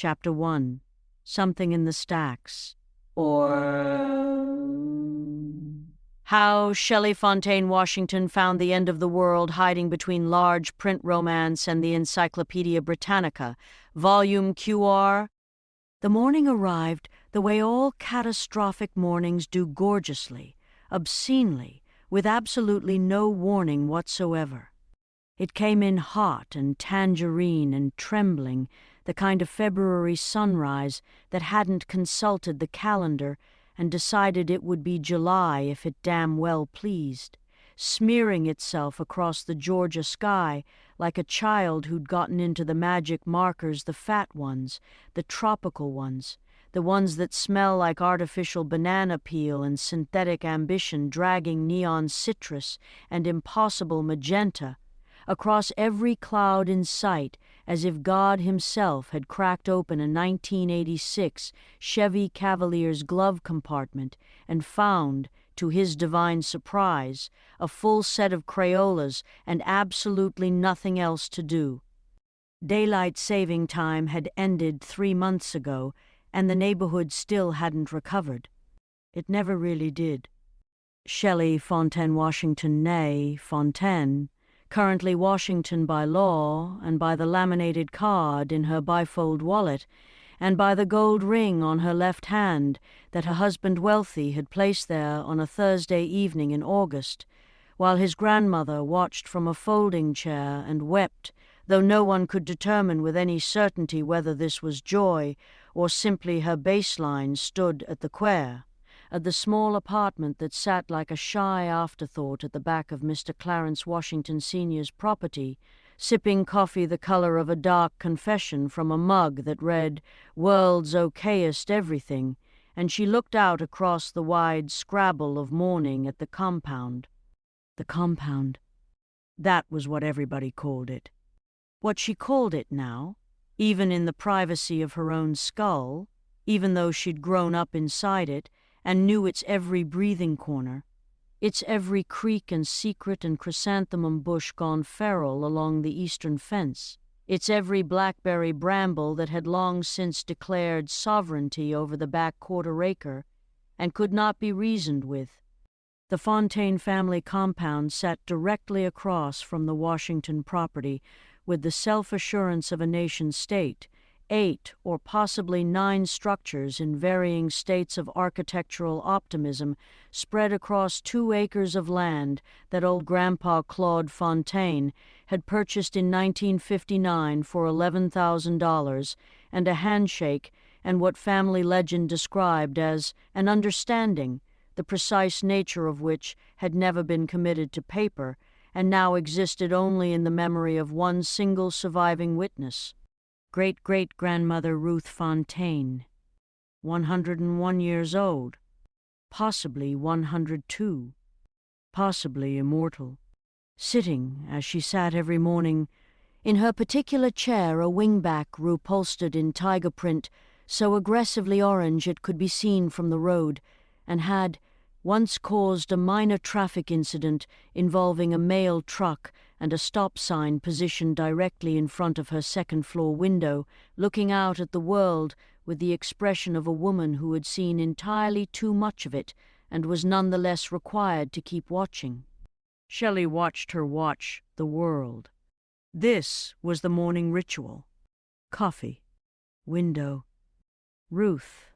Chapter 1. Something in the Stacks. Or How Shelley Fontaine-Washington found the end of the world hiding between large print romance and the Encyclopedia Britannica, Volume QR. The morning arrived the way all catastrophic mornings do, gorgeously, obscenely, with absolutely no warning whatsoever. It came in hot and tangerine and trembling, the kind of February sunrise that hadn't consulted the calendar and decided it would be July if it damn well pleased, smearing itself across the Georgia sky like a child who'd gotten into the magic markers, the fat ones, the tropical ones, the ones that smell like artificial banana peel and synthetic ambition, dragging neon citrus and impossible magenta across every cloud in sight, as if God himself had cracked open a 1986 Chevy Cavalier's glove compartment and found, to his divine surprise, a full set of Crayolas and absolutely nothing else to do. Daylight saving time had ended 3 months ago, and the neighborhood still hadn't recovered. It never really did. Shelley Fontaine-Washington, née Fontaine, currently Washington by law, and by the laminated card in her bifold wallet, and by the gold ring on her left hand that her husband Wealthy had placed there on a Thursday evening in August, while his grandmother watched from a folding chair and wept, though no one could determine with any certainty whether this was joy or simply her baseline, stood at the quare, at the small apartment that sat like a shy afterthought at the back of Mr. Clarence Washington Sr.'s property, sipping coffee the color of a dark confession from a mug that read, "World's okayest everything," and she looked out across the wide scrabble of morning at the compound. The compound. That was what everybody called it. What she called it now, even in the privacy of her own skull, even though she'd grown up inside it, and knew its every breathing corner, its every creek and secret and chrysanthemum bush gone feral along the eastern fence, its every blackberry bramble that had long since declared sovereignty over the back quarter-acre and could not be reasoned with. The Fontaine family compound sat directly across from the Washington property with the self-assurance of a nation-state, 8 or possibly 9 structures in varying states of architectural optimism spread across 2 acres of land that old Grandpa Claude Fontaine had purchased in 1959 for $11,000, and a handshake and what family legend described as an understanding, the precise nature of which had never been committed to paper and now existed only in the memory of one single surviving witness. Great-great-grandmother Ruth Fontaine, 101 years old, possibly 102, possibly immortal, sitting, as she sat every morning, in her particular chair, a wingback upholstered in tiger print, so aggressively orange it could be seen from the road, and had once caused a minor traffic incident involving a mail truck and a stop sign positioned directly in front of her second-floor window, looking out at the world with the expression of a woman who had seen entirely too much of it and was nonetheless required to keep watching. Shelley watched her watch the world. This was the morning ritual. Coffee. Window. Ruth.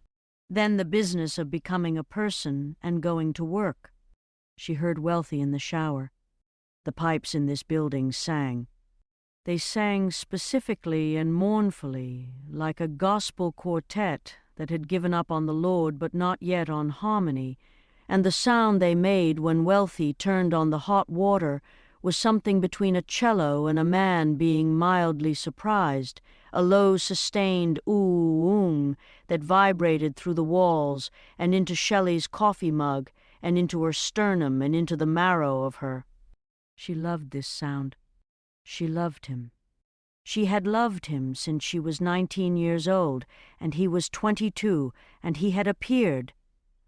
Then the business of becoming a person and going to work. She heard Wealthy in the shower. The pipes in this building sang. They sang specifically and mournfully, like a gospel quartet that had given up on the Lord but not yet on harmony, and the sound they made when Wealthy turned on the hot water was something between a cello and a man being mildly surprised, a low, sustained ooh-oom that vibrated through the walls and into Shelley's coffee mug and into her sternum and into the marrow of her. She loved this sound. She loved him. She had loved him since she was 19 years old, and he was 22, and he had appeared.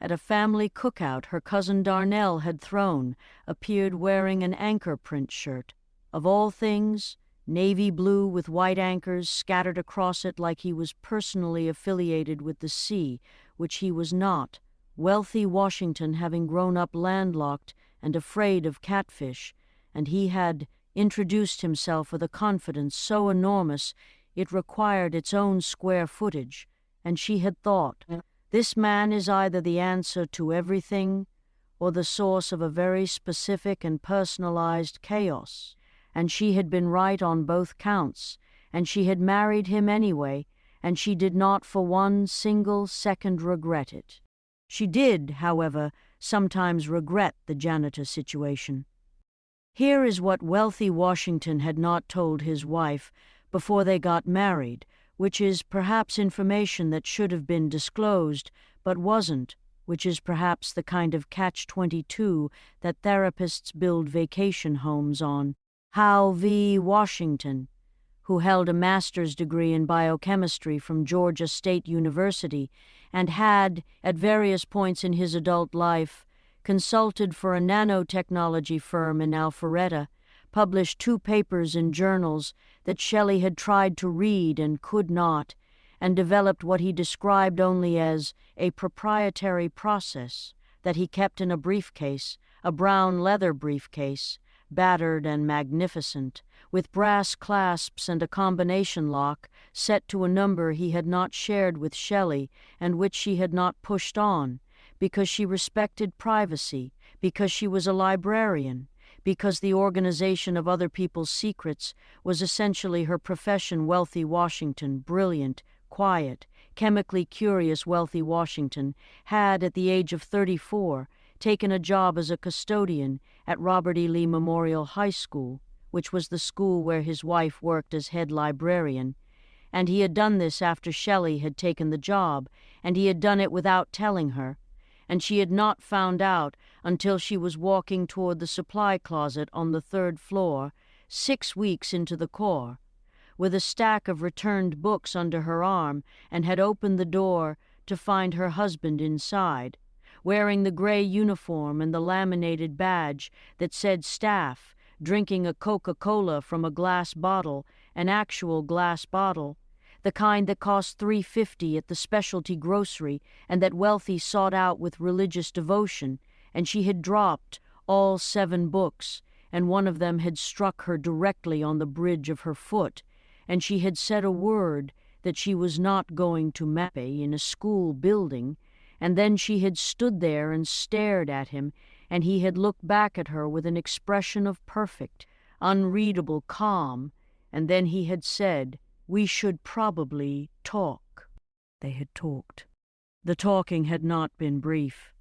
At a family cookout her cousin Darnell had thrown, appeared wearing an anchor print shirt. Of all things, navy blue with white anchors scattered across it like he was personally affiliated with the sea, which he was not, wealthy Washington having grown up landlocked and afraid of catfish, and he had introduced himself with a confidence so enormous it required its own square footage, and she had thought, this man is either the answer to everything or the source of a very specific and personalized chaos. And she had been right on both counts, and she had married him anyway, and she did not for one single second regret it. She did, however, sometimes regret the janitor situation. Here is what wealthy Washington had not told his wife before they got married, which is perhaps information that should have been disclosed, but wasn't, which is perhaps the kind of catch-22 that therapists build vacation homes on. How V. Washington, who held a master's degree in biochemistry from Georgia State University and had, at various points in his adult life, consulted for a nanotechnology firm in Alpharetta, published 2 papers in journals that Shelley had tried to read and could not, and developed what he described only as a proprietary process that he kept in a briefcase, a brown leather briefcase, battered and magnificent, with brass clasps and a combination lock set to a number he had not shared with Shelley and which she had not pushed on, because she respected privacy, because she was a librarian, because the organization of other people's secrets was essentially her profession. Wealthy Washington, brilliant, quiet, chemically curious wealthy Washington, had, at the age of 34, taken a job as a custodian at Robert E. Lee Memorial High School, which was the school where his wife worked as head librarian, and he had done this after Shelley had taken the job, and he had done it without telling her, and she had not found out until she was walking toward the supply closet on the 3rd floor, 6 weeks into the corps, with a stack of returned books under her arm, and had opened the door to find her husband inside, wearing the gray uniform and the laminated badge that said staff, drinking a Coca-Cola from a glass bottle, an actual glass bottle, the kind that cost $3.50 at the specialty grocery and that Wealthy sought out with religious devotion, and she had dropped all 7 books, and one of them had struck her directly on the bridge of her foot, and she had said a word that she was not going to map in a school building, and then she had stood there and stared at him, and he had looked back at her with an expression of perfect, unreadable calm, and then he had said, "We should probably talk." They had talked. The talking had not been brief.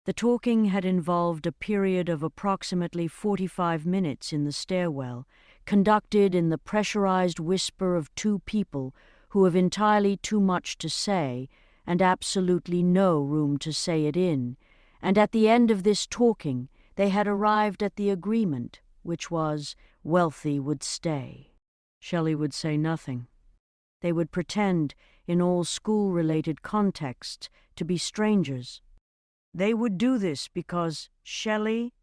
The talking had involved a period of approximately 45 minutes in the stairwell, conducted in the pressurized whisper of 2 people who have entirely too much to say and absolutely no room to say it in, and at the end of this talking they had arrived at the agreement, which was, Wealthy would stay. Shelley would say nothing. They would pretend, in all school-related contexts, to be strangers. They would do this because Shelley,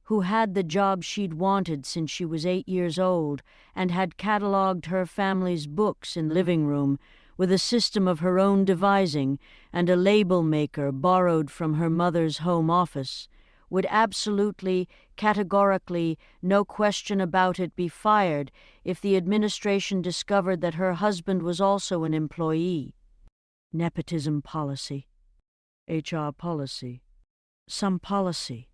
who had the job she'd wanted since she was 8 years old and had catalogued her family's books in the living room with a system of her own devising and a label maker borrowed from her mother's home office, would absolutely, categorically, no question about it, be fired if the administration discovered that her husband was also an employee. Nepotism policy. HR policy. Some policy.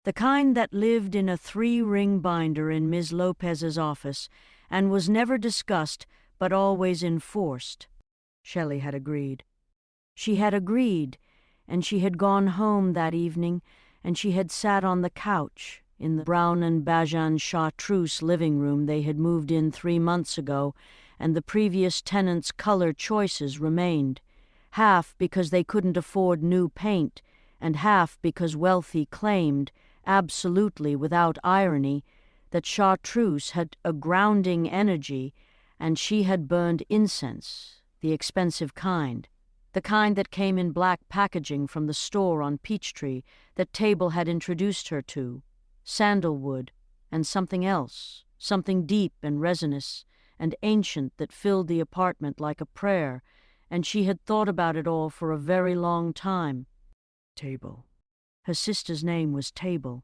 The kind that lived in a 3-ring binder in Ms. Lopez's office and was never discussed but always enforced. Shelley had agreed. She had agreed, and she had gone home that evening, and she had sat on the couch in the Brown and Bajan Chartreuse living room they had moved in 3 months ago, and the previous tenants' color choices remained, half because they couldn't afford new paint, and half because Wealthy claimed, absolutely without irony, that Chartreuse had a grounding energy, and she had burned incense, the expensive kind, the kind that came in black packaging from the store on Peachtree that Table had introduced her to, sandalwood, and something else, something deep and resinous and ancient that filled the apartment like a prayer, and she had thought about it all for a very long time. Table. Her sister's name was Table.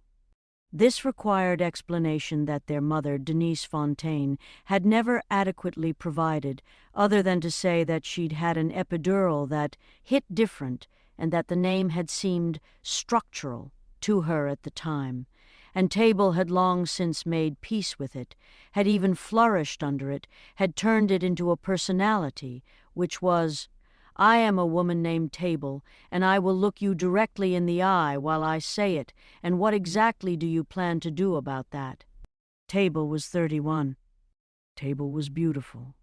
This required explanation that their mother, Denise Fontaine, had never adequately provided, other than to say that she'd had an epidural that hit different and that the name had seemed structural to her at the time. And Table had long since made peace with it, had even flourished under it, had turned it into a personality, which was, "I am a woman named Table, and I will look you directly in the eye while I say it, and what exactly do you plan to do about that?" Table was 31. Table was beautiful.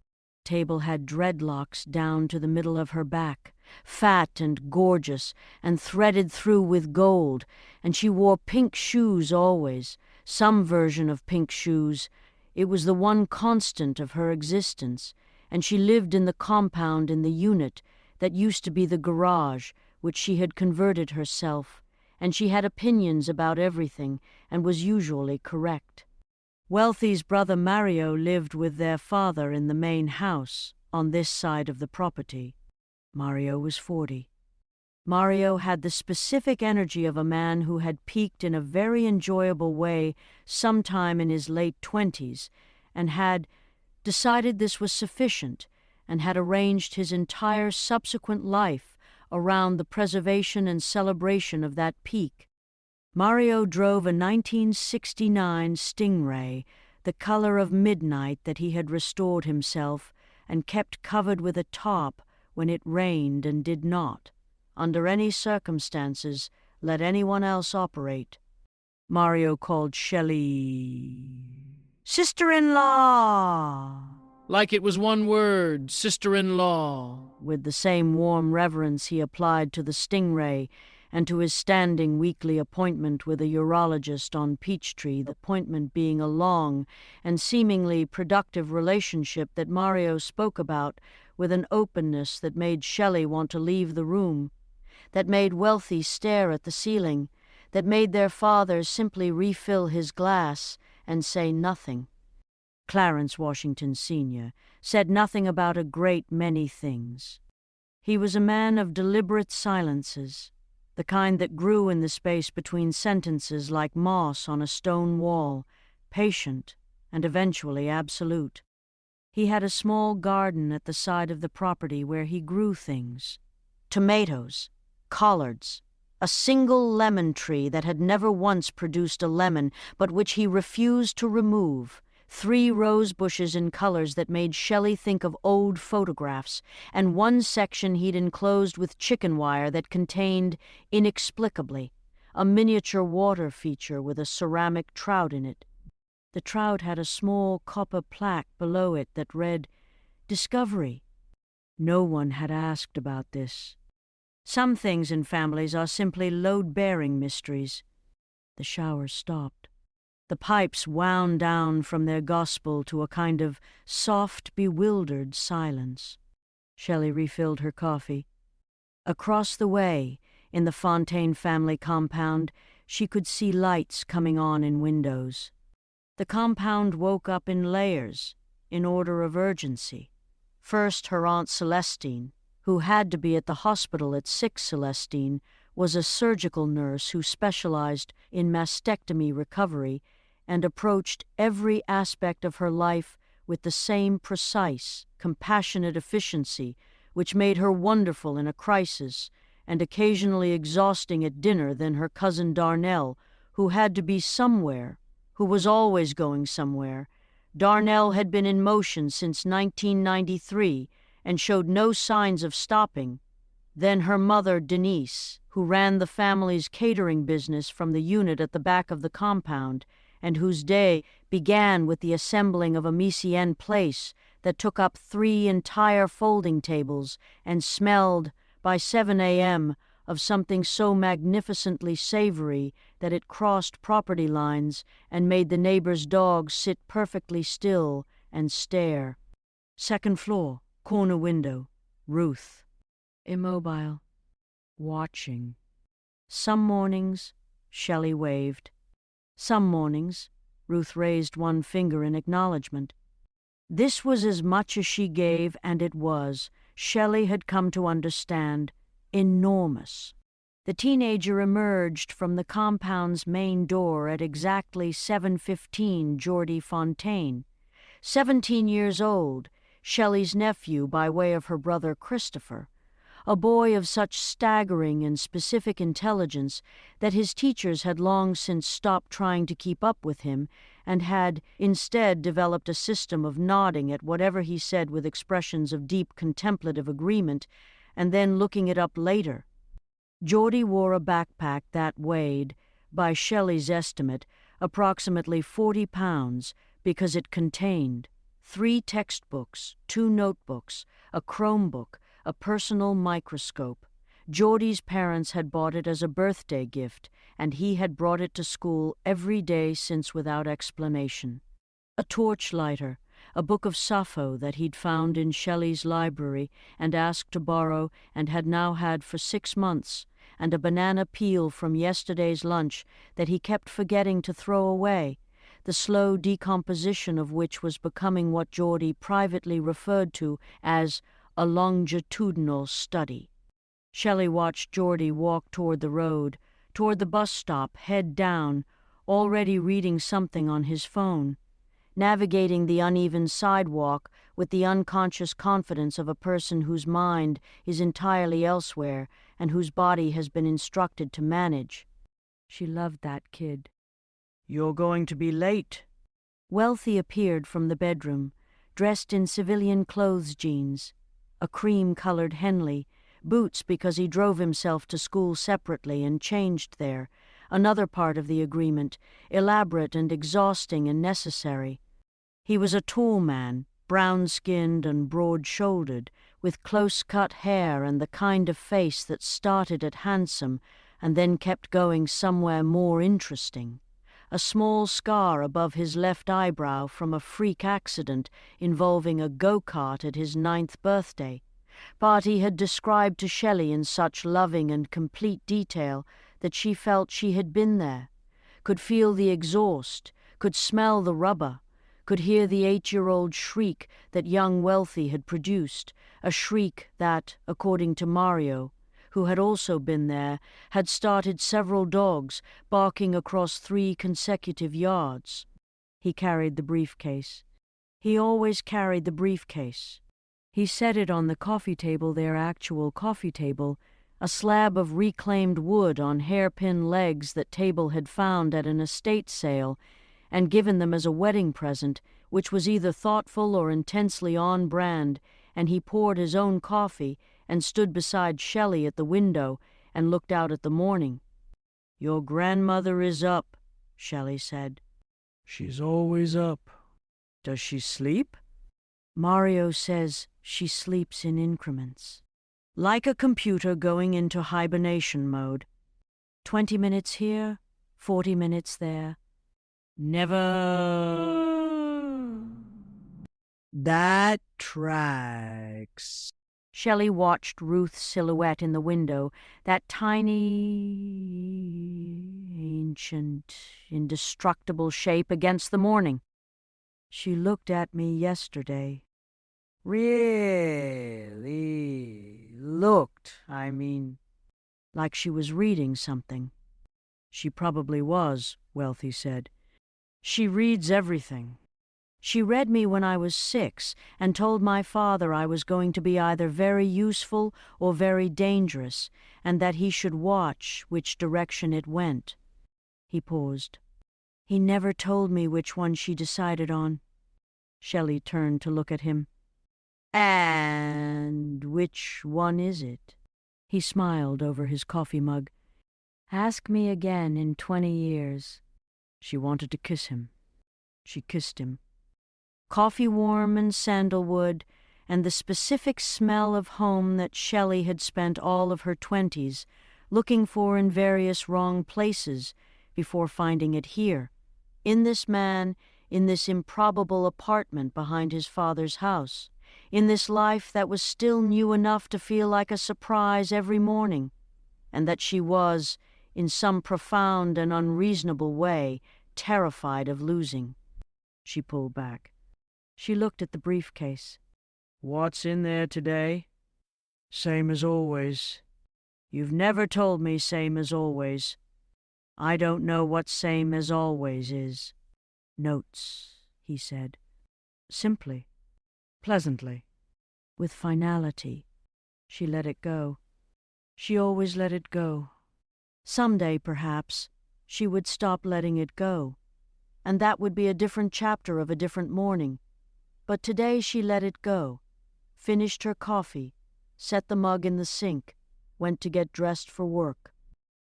Table had dreadlocks down to the middle of her back, fat and gorgeous, and threaded through with gold, and she wore pink shoes always, some version of pink shoes. It was the one constant of her existence, and she lived in the compound in the unit that used to be the garage, which she had converted herself, and she had opinions about everything and was usually correct. Wealthy's brother Mario lived with their father in the main house on this side of the property. Mario was 40. Mario had the specific energy of a man who had peaked in a very enjoyable way sometime in his late 20s and had decided this was sufficient and had arranged his entire subsequent life around the preservation and celebration of that peak. Mario drove a 1969 Stingray, the color of midnight that he had restored himself, and kept covered with a tarp when it rained and did not, under any circumstances, let anyone else operate. Mario called Shelley sister-in-law. Like it was one word, sister-in-law. With the same warm reverence he applied to the Stingray and to his standing weekly appointment with a urologist on Peachtree, the appointment being a long and seemingly productive relationship that Mario spoke about with an openness that made Shelley want to leave the room, that made Wealthy stare at the ceiling, that made their father simply refill his glass and say nothing. Clarence Washington Sr. said nothing about a great many things. He was a man of deliberate silences, the kind that grew in the space between sentences like moss on a stone wall, patient and eventually absolute. He had a small garden at the side of the property where he grew things: tomatoes, collards, a single lemon tree that had never once produced a lemon but which he refused to remove, 3 rose bushes in colors that made Shelley think of old photographs, and one section he'd enclosed with chicken wire that contained, inexplicably, a miniature water feature with a ceramic trout in it. The trout had a small copper plaque below it that read, "Discovery." No one had asked about this. Some things in families are simply load-bearing mysteries. The shower stopped. The pipes wound down from their gospel to a kind of soft, bewildered silence. Shelley refilled her coffee. Across the way, in the Fontaine family compound, she could see lights coming on in windows. The compound woke up in layers, in order of urgency. First, her Aunt Celestine, who had to be at the hospital at 6 Celestine, was a surgical nurse who specialized in mastectomy recovery and approached every aspect of her life with the same precise, compassionate efficiency which made her wonderful in a crisis and occasionally exhausting at dinner than her cousin Darnell, who had to be somewhere, who was always going somewhere. Darnell had been in motion since 1993 and showed no signs of stopping. Then her mother, Denise, who ran the family's catering business from the unit at the back of the compound, and whose day began with the assembling of a mise-en place that took up 3 entire folding tables and smelled, by 7 a.m., of something so magnificently savory that it crossed property lines and made the neighbor's dogs sit perfectly still and stare. 2nd floor, corner window, Ruth. Immobile. Watching. Some mornings, Shelley waved. Some mornings, Ruth raised one finger in acknowledgement. This was as much as she gave, and it was, Shelley had come to understand, enormous. The teenager emerged from the compound's main door at exactly 7:15 Geordie Fontaine. 17 years old, Shelley's nephew by way of her brother Christopher, a boy of such staggering and specific intelligence that his teachers had long since stopped trying to keep up with him and had instead developed a system of nodding at whatever he said with expressions of deep contemplative agreement and then looking it up later. Geordie wore a backpack that weighed, by Shelley's estimate, approximately 40 pounds because it contained 3 textbooks, 2 notebooks, a Chromebook, a personal microscope. Geordie's parents had bought it as a birthday gift, and he had brought it to school every day since without explanation. A torch lighter, a book of Sappho that he'd found in Shelley's library and asked to borrow and had now had for 6 months, and a banana peel from yesterday's lunch that he kept forgetting to throw away, the slow decomposition of which was becoming what Geordie privately referred to as a longitudinal study. Shelley watched Geordie walk toward the road, toward the bus stop, head down, already reading something on his phone, navigating the uneven sidewalk with the unconscious confidence of a person whose mind is entirely elsewhere and whose body has been instructed to manage. She loved that kid. "You're going to be late." Wealthy appeared from the bedroom, dressed in civilian clothes jeans, a cream-colored Henley, boots because he drove himself to school separately and changed there, another part of the agreement, elaborate and exhausting and necessary. He was a tall man, brown-skinned and broad-shouldered, with close-cut hair and the kind of face that started at handsome and then kept going somewhere more interesting. A small scar above his left eyebrow from a freak accident involving a go-kart at his 9th birthday. But he had described to Shelley in such loving and complete detail that she felt she had been there, could feel the exhaust, could smell the rubber, could hear the 8-year-old shriek that young Wealthy had produced, a shriek that, according to Mario, who had also been there, had started several dogs barking across 3 consecutive yards. He carried the briefcase. He always carried the briefcase. He set it on the coffee table, their actual coffee table, a slab of reclaimed wood on hairpin legs that Table had found at an estate sale and given them as a wedding present, which was either thoughtful or intensely on-brand, and he poured his own coffee and stood beside Shelley at the window and looked out at the morning. "Your grandmother is up," Shelley said. She's always up. "Does she sleep?" Mario says she sleeps in increments. Like a computer going into hibernation mode. 20 minutes here, 40 minutes there. Never. That tracks. Shelley watched Ruth's silhouette in the window, that tiny, ancient, indestructible shape against the morning. She looked at me yesterday. Really looked, like she was reading something. She probably was, Wealthy said. She reads everything. She read me when I was 6 and told my father I was going to be either very useful or very dangerous, and that he should watch which direction it went. He paused. He never told me which one she decided on. Shelley turned to look at him. "And which one is it?" He smiled over his coffee mug. "Ask me again in 20 years. She wanted to kiss him. She kissed him. Coffee warm and sandalwood, and the specific smell of home that Shelley had spent all of her 20s looking for in various wrong places before finding it here, in this man, in this improbable apartment behind his father's house, in this life that was still new enough to feel like a surprise every morning, and that she was, in some profound and unreasonable way, terrified of losing. She pulled back. She looked at the briefcase. What's in there today? Same as always. You've never told me same as always. I don't know what same as always is. Notes, he said. Simply, pleasantly, with finality. She let it go. She always let it go. Someday, perhaps, she would stop letting it go, and that would be a different chapter of a different morning. But today she let it go, finished her coffee, set the mug in the sink, went to get dressed for work.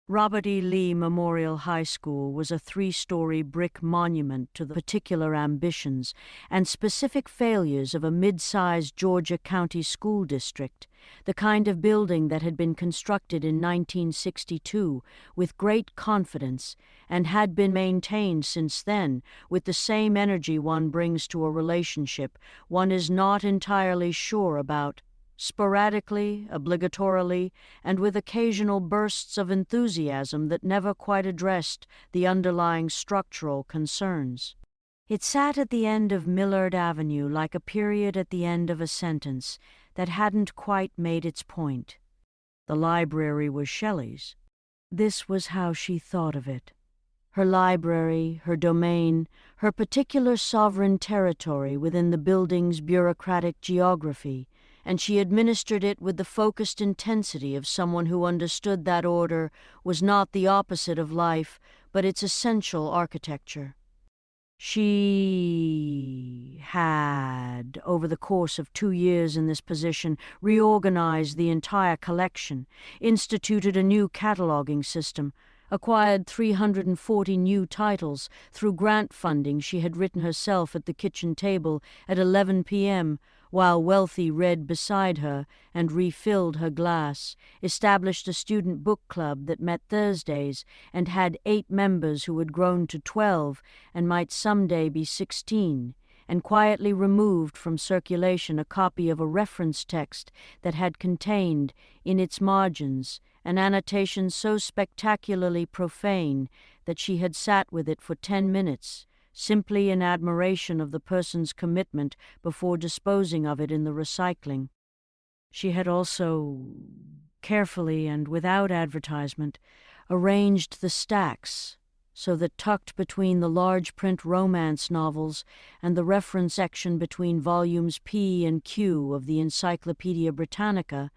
Robert E. Lee Memorial High School was a 3-story brick monument to the particular ambitions and specific failures of a mid-sized Georgia County school district, the kind of building that had been constructed in 1962 with great confidence and had been maintained since then with the same energy one brings to a relationship one is not entirely sure about, sporadically, obligatorily, and with occasional bursts of enthusiasm that never quite addressed the underlying structural concerns. It sat at the end of Millard Avenue like a period at the end of a sentence that hadn't quite made its point. The library was Shelley's. This was how she thought of it. Her library, her domain, her particular sovereign territory within the building's bureaucratic geography, and she administered it with the focused intensity of someone who understood that order was not the opposite of life, but its essential architecture. She had, over the course of 2 years in this position, reorganized the entire collection, instituted a new cataloging system, acquired 340 new titles through grant funding she had written herself at the kitchen table at 11 p.m., while Wealthy read beside her and refilled her glass, established a student book club that met Thursdays and had 8 members who had grown to 12 and might someday be 16, and quietly removed from circulation a copy of a reference text that had contained, in its margins, an annotation so spectacularly profane that she had sat with it for 10 minutes, simply in admiration of the person's commitment before disposing of it in the recycling. She had also, carefully and without advertisement, arranged the stacks so that tucked between the large print romance novels and the reference section between volumes P and Q of the Encyclopedia Britannica,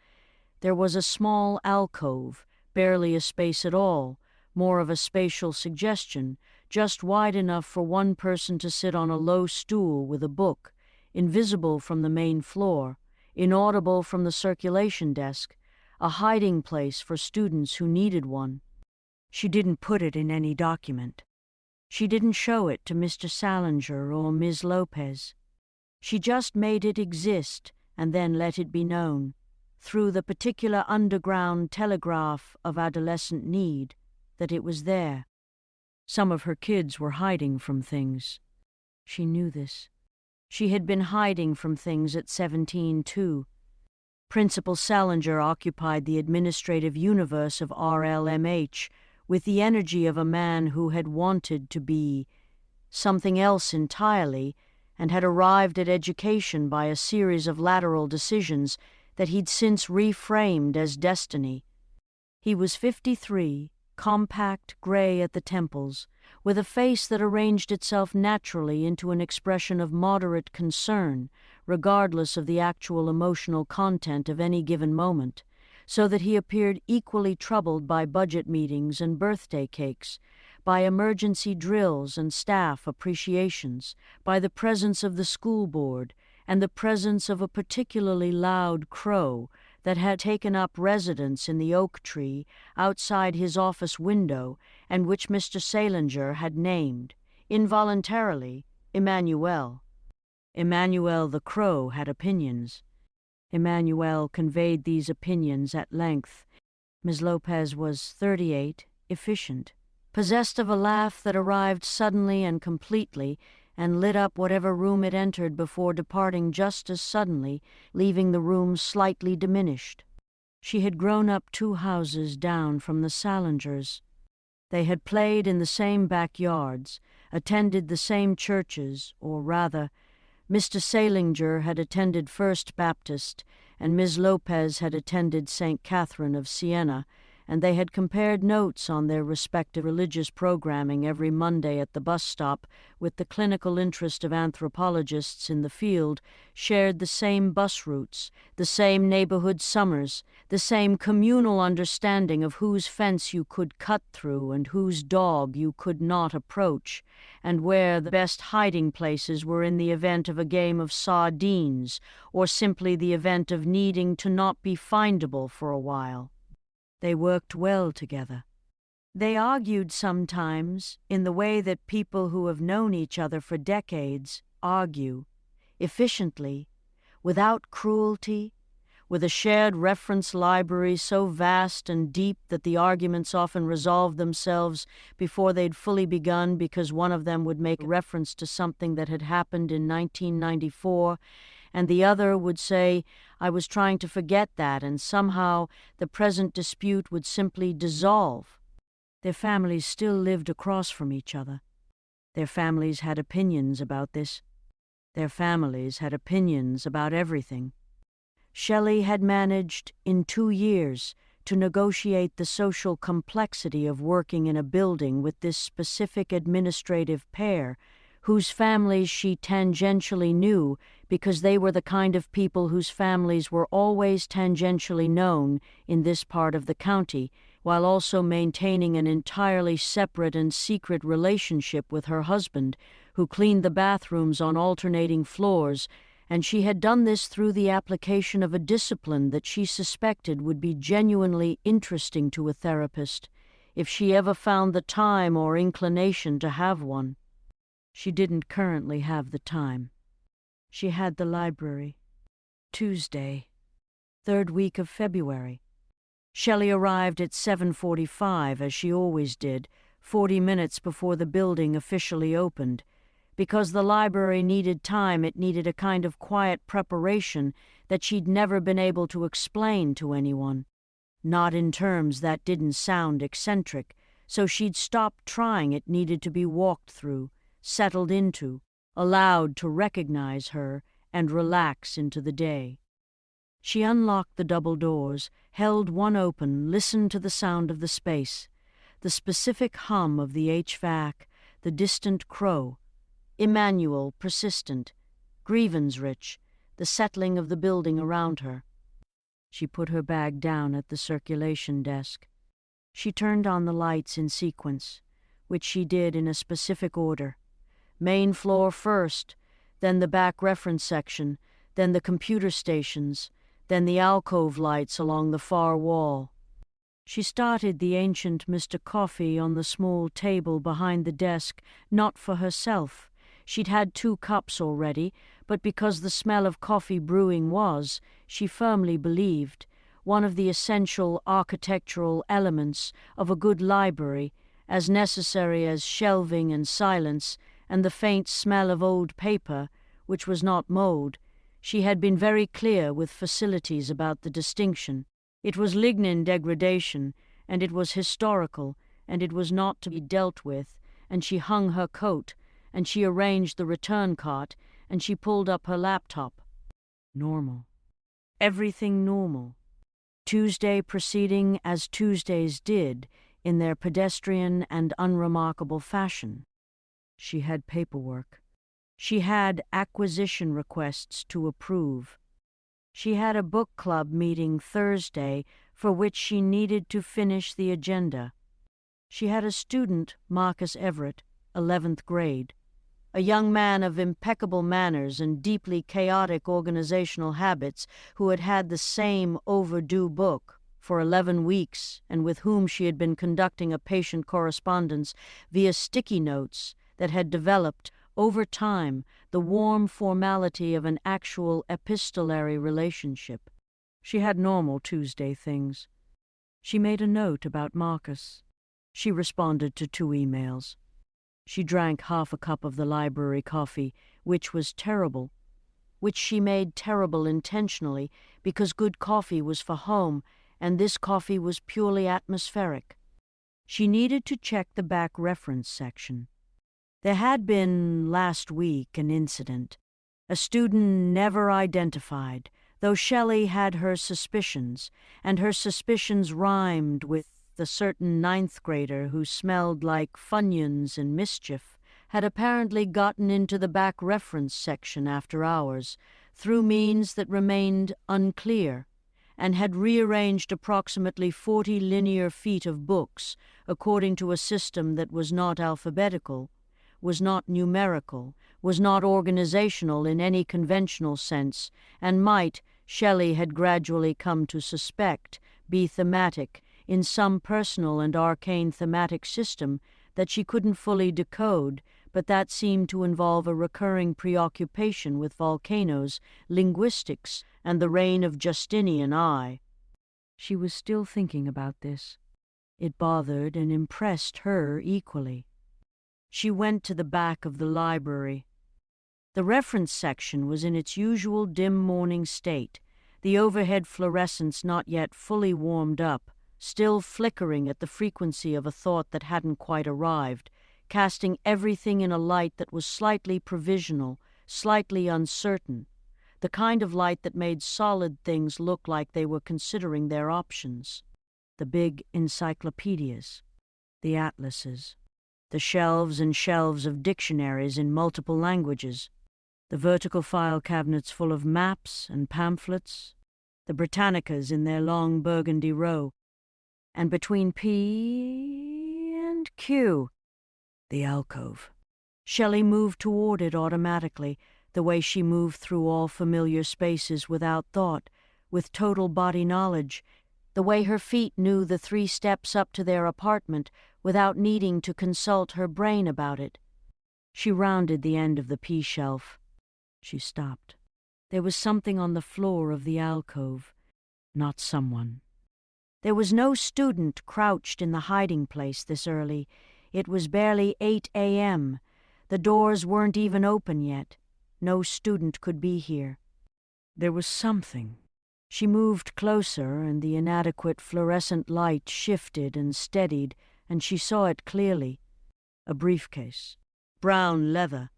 there was a small alcove, barely a space at all, more of a spatial suggestion, just wide enough for one person to sit on a low stool with a book, invisible from the main floor, inaudible from the circulation desk, a hiding place for students who needed one. She didn't put it in any document. She didn't show it to Mr. Salinger or Ms. Lopez. She just made it exist and then let it be known, through the particular underground telegraph of adolescent need, that it was there. Some of her kids were hiding from things. She knew this. She had been hiding from things at 17, too. Principal Salinger occupied the administrative universe of RLMH with the energy of a man who had wanted to be something else entirely and had arrived at education by a series of lateral decisions that he'd since reframed as destiny. He was 53, compact, gray at the temples, with a face that arranged itself naturally into an expression of moderate concern, regardless of the actual emotional content of any given moment, so that he appeared equally troubled by budget meetings and birthday cakes, by emergency drills and staff appreciations, by the presence of the school board, and the presence of a particularly loud crow that had taken up residence in the oak tree outside his office window and which Mr. Salinger had named, involuntarily, Emmanuel. Emmanuel the crow had opinions. Emmanuel conveyed these opinions at length. Ms. Lopez was 38, efficient, possessed of a laugh that arrived suddenly and completely and lit up whatever room it entered before departing just as suddenly, leaving the room slightly diminished. She had grown up 2 houses down from the Salingers. They had played in the same backyards, attended the same churches, or rather, Mr. Salinger had attended First Baptist, and Ms. Lopez had attended St. Catherine of Siena, and they had compared notes on their respective religious programming every Monday at the bus stop with the clinical interest of anthropologists in the field, shared the same bus routes, the same neighborhood summers, the same communal understanding of whose fence you could cut through and whose dog you could not approach, and where the best hiding places were in the event of a game of sardines, or simply the event of needing to not be findable for a while. They worked well together. They argued sometimes in the way that people who have known each other for decades argue, efficiently, without cruelty, with a shared reference library so vast and deep that the arguments often resolved themselves before they'd fully begun because one of them would make reference to something that had happened in 1994, and the other would say, "I was trying to forget that," and somehow the present dispute would simply dissolve. Their families still lived across from each other. Their families had opinions about this. Their families had opinions about everything. Shelley had managed, in 2 years, to negotiate the social complexity of working in a building with this specific administrative pair, whose families she tangentially knew because they were the kind of people whose families were always tangentially known in this part of the county, while also maintaining an entirely separate and secret relationship with her husband, who cleaned the bathrooms on alternating floors, and she had done this through the application of a discipline that she suspected would be genuinely interesting to a therapist, if she ever found the time or inclination to have one. She didn't currently have the time. She had the library. Tuesday, 3rd week of February. Shelley arrived at 7:45, as she always did, 40 minutes before the building officially opened. Because the library needed time, it needed a kind of quiet preparation that she'd never been able to explain to anyone. Not in terms that didn't sound eccentric, so she'd stopped trying. It needed to be walked through, settled into, allowed to recognize her and relax into the day. She unlocked the double doors, held one open, listened to the sound of the space, the specific hum of the HVAC, the distant crow, Emmanuel, persistent, grievance-rich, the settling of the building around her. She put her bag down at the circulation desk. She turned on the lights in sequence, which she did in a specific order. Main floor first, then the back reference section, then the computer stations, then the alcove lights along the far wall. She started the ancient Mr. Coffee on the small table behind the desk, not for herself. She'd had 2 cups already, but because the smell of coffee brewing was, she firmly believed, one of the essential architectural elements of a good library, as necessary as shelving and silence and the faint smell of old paper, which was not mold. She had been very clear with facilities about the distinction. It was lignin degradation, and it was historical, and it was not to be dealt with, and she hung her coat, and she arranged the return cart, and she pulled up her laptop. Normal. Everything normal. Tuesday proceeding as Tuesdays did, in their pedestrian and unremarkable fashion. She had paperwork. She had acquisition requests to approve. She had a book club meeting Thursday for which she needed to finish the agenda. She had a student, Marcus Everett, 11th grade, a young man of impeccable manners and deeply chaotic organizational habits who had had the same overdue book for 11 weeks and with whom she had been conducting a patient correspondence via sticky notes that had developed, over time, the warm formality of an actual epistolary relationship. She had normal Tuesday things. She made a note about Marcus. She responded to 2 emails. She drank half a cup of the library coffee, which was terrible, which she made terrible intentionally because good coffee was for home, and this coffee was purely atmospheric. She needed to check the back reference section. There had been, last week, an incident. A student never identified, though Shelley had her suspicions, and her suspicions rhymed with the certain ninth grader who smelled like Funyuns and mischief, had apparently gotten into the back reference section after hours, through means that remained unclear, and had rearranged approximately 40 linear feet of books according to a system that was not alphabetical, was not numerical, was not organizational in any conventional sense, and might, Shelley had gradually come to suspect, be thematic, in some personal and arcane thematic system that she couldn't fully decode, but that seemed to involve a recurring preoccupation with volcanoes, linguistics, and the reign of Justinian I. She was still thinking about this. It bothered and impressed her equally. She went to the back of the library. The reference section was in its usual dim morning state, the overhead fluorescents not yet fully warmed up, still flickering at the frequency of a thought that hadn't quite arrived, casting everything in a light that was slightly provisional, slightly uncertain, the kind of light that made solid things look like they were considering their options. The big encyclopedias, the atlases, the shelves and shelves of dictionaries in multiple languages, the vertical file cabinets full of maps and pamphlets, the Britannicas in their long burgundy row, and between P and Q, the alcove. Shelley moved toward it automatically, the way she moved through all familiar spaces without thought, with total body knowledge, the way her feet knew the 3 steps up to their apartment without needing to consult her brain about it. She rounded the end of the P shelf. She stopped. There was something on the floor of the alcove, not someone. There was no student crouched in the hiding place this early. It was barely 8 a.m. The doors weren't even open yet. No student could be here. There was something. She moved closer, and the inadequate fluorescent light shifted and steadied, and she saw it clearly. A briefcase. Brown leather.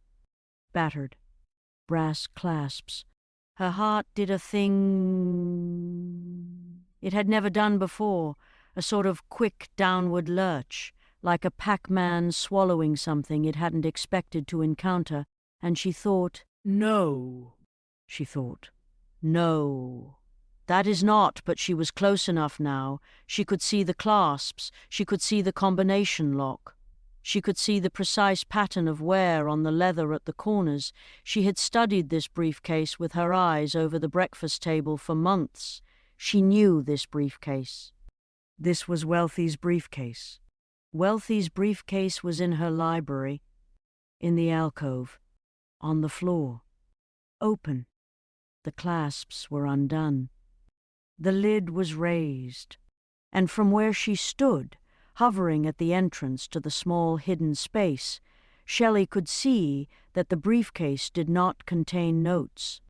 Battered. Brass clasps. Her heart did a thing it had never done before, a sort of quick downward lurch, like a Pac-Man swallowing something it hadn't expected to encounter, and she thought, "No," she thought. No. That is not, but she was close enough now. She could see the clasps, she could see the combination lock. She could see the precise pattern of wear on the leather at the corners. She had studied this briefcase with her eyes over the breakfast table for months. She knew this briefcase. This was Wealthy's briefcase. Wealthy's briefcase was in her library, in the alcove, on the floor, open. The clasps were undone. The lid was raised, and from where she stood, hovering at the entrance to the small hidden space, Shelley could see that the briefcase did not contain notes.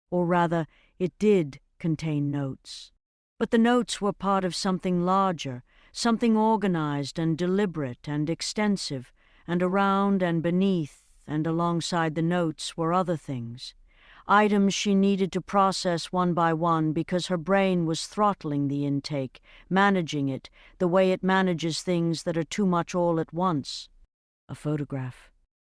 Or rather, it did contain notes. But the notes were part of something larger, something organized and deliberate and extensive, and around and beneath and alongside the notes were other things. Items she needed to process one by one because her brain was throttling the intake, managing it, the way it manages things that are too much all at once. A photograph.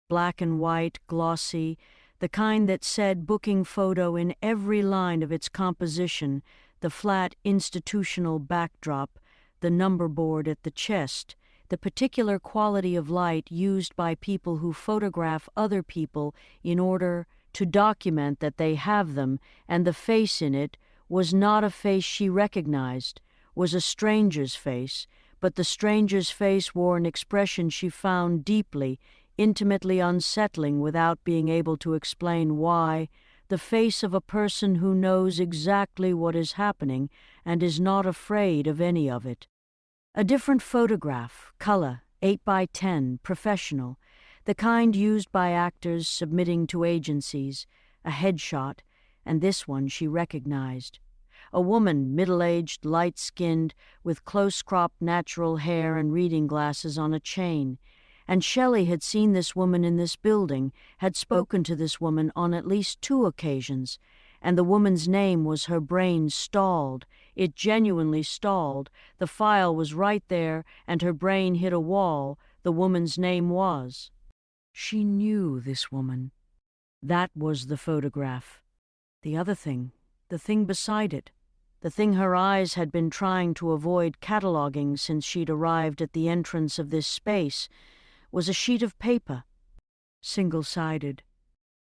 Black and white, glossy, the kind that said booking photo in every line of its composition, the flat institutional backdrop, the number board at the chest, the particular quality of light used by people who photograph other people in order to document that they have them, and the face in it was not a face she recognized, was a stranger's face, but the stranger's face wore an expression she found deeply, intimately unsettling without being able to explain why, the face of a person who knows exactly what is happening and is not afraid of any of it. A different photograph, color, 8 by 10, professional, the kind used by actors submitting to agencies, a headshot, and this one she recognized. a woman, middle-aged, light-skinned, with close-cropped natural hair and reading glasses on a chain. And Shelley had seen this woman in this building, had spoken to this woman on at least 2 occasions, and the woman's name was her brain stalled. It genuinely stalled. The file was right there, and her brain hit a wall. The woman's name was. She knew this woman. That was the photograph. The other thing, the thing beside it, the thing her eyes had been trying to avoid cataloging since she'd arrived at the entrance of this space, was a sheet of paper, single-sided.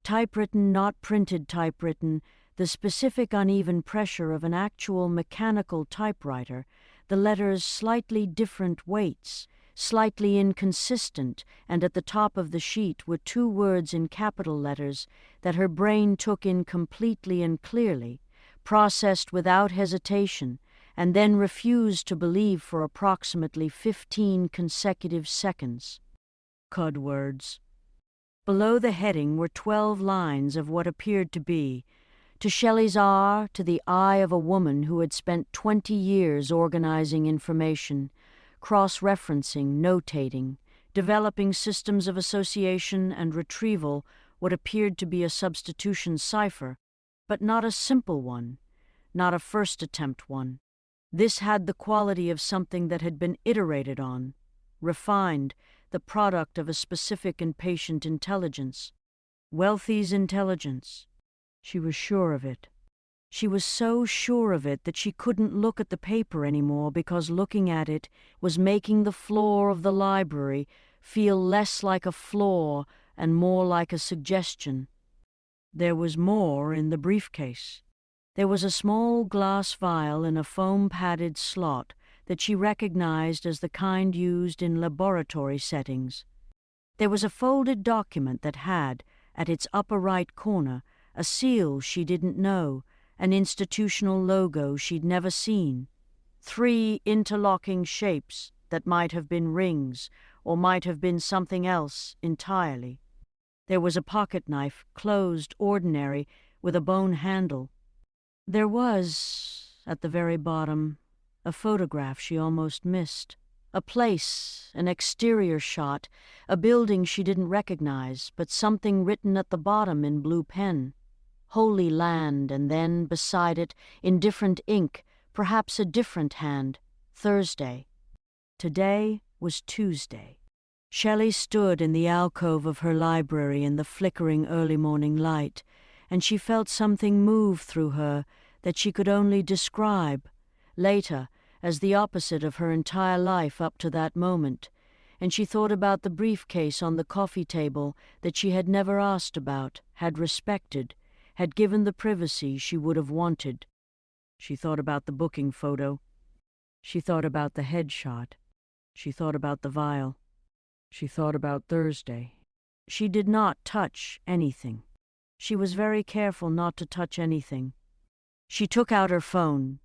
Typewritten, not printed typewritten, the specific uneven pressure of an actual mechanical typewriter, the letters slightly different weights, slightly inconsistent, and at the top of the sheet were 2 words in capital letters that her brain took in completely and clearly, processed without hesitation, and then refused to believe for approximately 15 consecutive seconds. Cud words. Below the heading were 12 lines of what appeared to be, to Shelley's eye, to the eye of a woman who had spent 20 years organizing information, cross-referencing, notating, developing systems of association and retrieval, what appeared to be a substitution cipher, but not a simple one, not a first attempt one. This had the quality of something that had been iterated on, refined, the product of a specific and patient intelligence. Wealthy's intelligence. She was sure of it. She was so sure of it that she couldn't look at the paper anymore because looking at it was making the floor of the library feel less like a floor and more like a suggestion. There was more in the briefcase. There was a small glass vial in a foam-padded slot that she recognized as the kind used in laboratory settings. There was a folded document that had, at its upper right corner, a seal she didn't know, an institutional logo she'd never seen, 3 interlocking shapes that might have been rings or might have been something else entirely. There was a pocket knife, closed, ordinary, with a bone handle. There was, at the very bottom, a photograph she almost missed. A place, an exterior shot, a building she didn't recognize, but something written at the bottom in blue pen. Holy Land, and then, beside it, in different ink, perhaps a different hand, Thursday. Today was Tuesday. Shelley stood in the alcove of her library in the flickering early morning light, and she felt something move through her that she could only describe, later, as the opposite of her entire life up to that moment, and she thought about the briefcase on the coffee table that she had never asked about, had respected, had given the privacy she would have wanted. She thought about the booking photo. She thought about the headshot. She thought about the vial. She thought about Thursday. She did not touch anything. She was very careful not to touch anything. She took out her phone.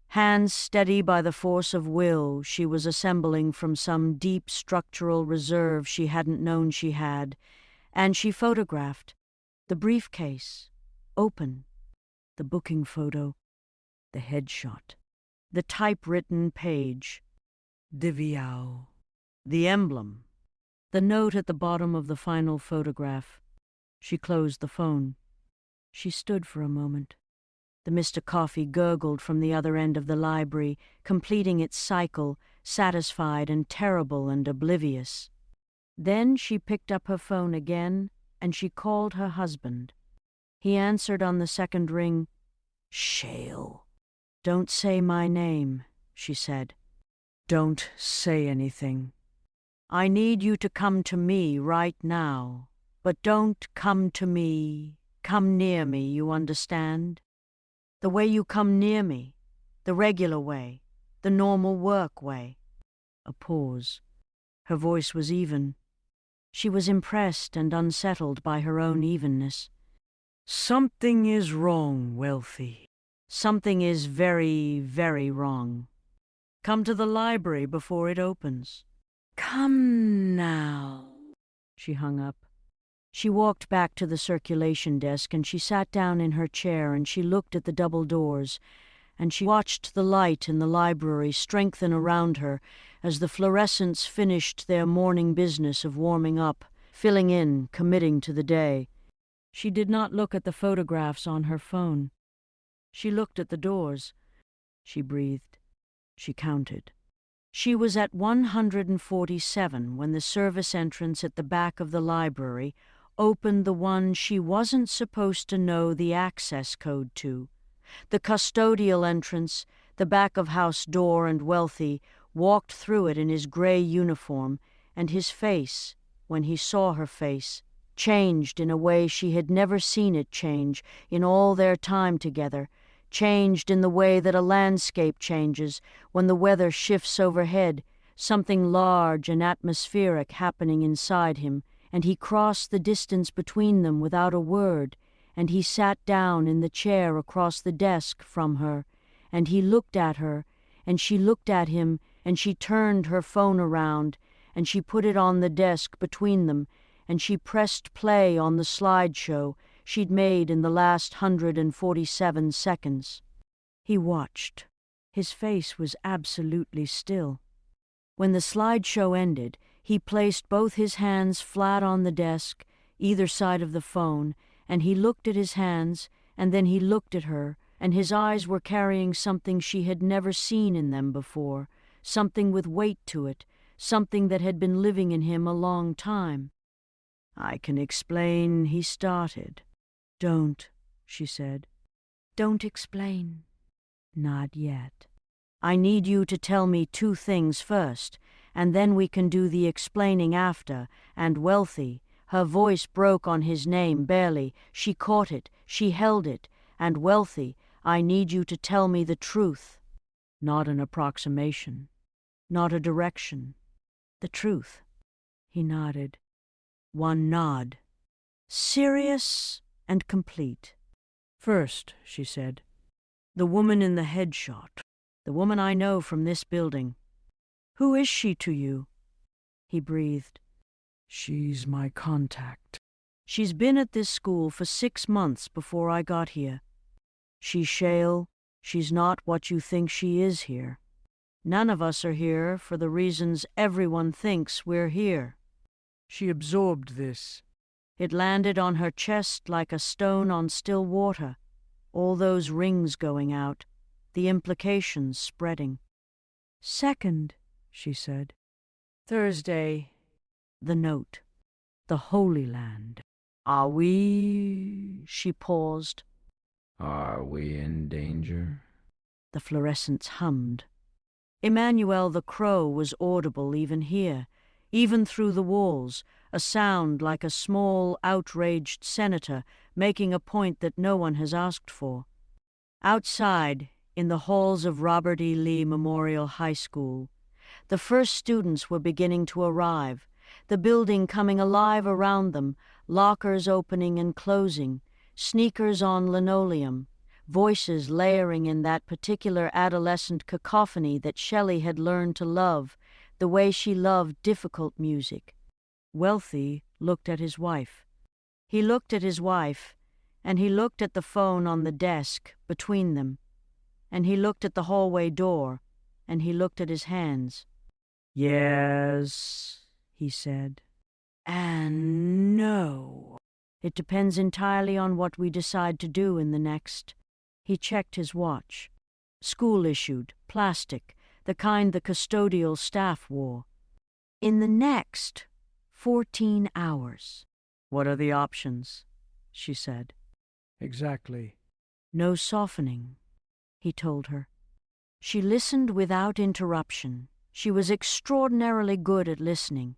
Hands steady by the force of will she was assembling from some deep structural reserve she hadn't known she had, and she photographed the briefcase, open, the booking photo, the headshot, the typewritten page, Dewey, the emblem, the note at the bottom of the final photograph. She closed the phone. She stood for a moment. The Mr. Coffee gurgled from the other end of the library, completing its cycle, satisfied and terrible and oblivious. Then she picked up her phone again, and she called her husband. He answered on the second ring. "Shale." "Don't say my name," she said. "Don't say anything. I need you to come to me right now. But don't come to me. Come near me, you understand? The way you come near me, the regular way, the normal work way." A pause. Her voice was even. She was impressed and unsettled by her own evenness. "Something is wrong, Wealthy. Something is very, very wrong. Come to the library before it opens." "Come now." She hung up. She walked back to the circulation desk and she sat down in her chair and she looked at the double doors and she watched the light in the library strengthen around her as the fluorescents finished their morning business of warming up, filling in, committing to the day. She did not look at the photographs on her phone. She looked at the doors. She breathed. She counted. She was at 147 when the service entrance at the back of the library opened the one she wasn't supposed to know the access code to. The custodial entrance, the back-of-house door, and Wealthy walked through it in his gray uniform, and his face, when he saw her face, changed in a way she had never seen it change in all their time together, changed in the way that a landscape changes when the weather shifts overhead, something large and atmospheric happening inside him, and he crossed the distance between them without a word, and he sat down in the chair across the desk from her, and he looked at her, and she looked at him, and she turned her phone around, and she put it on the desk between them, and she pressed play on the slideshow she'd made in the last 147 seconds. He watched. His face was absolutely still. When the slideshow ended, he placed both his hands flat on the desk, either side of the phone, and he looked at his hands, and then he looked at her, and his eyes were carrying something she had never seen in them before, something with weight to it, something that had been living in him a long time. "I can explain," he started. "Don't," she said. "Don't explain." "Not yet. I need you to tell me two things first, and then we can do the explaining after, and Wealthy." Her voice broke on his name barely. She caught it, she held it, and Wealthy, "I need you to tell me the truth." Not an approximation, not a direction. The truth. He nodded. One nod. Serious and complete. "First," she said, "the woman in the headshot. The woman I know from this building. Who is she to you?" He breathed. "She's my contact. She's been at this school for 6 months before I got here. She's shale. She's not what you think she is here. None of us are here for the reasons everyone thinks we're here." She absorbed this. It landed on her chest like a stone on still water, all those rings going out, the implications spreading. "Second," she said, "Thursday, the note, the Holy Land. Are we—" She paused. "Are we in danger?" The fluorescents hummed. Emmanuel the crow was audible even here, even through the walls, a sound like a small, outraged senator making a point that no one has asked for. Outside, in the halls of Robert E. Lee Memorial High School, the first students were beginning to arrive, the building coming alive around them, lockers opening and closing, sneakers on linoleum, voices layering in that particular adolescent cacophony that Shelley had learned to love, the way she loved difficult music. Wealthy looked at his wife. He looked at his wife, and he looked at the phone on the desk between them, and he looked at the hallway door, and he looked at his hands. "Yes," he said. "And no. It depends entirely on what we decide to do in the next." He checked his watch. School-issued, plastic, the kind the custodial staff wore. "In the next 14 hours. "What are the options?" she said. Exactly. "No softening," he told her. She listened without interruption. She was extraordinarily good at listening.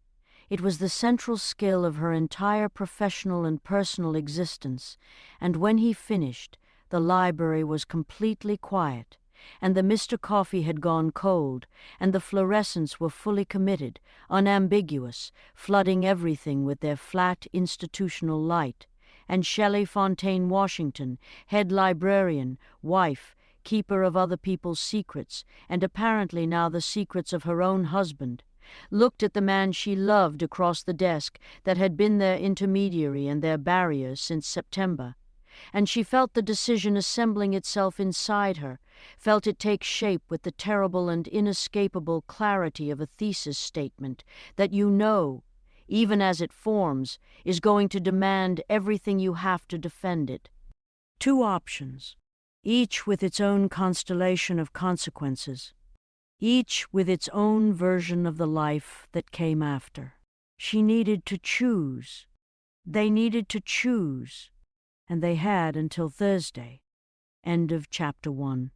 It was the central skill of her entire professional and personal existence, and when he finished, the library was completely quiet, and the Mr. Coffee had gone cold, and the fluorescents were fully committed, unambiguous, flooding everything with their flat institutional light, and Shelley Fontaine-Washington, head librarian, wife, keeper of other people's secrets, and apparently now the secrets of her own husband, looked at the man she loved across the desk that had been their intermediary and their barrier since September. and she felt the decision assembling itself inside her, felt it take shape with the terrible and inescapable clarity of a thesis statement that you know, even as it forms, is going to demand everything you have to defend it. Two options, each with its own constellation of consequences, each with its own version of the life that came after. She needed to choose. They needed to choose, and they had until Thursday. End of Chapter 1.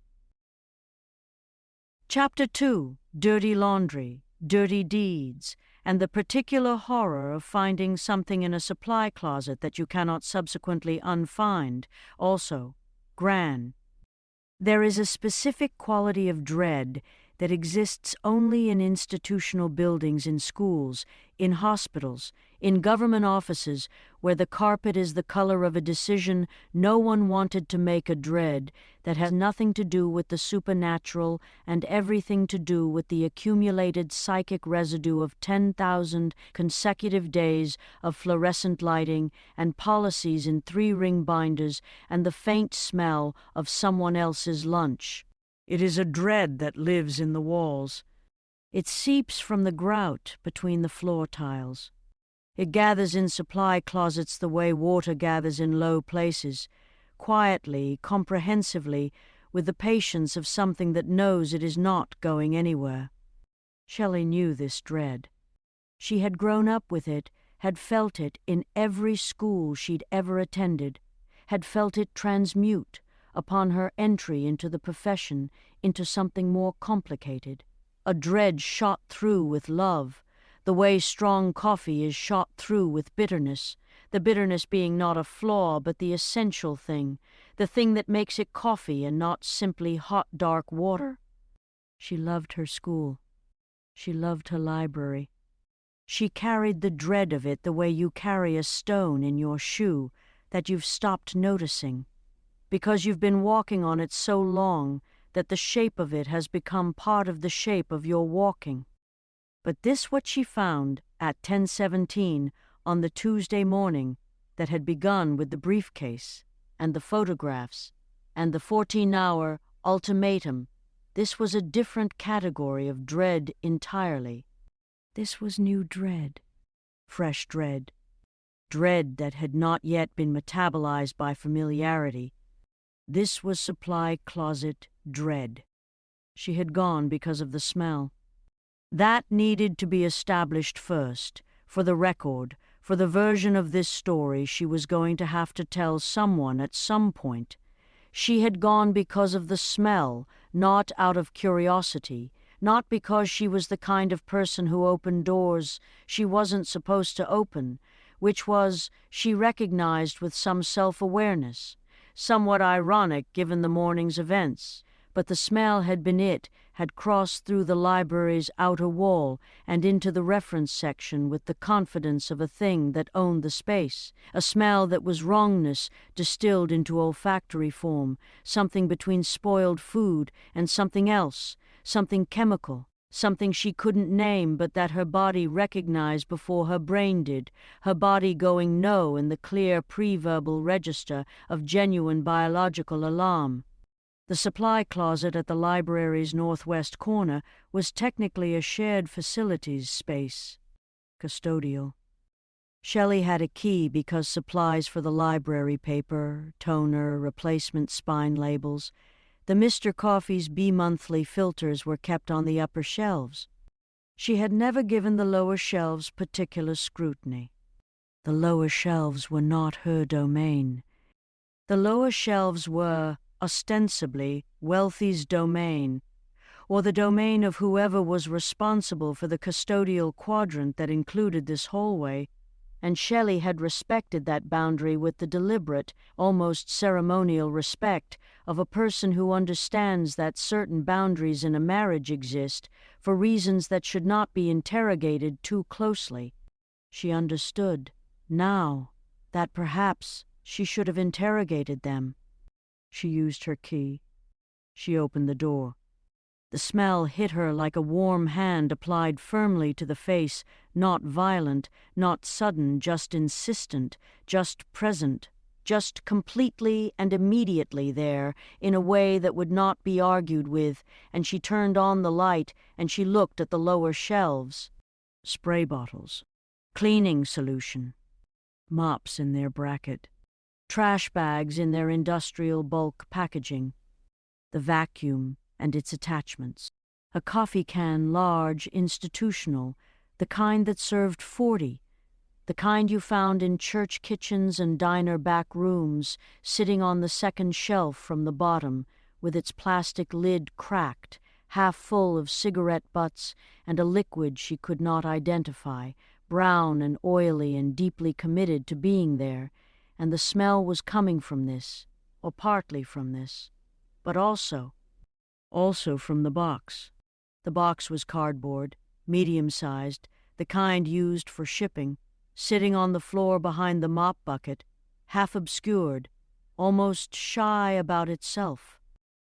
Chapter 2, Dirty Laundry, Dirty Deeds, and the particular horror of finding something in a supply closet that you cannot subsequently unfind. Also, Gran. There is a specific quality of dread that exists only in institutional buildings, in schools, in hospitals, in government offices, where the carpet is the color of a decision no one wanted to make, a dread that has nothing to do with the supernatural and everything to do with the accumulated psychic residue of 10,000 consecutive days of fluorescent lighting and policies in 3-ring binders and the faint smell of someone else's lunch. It is a dread that lives in the walls. It seeps from the grout between the floor tiles. It gathers in supply closets the way water gathers in low places, quietly, comprehensively, with the patience of something that knows it is not going anywhere. Shelley knew this dread. She had grown up with it, had felt it in every school she'd ever attended, had felt it transmute upon her entry into the profession, into something more complicated. A dread shot through with love, the way strong coffee is shot through with bitterness, the bitterness being not a flaw but the essential thing, the thing that makes it coffee and not simply hot, dark water. She loved her school. She loved her library. She carried the dread of it the way you carry a stone in your shoe that you've stopped noticing, because you've been walking on it so long that the shape of it has become part of the shape of your walking. But this what she found at 10:17 on the Tuesday morning that had begun with the briefcase and the photographs and the 14-hour ultimatum. This was a different category of dread entirely. This was new dread, fresh dread, dread that had not yet been metabolized by familiarity. This was supply closet dread. She had gone because of the smell. That needed to be established first, for the record, for the version of this story she was going to have to tell someone at some point. She had gone because of the smell, not out of curiosity, not because she was the kind of person who opened doors she wasn't supposed to open, which was, she recognized with some self-awareness, somewhat ironic given the morning's events. But the smell had been it, had crossed through the library's outer wall and into the reference section with the confidence of a thing that owned the space, a smell that was wrongness distilled into olfactory form, something between spoiled food and something else, something chemical, something she couldn't name but that her body recognized before her brain did, her body going no in the clear pre-verbal register of genuine biological alarm. The supply closet at the library's northwest corner was technically a shared facilities space, custodial. Shelley had a key because supplies for the library, paper, toner, replacement spine labels, the Mr. Coffee's bi-monthly filters were kept on the upper shelves. She had never given the lower shelves particular scrutiny. The lower shelves were not her domain. The lower shelves were, ostensibly, Wealthy's domain, or the domain of whoever was responsible for the custodial quadrant that included this hallway, and Shelley had respected that boundary with the deliberate, almost ceremonial respect of a person who understands that certain boundaries in a marriage exist for reasons that should not be interrogated too closely. She understood, now, that perhaps she should have interrogated them. She used her key. She opened the door. The smell hit her like a warm hand applied firmly to the face, not violent, not sudden, just insistent, just present, just completely and immediately there, in a way that would not be argued with, and she turned on the light and she looked at the lower shelves. Spray bottles, cleaning solution, mops in their bracket, trash bags in their industrial bulk packaging, the vacuum and its attachments, a coffee can, large, institutional, the kind that served 40, the kind you found in church kitchens and diner back rooms, sitting on the second shelf from the bottom, with its plastic lid cracked, half full of cigarette butts and a liquid she could not identify, brown and oily and deeply committed to being there, and the smell was coming from this, or partly from this, but also from the box. The box was cardboard, medium-sized, the kind used for shipping, sitting on the floor behind the mop bucket, half obscured, almost shy about itself.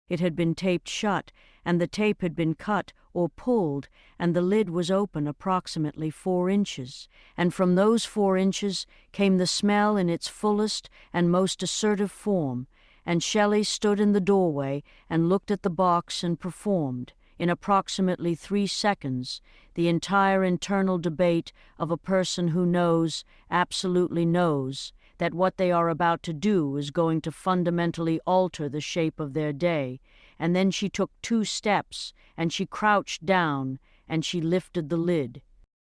It had been taped shut, and the tape had been cut or pulled, and the lid was open approximately 4 inches, and from those 4 inches came the smell in its fullest and most assertive form, and Shelley stood in the doorway and looked at the box and performed, in approximately 3 seconds, the entire internal debate of a person who knows, absolutely knows, that what they are about to do is going to fundamentally alter the shape of their day, and then she took 2 steps, and she crouched down, and she lifted the lid.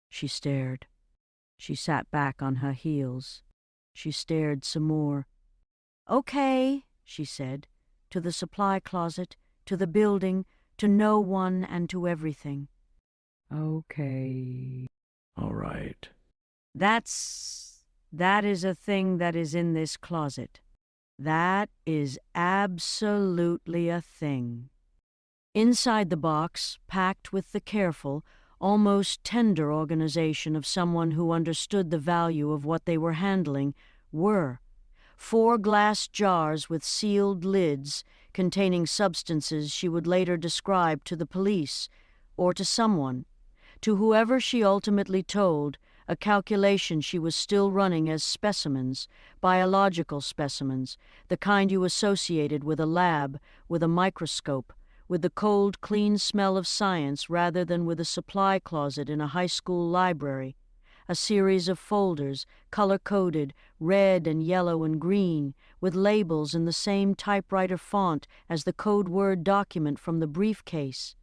She stared. She sat back on her heels. She stared some more. "Okay," she said, "to the supply closet, to the building, to no one and to everything." Okay. All right. That is a thing that is in this closet. That is absolutely a thing. Inside the box, packed with the careful, almost tender organization of someone who understood the value of what they were handling, were 4 glass jars with sealed lids containing substances she would later describe to the police, or to someone, to whoever she ultimately told, a calculation she was still running as specimens, biological specimens, the kind you associated with a lab, with a microscope, with the cold, clean smell of science rather than with a supply closet in a high school library, a series of folders, color-coded, red and yellow and green, with labels in the same typewriter font as the code word document from the briefcase,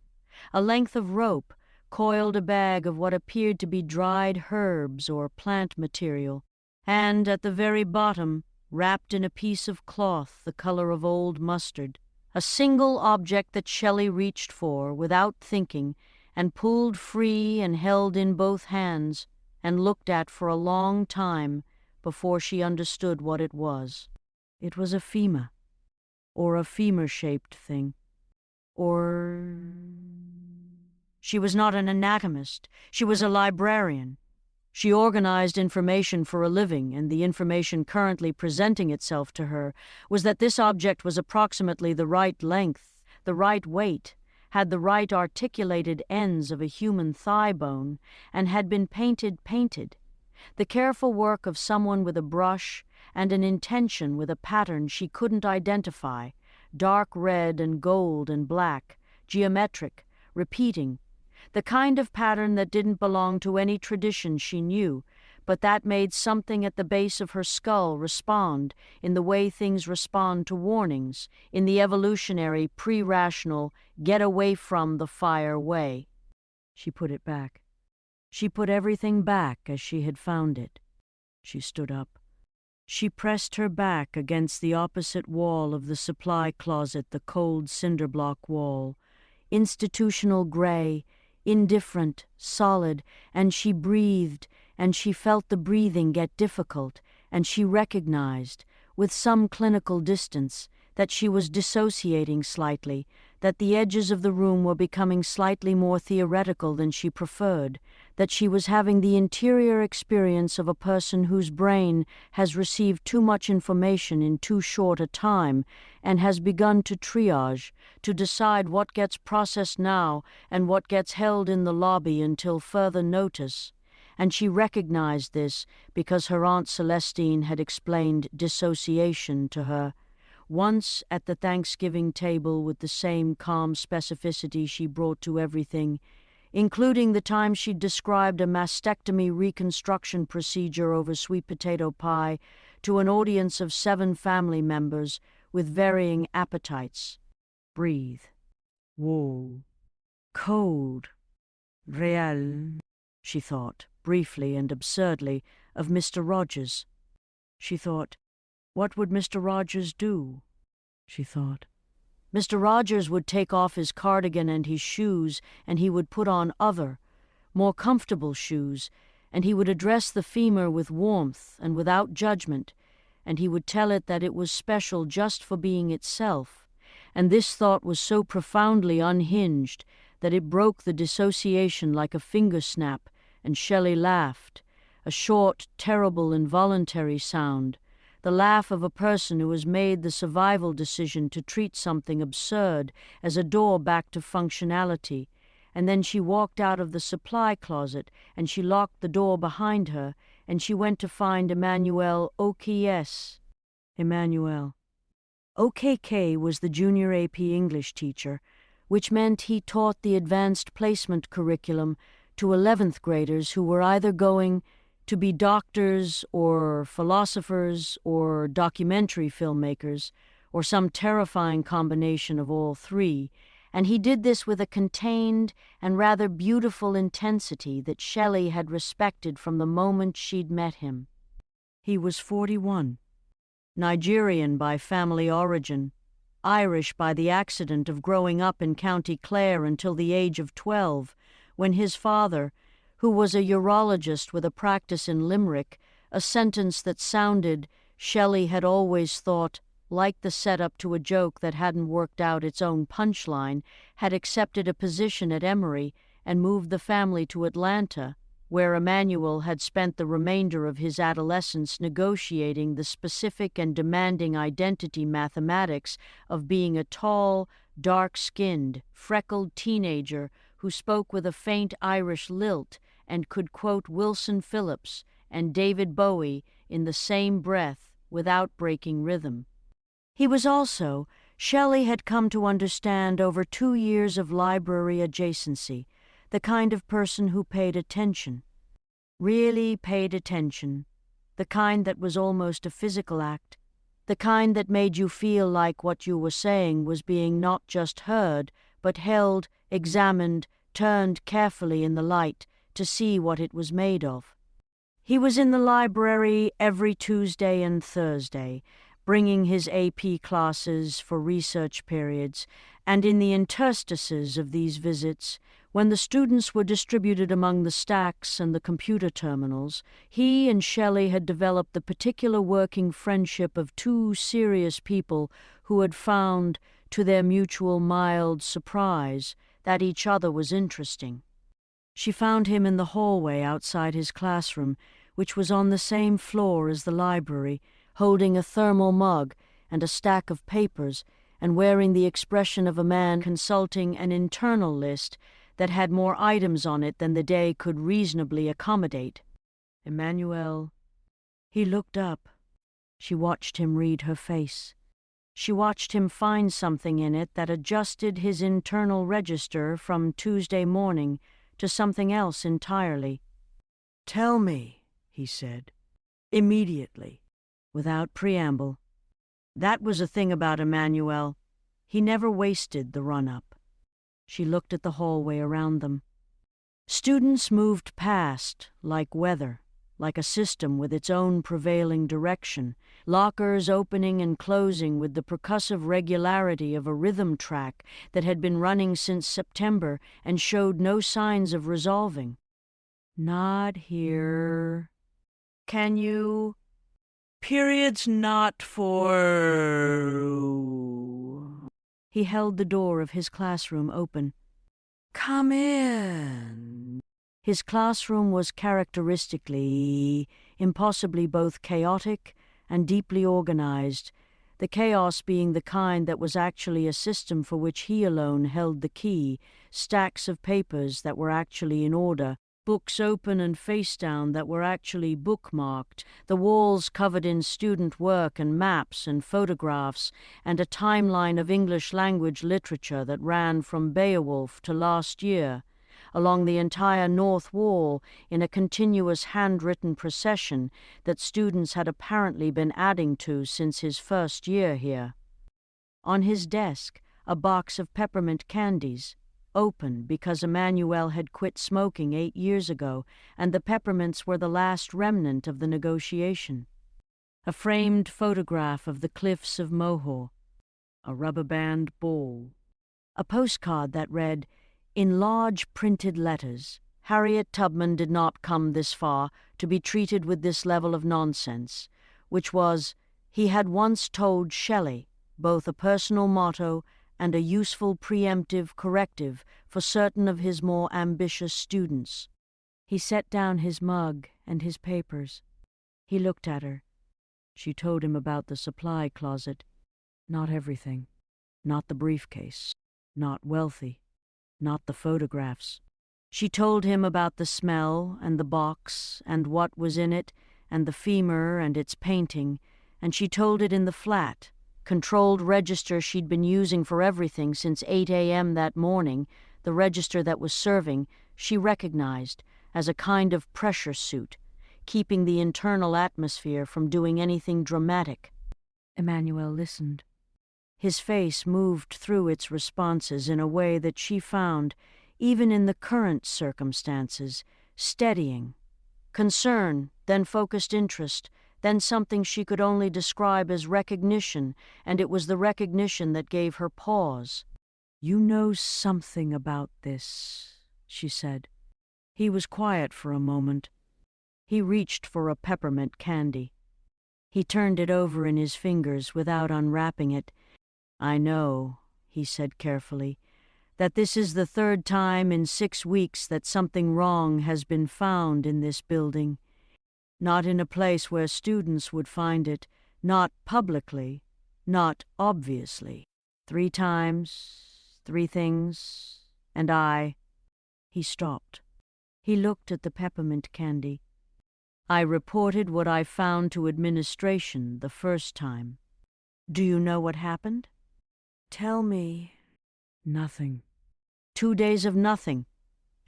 a length of rope, coiled a bag of what appeared to be dried herbs or plant material, and at the very bottom, wrapped in a piece of cloth the color of old mustard, a single object that Shelley reached for without thinking and pulled free and held in both hands and looked at for a long time before she understood what it was. It was a femur, or a femur-shaped thing, or... She was not an anatomist. She was a librarian. She organized information for a living, and the information currently presenting itself to her was that this object was approximately the right length, the right weight, had the right articulated ends of a human thigh bone, and had been painted. The careful work of someone with a brush and an intention with a pattern she couldn't identify, dark red and gold and black, geometric, repeating, the kind of pattern that didn't belong to any tradition she knew, but that made something at the base of her skull respond in the way things respond to warnings, in the evolutionary, pre-rational, get-away-from-the-fire way. She put it back. She put everything back as she had found it. She stood up. She pressed her back against the opposite wall of the supply closet, the cold cinder block wall, institutional gray, indifferent, solid, and she breathed, and she felt the breathing get difficult, and she recognized, with some clinical distance, that she was dissociating slightly, that the edges of the room were becoming slightly more theoretical than she preferred, that she was having the interior experience of a person whose brain has received too much information in too short a time and has begun to triage, to decide what gets processed now and what gets held in the lobby until further notice, and she recognized this because her Aunt Celestine had explained dissociation to her. Once at the Thanksgiving table with the same calm specificity she brought to everything, including the time she'd described a mastectomy reconstruction procedure over sweet potato pie to an audience of 7 family members with varying appetites. Breathe. Wall. Cold. Real, she thought, briefly and absurdly, of Mr. Rogers. She thought, what would Mr. Rogers do? She thought. Mr. Rogers would take off his cardigan and his shoes, and he would put on other, more comfortable shoes, and he would address the femur with warmth and without judgment, and he would tell it that it was special just for being itself, and this thought was so profoundly unhinged that it broke the dissociation like a finger snap, and Shelley laughed, a short, terrible, involuntary sound, the laugh of a person who has made the survival decision to treat something absurd as a door back to functionality, and then she walked out of the supply closet, and she locked the door behind her, and she went to find Emmanuel OKS. Emmanuel. OKK was the junior AP English teacher, which meant he taught the advanced placement curriculum to 11th graders who were either going to be doctors or philosophers or documentary filmmakers or some terrifying combination of all three, and he did this with a contained and rather beautiful intensity that Shelley had respected from the moment she'd met him. He was 41, Nigerian by family origin, Irish by the accident of growing up in County Clare until the age of 12, when his father, who was a urologist with a practice in Limerick, a sentence that sounded, Shelley had always thought, like the setup to a joke that hadn't worked out its own punchline, had accepted a position at Emory and moved the family to Atlanta, where Emmanuel had spent the remainder of his adolescence negotiating the specific and demanding identity mathematics of being a tall, dark-skinned, freckled teenager who spoke with a faint Irish lilt and could quote Wilson Phillips and David Bowie in the same breath without breaking rhythm. He was also, Shelley had come to understand over 2 years of library adjacency, the kind of person who paid attention, really paid attention, the kind that was almost a physical act, the kind that made you feel like what you were saying was being not just heard, but held, examined, turned carefully in the light to see what it was made of. He was in the library every Tuesday and Thursday, bringing his AP classes for research periods, and in the interstices of these visits, when the students were distributed among the stacks and the computer terminals, he and Shelley had developed the particular working friendship of 2 serious people who had found, to their mutual mild surprise, that each other was interesting. She found him in the hallway outside his classroom, which was on the same floor as the library, holding a thermal mug and a stack of papers, and wearing the expression of a man consulting an internal list that had more items on it than the day could reasonably accommodate. Emmanuel. He looked up. She watched him read her face. She watched him find something in it that adjusted his internal register from Tuesday morning to something else entirely. "Tell me," he said, "immediately, without preamble." That was a thing about Emmanuel. He never wasted the run-up. She looked at the hallway around them. Students moved past, like weather, like a system with its own prevailing direction, lockers opening and closing with the percussive regularity of a rhythm track that had been running since September and showed no signs of resolving. "Not here. Can you? Periods not for..." He held the door of his classroom open. "Come in." His classroom was characteristically, impossibly both chaotic and deeply organized, the chaos being the kind that was actually a system for which he alone held the key, stacks of papers that were actually in order, books open and face down that were actually bookmarked, the walls covered in student work and maps and photographs, and a timeline of English language literature that ran from Beowulf to last year, along the entire north wall in a continuous handwritten procession that students had apparently been adding to since his first year here. On his desk, a box of peppermint candies, open because Emmanuel had quit smoking 8 years ago, and the peppermints were the last remnant of the negotiation. A framed photograph of the cliffs of Moho, a rubber band ball, a postcard that read, in large printed letters, Harriet Tubman did not come this far to be treated with this level of nonsense, which was, he had once told Shelley, both a personal motto and a useful preemptive corrective for certain of his more ambitious students. He set down his mug and his papers. He looked at her. She told him about the supply closet. Not everything. Not the briefcase. Not wealthy. Not the photographs. She told him about the smell and the box and what was in it and the femur and its painting, and she told it in the flat, controlled register she'd been using for everything since 8 a.m. that morning, the register that was serving, she recognized as a kind of pressure suit, keeping the internal atmosphere from doing anything dramatic. Emmanuel listened. His face moved through its responses in a way that she found, even in the current circumstances, steadying. Concern, then focused interest, then something she could only describe as recognition, and it was the recognition that gave her pause. "You know something about this," she said. He was quiet for a moment. He reached for a peppermint candy. He turned it over in his fingers without unwrapping it. "I know," he said carefully, "that this is the 3rd time in 6 weeks that something wrong has been found in this building. Not in a place where students would find it, not publicly, not obviously. 3 times, 3 things, and I—" He stopped. He looked at the peppermint candy. "I reported what I found to administration the first time. Do you know what happened?" "Tell me." "Nothing. 2 days of nothing.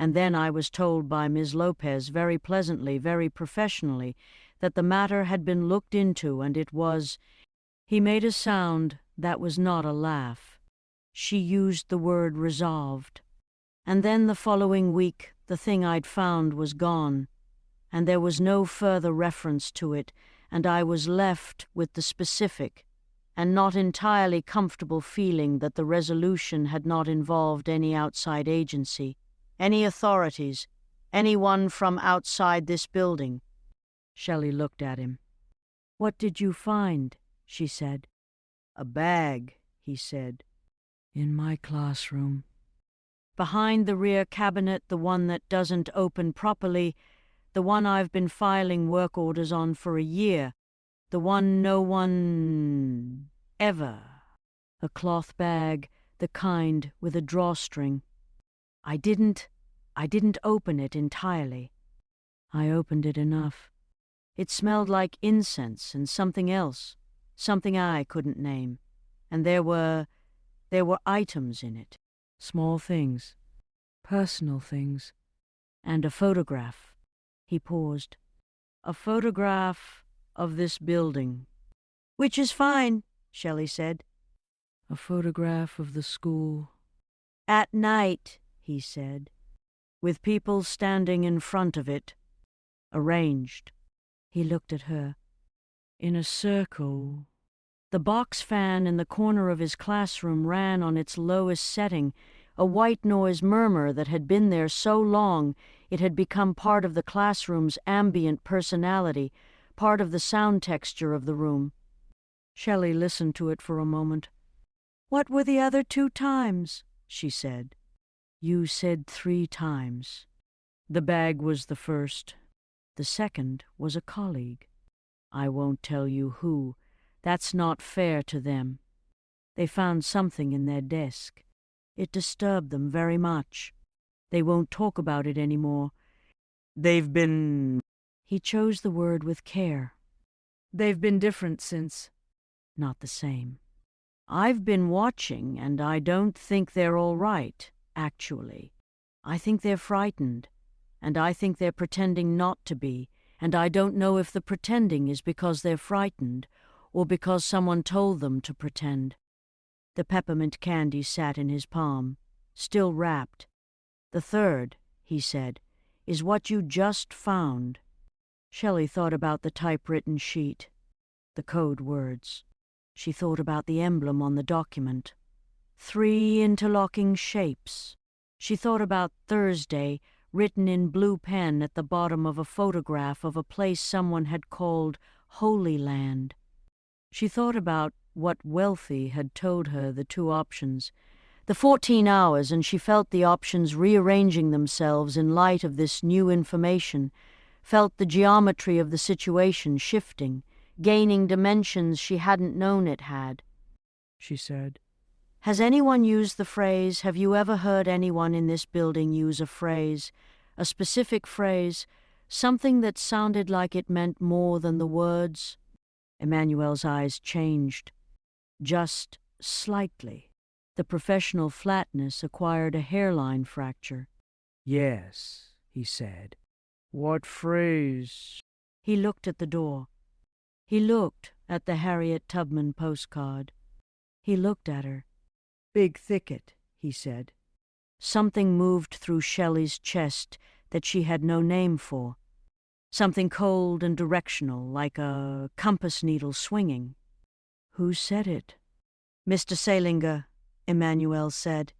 And then I was told by Ms. Lopez very pleasantly, very professionally, that the matter had been looked into and it was—" He made a sound that was not a laugh. She used the word resolved. "And then the following week the thing I'd found was gone, and there was no further reference to it, and I was left with the specific and not entirely comfortable feeling that the resolution had not involved any outside agency, any authorities, anyone from outside this building." Shelley looked at him. "What did you find?" she said. "A bag," he said. "In my classroom. Behind the rear cabinet, the one that doesn't open properly, the one I've been filing work orders on for a year, the one no one ever. A cloth bag, the kind with a drawstring. I didn't open it entirely. I opened it enough. It smelled like incense and something else, something I couldn't name, and there were items in it, small things, personal things, and a photograph." He paused. "A photograph of this building." "Which is fine," Shelley said. "A photograph of the school." "At night," he said, "with people standing in front of it, arranged." He looked at her. "In a circle." The box fan in the corner of his classroom ran on its lowest setting, a white noise murmur that had been there so long it had become part of the classroom's ambient personality, part of the sound texture of the room. Shelley listened to it for a moment. "What were the other 2 times?" she said. "You said 3 times. The bag was the first. The second was a colleague. I won't tell you who. That's not fair to them. They found something in their desk. It disturbed them very much. They won't talk about it anymore. They've been... He chose the word with care. They've been different since... Not the same. I've been watching, and I don't think they're all right, actually. I think they're frightened, and I think they're pretending not to be, and I don't know if the pretending is because they're frightened or because someone told them to pretend. The peppermint candy sat in his palm, still wrapped. The third, he said, is what you just found. Shelley thought about the typewritten sheet, the code words. She thought about the emblem on the document. 3 interlocking shapes. She thought about Thursday, written in blue pen at the bottom of a photograph of a place someone had called Holy Land. She thought about what Wealthy had told her the 2 options, the 14 hours, and she felt the options rearranging themselves in light of this new information, felt the geometry of the situation shifting, gaining dimensions she hadn't known it had. She said, Has anyone used the phrase, have you ever heard anyone in this building use a phrase, a specific phrase, something that sounded like it meant more than the words? Emmanuel's eyes changed, just slightly. The professional flatness acquired a hairline fracture. Yes, he said. What phrase? He looked at the door. He looked at the Harriet Tubman postcard. He looked at her. Big thicket, he said. Something moved through Shelley's chest that she had no name for. Something cold and directional, like a compass needle swinging. Who said it? Mr. Salinger, Emmanuel said.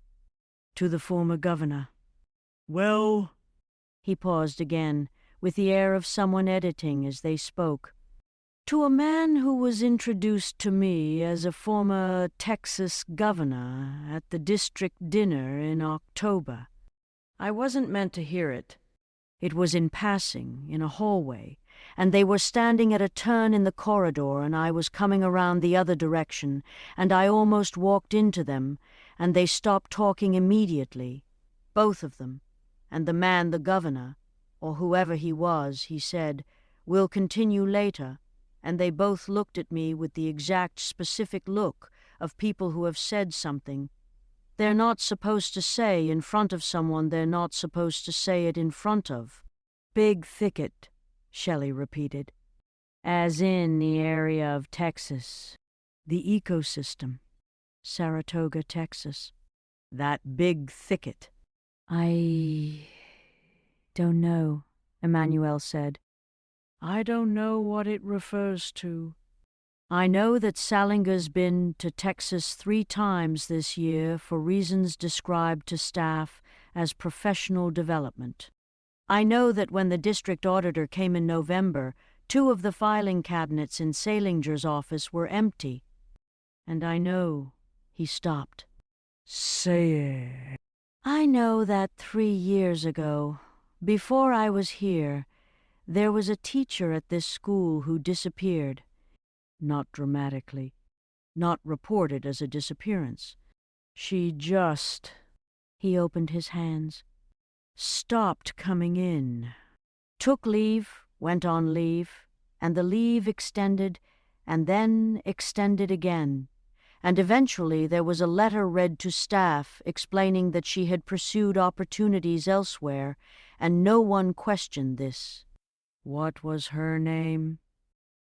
To the former governor. Well... He paused again, with the air of someone editing as they spoke. To a man who was introduced to me as a former Texas governor at the district dinner in October. I wasn't meant to hear it. It was in passing, in a hallway, and they were standing at a turn in the corridor, and I was coming around the other direction, and I almost walked into them, and they stopped talking immediately, both of them, and the man, the governor, or whoever he was, he said, "We'll continue later." And they both looked at me with the exact specific look of people who have said something. They're not supposed to say in front of someone they're not supposed to say it in front of. Big thicket, Shelley repeated. As in the area of Texas. The ecosystem. Saratoga, Texas. That big thicket. I don't know, Emmanuel said. I don't know what it refers to. I know that Salinger's been to Texas 3 times this year for reasons described to staff as professional development. I know that when the district auditor came in November, 2 of the filing cabinets in Salinger's office were empty. And I know, he stopped. Say it. I know that 3 years ago, before I was here, there was a teacher at this school who disappeared. Not dramatically. Not reported as a disappearance. She just... He opened his hands. Stopped coming in. Took leave, went on leave, and the leave extended, and then extended again. And eventually there was a letter read to staff explaining that she had pursued opportunities elsewhere, and no one questioned this. What was her name?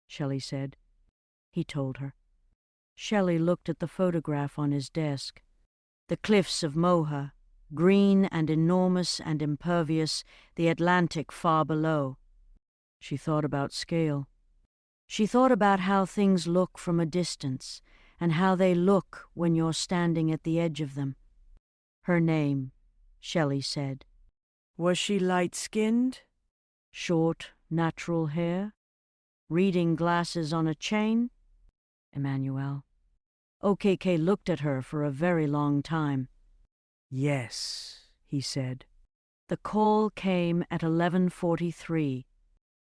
Shelley said. He told her. Shelley looked at the photograph on his desk. The cliffs of Moha, green and enormous and impervious, the Atlantic far below. She thought about scale. She thought about how things look from a distance, and how they look when you're standing at the edge of them. Her name, Shelley said. Was she light-skinned? Short, natural hair? Reading glasses on a chain? Emmanuel. OKK looked at her for a very long time. Yes, he said. The call came at 11:43.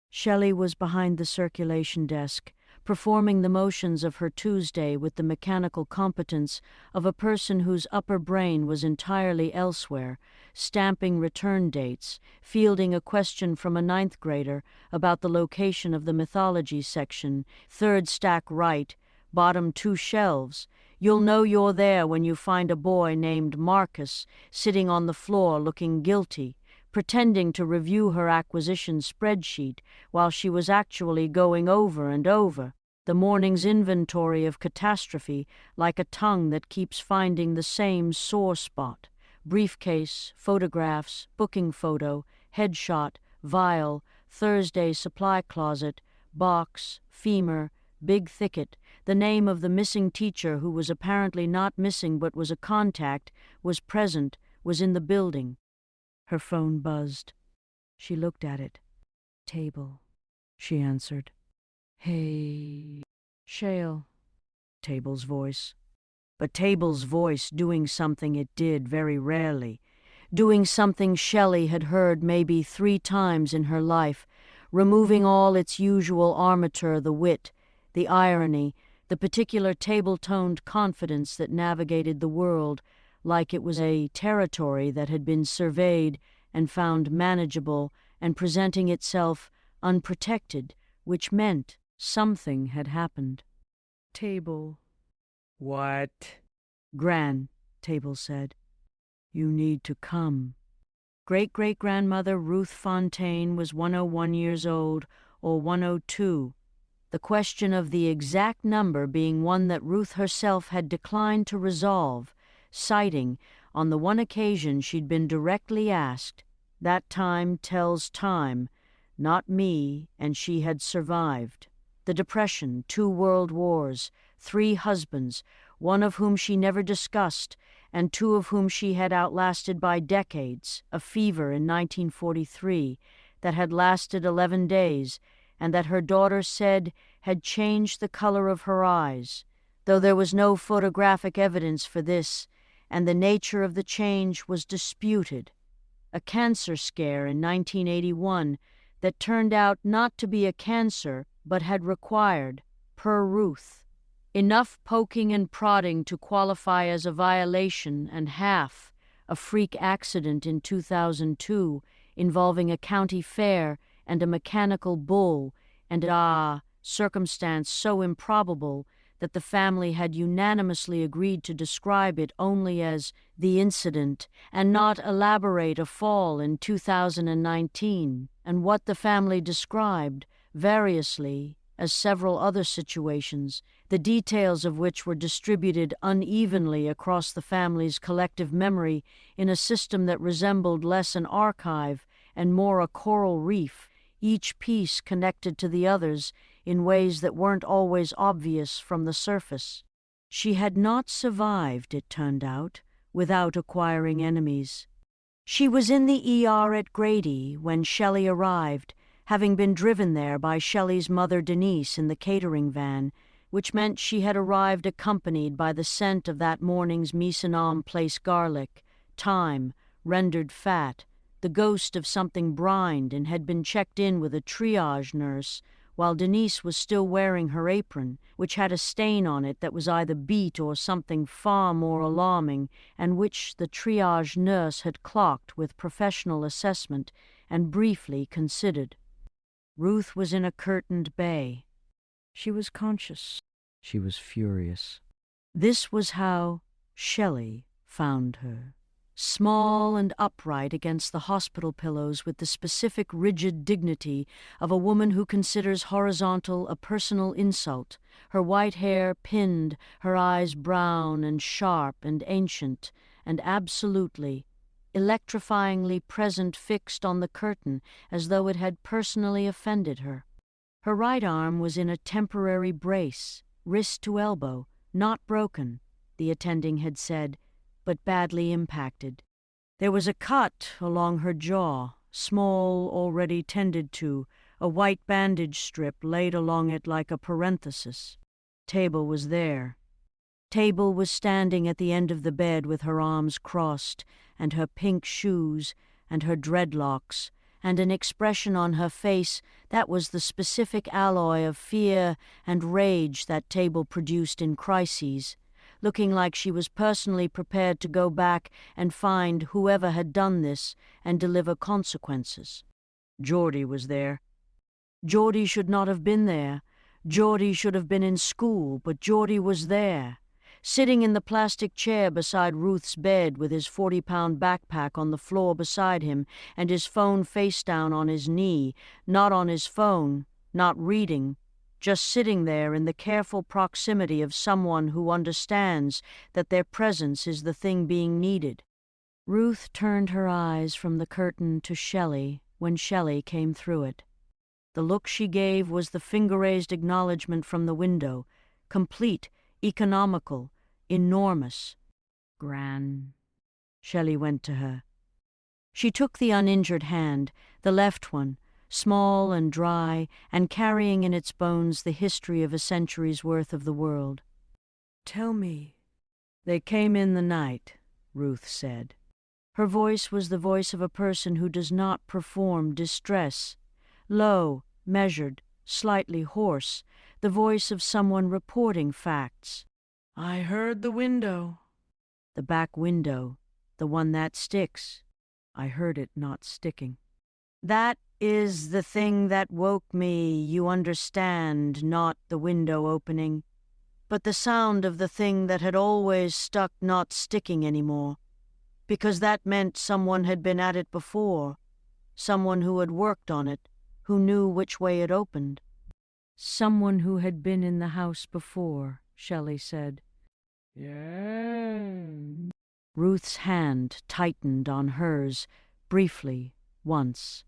Shelley was behind the circulation desk, performing the motions of her Tuesday with the mechanical competence of a person whose upper brain was entirely elsewhere, stamping return dates, fielding a question from a ninth grader about the location of the mythology section, third stack right, bottom 2 shelves. You'll know you're there when you find a boy named Marcus sitting on the floor looking guilty, pretending to review her acquisition spreadsheet while she was actually going over and over the morning's inventory of catastrophe like a tongue that keeps finding the same sore spot. Briefcase, photographs, booking photo, headshot, vial, Thursday supply closet, box, femur, big thicket. The name of the missing teacher, who was apparently not missing but was a contact, was present, was in the building. Her phone buzzed. She looked at it. Table, she answered. Hey, Shale. Table's voice. But Table's voice doing something it did very rarely, doing something Shelley had heard maybe 3 times in her life, removing all its usual armature, the wit, the irony, the particular table-toned confidence that navigated the world like it was a territory that had been surveyed and found manageable and presenting itself unprotected, which meant something had happened. Table. What? Gran, Table said. You need to come. Great-great-grandmother Ruth Fontaine was 101 years old, or 102, the question of the exact number being one that Ruth herself had declined to resolve, citing, on the one occasion she'd been directly asked, that time tells time, not me, and she had survived. The Depression, 2 world wars, 3 husbands, one of whom she never discussed, and 2 of whom she had outlasted by decades, a fever in 1943 that had lasted 11 days, and that her daughter said had changed the color of her eyes, though there was no photographic evidence for this, and the nature of the change was disputed. A cancer scare in 1981 that turned out not to be a cancer, but had required, per Ruth, enough poking and prodding to qualify as a violation, and half, a freak accident in 2002 involving a county fair and a mechanical bull, and circumstance so improbable that the family had unanimously agreed to describe it only as the incident and not elaborate a fall in 2019, and what the family described, variously, as several other situations, the details of which were distributed unevenly across the family's collective memory in a system that resembled less an archive and more a coral reef, each piece connected to the others in ways that weren't always obvious from the surface. She had not survived, it turned out, without acquiring enemies. She was in the ER at Grady when Shelley arrived, having been driven there by Shelley's mother Denise in the catering van, which meant she had arrived accompanied by the scent of that morning's Misenum Place garlic, thyme, rendered fat, the ghost of something brined, and had been checked in with a triage nurse, while Denise was still wearing her apron, which had a stain on it that was either beet or something far more alarming, and which the triage nurse had clocked with professional assessment and briefly considered. Ruth was in a curtained bay. She was conscious. She was furious. This was how Shelley found her. Small and upright against the hospital pillows with the specific rigid dignity of a woman who considers horizontal a personal insult, her white hair pinned, her eyes brown and sharp and ancient, and absolutely, electrifyingly present fixed on the curtain as though it had personally offended her. Her right arm was in a temporary brace, wrist to elbow, not broken, the attending had said, but badly impacted. There was a cut along her jaw, small, already tended to, a white bandage strip laid along it like a parenthesis. Table was there. Table was standing at the end of the bed with her arms crossed, and her pink shoes, and her dreadlocks, and an expression on her face that was the specific alloy of fear and rage that table produced in crises, looking like she was personally prepared to go back and find whoever had done this and deliver consequences. Geordie was there. Geordie should not have been there. Geordie should have been in school, but Geordie was there, sitting in the plastic chair beside Ruth's bed with his 40-pound backpack on the floor beside him and his phone face down on his knee, not on his phone, not reading, just sitting there in the careful proximity of someone who understands that their presence is the thing being needed. Ruth turned her eyes from the curtain to Shelley when Shelley came through it. The look she gave was the finger-raised acknowledgement from the window, complete, economical, enormous. "Gran." Shelley went to her. She took the uninjured hand, the left one, small and dry, and carrying in its bones the history of a century's worth of the world. "Tell me." "They came in the night," Ruth said. Her voice was the voice of a person who does not perform distress, low, measured, slightly hoarse, the voice of someone reporting facts. "I heard the window." "The back window, the one that sticks." "I heard it not sticking." "That is the thing that woke me, you understand, not the window opening, but the sound of the thing that had always stuck not sticking anymore, because that meant someone had been at it before, someone who had worked on it, who knew which way it opened." "Someone who had been in the house before," Shelley said. Yeah. Ruth's hand tightened on hers, briefly, once.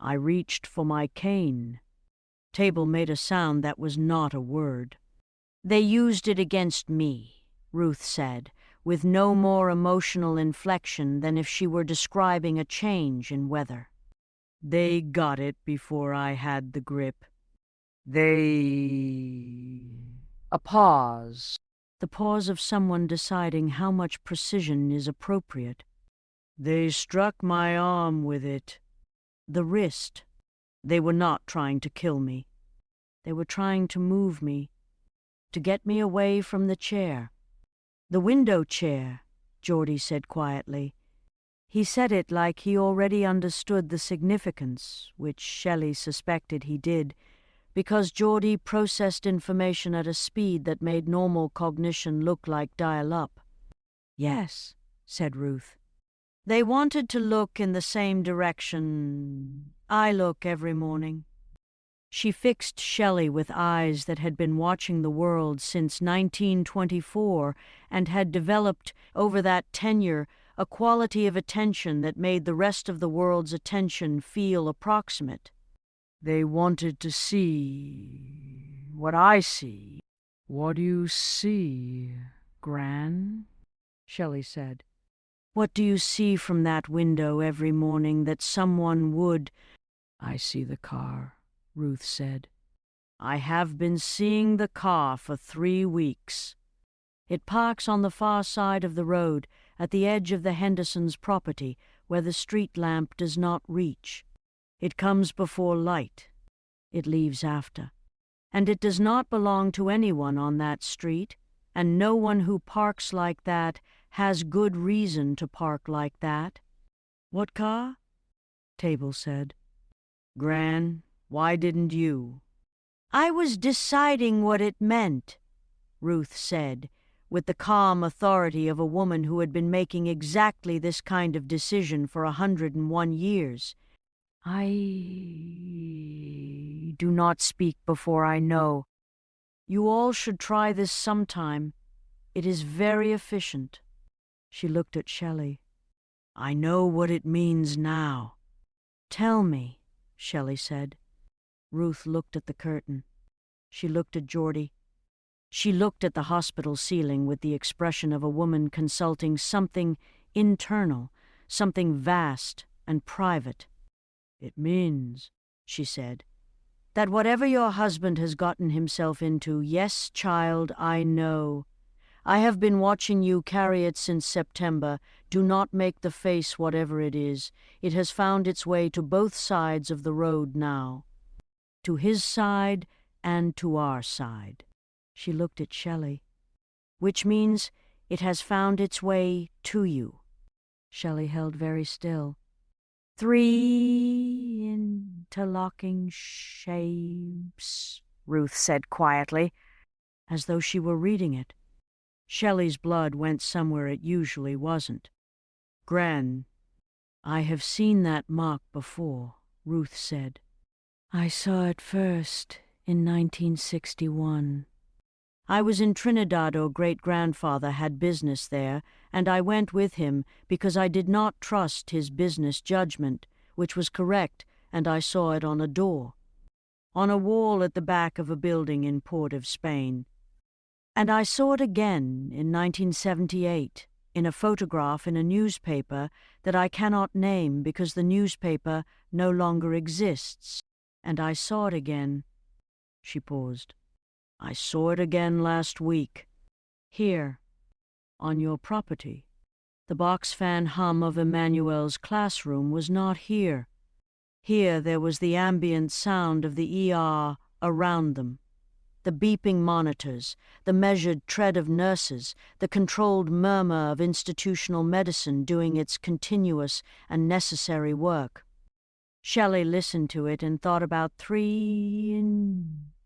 I reached for my cane. Table made a sound that was not a word. "They used it against me," Ruth said, with no more emotional inflection than if she were describing a change in weather. "They got it before I had the grip. They—" A pause. The pause of someone deciding how much precision is appropriate. "They struck my arm with it." The wrist. They were not trying to kill me. They were trying to move me, to get me away from the chair. "The window chair," Geordie said quietly. He said it like he already understood the significance, which Shelley suspected he did, because Geordie processed information at a speed that made normal cognition look like dial-up. "Yes," said Ruth. "They wanted to look in the same direction I look every morning." She fixed Shelley with eyes that had been watching the world since 1924 and had developed, over that tenure, a quality of attention that made the rest of the world's attention feel approximate. "They wanted to see what I see." "What do you see, Gran?" Shelley said. "What do you see from that window every morning that someone would—" "I see the car," Ruth said. "I have been seeing the car for 3 weeks. It parks on the far side of the road, at the edge of the Hendersons' property, where the street lamp does not reach. It comes before light. It leaves after. And it does not belong to anyone on that street, and no one who parks like that has good reason to park like that." "What car?" Table said. "Gran, why didn't you?" "I was deciding what it meant," Ruth said, with the calm authority of a woman who had been making exactly this kind of decision for 101 years. "I do not speak before I know. You all should try this sometime. It is very efficient." She looked at Shelley. "I know what it means now." "Tell me," Shelley said. Ruth looked at the curtain. She looked at Geordie. She looked at the hospital ceiling with the expression of a woman consulting something internal, something vast and private. "It means," she said, "that whatever your husband has gotten himself into, yes, child, I know, I have been watching you carry it since September. Do not make the face whatever it is. It has found its way to both sides of the road now. To his side and to our side. She looked at Shelley. Which means it has found its way to you. Shelley held very still. 3 interlocking shapes, Ruth said quietly, as though she were reading it. Shelley's blood went somewhere it usually wasn't. Gran, I have seen that mark before, Ruth said. I saw it first in 1961. I was in Trinidad. Great-grandfather had business there, and I went with him because I did not trust his business judgment, which was correct, and I saw it on a door, on a wall at the back of a building in Port of Spain. And I saw it again in 1978, in a photograph in a newspaper that I cannot name because the newspaper no longer exists. And I saw it again. She paused. I saw it again last week. Here, on your property. The box fan hum of Emmanuel's classroom was not here. Here there was the ambient sound of the ER around them. The beeping monitors, the measured tread of nurses, the controlled murmur of institutional medicine doing its continuous and necessary work. Shelley listened to it and thought about 3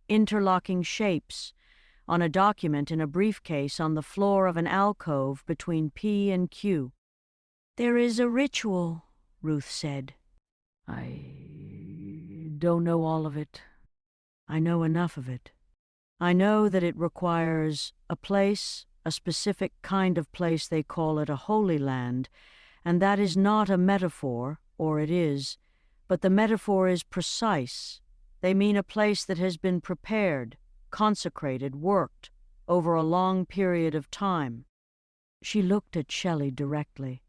interlocking shapes on a document in a briefcase on the floor of an alcove between P and Q. There is a ritual, Ruth said. I don't know all of it. I know enough of it. I know that it requires a place, a specific kind of place. They call it a holy land, and that is not a metaphor, or it is, but the metaphor is precise. They mean a place that has been prepared, consecrated, worked, over a long period of time. She looked at Shelley directly.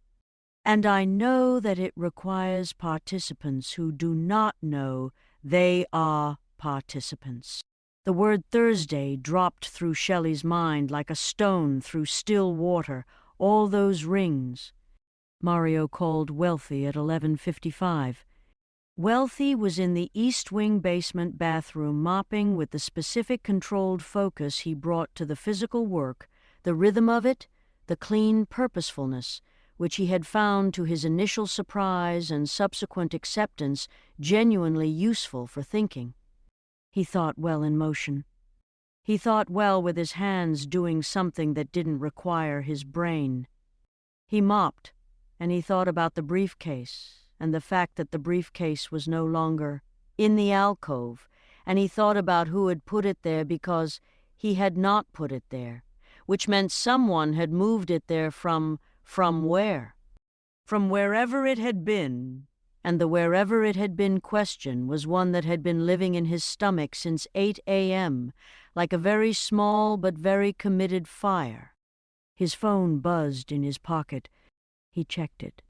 And I know that it requires participants who do not know they are participants. The word Thursday dropped through Shelley's mind like a stone through still water, all those rings. Mario called Wealthy at 11:55. Wealthy was in the East Wing basement bathroom mopping with the specific controlled focus he brought to the physical work, the rhythm of it, the clean purposefulness, which he had found to his initial surprise and subsequent acceptance genuinely useful for thinking. He thought well in motion. He thought well with his hands doing something that didn't require his brain. He mopped, and he thought about the briefcase, and the fact that the briefcase was no longer in the alcove, and he thought about who had put it there because he had not put it there, which meant someone had moved it there from where? From wherever it had been, and the wherever it had been question was one that had been living in his stomach since 8 a.m., like a very small but very committed fire. His phone buzzed in his pocket. He checked it.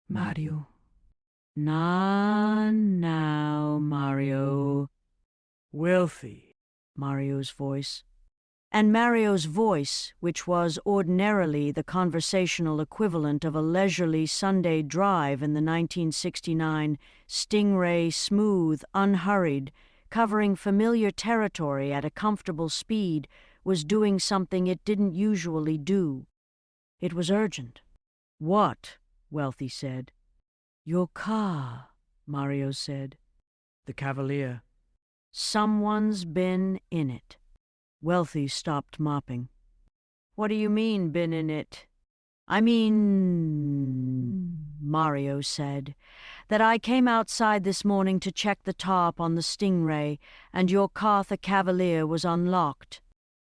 Mario. Not now, Mario. Wealthy. Mario's voice. And Mario's voice, which was ordinarily the conversational equivalent of a leisurely Sunday drive in the 1969 Stingray, smooth, unhurried, covering familiar territory at a comfortable speed, was doing something it didn't usually do. It was urgent. What? Wealthy said. Your car, Mario said. The Cavalier. Someone's been in it. Wealthy stopped mopping. What do you mean, been in it? I mean, Mario said, that I came outside this morning to check the tarp on the Stingray, and your car, the Cavalier, was unlocked.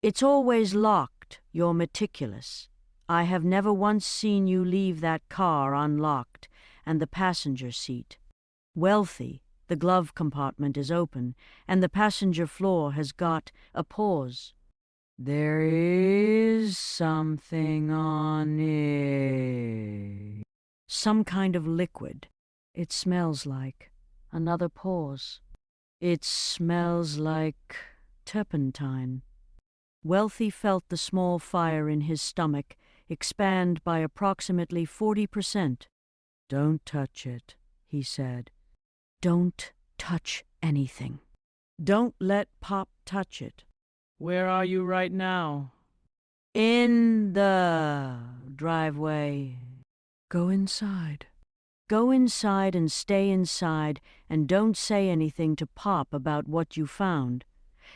It's always locked, you're meticulous. I have never once seen you leave that car unlocked, and the passenger seat. Wealthy, the glove compartment is open, and the passenger floor has got a pause. There is something on it. Some kind of liquid. It smells like. Another pause. It smells like turpentine. Wealthy felt the small fire in his stomach expand by approximately 40%. Don't touch it, he said. Don't touch anything. Don't let Pop touch it. Where are you right now? In the driveway. Go inside. Go inside and stay inside, and don't say anything to Pop about what you found.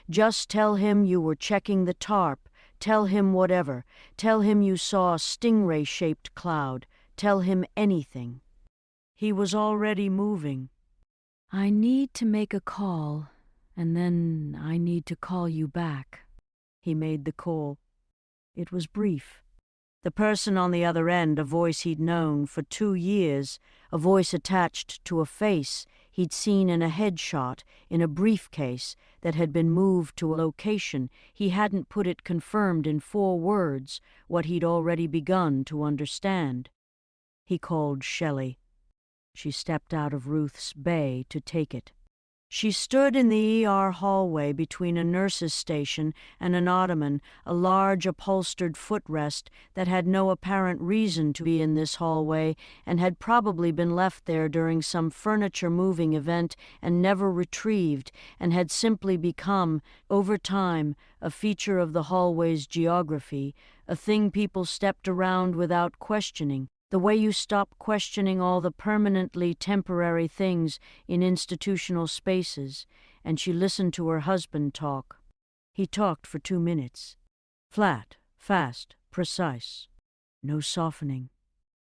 Just tell him you were checking the tarp. Tell him whatever. Tell him you saw a stingray-shaped cloud. Tell him anything. He was already moving. I need to make a call, and then I need to call you back. He made the call. It was brief. The person on the other end, a voice he'd known for 2 years, a voice attached to a face he'd seen in a headshot in a briefcase that had been moved to a location he hadn't put it confirmed in 4 words what he'd already begun to understand. He called Shelley. She stepped out of Ruth's bay to take it. She stood in the ER hallway between a nurse's station and an ottoman, a large upholstered footrest that had no apparent reason to be in this hallway and had probably been left there during some furniture-moving event and never retrieved, and had simply become, over time, a feature of the hallway's geography, a thing people stepped around without questioning. The way you stop questioning all the permanently temporary things in institutional spaces, and she listened to her husband talk. He talked for 2 minutes. Flat, fast, precise. No softening.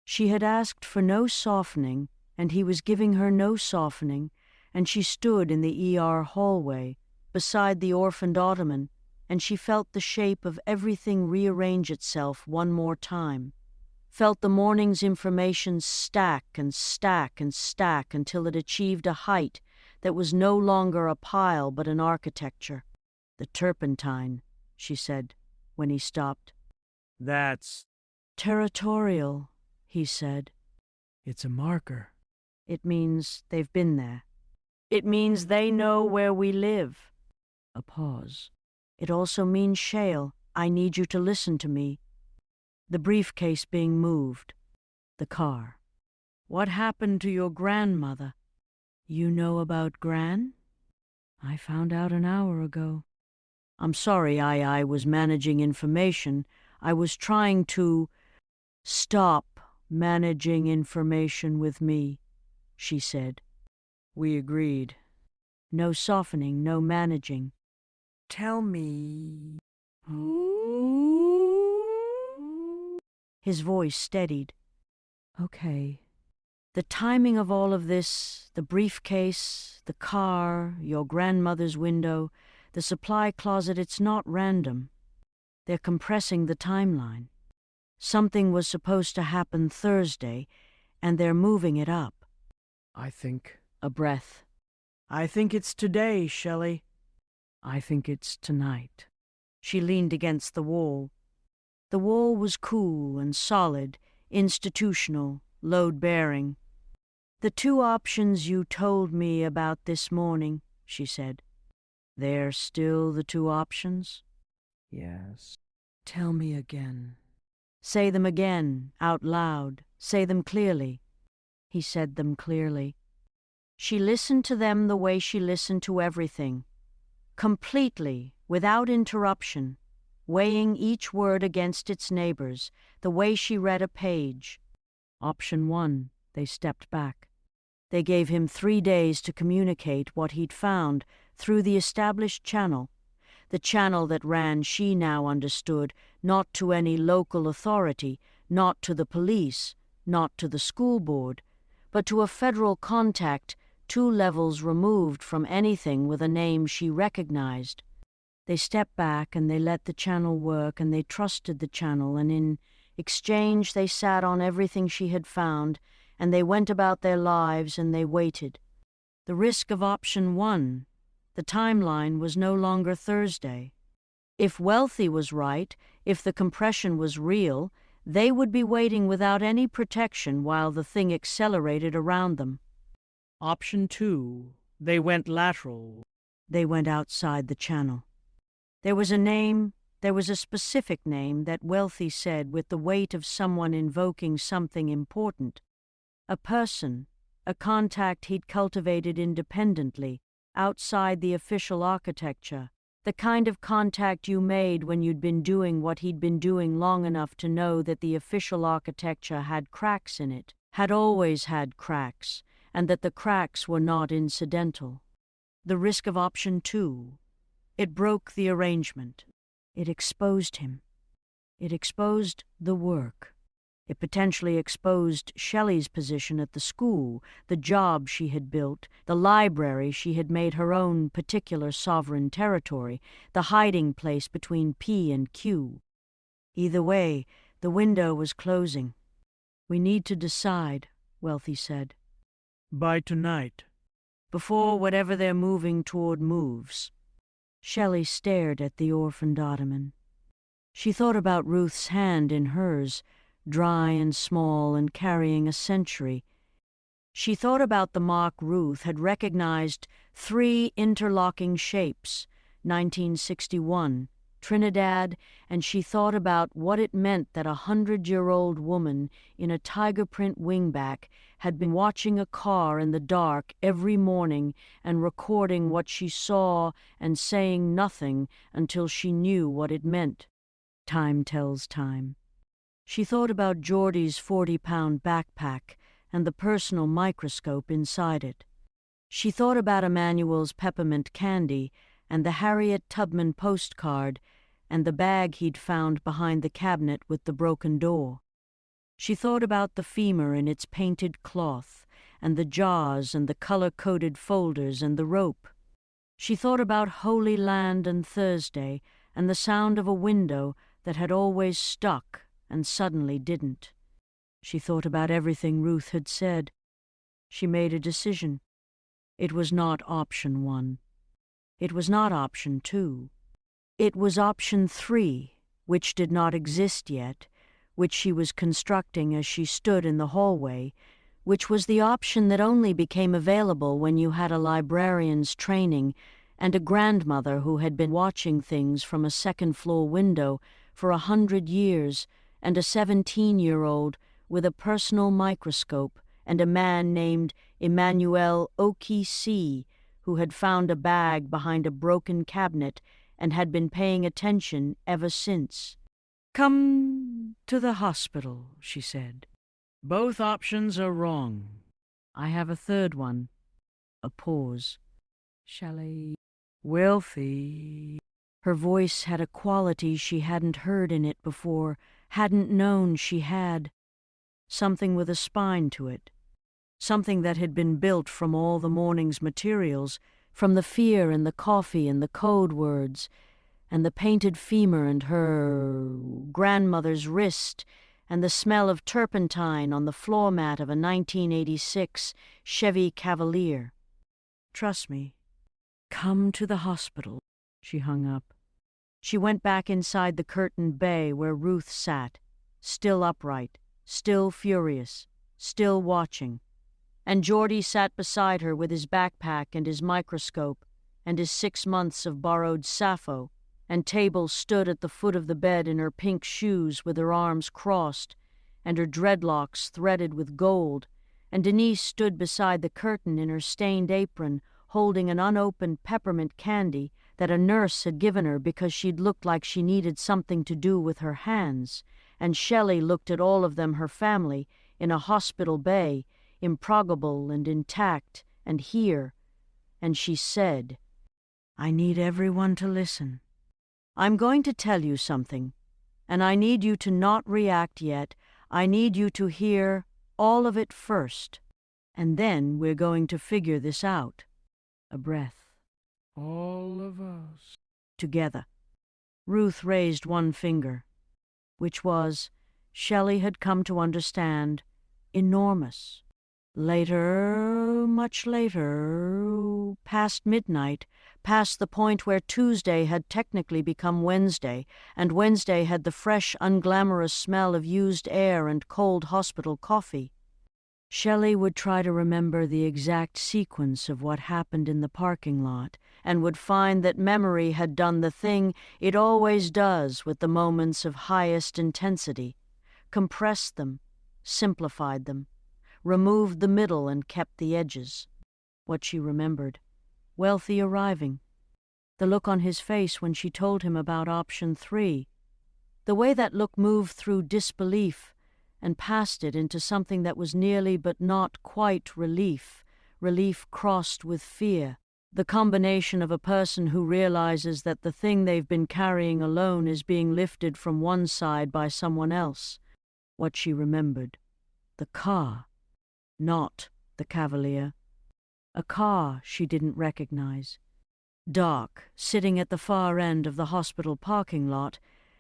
She had asked for no softening, and he was giving her no softening, and she stood in the ER hallway, beside the orphaned ottoman, and she felt the shape of everything rearrange itself one more time. Felt the morning's information stack and stack and stack until it achieved a height that was no longer a pile but an architecture. The turpentine, she said, when he stopped. That's Territorial, he said. It's a marker. It means they've been there. It means they know where we live. A pause. It also means shale. I need you to listen to me. The briefcase being moved. The car. What happened to your grandmother? You know about Gran? I found out an hour ago. I'm sorry, I was managing information. I was trying to stop managing information with me, she said. We agreed. No softening, no managing. Tell me. His voice steadied. Okay. The timing of all of this, the briefcase, the car, your grandmother's window, the supply closet, it's not random. They're compressing the timeline. Something was supposed to happen Thursday, and they're moving it up. I think. A breath. I think it's today, Shelley. I think it's tonight. She leaned against the wall. The wall was cool and solid, institutional, load-bearing. The 2 options you told me about this morning, she said. They're still the 2 options? Yes. Tell me again. Say them again, out loud. Say them clearly. He said them clearly. She listened to them the way she listened to everything. Completely, without interruption. Weighing each word against its neighbors, the way she read a page. Option 1, they stepped back. They gave him 3 days to communicate what he'd found through the established channel, the channel that ran, she now understood, not to any local authority, not to the police, not to the school board, but to a federal contact 2 levels removed from anything with a name she recognized. They stepped back and they let the channel work and they trusted the channel, and in exchange they sat on everything she had found and they went about their lives and they waited. The risk of option 1, the timeline was no longer Thursday. If Wealthy was right, if the compression was real, they would be waiting without any protection while the thing accelerated around them. Option 2, they went lateral. They went outside the channel. There was a name, There was a specific name that Wealthy said with the weight of someone invoking something important. A person, a contact he'd cultivated independently, outside the official architecture, the kind of contact you made when you'd been doing what he'd been doing long enough to know that the official architecture had cracks in it, had always had cracks, and that the cracks were not incidental. The risk of option 2. It broke the arrangement. It exposed him. It exposed the work. It potentially exposed Shelley's position at the school, the job she had built, the library she had made her own particular sovereign territory, the hiding place between P and Q. Either way, the window was closing. "We need to decide," Wealthy said. By tonight. "Before whatever they're moving toward moves." Shelley stared at the orphaned ottoman. She thought about Ruth's hand in hers, dry and small and carrying a century. She thought about the mark Ruth had recognized 3 interlocking shapes, 1961, Trinidad, and she thought about what it meant that a 100-year-old woman in a tiger print wingback had been watching a car in the dark every morning and recording what she saw and saying nothing until she knew what it meant. Time tells time. She thought about Geordie's 40-pound backpack and the personal microscope inside it. She thought about Emmanuel's peppermint candy and the Harriet Tubman postcard and the bag he'd found behind the cabinet with the broken door. She thought about the femur in its painted cloth and the jaws and the color-coded folders and the rope. She thought about Holy Land and Thursday and the sound of a window that had always stuck and suddenly didn't. She thought about everything Ruth had said. She made a decision. It was not option 1. It was not option 2. It was option 3, which did not exist yet, which she was constructing as she stood in the hallway, which was the option that only became available when you had a librarian's training and a grandmother who had been watching things from a second-floor window for 100 years, and a 17-year-old with a personal microscope and a man named Emmanuel O'Key who had found a bag behind a broken cabinet and had been paying attention ever since. "Come to the hospital," she said. Both options are wrong. "I have a third one." A pause. Shelley. "Wealthy." Her voice had a quality she hadn't heard in it before, hadn't known she had. Something with a spine to it. Something that had been built from all the morning's materials, from the fear and the coffee and the code words, and the painted femur and her grandmother's wrist, and the smell of turpentine on the floor mat of a 1986 Chevy Cavalier. "Trust me. Come to the hospital." She hung up. She went back inside the curtained bay where Ruth sat, still upright, still furious, still watching. And Geordie sat beside her with his backpack and his microscope and his 6 months of borrowed Sappho, and Table stood at the foot of the bed in her pink shoes with her arms crossed and her dreadlocks threaded with gold, and Denise stood beside the curtain in her stained apron holding an unopened peppermint candy that a nurse had given her because she'd looked like she needed something to do with her hands, and Shelley looked at all of them, her family, in a hospital bay, improbable and intact and here, and she said, "I need everyone to listen. I'm going to tell you something, and I need you to not react yet. I need you to hear all of it first, and then we're going to figure this out." A breath. All of us. Together. Ruth raised one finger, which was, Shelley had come to understand, enormous. Later, much later, past midnight, past the point where Tuesday had technically become Wednesday, and Wednesday had the fresh, unglamorous smell of used air and cold hospital coffee. Shelley would try to remember the exact sequence of what happened in the parking lot, and would find that memory had done the thing it always does with the moments of highest intensity: compressed them, simplified them, removed the middle and kept the edges. What she remembered: Wealthy arriving, the look on his face when she told him about option 3, the way that look moved through disbelief and passed it into something that was nearly but not quite relief, relief crossed with fear, the combination of a person who realizes that the thing they've been carrying alone is being lifted from one side by someone else. What she remembered: the car, not the Cavalier. A car she didn't recognize. Dark, sitting at the far end of the hospital parking lot,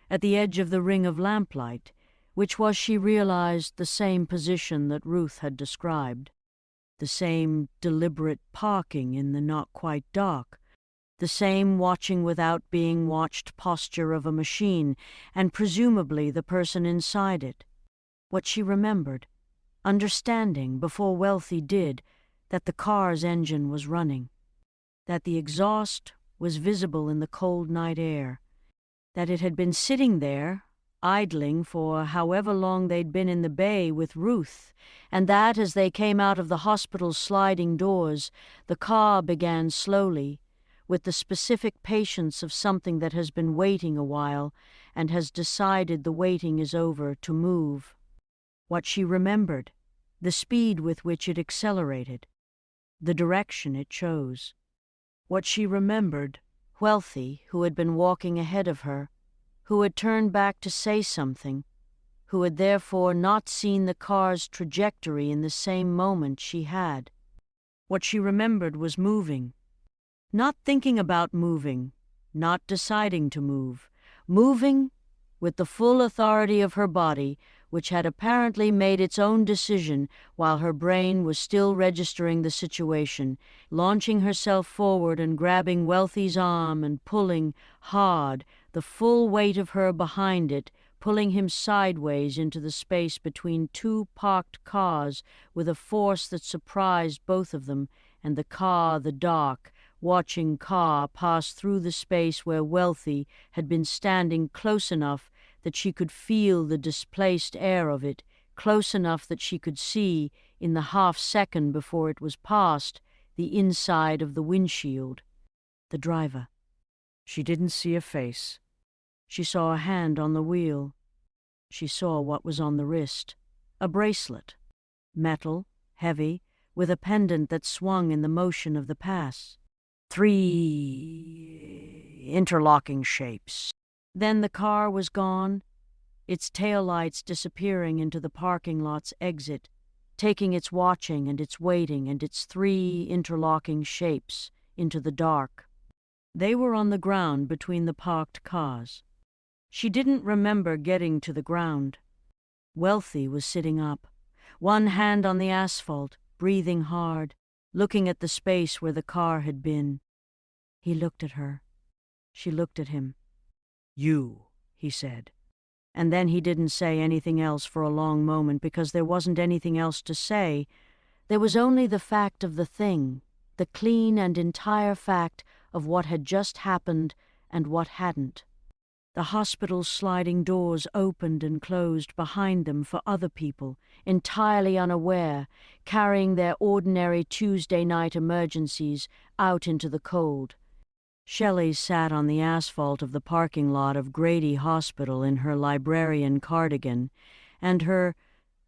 at the edge of the ring of lamplight, which was, she realized, the same position that Ruth had described. The same deliberate parking in the not quite dark, the same watching without being watched posture of a machine, and presumably the person inside it. What she remembered: understanding, before Wealthy did, that the car's engine was running, that the exhaust was visible in the cold night air, that it had been sitting there, idling for however long they'd been in the bay with Ruth, and that as they came out of the hospital's sliding doors, the car began slowly, with the specific patience of something that has been waiting a while and has decided the waiting is over, to move. What she remembered: the speed with which it accelerated, the direction it chose. What she remembered: Wealthy, who had been walking ahead of her, who had turned back to say something, who had therefore not seen the car's trajectory in the same moment she had. What she remembered was moving. Not thinking about moving, not deciding to move, moving with the full authority of her body, which had apparently made its own decision while her brain was still registering the situation, launching herself forward and grabbing Wealthy's arm and pulling, hard, the full weight of her behind it, pulling him sideways into the space between two parked cars with a force that surprised both of them, and the car, the dark, watching car, pass through the space where Wealthy had been standing close enough that she could feel the displaced air of it, close enough that she could see, in the half-second before it was past, the inside of the windshield. The driver. She didn't see a face. She saw a hand on the wheel. She saw what was on the wrist. A bracelet. Metal, heavy, with a pendant that swung in the motion of the pass. 3 interlocking shapes. Then the car was gone, its taillights disappearing into the parking lot's exit, taking its watching and its waiting and its 3 interlocking shapes into the dark. They were on the ground between the parked cars. She didn't remember getting to the ground. Wealthy was sitting up, one hand on the asphalt, breathing hard, looking at the space where the car had been. He looked at her. She looked at him. "You," he said. And then he didn't say anything else for a long moment, because there wasn't anything else to say. There was only the fact of the thing, the clean and entire fact of what had just happened and what hadn't. The hospital's sliding doors opened and closed behind them for other people, entirely unaware, carrying their ordinary Tuesday night emergencies out into the cold. Shelley sat on the asphalt of the parking lot of Grady Hospital in her librarian cardigan and her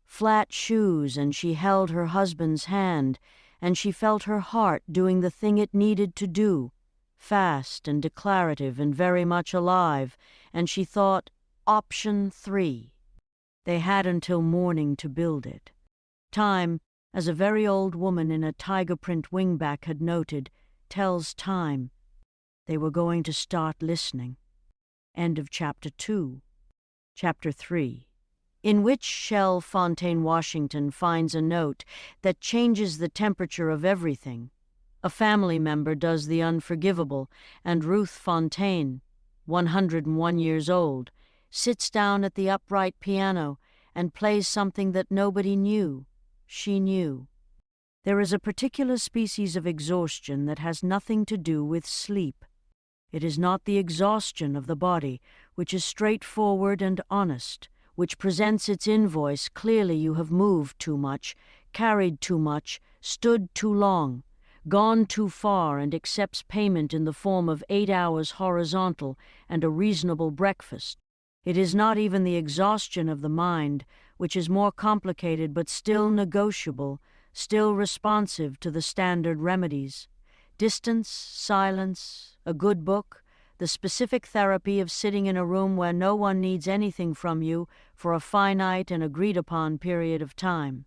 flat shoes, and she held her husband's hand, and she felt her heart doing the thing it needed to do, fast and declarative and very much alive, and she thought, option 3. They had until morning to build it. Time, as a very old woman in a tiger print wingback had noted, tells time. They were going to start listening. End of Chapter 2. Chapter 3, in which Shell Fontaine-Washington finds a note that changes the temperature of everything. A family member does the unforgivable, and Ruth Fontaine, 101 years old, sits down at the upright piano and plays something that nobody knew, She knew. There is a particular species of exhaustion that has nothing to do with sleep. It is not the exhaustion of the body, which is straightforward and honest, which presents its invoice clearly. You have moved too much, carried too much, stood too long, gone too far, and accepts payment in the form of 8 hours horizontal and a reasonable breakfast. It is not even the exhaustion of the mind, which is more complicated but still negotiable, still responsive to the standard remedies. Distance, silence, a good book, the specific therapy of sitting in a room where no one needs anything from you for a finite and agreed-upon period of time.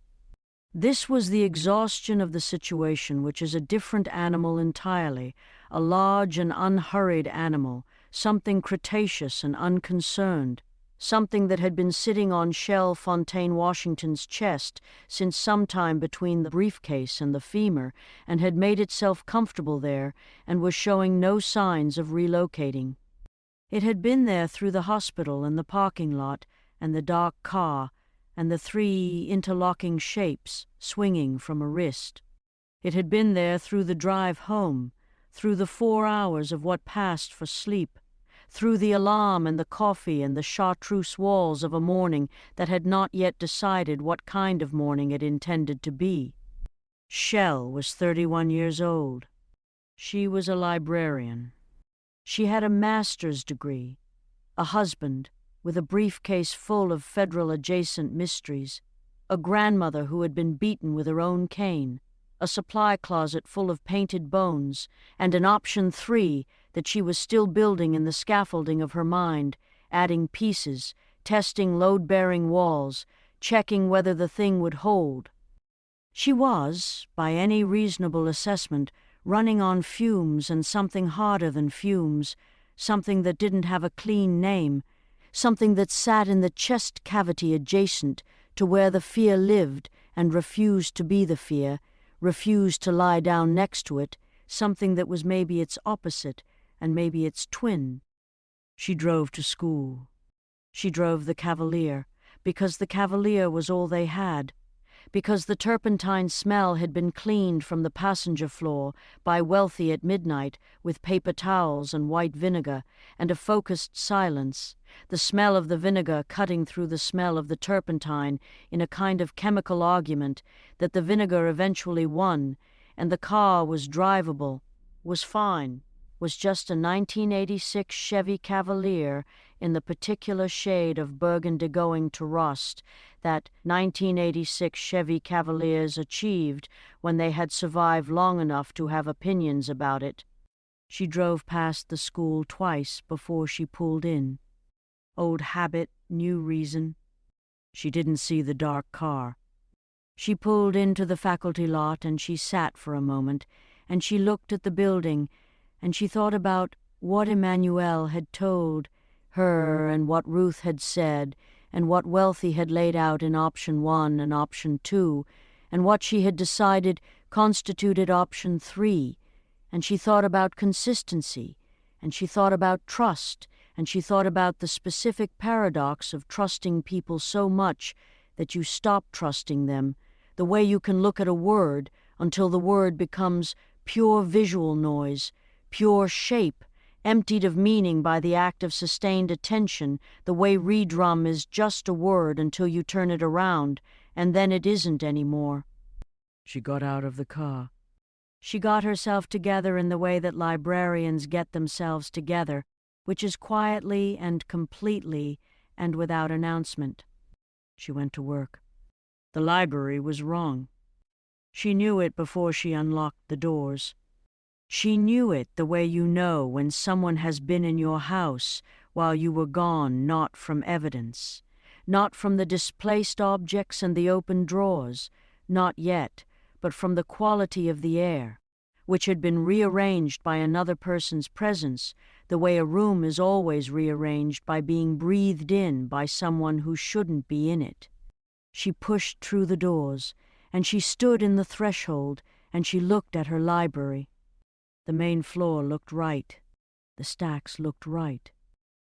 This was the exhaustion of the situation, which is a different animal entirely, a large and unhurried animal, something cretaceous and unconcerned, something that had been sitting on shell Fontaine-Washington's chest since some time between the briefcase and the femur, and had made itself comfortable there and was showing no signs of relocating. It had been there through the hospital and the parking lot and the dark car and the 3 interlocking shapes swinging from a wrist. It had been there through the drive home, through the 4 hours of what passed for sleep, through the alarm and the coffee and the chartreuse walls of a morning that had not yet decided what kind of morning it intended to be. Shell was 31 years old. She was a librarian. She had a master's degree, a husband with a briefcase full of federal-adjacent mysteries, a grandmother who had been beaten with her own cane, a supply closet full of painted bones, and an option 3 that she was still building in the scaffolding of her mind, adding pieces, testing load-bearing walls, checking whether the thing would hold. She was, by any reasonable assessment, running on fumes and something harder than fumes, something that didn't have a clean name, something that sat in the chest cavity adjacent to where the fear lived and refused to be the fear, refused to lie down next to it, something that was maybe its opposite and maybe its twin. She drove to school. She drove the Cavalier, because the Cavalier was all they had, because the turpentine smell had been cleaned from the passenger floor by Wealthy at midnight with paper towels and white vinegar and a focused silence, the smell of the vinegar cutting through the smell of the turpentine in a kind of chemical argument that the vinegar eventually won, and the car was drivable, was fine, was just a 1986 Chevy Cavalier in the particular shade of burgundy going to rust that 1986 Chevy Cavaliers achieved when they had survived long enough to have opinions about it. She drove past the school twice before she pulled in. Old habit, new reason. She didn't see the dark car. She pulled into the faculty lot and she sat for a moment, and she looked at the building, and she thought about what Emmanuel had told her and what Ruth had said and what Wealthy had laid out in option 1 and option 2 and what she had decided constituted option 3, and she thought about consistency, and she thought about trust, and she thought about the specific paradox of trusting people so much that you stop trusting them, the way you can look at a word until the word becomes pure visual noise, pure shape, emptied of meaning by the act of sustained attention, the way redrum is just a word until you turn it around, and then it isn't anymore. She got out of the car. She got herself together in the way that librarians get themselves together, which is quietly and completely and without announcement. She went to work. The library was wrong. She knew it before she unlocked the doors. She knew it the way you know when someone has been in your house while you were gone, not from evidence, not from the displaced objects and the open drawers, not yet, but from the quality of the air, which had been rearranged by another person's presence, the way a room is always rearranged by being breathed in by someone who shouldn't be in it. She pushed through the doors, and she stood in the threshold, and she looked at her library. The main floor looked right. The stacks looked right.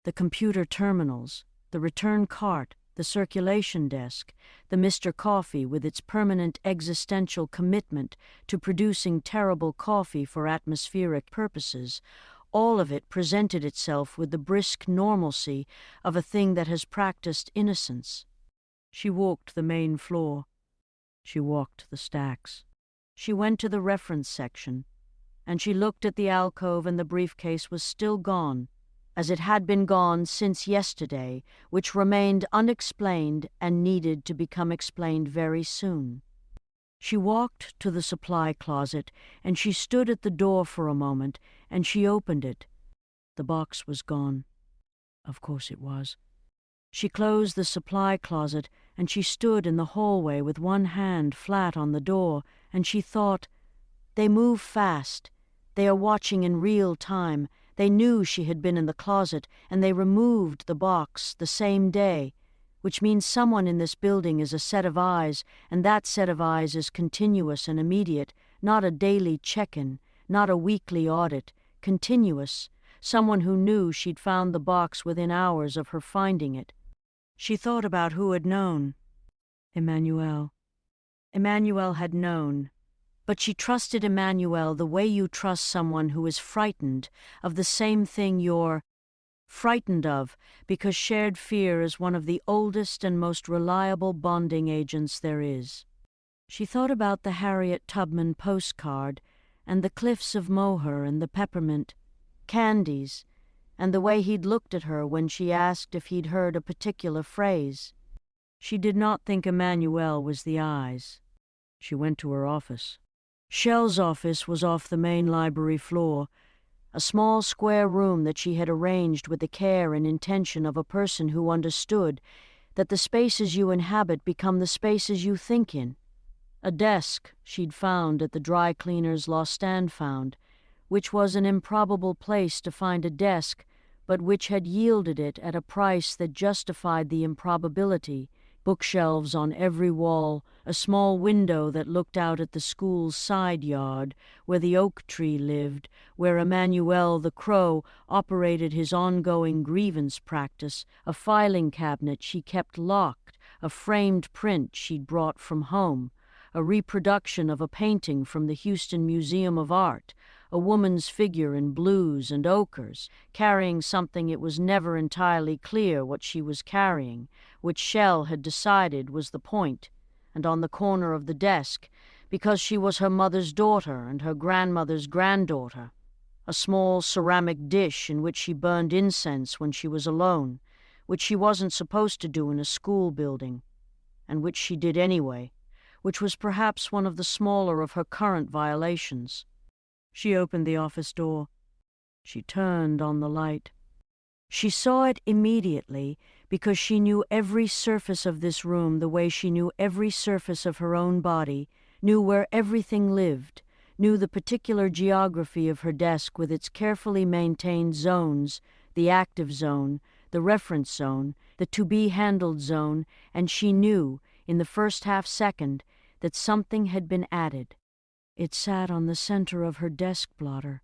The computer terminals, the return cart, the circulation desk, the Mr. Coffee with its permanent existential commitment to producing terrible coffee for atmospheric purposes, all of it presented itself with the brisk normalcy of a thing that has practiced innocence. She walked the main floor. She walked the stacks. She went to the reference section, and she looked at the alcove, and the briefcase was still gone, as it had been gone since yesterday, which remained unexplained and needed to become explained very soon. She walked to the supply closet, and she stood at the door for a moment, and she opened it. The box was gone. Of course it was. She closed the supply closet, and she stood in the hallway with one hand flat on the door, and she thought, "They move fast. They are watching in real time. They knew she had been in the closet, and they removed the box the same day, which means someone in this building is a set of eyes, and that set of eyes is continuous and immediate, not a daily check-in, not a weekly audit, continuous, someone who knew she'd found the box within hours of her finding it." She thought about who had known. Emmanuel. Emmanuel had known, but she trusted Emmanuel the way you trust someone who is frightened of the same thing you're frightened of, because shared fear is one of the oldest and most reliable bonding agents there is. She thought about the Harriet Tubman postcard, and the cliffs of Moher and the peppermint, candies, and the way he'd looked at her when she asked if he'd heard a particular phrase. She did not think Emmanuel was the eyes. She went to her office. Shell's office was off the main library floor, a small square room that she had arranged with the care and intention of a person who understood that the spaces you inhabit become the spaces you think in. A desk she'd found at the dry cleaner's Lost and Found, which was an improbable place to find a desk, but which had yielded it at a price that justified the improbability. Bookshelves on every wall, a small window that looked out at the school's side yard, where the oak tree lived, where Emmanuel the Crow operated his ongoing grievance practice, a filing cabinet she kept locked, a framed print she'd brought from home, a reproduction of a painting from the Houston Museum of Art, a woman's figure in blues and ochres, carrying something it was never entirely clear what she was carrying, which Shell had decided was the point, and on the corner of the desk, because she was her mother's daughter and her grandmother's granddaughter, a small ceramic dish in which she burned incense when she was alone, which she wasn't supposed to do in a school building, and which she did anyway, which was perhaps one of the smaller of her current violations. She opened the office door. She turned on the light. She saw it immediately because she knew every surface of this room the way she knew every surface of her own body, knew where everything lived, knew the particular geography of her desk with its carefully maintained zones, the active zone, the reference zone, the to-be-handled zone, and she knew, in the first half-second, that something had been added. It sat on the center of her desk blotter.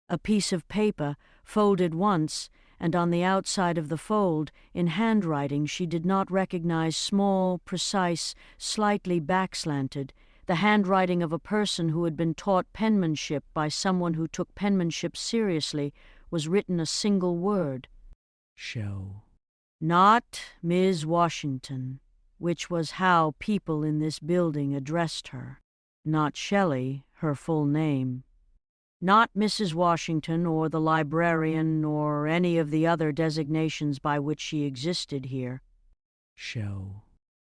A piece of paper, folded once, and on the outside of the fold, in handwriting she did not recognize, small, precise, slightly backslanted, the handwriting of a person who had been taught penmanship by someone who took penmanship seriously, was written a single word. Shell. Not Ms. Washington, which was how people in this building addressed her. Not Shelley, her full name. Not Mrs. Washington or the librarian or any of the other designations by which she existed here. Shell.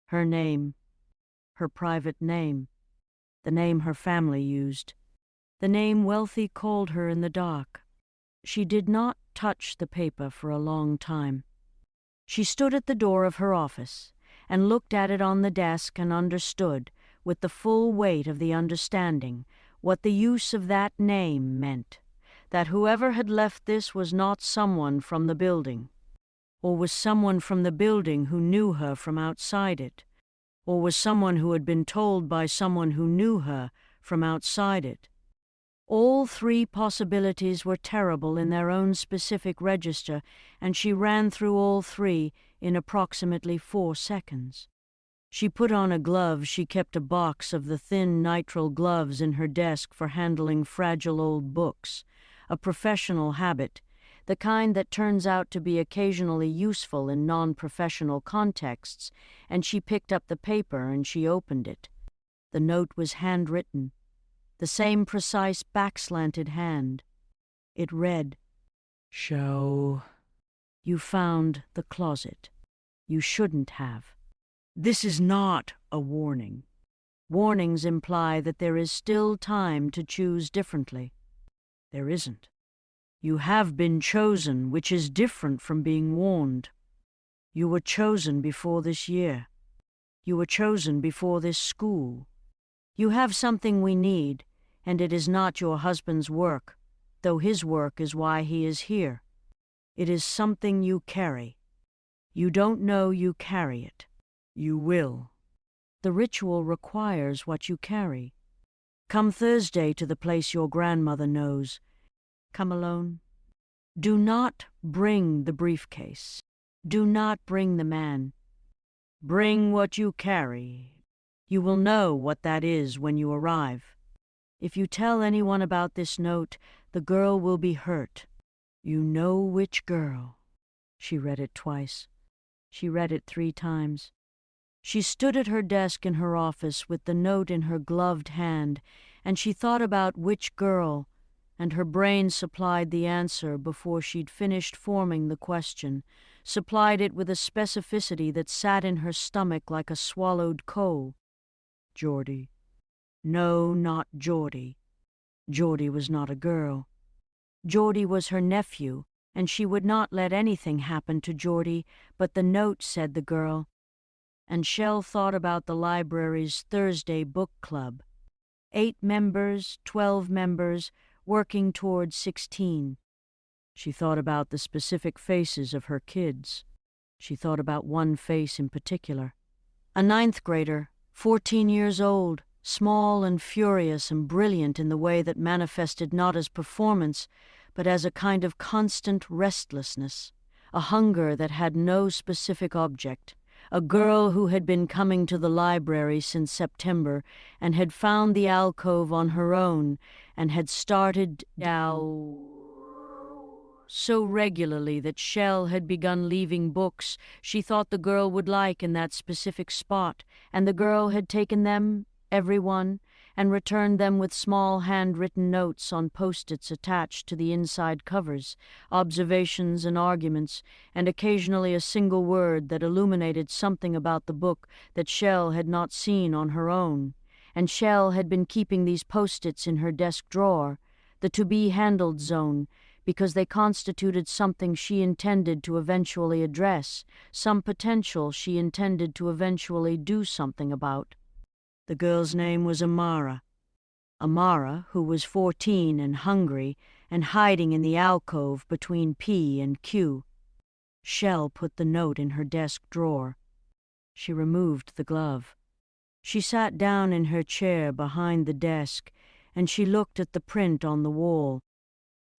Her name. Her private name. The name her family used. The name Wealthy called her in the dark. She did not touch the paper for a long time. She stood at the door of her office and looked at it on the desk and understood, with the full weight of the understanding, what the use of that name meant, that whoever had left this was not someone from the building, or was someone from the building who knew her from outside it, or was someone who had been told by someone who knew her from outside it. All three possibilities were terrible in their own specific register, and she ran through all three in approximately 4 seconds. She put on a glove. She kept a box of the thin nitrile gloves in her desk for handling fragile old books, a professional habit, the kind that turns out to be occasionally useful in non-professional contexts, and she picked up the paper and she opened it. The note was handwritten, the same precise back-slanted hand. It read, Shall... "You found the closet. You shouldn't have." This is not a warning. Warnings imply that there is still time to choose differently. There isn't. You have been chosen, which is different from being warned. You were chosen before this year. You were chosen before this school. You have something we need, and it is not your husband's work, though his work is why he is here. It is something you carry. You don't know you carry it. You will. The ritual requires what you carry. Come Thursday to the place your grandmother knows. Come alone. Do not bring the briefcase. Do not bring the man. Bring what you carry. You will know what that is when you arrive. If you tell anyone about this note, the girl will be hurt. You know which girl. She read it twice. She read it 3 times. She stood at her desk in her office with the note in her gloved hand, and she thought about which girl, and her brain supplied the answer before she'd finished forming the question, supplied it with a specificity that sat in her stomach like a swallowed coal. Geordie. No, not Geordie. Geordie was not a girl. Geordie was her nephew, and she would not let anything happen to Geordie, but the note said the girl. And Shell thought about the library's Thursday book club. 8 members, 12 members, working towards 16. She thought about the specific faces of her kids. She thought about one face in particular. A 9th grader, 14 years old, small and furious and brilliant in the way that manifested not as performance, but as a kind of constant restlessness, a hunger that had no specific object. A girl who had been coming to the library since September and had found the alcove on her own and had started so regularly that Shell had begun leaving books she thought the girl would like in that specific spot, and the girl had taken them, every one, and returned them with small handwritten notes on post-its attached to the inside covers, observations and arguments, and occasionally a single word that illuminated something about the book that Shell had not seen on her own. And Shell had been keeping these post-its in her desk drawer, the to-be-handled zone, because they constituted something she intended to eventually address, some potential she intended to eventually do something about. The girl's name was Amara. Amara, who was 14 and hungry and hiding in the alcove between P and Q. Shell put the note in her desk drawer. She removed the glove. She sat down in her chair behind the desk, and she looked at the print on the wall.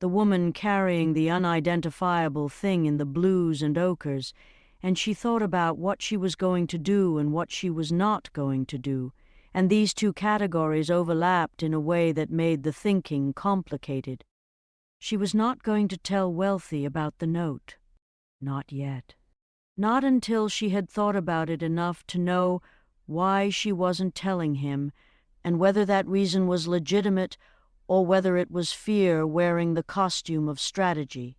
The woman carrying the unidentifiable thing in the blues and ochres, and she thought about what she was going to do and what she was not going to do, and these 2 categories overlapped in a way that made the thinking complicated. She was not going to tell Wealthy about the note. Not yet. Not until she had thought about it enough to know why she wasn't telling him, and whether that reason was legitimate or whether it was fear wearing the costume of strategy.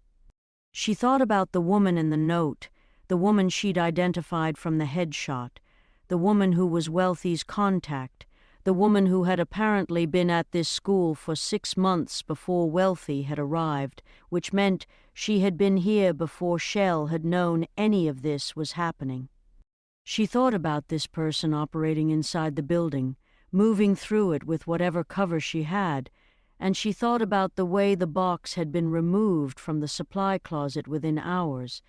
She thought about the woman in the note, the woman she'd identified from the headshot, the woman who was Wealthy's contact, the woman who had apparently been at this school for 6 months before Wealthy had arrived, which meant she had been here before Shell had known any of this was happening. She thought about this person operating inside the building, moving through it with whatever cover she had, and she thought about the way the box had been removed from the supply closet within hours,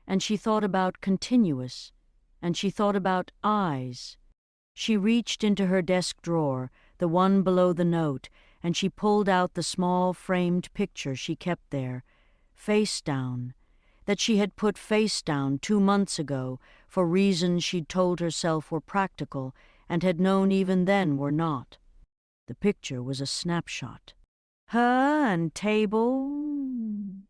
and she thought about continuous, and she thought about eyes. She reached into her desk drawer, the one below the note, and she pulled out the small framed picture she kept there, face down, that she had put face down 2 months ago for reasons she'd told herself were practical and had known even then were not. The picture was a snapshot. Her and Table,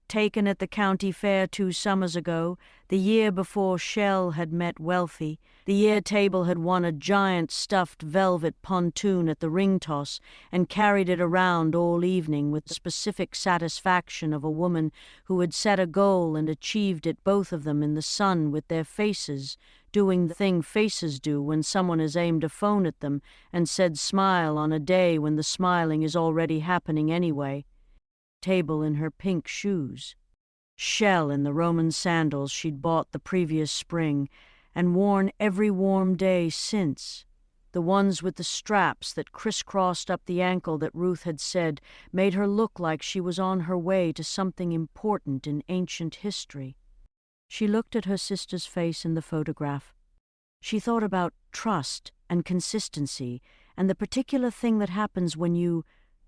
taken at the county fair 2 summers ago, the year before Shell had met Wealthy, the year Table had won a giant stuffed velvet pontoon at the ring toss and carried it around all evening with the specific satisfaction of a woman who had set a goal and achieved it, both of them in the sun with their faces, doing the thing faces do when someone has aimed a phone at them and said smile on a day when the smiling is already happening anyway. Table in her pink shoes. Shell in the Roman sandals she'd bought the previous spring and worn every warm day since. The ones with the straps that crisscrossed up the ankle that Ruth had said made her look like she was on her way to something important in ancient history. She looked at her sister's face in the photograph. She thought about trust and consistency and the particular thing that happens when you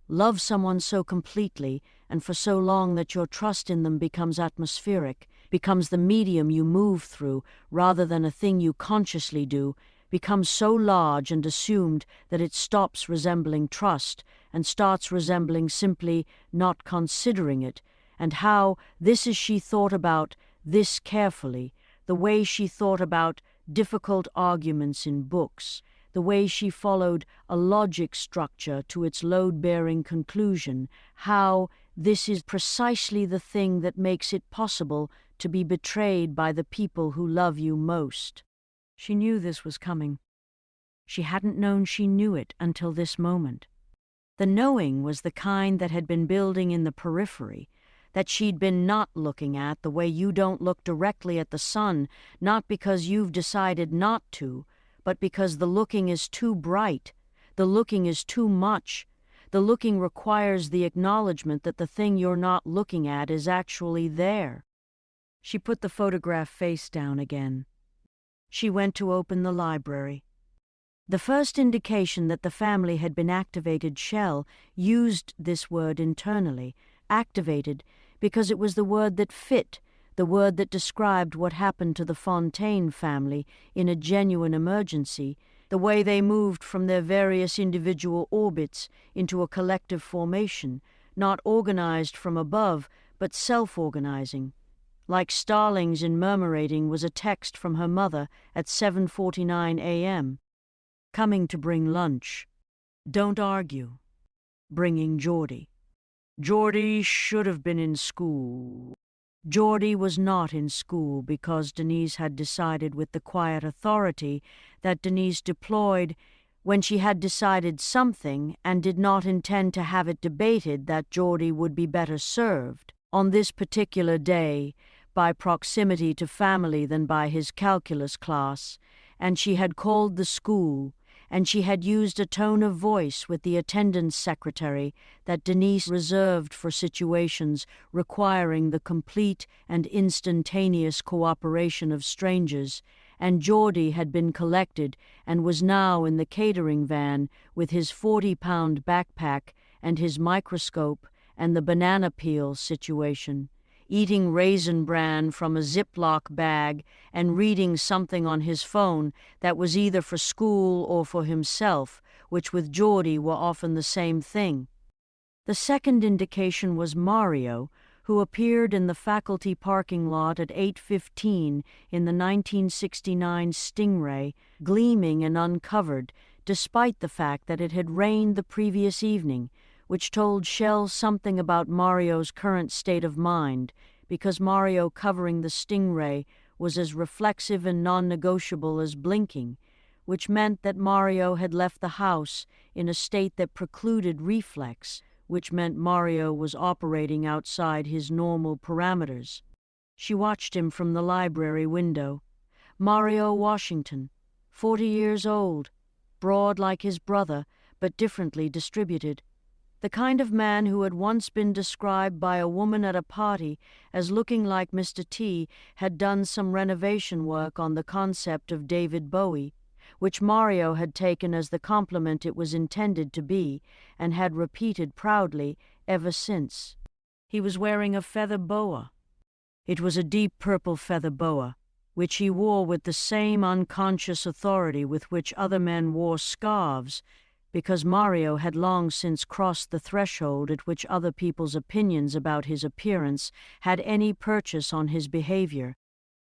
love someone so completely and for so long that your trust in them becomes atmospheric, becomes the medium you move through rather than a thing you consciously do, becomes so large and assumed that it stops resembling trust and starts resembling simply not considering it, and how this is she thought about this carefully, the way she thought about difficult arguments in books, the way she followed a logic structure to its load-bearing conclusion, how this is precisely the thing that makes it possible to be betrayed by the people who love you most. She knew this was coming. She hadn't known she knew it until this moment. The knowing was the kind that had been building in the periphery, that she'd been not looking at the way you don't look directly at the sun, not because you've decided not to, but because the looking is too bright, the looking is too much, the looking requires the acknowledgement that the thing you're not looking at is actually there. She put the photograph face down again. She went to open the library. The first indication that the family had been activated, Shell used this word internally, activated, because it was the word that fit, the word that described what happened to the Fontaine family in a genuine emergency, the way they moved from their various individual orbits into a collective formation, not organized from above, but self-organizing. Like starlings in murmurating was a text from her mother at 7:49 a.m. Coming to bring lunch. Don't argue. Bringing Geordie. Geordie should have been in school. Geordie was not in school because Denise had decided with the quiet authority that Denise deployed when she had decided something and did not intend to have it debated that Geordie would be better served on this particular day by proximity to family than by his calculus class, and she had called the school, and she had used a tone of voice with the attendance secretary that Denise reserved for situations requiring the complete and instantaneous cooperation of strangers, and Geordie had been collected and was now in the catering van with his 40-pound backpack and his microscope and the banana peel situation, eating raisin bran from a Ziploc bag and reading something on his phone that was either for school or for himself, which with Geordie were often the same thing. The second indication was Mario, who appeared in the faculty parking lot at 8:15 in the 1969 Stingray, gleaming and uncovered, despite the fact that it had rained the previous evening, which told Shell something about Mario's current state of mind, because Mario covering the Stingray was as reflexive and non-negotiable as blinking, which meant that Mario had left the house in a state that precluded reflex, which meant Mario was operating outside his normal parameters. She watched him from the library window. Mario Washington, 40 years old, broad like his brother, but differently distributed. The kind of man who had once been described by a woman at a party as looking like Mr. T had done some renovation work on the concept of David Bowie, which Mario had taken as the compliment it was intended to be, and had repeated proudly ever since. He was wearing a feather boa. It was a deep purple feather boa, which he wore with the same unconscious authority with which other men wore scarves, because Mario had long since crossed the threshold at which other people's opinions about his appearance had any purchase on his behavior,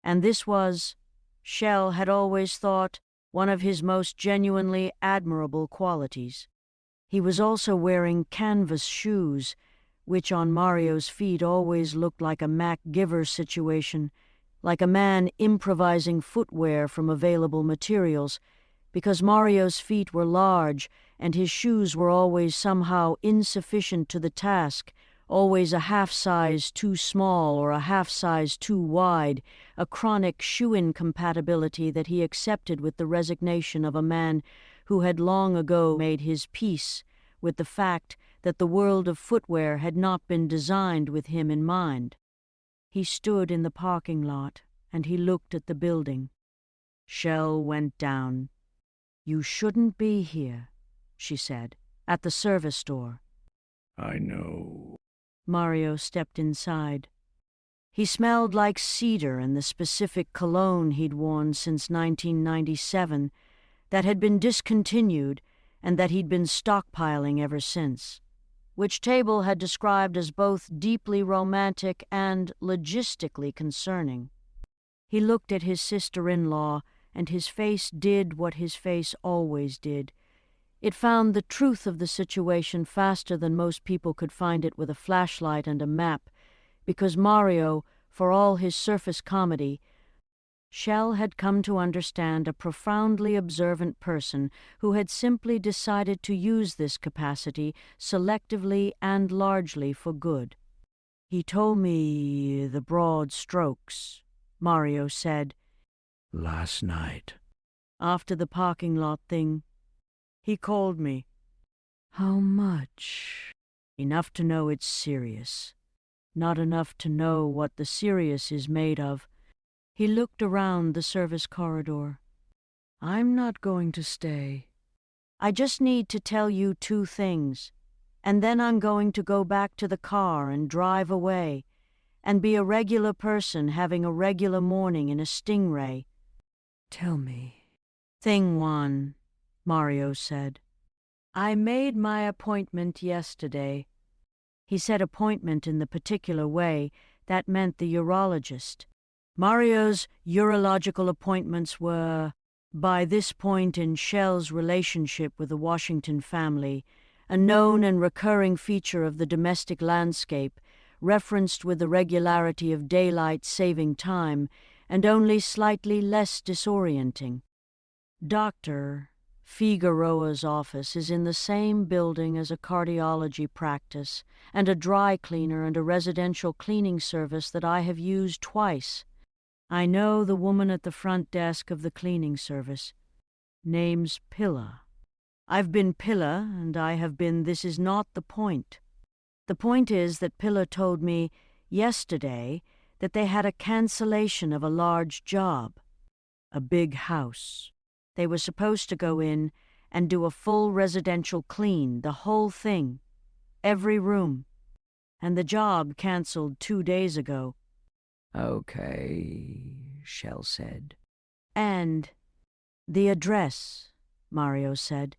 and this was, Shell had always thought, one of his most genuinely admirable qualities. He was also wearing canvas shoes, which on Mario's feet always looked like a MacGyver situation, like a man improvising footwear from available materials, because Mario's feet were large and his shoes were always somehow insufficient to the task, always a half-size too small or a half-size too wide, a chronic shoe incompatibility that he accepted with the resignation of a man who had long ago made his peace with the fact that the world of footwear had not been designed with him in mind. He stood in the parking lot, and he looked at the building. Shell went down. "You shouldn't be here," she said, "at the service door." I know. Mario stepped inside. He smelled like cedar and the specific cologne he'd worn since 1997, that had been discontinued and that he'd been stockpiling ever since, which Table had described as both deeply romantic and logistically concerning. He looked at his sister-in-law, and his face did what his face always did. It found the truth of the situation faster than most people could find it with a flashlight and a map, because Mario, for all his surface comedy, Shell had come to understand a profoundly observant person who had simply decided to use this capacity selectively and largely for good. "He told me the broad strokes," Mario said. Last night. "After the parking lot thing. He called me." How much? "Enough to know it's serious. Not enough to know what the serious is made of." He looked around the service corridor. I'm not going to stay. "I just need to tell you 2 things, and then I'm going to go back to the car and drive away, and be a regular person having a regular morning in a Stingray." Tell me. "Thing 1, Mario said. "I made my appointment yesterday." He said appointment in the particular way that meant the urologist. Mario's urological appointments were, by this point in Shell's relationship with the Washington family, a known and recurring feature of the domestic landscape, referenced with the regularity of daylight saving time, and only slightly less disorienting. Dr. Figueroa's office is in the same building as a cardiology practice and a dry cleaner and a residential cleaning service that I have used twice. I know the woman at the front desk of the cleaning service. Name's Pilla. I've been Pilla, and I have been. This is not the point. The point is that Pilla told me yesterday that they had a cancellation of a large job, a big house. They were supposed to go in and do a full residential clean, the whole thing, every room, and the job canceled 2 days ago. Okay, Shell said. "And the address," Mario said,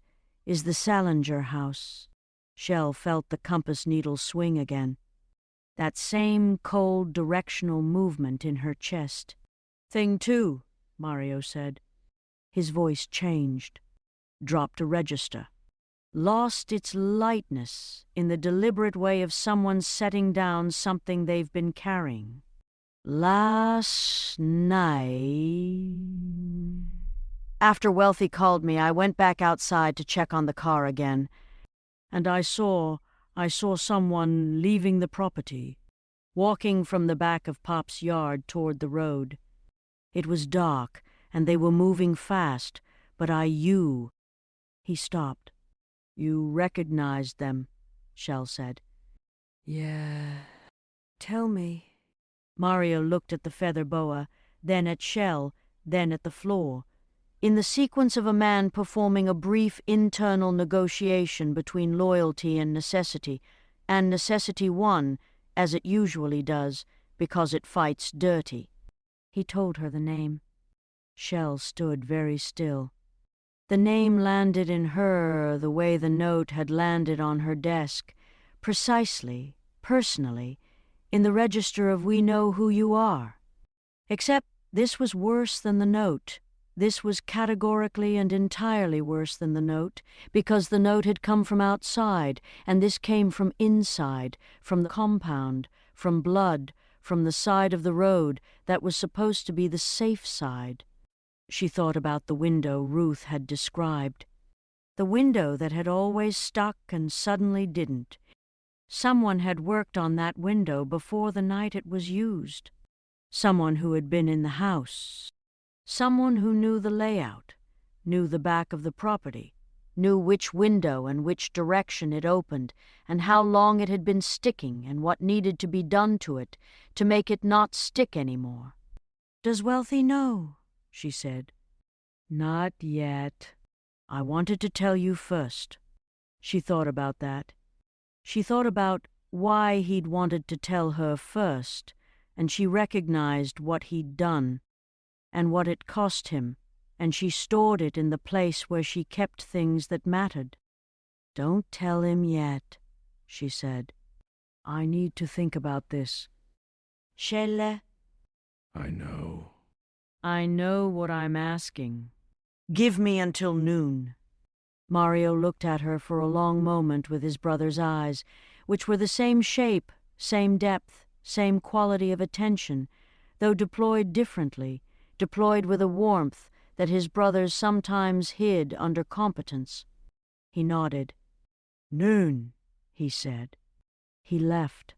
"is the Salinger house." Shell felt the compass needle swing again. That same cold directional movement in her chest. "Thing 2, Mario said. His voice changed, dropped a register, lost its lightness in the deliberate way of someone setting down something they've been carrying. "Last night, after Wealthy called me, I went back outside to check on the car again, and I saw someone leaving the property, walking from the back of Pop's yard toward the road. It was dark, and they were moving fast, but He stopped. "You recognized them," Shell said. Yeah. Tell me. Mario looked at the feather boa, then at Shell, then at the floor. in the sequence of a man performing a brief internal negotiation between loyalty and necessity won, as it usually does, because it fights dirty. He told her the name. Shell stood very still. The name landed in her the way the note had landed on her desk, precisely, personally, in the register of "We know who you are." Except this was worse than the note. This was categorically and entirely worse than the note, because the note had come from outside, and this came from inside, from the compound, from blood, from the side of the road that was supposed to be the safe side. She thought about the window Ruth had described. The window that had always stuck and suddenly didn't. Someone had worked on that window before the night it was used. Someone who had been in the house. Someone who knew the layout, knew the back of the property, knew which window and which direction it opened, and how long it had been sticking and what needed to be done to it to make it not stick anymore. "Does Wealthy know?" she said. "Not yet. I wanted to tell you first." She thought about that. She thought about why he'd wanted to tell her first, and she recognized what he'd done and what it cost him, and she stored it in the place where she kept things that mattered. "Don't tell him yet," she said. "I need to think about this." "Shelle?" I know. "I know what I'm asking. Give me until noon." Mario looked at her for a long moment with his brother's eyes, which were the same shape, same depth, same quality of attention, though deployed differently, deployed with a warmth that his brothers sometimes hid under competence. He nodded. "Noon," he said. He left.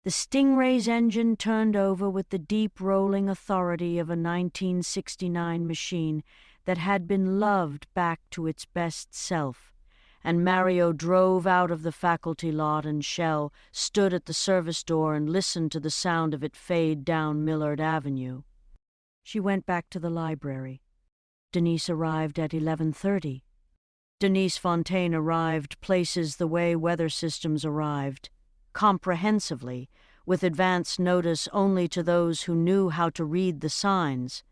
The Stingray's engine turned over with the deep rolling authority of a 1969 machine that had been loved back to its best self, and Mario drove out of the faculty lot, and Shell stood at the service door and listened to the sound of it fade down Millard Avenue. She went back to the library. Denise arrived at 11:30. Denise Fontaine arrived places the way weather systems arrived, comprehensively, with advance notice only to those who knew how to read the signs.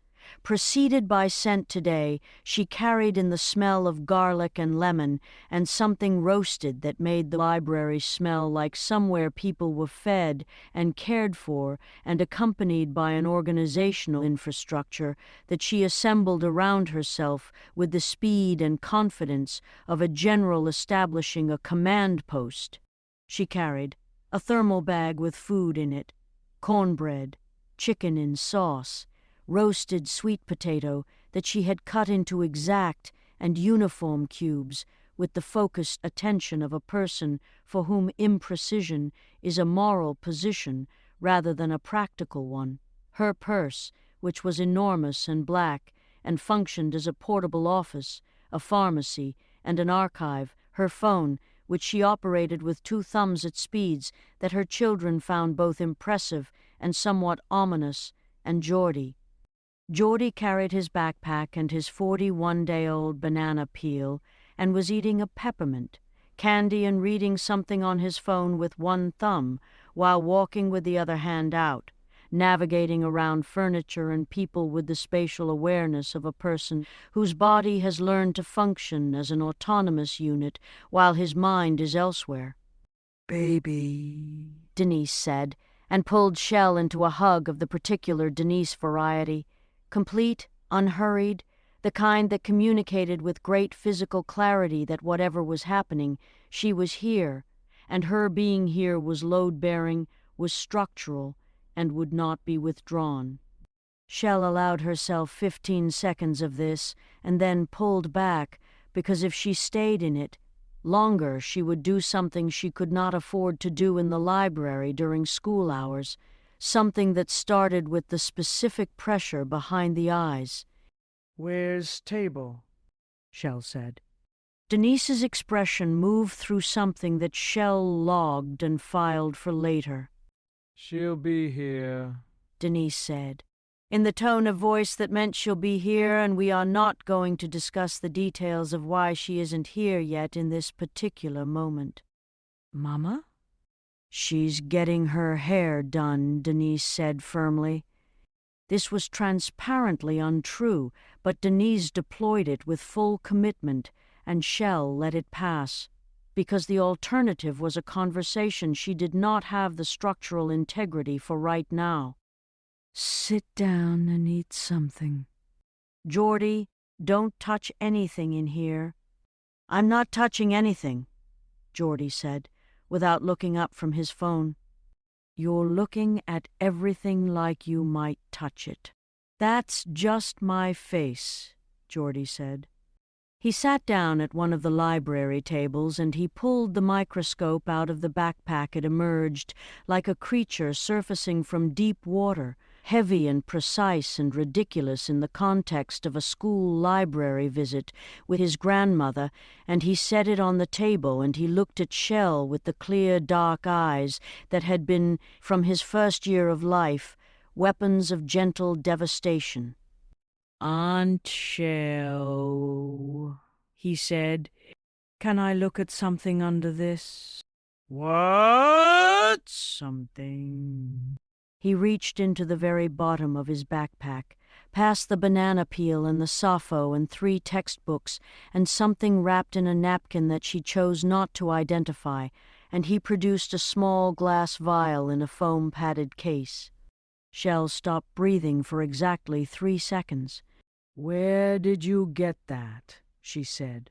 Preceded by scent today, she carried in the smell of garlic and lemon and something roasted that made the library smell like somewhere people were fed and cared for, and accompanied by an organizational infrastructure that she assembled around herself with the speed and confidence of a general establishing a command post. She carried a thermal bag with food in it, cornbread, chicken in sauce, roasted sweet potato that she had cut into exact and uniform cubes with the focused attention of a person for whom imprecision is a moral position rather than a practical one. Her purse, which was enormous and black and functioned as a portable office, a pharmacy, and an archive, her phone, which she operated with 2 thumbs at speeds that her children found both impressive and somewhat ominous, and Geordie. Geordie carried his backpack and his 41-day-old banana peel and was eating a peppermint, candy, and reading something on his phone with 1 thumb while walking with the other hand out, navigating around furniture and people with the spatial awareness of a person whose body has learned to function as an autonomous unit while his mind is elsewhere. "Baby," Denise said, and pulled Shell into a hug of the particular Denise variety, complete, unhurried, the kind that communicated with great physical clarity that whatever was happening, she was here, and her being here was load-bearing, was structural, and would not be withdrawn. Shell allowed herself 15 seconds of this, and then pulled back, because if she stayed in it longer, she would do something she could not afford to do in the library during school hours, something that started with the specific pressure behind the eyes. "Where's table?" Shell said. Denise's expression moved through something that Shell logged and filed for later. "She'll be here," Denise said. in the tone of voice that meant she'll be here, and we are not going to discuss the details of why she isn't here yet in this particular moment. Mama? She's getting her hair done, Denise said firmly. This was transparently untrue, but Denise deployed it with full commitment, and Shell let it pass, because the alternative was a conversation she did not have the structural integrity for right now. Sit down and eat something. Geordie, don't touch anything in here. I'm not touching anything, Geordie said, without looking up from his phone. You're looking at everything like you might touch it. That's just my face, Geordie said. He sat down at one of the library tables and he pulled the microscope out of the backpack it emerged, like a creature surfacing from deep water, heavy and precise and ridiculous in the context of a school library visit with his grandmother, and he set it on the table and he looked at Shell with the clear, dark eyes that had been, from his first year of life, weapons of gentle devastation. Aunt Shell, he said, can I look at something under this? What? Something. He reached into the very bottom of his backpack, past the banana peel and the Sappho and 3 textbooks, and something wrapped in a napkin that she chose not to identify, and he produced a small glass vial in a foam-padded case. Shell stopped breathing for exactly 3 seconds. Where did you get that? She said.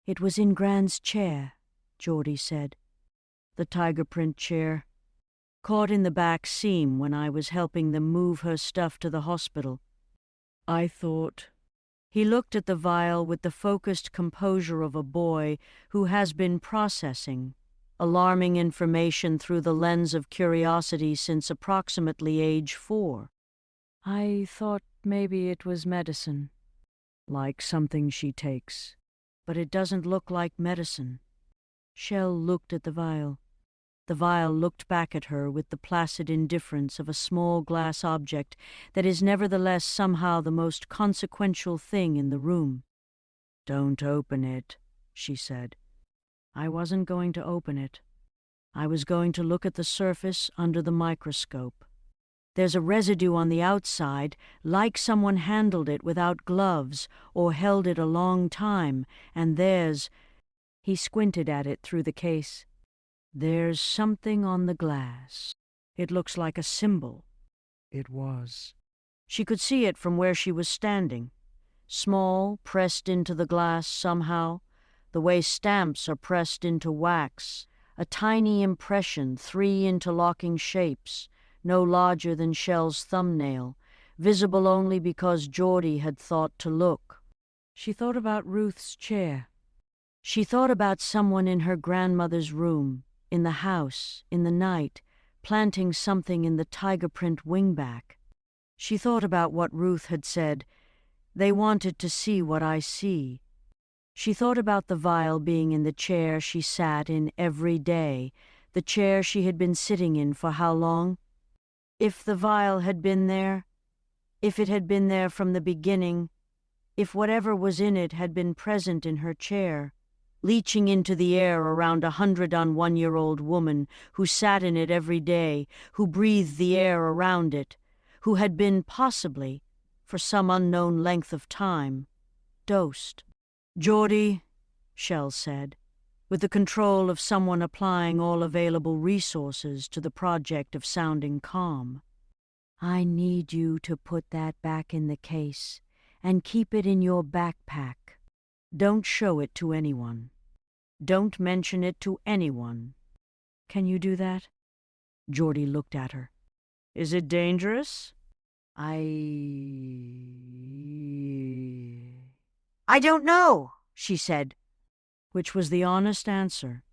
It was in Gran's chair, Geordie said. The tiger print chair. Caught in the back seam when I was helping them move her stuff to the hospital. I thought. He looked at the vial with the focused composure of a boy who has been processing alarming information through the lens of curiosity since approximately age 4. I thought maybe it was medicine. Like something she takes. But it doesn't look like medicine. Shell looked at the vial. The vial looked back at her with the placid indifference of a small glass object that is nevertheless somehow the most consequential thing in the room. "Don't open it," she said. I wasn't going to open it. I was going to look at the surface under the microscope. There's a residue on the outside, like someone handled it without gloves or held it a long time, and there's... He squinted at it through the case. There's something on the glass. It looks like a symbol. It was. She could see it from where she was standing. Small, pressed into the glass somehow, the way stamps are pressed into wax. A tiny impression, 3 interlocking shapes, no larger than Shell's thumbnail, visible only because Geordie had thought to look. She thought about Ruth's chair. She thought about someone in her grandmother's room, in the house, in the night, planting something in the tiger print wingback. She thought about what Ruth had said. They wanted to see what I see. She thought about the vial being in the chair she sat in every day, the chair she had been sitting in for how long? If the vial had been there, if it had been there from the beginning, if whatever was in it had been present in her chair, leaching into the air around 101-year-old woman who sat in it every day, who breathed the air around it, who had been possibly, for some unknown length of time, dosed. "Geordie," Shell said, with the control of someone applying all available resources to the project of sounding calm, "I need you to put that back in the case and keep it in your backpack. Don't show it to anyone. Don't mention it to anyone. Can you do that?" Geordie looked at her. "Is it dangerous?" I don't know," she said, which was the honest answer.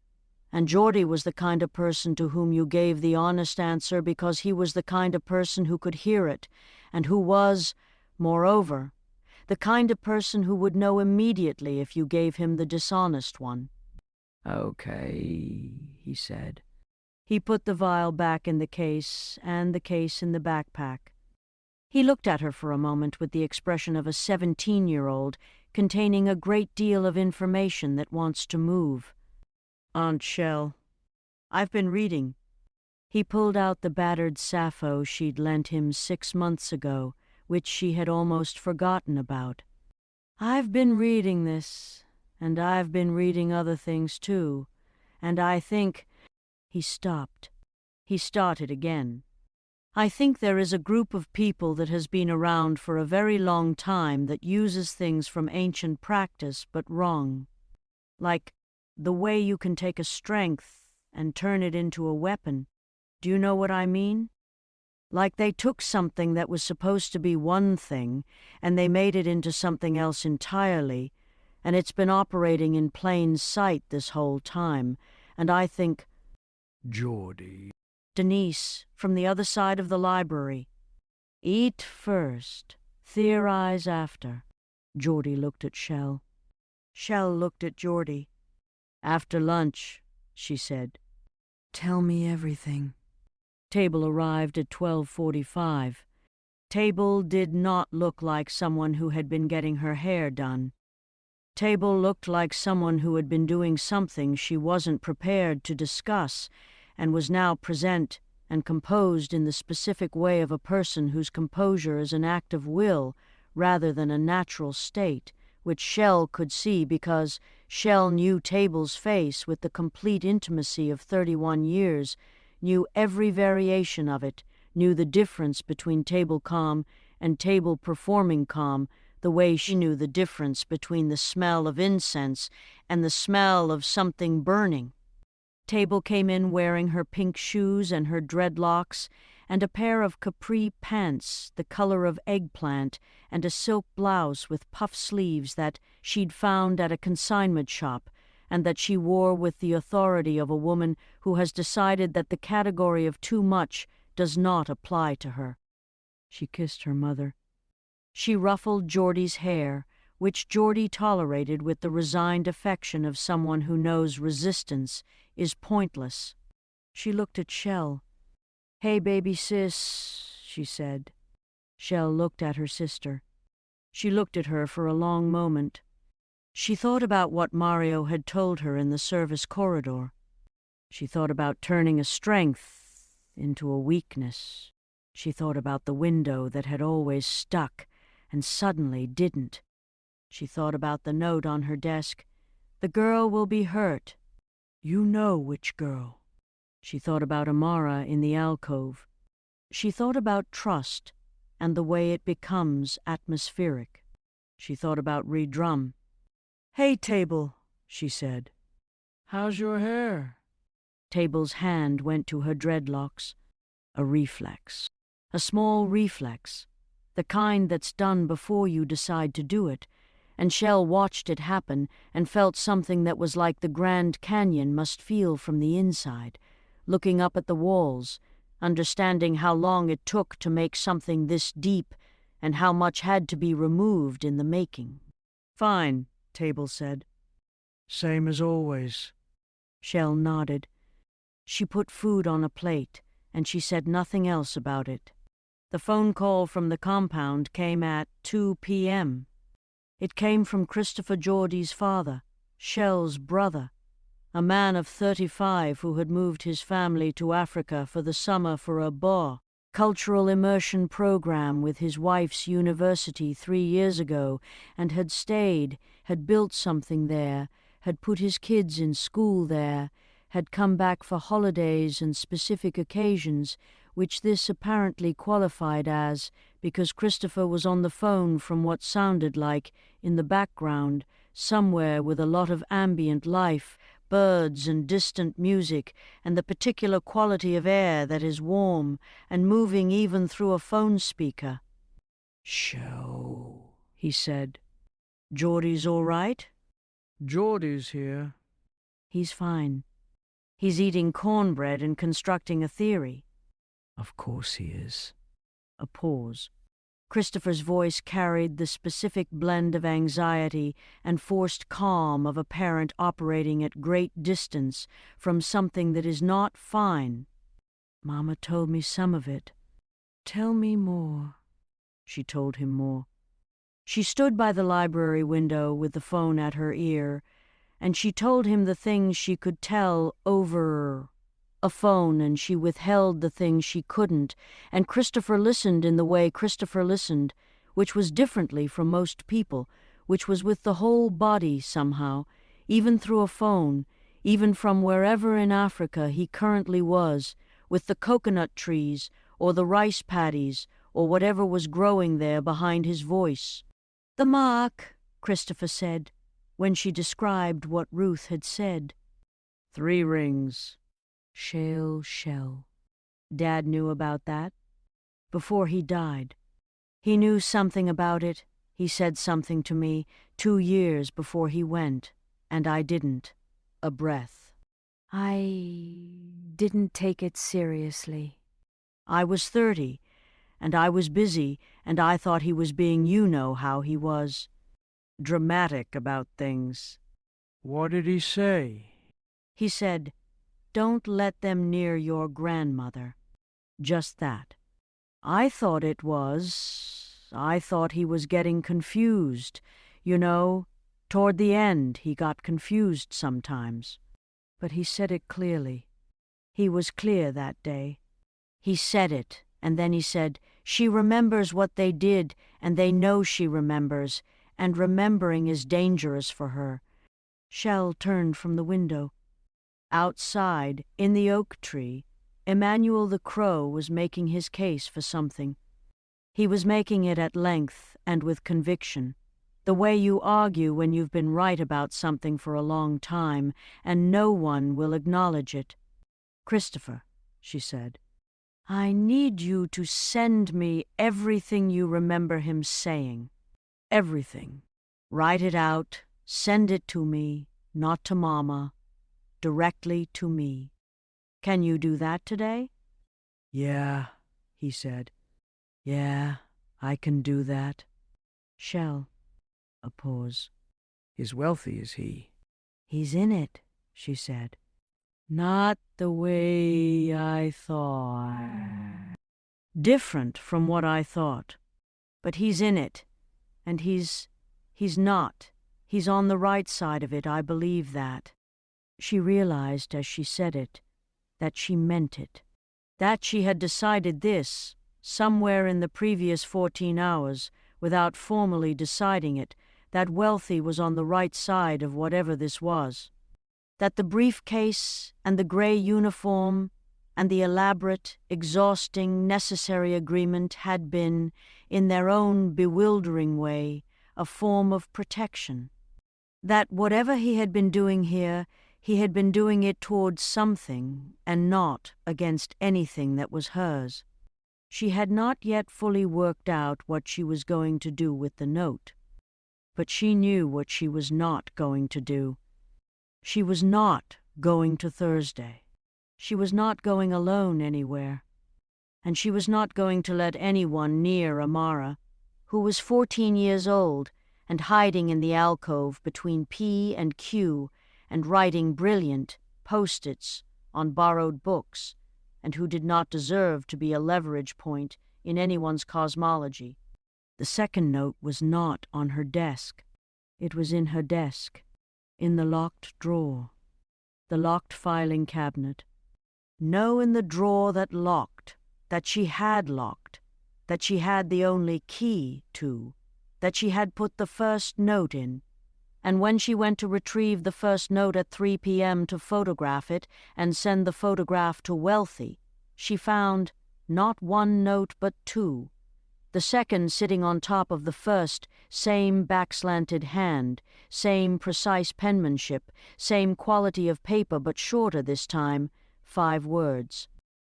And Geordie was the kind of person to whom you gave the honest answer because he was the kind of person who could hear it, and who was, moreover, the kind of person who would know immediately if you gave him the dishonest one. "Okay," he said. He put the vial back in the case and the case in the backpack. He looked at her for a moment with the expression of a 17-year-old containing a great deal of information that wants to move. Aunt Shell, I've been reading. He pulled out the battered Sappho she'd lent him 6 months ago, which she had almost forgotten about. I've been reading this, and I've been reading other things too, and I think— He stopped. He started again. I think there is a group of people that has been around for a very long time that uses things from ancient practice but wrong. Like the way you can take a strength and turn it into a weapon. Do you know what I mean? Like they took something that was supposed to be one thing and they made it into something else entirely, and it's been operating in plain sight this whole time, and I think— Geordie. Denise, from the other side of the library. Eat first, theorize after. Geordie looked at Shell. Shell looked at Geordie. After lunch, she said. Tell me everything. Table arrived at 12:45. Table did not look like someone who had been getting her hair done. Table looked like someone who had been doing something she wasn't prepared to discuss and was now present and composed in the specific way of a person whose composure is an act of will rather than a natural state, which Shell could see because Shell knew Table's face with the complete intimacy of 31 years, knew every variation of it, knew the difference between Table calm and Table performing calm, the way she knew the difference between the smell of incense and the smell of something burning. Table came in wearing her pink shoes and her dreadlocks and a pair of capri pants the color of eggplant and a silk blouse with puff sleeves that she'd found at a consignment shop and that she wore with the authority of a woman who has decided that the category of too much does not apply to her. She kissed her mother. She ruffled Geordie's hair, which Geordie tolerated with the resigned affection of someone who knows resistance is pointless. She looked at Shell. Hey, baby sis, she said. Shell looked at her sister. She looked at her for a long moment. She thought about what Mario had told her in the service corridor. She thought about turning a strength into a weakness. She thought about the window that had always stuck and suddenly didn't. She thought about the note on her desk. The girl will be hurt. You know which girl. She thought about Amara in the alcove. She thought about trust and the way it becomes atmospheric. She thought about Drum. Hey, Table, she said. How's your hair? Table's hand went to her dreadlocks. A reflex. A small reflex. The kind that's done before you decide to do it. And Shell watched it happen and felt something that was like the Grand Canyon must feel from the inside, looking up at the walls, understanding how long it took to make something this deep and how much had to be removed in the making. Fine, Table said. Same as always. Shell nodded. She put food on a plate, and she said nothing else about it. The phone call from the compound came at 2 p.m. It came from Christopher Geordie's father, Shell's brother, a man of 35 who had moved his family to Africa for the summer for a cultural immersion program with his wife's university 3 years ago and had stayed, had built something there, had put his kids in school there, had come back for holidays and specific occasions, which this apparently qualified as, because Christopher was on the phone from what sounded like, in the background, somewhere with a lot of ambient life, birds and distant music, and the particular quality of air that is warm and moving even through a phone speaker. Shell, he said. Geordie's all right? Geordie's here. He's fine. He's eating cornbread and constructing a theory. Of course he is. A pause. Christopher's voice carried the specific blend of anxiety and forced calm of a parent operating at great distance from something that is not fine. Mama told me some of it. Tell me more. she told him more. She stood by the library window with the phone at her ear, and she told him the things she could tell over a phone, and she withheld the things she couldn't, and Christopher listened in the way Christopher listened, which was differently from most people, which was with the whole body somehow, even through a phone, even from wherever in Africa he currently was, with the coconut trees or the rice paddies or whatever was growing there behind his voice. "The mark," Christopher said, when she described what Ruth had said. 3 rings. Shell. Dad knew about that. Before he died. He knew something about it. He said something to me 2 years before he went, and I didn't. A breath. I didn't take it seriously. I was 30, and I was busy, and I thought he was being, you know how he was, dramatic about things. What did he say? He said, "Don't let them near your grandmother." Just that. I thought he was getting confused. You know, toward the end he got confused sometimes. But he said it clearly. He was clear that day. He said it, and then he said, "She remembers what they did, and they know she remembers, and remembering is dangerous for her." Shell turned from the window. Outside, in the oak tree, Emmanuel the Crow was making his case for something. He was making it at length and with conviction, the way you argue when you've been right about something for a long time, and no one will acknowledge it. "Christopher," she said, "I need you to send me everything you remember him saying. Everything. Write it out, send it to me, not to Mama, directly to me. Can you do that today?" Yeah, he said. Yeah, I can do that. Shell. A pause. Is wealthy, is he? "He's in it," she said. "Not the way I thought. Different from what I thought. But he's in it. And he's not. He's on the right side of it, I believe that." She realized as she said it that she meant it. That she had decided this, somewhere in the previous 14 hours, without formally deciding it, that Wealthy was on the right side of whatever this was. That the briefcase and the gray uniform and the elaborate, exhausting, necessary agreement had been, in their own bewildering way, a form of protection. That whatever he had been doing here, he had been doing it towards something and not against anything that was hers. She had not yet fully worked out what she was going to do with the note. But she knew what she was not going to do. She was not going to Thursday. She was not going alone anywhere. And she was not going to let anyone near Amara, who was 14 years old and hiding in the alcove between P and Q and writing brilliant post-its on borrowed books, and who did not deserve to be a leverage point in anyone's cosmology. The second note was not on her desk. It was in her desk, in the locked drawer, the locked filing cabinet. No, in the drawer that locked, that she had locked, that she had the only key to, that she had put the first note in. And when she went to retrieve the first note at 3 p.m. to photograph it and send the photograph to Wealthy, she found not one note but 2. The second sitting on top of the first, same backslanted hand, same precise penmanship, same quality of paper but shorter this time, 5 words.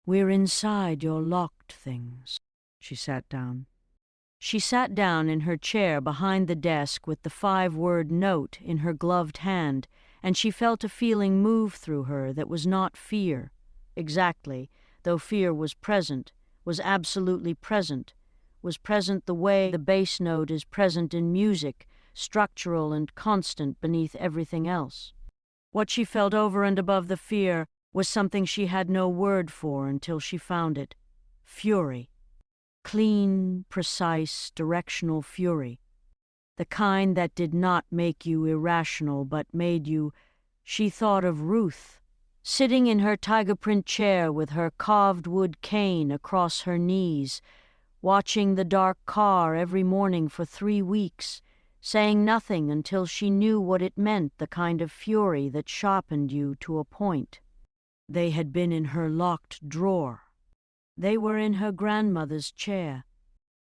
"We're inside your locked things." She sat down. She sat down in her chair behind the desk with the 5-word note in her gloved hand, and she felt a feeling move through her that was not fear, exactly, though fear was present, was absolutely present, was present the way the bass note is present in music, structural and constant beneath everything else. What she felt over and above the fear was something she had no word for until she found it. Fury. clean, precise, directional fury. The kind that did not make you irrational but made you. She thought of Ruth, sitting in her tiger print chair with her carved wood cane across her knees, watching the dark car every morning for 3 weeks, saying nothing until she knew what it meant, the kind of fury that sharpened you to a point. They had been in her locked drawer. They were in her grandmother's chair.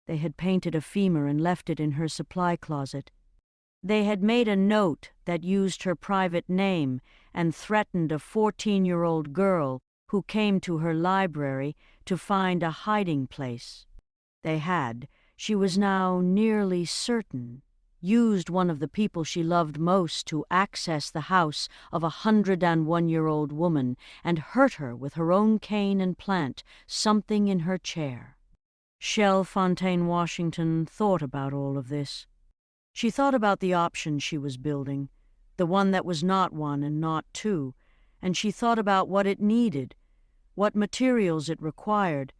They had painted a femur and left it in her supply closet. They had made a note that used her private name and threatened a 14-year-old girl who came to her library to find a hiding place. They had, she was now nearly certain, used one of the people she loved most to access the house of a 101-year-old woman and hurt her with her own cane and plant something in her chair. Shell Fontaine-Washington thought about all of this. She thought about the option she was building, the one that was not 1 and not 2, and she thought about what it needed, what materials it required,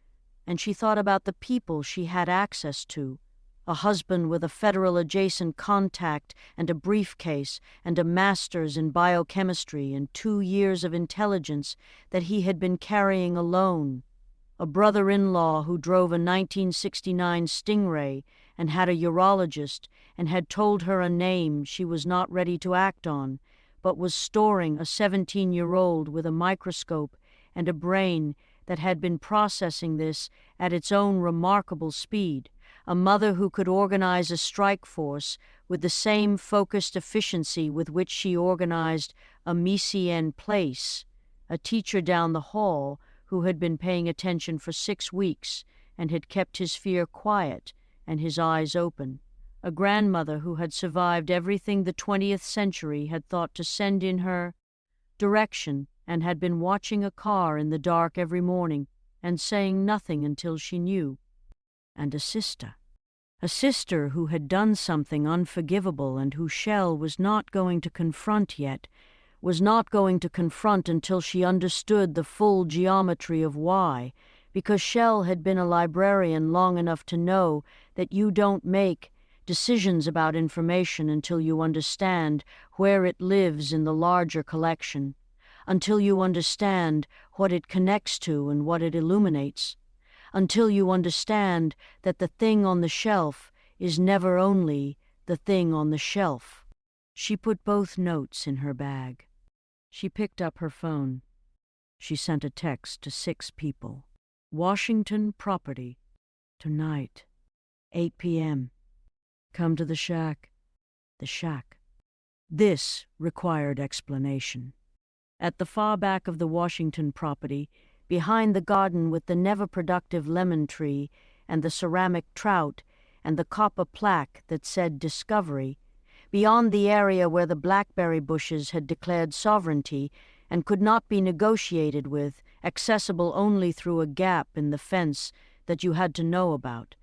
and she thought about the people she had access to, a husband with a federal-adjacent contact and a briefcase and a master's in biochemistry and 2 years of intelligence that he had been carrying alone, a brother-in-law who drove a 1969 Stingray and had a urologist and had told her a name she was not ready to act on, but was storing a 17-year-old with a microscope and a brain that had been processing this at its own remarkable speed, a mother who could organize a strike force with the same focused efficiency with which she organized a Messian place, a teacher down the hall who had been paying attention for 6 weeks and had kept his fear quiet and his eyes open, a grandmother who had survived everything the 20th century had thought to send in her direction and had been watching a car in the dark every morning and saying nothing until she knew, and a sister who had done something unforgivable and who Shell was not going to confront yet, was not going to confront until she understood the full geometry of why, because Shell had been a librarian long enough to know that you don't make decisions about information until you understand where it lives in the larger collection, until you understand what it connects to and what it illuminates, until you understand that the thing on the shelf is never only the thing on the shelf. She put both notes in her bag. She picked up her phone. She sent a text to 6 people. Washington property. Tonight. 8 p.m. Come to the shack. The shack. This required explanation. At the far back of the Washington property, behind the garden with the never-productive lemon tree and the ceramic trout and the copper plaque that said Discovery, beyond the area where the blackberry bushes had declared sovereignty and could not be negotiated with, accessible only through a gap in the fence that you had to know about,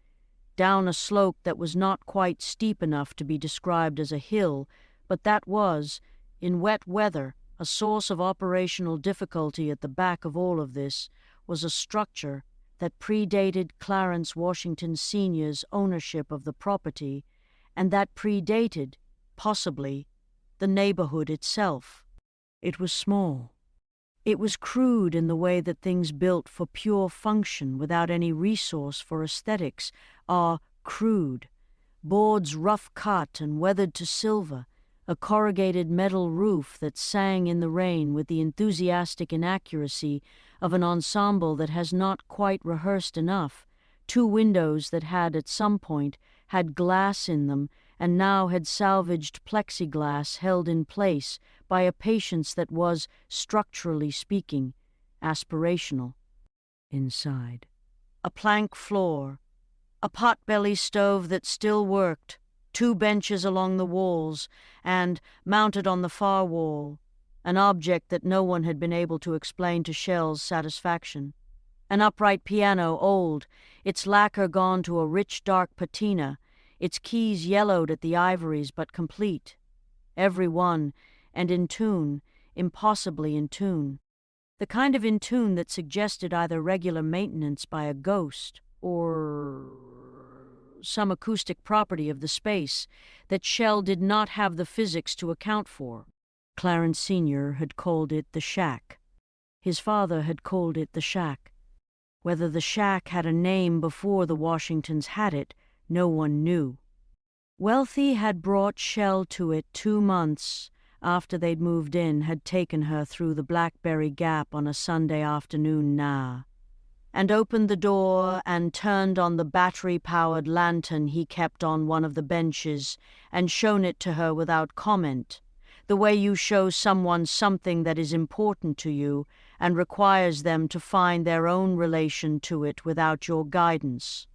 down a slope that was not quite steep enough to be described as a hill, but that was, in wet weather, a source of operational difficulty at the back of all of this, was a structure that predated Clarence Washington Sr.'s ownership of the property, and that predated, possibly, the neighborhood itself. It was small. It was crude in the way that things built for pure function without any resource for aesthetics are crude. Boards rough cut and weathered to silver, a corrugated metal roof that sang in the rain with the enthusiastic inaccuracy of an ensemble that has not quite rehearsed enough, 2 windows that had at some point had glass in them and now had salvaged plexiglass held in place by a patience that was, structurally speaking, aspirational. Inside. A plank floor, a potbelly stove that still worked, 2 benches along the walls, and, mounted on the far wall, an object that no one had been able to explain to Shell's satisfaction. An upright piano, old, its lacquer gone to a rich dark patina, its keys yellowed at the ivories but complete. Every one, and in tune, impossibly in tune. The kind of in tune that suggested either regular maintenance by a ghost or some acoustic property of the space that Shell did not have the physics to account for. Clarence Sr. had called it the shack. His father had called it the shack. Whether the shack had a name before the Washingtons had it, no one knew. Wealthy had brought Shell to it 2 months after they'd moved in, had taken her through the Blackberry Gap on a Sunday afternoon and opened the door and turned on the battery-powered lantern he kept on one of the benches and shown it to her without comment, the way you show someone something that is important to you and requires them to find their own relation to it without your guidance.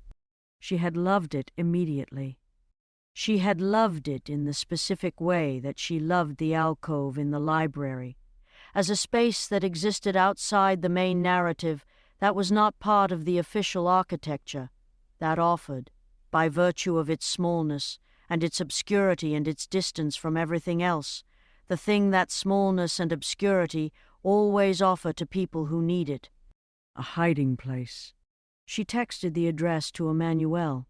She had loved it immediately. She had loved it in the specific way that she loved the alcove in the library, as a space that existed outside the main narrative, that was not part of the official architecture, that offered, by virtue of its smallness and its obscurity and its distance from everything else, the thing that smallness and obscurity always offer to people who need it. A hiding place. She texted the address to Emmanuel.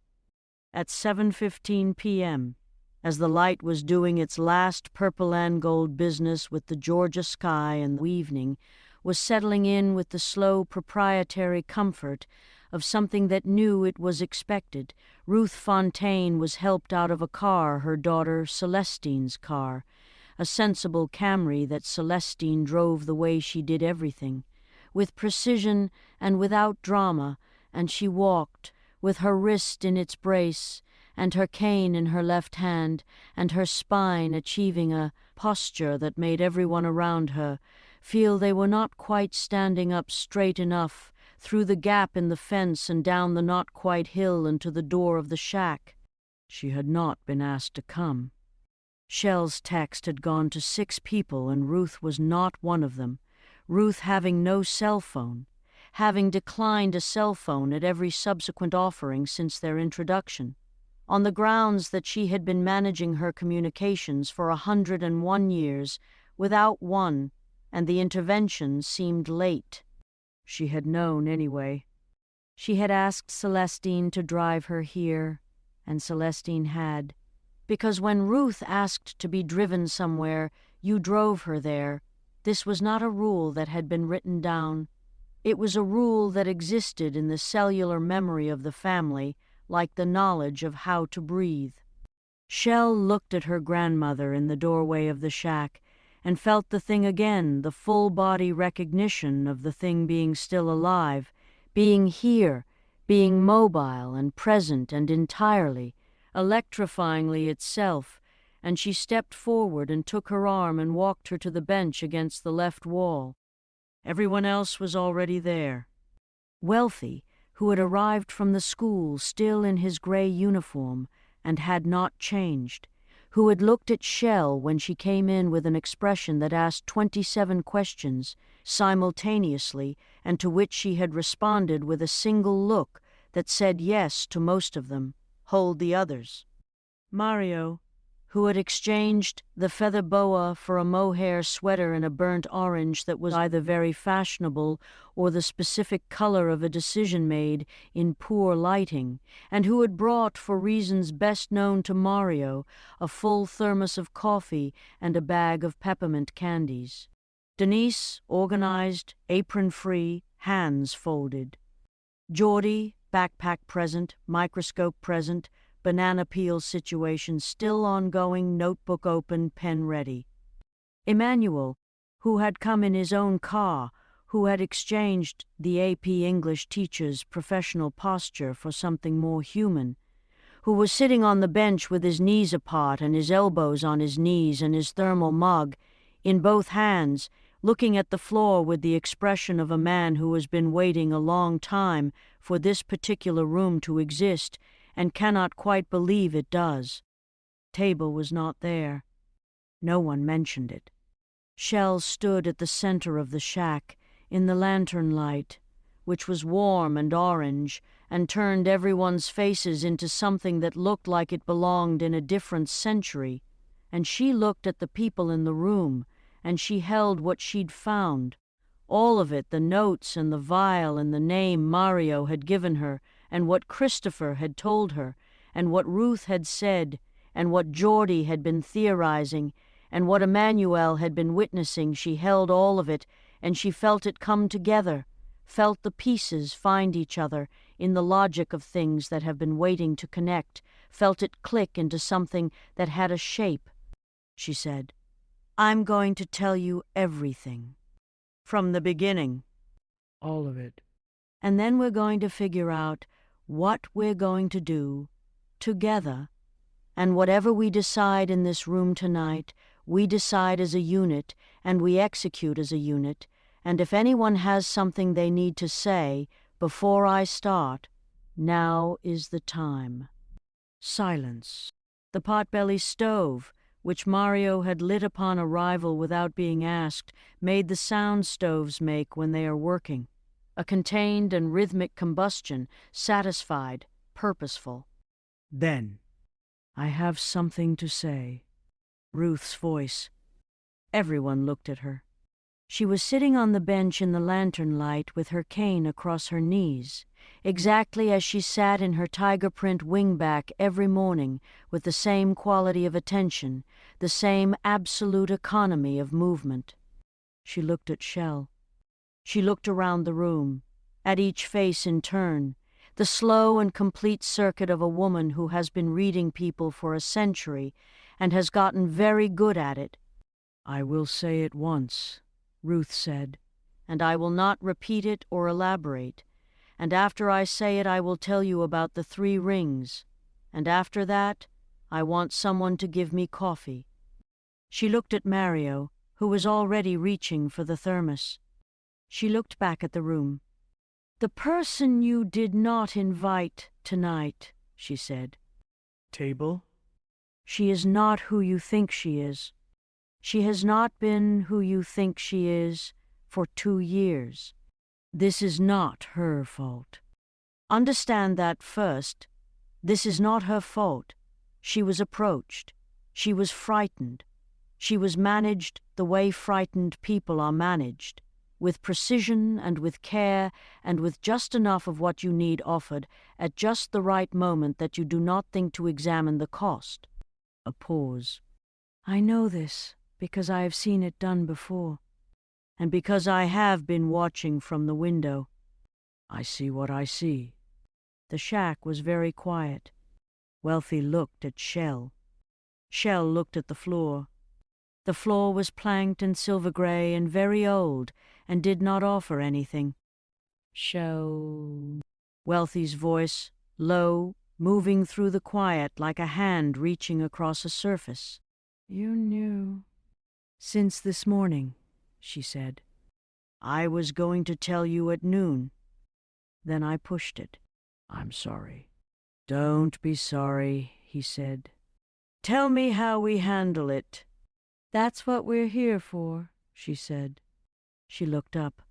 At 7:15 p.m., as the light was doing its last purple and gold business with the Georgia sky and the evening was settling in with the slow proprietary comfort of something that knew it was expected, Ruth Fontaine was helped out of a car, her daughter Celestine's car, a sensible Camry that Celestine drove the way she did everything, with precision and without drama, and she walked, with her wrist in its brace, and her cane in her left hand, and her spine achieving a posture that made everyone around her feel they were not quite standing up straight enough, through the gap in the fence and down the not-quite hill and to the door of the shack. She had not been asked to come. Shell's text had gone to 6 people, and Ruth was not one of them. Ruth having no cell phone, having declined a cell phone at every subsequent offering since their introduction, on the grounds that she had been managing her communications for 101 years without one, and the intervention seemed late. She had known anyway. She had asked Celestine to drive her here, and Celestine had, because when Ruth asked to be driven somewhere, you drove her there. This was not a rule that had been written down. It was a rule that existed in the cellular memory of the family, like the knowledge of how to breathe. Shell looked at her grandmother in the doorway of the shack and felt the thing again, the full-body recognition of the thing being still alive, being here, being mobile and present and entirely, electrifyingly itself, and she stepped forward and took her arm and walked her to the bench against the left wall. Everyone else was already there. Wealthy, who had arrived from the school still in his gray uniform and had not changed, who had looked at Shell when she came in with an expression that asked 27 questions simultaneously and to which she had responded with a single look that said yes to most of them, hold the others. Mario, who had exchanged the feather boa for a mohair sweater in a burnt orange that was either very fashionable or the specific color of a decision made in poor lighting, and who had brought, for reasons best known to Mario, a full thermos of coffee and a bag of peppermint candies. Denise, organized, apron-free, hands folded. Geordie, backpack present, microscope present, banana peel situation still ongoing, notebook open, pen ready. Emmanuel, who had come in his own car, who had exchanged the AP English teacher's professional posture for something more human, who was sitting on the bench with his knees apart and his elbows on his knees and his thermal mug in both hands, looking at the floor with the expression of a man who has been waiting a long time for this particular room to exist and cannot quite believe it does. Table was not there. No one mentioned it. Shell stood at the center of the shack, in the lantern light, which was warm and orange, and turned everyone's faces into something that looked like it belonged in a different century, and she looked at the people in the room, and she held what she'd found, all of it, the notes and the vial and the name Mario had given her, and what Christopher had told her, and what Ruth had said, and what Geordie had been theorizing, and what Emmanuel had been witnessing. She held all of it, and she felt it come together, felt the pieces find each other in the logic of things that have been waiting to connect, felt it click into something that had a shape. She said, "I'm going to tell you everything. From the beginning." All of it. "And then we're going to figure out what we're going to do together. And whatever we decide in this room tonight, we decide as a unit, and we execute as a unit. And if anyone has something they need to say before I start, now is the time." Silence. The potbelly stove, which Mario had lit upon arrival without being asked, made the sound stoves make when they are working. A contained and rhythmic combustion, satisfied, purposeful. Then, I have something to say. Ruth's voice. Everyone looked at her. She was sitting on the bench in the lantern light with her cane across her knees, exactly as she sat in her tiger print wingback every morning, with the same quality of attention, the same absolute economy of movement. She looked at Shell. She looked around the room, at each face in turn, the slow and complete circuit of a woman who has been reading people for a century and has gotten very good at it. "I will say it once," Ruth said, "and I will not repeat it or elaborate. And after I say it, I will tell you about the 3 rings. And after that, I want someone to give me coffee." She looked at Mario, who was already reaching for the thermos. She looked back at the room. "The person you did not invite tonight," she said. "Table?" "She is not who you think she is. She has not been who you think she is for 2 years. This is not her fault. Understand that first. This is not her fault. She was approached. She was frightened. She was managed the way frightened people are managed, with precision and with care and with just enough of what you need offered at just the right moment that you do not think to examine the cost." A pause. "I know this because I have seen it done before, and because I have been watching from the window." "I see what I see." The shack was very quiet. Wealthy looked at Shell. Shell looked at the floor. The floor was planked and silver-gray and very old, and did not offer anything. "Shell." Wealthy's voice, low, moving through the quiet like a hand reaching across a surface. "You knew." "Since this morning," she said. "I was going to tell you at noon. Then I pushed it." "I'm sorry." "Don't be sorry," he said. "Tell me how we handle it." "That's what we're here for," she said. She looked up.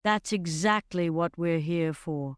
"That's exactly what we're here for."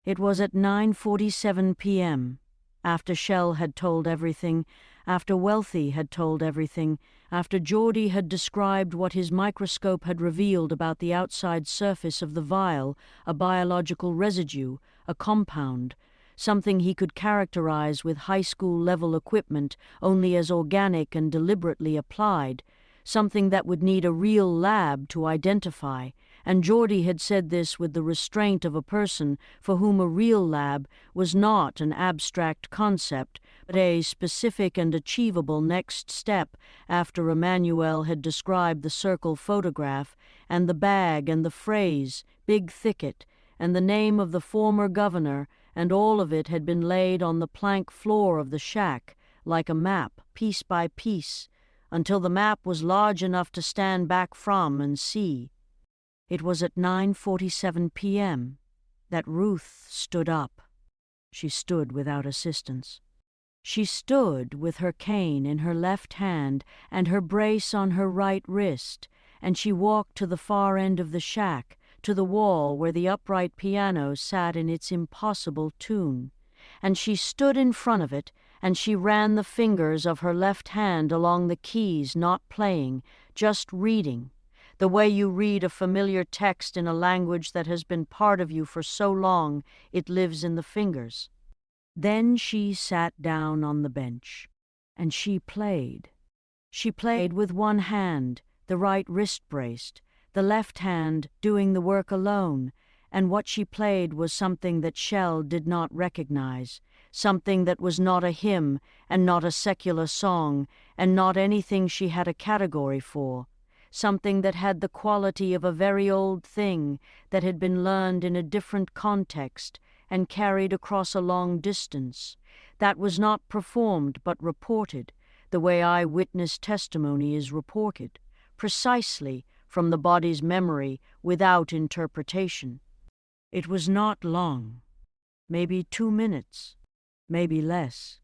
It was at 9:47 p.m., after Shell had told everything, after Wealthy had told everything, after Geordie had described what his microscope had revealed about the outside surface of the vial, a biological residue, a compound, something he could characterize with high school-level equipment only as organic and deliberately applied, something that would need a real lab to identify, and Geordie had said this with the restraint of a person for whom a real lab was not an abstract concept, but a specific and achievable next step after Emmanuel had described the circle photograph, and the bag, and the phrase, "Big Thicket," and the name of the former governor, and all of it had been laid on the plank floor of the shack, like a map, piece by piece, until the map was large enough to stand back from and see. It was at 9:47 p.m. that Ruth stood up. She stood without assistance. She stood with her cane in her left hand and her brace on her right wrist, and she walked to the far end of the shack, to the wall where the upright piano sat in its impossible tune, and she stood in front of it, and she ran the fingers of her left hand along the keys, not playing, just reading, the way you read a familiar text in a language that has been part of you for so long it lives in the fingers. Then she sat down on the bench, and she played. She played with one hand, the right wrist braced, the left hand doing the work alone, and what she played was something that Shell did not recognize, something that was not a hymn and not a secular song and not anything she had a category for, something that had the quality of a very old thing that had been learned in a different context and carried across a long distance, that was not performed but reported, the way eyewitness testimony is reported, precisely from the body's memory without interpretation. It was not long, maybe 2 minutes, maybe less.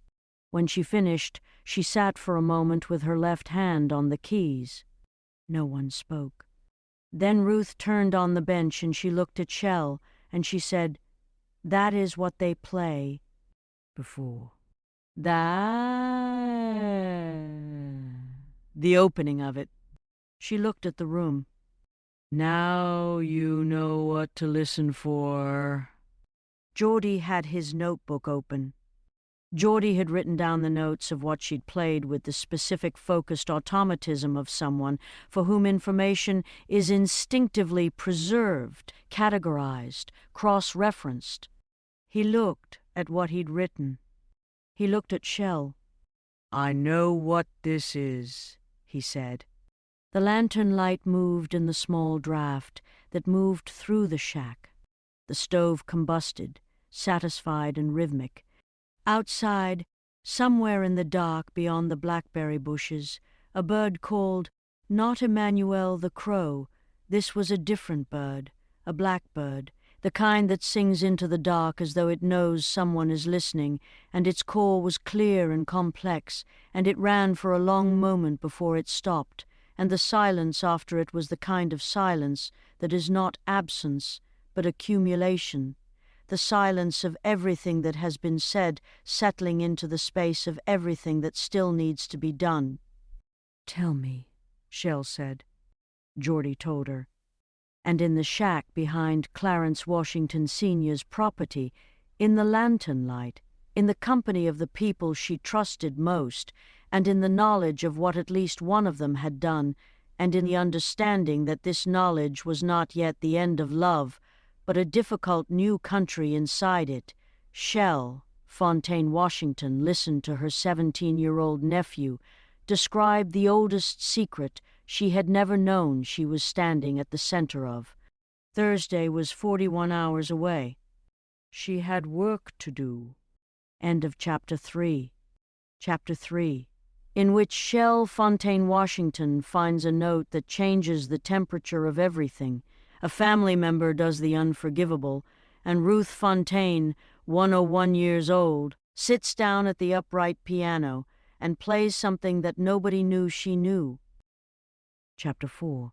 When she finished, she sat for a moment with her left hand on the keys. No one spoke. Then Ruth turned on the bench and she looked at Shell, and she said, "That is what they play before. The opening of it." She looked at the room. "Now you know what to listen for." Geordie had his notebook open. Geordie had written down the notes of what she'd played with the specific focused automatism of someone for whom information is instinctively preserved, categorized, cross-referenced. He looked at what he'd written. He looked at Shell. "I know what this is," he said. The lantern light moved in the small draft that moved through the shack. The stove combusted, satisfied and rhythmic. Outside, somewhere in the dark beyond the blackberry bushes, a bird called, not Emmanuel the crow. This was a different bird, a blackbird, the kind that sings into the dark as though it knows someone is listening, and its call was clear and complex, and it ran for a long moment before it stopped, and the silence after it was the kind of silence that is not absence, but accumulation, the silence of everything that has been said settling into the space of everything that still needs to be done. "Tell me," Shell said. Geordie told her. And in the shack behind Clarence Washington Sr.'s property, in the lantern light, in the company of the people she trusted most, and in the knowledge of what at least one of them had done, and in the understanding that this knowledge was not yet the end of love, but a difficult new country inside it, Shell, Fontaine-Washington, listened to her 17-year-old nephew describe the oldest secret she had never known she was standing at the center of. Thursday was 41 hours away. She had work to do. End of Chapter 3. Chapter 3, in which Shell Fontaine-Washington finds a note that changes the temperature of everything. A family member does the unforgivable, and Ruth Fontaine, 101 years old, sits down at the upright piano and plays something that nobody knew she knew. Chapter 4,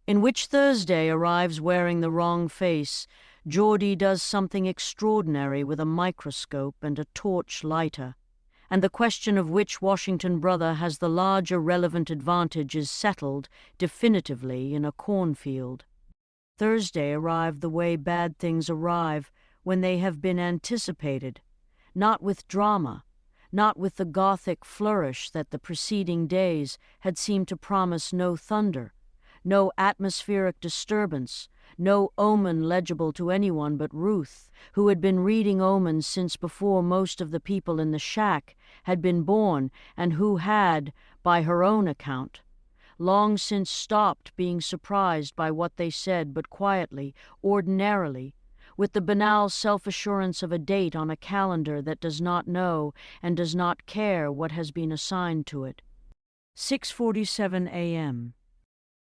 in which Thursday arrives wearing the wrong face. Geordie does something extraordinary with a microscope and a torch lighter, and the question of which Washington brother has the larger relevant advantage is settled definitively in a cornfield. Thursday arrived the way bad things arrive, when they have been anticipated, not with drama, not with the Gothic flourish that the preceding days had seemed to promise no thunder, no atmospheric disturbance, no omen legible to anyone but Ruth, who had been reading omens since before most of the people in the shack had been born, and who had, by her own account, long since stopped being surprised by what they said, but quietly, ordinarily, with the banal self-assurance of a date on a calendar that does not know and does not care what has been assigned to it. 6:47 a.m.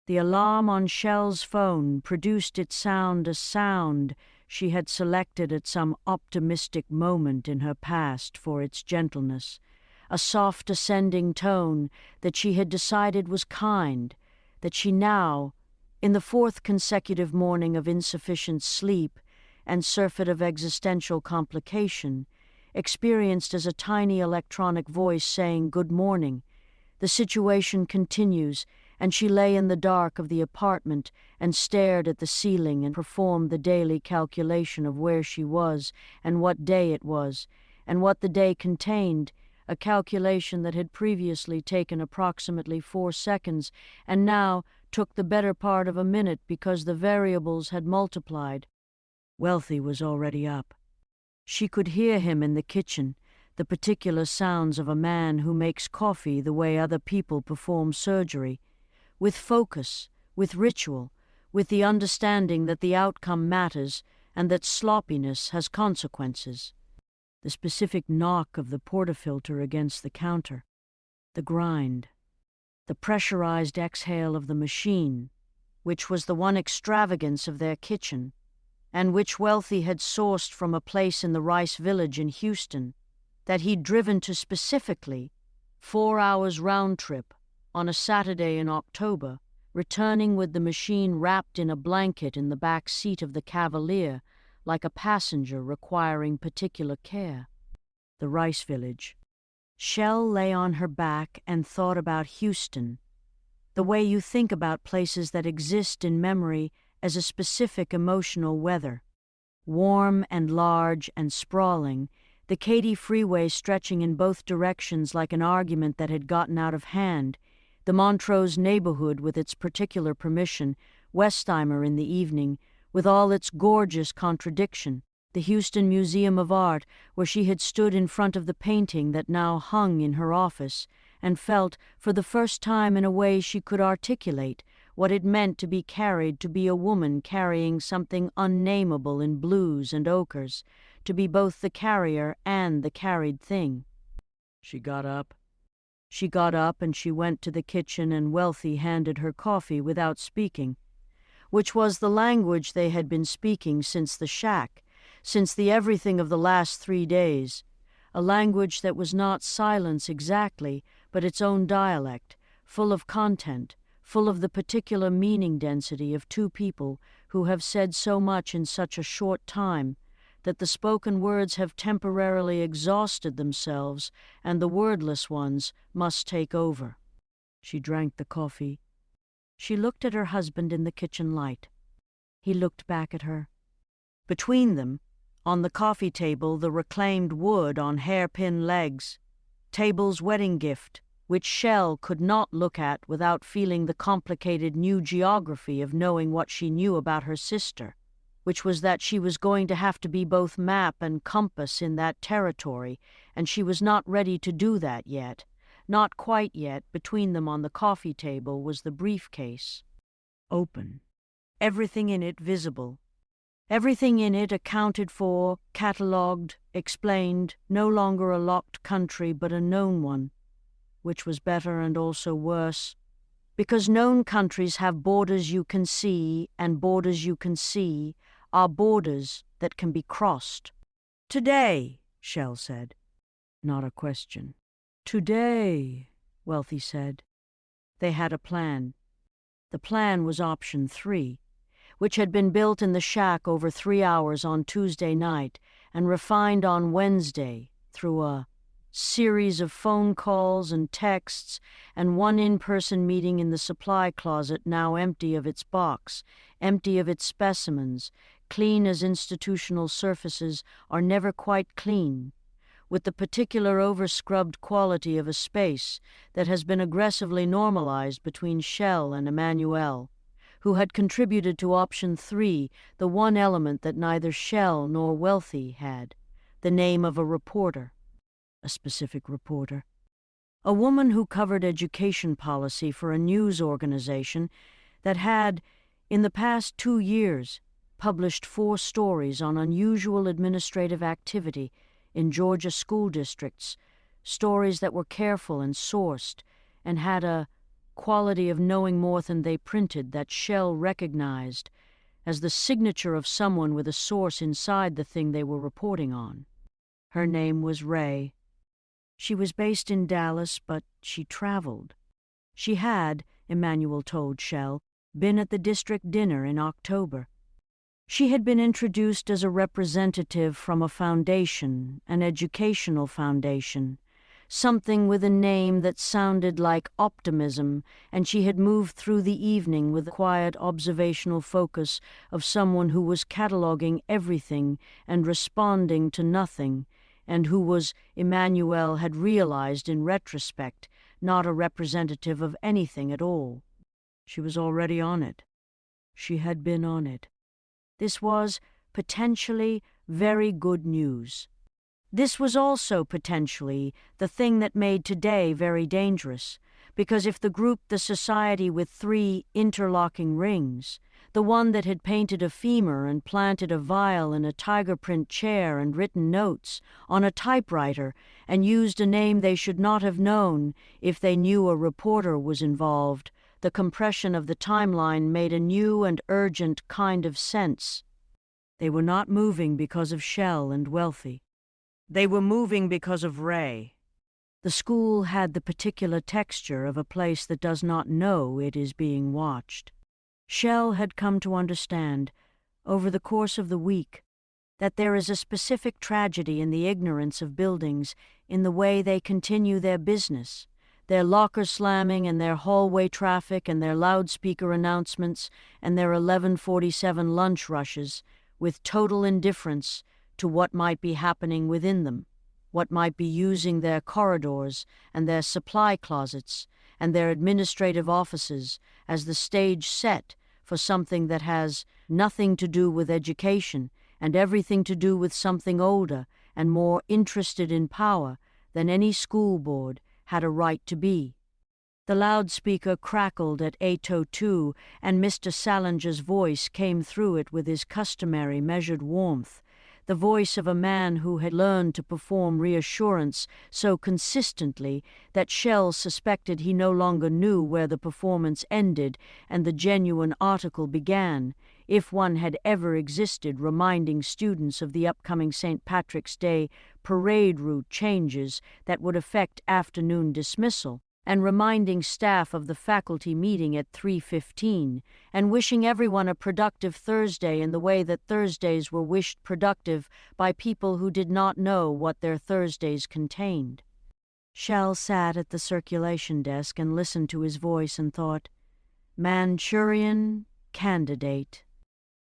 The alarm on Shell's phone produced its sound, a sound she had selected at some optimistic moment in her past for its gentleness, a soft ascending tone that she had decided was kind, that she now, in the fourth consecutive morning of insufficient sleep and surfeit of existential complication, experienced as a tiny electronic voice saying, "Good morning. The situation continues, and she lay in the dark of the apartment and stared at the ceiling and performed the daily calculation of where she was and what day it was, and what the day contained, a calculation that had previously taken approximately 4 seconds and now took the better part of a minute because the variables had multiplied. Wealthy was already up. She could hear him in the kitchen, the particular sounds of a man who makes coffee the way other people perform surgery, with focus, with ritual, with the understanding that the outcome matters and that sloppiness has consequences. The specific knock of the portafilter against the counter, the grind, the pressurized exhale of the machine, which was the one extravagance of their kitchen, and which Wealthy had sourced from a place in the rice village in Houston, that he'd driven to specifically, 4 hours round trip, on a Saturday in October, returning with the machine wrapped in a blanket in the back seat of the Cavalier, like a passenger requiring particular care. The rice village. Shell lay on her back and thought about Houston, the way you think about places that exist in memory as a specific emotional weather. Warm and large and sprawling, the Katy Freeway stretching in both directions like an argument that had gotten out of hand, the Montrose neighborhood with its particular permission, Westheimer in the evening, with all its gorgeous contradiction, the Houston Museum of Art, where she had stood in front of the painting that now hung in her office, and felt, for the first time in a way she could articulate, what it meant to be carried, to be a woman carrying something unnameable in blues and ochres, to be both the carrier and the carried thing. She got up. She got up and she went to the kitchen, and Wealthy handed her coffee without speaking, which was the language they had been speaking since the shack, since the everything of the last 3 days, a language that was not silence exactly, but its own dialect, full of content, full of the particular meaning density of two people who have said so much in such a short time that the spoken words have temporarily exhausted themselves and the wordless ones must take over. She drank the coffee. She looked at her husband in the kitchen light. He looked back at her. Between them, on the coffee table, the reclaimed wood on hairpin legs, Table's wedding gift, which Shell could not look at without feeling the complicated new geography of knowing what she knew about her sister, which was that she was going to have to be both map and compass in that territory, and she was not ready to do that yet. Not quite yet. Between them on the coffee table was the briefcase. Open. Everything in it visible. Everything in it accounted for, catalogued, explained, no longer a locked country but a known one, which was better and also worse, because known countries have borders you can see, and borders you can see are borders that can be crossed. Today, Shell said. Not a question. Today, Wealthy said. They had a plan. The plan was option 3, which had been built in the shack over 3 hours on Tuesday night and refined on Wednesday through a series of phone calls and texts and one in-person meeting in the supply closet, now empty of its box, empty of its specimens, clean as institutional surfaces are never quite clean, with the particular over-scrubbed quality of a space that has been aggressively normalized between Shell and Emmanuel, who had contributed to option 3, the one element that neither Shell nor Wealthy had, the name of a reporter. A specific reporter. A woman who covered education policy for a news organization that had, in the past 2 years, published 4 stories on unusual administrative activity in Georgia school districts, stories that were careful and sourced, and had a quality of knowing more than they printed that Shell recognized as the signature of someone with a source inside the thing they were reporting on. Her name was Ray. She was based in Dallas, but she traveled. She had, Emmanuel told Shell, been at the district dinner in October. She had been introduced as a representative from a foundation, an educational foundation, something with a name that sounded like optimism, and she had moved through the evening with the quiet observational focus of someone who was cataloguing everything and responding to nothing, and who was, Emmanuel had realized in retrospect, not a representative of anything at all. She was already on it. She had been on it. This was, potentially, very good news. This was also, potentially, the thing that made today very dangerous, because if the group, the society with 3 interlocking rings, the one that had painted a femur and planted a vial in a tiger print chair and written notes on a typewriter and used a name they should not have known if they knew a reporter was involved, the compression of the timeline made a new and urgent kind of sense. They were not moving because of Shell and Wealthy. They were moving because of Ray. The school had the particular texture of a place that does not know it is being watched. Shell had come to understand, over the course of the week, that there is a specific tragedy in the ignorance of buildings in the way they continue their business, their locker slamming and their hallway traffic and their loudspeaker announcements and their 11:47 lunch rushes, with total indifference to what might be happening within them, what might be using their corridors and their supply closets and their administrative offices as the stage set for something that has nothing to do with education and everything to do with something older and more interested in power than any school board had a right to be. The loudspeaker crackled at 8:02, and Mr. Salinger's voice came through it with his customary measured warmth, the voice of a man who had learned to perform reassurance so consistently that Shell suspected he no longer knew where the performance ended and the genuine article began, if one had ever existed, reminding students of the upcoming St. Patrick's Day parade route changes that would affect afternoon dismissal, and reminding staff of the faculty meeting at 3:15, and wishing everyone a productive Thursday in the way that Thursdays were wished productive by people who did not know what their Thursdays contained. Shell sat at the circulation desk and listened to his voice and thought, Manchurian candidate.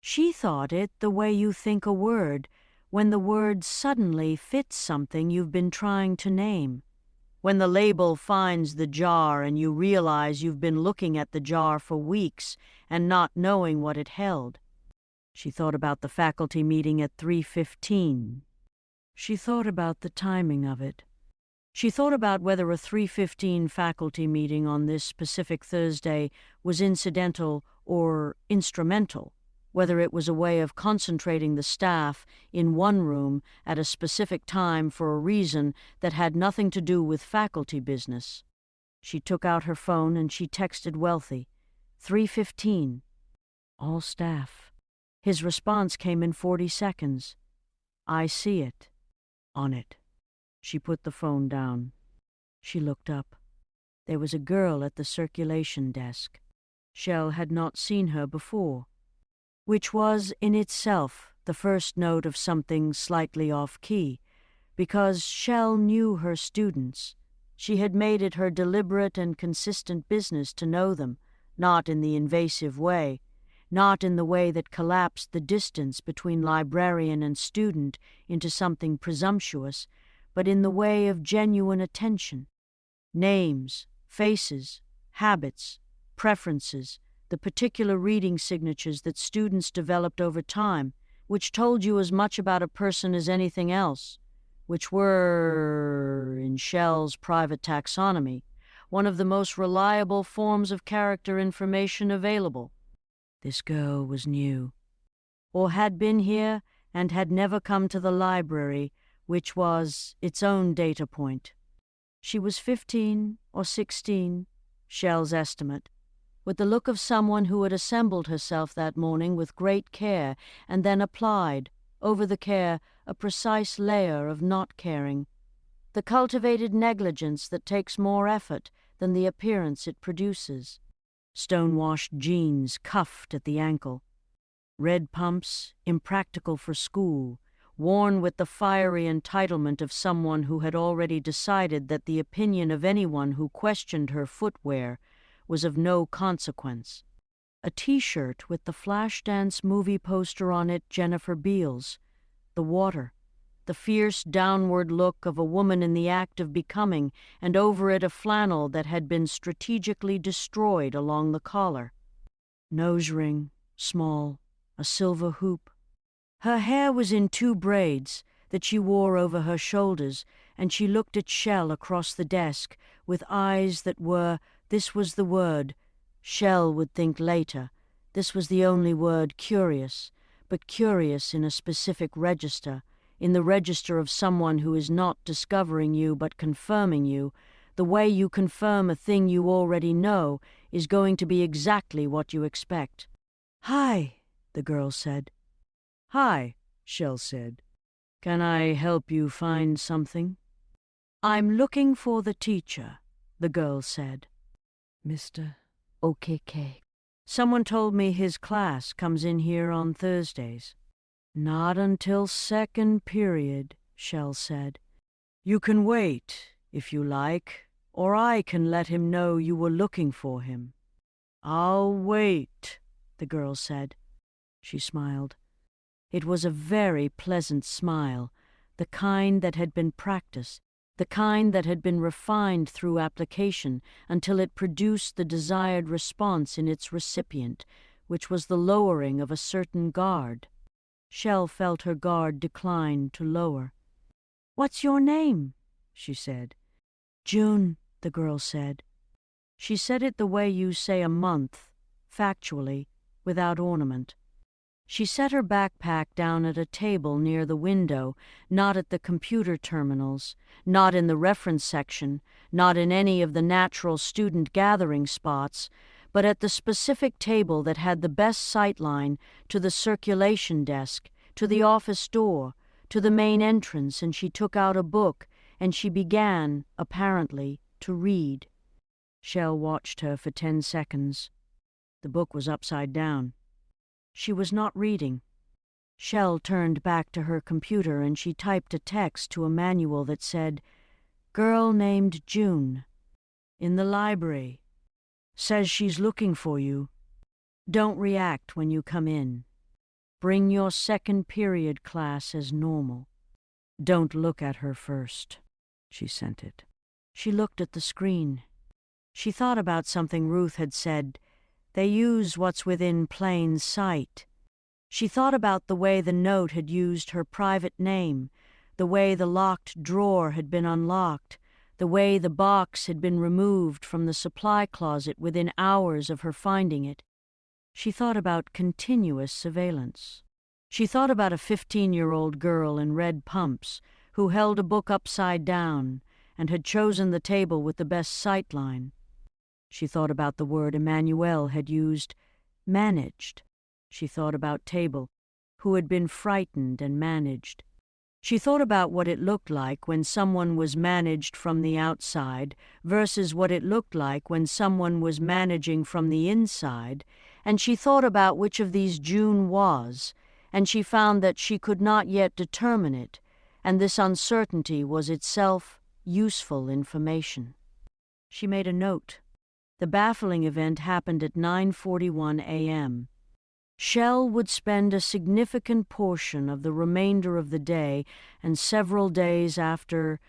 She thought it the way you think a word, when the word suddenly fits something you've been trying to name. When the label finds the jar and you realize you've been looking at the jar for weeks and not knowing what it held. She thought about the faculty meeting at 3:15. She thought about the timing of it. She thought about whether a 3:15 faculty meeting on this specific Thursday was incidental or instrumental, whether it was a way of concentrating the staff in one room at a specific time for a reason that had nothing to do with faculty business. She took out her phone and she texted Wealthy, 3:15, all staff. His response came in 40 seconds. I see it. On it. She put the phone down. She looked up. There was a girl at the circulation desk. Shell had not seen her before, which was, in itself, the first note of something slightly off-key, because Shell knew her students. She had made it her deliberate and consistent business to know them, not in the invasive way, not in the way that collapsed the distance between librarian and student into something presumptuous, but in the way of genuine attention. Names, faces, habits, preferences, the particular reading signatures that students developed over time, which told you as much about a person as anything else, which were, in Shell's private taxonomy, one of the most reliable forms of character information available. This girl was new, or had been here and had never come to the library, which was its own data point. She was 15 or 16, Shell's estimate, with the look of someone who had assembled herself that morning with great care and then applied, over the care, a precise layer of not caring, the cultivated negligence that takes more effort than the appearance it produces. Stone-washed jeans cuffed at the ankle, red pumps impractical for school, worn with the fiery entitlement of someone who had already decided that the opinion of anyone who questioned her footwear was of no consequence. A T-shirt with the Flashdance movie poster on it, Jennifer Beals, the water, the fierce downward look of a woman in the act of becoming, and over it a flannel that had been strategically destroyed along the collar. Nose ring, small, a silver hoop. Her hair was in 2 braids that she wore over her shoulders, and she looked at Shell across the desk with eyes that were, this was the word, Shell would think later, this was the only word, curious, but curious in a specific register, in the register of someone who is not discovering you but confirming you. The way you confirm a thing you already know is going to be exactly what you expect. "Hi," the girl said. "Hi," Shell said. "Can I help you find something?" "I'm looking for the teacher," the girl said. "Mr. OKK. Someone told me his class comes in here on Thursdays." "Not until 2nd period," Shell said. "You can wait, if you like, or I can let him know you were looking for him." "I'll wait," the girl said. She smiled. It was a very pleasant smile, the kind that had been practiced, the kind that had been refined through application until it produced the desired response in its recipient, which was the lowering of a certain guard. Shell felt her guard decline to lower. "What's your name?" she said. "June," the girl said. She said it the way you say a month, factually, without ornament. She set her backpack down at a table near the window, not at the computer terminals, not in the reference section, not in any of the natural student gathering spots, but at the specific table that had the best sightline to the circulation desk, to the office door, to the main entrance, and she took out a book, and she began, apparently, to read. Shell watched her for 10 seconds. The book was upside down. She was not reading. Shell turned back to her computer and she typed a text to a manual that said, "Girl named June. In the library. Says she's looking for you. Don't react when you come in. Bring your 2nd period class as normal. Don't look at her first." She sent it. She looked at the screen. She thought about something Ruth had said. They use what's within plain sight. She thought about the way the note had used her private name, the way the locked drawer had been unlocked, the way the box had been removed from the supply closet within hours of her finding it. She thought about continuous surveillance. She thought about a 15-year-old girl in red pumps who held a book upside down and had chosen the table with the best sightline. She thought about the word Emmanuel had used, managed. She thought about table, who had been frightened and managed. She thought about what it looked like when someone was managed from the outside versus what it looked like when someone was managing from the inside, and she thought about which of these June was, and she found that she could not yet determine it, and this uncertainty was itself useful information. She made a note. The baffling event happened at 9:41 a.m. Shell would spend a significant portion of the remainder of the day and several days after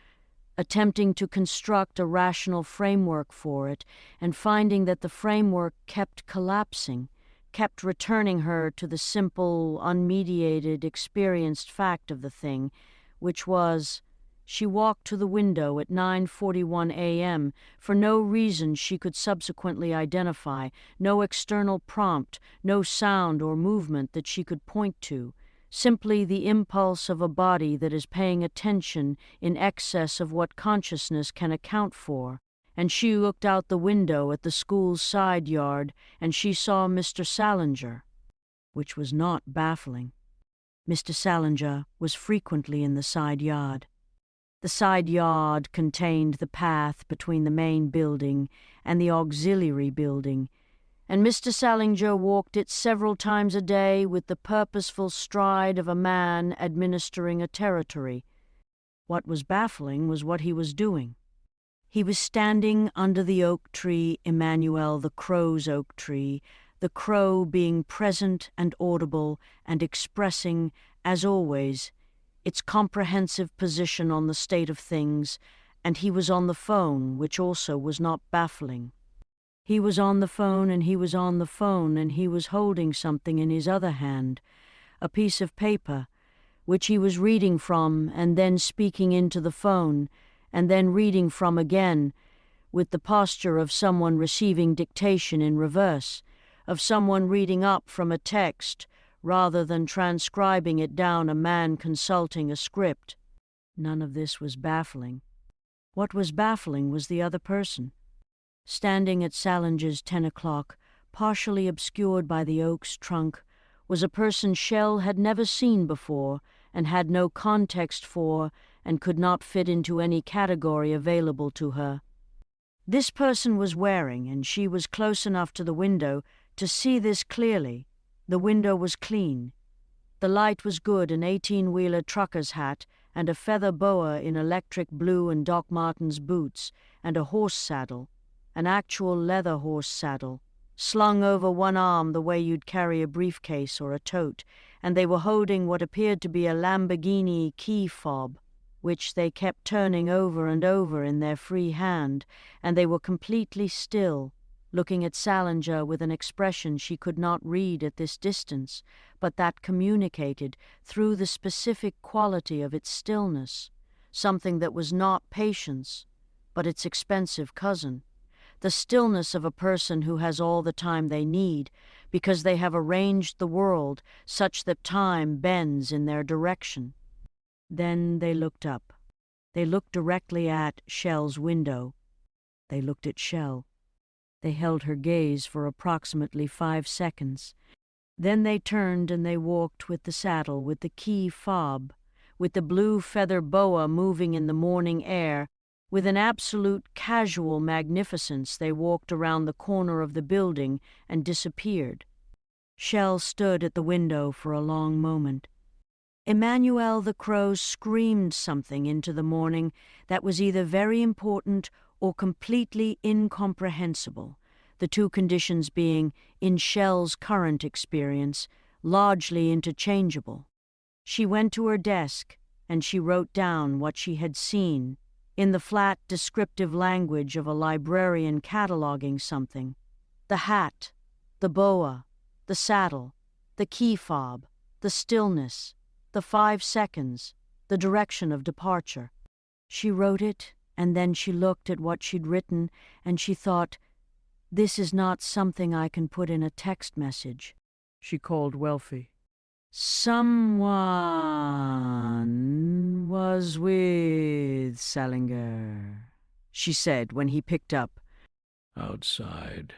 attempting to construct a rational framework for it and finding that the framework kept collapsing, kept returning her to the simple, unmediated, experienced fact of the thing, which was, she walked to the window at 9:41 a.m. for no reason she could subsequently identify, no external prompt, no sound or movement that she could point to, simply the impulse of a body that is paying attention in excess of what consciousness can account for. And she looked out the window at the school's side yard, and she saw Mr. Salinger, which was not baffling. Mr. Salinger was frequently in the side yard. The side yard contained the path between the main building and the auxiliary building, and Mr. Salinger walked it several times a day with the purposeful stride of a man administering a territory. What was baffling was what he was doing. He was standing under the oak tree, Emmanuel the crow's oak tree, the crow being present and audible and expressing, as always, its comprehensive position on the state of things, and he was on the phone, which also was not baffling. He was on the phone, and he was on the phone, and he was holding something in his other hand, a piece of paper, which he was reading from and then speaking into the phone, and then reading from again, with the posture of someone receiving dictation in reverse, of someone reading up from a text rather than transcribing it down, a man consulting a script. None of this was baffling. What was baffling was the other person. Standing at Salinger's 10 o'clock, partially obscured by the oak's trunk, was a person Shell had never seen before and had no context for and could not fit into any category available to her. This person was wearing, and she was close enough to the window to see this clearly. The window was clean. The light was good, an 18-wheeler trucker's hat and a feather boa in electric blue and Doc Martens boots and a horse saddle, an actual leather horse saddle, slung over one arm the way you'd carry a briefcase or a tote, and they were holding what appeared to be a Lamborghini key fob, which they kept turning over and over in their free hand, and they were completely still, looking at Salinger with an expression she could not read at this distance, but that communicated, through the specific quality of its stillness, something that was not patience, but its expensive cousin, the stillness of a person who has all the time they need, because they have arranged the world such that time bends in their direction. Then they looked up. They looked directly at Shell's window. They looked at Shell. They held her gaze for approximately 5 seconds. Then they turned and they walked with the saddle, with the key fob, with the blue feather boa moving in the morning air. With an absolute casual magnificence they walked around the corner of the building and disappeared. Shell stood at the window for a long moment. Emmanuel the crow screamed something into the morning that was either very important or completely incomprehensible, the two conditions being, in Shell's current experience, largely interchangeable. She went to her desk, and she wrote down what she had seen, in the flat, descriptive language of a librarian cataloging something. The hat, the boa, the saddle, the key fob, the stillness, the 5 seconds, the direction of departure. She wrote it, and then she looked at what she'd written, and she thought, "This is not something I can put in a text message." She called Welfie. "Someone was with Salinger," she said when he picked up. "Outside."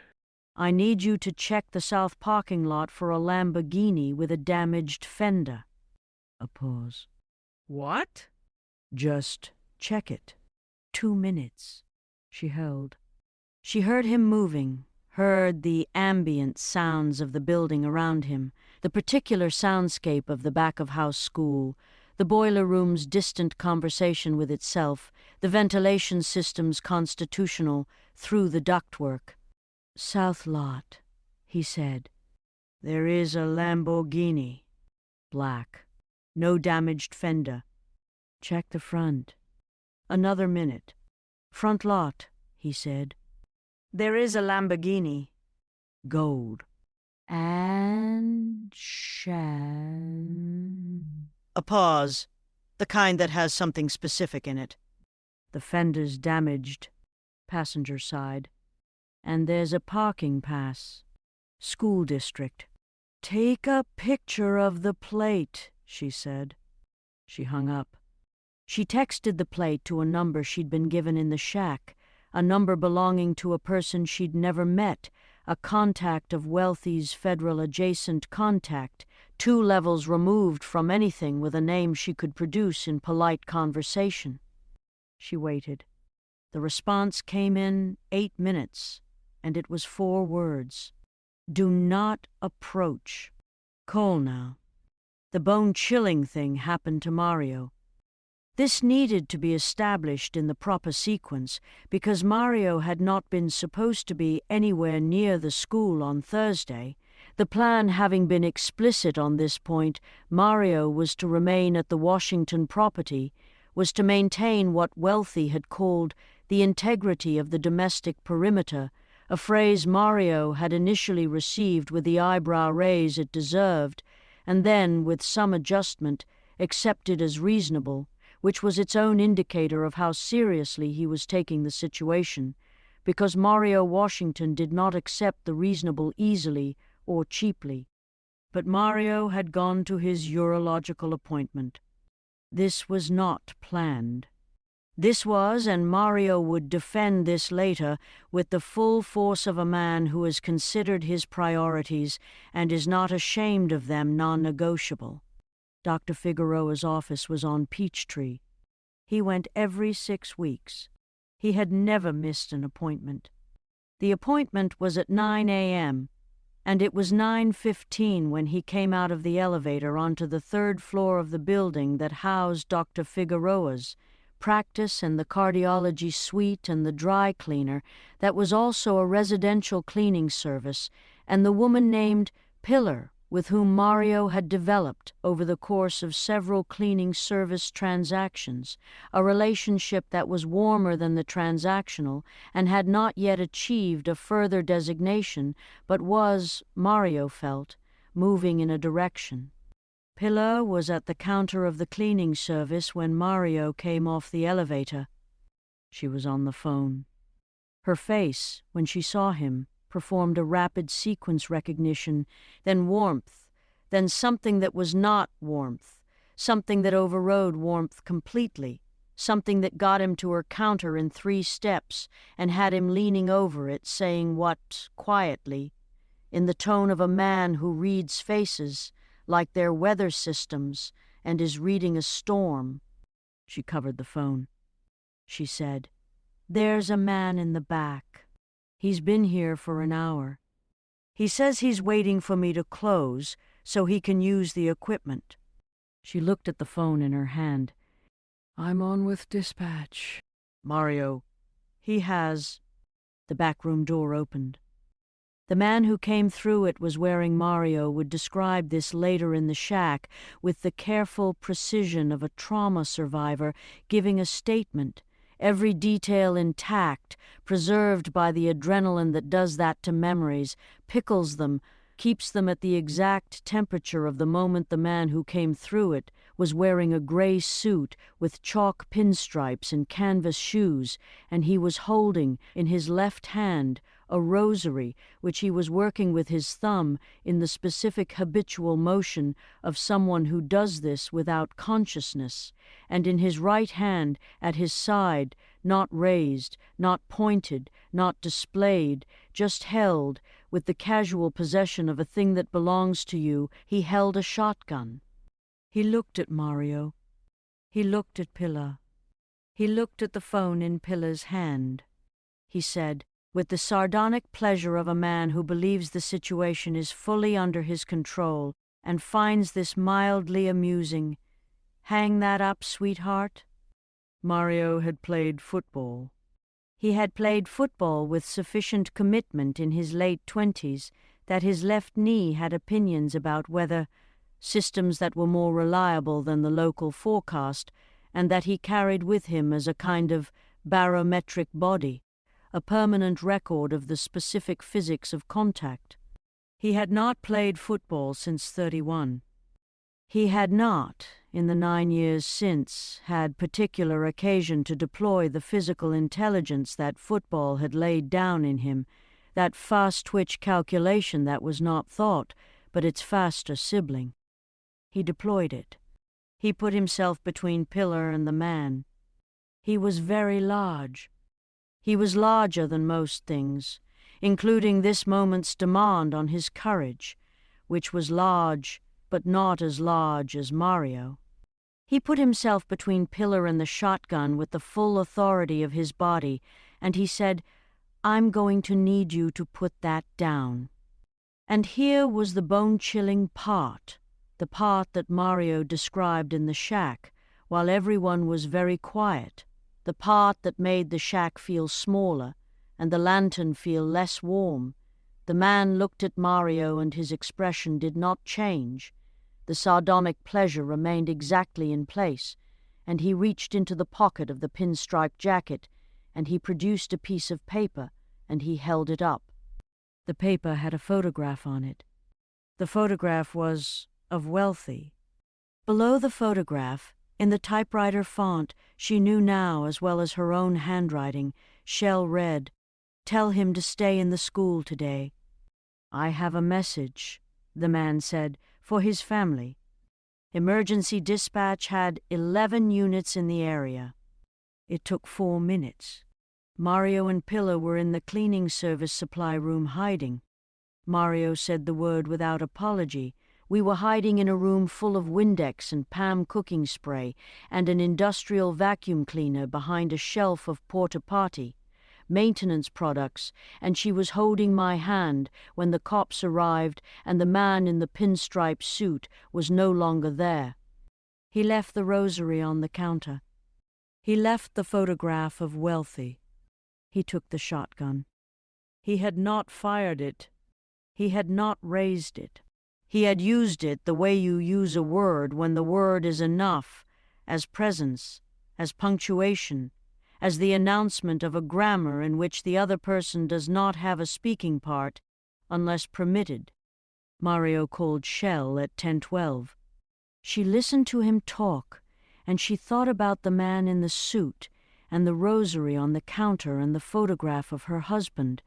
"I need you to check the south parking lot for a Lamborghini with a damaged fender." A pause. What? "Just check it. 2 minutes." She held. She heard him moving, heard the ambient sounds of the building around him, the particular soundscape of the back-of-house school, the boiler room's distant conversation with itself, the ventilation system's constitutional through the ductwork. "South lot," he said. "There is a Lamborghini. Black. No damaged fender. Check the front." Another minute. "Front lot," he said. "There is a Lamborghini. Gold. And A pause. The kind that has something specific in it. "The fender's damaged," passenger side. "And there's a parking pass. School district." "Take a picture of the plate," she said. She hung up. She texted the plate to a number she'd been given in the shack, a number belonging to a person she'd never met, a contact of Wealthy's federal adjacent contact, 2 levels removed from anything with a name she could produce in polite conversation. She waited. The response came in 8 minutes, and it was 4 words. Do not approach. Cole now. The bone-chilling thing happened to Mario. This needed to be established in the proper sequence because Mario had not been supposed to be anywhere near the school on Thursday. The plan having been explicit on this point, Mario was to remain at the Washington property, was to maintain what Wealthy had called the integrity of the domestic perimeter, a phrase Mario had initially received with the eyebrow raise it deserved, and then, with some adjustment, accepted as reasonable, which was its own indicator of how seriously he was taking the situation, because Mario Washington did not accept the reasonable easily or cheaply. But Mario had gone to his urological appointment. This was not planned. This was, and Mario would defend this later, with the full force of a man who has considered his priorities and is not ashamed of them non-negotiable. Dr. Figueroa's office was on Peachtree. He went every 6 weeks. He had never missed an appointment. The appointment was at 9 a.m., and it was 9:15 when he came out of the elevator onto the 3rd floor of the building that housed Dr. Figueroa's practice and the cardiology suite and the dry cleaner that was also a residential cleaning service, and the woman named Pillar, with whom Mario had developed, over the course of several cleaning service transactions, a relationship that was warmer than the transactional and had not yet achieved a further designation, but was, Mario felt, moving in a direction. Pillar was at the counter of the cleaning service when Mario came off the elevator. She was on the phone. Her face, when she saw him, performed a rapid sequence recognition, then warmth, then something that was not warmth, something that overrode warmth completely, something that got him to her counter in 3 steps and had him leaning over it, saying what, quietly, in the tone of a man who reads faces, like their weather systems, and is reading a storm. She covered the phone. She said, "There's a man in the back. He's been here for an hour. He says he's waiting for me to close so he can use the equipment." She looked at the phone in her hand. I'm on with dispatch. Mario, he has... The backroom door opened. The man who came through it was wearing Mario would describe this later in the shack with the careful precision of a trauma survivor giving a statement, every detail intact, preserved by the adrenaline that does that to memories, pickles them, keeps them at the exact temperature of the moment. The man who came through it was wearing a gray suit with chalk pinstripes and canvas shoes, and he was holding, in his left hand, a rosary, which he was working with his thumb in the specific habitual motion of someone who does this without consciousness, and in his right hand, at his side, not raised, not pointed, not displayed, just held, with the casual possession of a thing that belongs to you, he held a shotgun. He looked at Mario. He looked at Pillar. He looked at the phone in Pillar's hand. He said, with the sardonic pleasure of a man who believes the situation is fully under his control and finds this mildly amusing, "Hang that up, sweetheart." Mario had played football. He had played football with sufficient commitment in his late 20s that his left knee had opinions about weather, systems that were more reliable than the local forecast, and that he carried with him as a kind of barometric body, a permanent record of the specific physics of contact. He had not played football since 31. He had not, in the 9 years since, had particular occasion to deploy the physical intelligence that football had laid down in him, that fast-twitch calculation that was not thought, but its faster sibling. He deployed it. He put himself between Pillar and the man. He was very large. He was larger than most things, including this moment's demand on his courage, which was large, but not as large as Mario. He put himself between Pillar and the shotgun with the full authority of his body, and he said, "I'm going to need you to put that down." And here was the bone-chilling part, the part that Mario described in the shack, while everyone was very quiet, the part that made the shack feel smaller and the lantern feel less warm. The man looked at Mario and his expression did not change. The sardonic pleasure remained exactly in place, and he reached into the pocket of the pinstripe jacket, and he produced a piece of paper, and he held it up. The paper had a photograph on it. The photograph was of Wealthy. Below the photograph, in the typewriter font she knew now as well as her own handwriting, Shell read, "Tell him to stay in the school today." "I have a message," the man said, "for his family." Emergency dispatch had 11 units in the area. It took 4 minutes. Mario and Pillar were in the cleaning service supply room hiding. Mario said the word without apology. We were hiding in a room full of Windex and Pam cooking spray and an industrial vacuum cleaner behind a shelf of porta-potty, maintenance products, and she was holding my hand when the cops arrived and the man in the pinstripe suit was no longer there. He left the rosary on the counter. He left the photograph of Wealthy. He took the shotgun. He had not fired it. He had not raised it. He had used it the way you use a word when the word is enough, as presence, as punctuation, as the announcement of a grammar in which the other person does not have a speaking part, unless permitted. Mario called Shell at 10:12. She listened to him talk, and she thought about the man in the suit and the rosary on the counter and the photograph of her husband,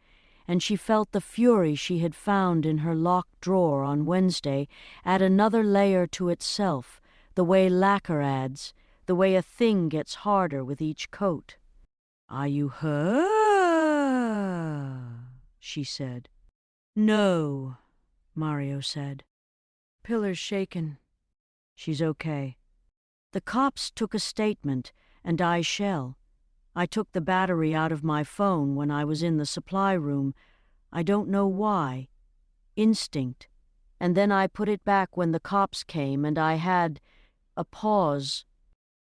and she felt the fury she had found in her locked drawer on Wednesday add another layer to itself, the way lacquer adds, the way a thing gets harder with each coat. "Are you hurt?" she said. "No," Mario said. "Pillar's shaken." "She's okay." "The cops took a statement, and I Shell. I took the battery out of my phone when I was in the supply room. I don't know why. Instinct. And then I put it back when the cops came, and I had a pause."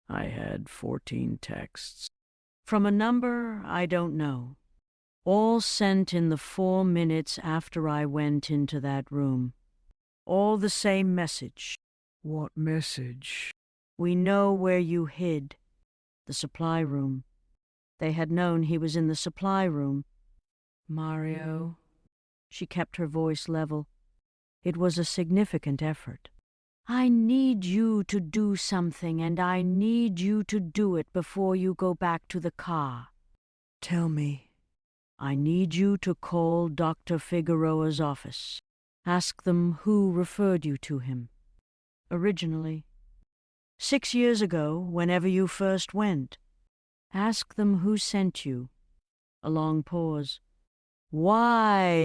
I had 14 texts. "From a number I don't know. All sent in the 4 minutes after I went into that room. All the same message." What message? "We know where you hid." The supply room. They had known he was in the supply room. "Mario." She kept her voice level. It was a significant effort. "I need you to do something, and I need you to do it before you go back to the car." Tell me. "I need you to call Dr. Figueroa's office. Ask them who referred you to him. Originally. 6 years ago, whenever you first went. Ask them who sent you." A long pause. "Why?"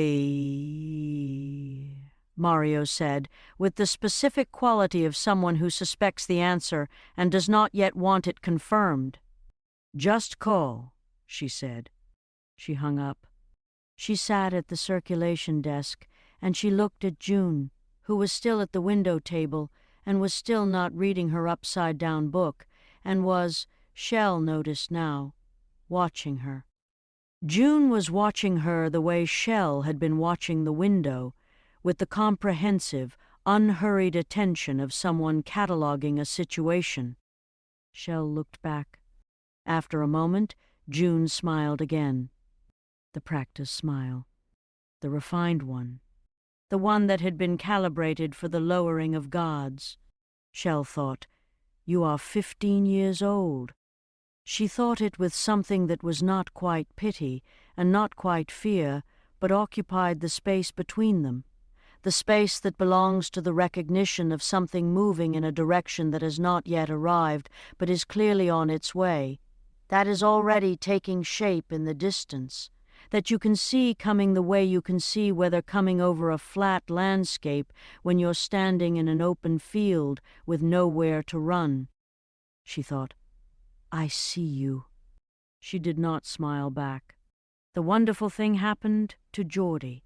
Mario said, with the specific quality of someone who suspects the answer and does not yet want it confirmed. "Just call," she said. She hung up. She sat at the circulation desk, and she looked at June, who was still at the window table and was still not reading her upside-down book, and was, Shell noticed now, watching her. June was watching her the way Shell had been watching the window, with the comprehensive, unhurried attention of someone cataloging a situation. Shell looked back. After a moment, June smiled again. The practice smile. The refined one. The one that had been calibrated for the lowering of gods. Shell thought, "You are 15 years old." She thought it with something that was not quite pity and not quite fear, but occupied the space between them, the space that belongs to the recognition of something moving in a direction that has not yet arrived, but is clearly on its way, that is already taking shape in the distance, that you can see coming the way you can see whether coming over a flat landscape when you're standing in an open field with nowhere to run. She thought, "I see you." She did not smile back. The wonderful thing happened to Geordie.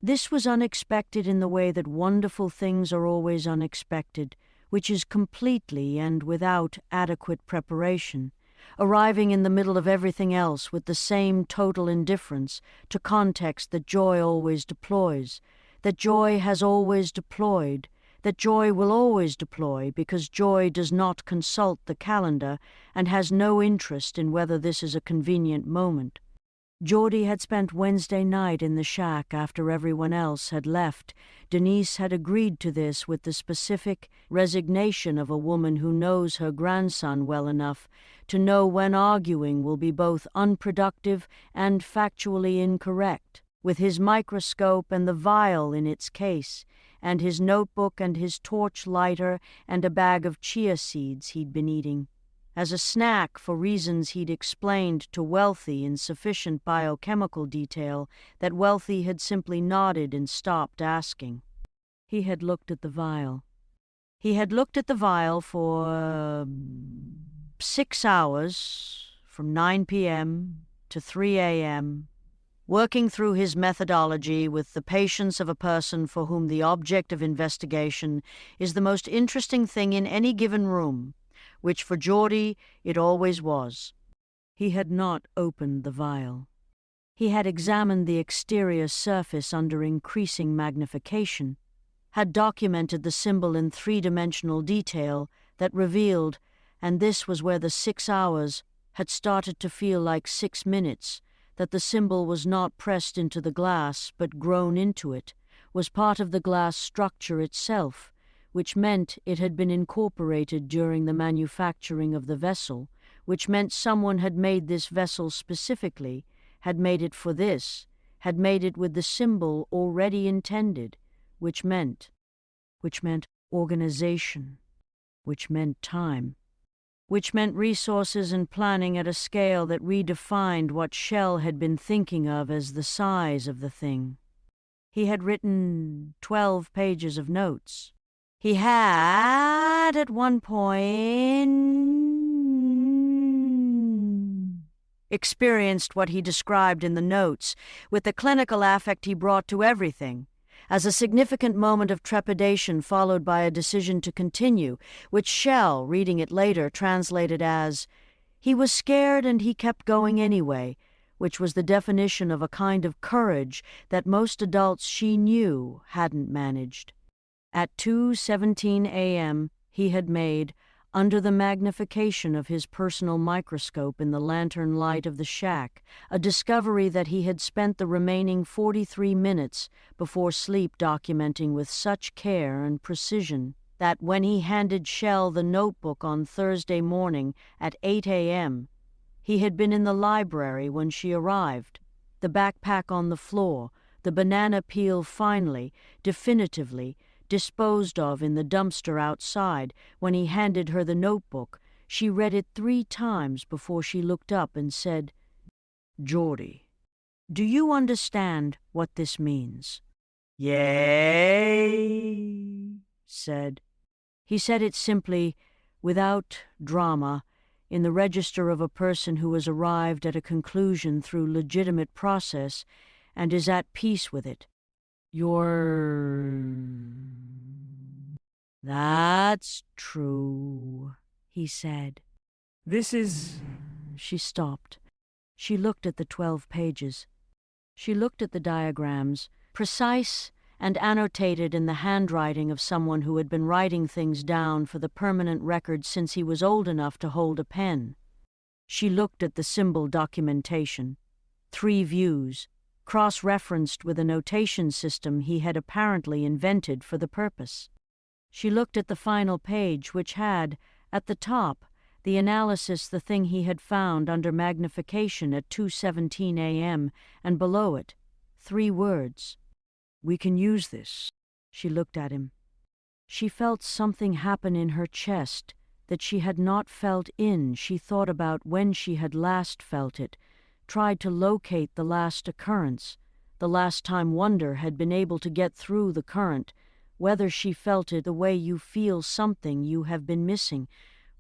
This was unexpected in the way that wonderful things are always unexpected, which is completely and without adequate preparation, arriving in the middle of everything else with the same total indifference to context that joy always deploys, that joy has always deployed, that joy will always deploy because joy does not consult the calendar and has no interest in whether this is a convenient moment. Geordie had spent Wednesday night in the shack after everyone else had left. Denise had agreed to this with the specific resignation of a woman who knows her grandson well enough to know when arguing will be both unproductive and factually incorrect. With his microscope and the vial in its case, and his notebook and his torch lighter and a bag of chia seeds he'd been eating, as a snack for reasons he'd explained to Wealthy in sufficient biochemical detail that Wealthy had simply nodded and stopped asking. He had looked at the vial. He had looked at the vial for 6 hours, from 9 p.m. to 3 a.m., working through his methodology with the patience of a person for whom the object of investigation is the most interesting thing in any given room, which for Geordie it always was. He had not opened the vial. He had examined the exterior surface under increasing magnification, had documented the symbol in three-dimensional detail that revealed, and this was where the 6 hours had started to feel like 6 minutes, that the symbol was not pressed into the glass but grown into it, was part of the glass structure itself, which meant it had been incorporated during the manufacturing of the vessel, which meant someone had made this vessel specifically, had made it for this, had made it with the symbol already intended, which meant organization, which meant time, which meant resources and planning at a scale that redefined what Shell had been thinking of as the size of the thing. He had written 12 pages of notes. He had, at one point, experienced what he described in the notes, with the clinical affect he brought to everything, as a significant moment of trepidation followed by a decision to continue, which Shell, reading it later, translated as, "He was scared and he kept going anyway," which was the definition of a kind of courage that most adults she knew hadn't managed. At 2:17 a.m., he had made, under the magnification of his personal microscope in the lantern light of the shack, a discovery that he had spent the remaining 43 minutes before sleep documenting with such care and precision that when he handed Shell the notebook on Thursday morning at 8 a.m., he had been in the library when she arrived, the backpack on the floor, the banana peel finally, definitively, disposed of in the dumpster outside. When he handed her the notebook, she read it 3 times before she looked up and said, "Geordie, do you understand what this means?" "Yay," said. He said it simply, without drama, in the register of a person who has arrived at a conclusion through legitimate process and is at peace with it. "That's true," he said. This is... She stopped. She looked at the 12 pages. She looked at the diagrams, precise and annotated in the handwriting of someone who had been writing things down for the permanent record since he was old enough to hold a pen. She looked at the symbol documentation, 3 views, cross-referenced with a notation system he had apparently invented for the purpose. She looked at the final page, which had, at the top, the analysis, the thing he had found under magnification at 2:17 a.m., and below it, 3 words. "We can use this." She looked at him. She felt something happen in her chest that she had not felt in. She thought about when she had last felt it, tried to locate the last occurrence, the last time wonder had been able to get through the current, whether she felt it the way you feel something you have been missing,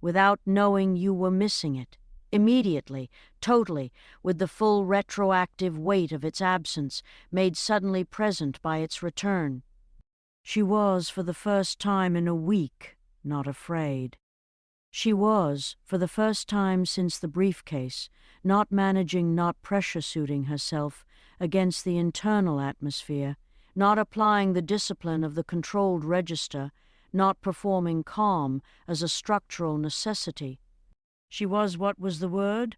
without knowing you were missing it. Immediately, totally, with the full retroactive weight of its absence, made suddenly present by its return. She was, for the first time in a week, not afraid. She was, for the first time since the briefcase, not managing, not pressure-suiting herself against the internal atmosphere, not applying the discipline of the controlled register, not performing calm as a structural necessity. She was, what was the word?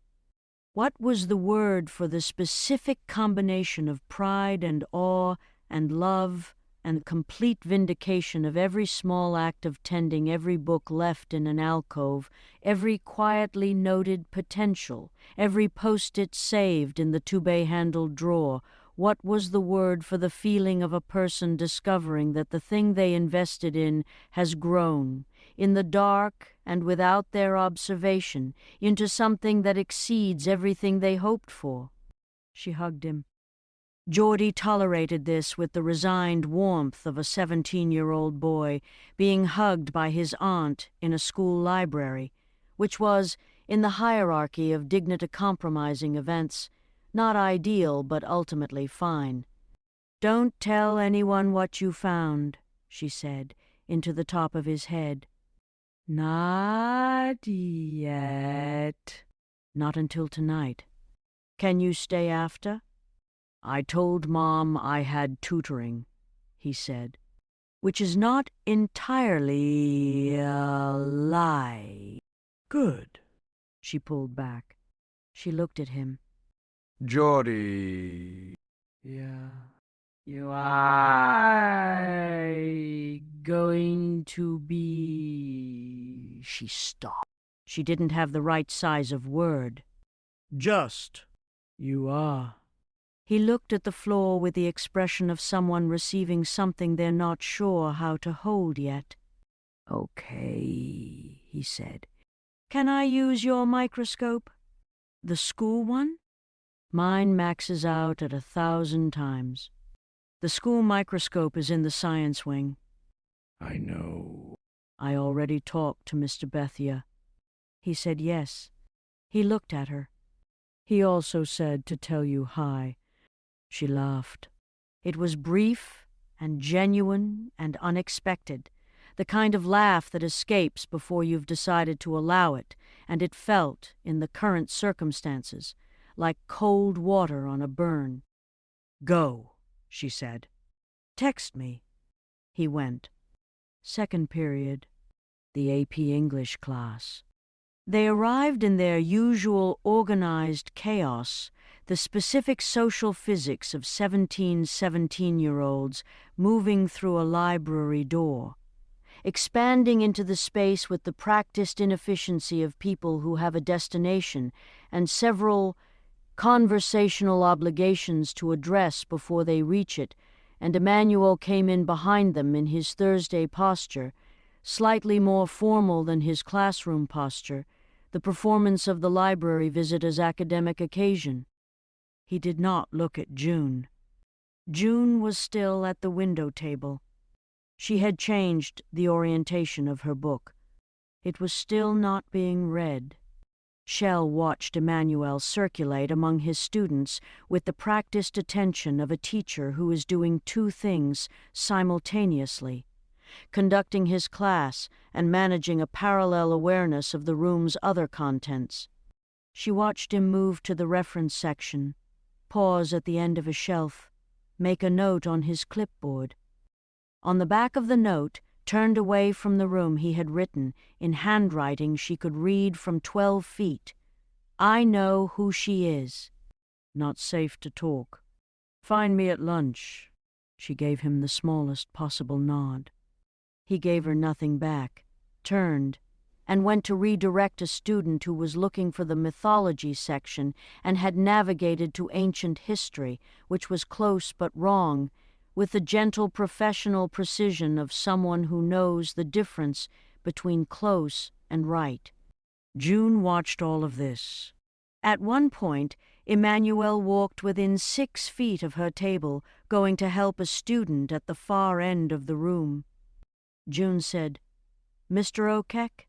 What was the word for the specific combination of pride and awe and love and complete vindication of every small act of tending, every book left in an alcove, every quietly noted potential, every post-it saved in the two-bay-handled drawer? What was the word for the feeling of a person discovering that the thing they invested in has grown, in the dark and without their observation, into something that exceeds everything they hoped for? She hugged him. Geordie tolerated this with the resigned warmth of a 17-year-old boy being hugged by his aunt in a school library, which was, in the hierarchy of dignity-compromising events, not ideal but ultimately fine. "Don't tell anyone what you found," she said, into the top of his head. "Not yet." "Not until tonight. Can you stay after?" "I told Mom I had tutoring," he said, "which is not entirely a lie." Good. She pulled back. She looked at him. Geordie. Yeah. You are going to be... She stopped. She didn't have the right size of word. Just. You are. He looked at the floor with the expression of someone receiving something they're not sure how to hold yet. "Okay," he said. "Can I use your microscope?" "The school one?" "Mine maxes out at 1,000 times. The school microscope is in the science wing." I know. "I already talked to Mr. Bethia." He said yes. He looked at her. "He also said to tell you hi." She laughed. It was brief and genuine and unexpected, the kind of laugh that escapes before you've decided to allow it, and it felt, in the current circumstances, like cold water on a burn. "Go," she said. "Text me." He went. Second period. The AP English class. They arrived in their usual organized chaos, the specific social physics of 17-year-olds moving through a library door, expanding into the space with the practiced inefficiency of people who have a destination and several conversational obligations to address before they reach it, and Emmanuel came in behind them in his Thursday posture, slightly more formal than his classroom posture, the performance of the library visitor's academic occasion. He did not look at June. June was still at the window table. She had changed the orientation of her book. It was still not being read. Shell watched Emmanuel circulate among his students with the practiced attention of a teacher who is doing two things simultaneously, conducting his class and managing a parallel awareness of the room's other contents. She watched him move to the reference section, pause at the end of a shelf, make a note on his clipboard. On the back of the note, turned away from the room, he had written, in handwriting she could read from 12 feet, "I know who she is. Not safe to talk. Find me at lunch." She gave him the smallest possible nod. He gave her nothing back, turned, and went to redirect a student who was looking for the mythology section and had navigated to ancient history, which was close but wrong, with the gentle professional precision of someone who knows the difference between close and right. June watched all of this. At one point, Emmanuel walked within 6 feet of her table, going to help a student at the far end of the room. June said, "Mr. O'Keck?"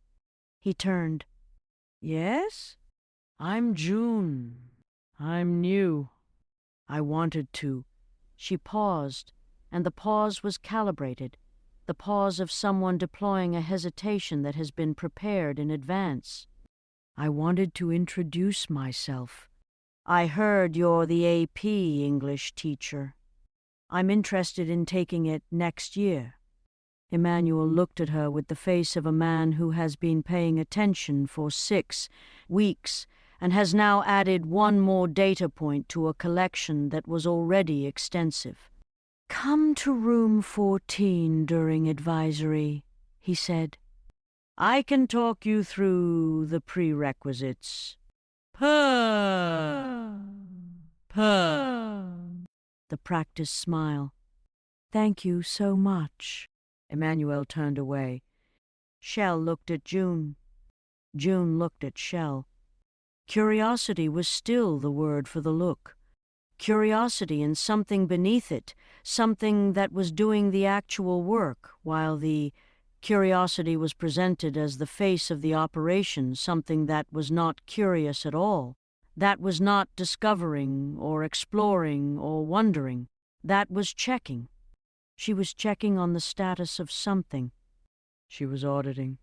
He turned. "Yes?" I'm June. I'm new. I wanted to. She paused, and the pause was calibrated, the pause of someone deploying a hesitation that has been prepared in advance. I wanted to introduce myself. I heard you're the AP English teacher. I'm interested in taking it next year. Emmanuel looked at her with the face of a man who has been paying attention for 6 weeks and has now added one more data point to a collection that was already extensive. "Come to room 14 during advisory," he said. "I can talk you through the prerequisites." Purr. The practiced smile. "Thank you so much." Emmanuel turned away. Shell looked at June. June looked at Shell. Curiosity was still the word for the look. Curiosity and something beneath it, something that was doing the actual work, while the curiosity was presented as the face of the operation, something that was not curious at all, that was not discovering or exploring or wondering, that was checking. She was checking on the status of something. She was auditing.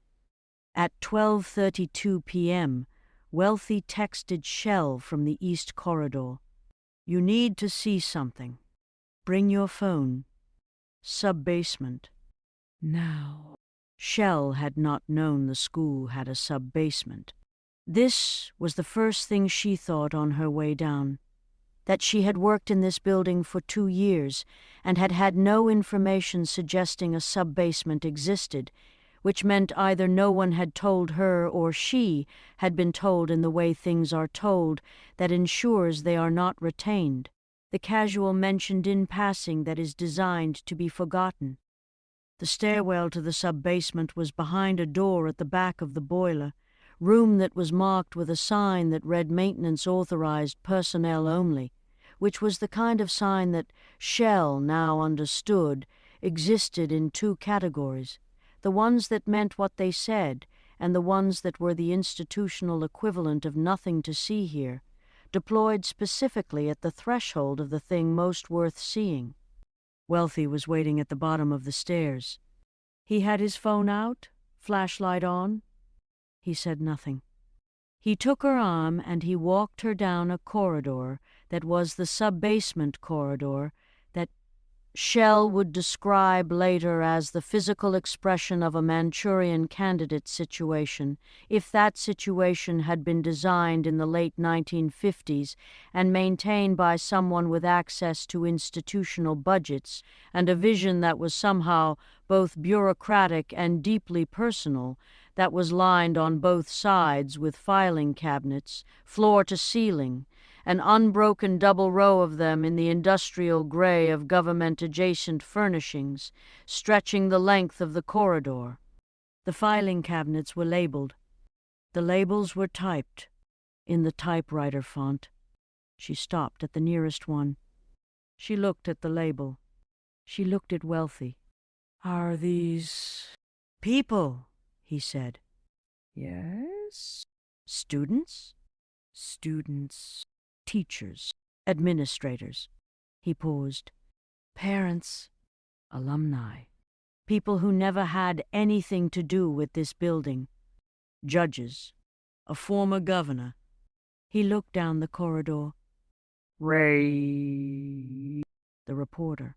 At 12:32 p.m., Wealthy texted Shell from the East Corridor. "You need to see something. Bring your phone. Sub-basement." Now. Shell had not known the school had a sub-basement. This was the first thing she thought on her way down. That she had worked in this building for 2 years and had had no information suggesting a sub-basement existed, which meant either no one had told her or she had been told in the way things are told that ensures they are not retained, the casual mentioned in passing that is designed to be forgotten. The stairwell to the sub-basement was behind a door at the back of the boiler, room that was marked with a sign that read "Maintenance Authorized Personnel Only," which was the kind of sign that Shell now understood existed in 2 categories, the ones that meant what they said and the ones that were the institutional equivalent of nothing to see here, deployed specifically at the threshold of the thing most worth seeing. Wealthy was waiting at the bottom of the stairs. He had his phone out, flashlight on. He said nothing. He took her arm and he walked her down a corridor that was the sub-basement corridor that Shell would describe later as the physical expression of a Manchurian Candidate situation, if that situation had been designed in the late 1950s and maintained by someone with access to institutional budgets and a vision that was somehow both bureaucratic and deeply personal, that was lined on both sides with filing cabinets, floor to ceiling, an unbroken double row of them in the industrial gray of government-adjacent furnishings, stretching the length of the corridor. The filing cabinets were labeled. The labels were typed, in the typewriter font. She stopped at the nearest one. She looked at the label. She looked at Wealthy. "Are these people?" he said. "Yes." "Students?" "Students. Teachers. Administrators." He paused. "Parents. Alumni. People who never had anything to do with this building. Judges. A former governor." He looked down the corridor. "Ray." The reporter.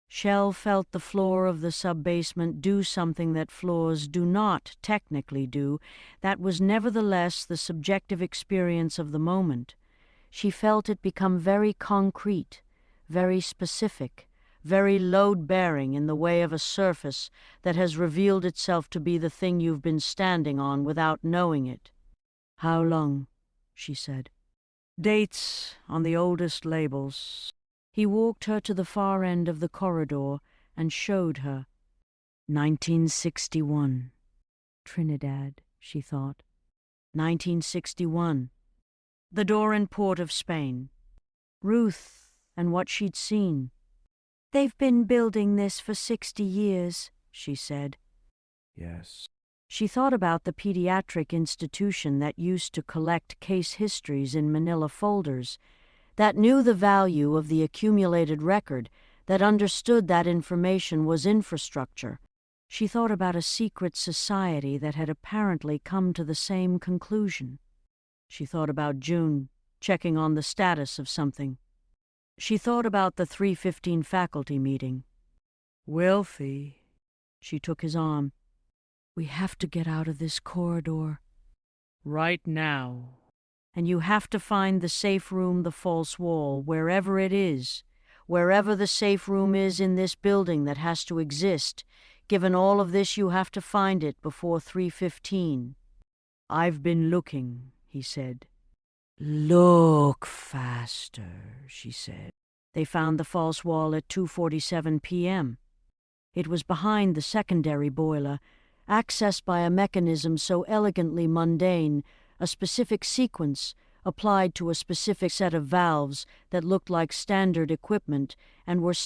Shell felt the floor of the sub-basement do something that floors do not technically do, that was nevertheless the subjective experience of the moment. She felt it become very concrete, very specific, very load-bearing in the way of a surface that has revealed itself to be the thing you've been standing on without knowing it. "How long?" she said. "Dates on the oldest labels." He walked her to the far end of the corridor and showed her. 1961. Trinidad, she thought. 1961. The door and port of Spain. Ruth and what she'd seen. "They've been building this for 60 years, she said. Yes. She thought about the pediatric institution that used to collect case histories in manila folders, that knew the value of the accumulated record, that understood that information was infrastructure. She thought about a secret society that had apparently come to the same conclusion. She thought about June, checking on the status of something. She thought about the 3:15 faculty meeting. Wealthy. She took his arm. We have to get out of this corridor. Right now. And you have to find the safe room, the false wall, wherever it is, wherever the safe room is in this building that has to exist. Given all of this, you have to find it before 3:15. I've been looking, he said. Look faster, she said. They found the false wall at 2:47 p.m. It was behind the secondary boiler, accessed by a mechanism so elegantly mundane, a specific sequence applied to a specific set of valves that looked like standard equipment and were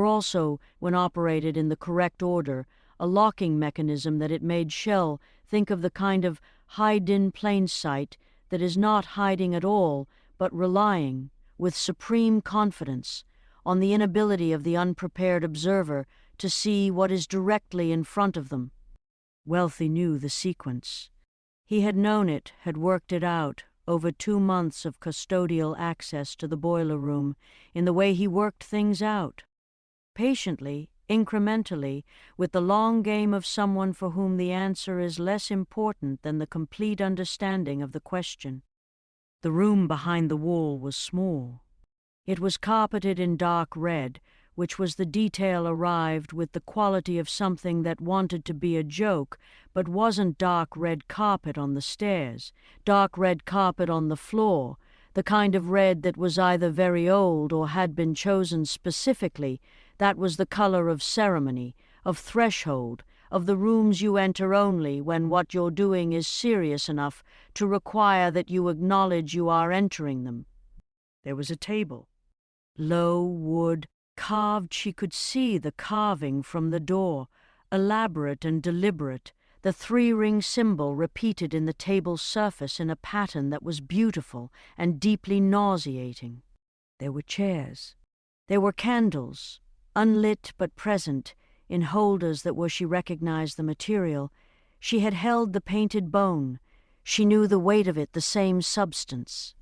also, when operated in the correct order, a locking mechanism that it made Shell think of the kind of hide in plain sight that is not hiding at all, but relying, with supreme confidence, on the inability of the unprepared observer to see what is directly in front of them. Wealthy knew the sequence. He had known it, had worked it out, over 2 months of custodial access to the boiler room, in the way he worked things out. Patiently, incrementally, with the long game of someone for whom the answer is less important than the complete understanding of the question. The room behind the wall was small. It was carpeted in dark red, which was the detail arrived with the quality of something that wanted to be a joke, but wasn't dark red carpet on the stairs, dark red carpet on the floor, the kind of red that was either very old or had been chosen specifically. That was the color of ceremony, of threshold, of the rooms you enter only when what you're doing is serious enough to require that you acknowledge you are entering them. There was a table. Low wood, carved. She could see the carving from the door, elaborate and deliberate, the 3-ring symbol repeated in the table's surface in a pattern that was beautiful and deeply nauseating. There were chairs. There were candles, unlit but present, in holders that where she recognized the material. She had held the painted bone. She knew the weight of it, the same substance.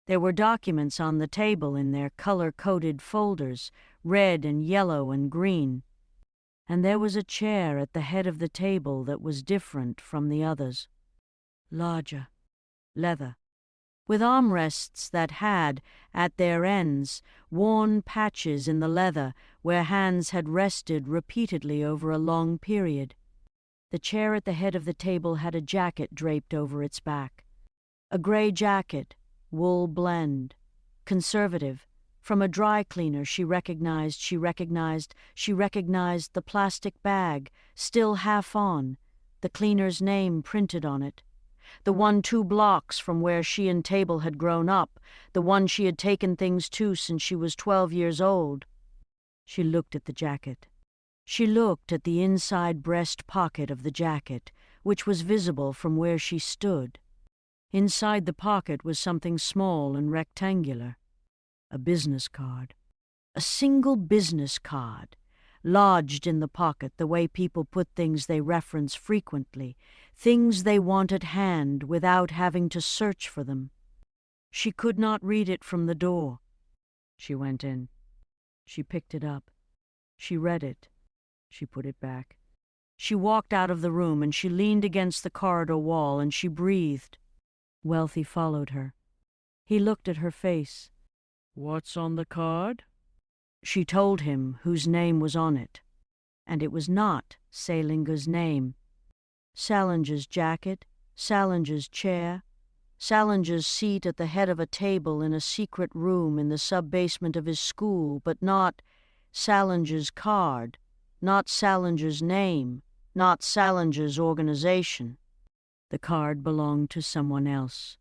There were documents on the table in their color-coded folders, red and yellow and green. And there was a chair at the head of the table that was different from the others. Larger, leather, with armrests that had, at their ends, worn patches in the leather where hands had rested repeatedly over a long period. The chair at the head of the table had a jacket draped over its back. A gray jacket, wool blend, conservative. From a dry cleaner she recognized the plastic bag, still half on, the cleaner's name printed on it. The one 2 blocks from where she and Table had grown up, the one she had taken things to since she was 12 years old. She looked at the jacket. She looked at the inside breast pocket of the jacket, which was visible from where she stood. Inside the pocket was something small and rectangular. A business card. A single business card, lodged in the pocket the way people put things they reference frequently, things they want at hand without having to search for them. She could not read it from the door. She went in. She picked it up. She read it. She put it back. She walked out of the room and she leaned against the corridor wall and she breathed. Wealthy followed her. He looked at her face. What's on the card? She told him whose name was on it. And it was not Salinger's name. Salinger's jacket, Salinger's chair, Salinger's seat at the head of a table in a secret room in the sub-basement of his school, but not Salinger's card, not Salinger's name, not Salinger's organization. The card belonged to someone else.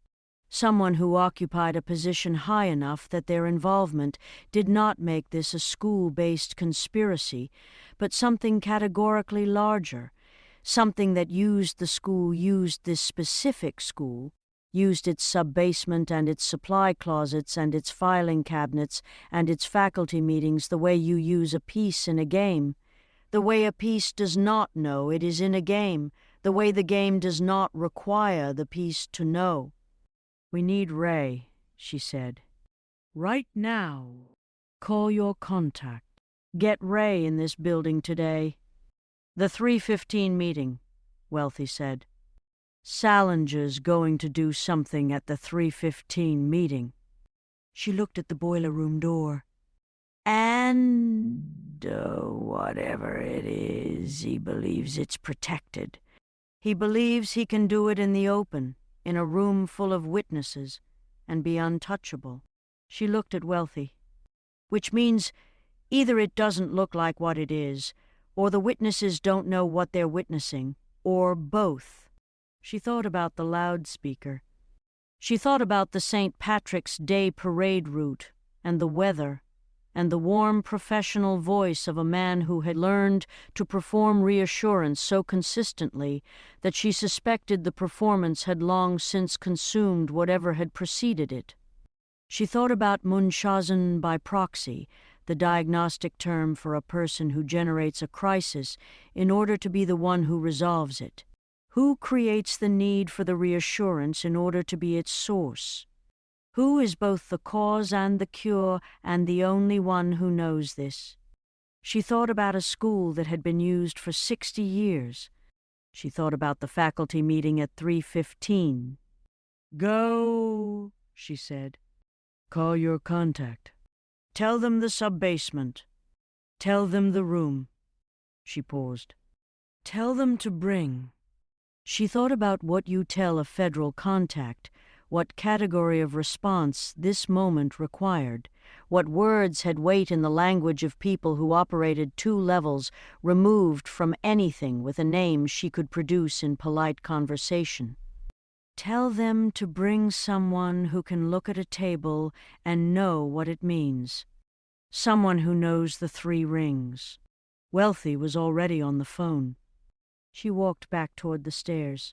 Someone who occupied a position high enough that their involvement did not make this a school-based conspiracy, but something categorically larger, something that used the school, used this specific school, used its sub-basement and its supply closets and its filing cabinets and its faculty meetings the way you use a piece in a game, the way a piece does not know it is in a game, the way the game does not require the piece to know. "We need Ray," she said. "Right now. Call your contact. Get Ray in this building today." "The 3:15 meeting," Wealthy said. "Salinger's going to do something at the 3:15 meeting." She looked at the boiler room door. "And whatever it is, he believes it's protected. He believes he can do it in the open, in a room full of witnesses, and be untouchable." She looked at Wealthy. "Which means either it doesn't look like what it is, or the witnesses don't know what they're witnessing, or both." She thought about the loudspeaker. She thought about the St. Patrick's Day parade route, and the weather, and the warm professional voice of a man who had learned to perform reassurance so consistently that she suspected the performance had long since consumed whatever had preceded it. She thought about Munchausen by proxy, the diagnostic term for a person who generates a crisis in order to be the one who resolves it. Who creates the need for the reassurance in order to be its source? Who is both the cause and the cure, and the only one who knows this? She thought about a school that had been used for 60 years. She thought about the faculty meeting at 3:15. "Go," she said. "Call your contact. Tell them the sub-basement. Tell them the room." She paused. "Tell them to bring." She thought about what you tell a federal contact, what category of response this moment required, what words had weight in the language of people who operated 2 levels removed from anything with a name she could produce in polite conversation. Tell them to bring someone who can look at a table and know what it means. Someone who knows the 3 rings. Wealthy was already on the phone. She walked back toward the stairs.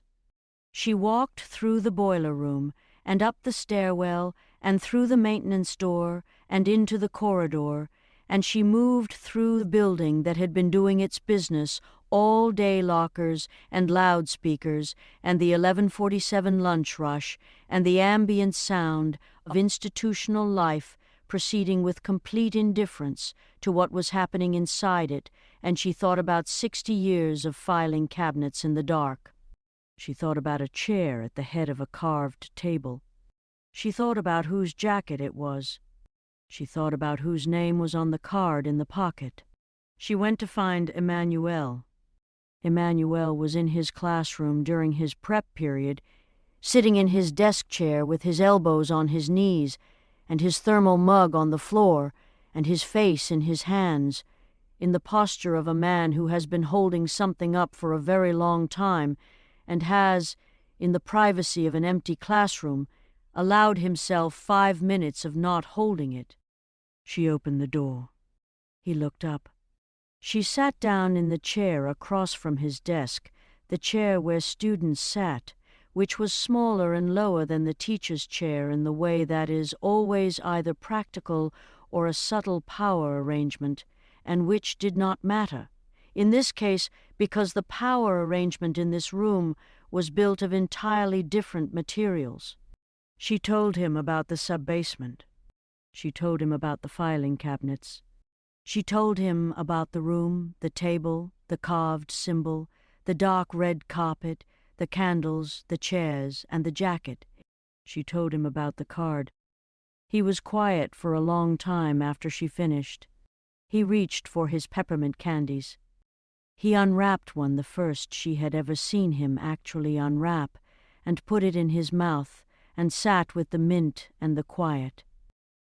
She walked through the boiler room and up the stairwell and through the maintenance door and into the corridor, and she moved through the building that had been doing its business, all day lockers and loudspeakers and the 11:47 lunch rush and the ambient sound of institutional life proceeding with complete indifference to what was happening inside it, and she thought about 60 years of filing cabinets in the dark. She thought about a chair at the head of a carved table. She thought about whose jacket it was. She thought about whose name was on the card in the pocket. She went to find Emmanuel. Emmanuel was in his classroom during his prep period, sitting in his desk chair with his elbows on his knees and his thermal mug on the floor and his face in his hands, in the posture of a man who has been holding something up for a very long time and has, in the privacy of an empty classroom, allowed himself 5 minutes of not holding it. She opened the door. He looked up. She sat down in the chair across from his desk, the chair where students sat, which was smaller and lower than the teacher's chair in the way that is always either practical or a subtle power arrangement, and which did not matter, in this case because the power arrangement in this room was built of entirely different materials. She told him about the sub-basement. She told him about the filing cabinets. She told him about the room, the table, the carved symbol, the dark red carpet, the candles, the chairs, and the jacket. She told him about the card. He was quiet for a long time after she finished. He reached for his peppermint candies. He unwrapped one, the first she had ever seen him actually unwrap, and put it in his mouth, and sat with the mint and the quiet.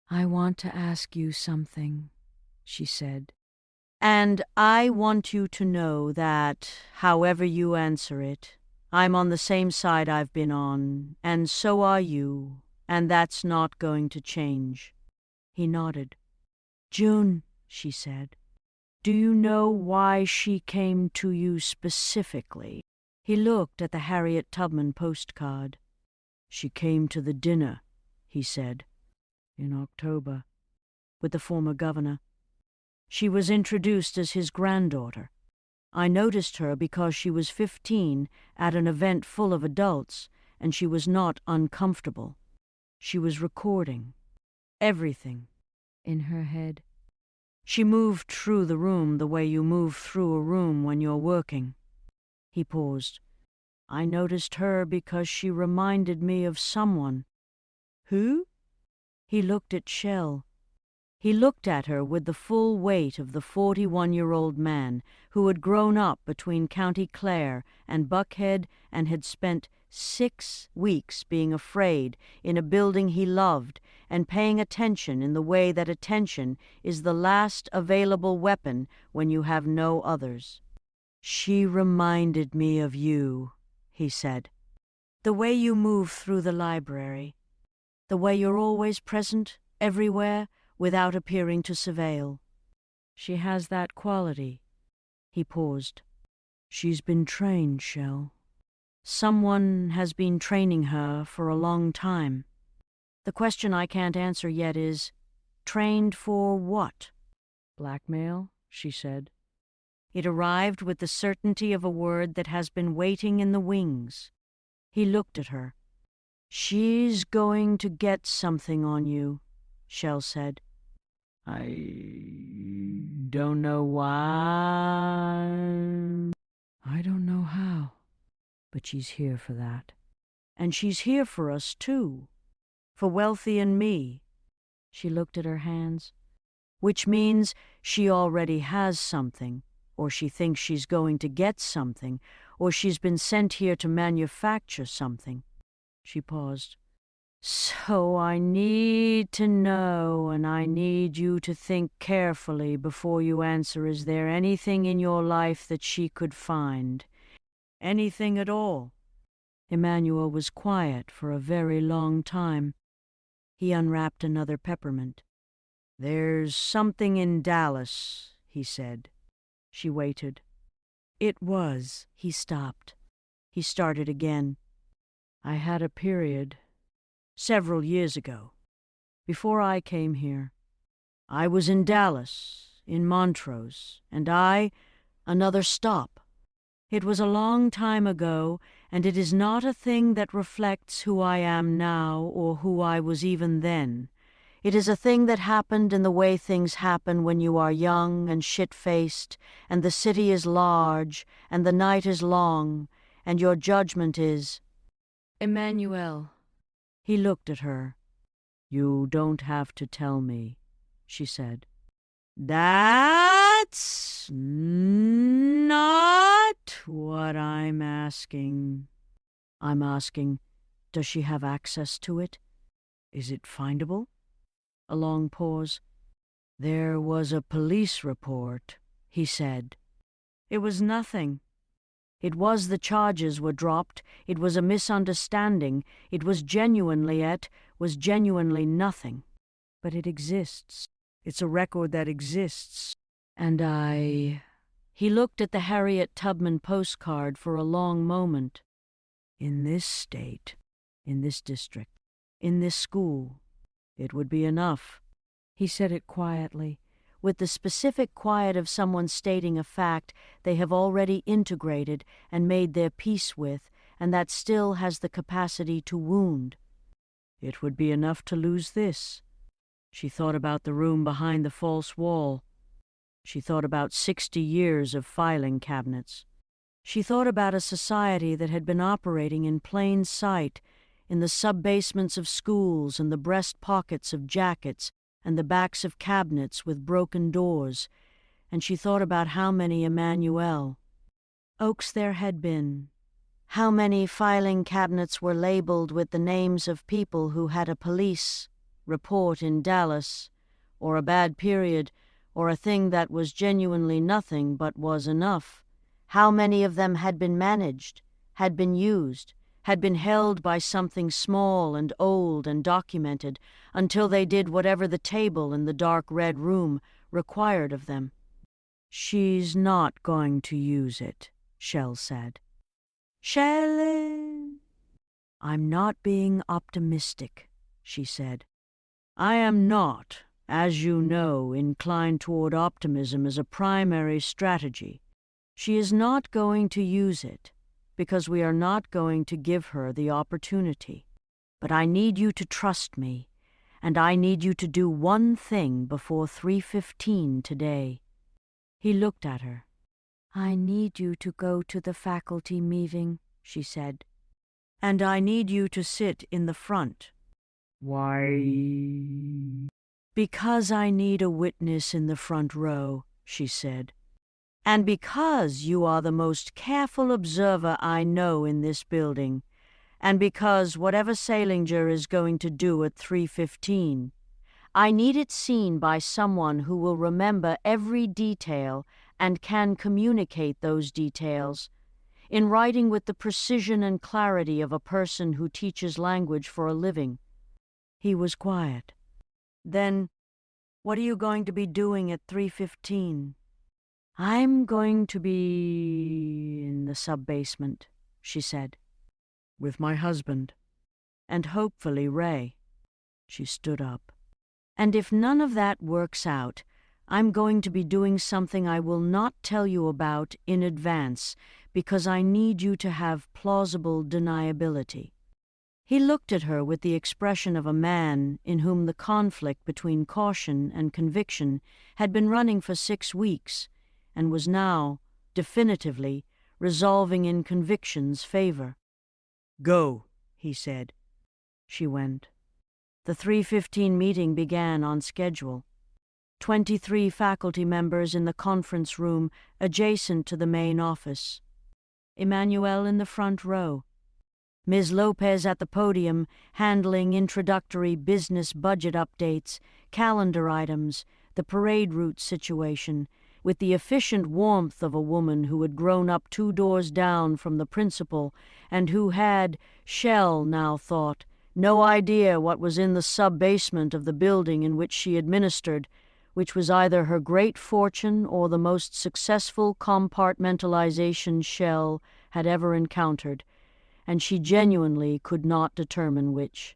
"I want to ask you something," she said. "And I want you to know that, however you answer it, I'm on the same side I've been on, and so are you, and that's not going to change." He nodded. "June," she said. Do you know why she came to you specifically? He looked at the Harriet Tubman postcard. She came to the dinner, he said, in October, with the former governor. She was introduced as his granddaughter. I noticed her because she was 15 at an event full of adults, and she was not uncomfortable. She was recording everything in her head. She moved through the room the way you move through a room when you're working. He paused. I noticed her because she reminded me of someone. Who? He looked at Shell. He looked at her with the full weight of the 41-year-old man who had grown up between County Clare and Buckhead and had spent 6 weeks being afraid in a building he loved and paying attention in the way that attention is the last available weapon when you have no others. She reminded me of you, he said. The way you move through the library. The way you're always present, everywhere, without appearing to surveil. She has that quality. He paused. She's been trained, Shell. Someone has been training her for a long time. The question I can't answer yet is, trained for what? Blackmail, she said. It arrived with the certainty of a word that has been waiting in the wings. He looked at her. She's going to get something on you, Shell said. I don't know why. I don't know how, but she's here for that. And she's here for us, too. For Wealthy and me. She looked at her hands. Which means she already has something, or she thinks she's going to get something, or she's been sent here to manufacture something. She paused. So I need to know, and I need you to think carefully before you answer, is there anything in your life that she could find? Anything at all? Emmanuel was quiet for a very long time. He unwrapped another peppermint. There's something in Dallas, he said. She waited. It was. He stopped. He started again. I had a period. Several years ago, before I came here. I was in Dallas, in Montrose, and another stop. It was a long time ago, and it is not a thing that reflects who I am now or who I was even then. It is a thing that happened in the way things happen when you are young and shit-faced, and the city is large, and the night is long, and your judgment is, Emmanuel. He looked at her. You don't have to tell me, she said. That's not what I'm asking. I'm asking, does she have access to it? Is it findable? A long pause. There was a police report, he said. It was nothing. It was the charges were dropped. It was a misunderstanding. It was genuinely nothing. But it exists. It's a record that exists. And He looked at the Harriet Tubman postcard for a long moment. In this state, in this district, in this school, it would be enough. He said it quietly, with the specific quiet of someone stating a fact they have already integrated and made their peace with, and that still has the capacity to wound. It would be enough to lose this. She thought about the room behind the false wall. She thought about 60 years of filing cabinets. She thought about a society that had been operating in plain sight, in the sub-basements of schools and the breast pockets of jackets and the backs of cabinets with broken doors, and she thought about how many Emmanuel Oaks there had been. How many filing cabinets were labeled with the names of people who had a police report in Dallas, or a bad period, or a thing that was genuinely nothing but was enough. How many of them had been managed, had been used, had been held by something small and old and documented until they did whatever the table in the dark red room required of them. She's not going to use it, Shell said. Shell. I'm not being optimistic, she said. I am not, as you know, inclined toward optimism as a primary strategy. She is not going to use it because we are not going to give her the opportunity. But I need you to trust me, and I need you to do one thing before 3:15 today. He looked at her. I need you to go to the faculty meeting, she said. And I need you to sit in the front. Why? Because I need a witness in the front row, she said. And because you are the most careful observer I know in this building, and because whatever Salinger is going to do at 3:15, I need it seen by someone who will remember every detail and can communicate those details, in writing with the precision and clarity of a person who teaches language for a living. He was quiet. Then, what are you going to be doing at 3:15? I'm going to be in the sub-basement, she said. With my husband. And hopefully Ray. She stood up. And if none of that works out, I'm going to be doing something I will not tell you about in advance because I need you to have plausible deniability. He looked at her with the expression of a man in whom the conflict between caution and conviction had been running for 6 weeks and was now, definitively, resolving in conviction's favor. Go, he said. She went. The 3:15 meeting began on schedule. 23 faculty members in the conference room adjacent to the main office. Emmanuel in the front row. Ms. Lopez at the podium, handling introductory business budget updates, calendar items, the parade route situation, with the efficient warmth of a woman who had grown up 2 doors down from the principal and who had, Shell now thought, no idea what was in the sub-basement of the building in which she administered, which was either her great fortune or the most successful compartmentalization Shell had ever encountered, and she genuinely could not determine which.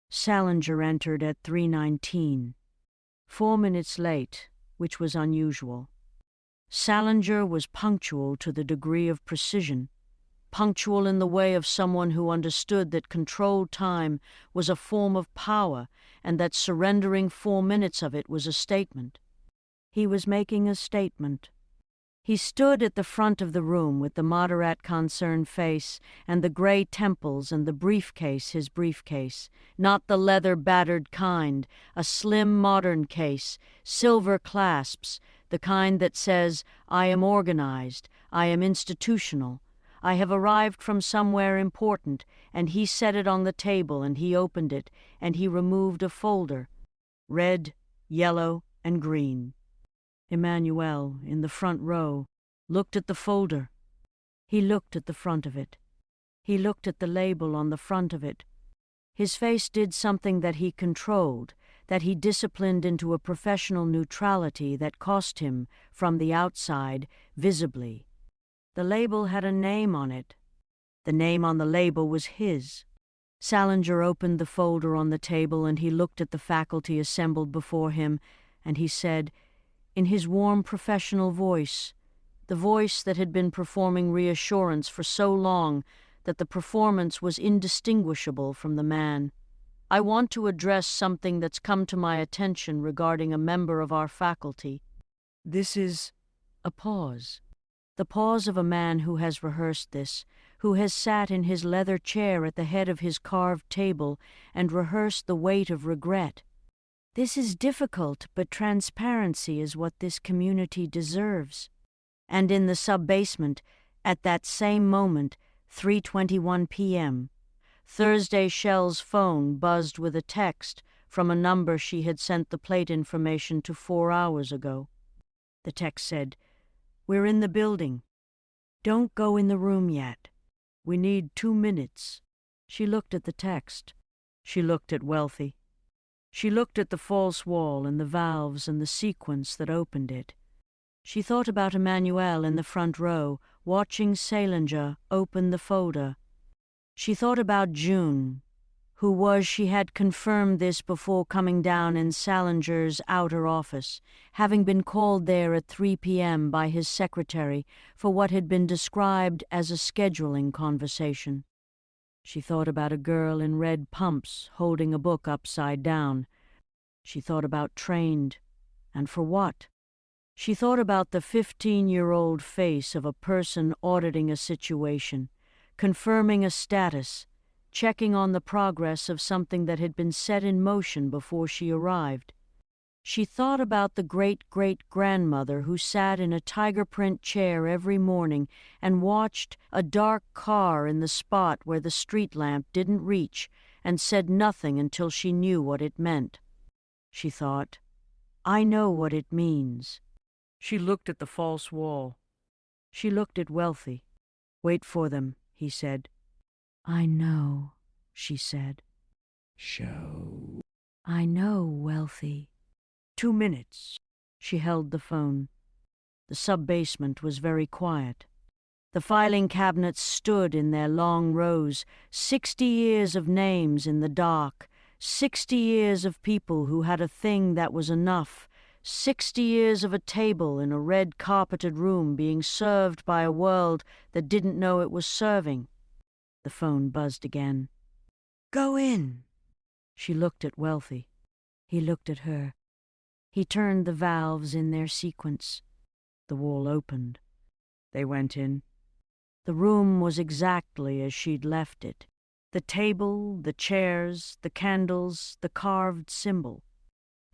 Salinger entered at 3:19, 4 minutes late, which was unusual. Salinger was punctual to the degree of precision, punctual in the way of someone who understood that controlled time was a form of power and that surrendering 4 minutes of it was a statement. He was making a statement. He stood at the front of the room with the moderate concerned face and the gray temples and the briefcase, his briefcase, not the leather-battered kind, a slim modern case, silver clasps, the kind that says, I am organized, I am institutional, I have arrived from somewhere important, and he set it on the table and he opened it, and he removed a folder, red, yellow, and green. Emmanuel, in the front row, looked at the folder. He looked at the front of it. He looked at the label on the front of it. His face did something that he controlled, that he disciplined into a professional neutrality that cost him, from the outside, visibly. The label had a name on it. The name on the label was his. Salinger opened the folder on the table and he looked at the faculty assembled before him, and he said, in his warm professional voice, the voice that had been performing reassurance for so long that the performance was indistinguishable from the man, I want to address something that's come to my attention regarding a member of our faculty. This is a pause. The pause of a man who has rehearsed this, who has sat in his leather chair at the head of his carved table and rehearsed the weight of regret. This is difficult, but transparency is what this community deserves. And in the sub-basement, at that same moment, 3:21 p.m., Thursday Shell's phone buzzed with a text from a number she had sent the plate information to 4 hours ago. The text said, We're in the building. Don't go in the room yet. We need 2 minutes. She looked at the text. She looked at Wealthy. She looked at the false wall and the valves and the sequence that opened it. She thought about Emmanuel in the front row, watching Salinger open the folder. She thought about June, who was, she had confirmed this before coming down in Salinger's outer office, having been called there at 3 p.m. by his secretary for what had been described as a scheduling conversation. She thought about a girl in red pumps holding a book upside down. She thought about trained, and for what? She thought about the 15-year-old face of a person auditing a situation, confirming a status, checking on the progress of something that had been set in motion before she arrived. She thought about the great-great-grandmother who sat in a tiger print chair every morning and watched a dark car in the spot where the street lamp didn't reach and said nothing until she knew what it meant. She thought, I know what it means. She looked at the false wall. She looked at Wealthy. Wait for them, he said. I know, she said. Show. I know, Wealthy. 2 minutes. She held the phone. The sub-basement was very quiet. The filing cabinets stood in their long rows, 60 years of names in the dark, 60 years of people who had a thing that was enough, 60 years of a table in a red-carpeted room being served by a world that didn't know it was serving. The phone buzzed again. Go in. She looked at Wealthy. He looked at her. He turned the valves in their sequence. The wall opened. They went in. The room was exactly as she'd left it. The table, the chairs, the candles, the carved symbol.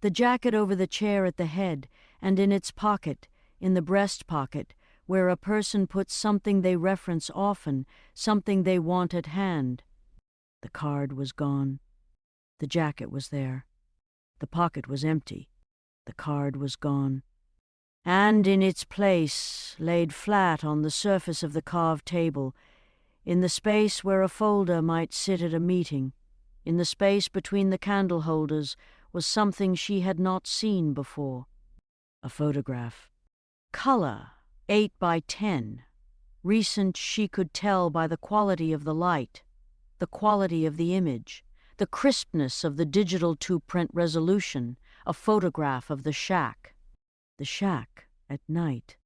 The jacket over the chair at the head, and in its pocket, in the breast pocket, where a person puts something they reference often, something they want at hand. The card was gone. The jacket was there. The pocket was empty. The card was gone. And in its place, laid flat on the surface of the carved table, in the space where a folder might sit at a meeting, in the space between the candle holders, was something she had not seen before. A photograph. Color, 8 by 10. Recent, she could tell by the quality of the light, the quality of the image, the crispness of the digital 2-print resolution, a photograph of the shack. The shack at night.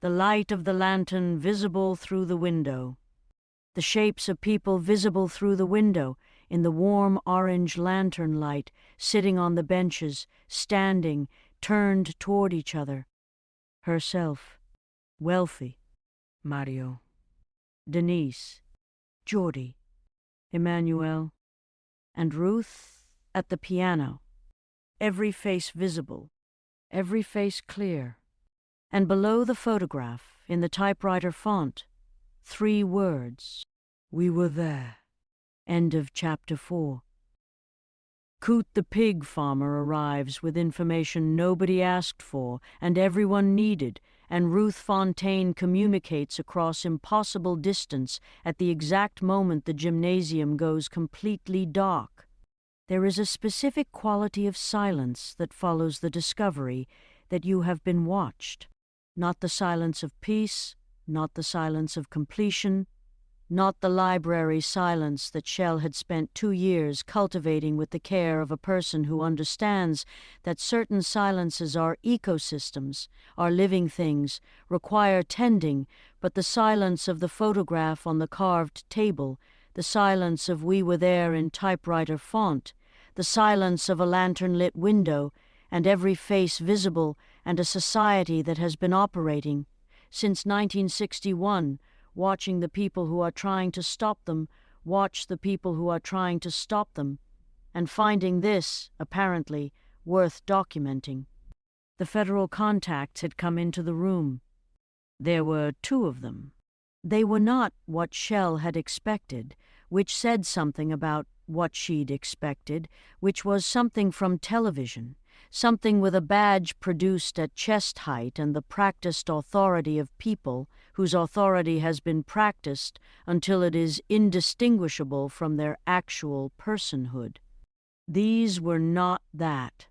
The light of the lantern visible through the window. The shapes of people visible through the window in the warm orange lantern light, sitting on the benches, standing, turned toward each other. Herself. Wealthy. Mario. Denise. Geordie. Emmanuel. And Ruth at the piano. Every face visible. Every face clear. And below the photograph, in the typewriter font, 3 words. We were there. End of chapter 4. Coot the pig farmer arrives with information nobody asked for and everyone needed, and Ruth Fontaine communicates across impossible distance at the exact moment the gymnasium goes completely dark. There is a specific quality of silence that follows the discovery that you have been watched. Not the silence of peace, not the silence of completion, not the library silence that Shell had spent 2 years cultivating with the care of a person who understands that certain silences are ecosystems, are living things, require tending, but the silence of the photograph on the carved table, the silence of we were there in typewriter font, the silence of a lantern-lit window, and every face visible, and a society that has been operating since 1961, watching the people who are trying to stop them, watch the people who are trying to stop them, and finding this, apparently, worth documenting. The federal contacts had come into the room. There were 2 of them. They were not what Shell had expected, which said something about what she'd expected, which was something from television, something with a badge produced at chest height and the practiced authority of people whose authority has been practiced until it is indistinguishable from their actual personhood. These were not that.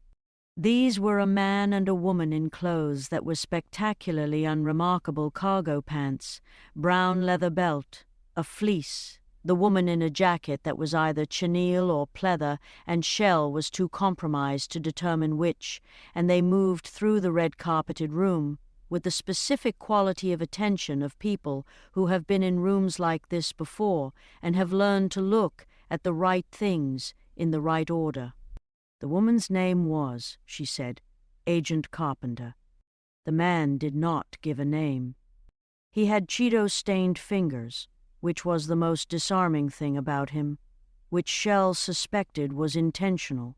These were a man and a woman in clothes that were spectacularly unremarkable cargo pants, brown leather belt, a fleece, the woman in a jacket that was either chenille or pleather, and Shell was too compromised to determine which, and they moved through the red-carpeted room with the specific quality of attention of people who have been in rooms like this before and have learned to look at the right things in the right order. The woman's name was, she said, Agent Carpenter. The man did not give a name. He had Cheeto-stained fingers, which was the most disarming thing about him, which Shell suspected was intentional.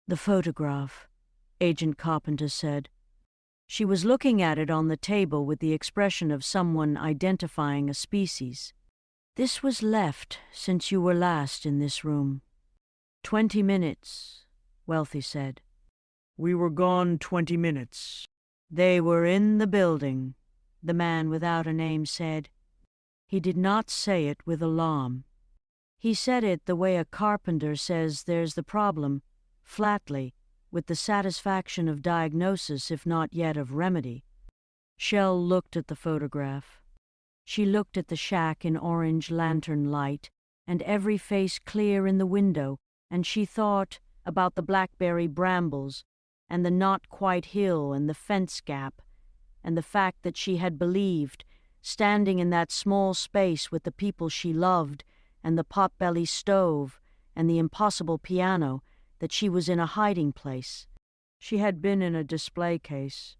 The photograph, Agent Carpenter said. She was looking at it on the table with the expression of someone identifying a species. This was left since you were last in this room. 20 minutes. Wealthy said. We were gone 20 minutes. They were in the building, the man without a name said. He did not say it with alarm. He said it the way a carpenter says there's the problem, flatly, with the satisfaction of diagnosis if not yet of remedy. Shell looked at the photograph. She looked at the shack in orange lantern light, and every face clear in the window, and she thought about the blackberry brambles, and the not-quite hill and the fence gap, and the fact that she had believed, standing in that small space with the people she loved, and the pot-belly stove, and the impossible piano, that she was in a hiding place. She had been in a display case.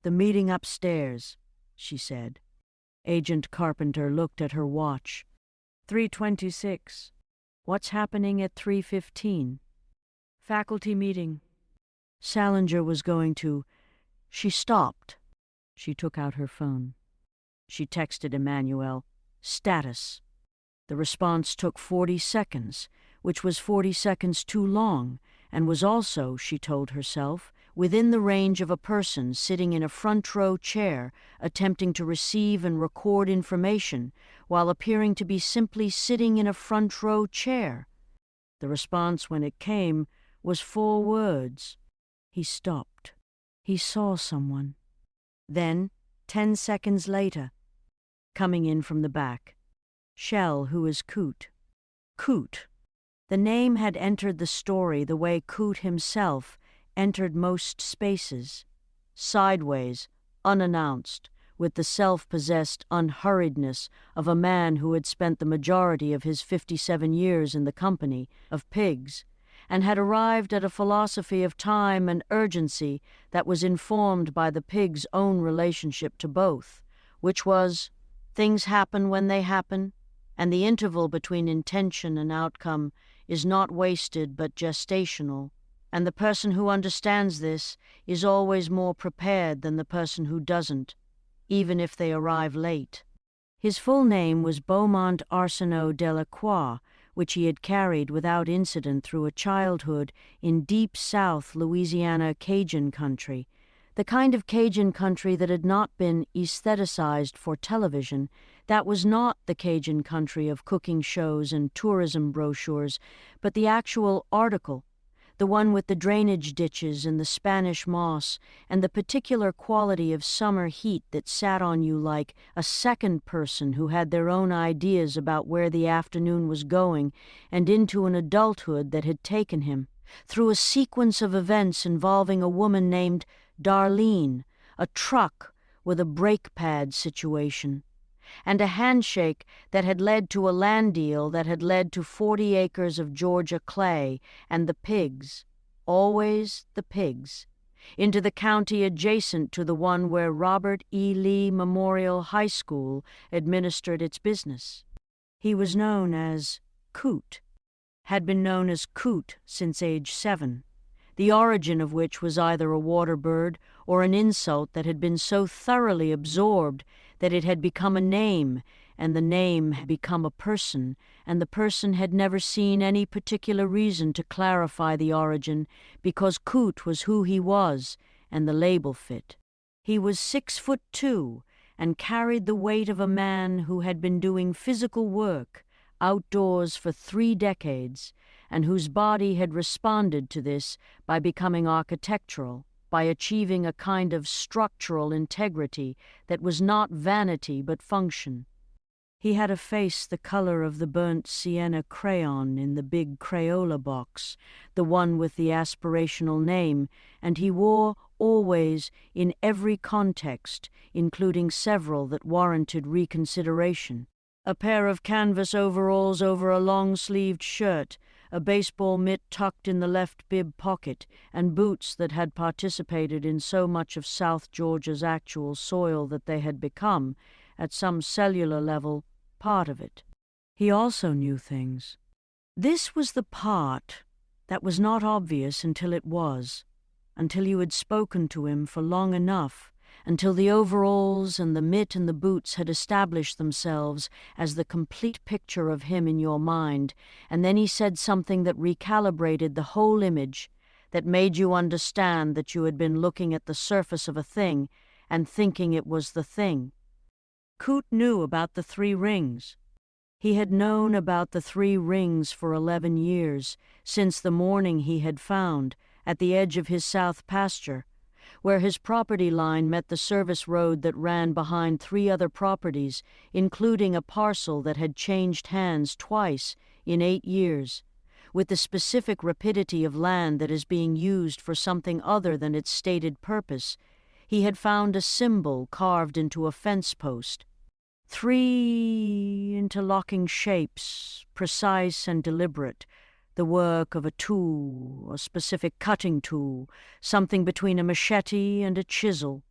The meeting upstairs, she said. Agent Carpenter looked at her watch. 3:26. What's happening at 3:15? Faculty meeting. Salinger was going to... She stopped. She took out her phone. She texted Emmanuel, status. The response took 40 seconds, which was 40 seconds too long, and was also, she told herself, within the range of a person sitting in a front-row chair attempting to receive and record information while appearing to be simply sitting in a front-row chair. The response, when it came, was 4 words. He stopped. He saw someone. Then, 10 seconds later, coming in from the back, Shell, who is Coot. Coot. The name had entered the story the way Coot himself entered most spaces, sideways, unannounced, with the self-possessed unhurriedness of a man who had spent the majority of his 57 years in the company of pigs, and had arrived at a philosophy of time and urgency that was informed by the pig's own relationship to both, which was, things happen when they happen, and the interval between intention and outcome is not wasted but gestational, and the person who understands this is always more prepared than the person who doesn't, even if they arrive late. His full name was Beaumont Arsenault Delacroix, which he had carried without incident through a childhood in deep South Louisiana Cajun country, the kind of Cajun country that had not been aestheticized for television, that was not the Cajun country of cooking shows and tourism brochures, but the actual article, the one with the drainage ditches and the Spanish moss and the particular quality of summer heat that sat on you like a second person who had their own ideas about where the afternoon was going, and into an adulthood that had taken him, through a sequence of events involving a woman named Darlene, a truck with a brake pad situation, and a handshake that had led to a land deal that had led to 40 acres of Georgia clay and the pigs, always the pigs, into the county adjacent to the one where Robert E. Lee Memorial High School administered its business. He was known as Coot, had been known as Coot since age 7, the origin of which was either a water bird or an insult that had been so thoroughly absorbed that it had become a name, and the name had become a person, and the person had never seen any particular reason to clarify the origin, because Coot was who he was, and the label fit. He was 6'2", and carried the weight of a man who had been doing physical work outdoors for 3 decades, and whose body had responded to this by becoming architectural, by achieving a kind of structural integrity that was not vanity but function. He had a face the color of the burnt sienna crayon in the big Crayola box, the one with the aspirational name, and he wore always, in every context, including several that warranted reconsideration, a pair of canvas overalls over a long-sleeved shirt, a baseball mitt tucked in the left bib pocket, and boots that had participated in so much of South Georgia's actual soil that they had become, at some cellular level, part of it. He also knew things. This was the part that was not obvious until it was, until you had spoken to him for long enough, until the overalls and the mitt and the boots had established themselves as the complete picture of him in your mind, and then he said something that recalibrated the whole image, that made you understand that you had been looking at the surface of a thing and thinking it was the thing. Coot knew about the 3 rings. He had known about the 3 rings for 11 years, since the morning he had found, at the edge of his south pasture, where his property line met the service road that ran behind 3 other properties, including a parcel that had changed hands twice in 8 years, with the specific rapidity of land that is being used for something other than its stated purpose. He had found a symbol carved into a fence post. 3 interlocking shapes, precise and deliberate, the work of a tool, a specific cutting tool, something between a machete and a chisel,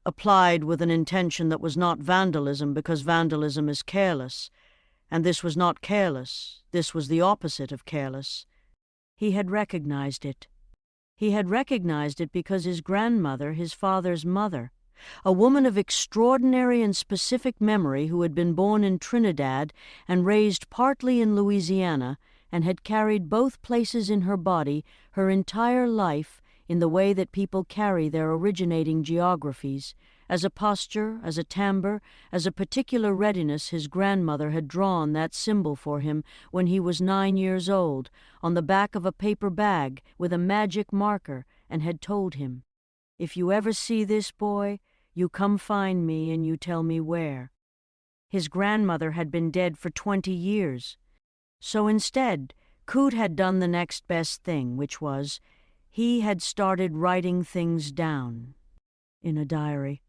applied with an intention that was not vandalism, because vandalism is careless, and this was not careless, this was the opposite of careless. He had recognized it. He had recognized it because his grandmother, his father's mother, a woman of extraordinary and specific memory who had been born in Trinidad and raised partly in Louisiana, and had carried both places in her body her entire life in the way that people carry their originating geographies, as a posture, as a timbre, as a particular readiness. His grandmother had drawn that symbol for him when he was 9 years old, on the back of a paper bag with a magic marker, and had told him, "If you ever see this boy, you come find me and you tell me where." His grandmother had been dead for 20 years. So instead, Coot had done the next best thing, which was, he had started writing things down in a diary.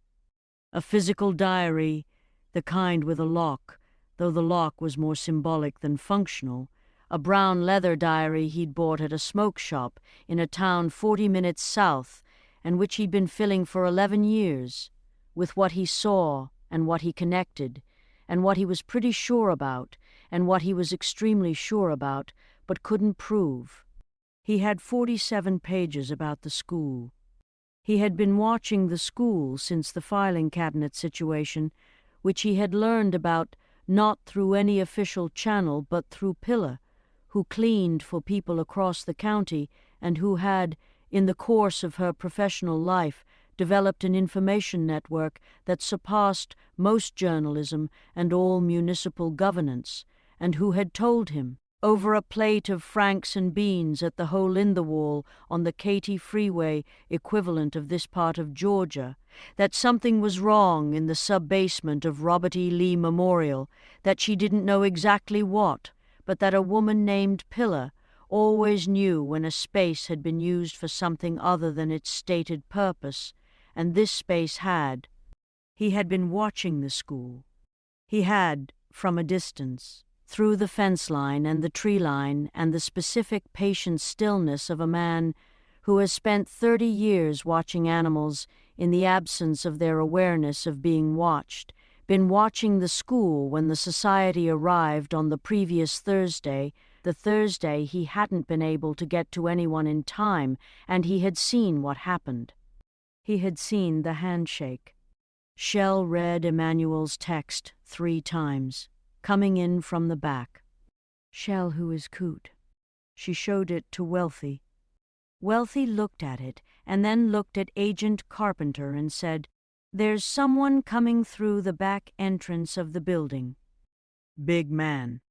A physical diary, the kind with a lock, though the lock was more symbolic than functional, a brown leather diary he'd bought at a smoke shop in a town 40 minutes south, and which he'd been filling for 11 years, with what he saw and what he connected, and what he was pretty sure about, and what he was extremely sure about, but couldn't prove. He had 47 pages about the school. He had been watching the school since the filing cabinet situation, which he had learned about not through any official channel but through Pilla, who cleaned for people across the county and who had, in the course of her professional life, developed an information network that surpassed most journalism and all municipal governance, and who had told him, over a plate of franks and beans at the hole-in-the-wall on the Katy Freeway equivalent of this part of Georgia, that something was wrong in the sub-basement of Robert E. Lee Memorial, that she didn't know exactly what, but that a woman named Pilla always knew when a space had been used for something other than its stated purpose, and this space had. He had been watching the school. He had, from a distance, through the fence line and the tree line and the specific patient stillness of a man who has spent 30 years watching animals in the absence of their awareness of being watched, been watching the school when the society arrived on the previous Thursday, the Thursday he hadn't been able to get to anyone in time, and he had seen what happened. He had seen the handshake. Shell read Emmanuel's text 3 times, coming in from the back. "Shell, who is Coot?" She showed it to Wealthy. Wealthy looked at it, and then looked at Agent Carpenter and said, "There's someone coming through the back entrance of the building." "Big man."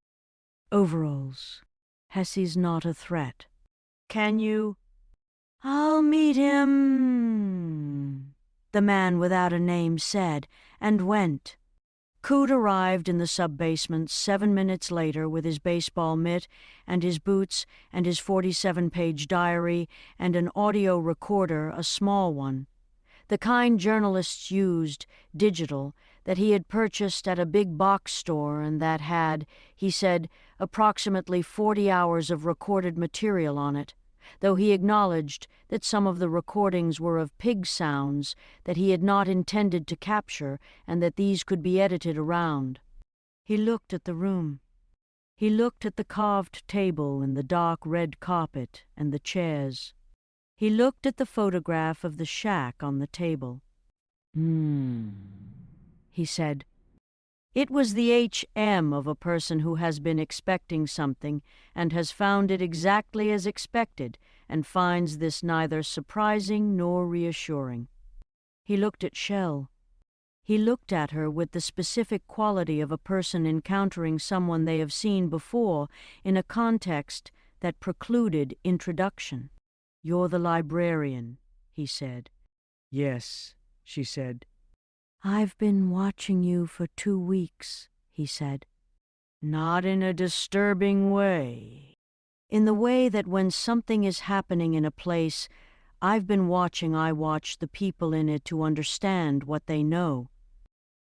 "Overalls. Hesse's not a threat. Can you? I'll meet him, the man without a name said, and went. Coote arrived in the sub-basement 7 minutes later with his baseball mitt and his boots and his 47-page diary and an audio recorder, a small one. The kind journalists used, digital, that he had purchased at a big box store and that had, he said, approximately 40 hours of recorded material on it, though he acknowledged that some of the recordings were of pig sounds that he had not intended to capture and that these could be edited around. He looked at the room. He looked at the carved table and the dark red carpet and the chairs. He looked at the photograph of the shack on the table. He said, "It was the HM of a person who has been expecting something and has found it exactly as expected and finds this neither surprising nor reassuring." He looked at Shell. He looked at her with the specific quality of a person encountering someone they have seen before in a context that precluded introduction. "You're the librarian," he said. Yes, she said. "I've been watching you for 2 weeks," he said. "Not in a disturbing way." "In the way that when something is happening in a place, I watch the people in it to understand what they know."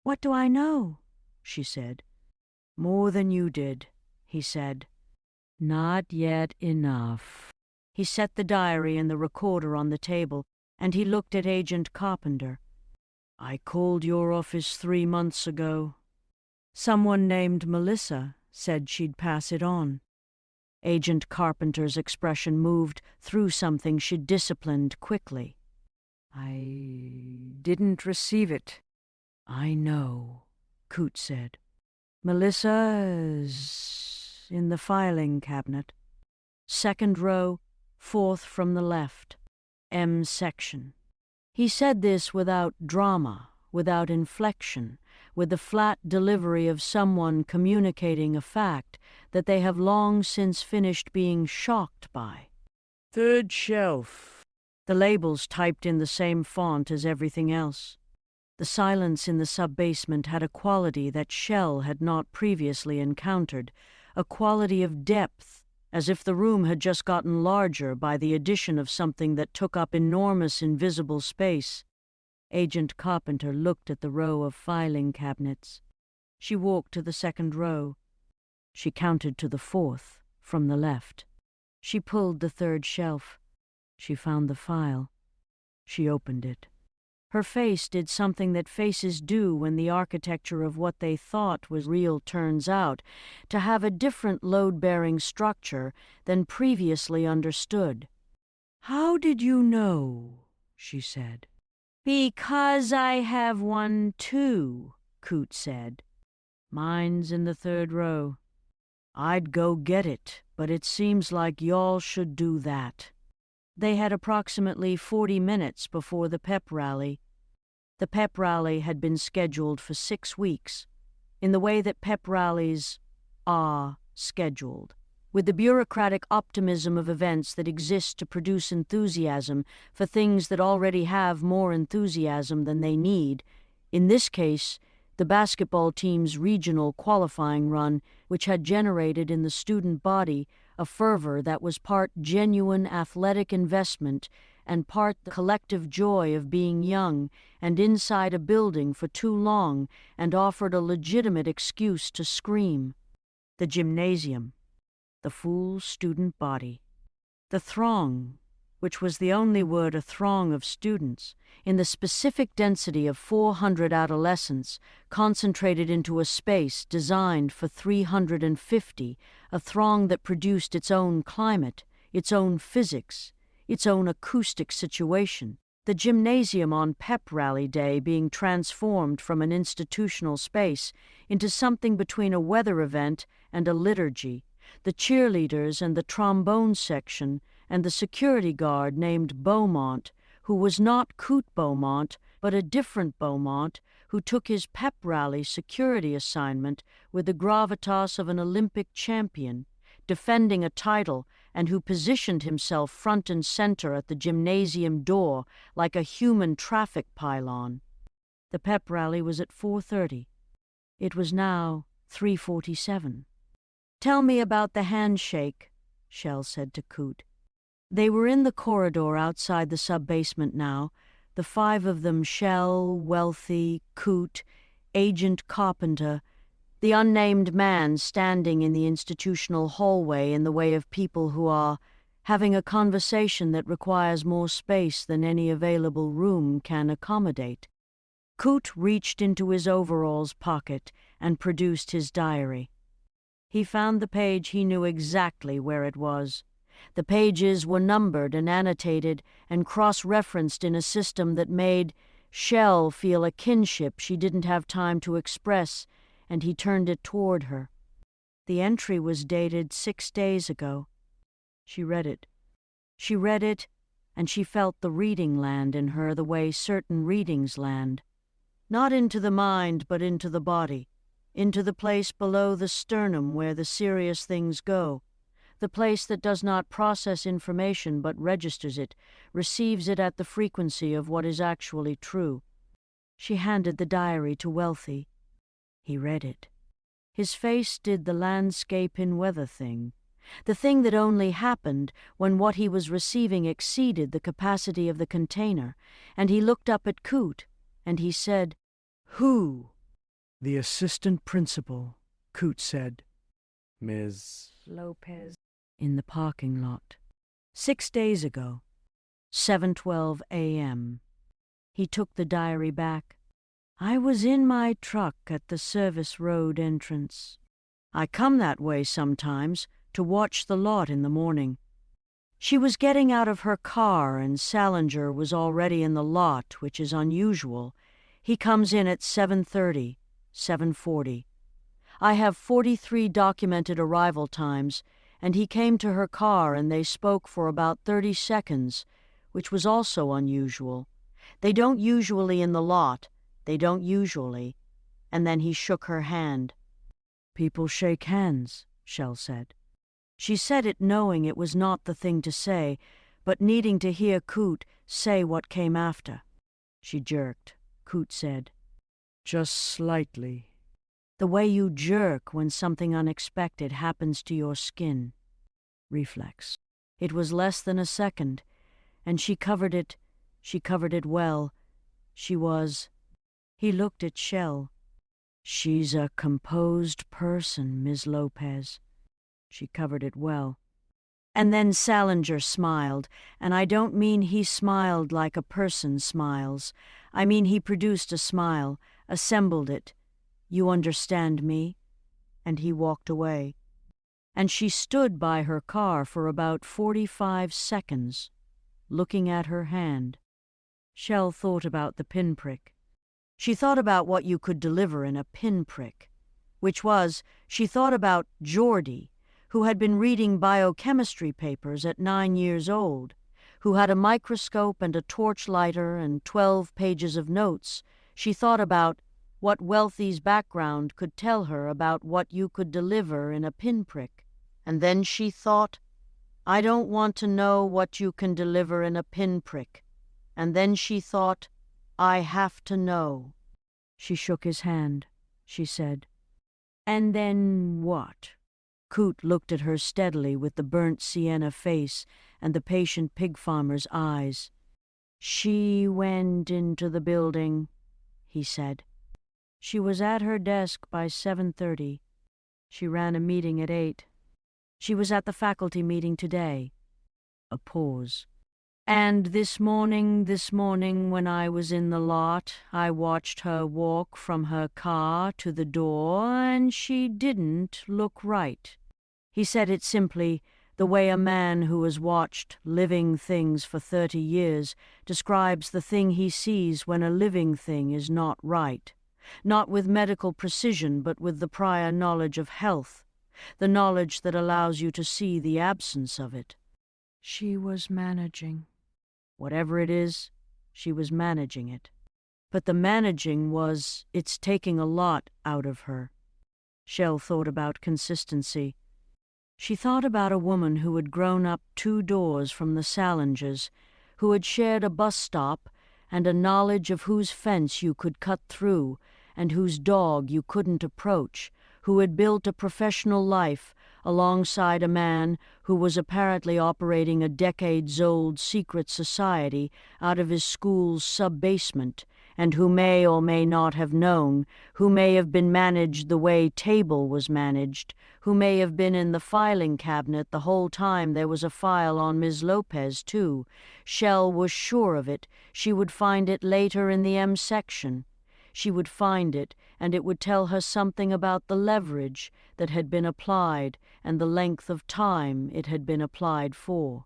"What do I know?" she said. "More than you did," he said. "Not yet enough." He set the diary and the recorder on the table, and he looked at Agent Carpenter. "I called your office 3 months ago. Someone named Melissa said she'd pass it on." Agent Carpenter's expression moved through something she'd disciplined quickly. "I didn't receive it." "I know," Coote said. "Melissa's in the filing cabinet. 2nd row, 4th from the left. M section." He said this without drama, without inflection, with the flat delivery of someone communicating a fact that they have long since finished being shocked by. 3rd shelf. The labels typed in the same font as everything else. The silence in the sub-basement had a quality that Shell had not previously encountered, a quality of depth, as if the room had just gotten larger by the addition of something that took up enormous invisible space. Agent Carpenter looked at the row of filing cabinets. She walked to the 2nd row. She counted to the 4th from the left. She pulled the 3rd shelf. She found the file. She opened it. Her face did something that faces do when the architecture of what they thought was real turns out to have a different load-bearing structure than previously understood. "How did you know?" she said. "Because I have one too," Coote said. "Mine's in the 3rd row. I'd go get it, but it seems like y'all should do that." They had approximately 40 minutes before the pep rally. The pep rally had been scheduled for 6 weeks, in the way that pep rallies are scheduled, with the bureaucratic optimism of events that exist to produce enthusiasm for things that already have more enthusiasm than they need. In this case, the basketball team's regional qualifying run, which had generated in the student body a fervor that was part genuine athletic investment and part the collective joy of being young and inside a building for too long and offered a legitimate excuse to scream. The gymnasium, the full student body, the throng, which was the only word a throng of students, in the specific density of 400 adolescents concentrated into a space designed for 350, a throng that produced its own climate, its own physics, its own acoustic situation, the gymnasium on pep rally day being transformed from an institutional space into something between a weather event and a liturgy, the cheerleaders and the trombone section and the security guard named Beaumont, who was not Coote Beaumont, but a different Beaumont, who took his pep rally security assignment with the gravitas of an Olympic champion, defending a title and who positioned himself front and center at the gymnasium door like a human traffic pylon. The pep rally was at 4:30. It was now 3:47. "Tell me about the handshake," Shell said to Coot. They were in the corridor outside the sub-basement now, the five of them: Shell, Wealthy, Coot, Agent Carpenter, the unnamed man standing in the institutional hallway in the way of people who are having a conversation that requires more space than any available room can accommodate. Coot reached into his overalls pocket and produced his diary. He found the page he knew exactly where it was. The pages were numbered and annotated and cross-referenced in a system that made Shell feel a kinship she didn't have time to express, and he turned it toward her. The entry was dated 6 days ago. She read it. She read it, and she felt the reading land in her the way certain readings land. Not into the mind, but into the body, into the place below the sternum where the serious things go, the place that does not process information but registers it, receives it at the frequency of what is actually true. She handed the diary to Wealthy. He read it. His face did the landscape in weather thing, the thing that only happened when what he was receiving exceeded the capacity of the container, and he looked up at Coot, and he said, "Who?" "The assistant principal," Coot said. Ms. Lopez. In the parking lot. 6 days ago. 7:12 a.m. He took the diary back. "I was in my truck at the service road entrance. I come that way sometimes to watch the lot in the morning. She was getting out of her car and Salinger was already in the lot, which is unusual. He comes in at 7:30, 7:40. I have 43 documented arrival times, and he came to her car and they spoke for about 30 seconds, which was also unusual. They don't usually in the lot. They don't usually." And then he shook her hand. "People shake hands," Shell said. She said it knowing it was not the thing to say, but needing to hear Coot say what came after. She jerked. Coot said, "Just slightly." "The way you jerk when something unexpected happens to your skin." Reflex. It was less than a second, and she covered it well. She was. He looked at Shell. "She's a composed person, Ms. Lopez." She covered it well. And then Salinger smiled, and I don't mean he smiled like a person smiles. I mean he produced a smile, assembled it. "You understand me?" And he walked away. And she stood by her car for about 45 seconds, looking at her hand. Shell thought about the pinprick. She thought about what you could deliver in a pinprick, which was, she thought about Geordie, who had been reading biochemistry papers at 9 years old, who had a microscope and a torchlighter and 12 pages of notes. She thought about what Wealthy's background could tell her about what you could deliver in a pinprick. And then she thought, "I don't want to know what you can deliver in a pinprick." And then she thought, "I have to know." She shook his hand. She said, "And then what?" Coot looked at her steadily with the burnt sienna face and the patient pig farmer's eyes. "She went into the building," he said. "She was at her desk by 7:30. She ran a meeting at 8. She was at the faculty meeting today." A pause. "And this morning when I was in the lot, I watched her walk from her car to the door, and she didn't look right." He said it simply, the way a man who has watched living things for 30 years describes the thing he sees when a living thing is not right. Not with medical precision, but with the prior knowledge of health, the knowledge that allows you to see the absence of it. She was managing. Whatever it is, she was managing it. But the managing was, it's taking a lot out of her. Shell thought about consistency. She thought about a woman who had grown up 2 doors from the Salingers, who had shared a bus stop and a knowledge of whose fence you could cut through and whose dog you couldn't approach, who had built a professional life alongside a man who was apparently operating a decades-old secret society out of his school's sub-basement, and who may or may not have known, who may have been managed the way Table was managed, who may have been in the filing cabinet the whole time there was a file on Ms. Lopez, too. Shell was sure of it. She would find it later in the M section. She would find it, and it would tell her something about the leverage that had been applied and the length of time it had been applied for.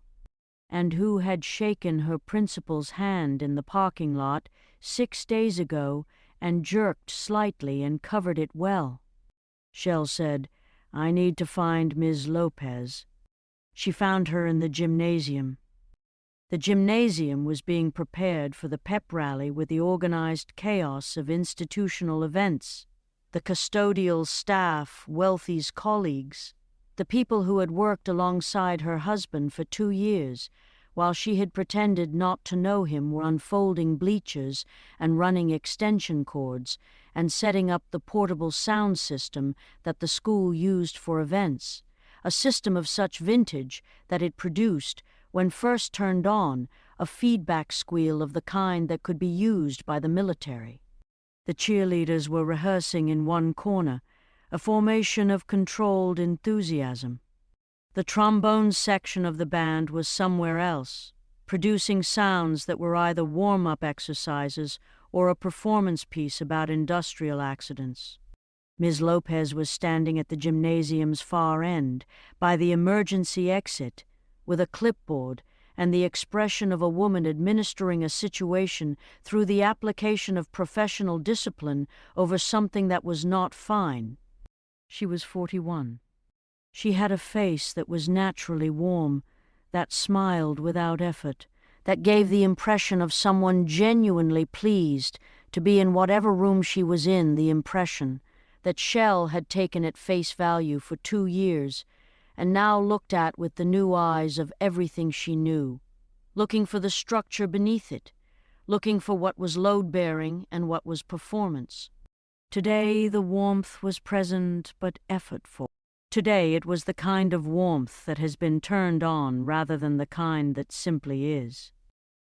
And who had shaken her principal's hand in the parking lot 6 days ago and jerked slightly and covered it well. Shell said, "I need to find Ms. Lopez." She found her in the gymnasium. The gymnasium was being prepared for the pep rally with the organized chaos of institutional events. The custodial staff, Wealthy's colleagues, the people who had worked alongside her husband for 2 years, while she had pretended not to know him, were unfolding bleachers and running extension cords and setting up the portable sound system that the school used for events, a system of such vintage that it produced, when first turned on, a feedback squeal of the kind that could be used by the military. The cheerleaders were rehearsing in one corner, a formation of controlled enthusiasm. The trombone section of the band was somewhere else, producing sounds that were either warm-up exercises or a performance piece about industrial accidents. Ms. Lopez was standing at the gymnasium's far end, by the emergency exit, with a clipboard and the expression of a woman administering a situation through the application of professional discipline over something that was not fine. She was 41. She had a face that was naturally warm, that smiled without effort, that gave the impression of someone genuinely pleased to be in whatever room she was in, the impression that Shell had taken at face value for 2 years, and now looked at with the new eyes of everything she knew, looking for the structure beneath it, looking for what was load-bearing and what was performance. Today the warmth was present but effortful. Today it was the kind of warmth that has been turned on rather than the kind that simply is.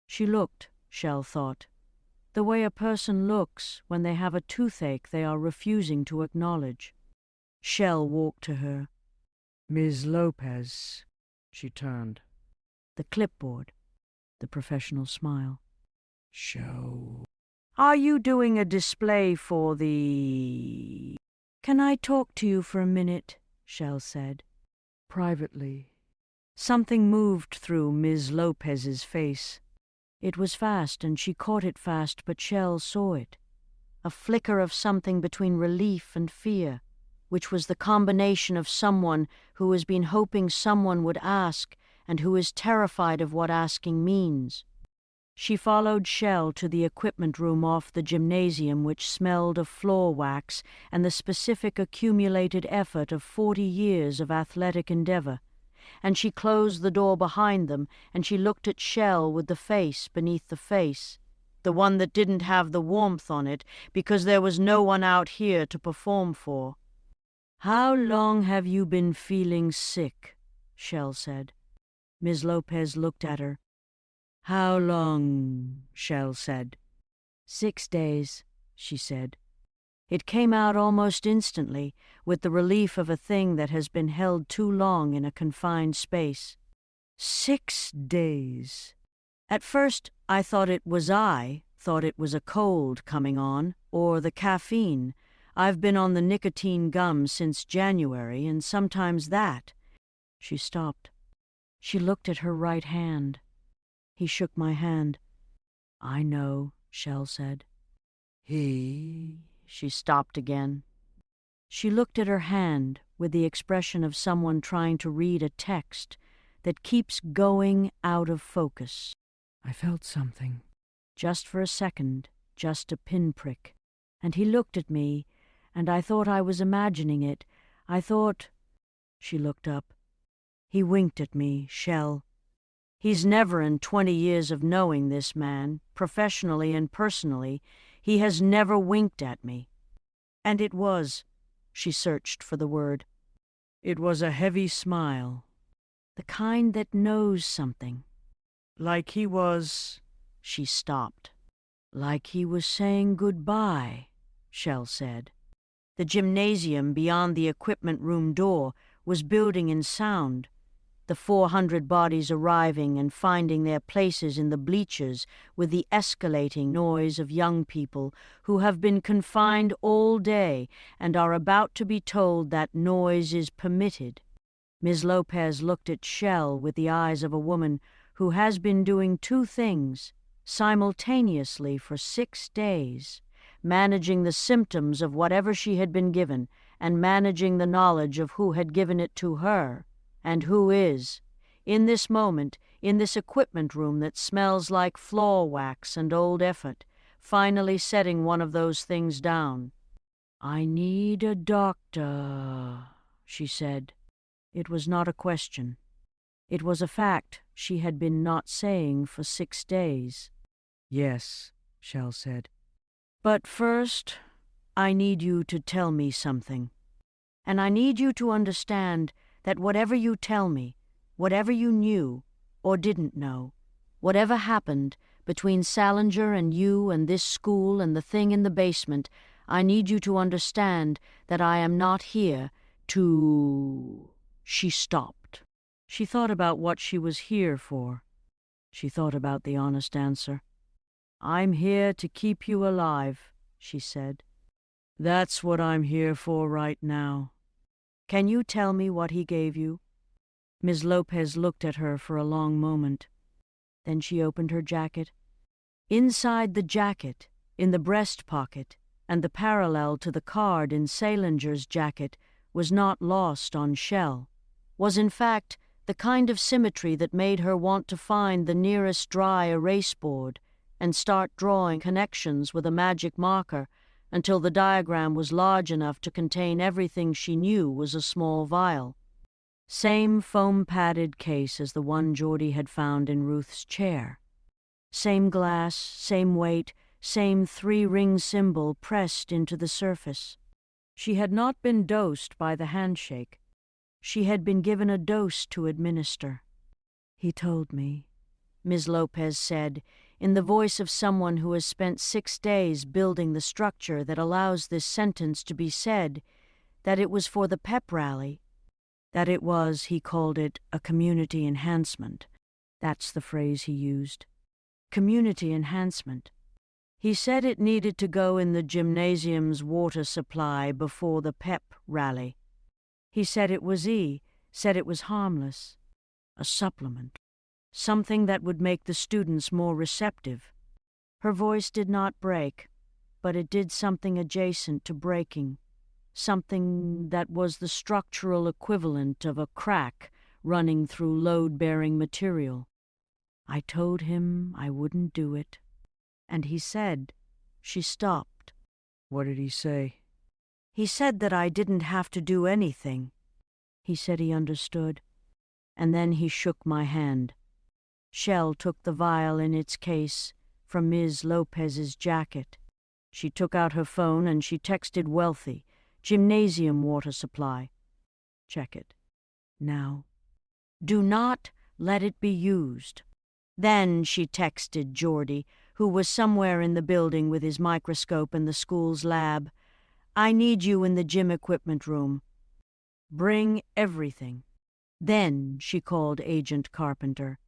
She looked, Shell thought, the way a person looks when they have a toothache they are refusing to acknowledge. Shell walked to her. "Ms. Lopez," she turned. The clipboard, the professional smile. "Show." "Are you doing a display for the—" "Can I talk to you for a minute?" Shell said. "Privately." Something moved through Ms. Lopez's face. It was fast, and she caught it fast, but Shell saw it. A flicker of something between relief and fear, which was the combination of someone who has been hoping someone would ask and who is terrified of what asking means. She followed Shell to the equipment room off the gymnasium, which smelled of floor wax and the specific accumulated effort of 40 years of athletic endeavor, and she closed the door behind them, and she looked at Shell with the face beneath the face, the one that didn't have the warmth on it because there was no one out here to perform for. "How long have you been feeling sick?" Shell said. Ms. Lopez looked at her. "How long?" Shell said. 6 days, she said. It came out almost instantly, with the relief of a thing that has been held too long in a confined space. 6 days. At first I thought it was a cold coming on, or the caffeine. I've been on the nicotine gum since January, and sometimes that. She stopped. She looked at her right hand. He shook my hand. "I know," Shell said. She stopped again. She looked at her hand with the expression of someone trying to read a text that keeps going out of focus. "I felt something." Just for a second, just a pinprick. And he looked at me, and I thought I was imagining it. I thought— She looked up. He winked at me, Shell. He's never in 20 years of knowing this man, professionally and personally, he has never winked at me. And it was, she searched for the word. It was a heavy smile, the kind that knows something. Like he was, she stopped. Like he was saying goodbye, Shell said. The gymnasium beyond the equipment room door was building in sound, the 400 bodies arriving and finding their places in the bleachers with the escalating noise of young people who have been confined all day and are about to be told that noise is permitted. Ms. Lopez looked at Shell with the eyes of a woman who has been doing two things simultaneously for 6 days, managing the symptoms of whatever she had been given and managing the knowledge of who had given it to her. And who is, in this moment, in this equipment room that smells like floor wax and old effort, finally setting one of those things down. I need a doctor, she said. It was not a question. It was a fact she had been not saying for 6 days. Yes, Shell said. But first, I need you to tell me something. And I need you to understand that whatever you tell me, whatever you knew or didn't know, whatever happened between Salinger and you and this school and the thing in the basement, I need you to understand that I am not here to... She stopped. She thought about what she was here for. She thought about the honest answer. I'm here to keep you alive, she said. That's what I'm here for right now. Can you tell me what he gave you? Ms. Lopez looked at her for a long moment. Then she opened her jacket. Inside the jacket, in the breast pocket, and the parallel to the card in Salinger's jacket was not lost on Shell, was in fact the kind of symmetry that made her want to find the nearest dry erase board and start drawing connections with a magic marker until the diagram was large enough to contain everything she knew was a small vial. Same foam-padded case as the one Geordie had found in Ruth's chair. Same glass, same weight, same 3-ring symbol pressed into the surface. She had not been dosed by the handshake. She had been given a dose to administer. He told me, Ms. Lopez said, in the voice of someone who has spent 6 days building the structure that allows this sentence to be said, that it was for the pep rally, that it was, he called it, a community enhancement. That's the phrase he used. Community enhancement. He said it needed to go in the gymnasium's water supply before the pep rally. He said it was said it was harmless, a supplement. Something that would make the students more receptive. Her voice did not break, but it did something adjacent to breaking, something that was the structural equivalent of a crack running through load-bearing material. I told him I wouldn't do it, and he said, she stopped. What did he say? He said that I didn't have to do anything. He said he understood, and then he shook my hand. Shell took the vial in its case from Ms. Lopez's jacket. She took out her phone and she texted Wealthy, gymnasium water supply. Check it. Now. Do not let it be used. Then she texted Geordie, who was somewhere in the building with his microscope in the school's lab. I need you in the gym equipment room. Bring everything. Then she called Agent Carpenter.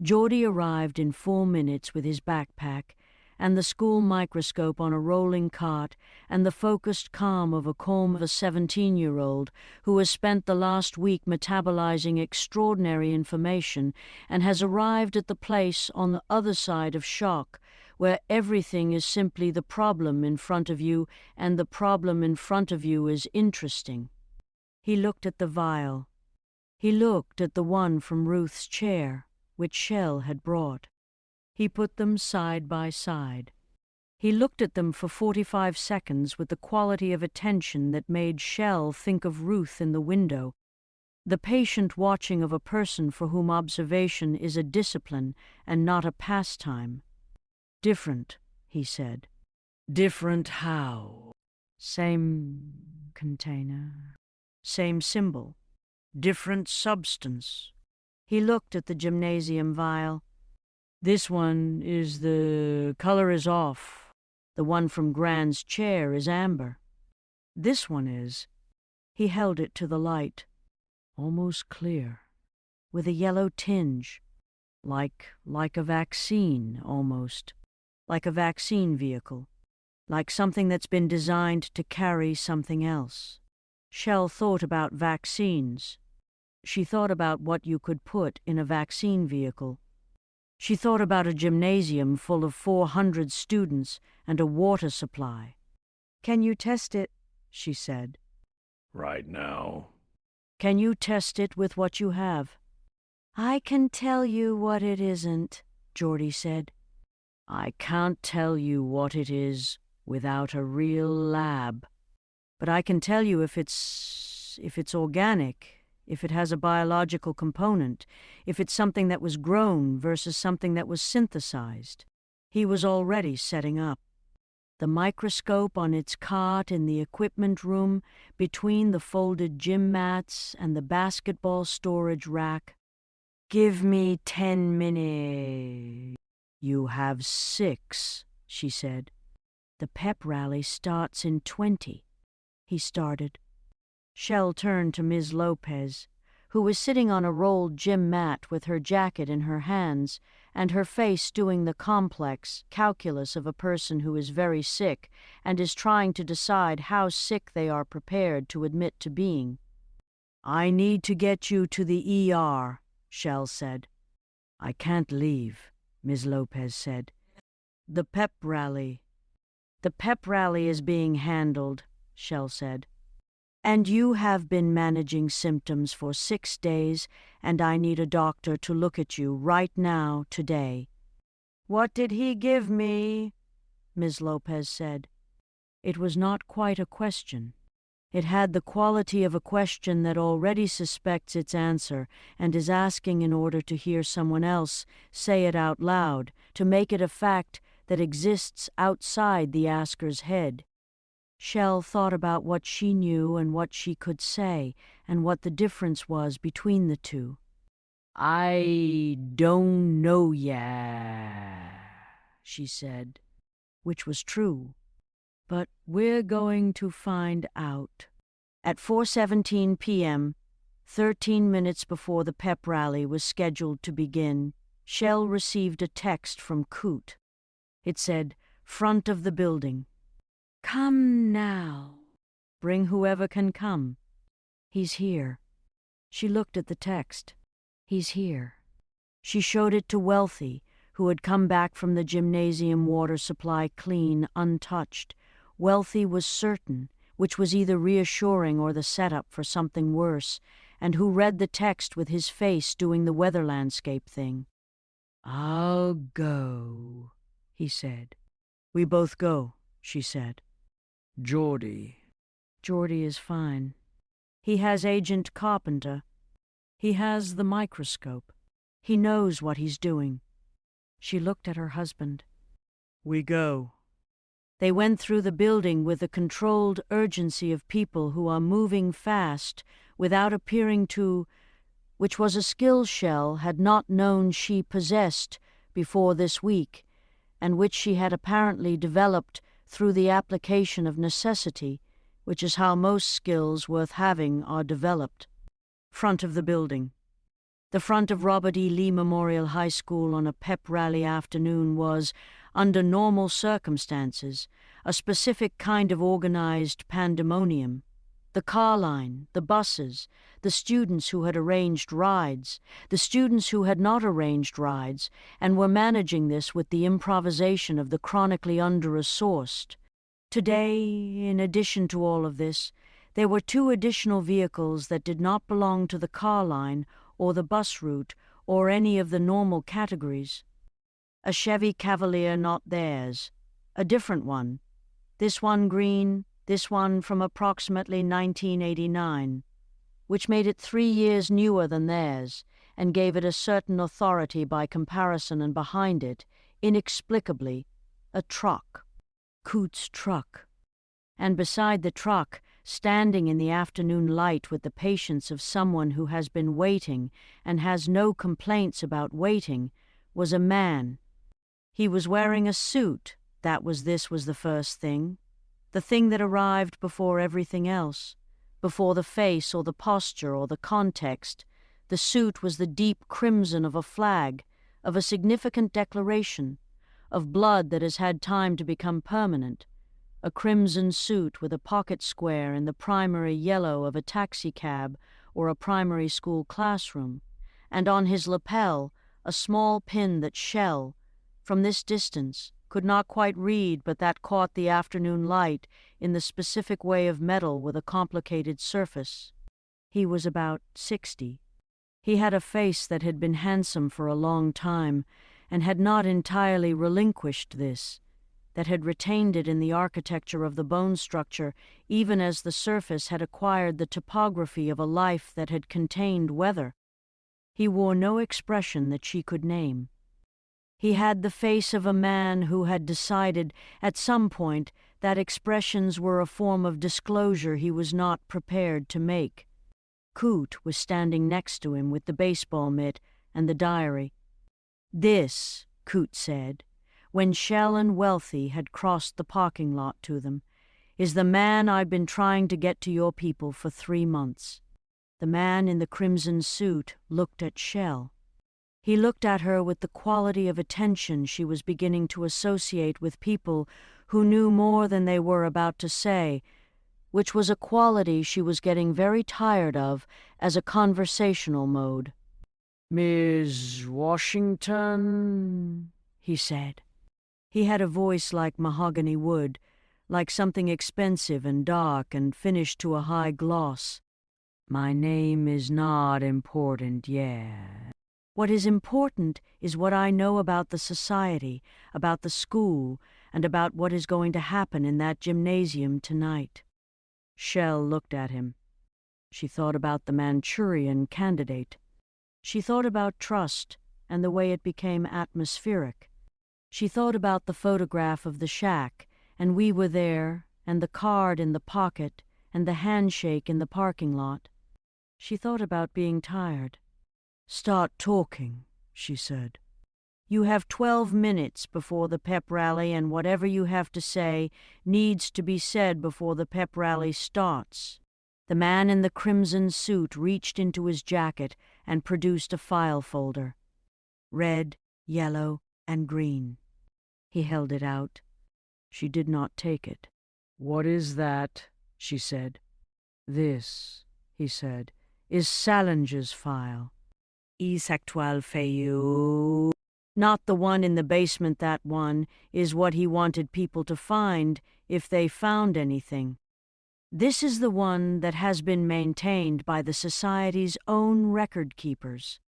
Geordie arrived in 4 minutes with his backpack and the school microscope on a rolling cart and the focused calm of a calm of a 17-year-old who has spent the last week metabolizing extraordinary information and has arrived at the place on the other side of shock where everything is simply the problem in front of you and the problem in front of you is interesting. He looked at the vial. He looked at the one from Ruth's chair, which Shell had brought. He put them side by side. He looked at them for 45 seconds with the quality of attention that made Shell think of Ruth in the window, The patient watching of a person for whom observation is a discipline and not a pastime. Different, he said. Different how? Same container, same symbol, different substance. He looked at the gymnasium vial. This one is the color is off. The one from Grand's chair is amber. This one is. He held it to the light. Almost clear, with a yellow tinge, like a vaccine, almost, like a vaccine vehicle, like something that's been designed to carry something else. Shell thought about vaccines. She thought about what you could put in a vaccine vehicle. She thought about a gymnasium full of 400 students and a water supply. "Can you test it?" she said. Right now. "Can you test it with what you have?" "I can tell you what it isn't," Geordie said. "I can't tell you what it is without a real lab. But I can tell you if it's organic, if it has a biological component, if it's something that was grown versus something that was synthesized." He was already setting up. The microscope on its cot in the equipment room, between the folded gym mats and the basketball storage rack. "Give me 10 minutes. "You have 6, she said. "The pep rally starts in 20. He started. Shell turned to Ms. Lopez, who was sitting on a rolled gym mat with her jacket in her hands and her face doing the complex calculus of a person who is very sick and is trying to decide how sick they are prepared to admit to being. "I need to get you to the ER, Shell said. "I can't leave," Ms. Lopez said. "The pep rally is being handled," Shell said. "And you have been managing symptoms for 6 days, and I need a doctor to look at you right now, today." "What did he give me?" Ms. Lopez said. It was not quite a question. It had the quality of a question that already suspects its answer and is asking in order to hear someone else say it out loud, to make it a fact that exists outside the asker's head. Shell thought about what she knew and what she could say, and what the difference was between the two. "I don't know yet," she said, which was true. "But we're going to find out." At 4:17 p.m., 13 minutes before the pep rally was scheduled to begin, Shell received a text from Coot. It said, "Front of the building. Come now. Bring whoever can come. He's here." She looked at the text. He's here. She showed it to Wealthy, who had come back from the gymnasium water supply clean, untouched. Wealthy was certain, which was either reassuring or the setup for something worse, and who read the text with his face doing the weather landscape thing. "I'll go," he said. "We both go," she said. "Geordie." "Geordie is fine. He has Agent Carpenter. He has the microscope. He knows what he's doing." She looked at her husband. "We go." They went through the building with the controlled urgency of people who are moving fast without appearing to, which was a skill Shell had not known she possessed before this week, and which she had apparently developed through the application of necessity, which is how most skills worth having are developed. Front of the building. The front of Robert E. Lee Memorial High School on a pep rally afternoon was, under normal circumstances, a specific kind of organized pandemonium. The car line, the buses, the students who had arranged rides, the students who had not arranged rides, and were managing this with the improvisation of the chronically under-resourced. Today, in addition to all of this, there were 2 additional vehicles that did not belong to the car line or the bus route or any of the normal categories. A Chevy Cavalier not theirs, a different one. This one green, this one from approximately 1989. which made it 3 years newer than theirs, and gave it a certain authority by comparison, and behind it, inexplicably, a truck. Coot's truck. And beside the truck, standing in the afternoon light with the patience of someone who has been waiting and has no complaints about waiting, was a man. He was wearing a suit. This was the first thing. The thing that arrived before everything else. Before the face or the posture or the context. The suit was the deep crimson of a flag, of a significant declaration, of blood that has had time to become permanent. A crimson suit with a pocket square in the primary yellow of a taxicab or a primary school classroom, and on his lapel a small pin that Shell, from this distance, could not quite read, but that caught the afternoon light in the specific way of metal with a complicated surface. He was about 60. He had a face that had been handsome for a long time, and had not entirely relinquished this, that had retained it in the architecture of the bone structure, even as the surface had acquired the topography of a life that had contained weather. He wore no expression that she could name. He had the face of a man who had decided at some point that expressions were a form of disclosure he was not prepared to make. Coot was standing next to him with the baseball mitt and the diary. "This," Coot said, when Shell and Wealthy had crossed the parking lot to them, "is the man I've been trying to get to your people for 3 months." The man in the crimson suit looked at Shell. He looked at her with the quality of attention she was beginning to associate with people who knew more than they were about to say, which was a quality she was getting very tired of as a conversational mode. "Miss Washington," he said. He had a voice like mahogany wood, like something expensive and dark and finished to a high gloss. "My name is not important yet. What is important is what I know about the society, about the school, and about what is going to happen in that gymnasium tonight." Shell looked at him. She thought about the Manchurian Candidate. She thought about trust and the way it became atmospheric. She thought about the photograph of the shack, and we were there, and the card in the pocket, and the handshake in the parking lot. She thought about being tired. "Start talking," she said. "You have 12 minutes before the pep rally, and whatever you have to say needs to be said before the pep rally starts." The man in the crimson suit reached into his jacket and produced a file folder. Red, yellow, and green. He held it out. She did not take it. "What is that?" she said. "This," he said, "is Salinger's file. Extraordinarily. Not the one in the basement. That one is what he wanted people to find if they found anything. This is the one that has been maintained by the Society's own record keepers.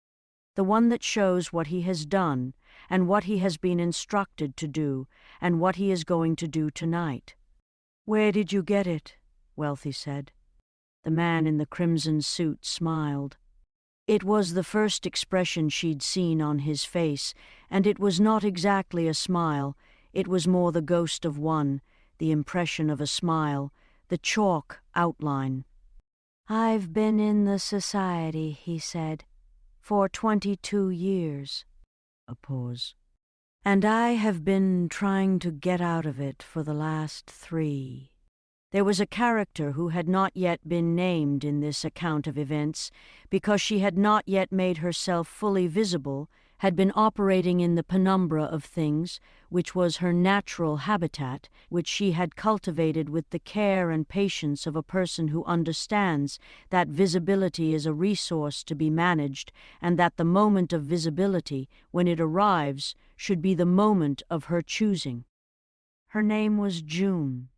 The one that shows what he has done and what he has been instructed to do and what he is going to do tonight." "Where did you get it?" Wealthy said. The man in the crimson suit smiled. It was the first expression she'd seen on his face, and it was not exactly a smile. It was more the ghost of one, the impression of a smile, the chalk outline. "I've been in the Society," he said, "for 22 years. A pause. "And I have been trying to get out of it for the last 3. There was a character who had not yet been named in this account of events, because she had not yet made herself fully visible, had been operating in the penumbra of things, which was her natural habitat, which she had cultivated with the care and patience of a person who understands that visibility is a resource to be managed, and that the moment of visibility, when it arrives, should be the moment of her choosing. Her name was June.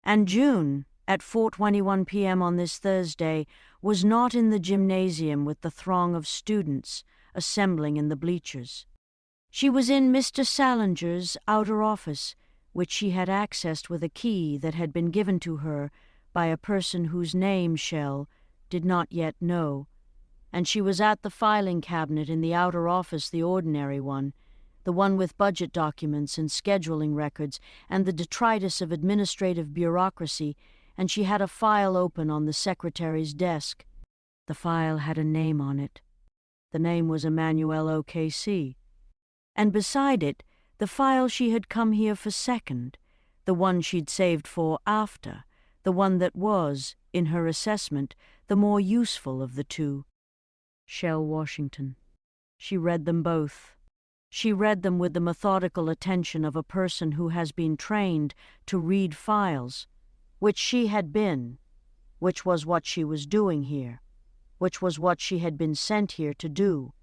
And June, at 4:21 p.m. on this Thursday, was not in the gymnasium with the throng of students assembling in the bleachers. She was in Mr. Salinger's outer office, which she had accessed with a key that had been given to her by a person whose name, Shell, did not yet know, and she was at the filing cabinet in the outer office, the ordinary one, the one with budget documents and scheduling records and the detritus of administrative bureaucracy, and she had a file open on the secretary's desk. The file had a name on it. The name was Emmanuel OKC. And beside it, the file she had come here for second, the one she'd saved for after, the one that was, in her assessment, the more useful of the two. Shell Washington. She read them both. She read them with the methodical attention of a person who has been trained to read files, which she had been, which was what she was doing here, which was what she had been sent here to do.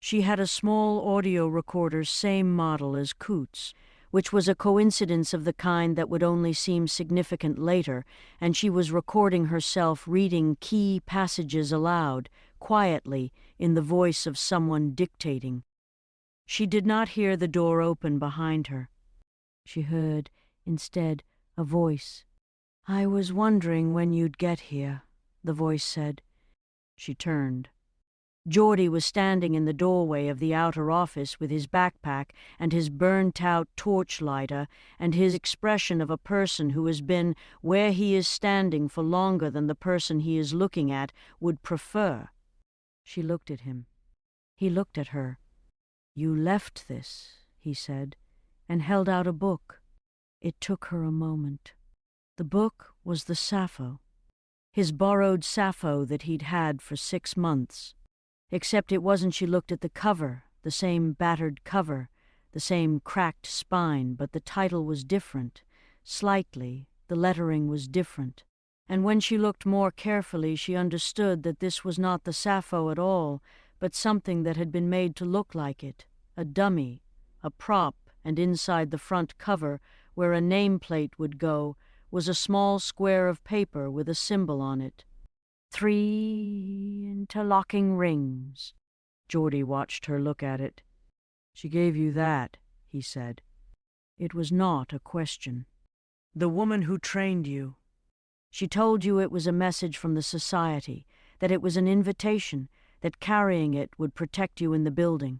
She had a small audio recorder same model as Coots, which was a coincidence of the kind that would only seem significant later, and she was recording herself reading key passages aloud, quietly, in the voice of someone dictating. She did not hear the door open behind her. She heard, instead, a voice. "I was wondering when you'd get here," the voice said. She turned. Geordie was standing in the doorway of the outer office with his backpack and his burnt-out torch lighter and his expression of a person who has been where he is standing for longer than the person he is looking at would prefer. She looked at him. He looked at her. "You left this," he said, and held out a book. It took her a moment. The book was the Sappho, his borrowed Sappho that he'd had for 6 months. Except it wasn't. She looked at the cover, the same battered cover, the same cracked spine, but the title was different. Slightly, the lettering was different. And when she looked more carefully, she understood that this was not the Sappho at all, but something that had been made to look like it, a dummy, a prop, and inside the front cover, where a nameplate would go, was a small square of paper with a symbol on it. 3 interlocking rings. Geordie watched her look at it. "She gave you that," he said. It was not a question. "The woman who trained you. She told you it was a message from the society, that it was an invitation, that carrying it would protect you in the building."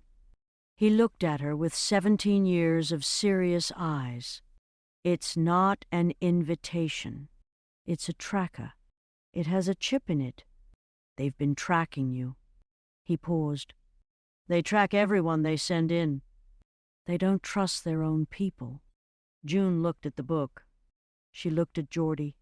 He looked at her with 17 years of serious eyes. "It's not an invitation. It's a tracker. It has a chip in it. They've been tracking you." He paused. "They track everyone they send in." "They don't trust their own people." June looked at the book. She looked at Geordie.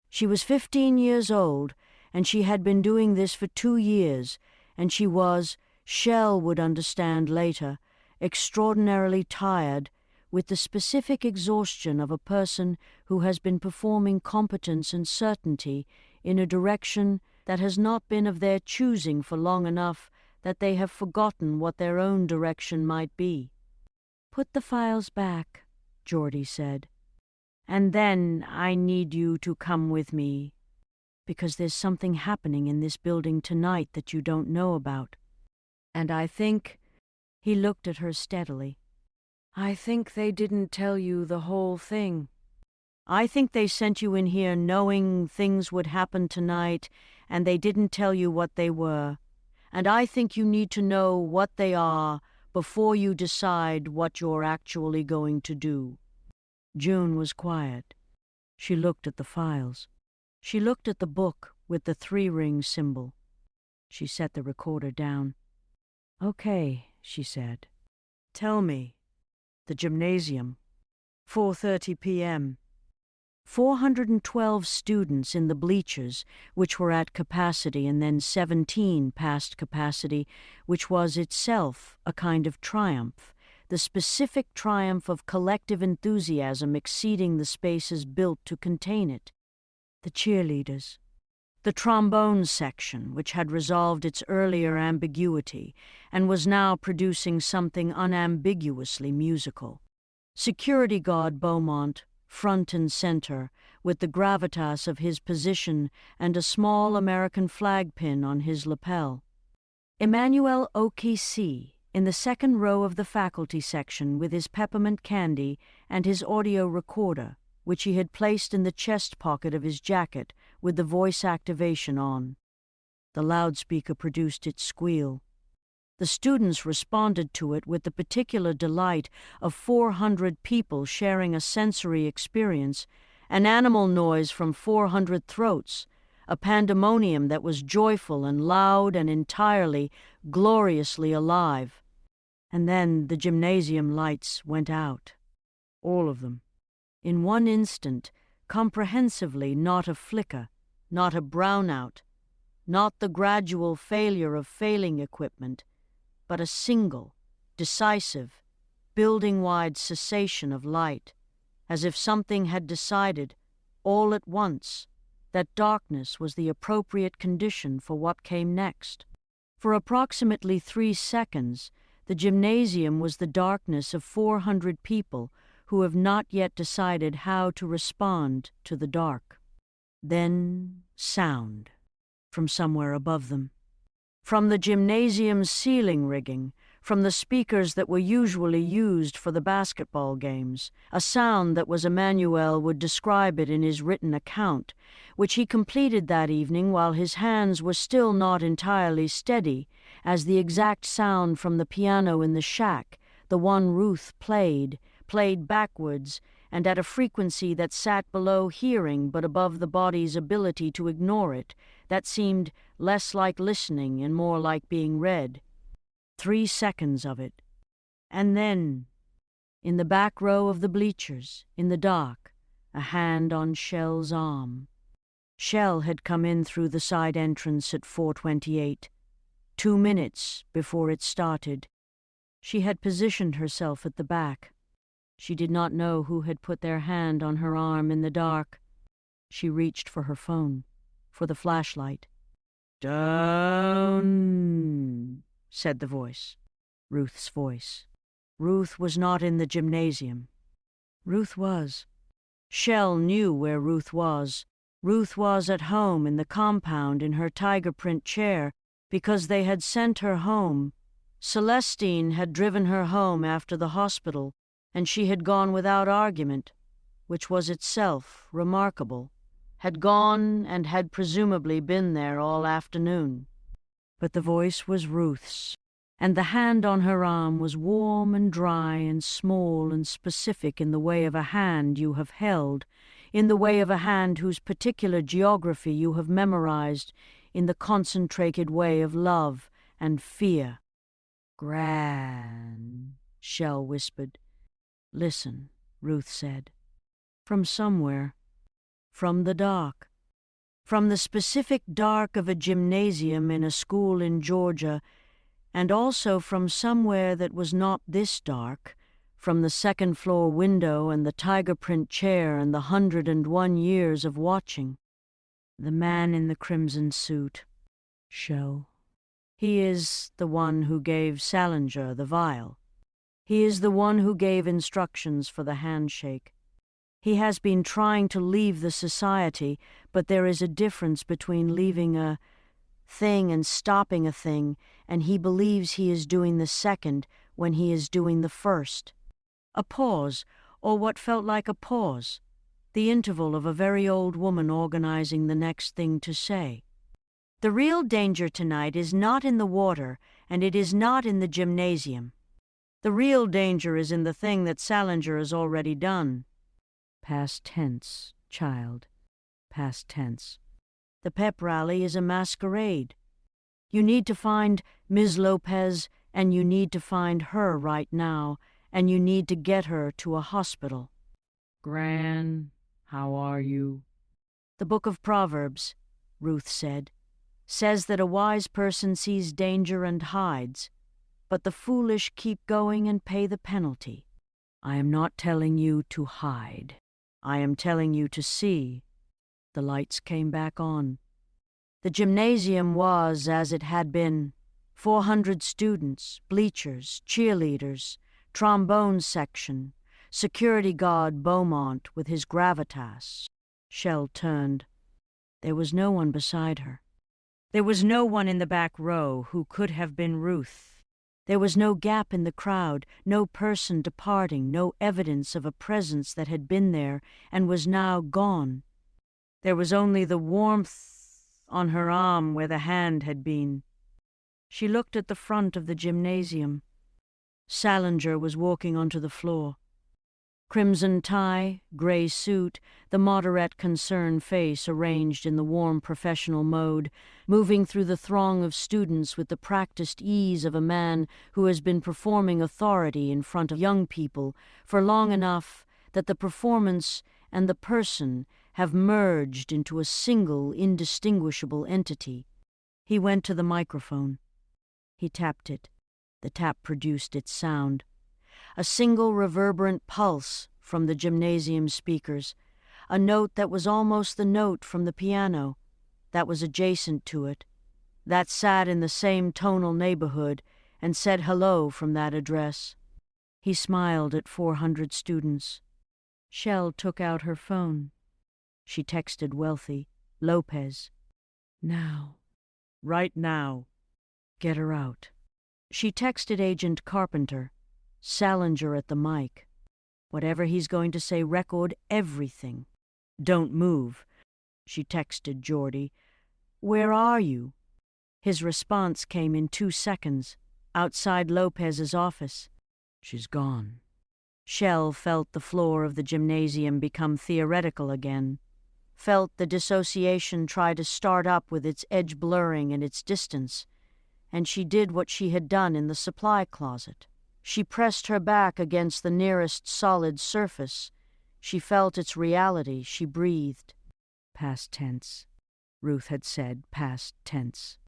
She was 15 years old, and she had been doing this for 2 years, and she was, Shell would understand later, extraordinarily tired, with the specific exhaustion of a person who has been performing competence and certainty in a direction that has not been of their choosing for long enough that they have forgotten what their own direction might be. "Put the files back," Geordie said. "And then I need you to come with me, because there's something happening in this building tonight that you don't know about. And I think," he looked at her steadily, "I think they didn't tell you the whole thing. I think they sent you in here knowing things would happen tonight, and they didn't tell you what they were. And I think you need to know what they are before you decide what you're actually going to do." June was quiet. She looked at the files. She looked at the book with the 3-ring symbol. She set the recorder down. "Okay," she said. "Tell me." The gymnasium. 4:30 p.m. 412 students in the bleachers, which were at capacity, and then 17 past capacity, which was itself a kind of triumph, the specific triumph of collective enthusiasm exceeding the spaces built to contain it. The cheerleaders. The trombone section, which had resolved its earlier ambiguity and was now producing something unambiguously musical. Security guard Beaumont, front and center, with the gravitas of his position and a small American flag pin on his lapel. Emmanuel OKC, in the second row of the faculty section with his peppermint candy and his audio recorder, which he had placed in the chest pocket of his jacket with the voice activation on. The loudspeaker produced its squeal. The students responded to it with the particular delight of 400 people sharing a sensory experience, an animal noise from 400 throats, a pandemonium that was joyful and loud and entirely, gloriously alive. And then the gymnasium lights went out. All of them. In one instant, comprehensively, not a flicker, not a brownout, not the gradual failure of failing equipment, but a single, decisive, building-wide cessation of light, as if something had decided, all at once, that darkness was the appropriate condition for what came next. For approximately 3 seconds, the gymnasium was the darkness of 400 people who have not yet decided how to respond to the dark. Then sound from somewhere above them. From the gymnasium's ceiling rigging, from the speakers that were usually used for the basketball games, a sound that was Emmanuel would describe it in his written account, which he completed that evening while his hands were still not entirely steady, as the exact sound from the piano in the shack, the one Ruth played backwards and at a frequency that sat below hearing but above the body's ability to ignore it, that seemed less like listening and more like being read. 3 seconds of it. And then, in the back row of the bleachers, in the dark, a hand on Shell's arm. Shell had come in through the side entrance at 4:28, 2 minutes before it started. She had positioned herself at the back. She did not know who had put their hand on her arm in the dark. She reached for her phone, for the flashlight. "Down," said the voice. Ruth's voice. Ruth was not in the gymnasium. Ruth was. Shell knew where Ruth was. Ruth was at home in the compound in her tiger print chair because they had sent her home. Celestine had driven her home after the hospital, and she had gone without argument, which was itself remarkable, had gone and had presumably been there all afternoon. But the voice was Ruth's, and the hand on her arm was warm and dry and small and specific in the way of a hand you have held, in the way of a hand whose particular geography you have memorized, in the concentrated way of love and fear. "Gran," Shell whispered. "Listen," Ruth said. From somewhere. From the dark. From the specific dark of a gymnasium in a school in Georgia, and also from somewhere that was not this dark, from the second-floor window and the tiger print chair and the 101 years of watching. The man in the crimson suit. Shell. He is the one who gave Salinger the vial. He is the one who gave instructions for the handshake. He has been trying to leave the society, but there is a difference between leaving a thing and stopping a thing, and he believes he is doing the second when he is doing the first. A pause, or what felt like a pause, the interval of a very old woman organizing the next thing to say. The real danger tonight is not in the water, and it is not in the gymnasium. The real danger is in the thing that Salinger has already done. Past tense, child. Past tense. The pep rally is a masquerade. You need to find Ms. Lopez, and you need to find her right now, and you need to get her to a hospital. "Gran, how are you?" "The Book of Proverbs," Ruth said, "says that a wise person sees danger and hides, but the foolish keep going and pay the penalty. I am not telling you to hide. I am telling you to see." The lights came back on. The gymnasium was as it had been. 400 students, bleachers, cheerleaders, trombone section, security guard Beaumont with his gravitas. Shell turned. There was no one beside her. There was no one in the back row who could have been Ruth. There was no gap in the crowd, no person departing, no evidence of a presence that had been there and was now gone. There was only the warmth on her arm where the hand had been. She looked at the front of the gymnasium. Salinger was walking onto the floor. Crimson tie, gray suit, the moderate concerned face arranged in the warm professional mode, moving through the throng of students with the practiced ease of a man who has been performing authority in front of young people for long enough that the performance and the person have merged into a single indistinguishable entity. He went to the microphone. He tapped it. The tap produced its sound. A single reverberant pulse from the gymnasium speakers, a note that was almost the note from the piano, that was adjacent to it, that sat in the same tonal neighborhood and said hello from that address. He smiled at 400 students. Shell took out her phone. She texted Wealthy, Lopez. Now. Right now. Get her out. She texted Agent Carpenter. Salinger at the mic. Whatever he's going to say, record everything. Don't move. She texted Geordie. Where are you? His response came in 2 seconds, outside Lopez's office. She's gone. Shell felt the floor of the gymnasium become theoretical again, felt the dissociation try to start up with its edge blurring and its distance, and she did what she had done in the supply closet. She pressed her back against the nearest solid surface. She felt its reality. She breathed. Past tense. Ruth had said past tense.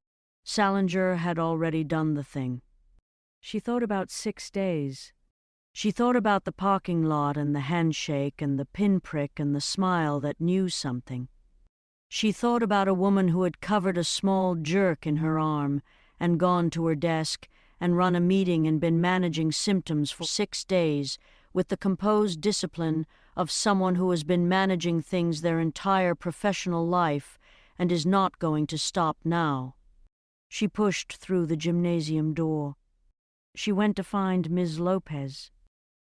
Salinger had already done the thing. She thought about 6 days. She thought about the parking lot and the handshake and the pinprick and the smile that knew something. She thought about a woman who had covered a small jerk in her arm and gone to her desk and run a meeting and been managing symptoms for 6 days with the composed discipline of someone who has been managing things their entire professional life and is not going to stop now. She pushed through the gymnasium door. She went to find Ms. Lopez.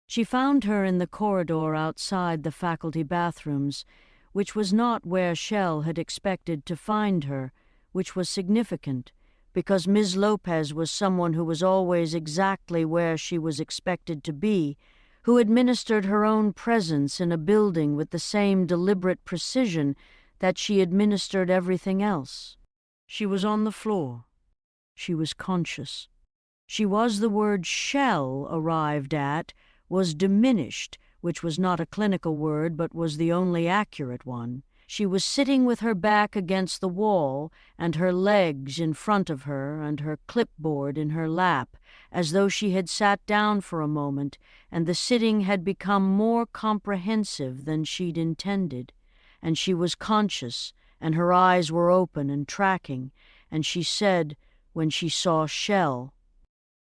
She found her in the corridor outside the faculty bathrooms, which was not where Shell had expected to find her, which was significant, because Ms. Lopez was someone who was always exactly where she was expected to be, who administered her own presence in a building with the same deliberate precision that she administered everything else. She was on the floor. She was conscious. She was the word shell arrived at was diminished, which was not a clinical word but was the only accurate one. She was sitting with her back against the wall and her legs in front of her and her clipboard in her lap, as though she had sat down for a moment and the sitting had become more comprehensive than she'd intended, and she was conscious and her eyes were open and tracking, and she said, when she saw Shell,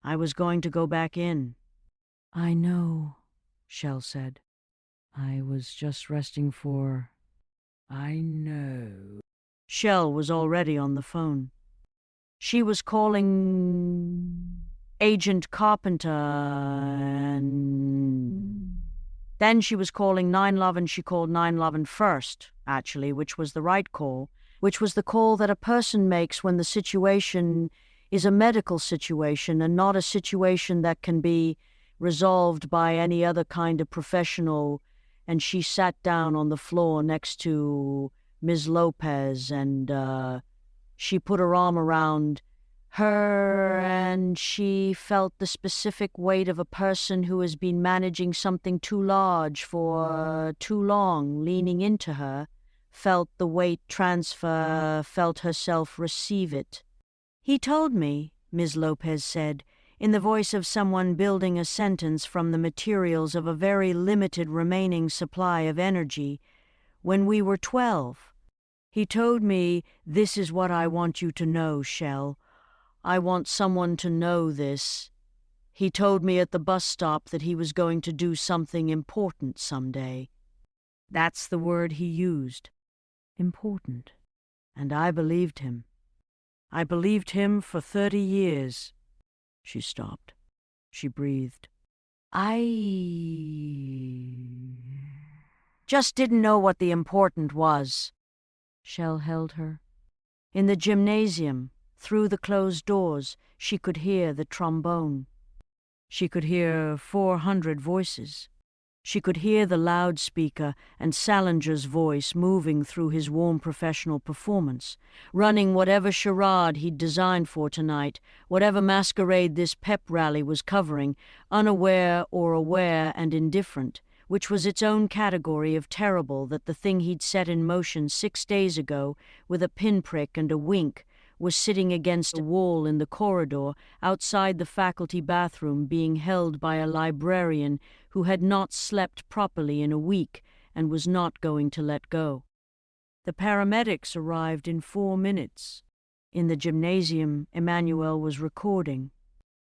"I was going to go back in." "I know," Shell said. "I was just resting for..." "I know." Shell was already on the phone. She was calling Agent Carpenter, and then she was calling 911. She called 911 first, actually, which was the right call, which was the call that a person makes when the situation is a medical situation and not a situation that can be resolved by any other kind of professional. And she sat down on the floor next to Ms. Lopez, and she put her arm around her, and she felt the specific weight of a person who has been managing something too large for too long, leaning into her, felt the weight transfer, felt herself receive it. "He told me," Ms. Lopez said, in the voice of someone building a sentence from the materials of a very limited remaining supply of energy, "when we were 12. He told me, this is what I want you to know, Shell. I want someone to know this. He told me at the bus stop that he was going to do something important someday." That's the word he used. Important. And I believed him. I believed him for 30 years. She stopped. She breathed. "I just didn't know what the important was." Shell held her. In the gymnasium, through the closed doors, she could hear the trombone. She could hear 400 voices. She could hear the loudspeaker and Salinger's voice moving through his warm professional performance, running whatever charade he'd designed for tonight, whatever masquerade this pep rally was covering, unaware or aware and indifferent, which was its own category of terrible that the thing he'd set in motion 6 days ago, with a pinprick and a wink, was sitting against a wall in the corridor outside the faculty bathroom, being held by a librarian who had not slept properly in a week and was not going to let go. The paramedics arrived in 4 minutes. In the gymnasium, Emmanuel was recording.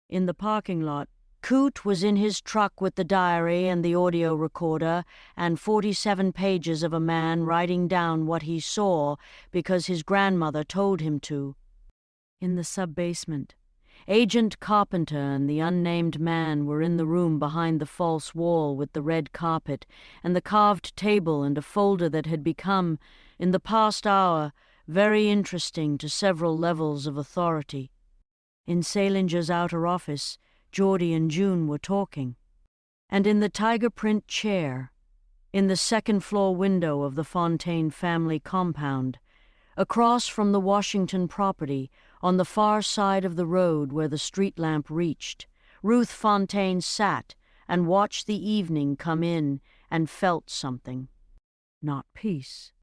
In the parking lot, Coot was in his truck with the diary and the audio recorder and 47 pages of a man writing down what he saw because his grandmother told him to. In the sub-basement, Agent Carpenter and the unnamed man were in the room behind the false wall with the red carpet and the carved table and a folder that had become, in the past hour, very interesting to several levels of authority. In Salinger's outer office, Geordie and June were talking. And in the tiger print chair, in the second-floor window of the Fontaine family compound, across from the Washington property, on the far side of the road where the street lamp reached, Ruth Fontaine sat and watched the evening come in and felt something. Not peace.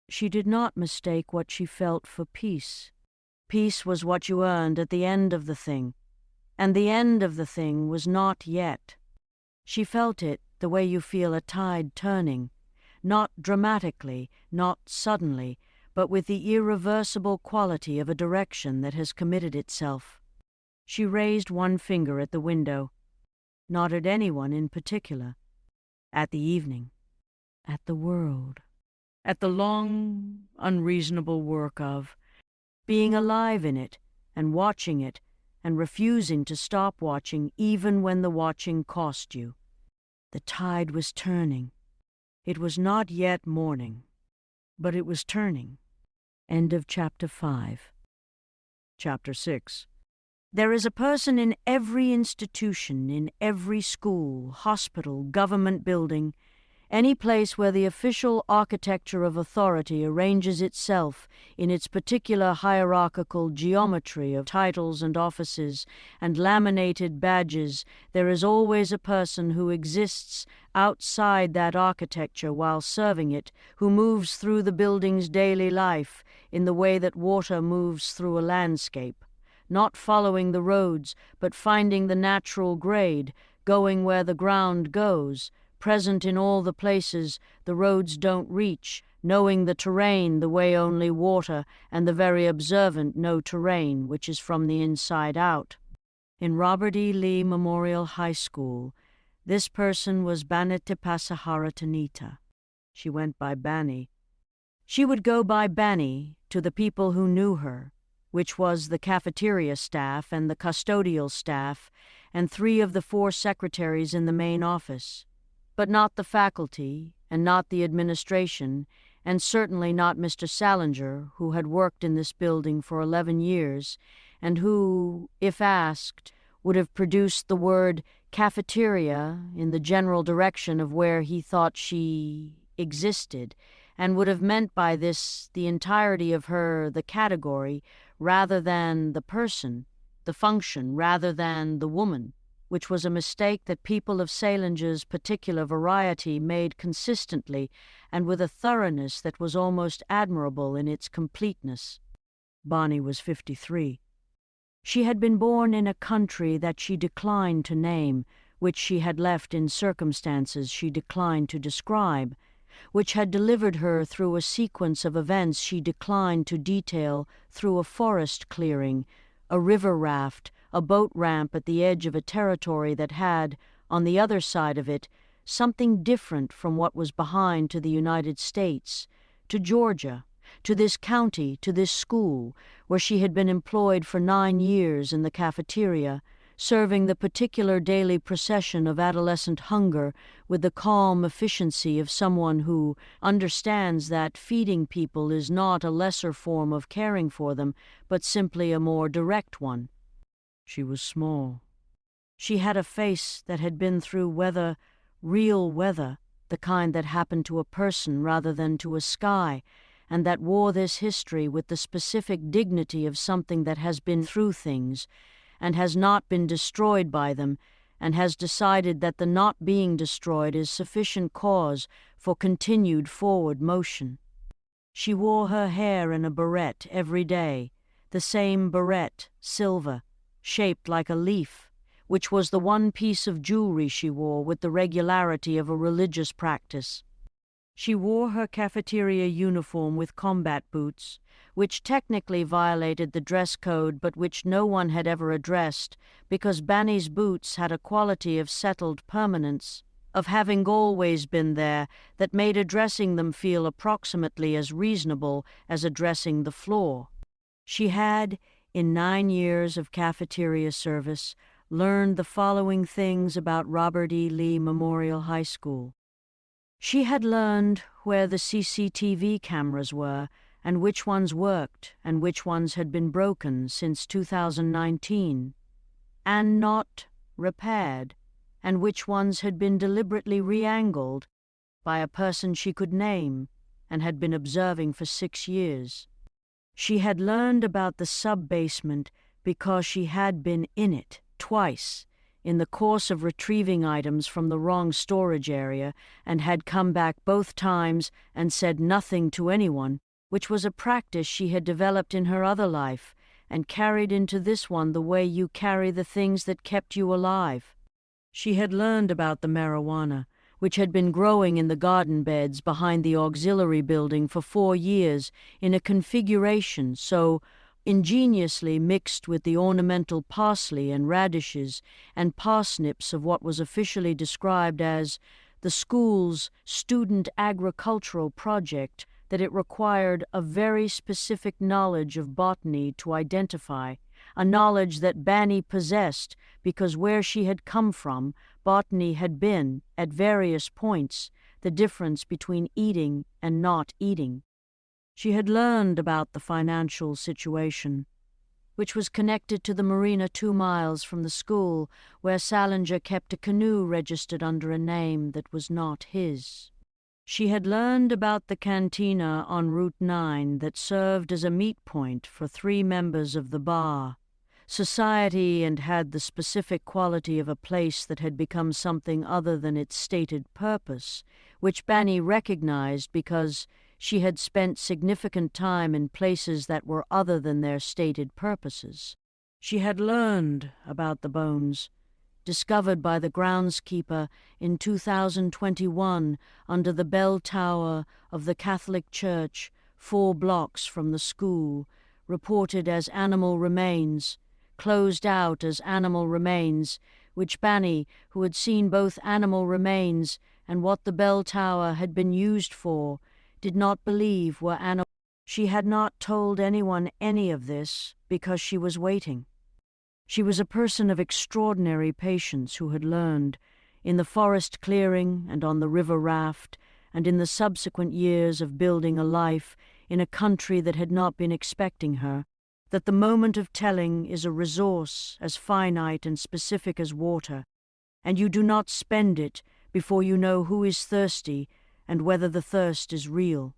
She did not mistake what she felt for peace. Peace was what you earned at the end of the thing, and the end of the thing was not yet. She felt it the way you feel a tide turning, not dramatically, not suddenly, but with the irreversible quality of a direction that has committed itself. She raised one finger at the window, not at anyone in particular, at the evening, at the world, at the long, unreasonable work of being alive in it and watching it and refusing to stop watching even when the watching cost you. The tide was turning. It was not yet morning, but it was turning. End of Chapter 5. Chapter 6. There is a person in every institution, in every school, hospital, government building, any place where the official architecture of authority arranges itself in its particular hierarchical geometry of titles and offices and laminated badges. There is always a person who exists outside that architecture while serving it, who moves through the building's daily life in the way that water moves through a landscape, not following the roads, but finding the natural grade, going where the ground goes, present in all the places the roads don't reach, knowing the terrain the way only water and the very observant know terrain, which is from the inside out. In Robert E. Lee Memorial High School, this person was Banatipasahara Tanita. She went by Banny. She would go by Banny to the people who knew her, which was the cafeteria staff and the custodial staff and 3 of the 4 secretaries in the main office, but not the faculty and not the administration, and certainly not Mr. Salinger, who had worked in this building for 11 years and who, if asked, would have produced the word cafeteria in the general direction of where he thought she existed, and would have meant by this the entirety of her, the category, rather than the person, the function, rather than the woman, which was a mistake that people of Salinger's particular variety made consistently and with a thoroughness that was almost admirable in its completeness. Bonnie was 53. She had been born in a country that she declined to name, which she had left in circumstances she declined to describe, which had delivered her through a sequence of events she declined to detail, through a forest clearing, a river raft, a boat ramp at the edge of a territory that had, on the other side of it, something different from what was behind to the United States, to Georgia, to this county, to this school, where she had been employed for 9 years in the cafeteria, serving the particular daily procession of adolescent hunger with the calm efficiency of someone who understands that feeding people is not a lesser form of caring for them, but simply a more direct one. She was small. She had a face that had been through weather, real weather, the kind that happened to a person rather than to a sky, and that wore this history with the specific dignity of something that has been through things, and has not been destroyed by them, and has decided that the not being destroyed is sufficient cause for continued forward motion. She wore her hair in a barrette every day, the same barrette, silver, shaped like a leaf, which was the one piece of jewelry she wore with the regularity of a religious practice. She wore her cafeteria uniform with combat boots, which technically violated the dress code but which no one had ever addressed, because Banny's boots had a quality of settled permanence, of having always been there, that made addressing them feel approximately as reasonable as addressing the floor. She had, in 9 years of cafeteria service, learned the following things about Robert E. Lee Memorial High School. She had learned where the CCTV cameras were, and which ones worked, and which ones had been broken since 2019, and not repaired, and which ones had been deliberately re-angled by a person she could name and had been observing for 6 years. She had learned about the sub-basement because she had been in it twice in the course of retrieving items from the wrong storage area, and had come back both times and said nothing to anyone, which was a practice she had developed in her other life and carried into this one the way you carry the things that kept you alive. She had learned about the marijuana, which had been growing in the garden beds behind the auxiliary building for 4 years in a configuration so ingeniously mixed with the ornamental parsley and radishes and parsnips of what was officially described as the school's student agricultural project that it required a very specific knowledge of botany to identify, a knowledge that Banny possessed because where she had come from, botany had been, at various points, the difference between eating and not eating. She had learned about the financial situation, which was connected to the marina 2 miles from the school, where Salinger kept a canoe registered under a name that was not his. She had learned about the cantina on Route 9 that served as a meet point for 3 members of the bar, society, and had the specific quality of a place that had become something other than its stated purpose, which Banny recognized because she had spent significant time in places that were other than their stated purposes. She had learned about the bones, discovered by the groundskeeper in 2021 under the bell tower of the Catholic Church 4 blocks from the school, reported as animal remains, closed out as animal remains, which Banny, who had seen both animal remains and what the bell tower had been used for, did not believe were animal. She had not told anyone any of this because she was waiting. She was a person of extraordinary patience who had learned, in the forest clearing and on the river raft, and in the subsequent years of building a life in a country that had not been expecting her, that the moment of telling is a resource as finite and specific as water, and you do not spend it before you know who is thirsty and whether the thirst is real.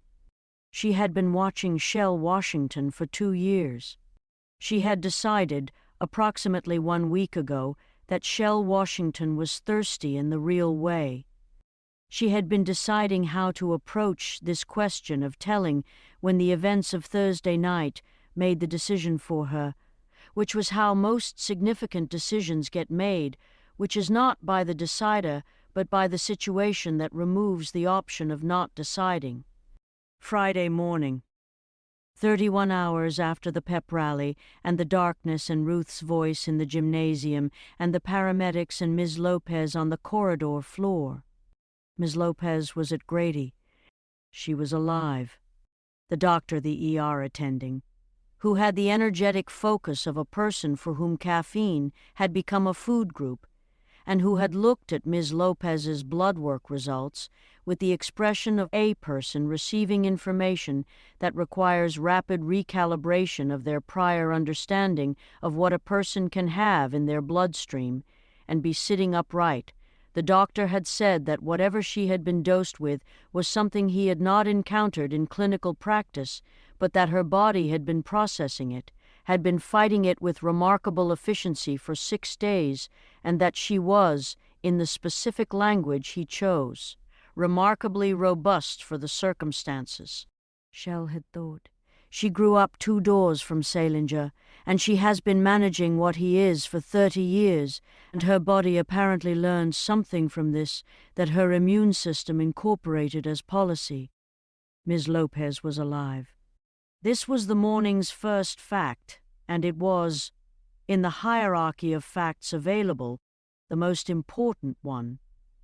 She had been watching Shell Washington for 2 years. She had decided, approximately 1 week ago, that Shell Washington was thirsty in the real way. She had been deciding how to approach this question of telling when the events of Thursday night made the decision for her, which was how most significant decisions get made, which is not by the decider, but by the situation that removes the option of not deciding. Friday morning. 31 hours after the pep rally, and the darkness and Ruth's voice in the gymnasium, and the paramedics and Ms. Lopez on the corridor floor. Ms. Lopez was at Grady. She was alive. The doctor, the ER attending. who had the energetic focus of a person for whom caffeine had become a food group, and who had looked at Ms. Lopez's blood work results with the expression of a person receiving information that requires rapid recalibration of their prior understanding of what a person can have in their bloodstream and be sitting upright. The doctor had said that whatever she had been dosed with was something he had not encountered in clinical practice, but that her body had been processing it, had been fighting it with remarkable efficiency for 6 days, and that she was, in the specific language he chose, remarkably robust for the circumstances. Shell had thought. She grew up 2 doors from Salinger, and she has been managing what he is for 30 years, and her body apparently learned something from this that her immune system incorporated as policy. Ms. Lopez was alive. This was the morning's first fact, and it was, in the hierarchy of facts available, the most important one,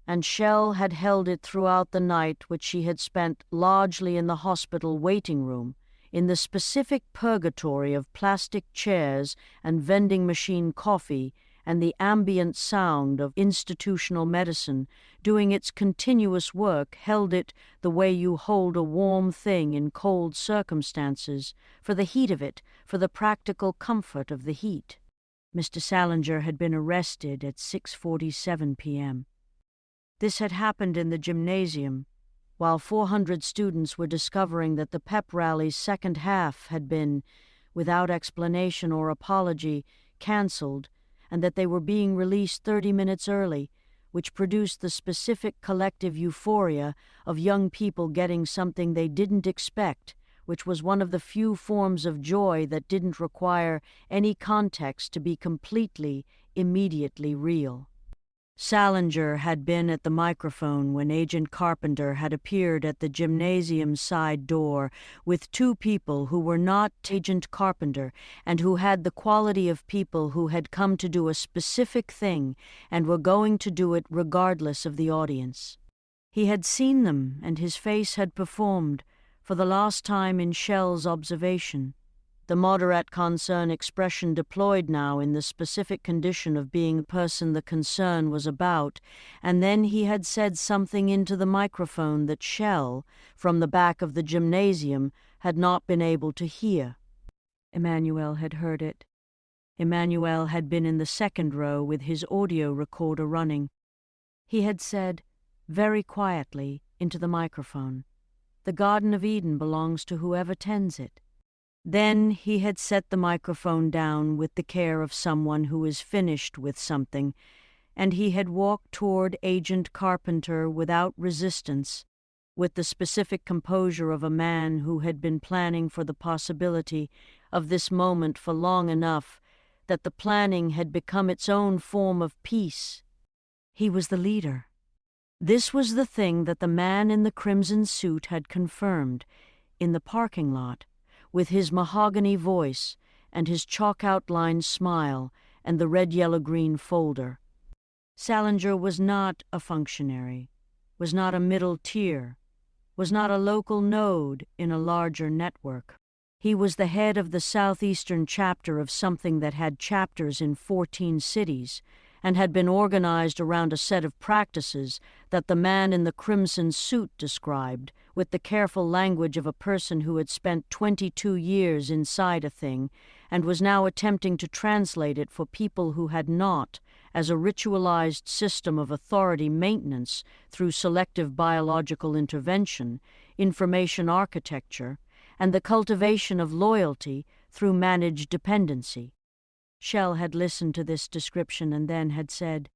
and Shell had held it throughout the night which she had spent largely in the hospital waiting room, in the specific purgatory of plastic chairs and vending machine coffee and the ambient sound of institutional medicine doing its continuous work, held it the way you hold a warm thing in cold circumstances, for the heat of it, for the practical comfort of the heat. Mr. Salinger had been arrested at 6:47 p.m. This had happened in the gymnasium, while 400 students were discovering that the pep rally's second half had been, without explanation or apology, cancelled, and that they were being released 30 minutes early, which produced the specific collective euphoria of young people getting something they didn't expect, which was one of the few forms of joy that didn't require any context to be completely, immediately real. Salinger had been at the microphone when Agent Carpenter had appeared at the gymnasium's side door with 2 people who were not Agent Carpenter and who had the quality of people who had come to do a specific thing and were going to do it regardless of the audience. He had seen them, and his face had performed, for the last time in Shell's observation, the moderate concern expression deployed now in the specific condition of being the person the concern was about, and then he had said something into the microphone that Shell, from the back of the gymnasium, had not been able to hear. Emmanuel had heard it. Emmanuel had been in the second row with his audio recorder running. He had said, very quietly, into the microphone, "The Garden of Eden belongs to whoever tends it." Then he had set the microphone down with the care of someone who is finished with something, and he had walked toward Agent Carpenter without resistance, with the specific composure of a man who had been planning for the possibility of this moment for long enough that the planning had become its own form of peace. He was the leader. This was the thing that the man in the crimson suit had confirmed, in the parking lot, with his mahogany voice and his chalk-outlined smile and the red-yellow-green folder. Salinger was not a functionary, was not a middle tier, was not a local node in a larger network. He was the head of the southeastern chapter of something that had chapters in 14 cities, and had been organized around a set of practices that the man in the crimson suit described, with the careful language of a person who had spent 22 years inside a thing, and was now attempting to translate it for people who had not, as a ritualized system of authority maintenance through selective biological intervention, information architecture, and the cultivation of loyalty through managed dependency. Shell had listened to this description and then had said,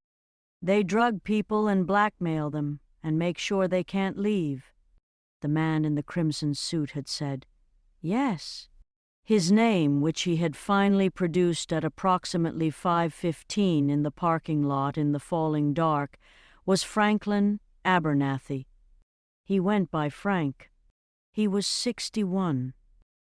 "They drug people and blackmail them and make sure they can't leave." The man in the crimson suit had said, "Yes." His name, which he had finally produced at approximately 5:15 in the parking lot in the falling dark, was Franklin Abernathy. He went by Frank. He was 61.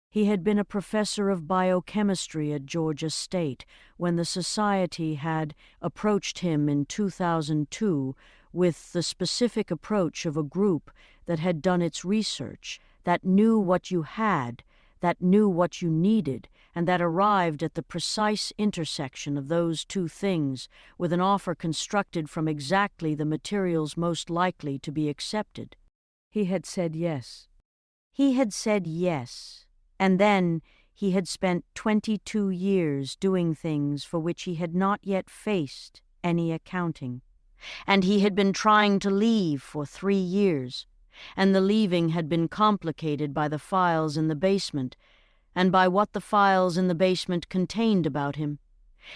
He had been a professor of biochemistry at Georgia State when the society had approached him in 2002 with the specific approach of a group that had done its research, that knew what you had, that knew what you needed, and that arrived at the precise intersection of those two things with an offer constructed from exactly the materials most likely to be accepted. He had said yes. He had said yes, and then he had spent 22 years doing things for which he had not yet faced any accounting. And he had been trying to leave for 3 years, and the leaving had been complicated by the files in the basement, and by what the files in the basement contained about him,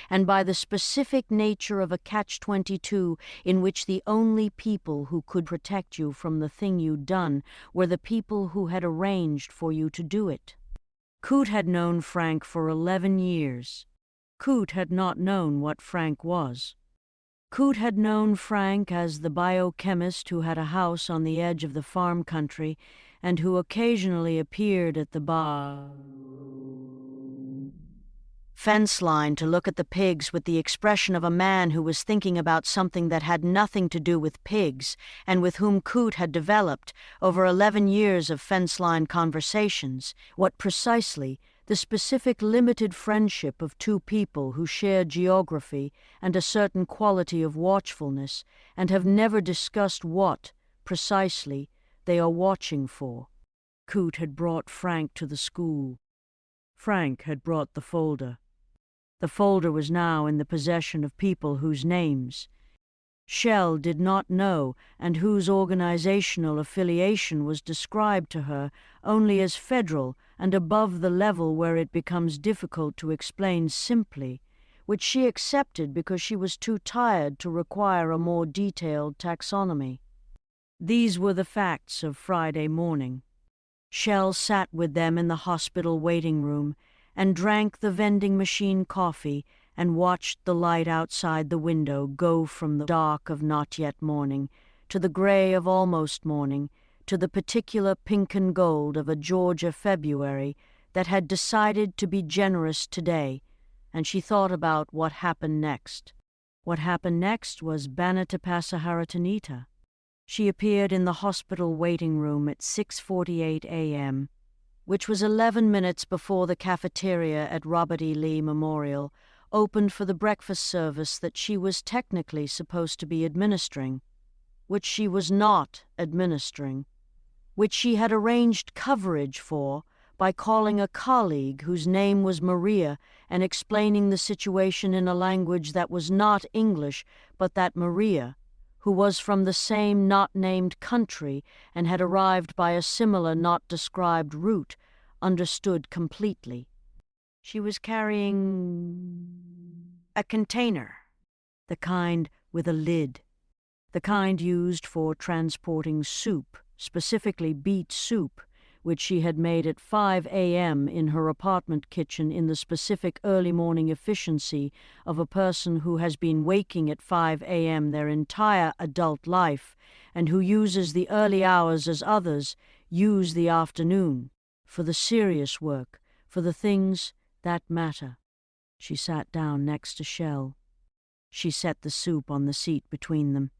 and by the specific nature of a catch-22 in which the only people who could protect you from the thing you'd done were the people who had arranged for you to do it. Coot had known Frank for 11 years. Coot had not known what Frank was. Coot had known Frank as the biochemist who had a house on the edge of the farm country and who occasionally appeared at the fence line to look at the pigs with the expression of a man who was thinking about something that had nothing to do with pigs, and with whom Coot had developed, over 11 years of fence-line conversations, what precisely the specific limited friendship of two people who share geography and a certain quality of watchfulness, and have never discussed what, precisely, they are watching for. Coot had brought Frank to the school. Frank had brought the folder. The folder was now in the possession of people whose names Shell did not know and whose organizational affiliation was described to her only as federal and above the level where it becomes difficult to explain simply, which she accepted because she was too tired to require a more detailed taxonomy. These were the facts of Friday morning. Shell sat with them in the hospital waiting room and drank the vending machine coffee and watched the light outside the window go from the dark of not yet morning to the gray of almost morning to the particular pink and gold of a Georgia February that had decided to be generous today, and she thought about what happened next. What happened next was Banata Pasaharatanita. She appeared in the hospital waiting room at 6:48 a.m., which was 11 minutes before the cafeteria at Robert E. Lee Memorial opened for the breakfast service that she was technically supposed to be administering, which she was not administering, which she had arranged coverage for by calling a colleague whose name was Maria and explaining the situation in a language that was not English, but that Maria, who was from the same not-named country and had arrived by a similar not-described route, understood completely. She was carrying a container, the kind with a lid, the kind used for transporting soup, specifically beet soup, which she had made at 5 a.m. in her apartment kitchen in the specific early morning efficiency of a person who has been waking at 5 a.m. their entire adult life and who uses the early hours as others use the afternoon, for the serious work, for the things that matter. She sat down next to Shell. She set the soup on the seat between them.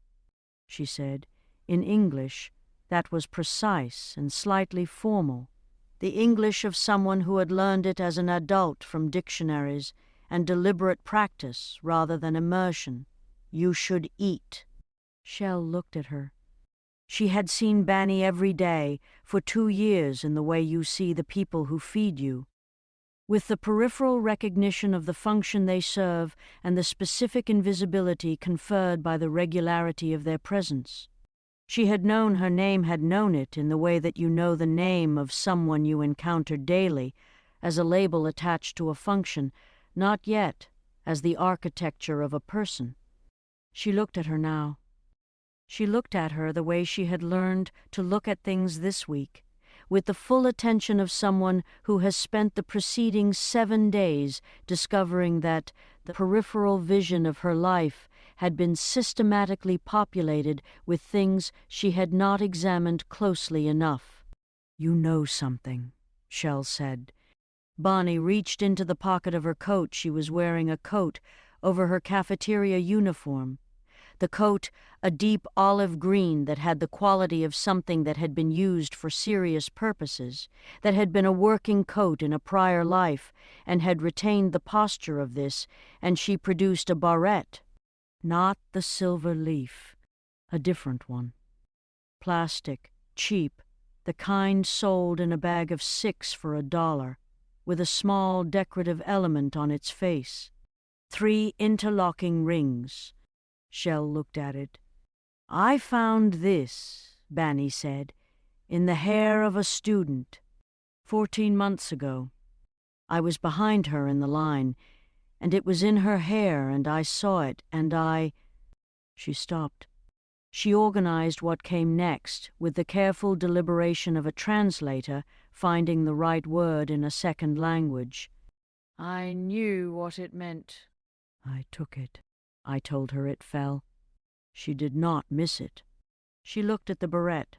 She said, in English, that was precise and slightly formal, the English of someone who had learned it as an adult from dictionaries and deliberate practice rather than immersion. You should eat. Shell looked at her. She had seen Banny every day for 2 years in the way you see the people who feed you, with the peripheral recognition of the function they serve and the specific invisibility conferred by the regularity of their presence. She had known her name had known it in the way that you know the name of someone you encounter daily, as a label attached to a function, not yet as the architecture of a person. She looked at her now. She looked at her the way she had learned to look at things this week, with the full attention of someone who has spent the preceding 7 days discovering that the peripheral vision of her life had been systematically populated with things she had not examined closely enough. You know something, Shell said. Bonnie reached into the pocket of her coat. She was wearing a coat over her cafeteria uniform. The coat, a deep olive green that had the quality of something that had been used for serious purposes, that had been a working coat in a prior life, and had retained the posture of this, and she produced a barrette. Not the silver leaf, a different one. Plastic, cheap, the kind sold in a bag of 6 for $1, with a small decorative element on its face. 3 interlocking rings. Shell looked at it. "I found this," Banny said, "in the hair of a student, 14 months ago. I was behind her in the line, and it was in her hair, and I saw it, and I—" She stopped. She organized what came next, with the careful deliberation of a translator finding the right word in a second language. "I knew what it meant." "I took it. I told her it fell. She did not miss it." She looked at the barrette.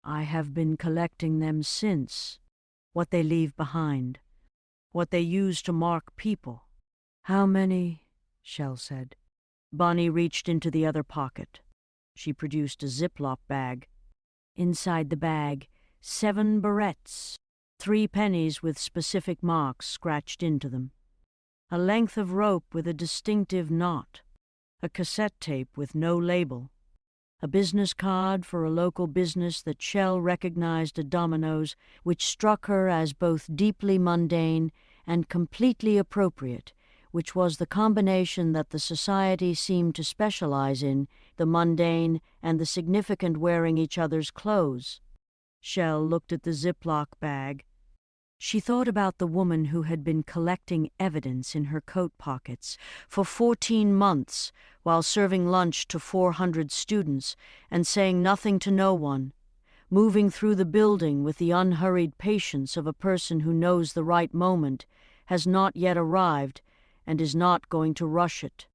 "I have been collecting them since. What they leave behind. What they use to mark people." "How many?" Shell said. Bonnie reached into the other pocket. She produced a Ziploc bag. Inside the bag, 7 barrettes, 3 pennies with specific marks scratched into them. A length of rope with a distinctive knot. A cassette tape with no label, a business card for a local business that Shell recognized at Domino's, which struck her as both deeply mundane and completely appropriate, which was the combination that the society seemed to specialize in, the mundane and the significant wearing each other's clothes. Shell looked at the Ziploc bag. She thought about the woman who had been collecting evidence in her coat pockets for 14 months while serving lunch to 400 students and saying nothing to no one, moving through the building with the unhurried patience of a person who knows the right moment, has not yet arrived, and is not going to rush it.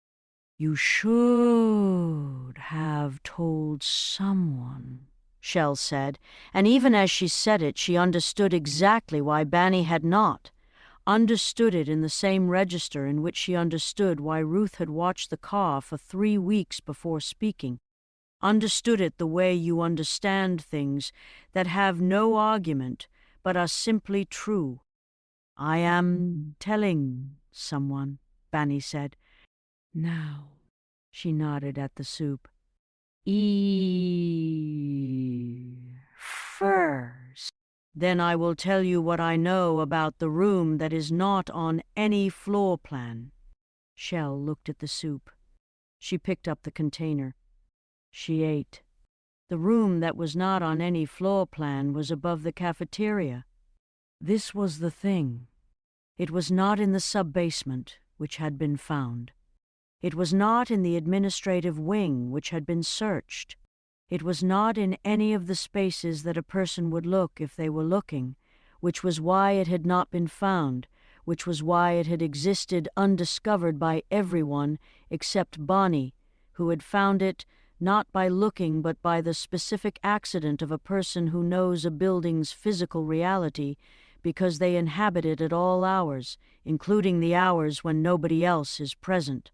"You should have told someone," Shell said, and even as she said it, she understood exactly why Banny had not. Understood it in the same register in which she understood why Ruth had watched the car for 3 weeks before speaking. Understood it the way you understand things that have no argument but are simply true. "I am telling someone," Banny said. "Now," she nodded at the soup. First. Then I will tell you what I know about the room that is not on any floor plan." Shell looked at the soup. She picked up the container. She ate. The room that was not on any floor plan was above the cafeteria. This was the thing. It was not in the sub-basement, which had been found. It was not in the administrative wing, which had been searched. It was not in any of the spaces that a person would look if they were looking, which was why it had not been found, which was why it had existed undiscovered by everyone except Bonnie, who had found it not by looking but by the specific accident of a person who knows a building's physical reality because they inhabit it at all hours, including the hours when nobody else is present.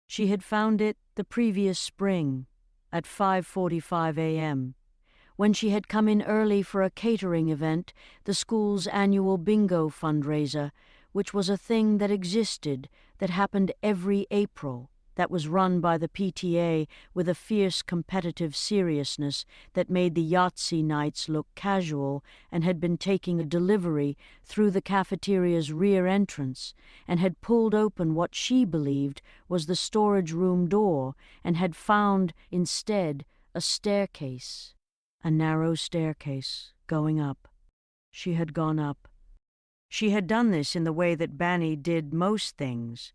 She had found it the previous spring, at 5:45 a.m., when she had come in early for a catering event, the school's annual bingo fundraiser, which was a thing that existed, that happened every April, that was run by the PTA with a fierce competitive seriousness that made the Yahtzee nights look casual, and had been taking a delivery through the cafeteria's rear entrance, and had pulled open what she believed was the storage room door, and had found, instead, a staircase, a narrow staircase, going up. She had gone up. She had done this in the way that Banny did most things,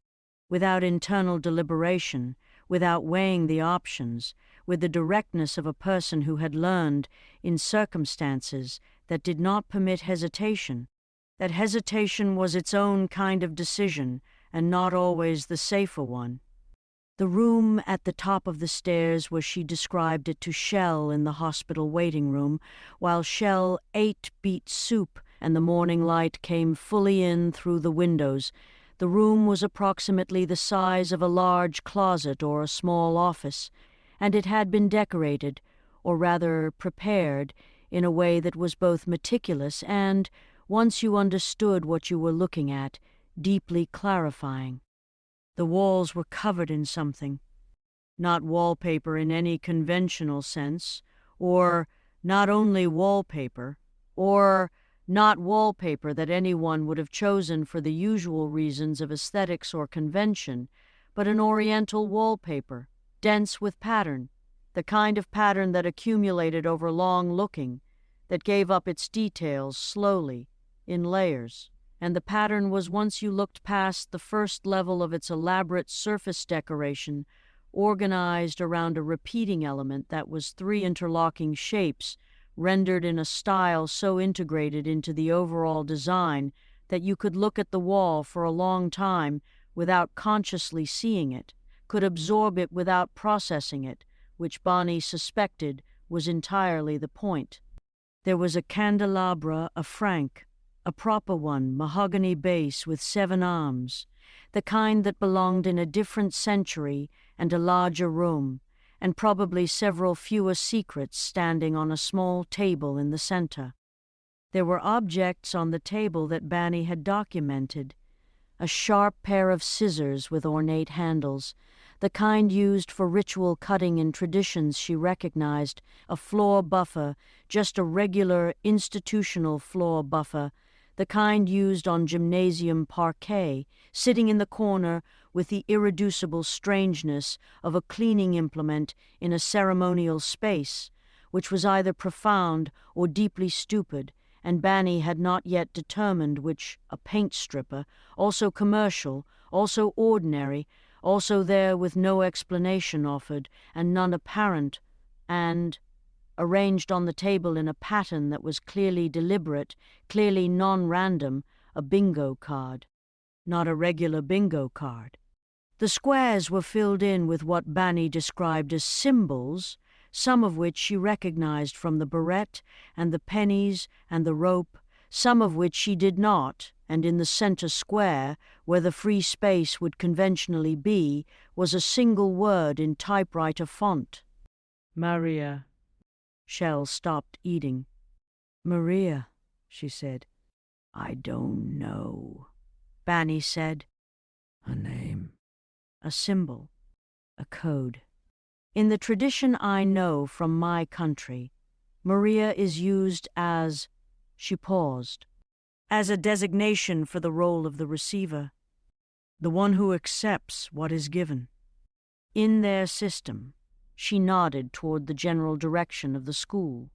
without internal deliberation, without weighing the options, with the directness of a person who had learned, in circumstances that did not permit hesitation, that hesitation was its own kind of decision and not always the safer one. The room at the top of the stairs where she described it to Shell in the hospital waiting room, while Shell ate beet soup and the morning light came fully in through the windows, The room was approximately the size of a large closet or a small office, and it had been decorated, or rather prepared, in a way that was both meticulous and, once you understood what you were looking at, deeply clarifying. The walls were covered in something. Not wallpaper in any conventional sense, or not only wallpaper, or not wallpaper that anyone would have chosen for the usual reasons of aesthetics or convention, but an oriental wallpaper, dense with pattern, the kind of pattern that accumulated over long looking, that gave up its details slowly, in layers, and the pattern was, once you looked past the first level of its elaborate surface decoration, organized around a repeating element that was three interlocking shapes, rendered in a style so integrated into the overall design that you could look at the wall for a long time without consciously seeing it, could absorb it without processing it, which Bonnie suspected was entirely the point. There was a candelabra, a franc, a proper one, mahogany base with 7 arms, the kind that belonged in a different century and a larger room, and probably several fewer secrets standing on a small table in the center. There were objects on the table that Banny had documented: a sharp pair of scissors with ornate handles, the kind used for ritual cutting in traditions she recognized, a floor buffer, just a regular institutional floor buffer, the kind used on gymnasium parquet, sitting in the corner with the irreducible strangeness of a cleaning implement in a ceremonial space, which was either profound or deeply stupid, and Banny had not yet determined which: a paint stripper, also commercial, also ordinary, also there with no explanation offered, and none apparent, and, arranged on the table in a pattern that was clearly deliberate, clearly non-random, a bingo card. Not a regular bingo card. The squares were filled in with what Banny described as symbols, some of which she recognized from the barrette and the pennies and the rope, some of which she did not, and in the center square, where the free space would conventionally be, was a single word in typewriter font. Maria. Shell stopped eating. Maria, she said. I don't know, Banny said. A name. A symbol. A code. In the tradition I know from my country, Maria is used as, she paused, as a designation for the role of the receiver, the one who accepts what is given. In their system, she nodded toward the general direction of the school.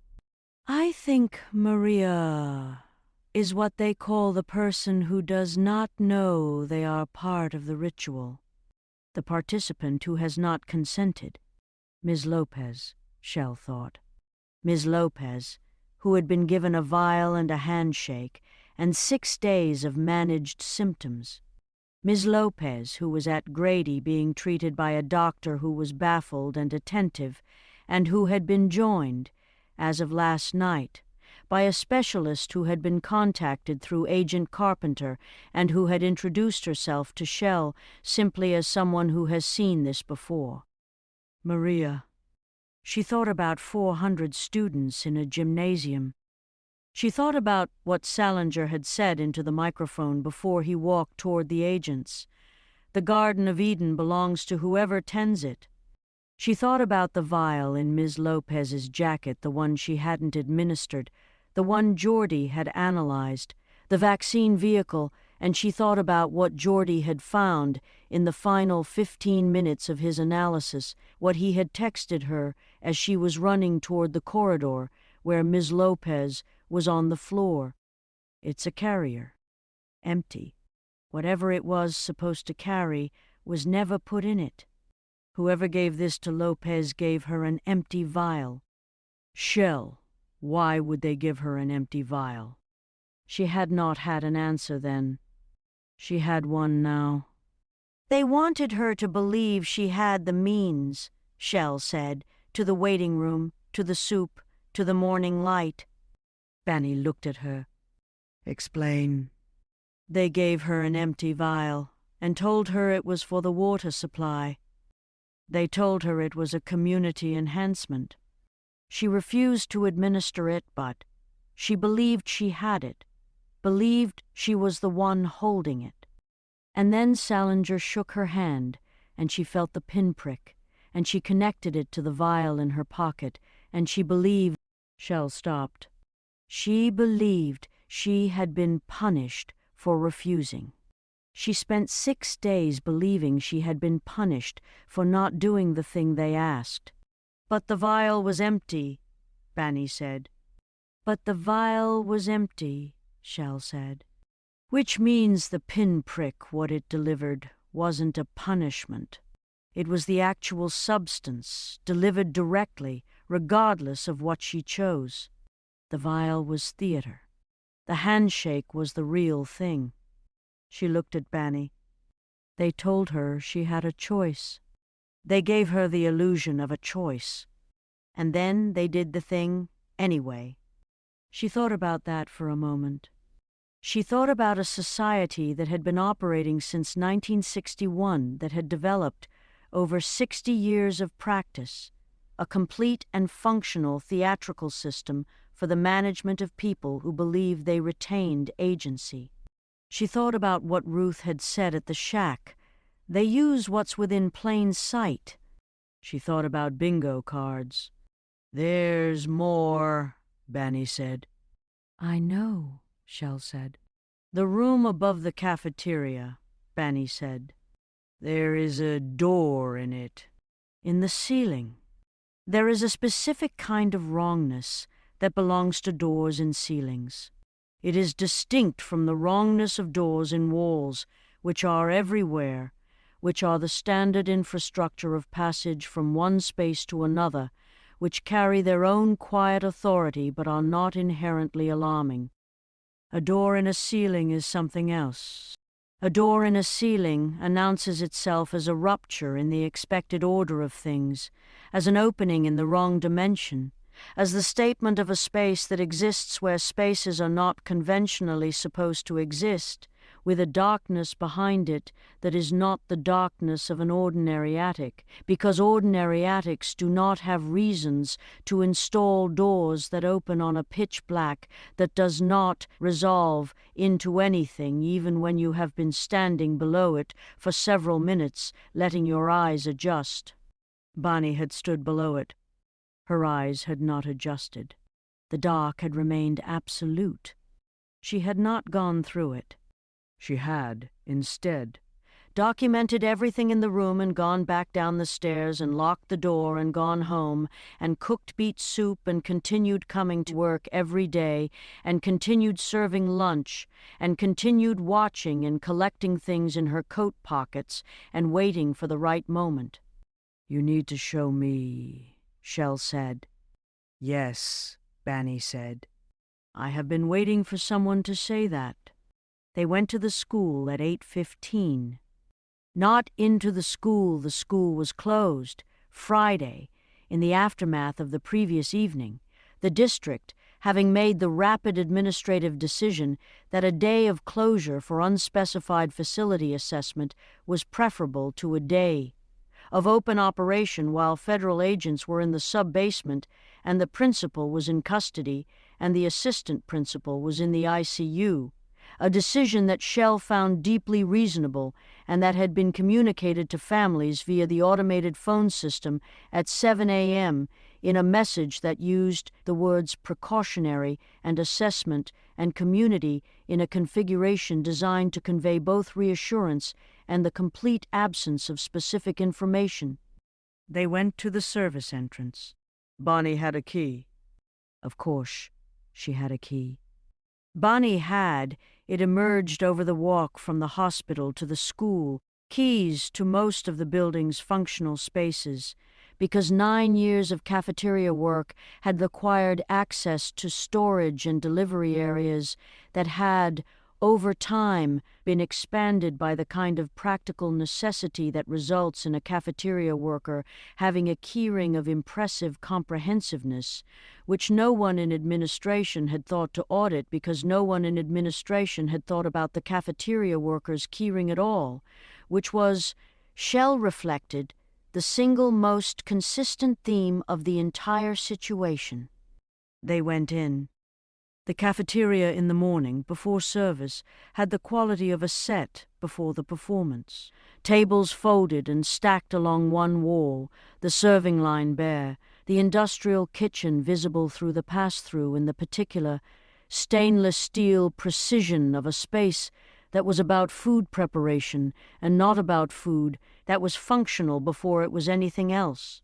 I think Maria is what they call the person who does not know they are part of the ritual, the participant who has not consented. Ms. Lopez, Shell thought. Ms. Lopez, who had been given a vial and a handshake and 6 days of managed symptoms. Ms. Lopez, who was at Grady being treated by a doctor who was baffled and attentive, and who had been joined, as of last night, by a specialist who had been contacted through Agent Carpenter and who had introduced herself to Shell simply as someone who has seen this before. Maria. She thought about 400 students in a gymnasium. She thought about what Salinger had said into the microphone before he walked toward the agents. The Garden of Eden belongs to whoever tends it. She thought about the vial in Ms. Lopez's jacket, the one she hadn't administered, the one Geordie had analyzed, the vaccine vehicle, and she thought about what Geordie had found in the final 15 minutes of his analysis, what he had texted her as she was running toward the corridor where Ms. Lopez was on the floor. It's a carrier. Empty. Whatever it was supposed to carry was never put in it. Whoever gave this to Lopez gave her an empty vial. Shell. Why would they give her an empty vial? She had not had an answer then. She had one now. They wanted her to believe she had the means, Shell said, to the waiting room, to the soup, to the morning light. Banny looked at her. Explain. They gave her an empty vial, and told her it was for the water supply. They told her it was a community enhancement. She refused to administer it, but she believed she had it, believed she was the one holding it. And then Salinger shook her hand, and she felt the pinprick, and she connected it to the vial in her pocket, and she believed— Shell stopped. She believed she had been punished for refusing. She spent 6 days believing she had been punished for not doing the thing they asked. "But the vial was empty," Banny said. "But the vial was empty," Shell said. "Which means the pinprick, what it delivered, wasn't a punishment. It was the actual substance, delivered directly, regardless of what she chose. The vial was theater. The handshake was the real thing." She looked at Banny. They told her she had a choice. They gave her the illusion of a choice. And then they did the thing anyway. She thought about that for a moment. She thought about a society that had been operating since 1961, that had developed over 60 years of practice, a complete and functional theatrical system for the management of people who believed they retained agency. She thought about what Ruth had said at the shack. They use what's within plain sight. She thought about bingo cards. "There's more," Banny said. "I know," Shell said. "The room above the cafeteria," Banny said. "There is a door in it." "In the ceiling. There is a specific kind of wrongness that belongs to doors in ceilings. It is distinct from the wrongness of doors in walls, which are everywhere, which are the standard infrastructure of passage from one space to another, which carry their own quiet authority but are not inherently alarming. A door in a ceiling is something else. A door in a ceiling announces itself as a rupture in the expected order of things, as an opening in the wrong dimension, as the statement of a space that exists where spaces are not conventionally supposed to exist, with a darkness behind it that is not the darkness of an ordinary attic, because ordinary attics do not have reasons to install doors that open on a pitch black that does not resolve into anything even when you have been standing below it for several minutes, letting your eyes adjust. Bonnie had stood below it. Her eyes had not adjusted. The dark had remained absolute. She had not gone through it. She had, instead, documented everything in the room and gone back down the stairs and locked the door and gone home and cooked beet soup and continued coming to work every day and continued serving lunch and continued watching and collecting things in her coat pockets and waiting for the right moment. "You need to show me," Shell said. "Yes," Banny said. "I have been waiting for someone to say that." They went to the school at 8:15. Not into the school was closed. Friday, in the aftermath of the previous evening, the district, having made the rapid administrative decision that a day of closure for unspecified facility assessment was preferable to a day of open operation while federal agents were in the sub-basement and the principal was in custody and the assistant principal was in the ICU, a decision that Shell found deeply reasonable and that had been communicated to families via the automated phone system at 7 a.m. in a message that used the words precautionary and assessment and community in a configuration designed to convey both reassurance and the complete absence of specific information. They went to the service entrance. Bonnie had a key. Of course, she had a key. Bonnie had, it emerged over the walk from the hospital to the school, keys to most of the building's functional spaces, because 9 years of cafeteria work had acquired access to storage and delivery areas that had, over time been expanded by the kind of practical necessity that results in a cafeteria worker having a keyring of impressive comprehensiveness, which no one in administration had thought to audit because no one in administration had thought about the cafeteria worker's keyring at all, which was, Shell reflected, the single most consistent theme of the entire situation. They went in. The cafeteria in the morning, before service, had the quality of a set before the performance. Tables folded and stacked along one wall, the serving line bare, the industrial kitchen visible through the pass-through in the particular, stainless steel precision of a space that was about food preparation and not about food, that was functional before it was anything else.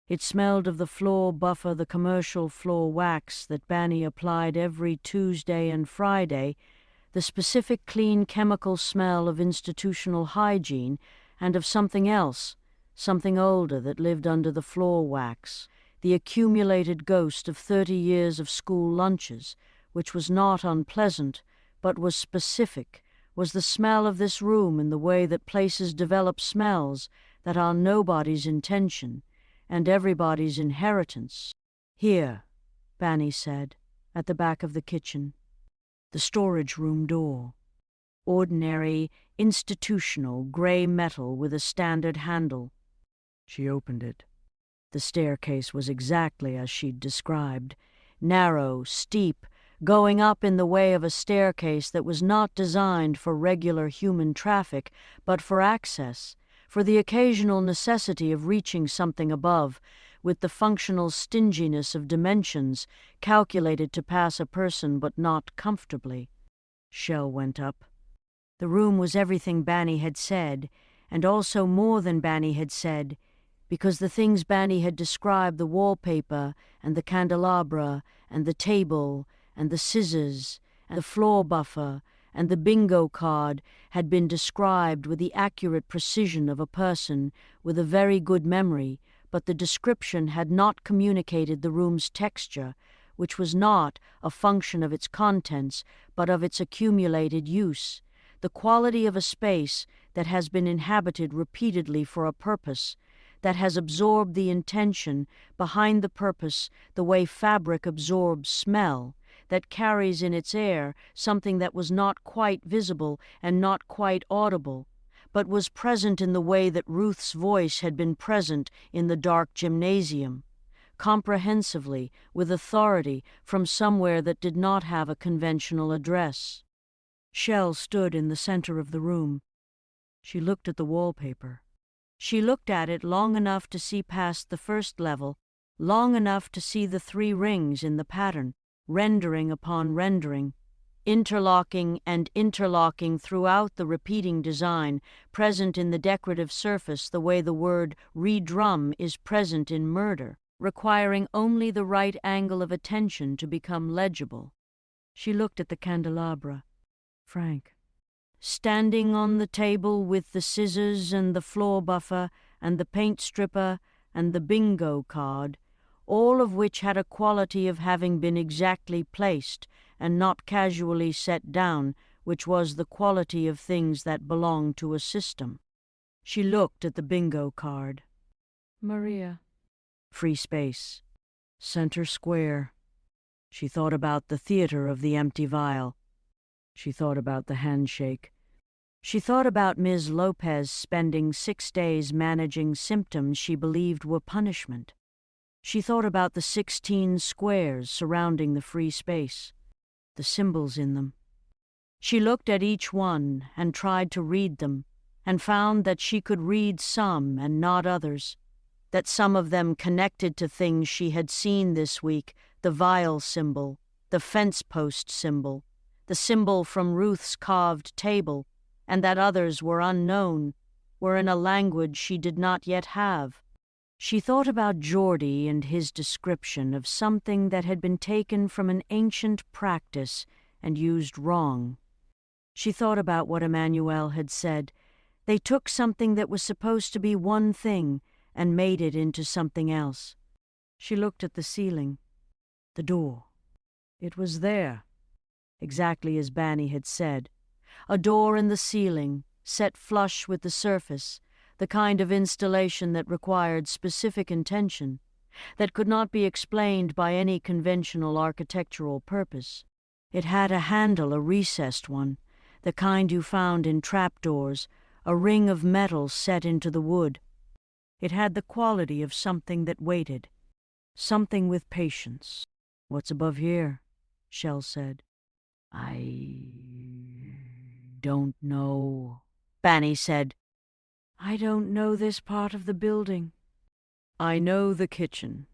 It smelled of the floor buffer, the commercial floor wax that Banny applied every Tuesday and Friday, the specific clean chemical smell of institutional hygiene, and of something else, something older that lived under the floor wax, the accumulated ghost of 30 years of school lunches, which was not unpleasant, but was specific, was the smell of this room in the way that places develop smells that are nobody's intention, and everybody's inheritance. Here, Banny said, at the back of the kitchen. The storage room door. Ordinary, institutional, grey metal with a standard handle. She opened it. The staircase was exactly as she'd described. Narrow, steep, going up in the way of a staircase that was not designed for regular human traffic, but for access, for the occasional necessity of reaching something above, with the functional stinginess of dimensions calculated to pass a person but not comfortably. Shell went up. The room was everything Banny had said, and also more than Banny had said, because the things Banny had described, the wallpaper and the candelabra and the table and the scissors and the floor buffer and the bingo card, had been described with the accurate precision of a person with a very good memory, but the description had not communicated the room's texture, which was not a function of its contents, but of its accumulated use, the quality of a space that has been inhabited repeatedly for a purpose, that has absorbed the intention behind the purpose the way fabric absorbs smell, that carries in its air something that was not quite visible and not quite audible, but was present in the way that Ruth's voice had been present in the dark gymnasium, comprehensively, with authority, from somewhere that did not have a conventional address. Shell stood in the center of the room. She looked at the wallpaper. She looked at it long enough to see past the first level, long enough to see the 3 rings in the pattern, rendering upon rendering, interlocking and interlocking throughout the repeating design, present in the decorative surface the way the word redrum is present in murder, requiring only the right angle of attention to become legible. She looked at the candelabra. Frank. Standing on the table with the scissors and the floor buffer and the paint stripper and the bingo card, all of which had a quality of having been exactly placed and not casually set down, which was the quality of things that belonged to a system. She looked at the bingo card. Maria. Free space. Center square. She thought about the theater of the empty vial. She thought about the handshake. She thought about Ms. Lopez spending 6 days managing symptoms she believed were punishment. She thought about the 16 squares surrounding the free space, the symbols in them. She looked at each one and tried to read them, and found that she could read some and not others, that some of them connected to things she had seen this week, the vial symbol, the fence post symbol, the symbol from Ruth's carved table, and that others were unknown, were in a language she did not yet have. She thought about Geordie and his description of something that had been taken from an ancient practice and used wrong. She thought about what Emmanuel had said. They took something that was supposed to be one thing and made it into something else. She looked at the ceiling, the door. It was there, exactly as Banny had said, A door in the ceiling, set flush with the surface, the kind of installation that required specific intention, that could not be explained by any conventional architectural purpose. It had a handle, a recessed one, the kind you found in trapdoors, a ring of metal set into the wood. It had the quality of something that waited, something with patience. "What's above here?" Shell said. "I don't know," Banny said. "I don't know this part of the building. I know the kitchen.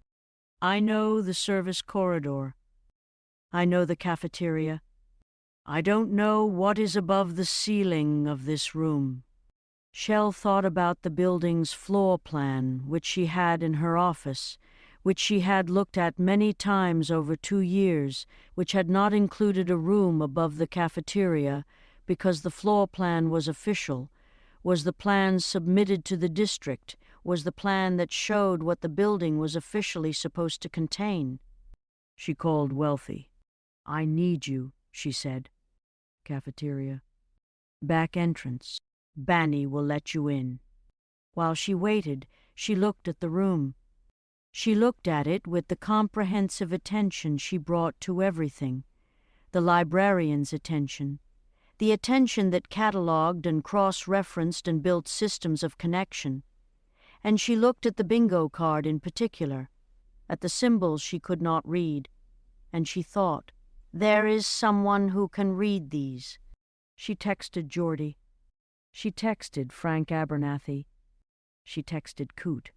I know the service corridor. I know the cafeteria. I don't know what is above the ceiling of this room." Shell thought about the building's floor plan, which she had in her office, which she had looked at many times over 2 years, which had not included a room above the cafeteria because the floor plan was official, was the plan submitted to the district, was the plan that showed what the building was officially supposed to contain. She called Wealthy. "I need you," she said. Cafeteria. "Back entrance. Banny will let you in." While she waited, she looked at the room. She looked at it with the comprehensive attention she brought to everything, the librarian's attention, the attention that catalogued and cross-referenced and built systems of connection. And she looked at the bingo card in particular, at the symbols she could not read, and she thought, "There is someone who can read these." She texted Geordie. She texted Frank Abernathy. She texted Coot.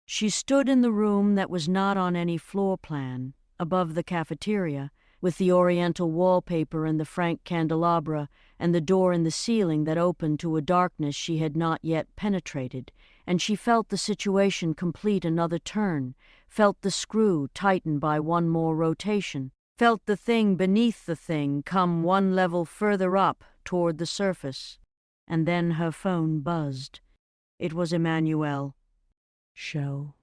She stood in the room that was not on any floor plan, above the cafeteria, with the oriental wallpaper and the Frank candelabra and the door in the ceiling that opened to a darkness she had not yet penetrated, and she felt the situation complete another turn, felt the screw tighten by one more rotation, felt the thing beneath the thing come one level further up toward the surface. And then her phone buzzed. It was Emmanuel. "Shell."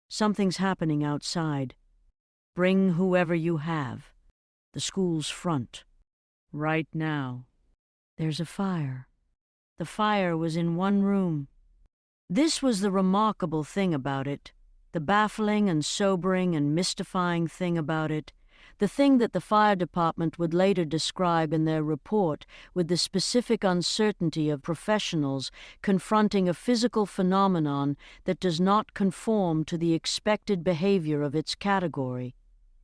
"Something's happening outside. Bring whoever you have. The school's front. Right now. There's a fire." The fire was in one room. This was the remarkable thing about it, the baffling and sobering and mystifying thing about it, the thing that the fire department would later describe in their report with the specific uncertainty of professionals confronting a physical phenomenon that does not conform to the expected behavior of its category.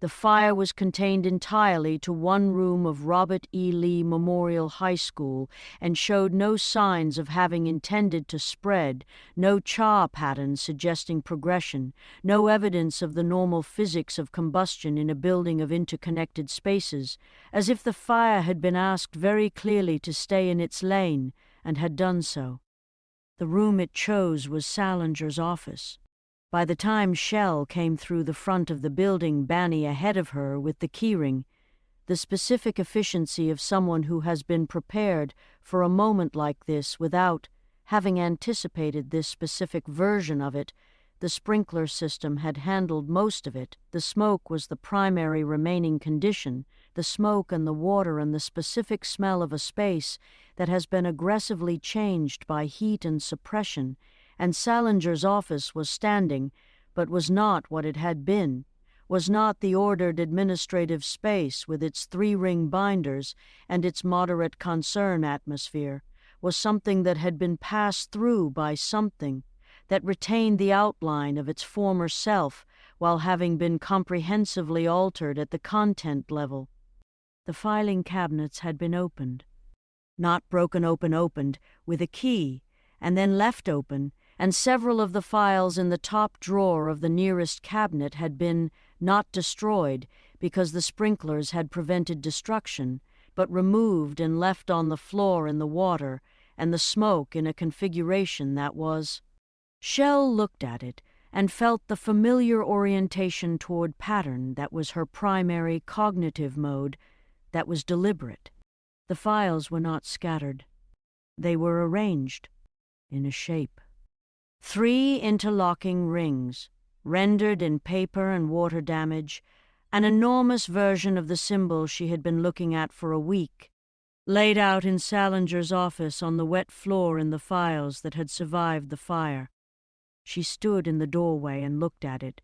The fire was contained entirely to one room of Robert E. Lee Memorial High School and showed no signs of having intended to spread, no char pattern suggesting progression, no evidence of the normal physics of combustion in a building of interconnected spaces, as if the fire had been asked very clearly to stay in its lane and had done so. The room it chose was Salinger's office. By the time Shell came through the front of the building, Banny ahead of her with the keyring, the specific efficiency of someone who has been prepared for a moment like this without, having anticipated this specific version of it, the sprinkler system had handled most of it. The smoke was the primary remaining condition, the smoke and the water and the specific smell of a space that has been aggressively changed by heat and suppression, and Salinger's office was standing, but was not what it had been, was not the ordered administrative space with its 3-ring binders and its moderate concern atmosphere, was something that had been passed through by something, that retained the outline of its former self while having been comprehensively altered at the content level. The filing cabinets had been opened. Not broken opened, with a key, and then left open, and several of the files in the top drawer of the nearest cabinet had been not destroyed because the sprinklers had prevented destruction, but removed and left on the floor in the water and the smoke in a configuration that was. Shell looked at it and felt the familiar orientation toward pattern that was her primary cognitive mode, that was deliberate. The files were not scattered. They were arranged in a shape. 3 interlocking rings, rendered in paper and water damage, an enormous version of the symbol she had been looking at for a week. laid out in Salinger's office on the wet floor in the files that had survived the fire. She stood in the doorway and looked at it.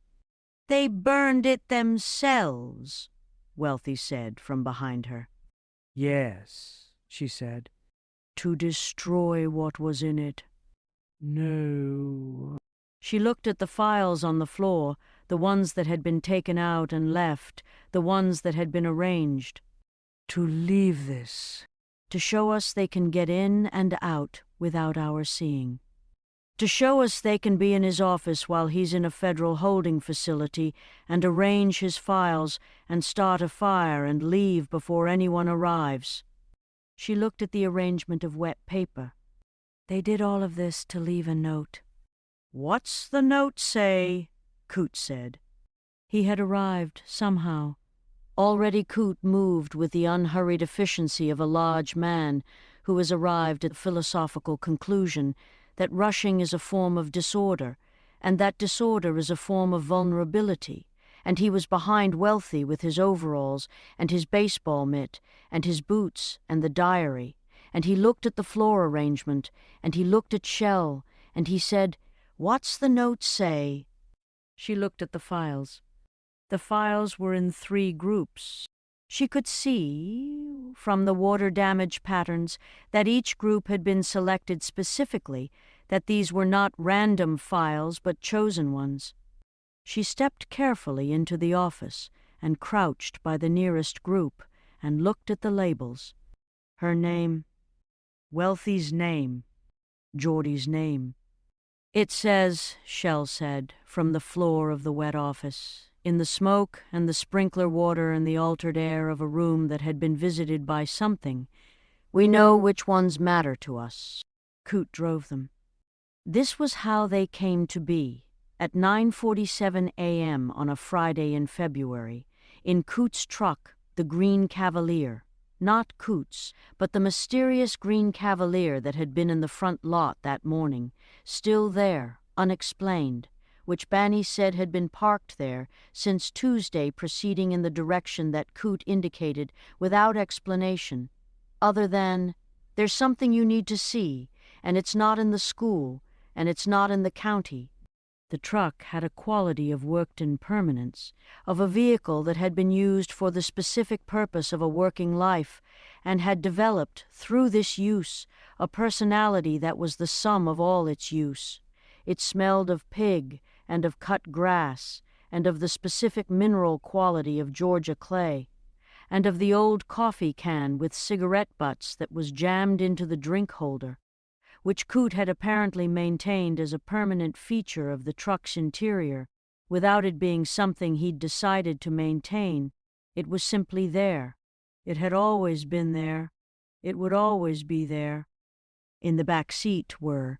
"They burned it themselves," Wealthy said from behind her. "Yes," she said. "To destroy what was in it." "No." She looked at the files on the floor, the ones that had been taken out and left, the ones that had been arranged. "To leave this. To show us they can get in and out without our seeing. To show us they can be in his office while he's in a federal holding facility and arrange his files and start a fire and leave before anyone arrives." She looked at the arrangement of wet paper. "They did all of this to leave a note." "What's the note say?" Coote said. He had arrived, somehow. Already Coote moved with the unhurried efficiency of a large man who has arrived at the philosophical conclusion that rushing is a form of disorder, and that disorder is a form of vulnerability, and he was behind Wealthy with his overalls and his baseball mitt and his boots and the diary, and he looked at the floor arrangement, and he looked at Shell, and he said, "What's the note say?" She looked at the files. The files were in 3 groups. She could see, from the water damage patterns, that each group had been selected specifically, that these were not random files but chosen ones. She stepped carefully into the office and crouched by the nearest group and looked at the labels. Her name, Wealthy's name, Geordie's name. "It says," Shell said, from the floor of the wet office, in the smoke and the sprinkler water and the altered air of a room that had been visited by something, "We know which ones matter to us." Coote drove them. This was how they came to be, at 9:47 a.m. on a Friday in February, in Coote's truck, the Green Cavalier. Not Coote's, but the mysterious Green Cavalier that had been in the front lot that morning, still there, unexplained, which Banny said had been parked there since Tuesday, proceeding in the direction that Coote indicated without explanation, other than, "There's something you need to see, and it's not in the school, and it's not in the county." The truck had a quality of worked-in permanence, of a vehicle that had been used for the specific purpose of a working life, and had developed, through this use, a personality that was the sum of all its use. It smelled of pig, and of cut grass, and of the specific mineral quality of Georgia clay, and of the old coffee can with cigarette butts that was jammed into the drink holder, which Coote had apparently maintained as a permanent feature of the truck's interior, without it being something he'd decided to maintain. It was simply there. It had always been there. It would always be there. In the back seat were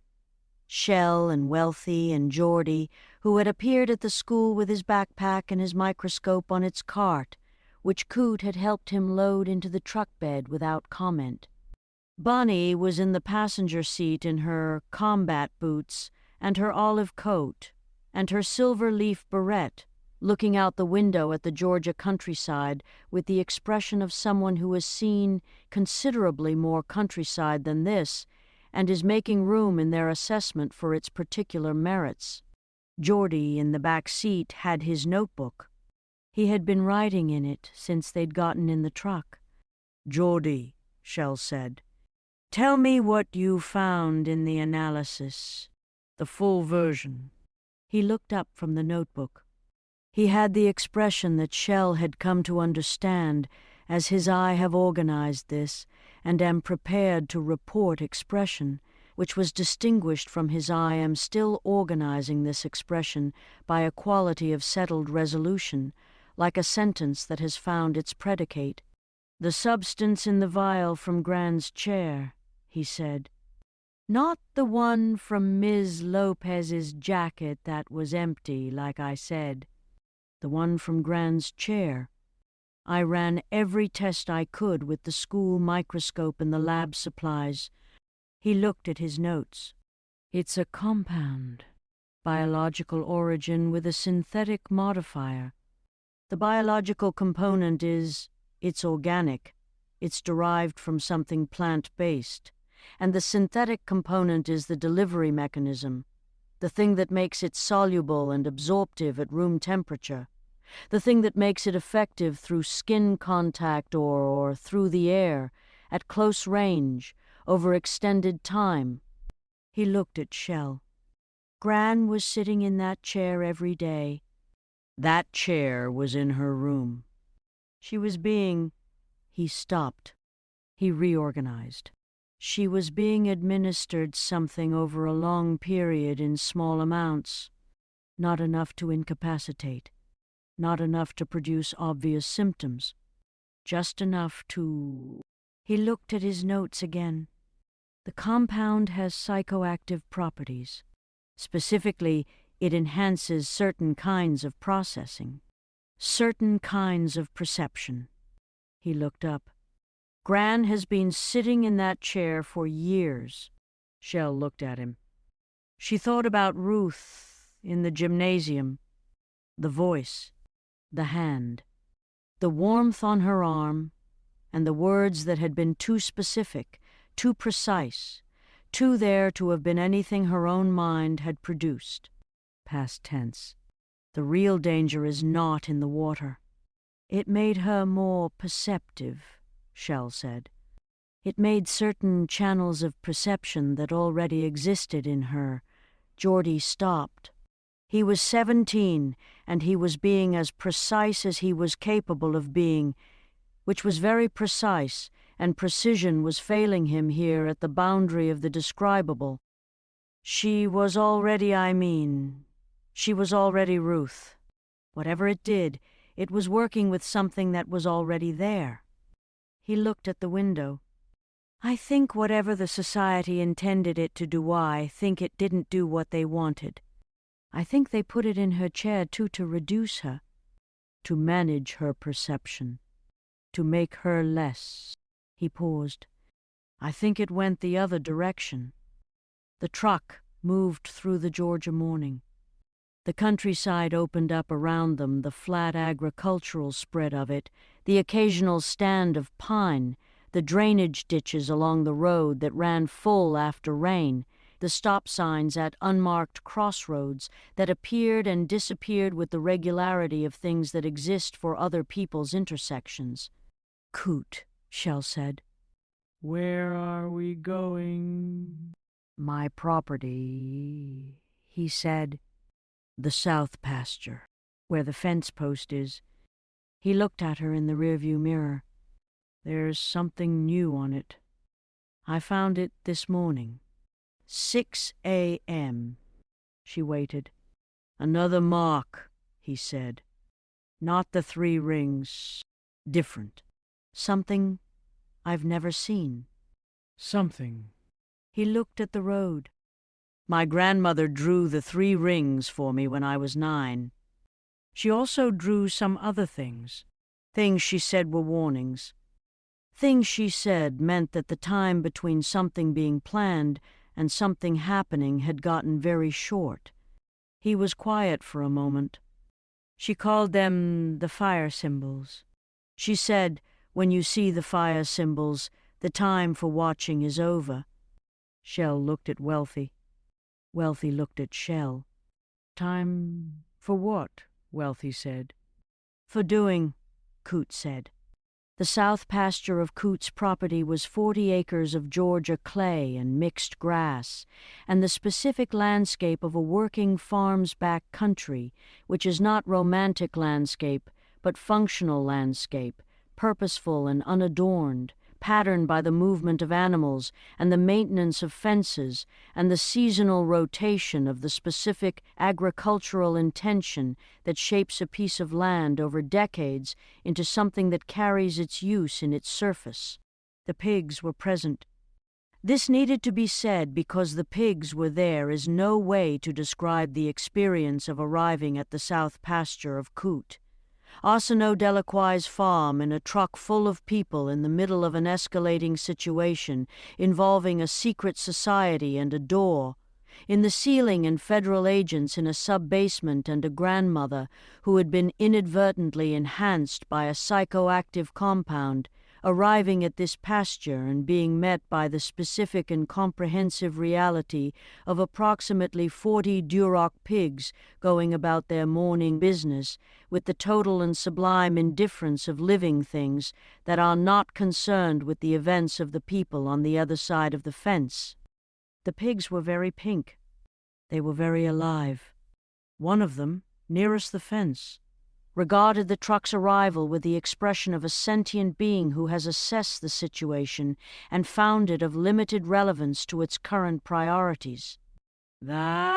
Shell and Wealthy and Geordie, who had appeared at the school with his backpack and his microscope on its cart, which Coote had helped him load into the truck bed without comment. Bunny was in the passenger seat in her combat boots and her olive coat and her silver leaf beret, looking out the window at the Georgia countryside with the expression of someone who has seen considerably more countryside than this and is making room in their assessment for its particular merits. Geordie in the back seat had his notebook. He had been writing in it since they'd gotten in the truck. "Geordie," Shell said, "tell me what you found in the analysis, the full version." He looked up from the notebook. He had the expression that Shell had come to understand as his I have organized this and am prepared to report expression, which was distinguished from his I am still organizing this expression by a quality of settled resolution, like a sentence that has found its predicate. "The substance in the vial from Grand's chair," he said. "Not the one from Ms. Lopez's jacket that was empty, like I said. The one from Grand's chair. I ran every test I could with the school microscope and the lab supplies." He looked at his notes. "It's a compound. Biological origin with a synthetic modifier. The biological component is, it's organic. It's derived from something plant-based, and the synthetic component is the delivery mechanism, the thing that makes it soluble and absorptive at room temperature, the thing that makes it effective through skin contact or through the air, at close range, over extended time. He looked at Shell. Gran was sitting in that chair every day. That chair was in her room. She was being... He stopped. He reorganized. She was being administered something over a long period in small amounts, not enough to incapacitate, not enough to produce obvious symptoms, just enough to... He looked at his notes again. The compound has psychoactive properties. Specifically, it enhances certain kinds of processing, certain kinds of perception. He looked up. Gran has been sitting in that chair for years. Shell looked at him. She thought about Ruth in the gymnasium, the voice, the hand, the warmth on her arm, and the words that had been too specific, too precise, too there to have been anything her own mind had produced. Past tense. The real danger is not in the water. It made her more perceptive, Shell said. It made certain channels of perception that already existed in her. Geordie stopped. He was 17, and he was being as precise as he was capable of being, which was very precise, and precision was failing him here at the boundary of the describable. She was already Ruth. Whatever it did, it was working with something that was already there. He looked at the window. I think whatever the society intended it to do, I think it didn't do what they wanted. I think they put it in her chair to reduce her, to manage her perception, to make her less. He paused. I think it went the other direction. The truck moved through the Georgia morning. The countryside opened up around them, the flat agricultural spread of it, the occasional stand of pine, the drainage ditches along the road that ran full after rain, the stop signs at unmarked crossroads that appeared and disappeared with the regularity of things that exist for other people's intersections. Coot, Shell said. Where are we going? My property, he said. The south pasture, where the fence post is. He looked at her in the rearview mirror. There's something new on it. I found it this morning. 6 a.m. She waited. Another mark, he said. Not the 3 rings. Different. Something I've never seen. Something. He looked at the road. My grandmother drew the 3 rings for me when I was 9. She also drew some other things. Things she said were warnings. Things she said meant that the time between something being planned and something happening had gotten very short. He was quiet for a moment. She called them the fire symbols. She said, when you see the fire symbols, the time for watching is over. Shell looked at Wealthy. Wealthy looked at Shell. Time for what? Wealthy said. For doing, Coot said. The south pasture of Coot's property was 40 acres of Georgia clay and mixed grass, and the specific landscape of a working farm's back country, which is not romantic landscape, but functional landscape, purposeful and unadorned, patterned by the movement of animals and the maintenance of fences and the seasonal rotation of the specific agricultural intention that shapes a piece of land over decades into something that carries its use in its surface. The pigs were present. This needed to be said because the pigs were there is no way to describe the experience of arriving at the south pasture of Coot. Arsenault Delacroix's farm in a truck full of people in the middle of an escalating situation involving a secret society and a door, in the ceiling and federal agents in a sub-basement and a grandmother who had been inadvertently enhanced by a psychoactive compound, arriving at this pasture and being met by the specific and comprehensive reality of approximately 40 Duroc pigs going about their morning business with the total and sublime indifference of living things that are not concerned with the events of the people on the other side of the fence. The pigs were very pink. They were very alive. One of them, nearest the fence, regarded the truck's arrival with the expression of a sentient being who has assessed the situation and found it of limited relevance to its current priorities. "Thou,"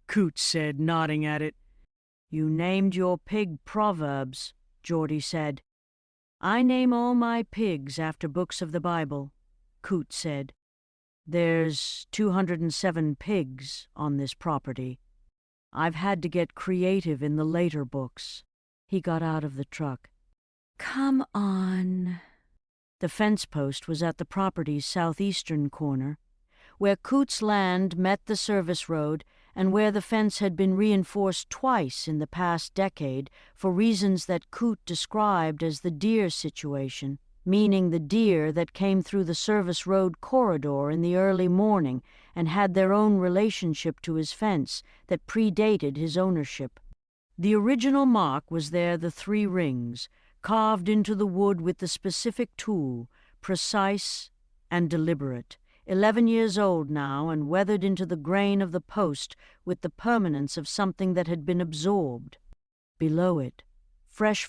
Coot said, nodding at it. "You named your pig proverbs," Geordie said. "I name all my pigs after books of the Bible," Coot said. "There's 207 pigs on this property. I've had to get creative in the later books." He got out of the truck. "Come on." The fence post was at the property's southeastern corner, where Coot's land met the service road and where the fence had been reinforced twice in the past decade for reasons that Coot described as the deer situation, meaning the deer that came through the service road corridor in the early morning and had their own relationship to his fence that predated his ownership. The original mark was there, the 3 rings, carved into the wood with the specific tool, precise and deliberate, 11 years old now and weathered into the grain of the post with the permanence of something that had been absorbed. Below it, fresh,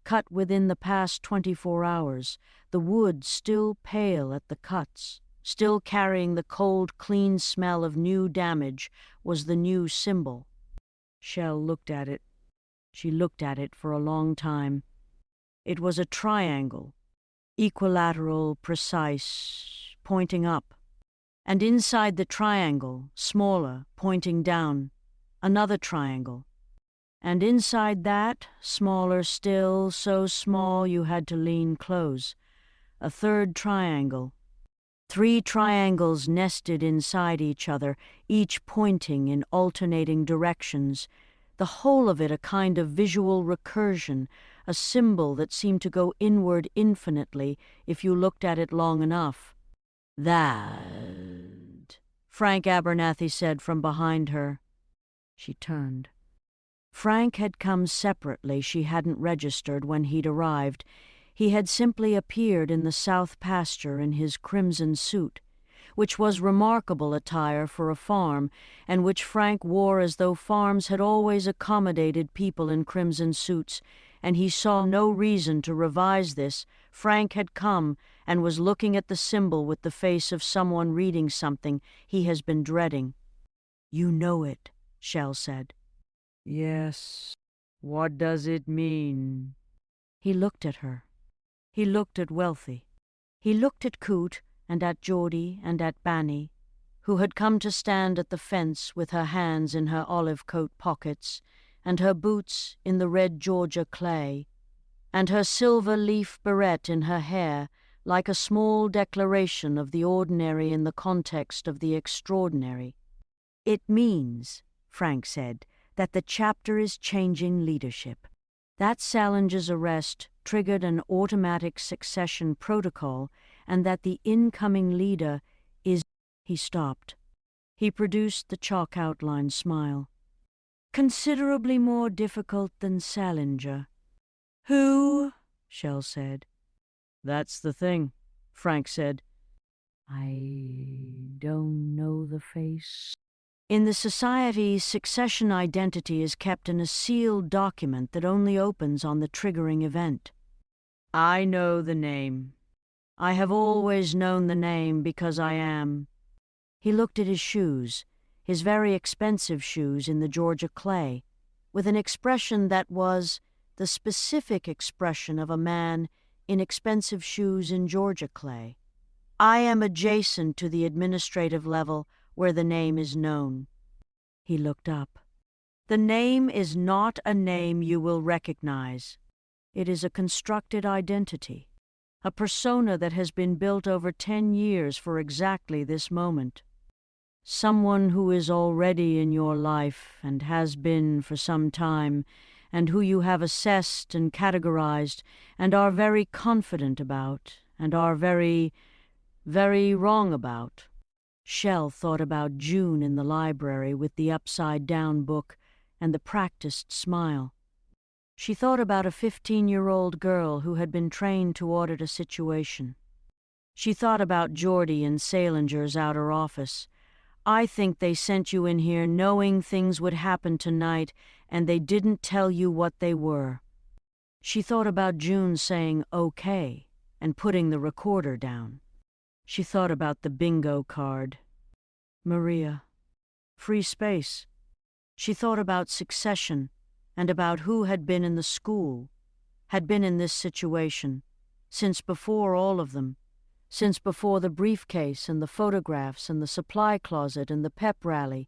cut within the past 24 hours, the wood still pale at the cuts, still carrying the cold, clean smell of new damage, was the new symbol. Shell looked at it. She looked at it for a long time. It was a triangle, equilateral, precise, pointing up. And inside the triangle, smaller, pointing down, another triangle. And inside that, smaller still, so small you had to lean close, a 3rd triangle. 3 triangles nested inside each other, each pointing in alternating directions, the whole of it a kind of visual recursion, a symbol that seemed to go inward infinitely if you looked at it long enough. "That," Frank Abernathy said from behind her. She turned. Frank had come separately. She hadn't registered when he'd arrived. He had simply appeared in the south pasture in his crimson suit, which was remarkable attire for a farm, and which Frank wore as though farms had always accommodated people in crimson suits, and he saw no reason to revise this. Frank had come and was looking at the symbol with the face of someone reading something he has been dreading. "You know it," Shell said. "Yes. What does it mean?" He looked at her. He looked at Wealthy. He looked at Coot and at Geordie and at Banny, who had come to stand at the fence with her hands in her olive coat pockets and her boots in the red Georgia clay, and her silver leaf barrette in her hair like a small declaration of the ordinary in the context of the extraordinary. "It means," Frank said, "that the chapter is changing leadership. That Salinger's arrest triggered an automatic succession protocol, and that the incoming leader is—" He stopped. He produced the chalk outline smile. "Considerably more difficult than Salinger." "Who?" Shell said. "That's the thing," Frank said. "I don't know the face." In the society, succession identity is kept in a sealed document that only opens on the triggering event. "I know the name." "I have always known the name because I am." He looked at his shoes, his very expensive shoes in the Georgia clay, with an expression that was the specific expression of a man in expensive shoes in Georgia clay. "I am adjacent to the administrative level where the name is known." He looked up. "The name is not a name you will recognize. It is a constructed identity, a persona that has been built over 10 years for exactly this moment. Someone who is already in your life and has been for some time, and who you have assessed and categorized and are very confident about and are very, very wrong about. Shell thought about June in the library with the upside-down book and the practiced smile. She thought about a 15-year-old girl who had been trained to audit a situation. She thought about Geordie in Salinger's outer office. I think they sent you in here knowing things would happen tonight, and they didn't tell you what they were. She thought about June saying okay and putting the recorder down. She thought about the bingo card. Maria. Free space. She thought about succession and about who had been in the school, had been in this situation, since before all of them, since before the briefcase and the photographs and the supply closet and the pep rally,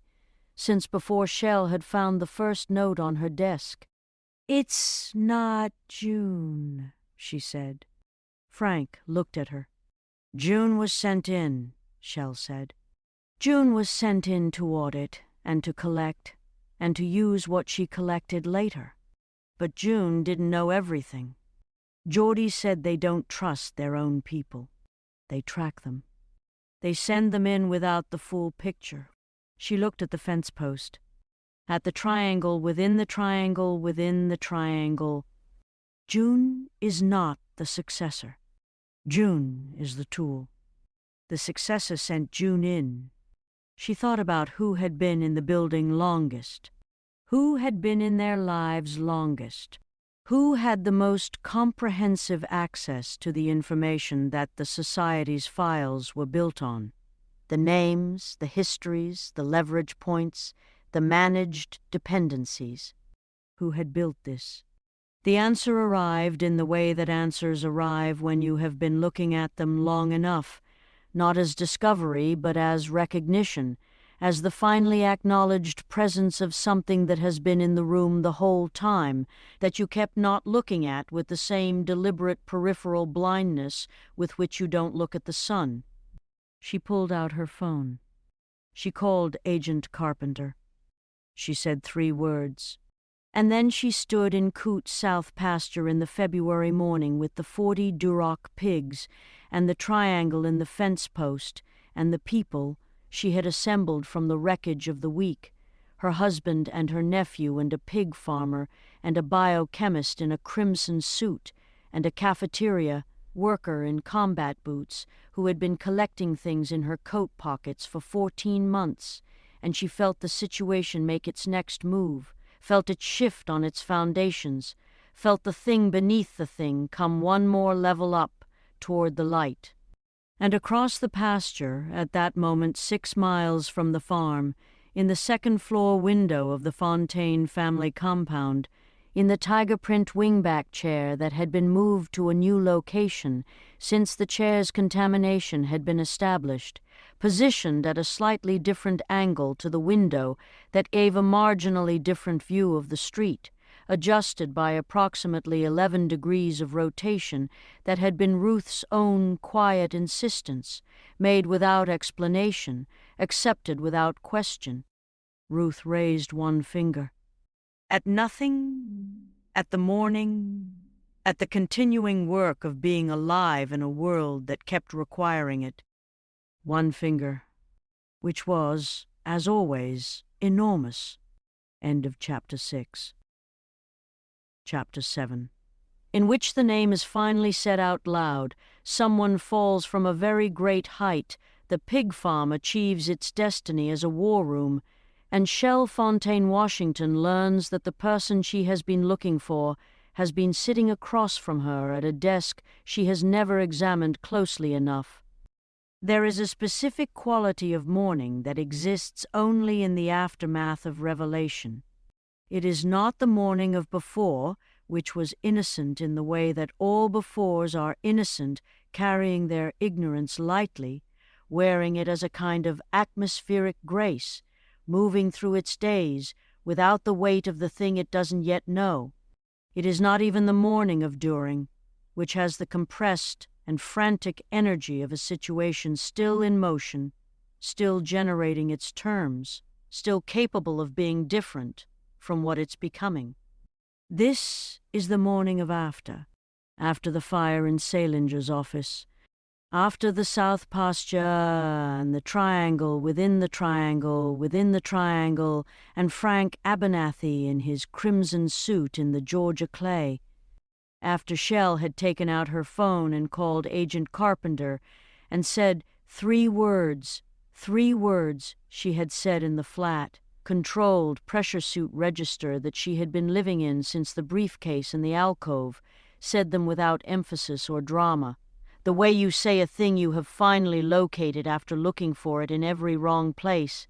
since before Shell had found the first note on her desk. "It's not June," she said. Frank looked at her. "June was sent in," Shell said. "June was sent in to audit and to collect and to use what she collected later. But June didn't know everything. Geordie said they don't trust their own people. They track them. They send them in without the full picture." She looked at the fence post, at the triangle within the triangle within the triangle. June is not the successor. June is the tool. The successor sent June in. She thought about who had been in the building longest, who had been in their lives longest, who had the most comprehensive access to the information that the society's files were built on, the names, the histories, the leverage points, the managed dependencies. Who had built this? The answer arrived in the way that answers arrive when you have been looking at them long enough, not as discovery, but as recognition, as the finally acknowledged presence of something that has been in the room the whole time, that you kept not looking at with the same deliberate peripheral blindness with which you don't look at the sun. She pulled out her phone. She called Agent Carpenter. She said 3 words. And then she stood in Coote's South pasture in the February morning with the 40 Duroc pigs and the triangle in the fence post and the people she had assembled from the wreckage of the week, her husband and her nephew and a pig farmer and a biochemist in a crimson suit and a cafeteria worker in combat boots who had been collecting things in her coat pockets for 14 months, and she felt the situation make its next move, felt it shift on its foundations, felt the thing beneath the thing come one more level up toward the light. And across the pasture, at that moment 6 miles from the farm, in the second-floor window of the Fontaine family compound, in the tiger print wingback chair that had been moved to a new location since the chair's contamination had been established, positioned at a slightly different angle to the window that gave a marginally different view of the street, adjusted by approximately 11 degrees of rotation that had been Ruth's own quiet insistence, made without explanation, accepted without question. Ruth raised one finger. At nothing, at the morning, at the continuing work of being alive in a world that kept requiring it. One finger, which was, as always, enormous. End of Chapter 6. Chapter 7, in which the name is finally said out loud. Someone falls from a very great height, the pig farm achieves its destiny as a war room, and Shell Fontaine-Washington learns that the person she has been looking for has been sitting across from her at a desk she has never examined closely enough. There is a specific quality of mourning that exists only in the aftermath of revelation. It is not the mourning of before, which was innocent in the way that all befores are innocent, carrying their ignorance lightly, wearing it as a kind of atmospheric grace, moving through its days without the weight of the thing it doesn't yet know. It is not even the mourning of during, which has the compressed and frantic energy of a situation still in motion, still generating its terms, still capable of being different from what it's becoming. This is the morning of after the fire in Salinger's office, after the South pasture and the triangle within the triangle within the triangle, and Frank Abernathy in his crimson suit in the Georgia clay, after Shell had taken out her phone and called Agent Carpenter and said 3 words she had said in the flat, controlled pressure suit register that she had been living in since the briefcase in the alcove, said them without emphasis or drama, the way you say a thing you have finally located after looking for it in every wrong place,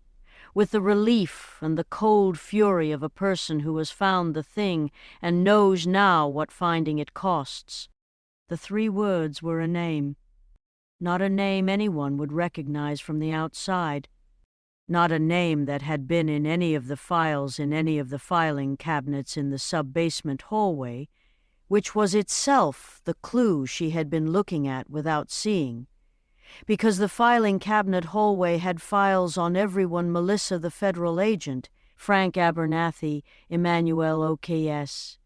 with the relief and the cold fury of a person who has found the thing and knows now what finding it costs. The 3 words were a name. Not a name anyone would recognize from the outside. Not a name that had been in any of the files in any of the filing cabinets in the sub-basement hallway, which was itself the clue she had been looking at without seeing, because the filing cabinet hallway had files on everyone: Melissa the federal agent, Frank Abernathy, Emmanuel OKS,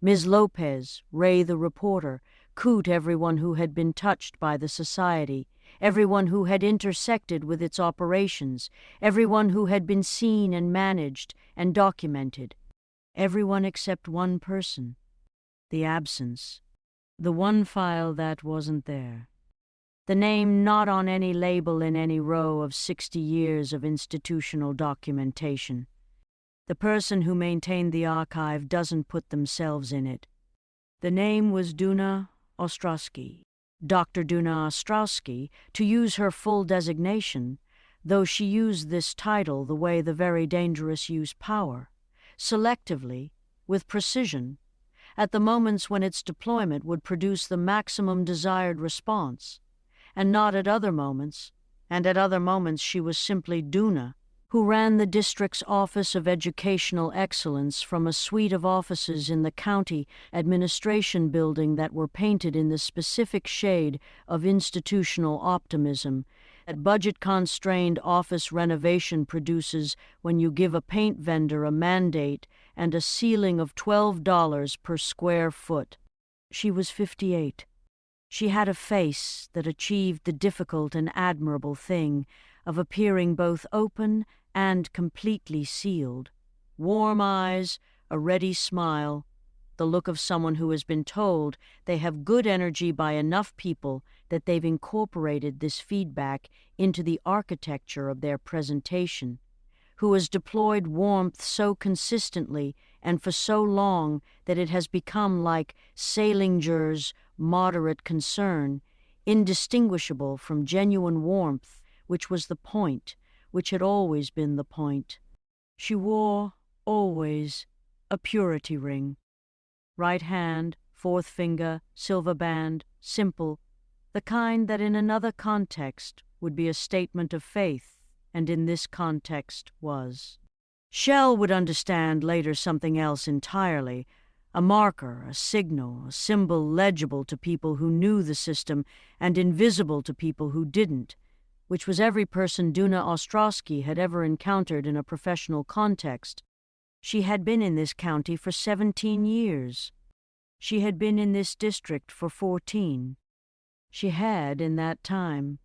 Ms. Lopez, Ray the reporter, Coot everyone who had been touched by the society, everyone who had intersected with its operations, everyone who had been seen and managed and documented, everyone except one person. The absence, the one file that wasn't there. The name not on any label in any row of 60 years of institutional documentation. The person who maintained the archive doesn't put themselves in it. The name was Duna Ostrowski. Dr. Duna Ostrowski, to use her full designation, though she used this title the way the very dangerous use power, selectively, with precision, at the moments when its deployment would produce the maximum desired response, and not at other moments, and at other moments she was simply Duna, who ran the district's Office of Educational Excellence from a suite of offices in the county administration building that were painted in the specific shade of institutional optimism that budget-constrained office renovation produces when you give a paint vendor a mandate and a ceiling of $12 per square foot. She was 58. She had a face that achieved the difficult and admirable thing of appearing both open and completely sealed. Warm eyes, a ready smile, the look of someone who has been told they have good energy by enough people that they've incorporated this feedback into the architecture of their presentation, who has deployed warmth so consistently and for so long that it has become like Salinger's moderate concern, indistinguishable from genuine warmth, which was the point, which had always been the point. She wore, always, a purity ring. Right hand, 4th finger, silver band, simple, the kind that in another context would be a statement of faith, and in this context was. Shell would understand later something else entirely, a marker, a signal, a symbol legible to people who knew the system and invisible to people who didn't, which was every person Duna Ostrowski had ever encountered in a professional context. She had been in this county for 17 years. She had been in this district for 14. She had, in that time,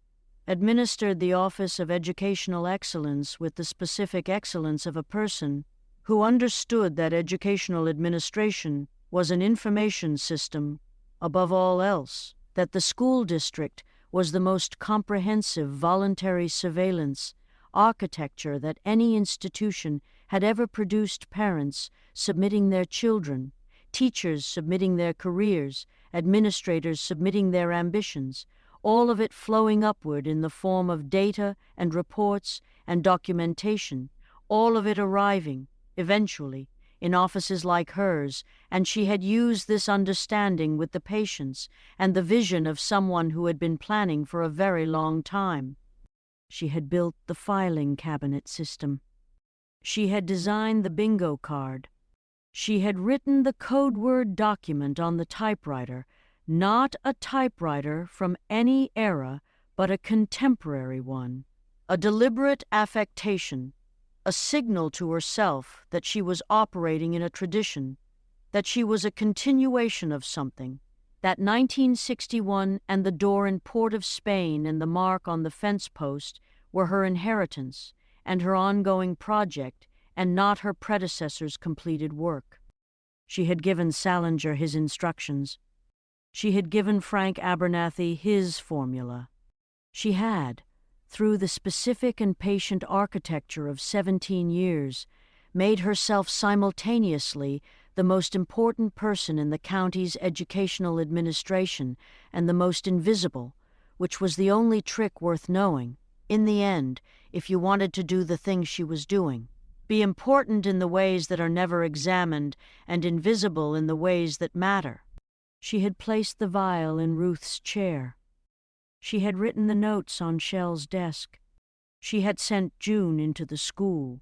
administered the Office of Educational Excellence with the specific excellence of a person who understood that educational administration was an information system above all else, that the school district was the most comprehensive voluntary surveillance architecture that any institution had ever produced, parents submitting their children, teachers submitting their careers, administrators submitting their ambitions, all of it flowing upward in the form of data and reports and documentation, all of it arriving, eventually, in offices like hers, and she had used this understanding with the patience and the vision of someone who had been planning for a very long time. She had built the filing cabinet system. She had designed the bingo card. She had written the code word document on the typewriter, not a typewriter from any era, but a contemporary one, a deliberate affectation, a signal to herself that she was operating in a tradition, that she was a continuation of something, that 1961 and the door in Port of Spain and the mark on the fence post were her inheritance and her ongoing project and not her predecessor's completed work. She had given Salinger his instructions. She had given Frank Abernathy his formula. She had, through the specific and patient architecture of 17 years, made herself simultaneously the most important person in the county's educational administration and the most invisible, which was the only trick worth knowing, in the end, if you wanted to do the thing she was doing. Be important in the ways that are never examined and invisible in the ways that matter. She had placed the vial in Ruth's chair. She had written the notes on Shell's desk. She had sent June into the school.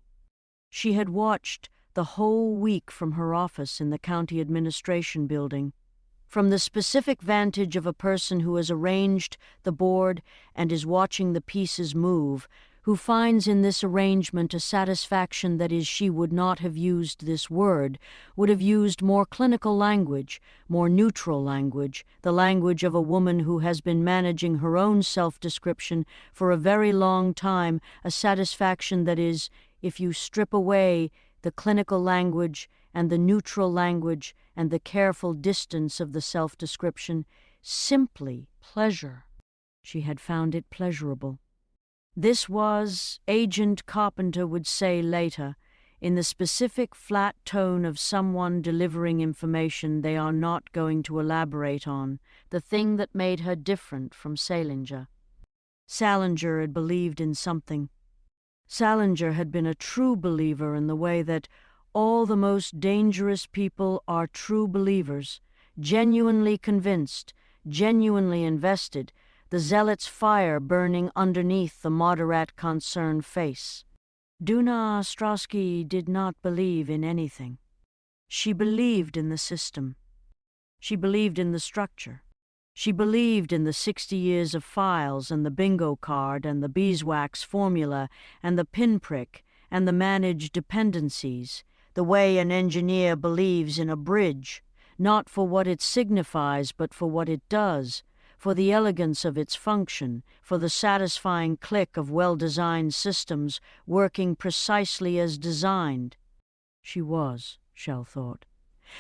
She had watched the whole week from her office in the county administration building, from the specific vantage of a person who has arranged the board and is watching the pieces move, who finds in this arrangement a satisfaction that is she would not have used this word, would have used more clinical language, more neutral language, the language of a woman who has been managing her own self-description for a very long time, a satisfaction that is, if you strip away the clinical language and the neutral language and the careful distance of the self-description, simply pleasure. She had found it pleasurable. This was, Agent Carpenter would say later, in the specific flat tone of someone delivering information they are not going to elaborate on, the thing that made her different from Salinger. Salinger had believed in something. Salinger had been a true believer in the way that all the most dangerous people are true believers, genuinely convinced, genuinely invested, the zealot's fire burning underneath the moderate concerned face. Duna Ostrowski did not believe in anything. She believed in the system. She believed in the structure. She believed in the 60 years of files and the bingo card and the beeswax formula and the pinprick and the managed dependencies, the way an engineer believes in a bridge, not for what it signifies but for what it does, for the elegance of its function, for the satisfying click of well-designed systems working precisely as designed. She was, Shell thought.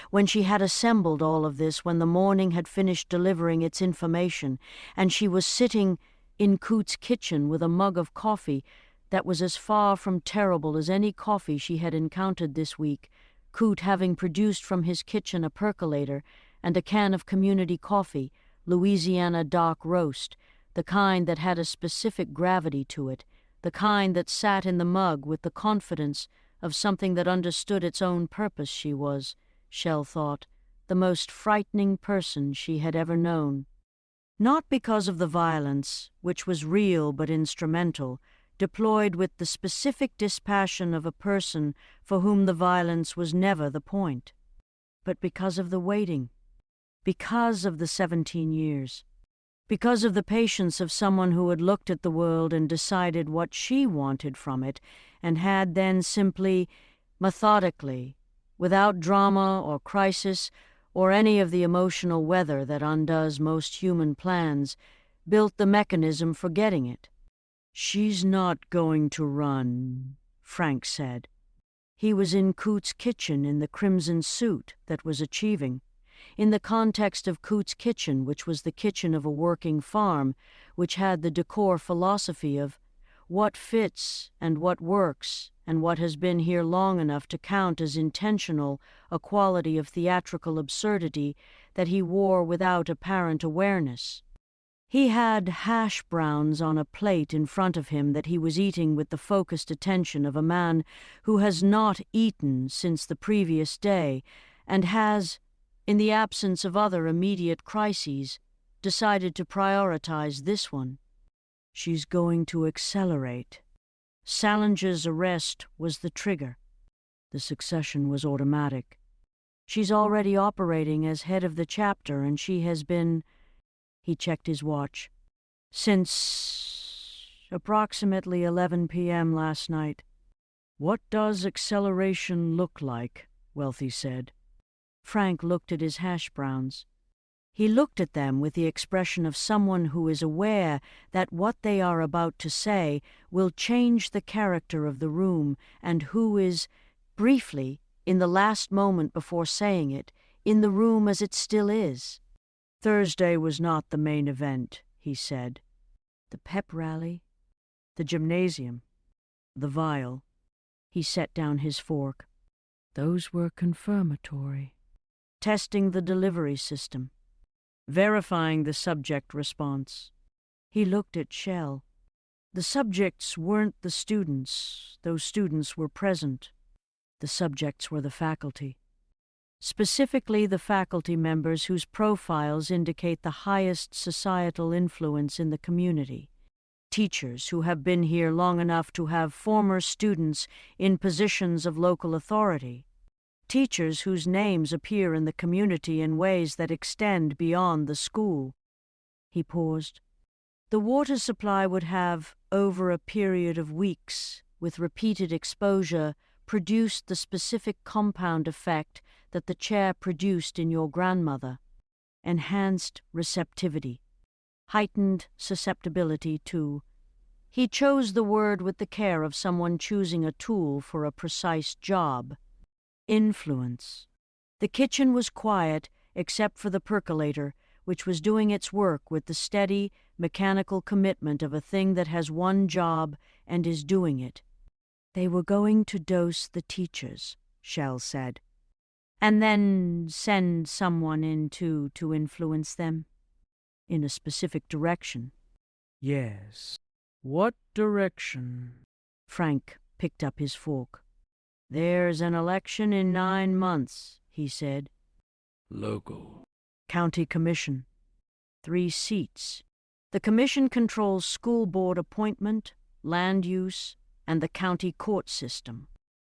When she had assembled all of this, when the morning had finished delivering its information, and she was sitting in Coote's kitchen with a mug of coffee that was as far from terrible as any coffee she had encountered this week, Coote having produced from his kitchen a percolator and a can of community coffee, Louisiana Dock roast, the kind that had a specific gravity to it, the kind that sat in the mug with the confidence of something that understood its own purpose. She was, Shell thought, the most frightening person she had ever known. Not because of the violence, which was real but instrumental, deployed with the specific dispassion of a person for whom the violence was never the point, but because of the waiting, because of the 17 years, because of the patience of someone who had looked at the world and decided what she wanted from it, and had then simply, methodically, without drama or crisis or any of the emotional weather that undoes most human plans, built the mechanism for getting it. "She's not going to run," Frank said. He was in Coote's kitchen in the crimson suit that was achieving. In the context of Coote's kitchen, which was the kitchen of a working farm, which had the decor philosophy of what fits and what works and what has been here long enough to count as intentional, a quality of theatrical absurdity that he wore without apparent awareness. He had hash browns on a plate in front of him that he was eating with the focused attention of a man who has not eaten since the previous day and has, in the absence of other immediate crises, decided to prioritize this one. She's going to accelerate. Salinger's arrest was the trigger. The succession was automatic. She's already operating as head of the chapter, and she has been... He checked his watch. Since approximately 11 p.m. last night. "What does acceleration look like?" Wealthy said. Frank looked at his hash browns. He looked at them with the expression of someone who is aware that what they are about to say will change the character of the room and who is, briefly, in the last moment before saying it, in the room as it still is. Thursday was not the main event, he said. The pep rally? The gymnasium. The vial. He set down his fork. Those were confirmatory. Testing the delivery system. Verifying the subject response. He looked at Shell. The subjects weren't the students. Those students were present. The subjects were the faculty. Specifically the faculty members whose profiles indicate the highest societal influence in the community. Teachers who have been here long enough to have former students in positions of local authority. Teachers whose names appear in the community in ways that extend beyond the school. He paused. The water supply would have, over a period of weeks, with repeated exposure, produced the specific compound effect that the chair produced in your grandmother. Enhanced receptivity. Heightened susceptibility to. He chose the word with the care of someone choosing a tool for a precise job. Influence. The kitchen was quiet except for the percolator, which was doing its work with the steady, mechanical commitment of a thing that has one job and is doing it. They were going to dose the teachers, Shell said. And then send someone in to influence them? In a specific direction. Yes. What direction? Frank picked up his fork. There's an election in 9 months, he said. Local. County Commission. 3 seats. The commission controls school board appointment, land use, and the county court system.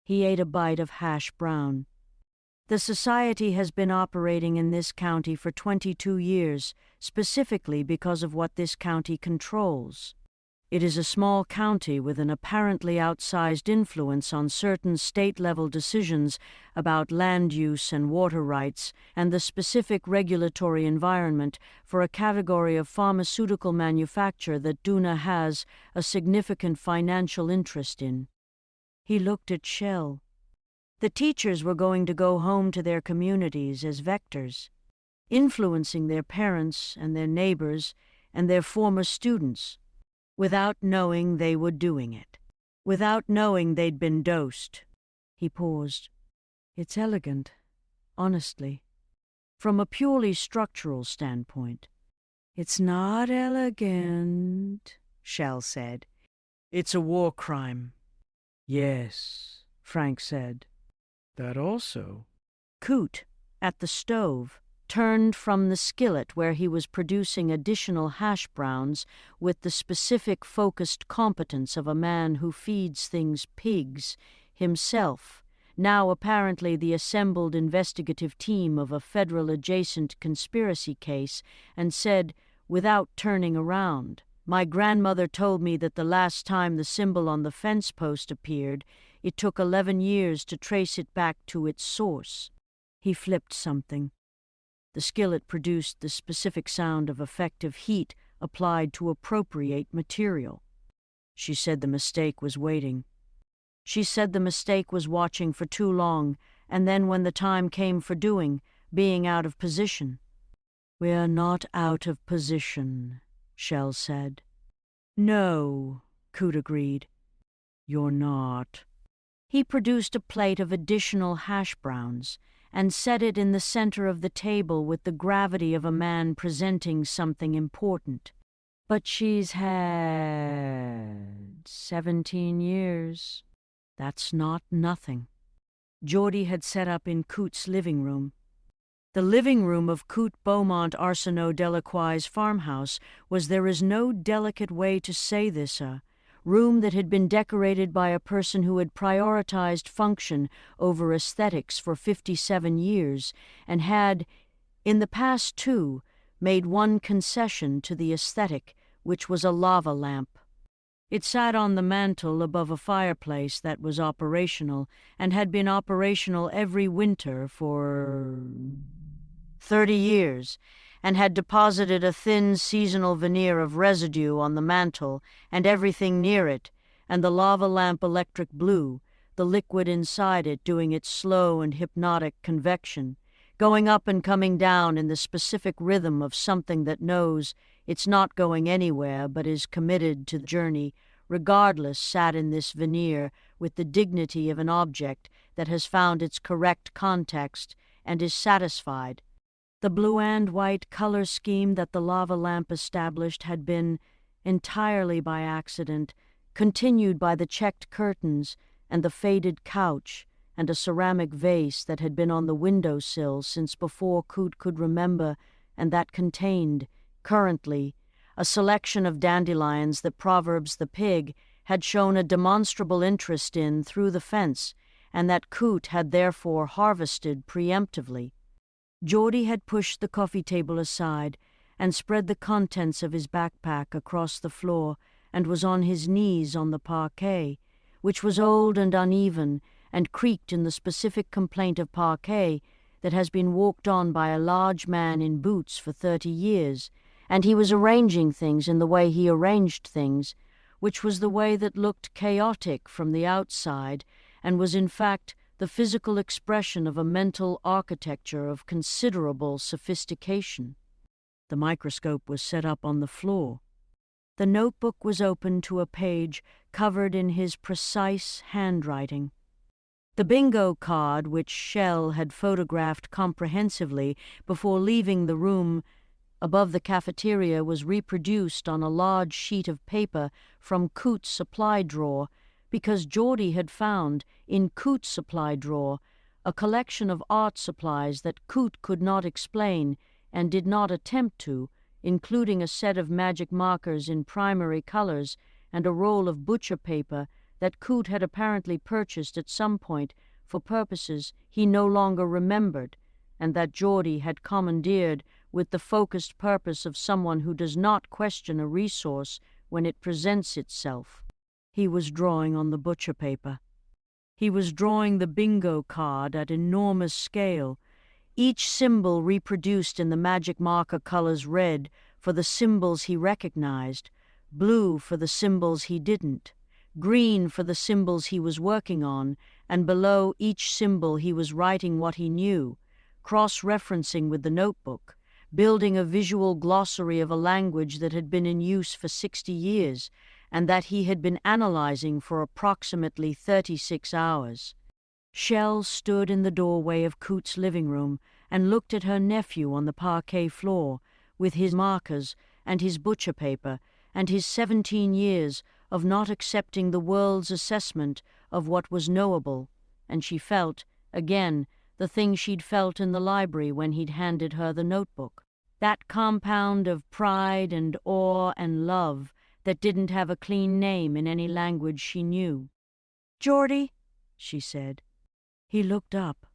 He ate a bite of hash brown. The society has been operating in this county for 22 years, specifically because of what this county controls. It is a small county with an apparently outsized influence on certain state-level decisions about land use and water rights and the specific regulatory environment for a category of pharmaceutical manufacture that Duna has a significant financial interest in. He looked at Shell. The teachers were going to go home to their communities as vectors, influencing their parents and their neighbors and their former students, without knowing they were doing it, without knowing they'd been dosed. He paused. It's elegant, honestly. From a purely structural standpoint. It's not elegant, Shell said. It's a war crime. Yes, Frank said. That also. Coot, at the stove, turned from the skillet where he was producing additional hash browns with the specific focused competence of a man who feeds things pigs, himself, now apparently the assembled investigative team of a federal-adjacent conspiracy case, and said, without turning around, "My grandmother told me that the last time the symbol on the fence post appeared, it took 11 years to trace it back to its source." He flipped something. The skillet produced the specific sound of effective heat applied to appropriate material. She said the mistake was waiting. She said the mistake was watching for too long, and then when the time came for doing, being out of position. "We're not out of position," Shell said. "No," Coot agreed. "You're not." He produced a plate of additional hash browns and set it in the center of the table with the gravity of a man presenting something important. "But she's had 17 years. That's not nothing." Geordie had set up in Coot's living room. The living room of Coot Beaumont Arsenault Delacroix's farmhouse was, there is no delicate way to say this, a room that had been decorated by a person who had prioritized function over aesthetics for 57 years and had, in the past too, made one concession to the aesthetic, which was a lava lamp. It sat on the mantel above a fireplace that was operational and had been operational every winter for 30 years, and had deposited a thin seasonal veneer of residue on the mantel and everything near it, and the lava lamp electric blue, the liquid inside it doing its slow and hypnotic convection, going up and coming down in the specific rhythm of something that knows it's not going anywhere but is committed to the journey, regardless, sat in this veneer with the dignity of an object that has found its correct context and is satisfied. The blue and white color scheme that the lava lamp established had been, entirely by accident, continued by the checked curtains and the faded couch and a ceramic vase that had been on the window-sill since before Coot could remember, and that contained, currently, a selection of dandelions that Proverbs the pig had shown a demonstrable interest in through the fence, and that Coot had therefore harvested preemptively. Geordie had pushed the coffee table aside and spread the contents of his backpack across the floor and was on his knees on the parquet, which was old and uneven and creaked in the specific complaint of parquet that has been walked on by a large man in boots for 30 years, and he was arranging things in the way he arranged things, which was the way that looked chaotic from the outside and was in fact the physical expression of a mental architecture of considerable sophistication. The microscope was set up on the floor. The notebook was open to a page covered in his precise handwriting. The bingo card, which Shell had photographed comprehensively before leaving the room above the cafeteria, was reproduced on a large sheet of paper from Coot's supply drawer, because Geordie had found, in Coot's supply drawer, a collection of art supplies that Coot could not explain and did not attempt to, including a set of magic markers in primary colors and a roll of butcher paper that Coot had apparently purchased at some point for purposes he no longer remembered, and that Geordie had commandeered with the focused purpose of someone who does not question a resource when it presents itself. He was drawing on the butcher paper. He was drawing the bingo card at enormous scale, each symbol reproduced in the magic marker colors red for the symbols he recognized, blue for the symbols he didn't, green for the symbols he was working on, and below each symbol he was writing what he knew, cross-referencing with the notebook, building a visual glossary of a language that had been in use for 60 years and that he had been analyzing for approximately 36 hours. Shell stood in the doorway of Coot's living room and looked at her nephew on the parquet floor with his markers and his butcher paper and his 17 years of not accepting the world's assessment of what was knowable, and she felt, again, the thing she'd felt in the library when he'd handed her the notebook. That compound of pride and awe and love that didn't have a clean name in any language she knew. "Geordie," she said. He looked up.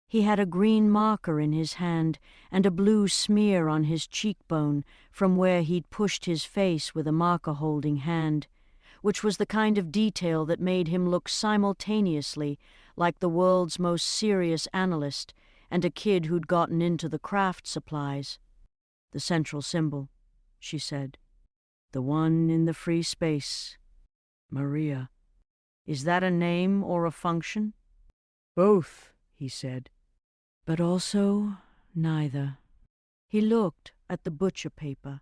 He had a green marker in his hand and a blue smear on his cheekbone from where he'd pushed his face with a marker-holding hand, which was the kind of detail that made him look simultaneously like the world's most serious analyst and a kid who'd gotten into the craft supplies. "The central symbol," she said. "The one in the free space. Maria. Is that a name or a function?" "Both," he said. "But also neither." He looked at the butcher paper.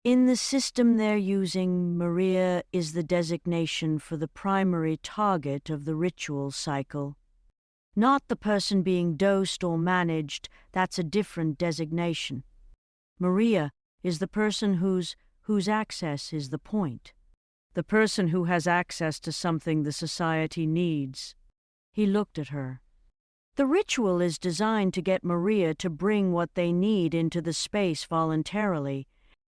"In the system they're using, Maria is the designation for the primary target of the ritual cycle. Not the person being dosed or managed, that's a different designation. Maria is the person whose access is the point. The person who has access to something the society needs." He looked at her. "The ritual is designed to get Maria to bring what they need into the space voluntarily,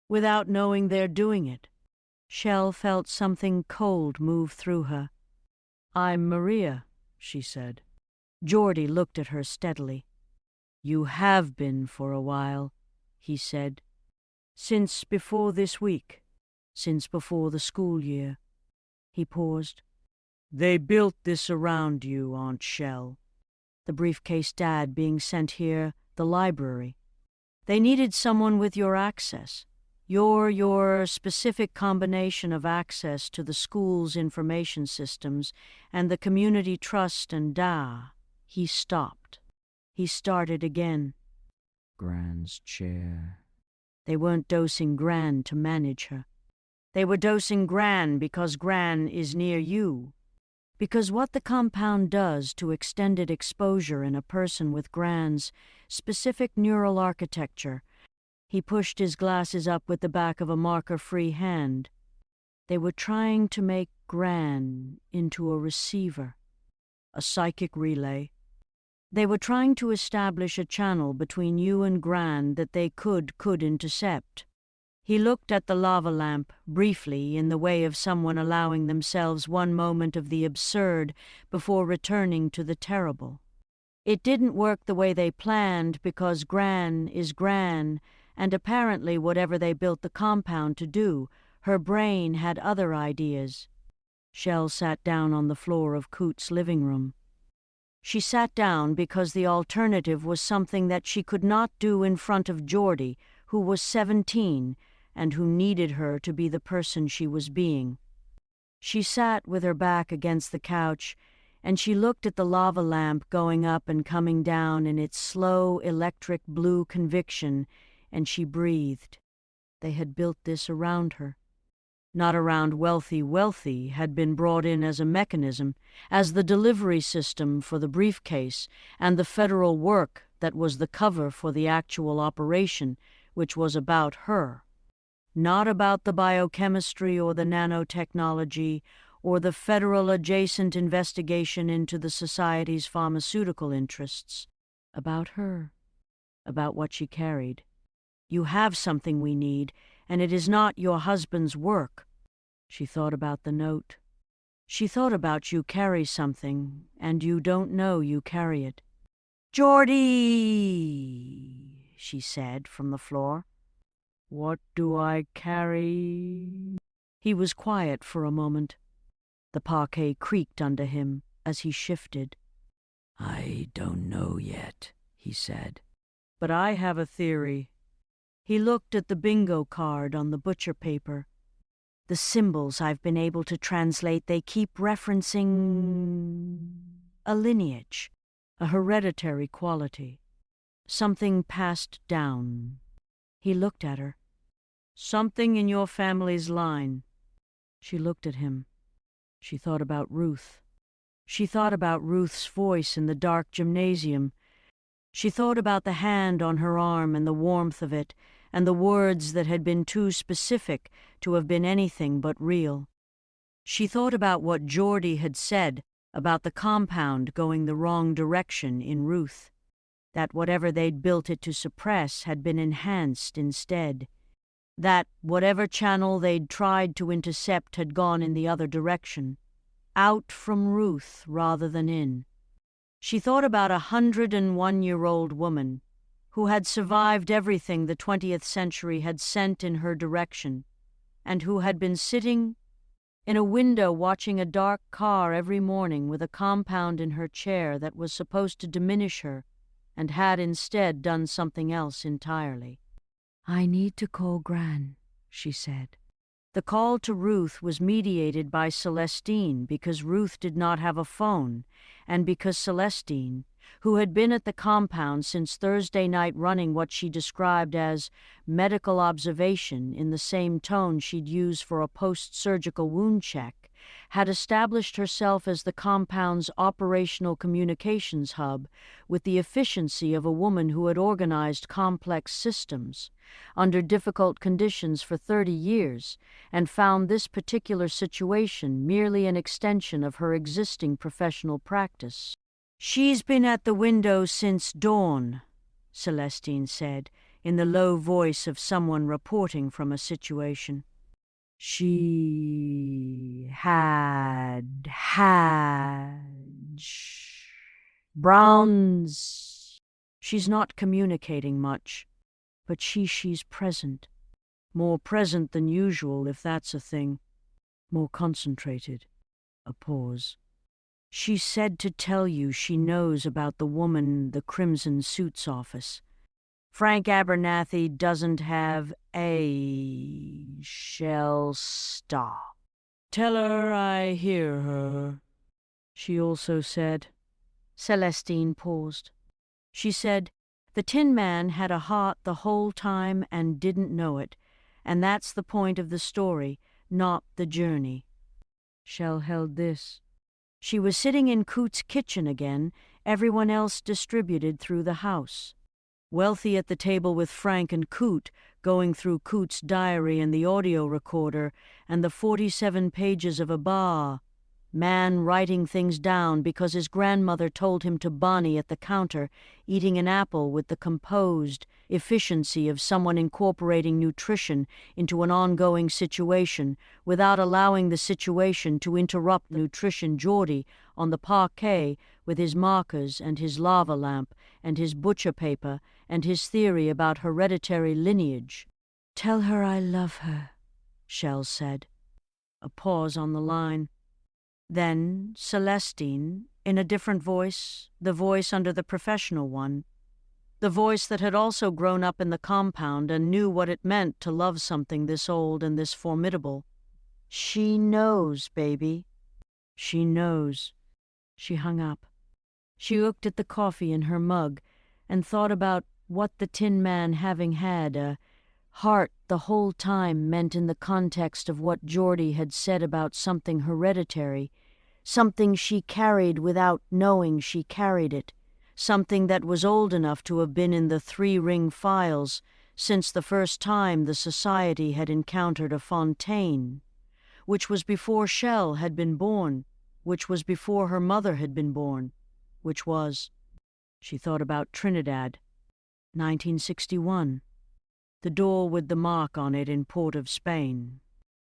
without knowing they're doing it." Shell felt something cold move through her. "I'm Maria," she said. Geordie looked at her steadily. "You have been for a while," he said. "Since before this week. Since before the school year." He paused. "They built this around you, Aunt Shell. The briefcase Dad being sent here the library. They needed someone with your access, your specific combination of access to the school's information systems and the community trust and He stopped. He started again. Gran's chair. They weren't dosing Gran to manage her. They were dosing Gran because Gran is near you. Because what the compound does to extended exposure in a person with Gran's specific neural architecture. He pushed his glasses up with the back of a marker-free hand. They were trying to make Gran into a receiver, a psychic relay. They were trying to establish a channel between you and Gran that they could intercept. He looked at the lava lamp, briefly, in the way of someone allowing themselves one moment of the absurd before returning to the terrible. It didn't work the way they planned because Gran is Gran, and apparently whatever they built the compound to do, her brain had other ideas. Shell sat down on the floor of Coot's living room. She sat down because the alternative was something that she could not do in front of Geordie, who was 17, and who needed her to be the person she was being. She sat with her back against the couch, and she looked at the lava lamp going up and coming down in its slow electric blue conviction, and she breathed. They had built this around her. Not around wealthy had been brought in as a mechanism, as the delivery system for the briefcase and the federal work that was the cover for the actual operation, which was about her. Not about the biochemistry or the nanotechnology or the federal adjacent investigation into the society's pharmaceutical interests. About her. About what she carried. You have something we need, and it is not your husband's work. She thought about the note. She thought about you carry something, and you don't know you carry it. "Geordie," she said from the floor. "What do I carry?" He was quiet for a moment. The parquet creaked under him as he shifted. "I don't know yet," he said. "But I have a theory." He looked at the bingo card on the butcher paper. "The symbols I've been able to translate, they keep referencing a lineage, a hereditary quality, something passed down." He looked at her. "Something in your family's line." She looked at him. She thought about Ruth. She thought about Ruth's voice in the dark gymnasium. She thought about the hand on her arm and the warmth of it, and the words that had been too specific to have been anything but real. She thought about what Geordie had said about the compound going the wrong direction in Ruth, that whatever they'd built it to suppress had been enhanced instead, that whatever channel they'd tried to intercept had gone in the other direction, out from Ruth rather than in. She thought about a 101-year-old woman who had survived everything the 20th century had sent in her direction, and who had been sitting in a window watching a dark car every morning with a compound in her chair that was supposed to diminish her, and had instead done something else entirely. "I need to call Gran," she said. The call to Ruth was mediated by Celestine because Ruth did not have a phone, and because Celestine, who had been at the compound since Thursday night running what she described as medical observation in the same tone she'd use for a post-surgical wound check, had established herself as the compound's operational communications hub with the efficiency of a woman who had organized complex systems under difficult conditions for 30 years and found this particular situation merely an extension of her existing professional practice. "She's been at the window since dawn," Celestine said, in the low voice of someone reporting from a situation. "She had Browns." She's not communicating much, but she's present. More present than usual, if that's a thing. More concentrated. A pause. She said to tell you she knows about the woman in the crimson suits office. Frank Abernathy doesn't have a shall stop. Tell her I hear her, she also said. Celestine paused. She said, the Tin Man had a heart the whole time and didn't know it, and that's the point of the story, not the journey. Shell held this. She was sitting in Coote's kitchen again, everyone else distributed through the house. Wealthy at the table with Frank and Coote, going through Coote's diary and the audio recorder and the 47 pages of a bar. Man writing things down because his grandmother told him to Bonnie at the counter, eating an apple with the composed efficiency of someone incorporating nutrition into an ongoing situation without allowing the situation to interrupt nutrition. Geordie on the parquet with his markers and his lava lamp and his butcher paper and his theory about hereditary lineage. Tell her I love her, Shell said. A pause on the line. Then Celestine, in a different voice, the voice under the professional one, the voice that had also grown up in the compound and knew what it meant to love something this old and this formidable. She knows, baby. She knows. She hung up. She looked at the coffee in her mug and thought about what the Tin Man having had a heart the whole time meant in the context of what Geordie had said about something hereditary, something she carried without knowing she carried it, something that was old enough to have been in the 3-ring files since the first time the society had encountered a Fontaine, which was before Shell had been born, which was before her mother had been born, which was... She thought about Trinidad, 1961. The door with the mark on it in Port of Spain.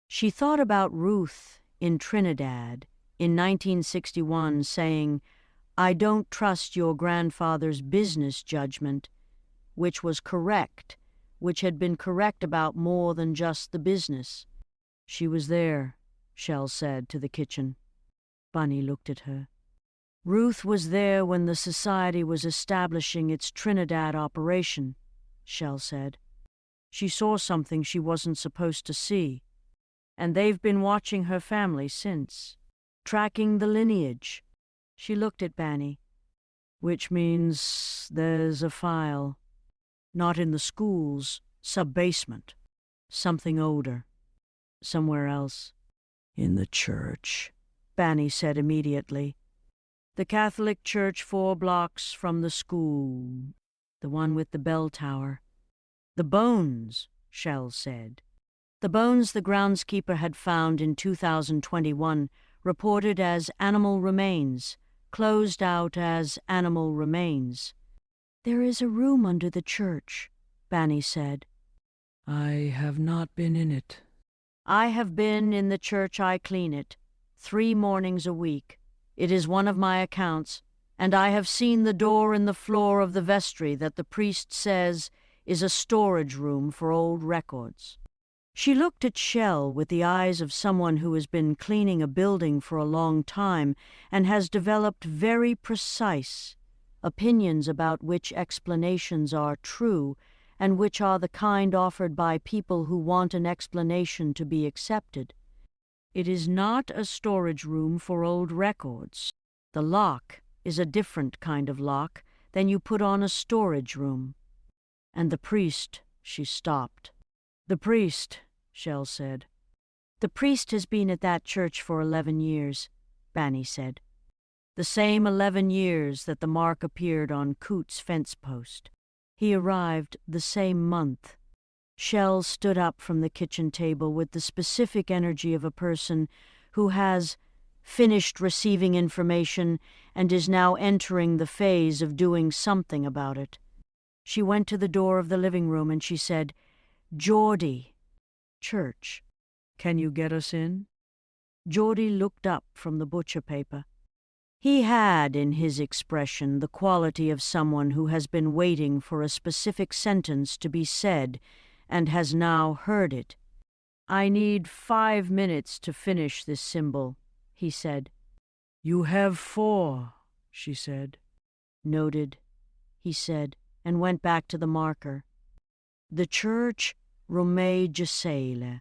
She thought about Ruth in Trinidad in 1961 saying, I don't trust your grandfather's business judgment, which was correct, which had been correct about more than just the business. She was there, Shell said to the kitchen. Bunny looked at her. Ruth was there when the society was establishing its Trinidad operation, Shell said. She saw something she wasn't supposed to see, and they've been watching her family since, tracking the lineage. She looked at Banny. Which means there's a file. Not in the schools, sub-basement. Something older. Somewhere else. In the church, Banny said immediately. The Catholic church 4 blocks from the school. The one with the bell tower. The bones, Shell said. The bones the groundskeeper had found in 2021, reported as animal remains, closed out as animal remains. There is a room under the church, Banny said. I have not been in it. I have been in the church. I clean it, 3 mornings a week. It is one of my accounts, and I have seen the door in the floor of the vestry that the priest says is a storage room for old records. She looked at Shell with the eyes of someone who has been cleaning a building for a long time and has developed very precise opinions about which explanations are true and which are the kind offered by people who want an explanation to be accepted. It is not a storage room for old records. The lock is a different kind of lock than you put on a storage room. And the priest, she stopped. The priest, Shell said. The priest has been at that church for 11 years, Banny said. The same 11 years that the mark appeared on Coote's fence post. He arrived the same month. Shell stood up from the kitchen table with the specific energy of a person who has finished receiving information and is now entering the phase of doing something about it. She went to the door of the living room and she said, Geordie. Church. Can you get us in? Geordie looked up from the butcher paper. He had, in his expression, the quality of someone who has been waiting for a specific sentence to be said and has now heard it. I need 5 minutes to finish this symbol, he said. You have 4, she said. Noted, he said, and went back to the marker. The church Romei-Geselle.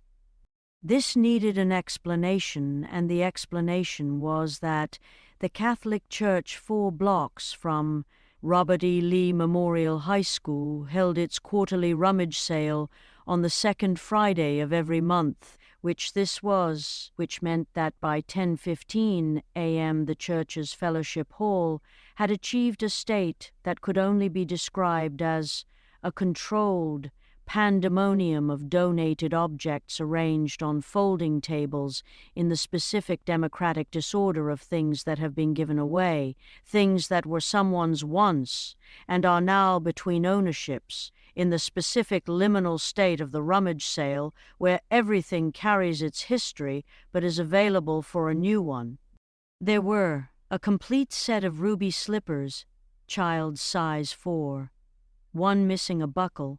This needed an explanation, and the explanation was that the Catholic Church 4 blocks from Robert E. Lee Memorial High School held its quarterly rummage sale on the second Friday of every month, which meant that by 10:15 a.m. the church's fellowship hall had achieved a state that could only be described as a controlled pandemonium of donated objects arranged on folding tables in the specific democratic disorder of things that have been given away, things that were someone's once and are now between ownerships, in the specific liminal state of the rummage sale where everything carries its history but is available for a new one. There were a complete set of ruby slippers, child's size 4, one missing a buckle,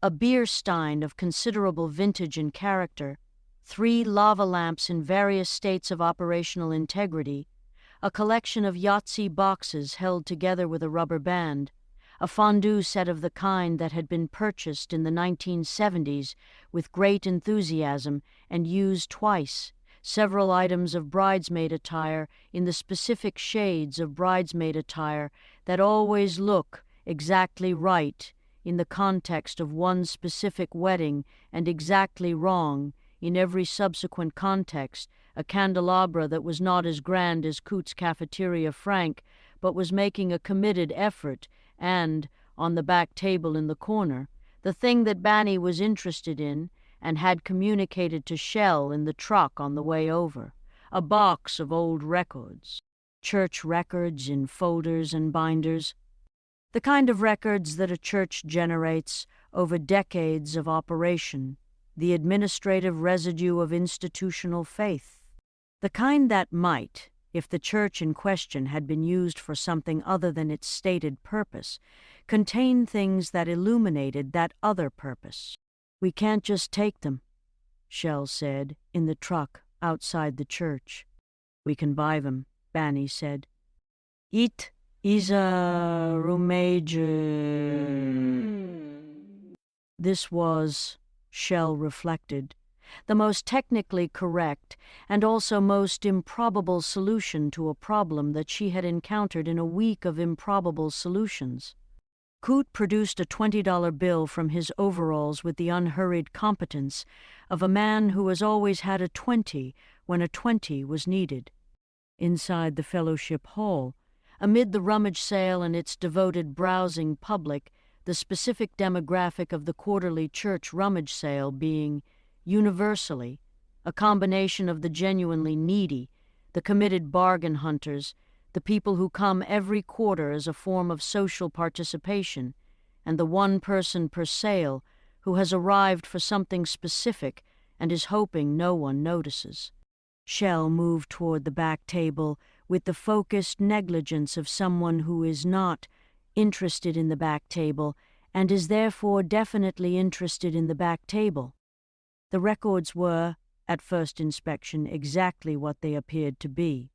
a beer stein of considerable vintage and character, 3 lava lamps in various states of operational integrity, a collection of Yahtzee boxes held together with a rubber band, a fondue set of the kind that had been purchased in the 1970s with great enthusiasm and used twice, several items of bridesmaid attire in the specific shades of bridesmaid attire that always look exactly right in the context of one specific wedding and exactly wrong in every subsequent context, a candelabra that was not as grand as Coots' Cafeteria Frank, but was making a committed effort, and, on the back table in the corner, the thing that Banny was interested in and had communicated to Shell in the truck on the way over, a box of old records, church records in folders and binders, the kind of records that a church generates over decades of operation, the administrative residue of institutional faith, the kind that might, if the church in question had been used for something other than its stated purpose, contain things that illuminated that other purpose. We can't just take them, Shell said, in the truck outside the church. We can buy them, Banny said. It is a rumage. This was, Shell reflected, the most technically correct and also most improbable solution to a problem that she had encountered in a week of improbable solutions. Coot produced a $20 bill from his overalls with the unhurried competence of a man who has always had a 20 when a 20 was needed. Inside the fellowship hall, amid the rummage sale and its devoted browsing public, the specific demographic of the quarterly church rummage sale being, universally, a combination of the genuinely needy, the committed bargain hunters, the people who come every quarter as a form of social participation, and the one person per sale who has arrived for something specific and is hoping no one notices. Shell moved toward the back table with the focused negligence of someone who is not interested in the back table and is therefore definitely interested in the back table. The records were, at first inspection, exactly what they appeared to be.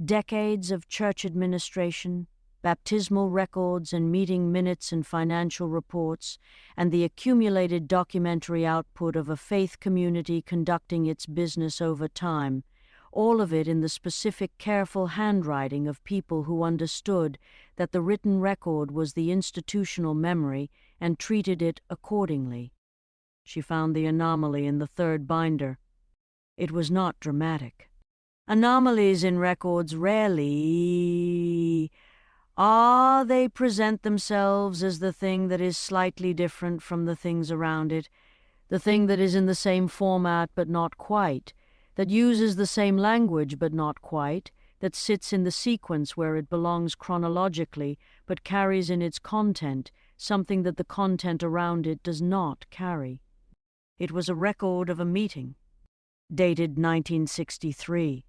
Decades of church administration, baptismal records and meeting minutes and financial reports, and the accumulated documentary output of a faith community conducting its business over time, all of it in the specific careful handwriting of people who understood that the written record was the institutional memory and treated it accordingly. She found the anomaly in the third binder. It was not dramatic. Anomalies in records rarely they present themselves as the thing that is slightly different from the things around it, the thing that is in the same format but not quite, that uses the same language but not quite, that sits in the sequence where it belongs chronologically but carries in its content something that the content around it does not carry. It was a record of a meeting, dated 1963,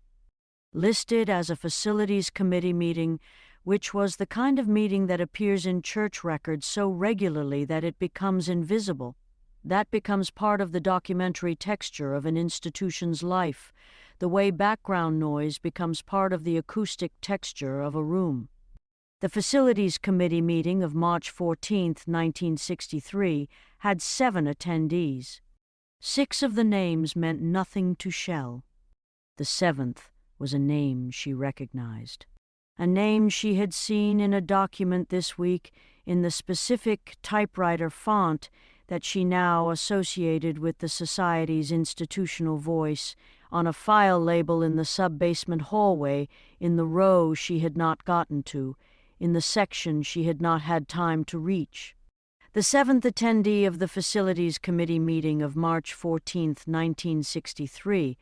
listed as a facilities committee meeting, which was the kind of meeting that appears in church records so regularly that it becomes invisible. That becomes part of the documentary texture of an institution's life, the way background noise becomes part of the acoustic texture of a room. The Facilities Committee meeting of March 14, 1963, had 7 attendees. 6 of the names meant nothing to Shell. The 7th was a name she recognized. A name she had seen in a document this week in the specific typewriter font that she now associated with the Society's institutional voice, on a file label in the sub-basement hallway, in the row she had not gotten to, in the section she had not had time to reach. The 7th attendee of the Facilities Committee meeting of March 14, 1963,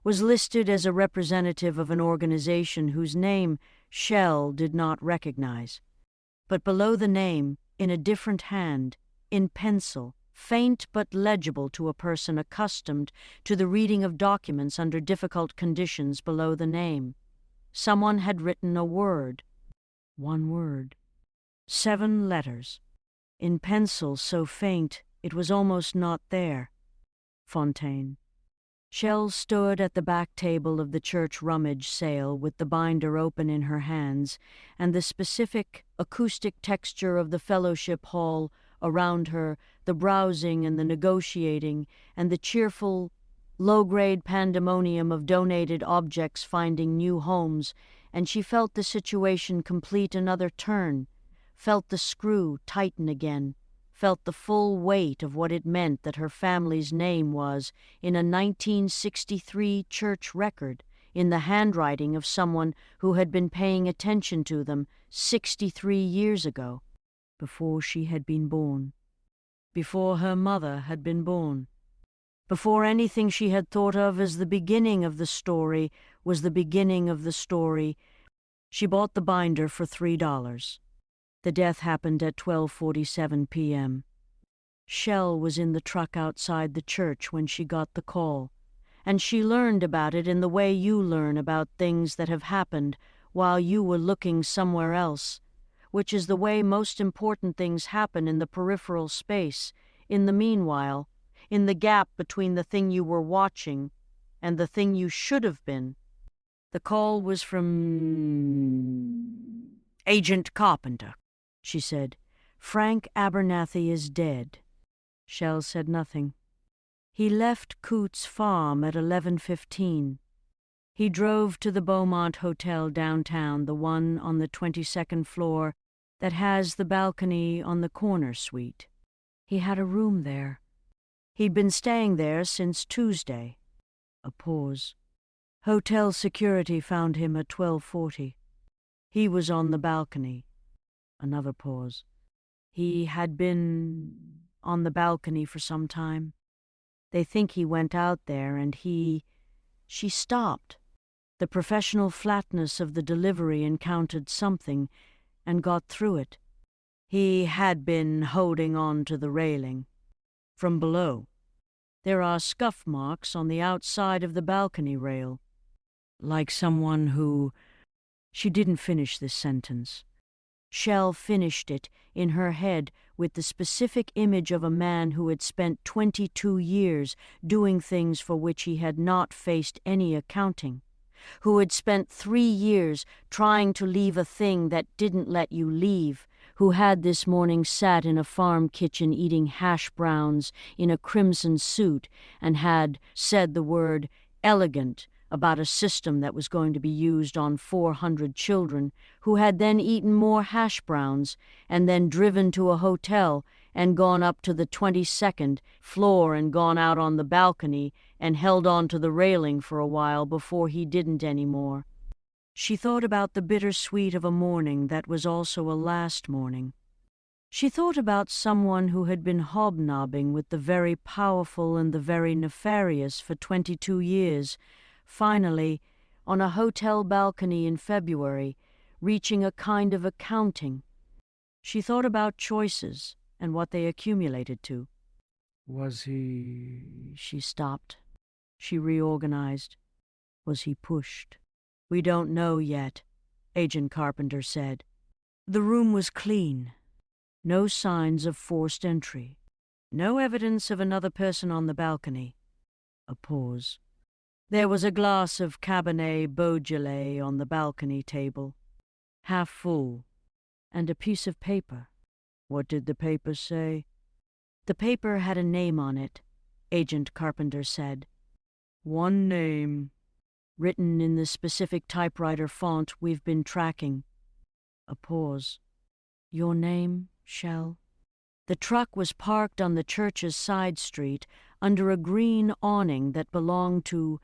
was listed as a representative of an organization whose name Shell did not recognize. But below the name, in a different hand, in pencil, faint but legible to a person accustomed to the reading of documents under difficult conditions below the name, someone had written a word. 1 word. 7 letters. In pencil so faint it was almost not there. Fontaine. Shell stood at the back table of the church rummage sale with the binder open in her hands and the specific acoustic texture of the fellowship hall around her, the browsing and the negotiating, and the cheerful, low-grade pandemonium of donated objects finding new homes, and she felt the situation complete another turn, felt the screw tighten again, felt the full weight of what it meant that her family's name was in a 1963 church record, in the handwriting of someone who had been paying attention to them 63 years ago, before she had been born, before her mother had been born, before anything she had thought of as the beginning of the story was the beginning of the story. She bought the binder for $3. The death happened at 12:47 p.m. Shell was in the truck outside the church when she got the call, and she learned about it in the way you learn about things that have happened while you were looking somewhere else, which is the way most important things happen in the peripheral space, in the meanwhile, in the gap between the thing you were watching and the thing you should have been. The call was from Agent Carpenter. She said, "Frank Abernathy is dead." Shell said nothing. He left Coots Farm at 11:15. He drove to the Beaumont Hotel downtown, the one on the 22nd floor that has the balcony on the corner suite. He had a room there. He'd been staying there since Tuesday. A pause. Hotel security found him at 12:40. He was on the balcony. Another pause. He had been on the balcony for some time. They think he went out there and She stopped. The professional flatness of the delivery encountered something and got through it. He had been holding on to the railing. From below, there are scuff marks on the outside of the balcony rail. Like someone who... She didn't finish this sentence. Shell finished it in her head with the specific image of a man who had spent 22 years doing things for which he had not faced any accounting, who had spent 3 years trying to leave a thing that didn't let you leave, who had this morning sat in a farm kitchen eating hash browns in a crimson suit and had said the word elegant about a system that was going to be used on 400 children, who had then eaten more hash browns and then driven to a hotel and gone up to the 22nd floor and gone out on the balcony and held on to the railing for a while before he didn't anymore. She thought about the bittersweet of a morning that was also a last morning. She thought about someone who had been hobnobbing with the very powerful and the very nefarious for 22 years, finally, on a hotel balcony in February, reaching a kind of accounting. She thought about choices and what they accumulated to. Was he... She stopped. She reorganized. Was he pushed? "We don't know yet," Agent Carpenter said. The room was clean. No signs of forced entry. No evidence of another person on the balcony. A pause. There was a glass of Cabernet Beaujolais on the balcony table, half full, and a piece of paper. What did the paper say? The paper had a name on it, Agent Carpenter said. One name. Written in the specific typewriter font we've been tracking. A pause. Your name, Shell? The truck was parked on the church's side street under a green awning that belonged to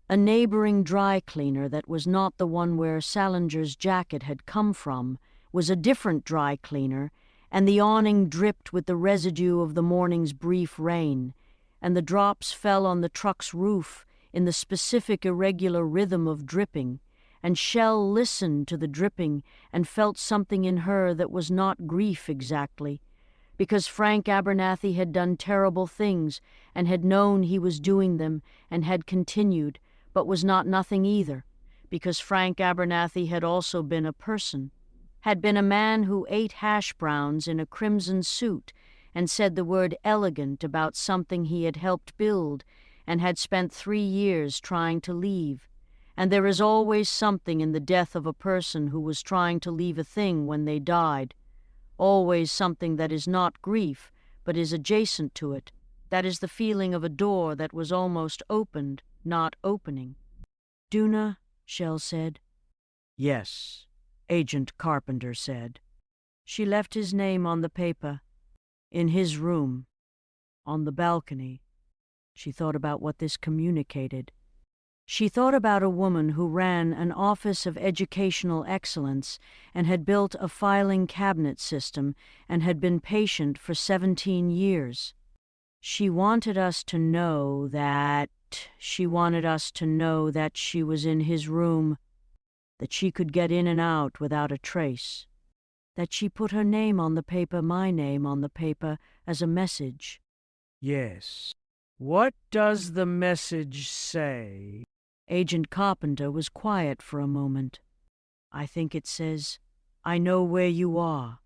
a neighboring dry cleaner that was not the one where Salinger's jacket had come from, was a different dry cleaner, and the awning dripped with the residue of the morning's brief rain, and the drops fell on the truck's roof in the specific irregular rhythm of dripping, and Shell listened to the dripping and felt something in her that was not grief exactly, because Frank Abernathy had done terrible things and had known he was doing them and had continued, but was not nothing either, because Frank Abernathy had also been a person, had been a man who ate hash browns in a crimson suit and said the word elegant about something he had helped build and had spent 3 years trying to leave. And there is always something in the death of a person who was trying to leave a thing when they died, always something that is not grief, but is adjacent to it. That is the feeling of a door that was almost opened, not opening. Duna, Shell said. Yes, Agent Carpenter said. She left his name on the paper, in his room, on the balcony. She thought about what this communicated. She thought about a woman who ran an office of educational excellence and had built a filing cabinet system and had been patient for 17 years. She wanted us to know that she was in his room, that she could get in and out without a trace, that she put her name on the paper, my name on the paper, as a message. Yes. What does the message say? Agent Carpenter was quiet for a moment. I think it says, I know where you are.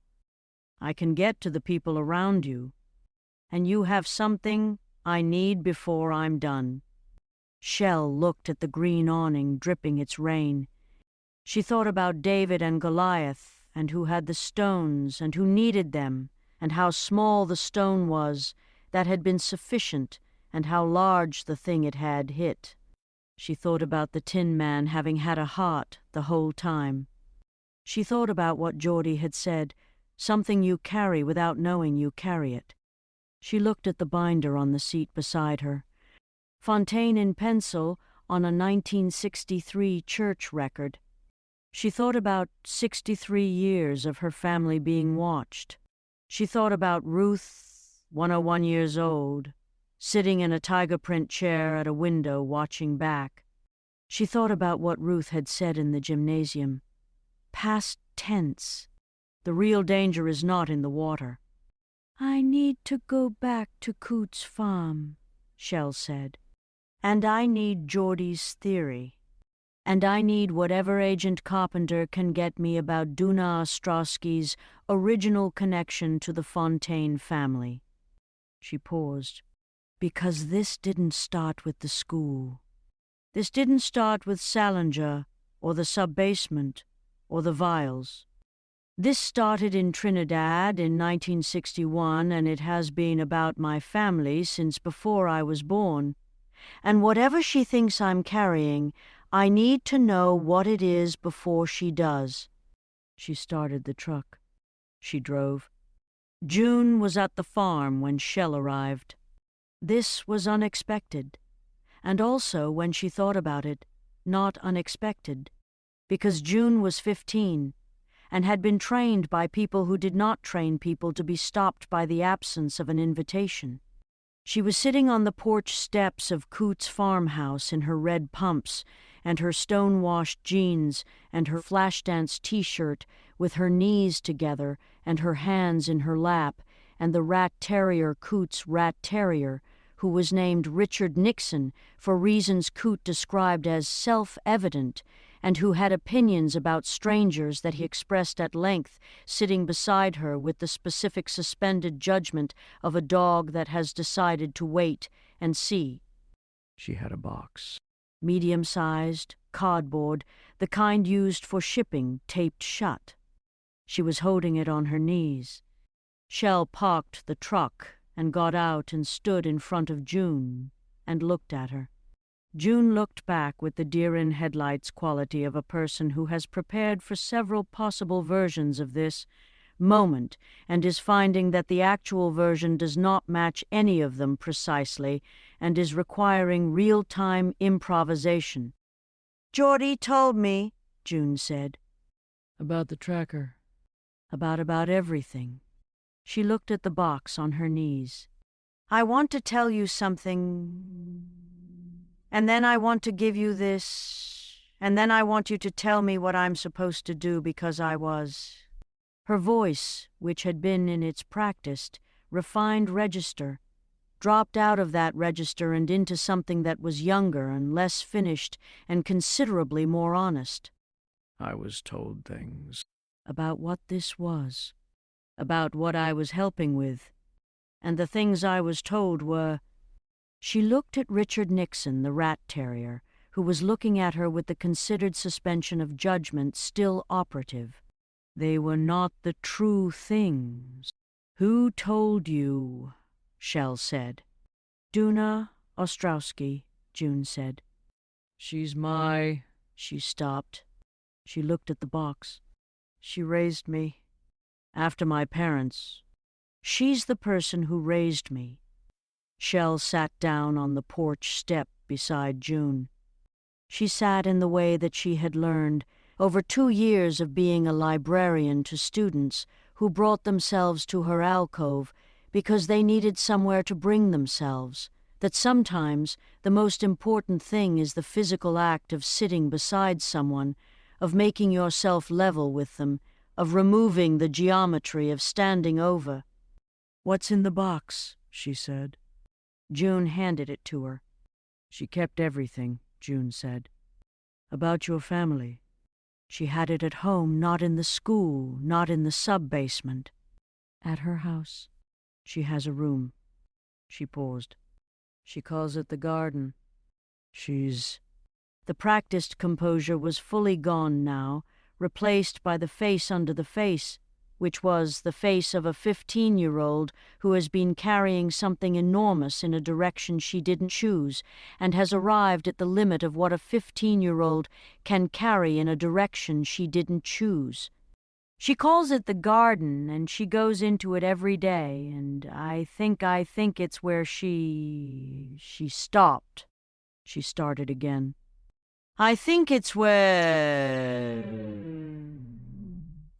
I can get to the people around you. And you have something I need before I'm done. Shell looked at the green awning dripping its rain. She thought about David and Goliath, and who had the stones, and who needed them, and how small the stone was that had been sufficient, and how large the thing it had hit. She thought about the Tin Man having had a heart the whole time. She thought about what Geordie had said, something you carry without knowing you carry it. She looked at the binder on the seat beside her. Fontaine in pencil on a 1963 church record. She thought about 63 years of her family being watched. She thought about Ruth, 101 years old, sitting in a tiger print chair at a window watching back. She thought about what Ruth had said in the gymnasium. Past tense. The real danger is not in the water. I need to go back to Coots Farm, Shell said. And I need Geordie's theory. And I need whatever Agent Carpenter can get me about Duna Ostrowski's original connection to the Fontaine family. She paused. Because this didn't start with the school. This didn't start with Salinger, or the sub-basement, or the vials. This started in Trinidad in 1961, and it has been about my family since before I was born. And whatever she thinks I'm carrying, I need to know what it is before she does. She started the truck. She drove. June was at the farm when Shell arrived. This was unexpected, and also, when she thought about it, not unexpected, because June was 15 and had been trained by people who did not train people to be stopped by the absence of an invitation. She was sitting on the porch steps of Coots' farmhouse in her red pumps and her stone-washed jeans and her Flashdance T-shirt with her knees together and her hands in her lap, and the rat terrier Coots' rat terrier, who was named Richard Nixon for reasons Coot described as self-evident, and who had opinions about strangers that he expressed at length, sitting beside her with the specific suspended judgment of a dog that has decided to wait and see. She had a box. medium-sized, cardboard, the kind used for shipping, taped shut. She was holding it on her knees. Shell parked the truck and got out and stood in front of June and looked at her. June looked back with the deer-in-headlights quality of a person who has prepared for several possible versions of this moment and is finding that the actual version does not match any of them precisely and is requiring real-time improvisation. "Geordie told me," June said. About the tracker. About everything. She looked at the box on her knees. "I want to tell you something, and then I want to give you this, and then I want you to tell me what I'm supposed to do because I was—" Her voice, which had been in its practiced, refined register, dropped out of that register and into something that was younger and less finished and considerably more honest. I was told things. About what this was. About what I was helping with. And the things I was told were— She looked at Richard Nixon, the rat terrier, who was looking at her with the considered suspension of judgment still operative. They were not the true things. Who told you? Shell said. Duna Ostrowski, June said. She's my... She stopped. She looked at the box. She raised me. After my parents. She's the person who raised me. Shell sat down on the porch step beside June. She sat in the way that she had learned, over 2 years of being a librarian to students who brought themselves to her alcove because they needed somewhere to bring themselves, that sometimes the most important thing is the physical act of sitting beside someone, of making yourself level with them, of removing the geometry of standing over. What's in the box? She said. June handed it to her. She kept everything, June said. About your family. She had it at home, not in the school, not in the sub-basement. At her house. She has a room. She paused. She calls it the garden. She's... The practiced composure was fully gone now, replaced by the face under the face, which was the face of a 15-year-old who has been carrying something enormous in a direction she didn't choose and has arrived at the limit of what a 15-year-old can carry in a direction she didn't choose. She calls it the garden, and she goes into it every day, and I think it's where she stopped. She started again. I think it's where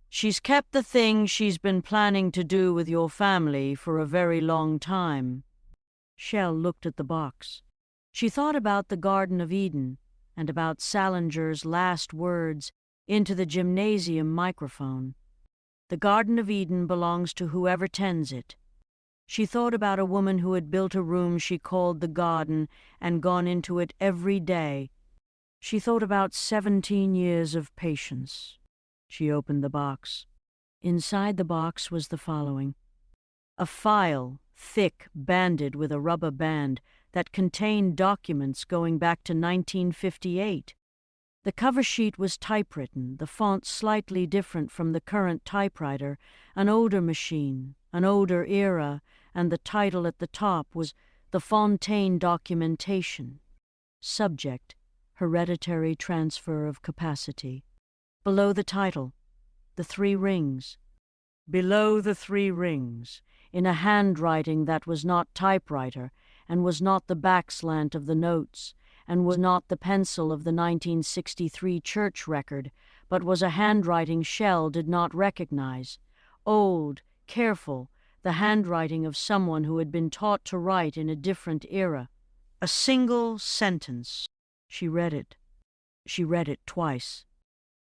she's kept the thing she's been planning to do with your family for a very long time. Shell looked at the box. She thought about the Garden of Eden and about Salinger's last words into the gymnasium microphone. The Garden of Eden belongs to whoever tends it. She thought about a woman who had built a room she called the garden and gone into it every day. She thought about 17 years of patience. She opened the box. Inside the box was the following. A file, thick, banded with a rubber band, that contained documents going back to 1958. The cover sheet was typewritten, the font slightly different from the current typewriter, an older machine, an older era, and the title at the top was The Fontaine Documentation. Subject, Hereditary Transfer of Capacity. Below the title, The Three Rings. Below the Three Rings, in a handwriting that was not typewriter, and was not the backslant of the notes, and was not the pencil of the 1963 church record, but was a handwriting Shell did not recognize. Old, careful, the handwriting of someone who had been taught to write in a different era. A single sentence. She read it. She read it twice.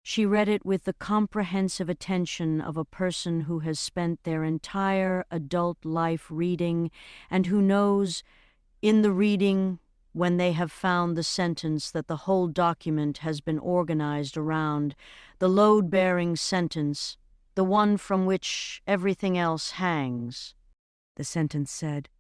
She read it with the comprehensive attention of a person who has spent their entire adult life reading and who knows, in the reading, when they have found the sentence that the whole document has been organized around, the load-bearing sentence, the one from which everything else hangs. The sentence said,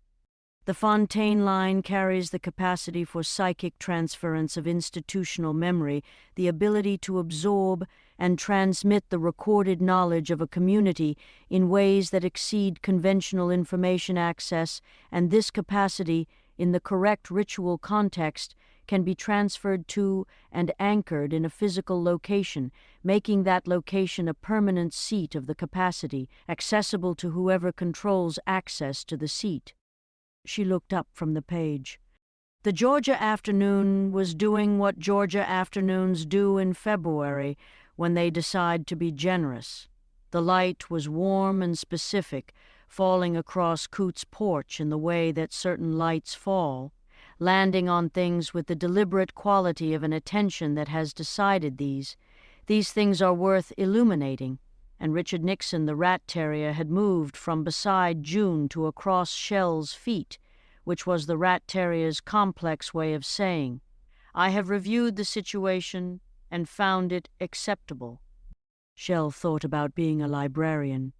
The Fontaine line carries the capacity for psychic transference of institutional memory, the ability to absorb and transmit the recorded knowledge of a community in ways that exceed conventional information access, and this capacity, in the correct ritual context, can be transferred to and anchored in a physical location, making that location a permanent seat of the capacity, accessible to whoever controls access to the seat. She looked up from the page. The Georgia afternoon was doing what Georgia afternoons do in February when they decide to be generous. The light was warm and specific, falling across Coote's porch in the way that certain lights fall, landing on things with the deliberate quality of an attention that has decided these things are worth illuminating, and Richard Nixon, the rat terrier, had moved from beside June to across Shell's feet, which was the rat terrier's complex way of saying, "I have reviewed the situation and found it acceptable." Shell thought about being a librarian.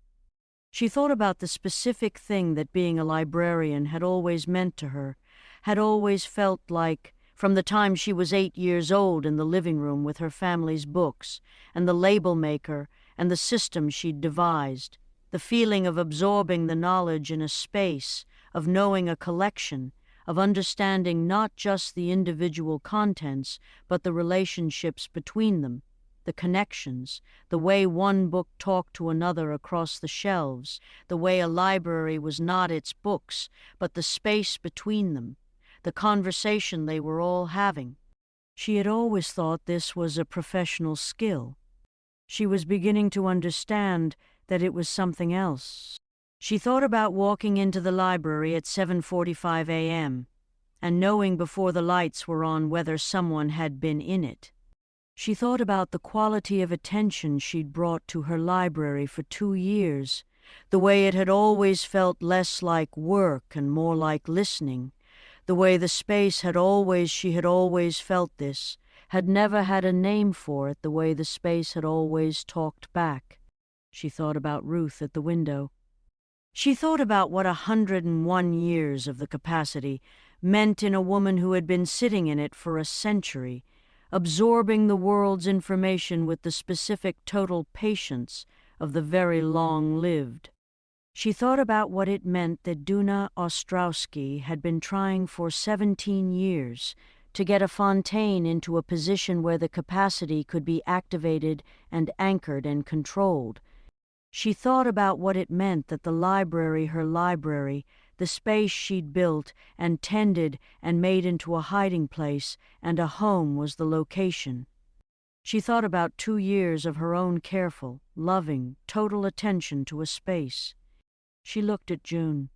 She thought about the specific thing that being a librarian had always meant to her, had always felt like, from the time she was 8 years old in the living room with her family's books, and the label maker, and the system she'd devised, the feeling of absorbing the knowledge in a space, of knowing a collection, of understanding not just the individual contents, but the relationships between them, the connections, the way one book talked to another across the shelves, the way a library was not its books, but the space between them, the conversation they were all having. She had always thought this was a professional skill. She was beginning to understand that it was something else. She thought about walking into the library at 7:45 a.m. and knowing before the lights were on whether someone had been in it. She thought about the quality of attention she'd brought to her library for 2 years, the way it had always felt less like work and more like listening, the way the space she had always felt this, had never had a name for it, the way the space had always talked back. She thought about Ruth at the window. She thought about what 101 years of the capacity meant in a woman who had been sitting in it for a century, absorbing the world's information with the specific total patience of the very long-lived. She thought about what it meant that Duna Ostrowski had been trying for 17 years to get a Fontaine into a position where the capacity could be activated and anchored and controlled. She thought about what it meant that the library, her library, the space she'd built and tended and made into a hiding place and a home, was the location. She thought about 2 years of her own careful, loving, total attention to a space. She looked at June.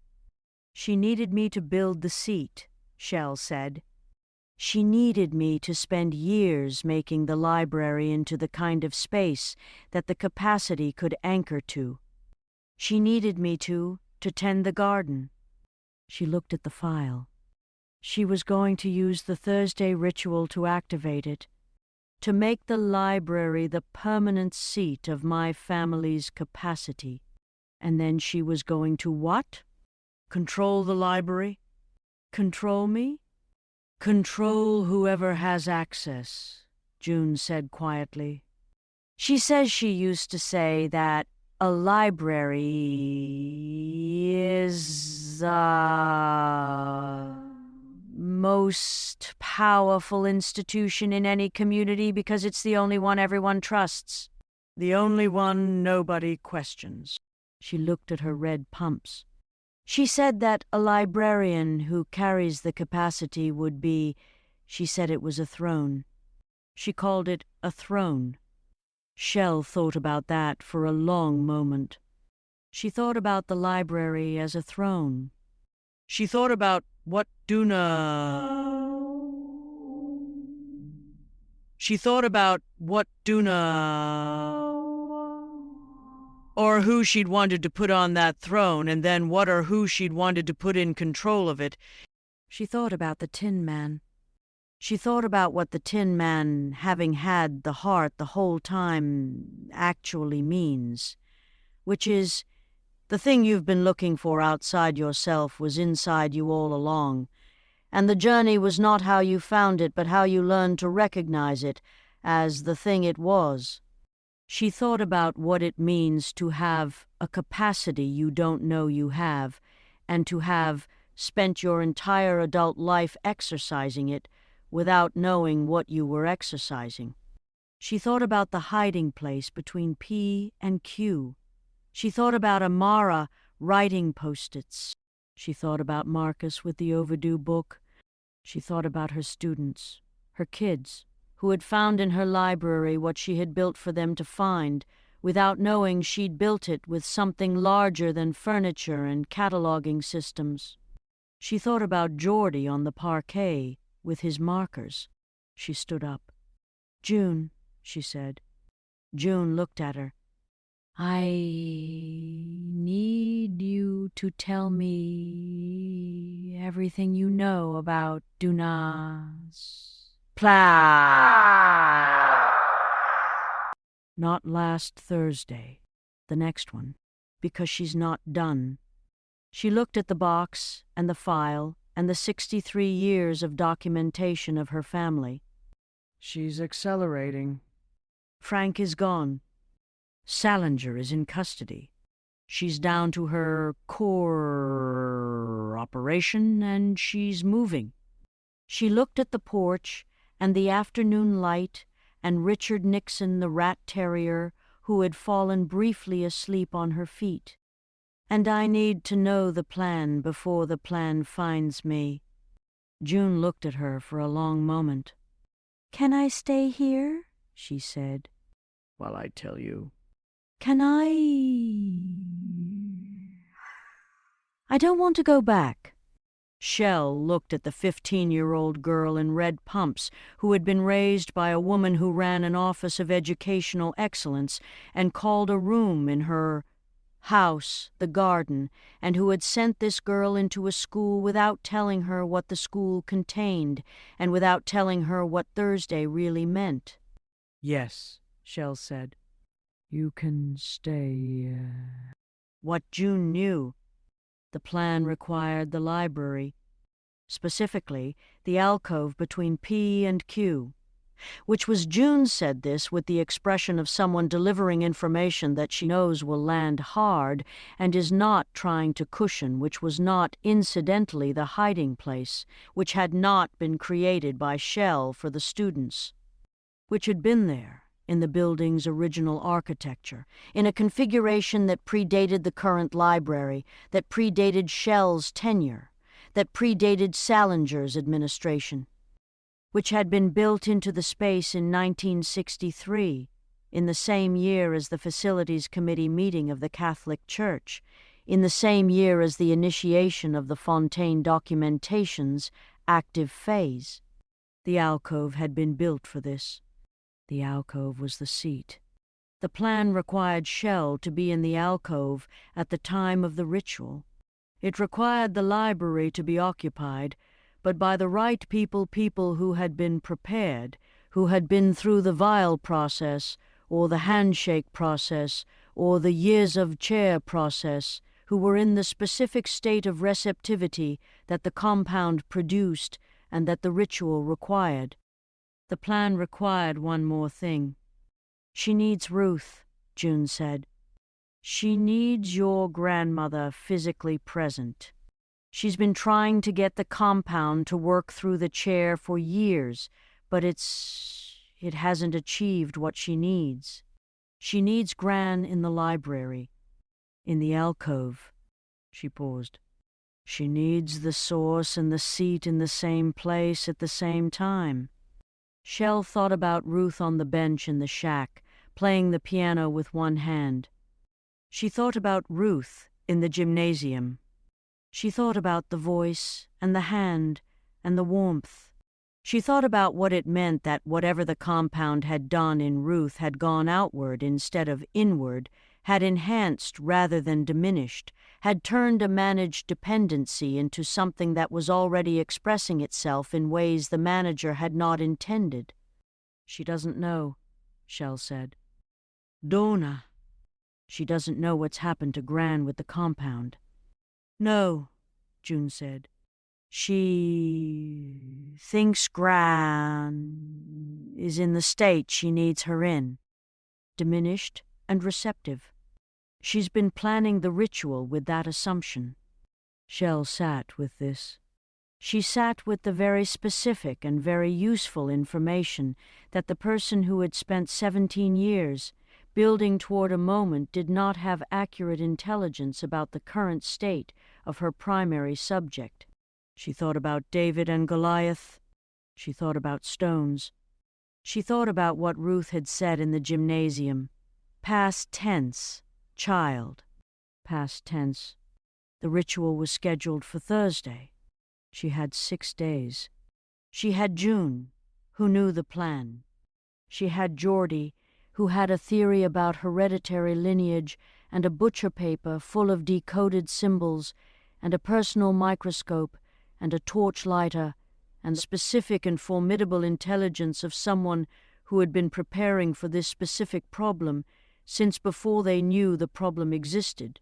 "She needed me to build the seat," Shell said. "She needed me to spend years making the library into the kind of space that the capacity could anchor to. She needed me to tend the garden." She looked at the file. She was going to use the Thursday ritual to activate it, to make the library the permanent seat of my family's capacity. And then she was going to what? Control the library? Control me? "Control whoever has access," June said quietly. She says she used to say that a library is the most powerful institution in any community because it's the only one everyone trusts, the only one nobody questions. She looked at her red pumps. She said that a librarian who carries the capacity would be, she said it was a throne. She called it a throne. Shell thought about that for a long moment. She thought about the library as a throne. She thought about what or who she'd wanted to put on that throne, and then what or who she'd wanted to put in control of it. She thought about the Tin Man. She thought about what the Tin Man, having had the heart the whole time, actually means, which is, The thing you've been looking for outside yourself was inside you all along, and the journey was not how you found it, but how you learned to recognize it as the thing it was. She thought about what it means to have a capacity you don't know you have, and to have spent your entire adult life exercising it without knowing what you were exercising. She thought about the hiding place between P and Q. She thought about Amara writing post-its. She thought about Marcus with the overdue book. She thought about her students, her kids, who had found in her library what she had built for them to find, without knowing she'd built it with something larger than furniture and cataloging systems. She thought about Geordie on the parquet with his markers. She stood up. "June," she said. June looked at her. "I need you to tell me everything you know about Dunas. Plow! Not last Thursday, the next one, because she's not done." She looked at the box and the file and the 63 years of documentation of her family. She's accelerating. Frank is gone. Salinger is in custody. She's down to her core operation, and she's moving. She looked at the porch and the afternoon light and Richard Nixon, the rat terrier, who had fallen briefly asleep on her feet. "And I need to know the plan before the plan finds me." June looked at her for a long moment. "Can I stay here?" she said. While I tell you. "Can I don't want to go back." Shell looked at the 15-year-old girl in red pumps who had been raised by a woman who ran an office of educational excellence and called a room in her house the garden, and who had sent this girl into a school without telling her what the school contained and without telling her what Thursday really meant. "Yes," Shell said. "You can stay." What June knew. The plan required the library, specifically the alcove between P and Q, which was June said this with the expression of someone delivering information that she knows will land hard and is not trying to cushion, which was not incidentally the hiding place, which had not been created by Shell for the students, which had been there in the building's original architecture, in a configuration that predated the current library, that predated Shell's tenure, that predated Salinger's administration, which had been built into the space in 1963, in the same year as the Facilities Committee meeting of the Catholic Church, in the same year as the initiation of the Fontaine documentation's active phase. The alcove had been built for this. The alcove was the seat. The plan required Shell to be in the alcove at the time of the ritual. It required the library to be occupied, but by the right people who had been prepared, who had been through the vial process, or the handshake process, or the years of chair process, who were in the specific state of receptivity that the compound produced and that the ritual required. The plan required one more thing. "She needs Ruth," June said. "She needs your grandmother physically present. She's been trying to get the compound to work through the chair for years, but it hasn't achieved what she needs. She needs Gran in the library, in the alcove." She paused. "She needs the source and the seat in the same place at the same time." Shell thought about Ruth on the bench in the shack, playing the piano with one hand. She thought about Ruth in the gymnasium. She thought about the voice and the hand and the warmth. She thought about what it meant that whatever the compound had done in Ruth had gone outward instead of inward, had enhanced rather than diminished, had turned a managed dependency into something that was already expressing itself in ways the manager had not intended. "She doesn't know," Shell said. "Donna." She doesn't know what's happened to Gran with the compound. No, June said. She thinks Gran is in the state she needs her in. Diminished and receptive. She's been planning the ritual with that assumption. Shell sat with this. She sat with the very specific and very useful information that the person who had spent 17 years building toward a moment did not have accurate intelligence about the current state of her primary subject. She thought about David and Goliath. She thought about stones. She thought about what Ruth had said in the gymnasium. Past tense, child. Past tense. The ritual was scheduled for Thursday. She had 6 days. She had June, who knew the plan. She had Geordie, who had a theory about hereditary lineage and a butcher paper full of decoded symbols and a personal microscope and a torchlighter and the specific and formidable intelligence of someone who had been preparing for this specific problem since before they knew the problem existed.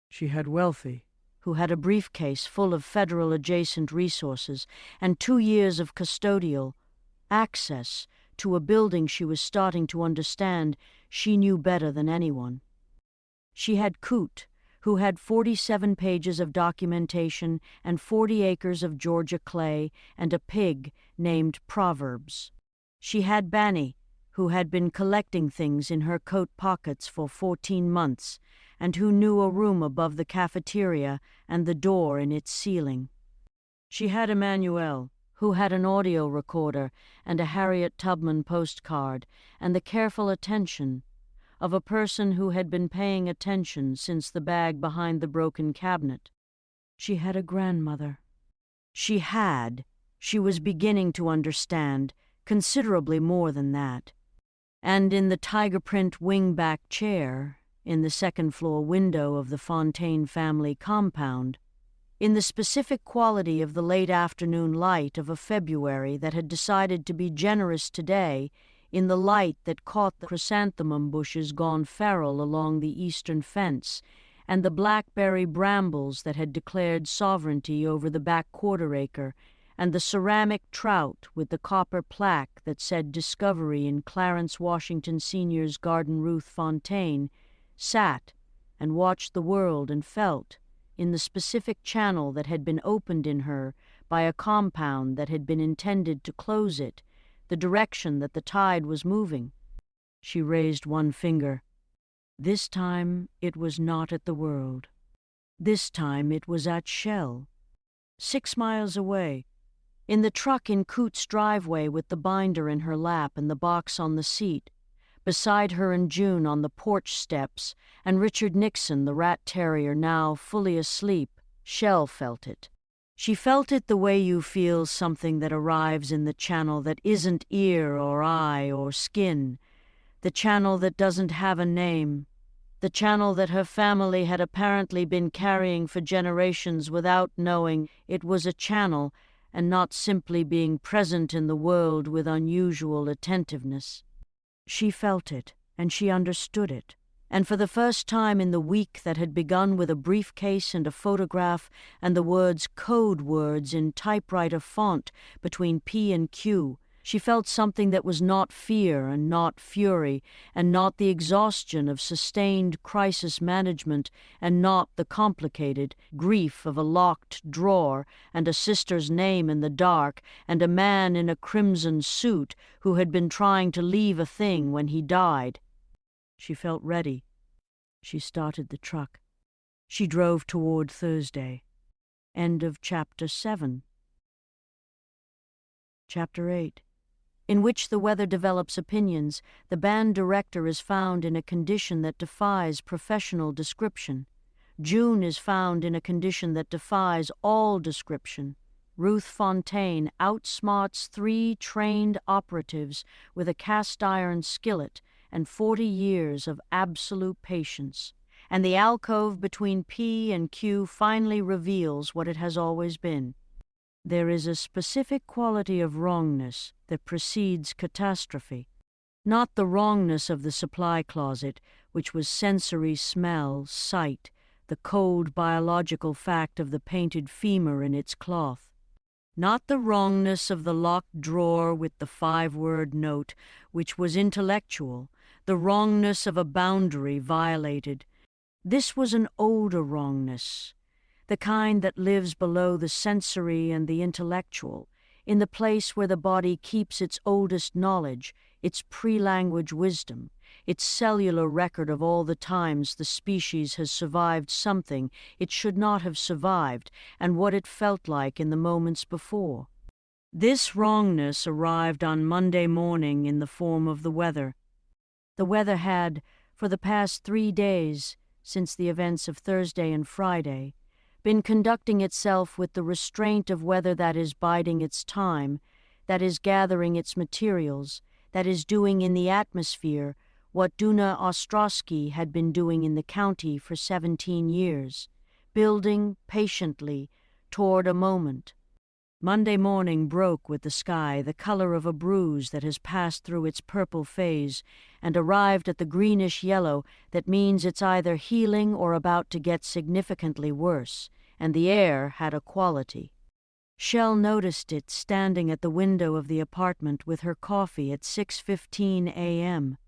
She had Wealthy, who had a briefcase full of federal adjacent resources and 2 years of custodial access to a building she was starting to understand she knew better than anyone. She had Coot, who had 47 pages of documentation and 40 acres of Georgia clay and a pig named Proverbs. She had Banny, who had been collecting things in her coat pockets for 14 months and who knew a room above the cafeteria and the door in its ceiling. She had Emmanuel, who had an audio recorder and a Harriet Tubman postcard and the careful attention of a person who had been paying attention since the bag behind the broken cabinet. She had a grandmother. She was beginning to understand considerably more than that. And in the tiger print wing-back chair, in the second-floor window of the Fontaine family compound, in the specific quality of the late afternoon light of a February that had decided to be generous today, in the light that caught the chrysanthemum bushes gone feral along the eastern fence, and the blackberry brambles that had declared sovereignty over the back quarter-acre, and the ceramic trout with the copper plaque that said Discovery in Clarence Washington Sr.'s garden. Ruth Fontaine sat and watched the world and felt, in the specific channel that had been opened in her by a compound that had been intended to close it, the direction that the tide was moving. She raised one finger. This time it was not at the world. This time it was at Shell. 6 miles away, in the truck in Coot's driveway with the binder in her lap and the box on the seat, beside her and June on the porch steps, and Richard Nixon, the rat terrier, now fully asleep, Shell felt it. She felt it the way you feel something that arrives in the channel that isn't ear or eye or skin, the channel that doesn't have a name, the channel that her family had apparently been carrying for generations without knowing it was a channel and not simply being present in the world with unusual attentiveness. She felt it, and she understood it. And for the first time in the week that had begun with a briefcase and a photograph and the words code words in typewriter font between P and Q, she felt something that was not fear and not fury and not the exhaustion of sustained crisis management and not the complicated grief of a locked drawer and a sister's name in the dark and a man in a crimson suit who had been trying to leave a thing when he died. She felt ready. She started the truck. She drove toward Thursday. End of Chapter 7. Chapter 8. In which the weather develops opinions, the band director is found in a condition that defies professional description. June is found in a condition that defies all description. Ruth Fontaine outsmarts 3 trained operatives with a cast-iron skillet and 40 years of absolute patience. And the alcove between P and Q finally reveals what it has always been. There is a specific quality of wrongness that precedes catastrophe. Not the wrongness of the supply closet, which was sensory smell, sight, the cold biological fact of the painted femur in its cloth. Not the wrongness of the locked drawer with the 5-word note, which was intellectual, the wrongness of a boundary violated. This was an older wrongness, the kind that lives below the sensory and the intellectual, in the place where the body keeps its oldest knowledge, its pre-language wisdom, its cellular record of all the times the species has survived something it should not have survived and what it felt like in the moments before. This wrongness arrived on Monday morning in the form of the weather. The weather had, for the past 3 days, since the events of Thursday and Friday, been conducting itself with the restraint of weather that is biding its time, that is gathering its materials, that is doing in the atmosphere what Duna Ostrowski had been doing in the county for 17 years, building patiently toward a moment. Monday morning broke with the sky the color of a bruise that has passed through its purple phase and arrived at the greenish yellow that means it's either healing or about to get significantly worse, and the air had a quality. Shell noticed it standing at the window of the apartment with her coffee at 6:15 a.m.,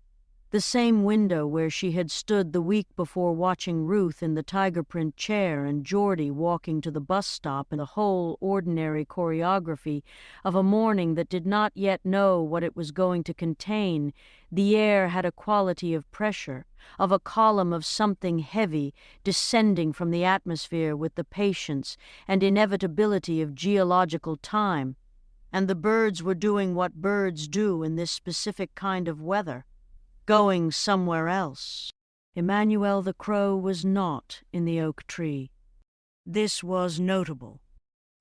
the same window where she had stood the week before watching Ruth in the tiger print chair and Geordie walking to the bus stop in the whole ordinary choreography of a morning that did not yet know what it was going to contain. The air had a quality of pressure, of a column of something heavy descending from the atmosphere with the patience and inevitability of geological time, and the birds were doing what birds do in this specific kind of weather. Going somewhere else. Emmanuel the crow was not in the oak tree. This was notable.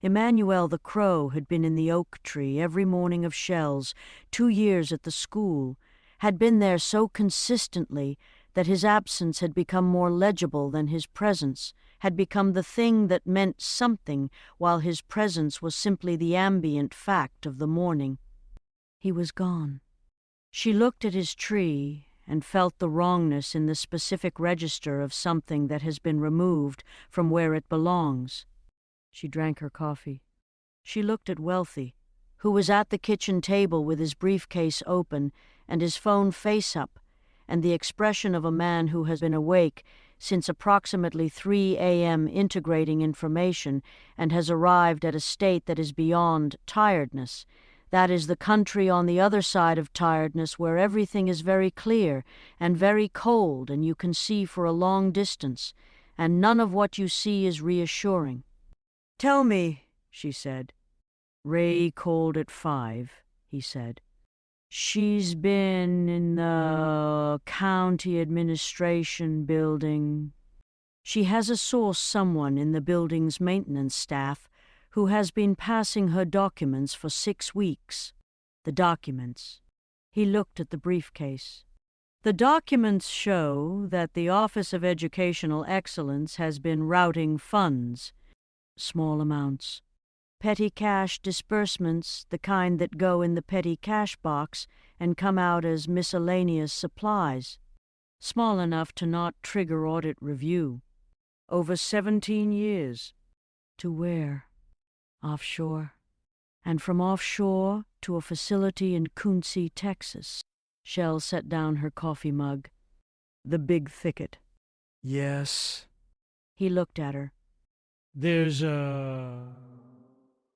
Emmanuel the crow had been in the oak tree every morning of Shell's 2 years at the school, had been there so consistently that his absence had become more legible than his presence, had become the thing that meant something while his presence was simply the ambient fact of the morning. He was gone. She looked at his tree and felt the wrongness in the specific register of something that has been removed from where it belongs. She drank her coffee. She looked at Wealthy, who was at the kitchen table with his briefcase open and his phone face up, and the expression of a man who has been awake since approximately 3 a.m. integrating information and has arrived at a state that is beyond tiredness. That is the country on the other side of tiredness where everything is very clear and very cold and you can see for a long distance, and none of what you see is reassuring. "Tell me," she said. "Ray called at 5, he said. "She's been in the county administration building." She has a source, someone in the building's maintenance staff, who has been passing her documents for 6 weeks. The documents. He looked at the briefcase. The documents show that the Office of Educational Excellence has been routing funds. Small amounts. Petty cash disbursements, the kind that go in the petty cash box and come out as miscellaneous supplies. Small enough to not trigger audit review. Over 17 years. To where? Offshore. And from offshore to a facility in Quincy, Texas. Shell set down her coffee mug. The big thicket. Yes. He looked at her. There's a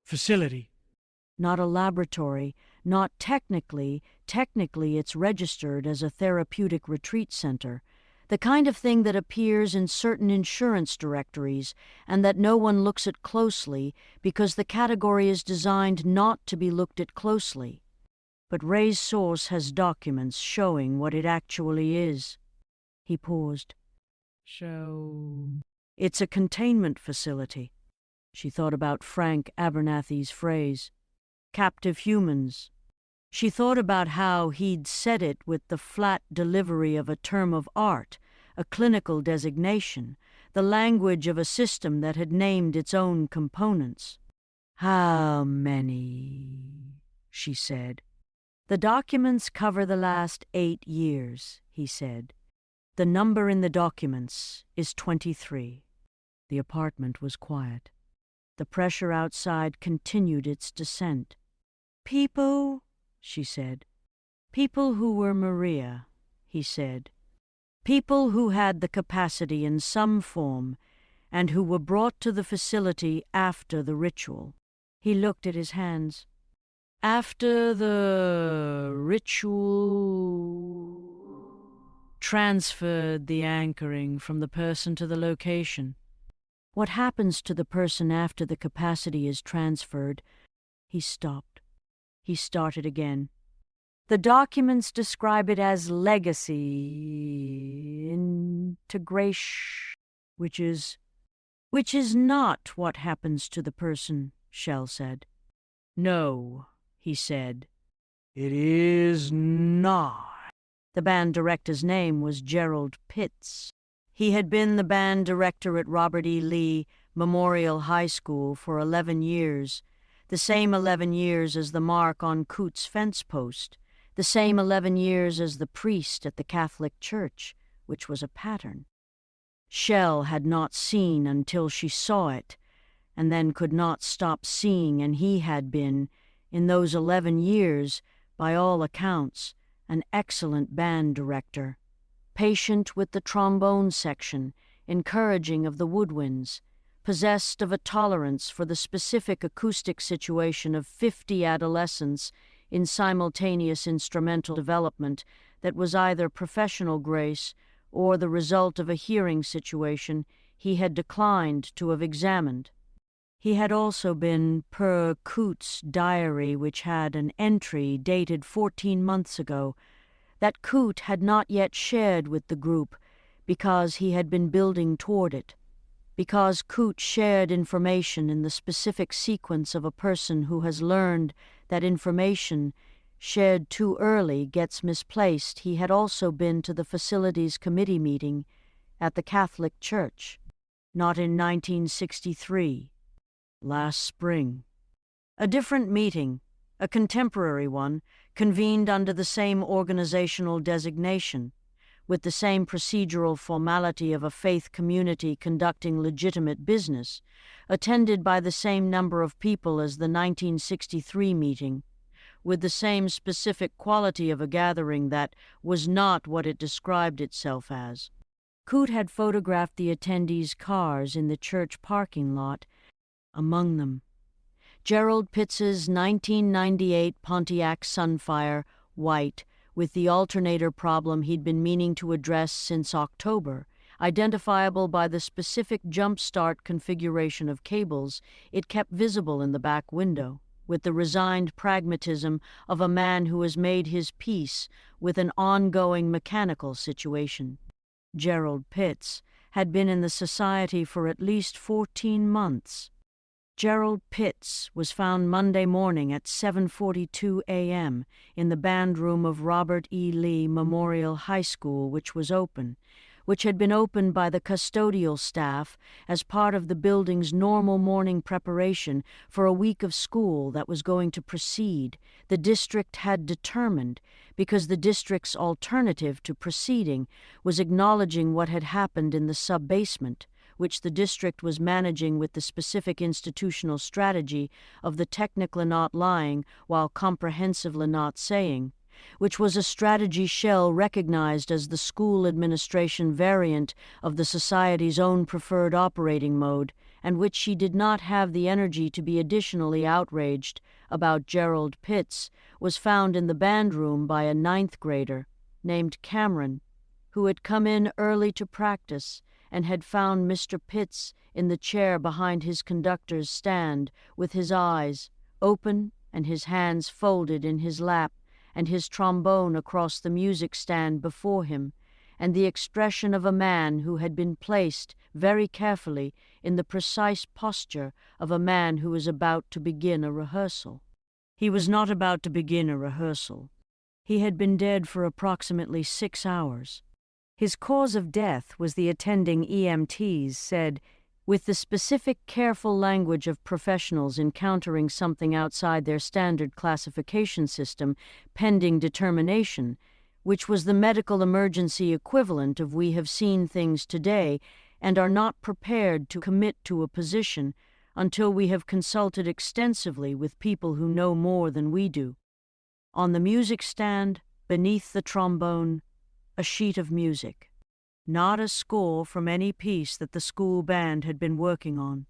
facility. Not a laboratory, not technically. Technically it's registered as a therapeutic retreat center. The kind of thing that appears in certain insurance directories and that no one looks at closely because the category is designed not to be looked at closely. But Ray's source has documents showing what it actually is. He paused. So... It's a containment facility. She thought about Frank Abernathy's phrase, captive humans. She thought about how he'd said it with the flat delivery of a term of art, a clinical designation, the language of a system that had named its own components. "How many?" she said. "The documents cover the last 8 years," he said. The number in the documents is 23. The apartment was quiet. The pressure outside continued its descent. People, she said. People who were Maria, he said. People who had the capacity in some form and who were brought to the facility after the ritual. He looked at his hands. After the ritual transferred the anchoring from the person to the location. What happens to the person after the capacity is transferred? He stopped. He started again. The documents describe it as legacy integration, which is not what happens to the person, Shell said. No, he said. It is not. The band director's name was Gerald Pitts. He had been the band director at Robert E. Lee Memorial High School for 11 years, the same 11 years as the mark on Coote's fence post, the same 11 years as the priest at the Catholic Church, which was a pattern. Shell had not seen until she saw it, and then could not stop seeing, and he had been, in those 11 years, by all accounts, an excellent band director, patient with the trombone section, encouraging of the woodwinds, possessed of a tolerance for the specific acoustic situation of 50 adolescents in simultaneous instrumental development that was either professional grace or the result of a hearing situation he had declined to have examined. He had also been, per Coote's diary, which had an entry dated 14 months ago, that Coote had not yet shared with the group because he had been building toward it, because Coote shared information in the specific sequence of a person who has learned that information shared too early gets misplaced. He had also been to the facilities committee meeting at the Catholic Church, not in 1963. Last spring. A different meeting, a contemporary one, convened under the same organizational designation, with the same procedural formality of a faith community conducting legitimate business, attended by the same number of people as the 1963 meeting, with the same specific quality of a gathering that was not what it described itself as. Coote had photographed the attendees' cars in the church parking lot. Among them, Gerald Pitts's 1998 Pontiac Sunfire, white, with the alternator problem he'd been meaning to address since October, identifiable by the specific jump-start configuration of cables it kept visible in the back window, with the resigned pragmatism of a man who has made his peace with an ongoing mechanical situation. Gerald Pitts had been in the society for at least 14 months. Gerald Pitts was found Monday morning at 7:42 a.m. in the band room of Robert E. Lee Memorial High School, which had been opened by the custodial staff as part of the building's normal morning preparation for a week of school that was going to proceed, the district had determined, because the district's alternative to proceeding was acknowledging what had happened in the sub-basement, which the district was managing with the specific institutional strategy of the technically not lying while comprehensively not saying, which was a strategy Shell recognized as the school administration variant of the society's own preferred operating mode, and which she did not have the energy to be additionally outraged about. Gerald Pitts was found in the band room by a 9th grader named Cameron, who had come in early to practice and had found Mr. Pitts in the chair behind his conductor's stand, with his eyes open and his hands folded in his lap, and his trombone across the music stand before him, and the expression of a man who had been placed very carefully in the precise posture of a man who is about to begin a rehearsal. He was not about to begin a rehearsal. He had been dead for approximately 6 hours. His cause of death was, the attending EMTs said, with the specific careful language of professionals encountering something outside their standard classification system, pending determination, which was the medical emergency equivalent of we have seen things today and are not prepared to commit to a position until we have consulted extensively with people who know more than we do. On the music stand, beneath the trombone, a sheet of music. Not a score from any piece that the school band had been working on.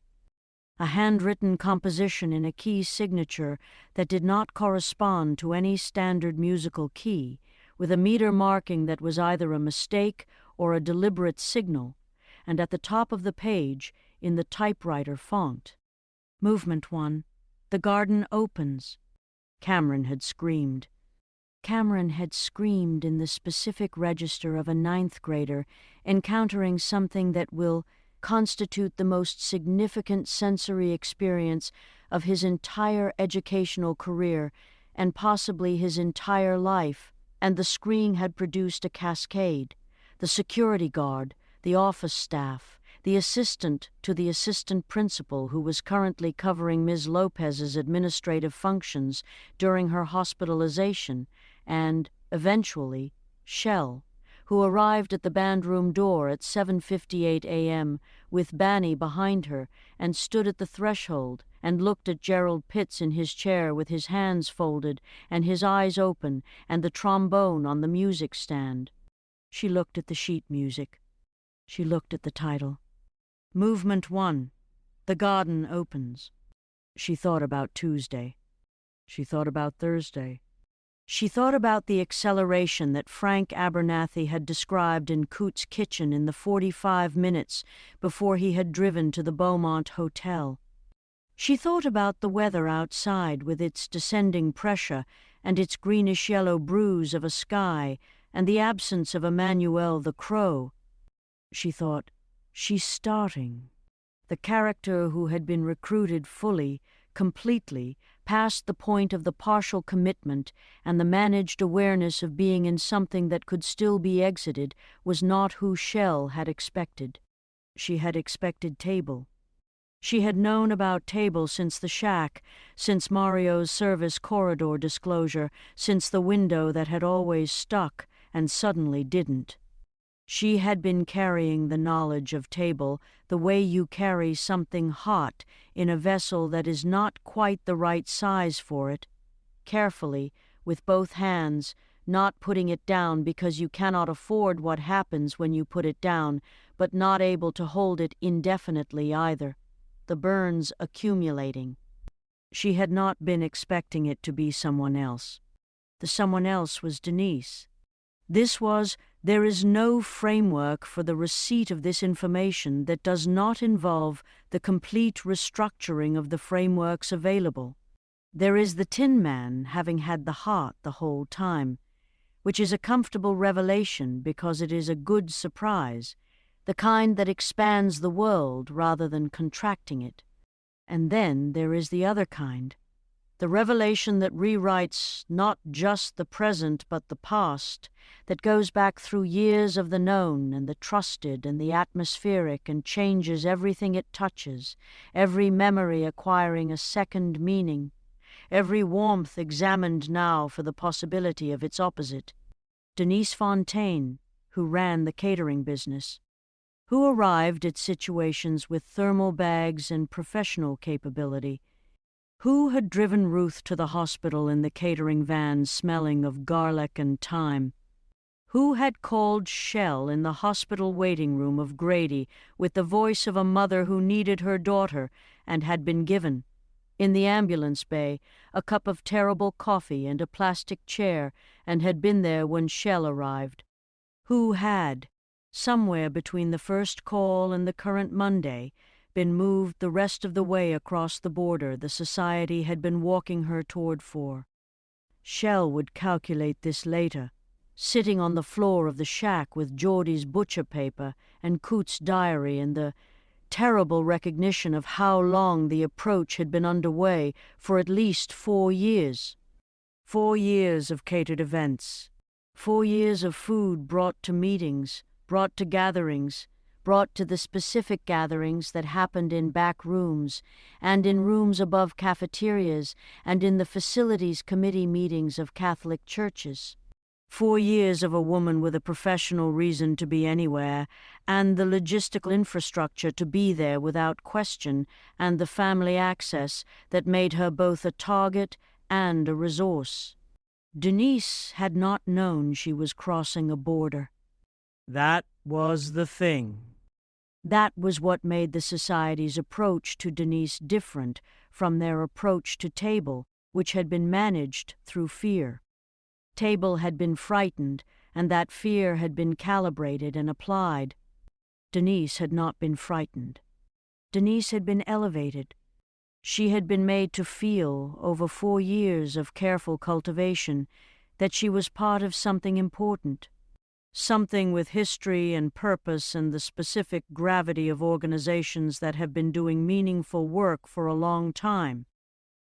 A handwritten composition in a key signature that did not correspond to any standard musical key, with a meter marking that was either a mistake or a deliberate signal, and at the top of the page, in the typewriter font. Movement 1. The garden opens. Cameron had screamed. Cameron had screamed in the specific register of a 9th grader encountering something that will constitute the most significant sensory experience of his entire educational career and possibly his entire life, and the scream had produced a cascade. The security guard, the office staff, the assistant to the assistant principal who was currently covering Ms. Lopez's administrative functions during her hospitalization, and, eventually, Shell, who arrived at the bandroom door at 7:58 a.m. with Banny behind her and stood at the threshold and looked at Gerald Pitts in his chair with his hands folded and his eyes open and the trombone on the music stand. She looked at the sheet music. She looked at the title. Movement 1. The garden opens. She thought about Tuesday. She thought about Thursday. She thought about the acceleration that Frank Abernathy had described in Coote's kitchen in the 45 minutes before he had driven to the Beaumont Hotel. She thought about the weather outside with its descending pressure and its greenish-yellow bruise of a sky and the absence of Emmanuel the Crow. She thought, she's starting. The character who had been recruited fully, completely, past the point of the partial commitment and the managed awareness of being in something that could still be exited was not who Shell had expected. She had expected Table. She had known about Table since the shack, since Mario's service corridor disclosure, since the window that had always stuck and suddenly didn't. She had been carrying the knowledge of Table the way you carry something hot in a vessel that is not quite the right size for it, carefully, with both hands, not putting it down because you cannot afford what happens when you put it down, but not able to hold it indefinitely either, the burns accumulating. She had not been expecting it to be someone else. The someone else was Denise. This was, there is no framework for the receipt of this information that does not involve the complete restructuring of the frameworks available. There is the Tin Man having had the heart the whole time, which is a comfortable revelation because it is a good surprise, the kind that expands the world rather than contracting it. And then there is the other kind, the revelation that rewrites not just the present but the past, that goes back through years of the known and the trusted and the atmospheric and changes everything it touches, every memory acquiring a second meaning, every warmth examined now for the possibility of its opposite. Denise Fontaine, who ran the catering business, who arrived at situations with thermal bags and professional capability, who had driven Ruth to the hospital in the catering van smelling of garlic and thyme, who had called Shell in the hospital waiting room of Grady with the voice of a mother who needed her daughter and had been given, in the ambulance bay, a cup of terrible coffee and a plastic chair and had been there when Shell arrived, who had, somewhere between the first call and the current Monday, been moved the rest of the way across the border the society had been walking her toward for. Shell would calculate this later, sitting on the floor of the shack with Geordie's butcher paper and Coote's diary and the terrible recognition of how long the approach had been underway for at least 4 years. 4 years of catered events, 4 years of food brought to meetings, brought to gatherings, brought to the specific gatherings that happened in back rooms and in rooms above cafeterias and in the facilities committee meetings of Catholic churches. 4 years of a woman with a professional reason to be anywhere, and the logistical infrastructure to be there without question, and the family access that made her both a target and a resource. Denise had not known she was crossing a border. That was the thing. That was what made the society's approach to Denise different from their approach to Table, which had been managed through fear. Table had been frightened, and that fear had been calibrated and applied. Denise had not been frightened. Denise had been elevated. She had been made to feel, over 4 years of careful cultivation, that she was part of something important, something with history and purpose and the specific gravity of organizations that have been doing meaningful work for a long time.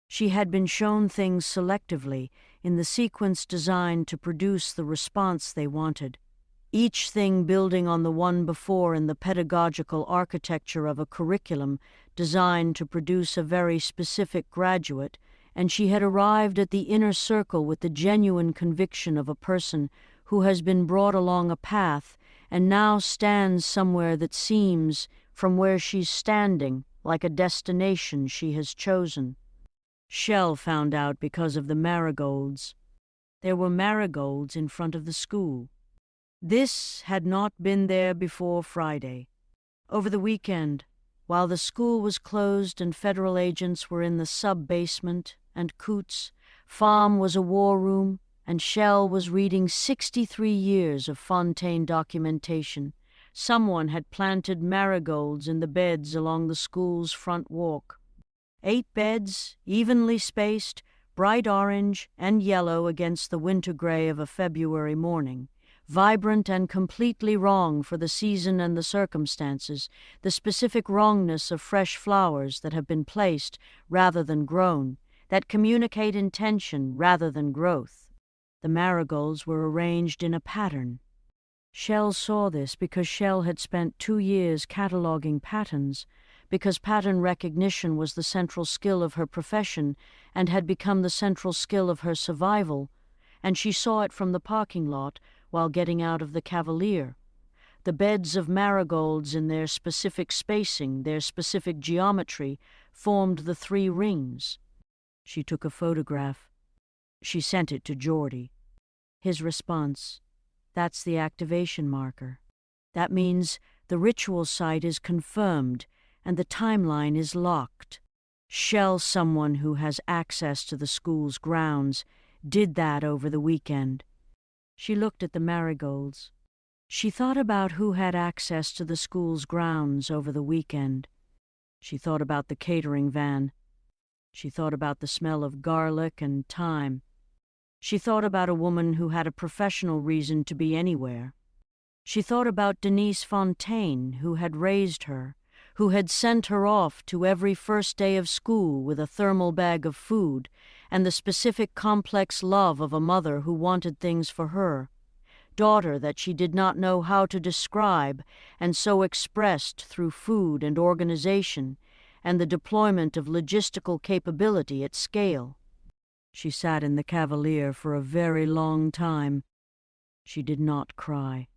She had been shown things selectively, in the sequence designed to produce the response they wanted, each thing building on the one before in the pedagogical architecture of a curriculum designed to produce a very specific graduate, and she had arrived at the inner circle with the genuine conviction of a person who has been brought along a path and now stands somewhere that seems, from where she's standing, like a destination she has chosen. Shell found out because of the marigolds. There were marigolds in front of the school. This had not been there before Friday. Over the weekend, while the school was closed and federal agents were in the sub-basement, and Coots' farm was a war room, and Shell was reading 63 years of Fontaine documentation, someone had planted marigolds in the beds along the school's front walk. 8 beds, evenly spaced, bright orange and yellow against the winter gray of a February morning, vibrant and completely wrong for the season and the circumstances, the specific wrongness of fresh flowers that have been placed rather than grown, that communicate intention rather than growth. The marigolds were arranged in a pattern. Shell saw this because Shell had spent 2 years cataloging patterns, because pattern recognition was the central skill of her profession and had become the central skill of her survival, and she saw it from the parking lot while getting out of the Cavalier. The beds of marigolds in their specific spacing, their specific geometry, formed the 3 rings. She took a photograph. She sent it to Geordie. His response: "That's the activation marker. That means the ritual site is confirmed and the timeline is locked. Shell, someone who has access to the school's grounds, did that over the weekend." She looked at the marigolds. She thought about who had access to the school's grounds over the weekend. She thought about the catering van. She thought about the smell of garlic and thyme. She thought about a woman who had a professional reason to be anywhere. She thought about Denise Fontaine, who had raised her, who had sent her off to every first day of school with a thermal bag of food, and the specific complex love of a mother who wanted things for her, daughter that she did not know how to describe, and so expressed through food and organization, and the deployment of logistical capability at scale. She sat in the Cavalier for a very long time. She did not cry.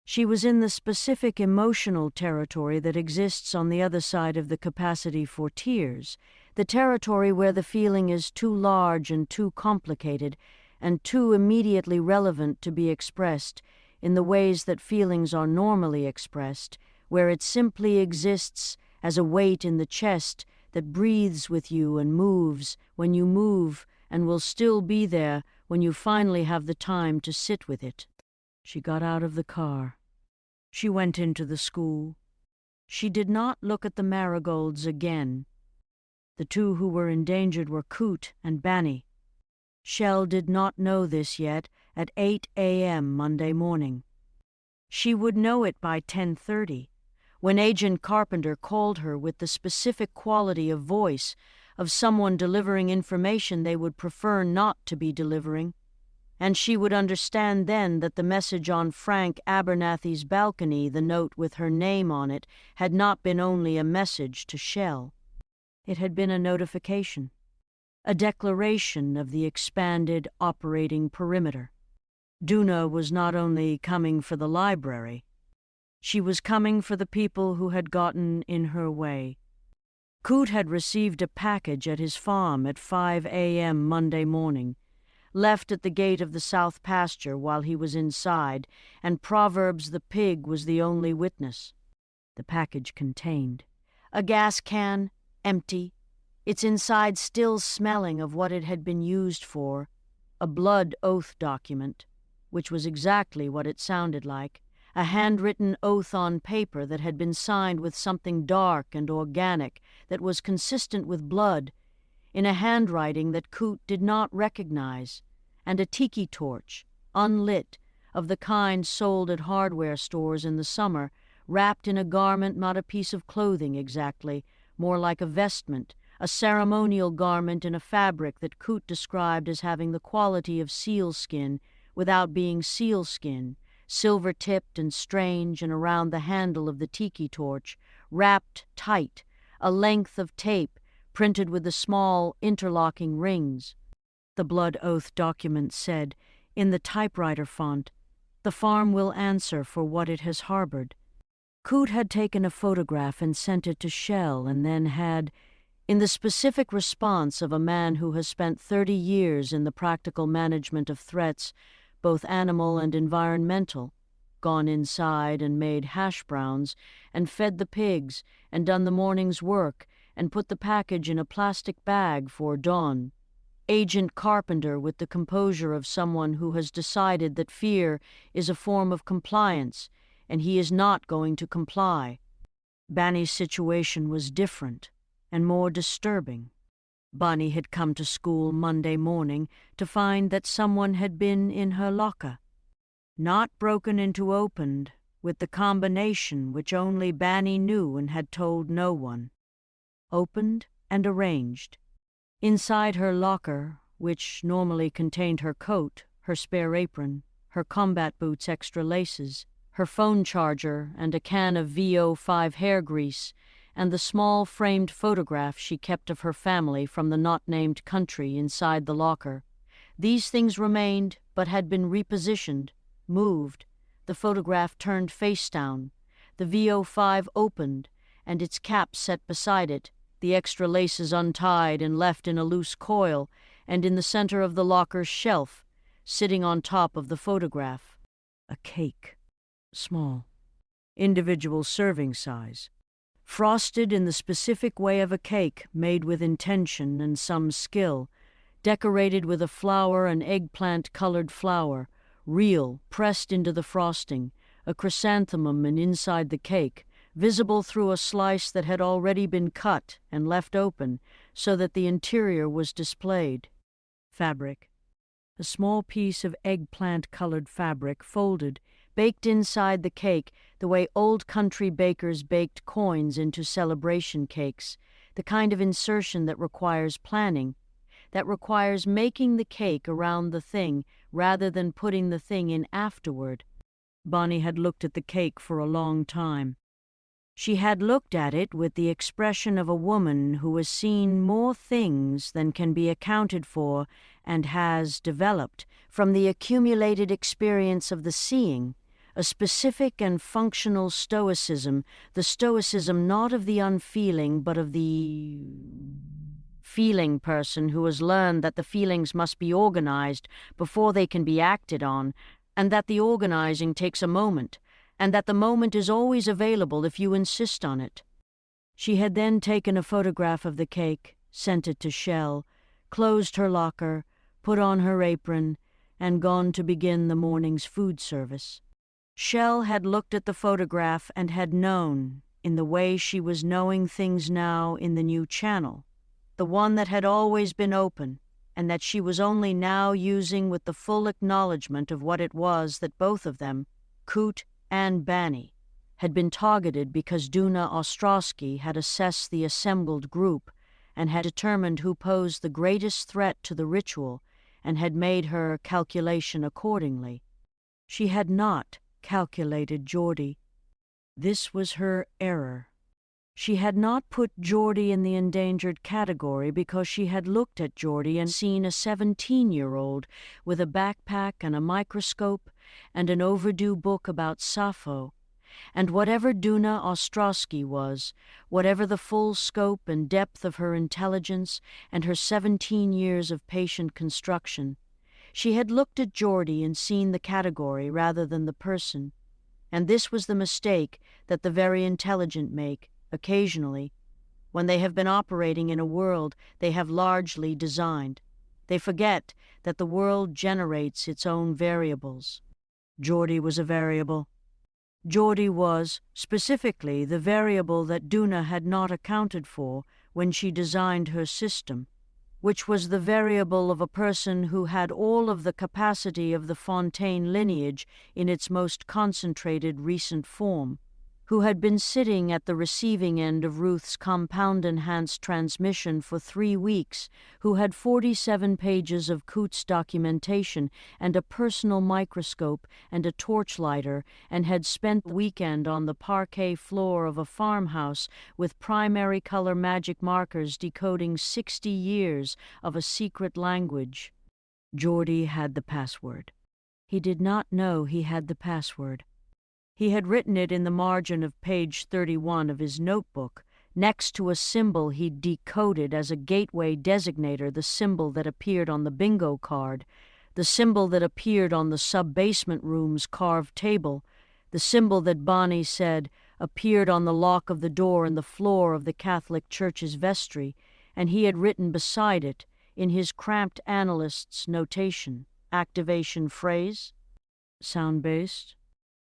She was in the specific emotional territory that exists on the other side of the capacity for tears, the territory where the feeling is too large and too complicated and too immediately relevant to be expressed in the ways that feelings are normally expressed, where it simply exists as a weight in the chest that breathes with you and moves when you move and will still be there when you finally have the time to sit with it. She got out of the car. She went into the school. She did not look at the marigolds again. The 2 who were endangered were Coot and Banny. Shell did not know this yet at 8 a.m. Monday morning. She would know it by 10:30, when Agent Carpenter called her with the specific quality of voice of someone delivering information they would prefer not to be delivering, and she would understand then that the message on Frank Abernathy's balcony, the note with her name on it, had not been only a message to Shell. It had been a notification, a declaration of the expanded operating perimeter. Duna was not only coming for the library, she was coming for the people who had gotten in her way. Coot had received a package at his farm at 5 a.m. Monday morning, left at the gate of the south pasture while he was inside, and Proverbs the pig was the only witness. The package contained a gas can, empty, its inside still smelling of what it had been used for, a blood oath document, which was exactly what it sounded like, a handwritten oath on paper that had been signed with something dark and organic that was consistent with blood, in a handwriting that Coot did not recognize, and a tiki torch, unlit, of the kind sold at hardware stores in the summer, wrapped in a garment, not a piece of clothing exactly, more like a vestment, a ceremonial garment in a fabric that Coot described as having the quality of sealskin without being sealskin, silver-tipped and strange, and around the handle of the tiki torch, wrapped tight, a length of tape printed with the small interlocking rings. The blood oath document said, in the typewriter font, "The farm will answer for what it has harbored." Coot had taken a photograph and sent it to Shell, and then had, in the specific response of a man who has spent 30 years in the practical management of threats, both animal and environmental, gone inside and made hash browns, and fed the pigs, and done the morning's work, and put the package in a plastic bag for Dawn. Agent Carpenter, with the composure of someone who has decided that fear is a form of compliance, and he is not going to comply. Banny's situation was different and more disturbing. Bonnie had come to school Monday morning to find that someone had been in her locker. Not broken into opened, with the combination which only Banny knew and had told no one. Opened and arranged. Inside her locker, which normally contained her coat, her spare apron, her combat boots extra laces, her phone charger and a can of VO5 hair grease, and the small framed photograph she kept of her family from the not-named country inside the locker. These things remained, but had been repositioned, moved, the photograph turned face down, the VO5 opened, and its cap set beside it, the extra laces untied and left in a loose coil, and in the center of the locker's shelf, sitting on top of the photograph, a cake, small, individual serving size, frosted in the specific way of a cake made with intention and some skill, decorated with a flower and eggplant-colored flower, real, pressed into the frosting, a chrysanthemum and inside the cake, visible through a slice that had already been cut and left open so that the interior was displayed. Fabric. A small piece of eggplant-colored fabric folded, baked inside the cake the way old country bakers baked coins into celebration cakes, the kind of insertion that requires planning, that requires making the cake around the thing rather than putting the thing in afterward. Bonnie had looked at the cake for a long time. She had looked at it with the expression of a woman who has seen more things than can be accounted for and has developed, from the accumulated experience of the seeing, a specific and functional stoicism, the stoicism not of the unfeeling but of the feeling person who has learned that the feelings must be organized before they can be acted on, and that the organizing takes a moment, and that the moment is always available if you insist on it. She had then taken a photograph of the cake, sent it to Shell, closed her locker, put on her apron, and gone to begin the morning's food service. Shell had looked at the photograph and had known, in the way she was knowing things now in the new channel, the one that had always been open, and that she was only now using with the full acknowledgement of what it was that both of them, Coot and Banny, had been targeted because Duna Ostrowski had assessed the assembled group and had determined who posed the greatest threat to the ritual and had made her calculation accordingly. She had not calculated Geordie. This was her error. She had not put Geordie in the endangered category because she had looked at Geordie and seen a 17-year-old with a backpack and a microscope and an overdue book about Sappho. And whatever Duna Ostrowski was, whatever the full scope and depth of her intelligence and her 17 years of patient construction, she had looked at Geordie and seen the category rather than the person. And this was the mistake that the very intelligent make, occasionally, when they have been operating in a world they have largely designed. They forget that the world generates its own variables. Geordie was a variable. Geordie was, specifically, the variable that Duna had not accounted for when she designed her system, which was the variable of a person who had all of the capacity of the Fontaine lineage in its most concentrated recent form, who had been sitting at the receiving end of Ruth's compound-enhanced transmission for 3 weeks, who had 47 pages of Coots documentation and a personal microscope and a torchlighter, and had spent the weekend on the parquet floor of a farmhouse with primary color magic markers decoding 60 years of a secret language. Geordie had the password. He did not know he had the password. He had written it in the margin of page 31 of his notebook, next to a symbol he'd decoded as a gateway designator, the symbol that appeared on the bingo card, the symbol that appeared on the sub-basement room's carved table, the symbol that Bonnie said appeared on the lock of the door in the floor of the Catholic Church's vestry, and he had written beside it, in his cramped analyst's notation, activation phrase, sound-based,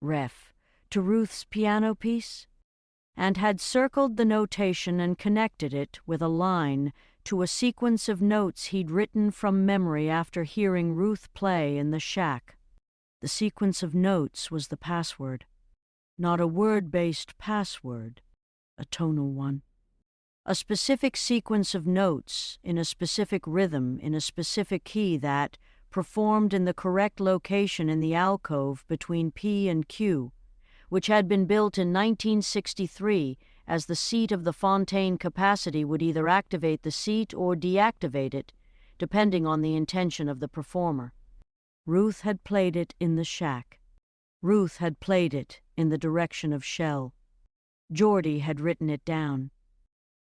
ref, to Ruth's piano piece, and had circled the notation and connected it with a line to a sequence of notes he'd written from memory after hearing Ruth play in the shack. The sequence of notes was the password. Not a word-based password, a tonal one. A specific sequence of notes in a specific rhythm in a specific key that, performed in the correct location in the alcove between P and Q, which had been built in 1963 as the seat of the Fontaine capacity would either activate the seat or deactivate it, depending on the intention of the performer. Ruth had played it in the shack. Ruth had played it in the direction of Shell. Geordie had written it down.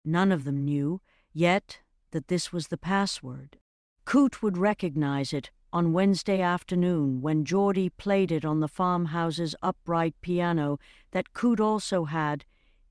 None of them knew, yet, that this was the password. Coot would recognize it on Wednesday afternoon when Geordie played it on the farmhouse's upright piano that Coot also had,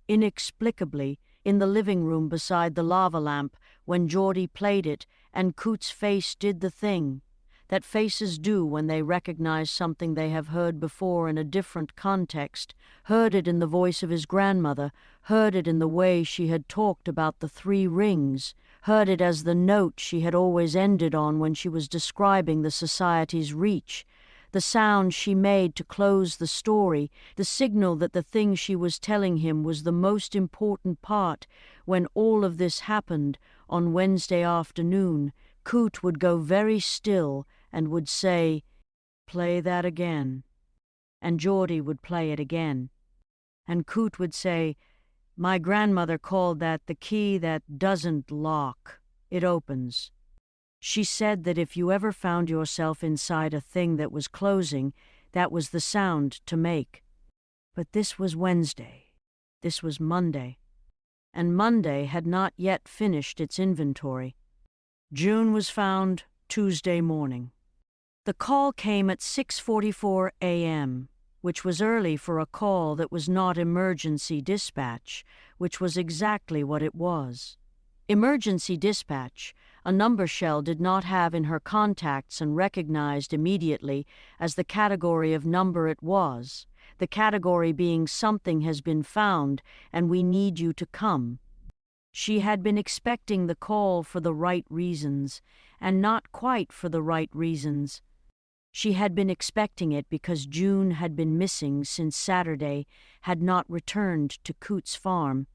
inexplicably, in the living room beside the lava lamp when Geordie played it and Coot's face did the thing that faces do when they recognize something they have heard before in a different context, heard it in the voice of his grandmother, heard it in the way she had talked about the 3 rings, heard it as the note she had always ended on when she was describing the society's reach, the sound she made to close the story, the signal that the thing she was telling him was the most important part. When all of this happened on Wednesday afternoon, Coot would go very still and would say, "Play that again." And Geordie would play it again. And Coot would say, "My grandmother called that the key that doesn't lock. It opens. She said that if you ever found yourself inside a thing that was closing, that was the sound to make." But this was Wednesday. This was Monday. And Monday had not yet finished its inventory. June was found Tuesday morning. The call came at 6:44 a.m., which was early for a call that was not emergency dispatch, which was exactly what it was. Emergency dispatch, a number Shell did not have in her contacts and recognized immediately as the category of number it was, the category being something has been found and we need you to come. She had been expecting the call for the right reasons, and not quite for the right reasons. She had been expecting it because June had been missing since Saturday, had not returned to Coots Farm,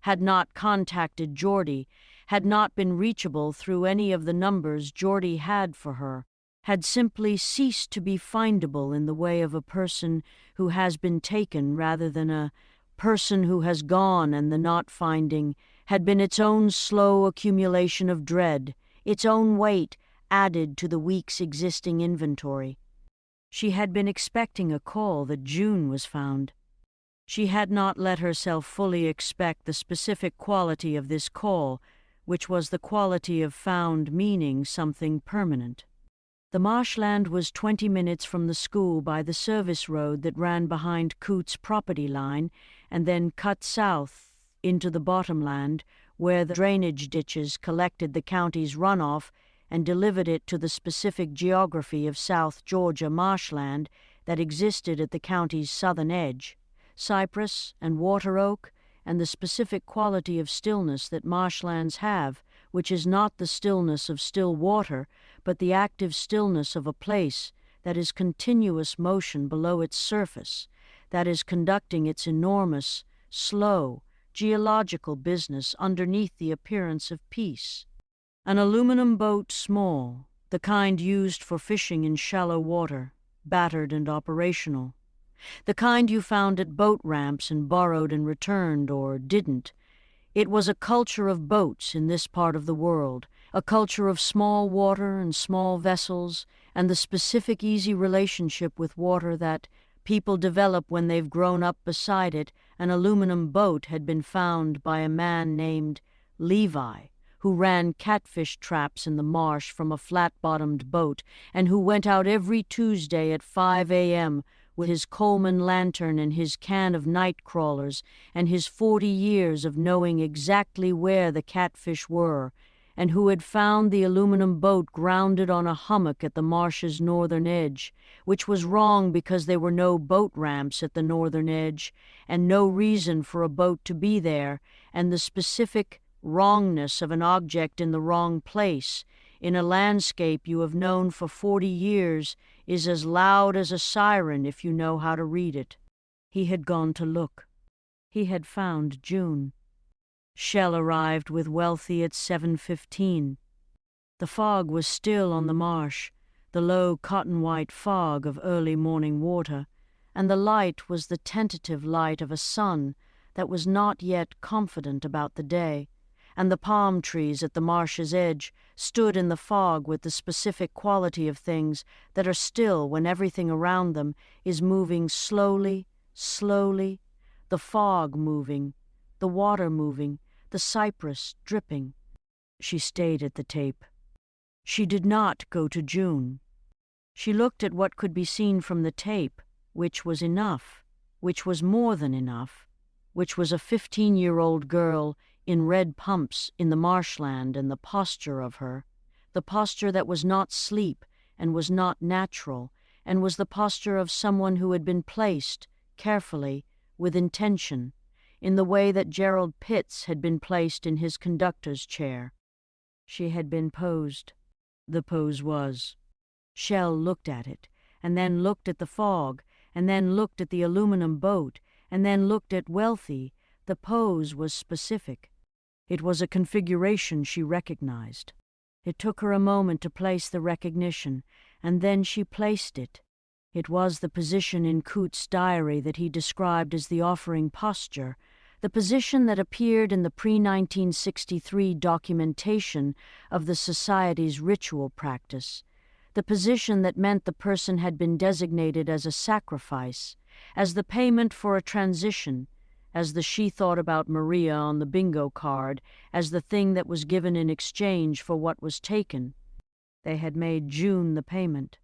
had not contacted Geordie, had not been reachable through any of the numbers Geordie had for her, had simply ceased to be findable in the way of a person who has been taken rather than a person who has gone and the not finding had been its own slow accumulation of dread, its own weight added to the week's existing inventory. She had been expecting a call that June was found. She had not let herself fully expect the specific quality of this call, which was the quality of found meaning something permanent. The marshland was 20 minutes from the school by the service road that ran behind Coote's property line and then cut south into the bottomland, where the drainage ditches collected the county's runoff and delivered it to the specific geography of South Georgia marshland that existed at the county's southern edge, cypress and water oak, and the specific quality of stillness that marshlands have, which is not the stillness of still water, but the active stillness of a place that is continuous motion below its surface, that is conducting its enormous, slow, geological business underneath the appearance of peace. An aluminum boat small, the kind used for fishing in shallow water, battered and operational. The kind you found at boat ramps and borrowed and returned, or didn't. It was a culture of boats in this part of the world, a culture of small water and small vessels, and the specific easy relationship with water that people develop when they've grown up beside it. An aluminum boat had been found by a man named Levi, who ran catfish traps in the marsh from a flat-bottomed boat, and who went out every Tuesday at 5 a.m., with his Coleman lantern and his can of night crawlers and his 40 years of knowing exactly where the catfish were, and who had found the aluminum boat grounded on a hummock at the marsh's northern edge, which was wrong because there were no boat ramps at the northern edge, and no reason for a boat to be there, and the specific wrongness of an object in the wrong place, in a landscape you have known for 40 years, is as loud as a siren if you know how to read it. He had gone to look. He had found June. Shell arrived with Wealthy at 7:15. The fog was still on the marsh, the low cotton-white fog of early morning water, and the light was the tentative light of a sun that was not yet confident about the day, and the palm trees at the marsh's edge stood in the fog with the specific quality of things that are still when everything around them is moving slowly, slowly, the fog moving, the water moving, the cypress dripping. She stayed at the tape. She did not go to June. She looked at what could be seen from the tape, which was enough, which was more than enough, which was a 15-year-old girl in red pumps in the marshland, and the posture of her, the posture that was not sleep and was not natural, and was the posture of someone who had been placed, carefully, with intention, in the way that Gerald Pitts had been placed in his conductor's chair. She had been posed. The pose was. Shell looked at it, and then looked at the fog, and then looked at the aluminum boat, and then looked at Wealthy. The pose was specific. It was a configuration she recognized. It took her a moment to place the recognition, and then she placed it. It was the position in Coote's diary that he described as the offering posture, the position that appeared in the pre-1963 documentation of the Society's ritual practice, the position that meant the person had been designated as a sacrifice, as the payment for a transition, as the she thought about Maria on the bingo card, as the thing that was given in exchange for what was taken. They had made June the payment.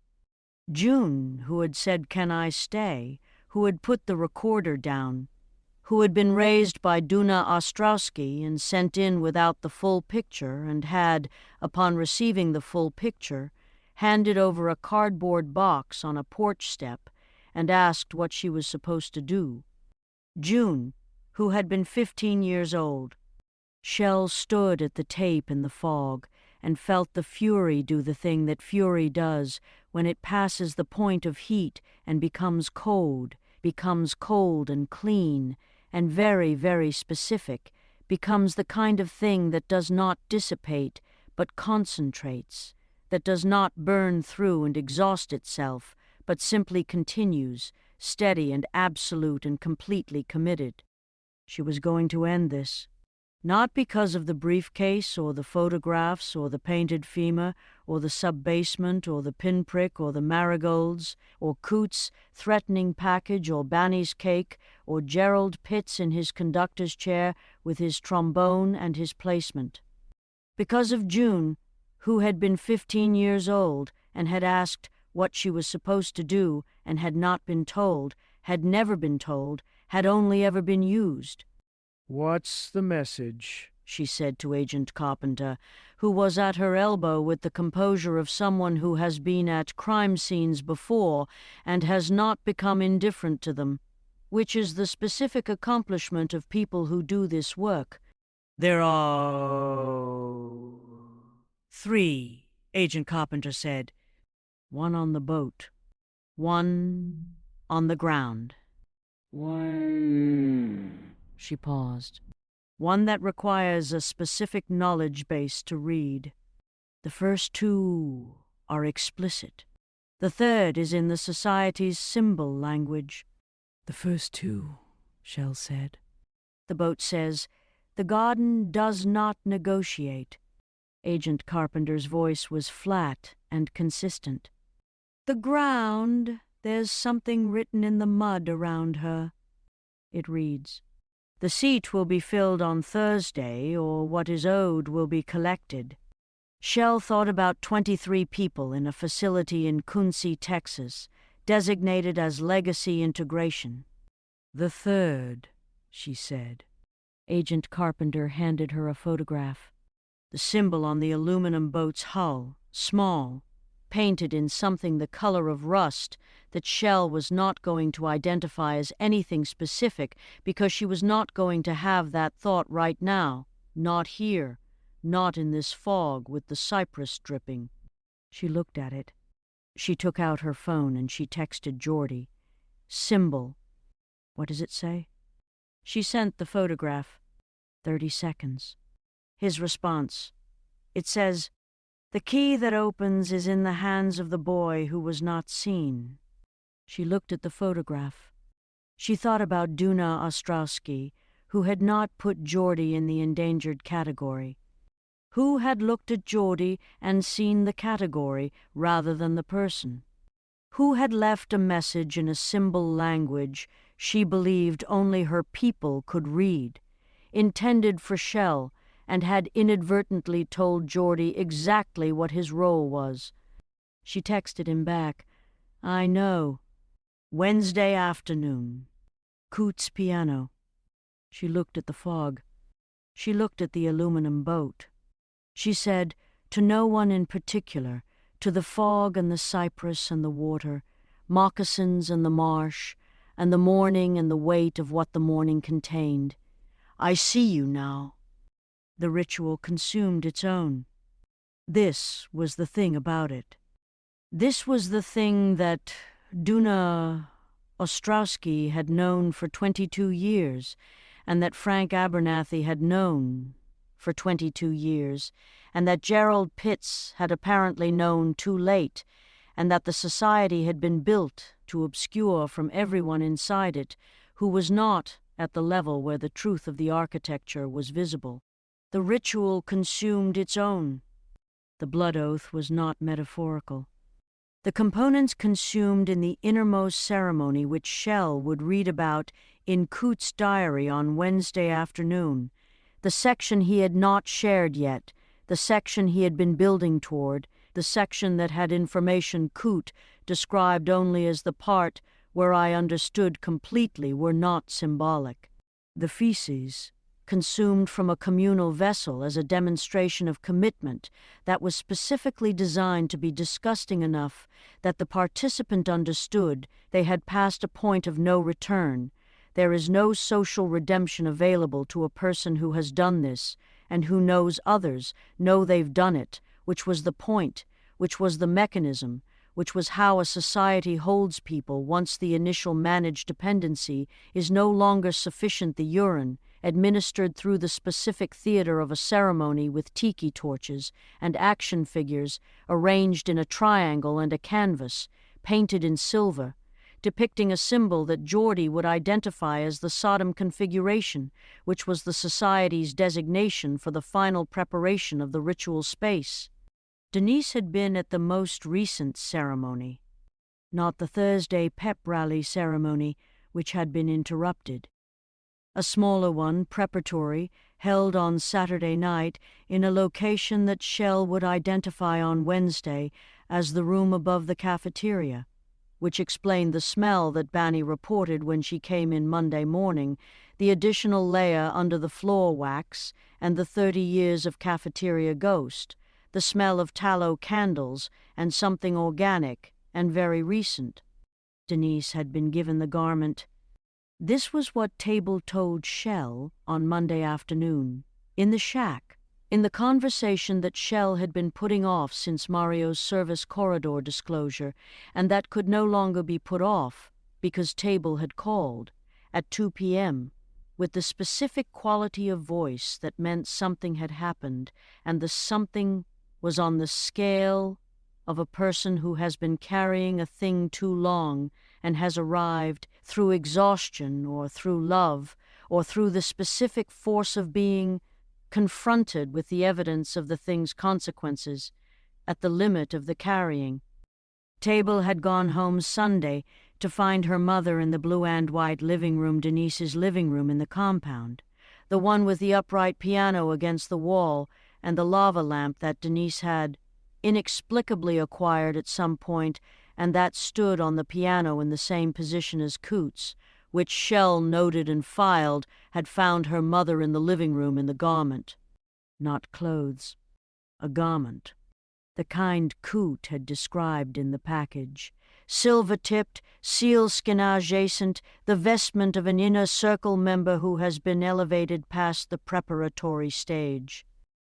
June, who had said, "Can I stay?" who had put the recorder down, who had been raised by Duna Ostrowski and sent in without the full picture, and had, upon receiving the full picture, handed over a cardboard box on a porch step and asked what she was supposed to do. June, who had been 15 years old. Shell stood at the tape in the fog and felt the fury do the thing that fury does when it passes the point of heat and becomes cold and clean and very, very specific, becomes the kind of thing that does not dissipate but concentrates, that does not burn through and exhaust itself, but simply continues, steady and absolute and completely committed. She was going to end this. Not because of the briefcase or the photographs or the painted femur or the sub-basement or the pinprick or the marigolds or Coots' threatening package or Banny's cake or Gerald Pitts in his conductor's chair with his trombone and his placement. Because of June, who had been 15 years old and had asked what she was supposed to do and had not been told, had never been told, had only ever been used. What's the message? She said to Agent Carpenter, who was at her elbow with the composure of someone who has been at crime scenes before and has not become indifferent to them, which is the specific accomplishment of people who do this work. There are 3, Agent Carpenter said. 1 on the boat. 1 on the ground. 1. She paused. 1 that requires a specific knowledge base to read. The first 2 are explicit. The third is in the Society's symbol language. The first 2, Shell said. The boat says, "The garden does not negotiate." Agent Carpenter's voice was flat and consistent. "The ground, there's something written in the mud around her." It reads, "The seat will be filled on Thursday, or what is owed will be collected." Shell thought about 23 people in a facility in Quincy, Texas, designated as Legacy Integration. The third, she said. Agent Carpenter handed her a photograph. The symbol on the aluminum boat's hull, small, painted in something the color of rust that Shell was not going to identify as anything specific because she was not going to have that thought right now, not here, not in this fog with the cypress dripping. She looked at it. She took out her phone and she texted Geordie. Symbol. What does it say? She sent the photograph. 30 seconds. His response. It says, "The key that opens is in the hands of the boy who was not seen." She looked at the photograph. She thought about Duna Ostrowski, who had not put Geordie in the endangered category. Who had looked at Geordie and seen the category rather than the person? Who had left a message in a symbol language she believed only her people could read, intended for Shell, and had inadvertently told Geordie exactly what his role was. She texted him back, "I know. Wednesday afternoon. Coots piano." She looked at the fog. She looked at the aluminum boat. She said, to no one in particular, to the fog and the cypress and the water, moccasins and the marsh, and the morning and the weight of what the morning contained, "I see you now." The ritual consumed its own. This was the thing about it. This was the thing that Duna Ostrowski had known for 22 years, and that Frank Abernathy had known for 22 years, and that Gerald Pitts had apparently known too late, and that the society had been built to obscure from everyone inside it who was not at the level where the truth of the architecture was visible. The ritual consumed its own. The blood oath was not metaphorical. The components consumed in the innermost ceremony which Shell would read about in Coots' diary on Wednesday afternoon, the section he had not shared yet, the section he had been building toward, the section that had information Coot described only as the part where I understood completely were not symbolic. The feces, consumed from a communal vessel as a demonstration of commitment that was specifically designed to be disgusting enough that the participant understood they had passed a point of no return. There is no social redemption available to a person who has done this and who knows others know they've done it, which was the point, which was the mechanism, which was how a society holds people once the initial managed dependency is no longer sufficient. The urine, administered through the specific theater of a ceremony with tiki torches and action figures arranged in a triangle and a canvas, painted in silver, depicting a symbol that Geordie would identify as the Sodom configuration, which was the society's designation for the final preparation of the ritual space. Denise had been at the most recent ceremony, not the Thursday pep rally ceremony, which had been interrupted. A smaller one, preparatory, held on Saturday night in a location that Shell would identify on Wednesday as the room above the cafeteria, which explained the smell that Banny reported when she came in Monday morning, the additional layer under the floor wax, and the 30 years of cafeteria ghost, the smell of tallow candles and something organic and very recent. Denise had been given the garment. This was what Table told Shell on Monday afternoon, in the shack, in the conversation that Shell had been putting off since Mario's service corridor disclosure, and that could no longer be put off because Table had called, at 2 p.m., with the specific quality of voice that meant something had happened, and the something was on the scale of a person who has been carrying a thing too long and has arrived, through exhaustion or through love or through the specific force of being confronted with the evidence of the thing's consequences, at the limit of the carrying. Table had gone home Sunday to find her mother in the blue and white living room, Denise's living room in the compound, the one with the upright piano against the wall and the lava lamp that Denise had inexplicably acquired at some point, and that stood on the piano in the same position as Coots, which Shell noted and filed had found her mother in the living room in the garment. Not clothes. A garment. The kind Coot had described in the package. Silver-tipped, sealskin adjacent, the vestment of an inner circle member who has been elevated past the preparatory stage.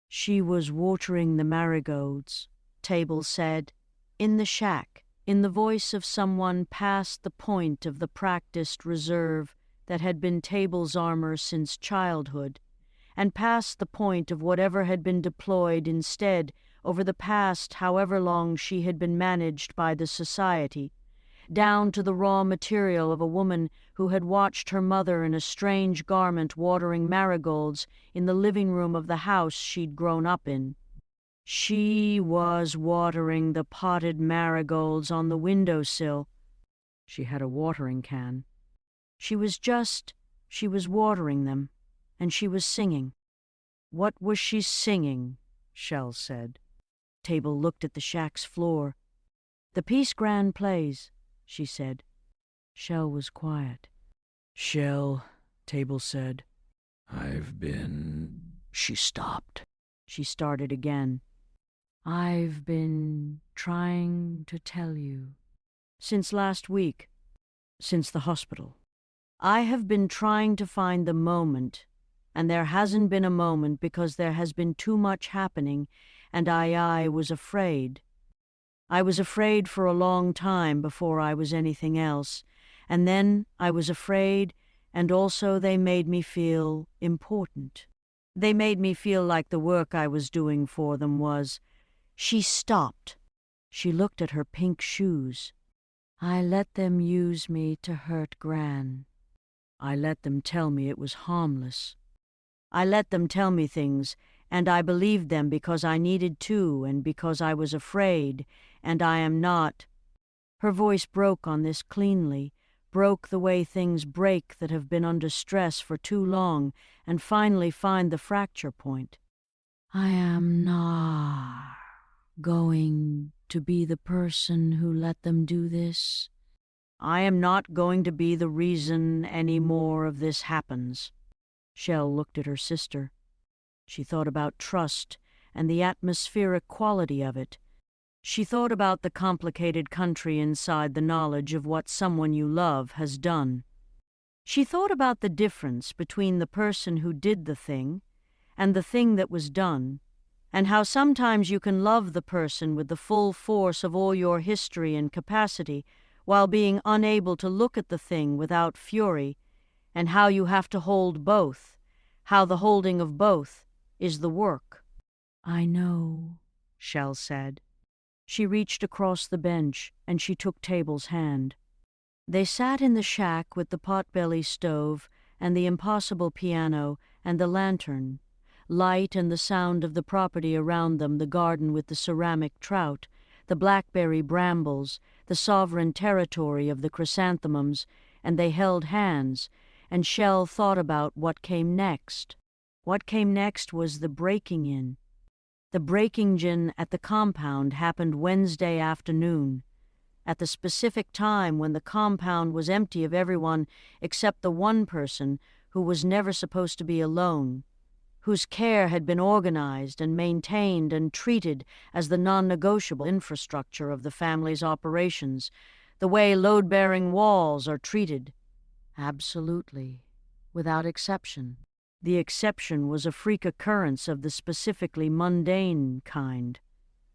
She was watering the marigolds, Table said, in the shack, in the voice of someone past the point of the practiced reserve that had been Table's armor since childhood, and past the point of whatever had been deployed instead over the past however long she had been managed by the society, down to the raw material of a woman who had watched her mother in a strange garment watering marigolds in the living room of the house she'd grown up in. She was watering the potted marigolds on the windowsill. She had a watering can. She was watering them, and she was singing. What was she singing? Shell said. Table looked at the shack's floor. The piece Gran plays, she said. Shell was quiet. Shell, Table said. I've been... She stopped. She started again. I've been trying to tell you. Since last week. Since the hospital. I have been trying to find the moment, and there hasn't been a moment because there has been too much happening, and I was afraid. I was afraid for a long time before I was anything else, and then I was afraid, and also they made me feel important. They made me feel like the work I was doing for them was... She stopped. She looked at her pink shoes. I let them use me to hurt Gran. I let them tell me it was harmless. I let them tell me things, and I believed them because I needed to and because I was afraid, and I am not. Her voice broke on this cleanly, broke the way things break that have been under stress for too long and finally find the fracture point. I am not going to be the person who let them do this. I am not going to be the reason any more of this happens. Shell looked at her sister. She thought about trust and the atmospheric quality of it. She thought about the complicated country inside the knowledge of what someone you love has done. She thought about the difference between the person who did the thing and the thing that was done, and how sometimes you can love the person with the full force of all your history and capacity while being unable to look at the thing without fury, and how you have to hold both, how the holding of both is the work. I know, Shell said. She reached across the bench and she took Table's hand. They sat in the shack with the potbelly stove and the impossible piano and the lantern, light and the sound of the property around them, the garden with the ceramic trout, the blackberry brambles, the sovereign territory of the chrysanthemums, and they held hands, and Shell thought about what came next. What came next was the breaking in. The breaking-in at the compound happened Wednesday afternoon, at the specific time when the compound was empty of everyone except the one person who was never supposed to be alone, whose care had been organized and maintained and treated as the non-negotiable infrastructure of the family's operations, the way load-bearing walls are treated. Absolutely, without exception. The exception was a freak occurrence of the specifically mundane kind.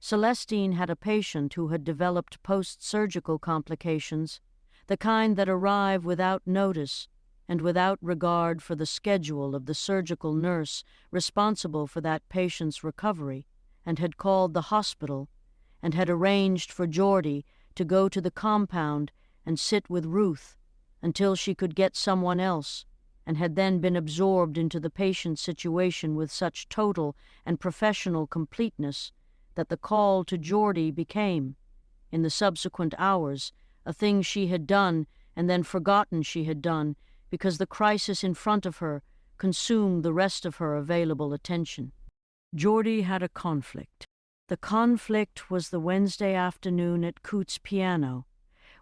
Celestine had a patient who had developed post-surgical complications, the kind that arrive without notice and without regard for the schedule of the surgical nurse responsible for that patient's recovery, and had called the hospital and had arranged for Geordie to go to the compound and sit with Ruth until she could get someone else, and had then been absorbed into the patient's situation with such total and professional completeness that the call to Geordie became, in the subsequent hours, a thing she had done and then forgotten she had done because the crisis in front of her consumed the rest of her available attention. Geordie had a conflict. The conflict was the Wednesday afternoon at Coote's piano,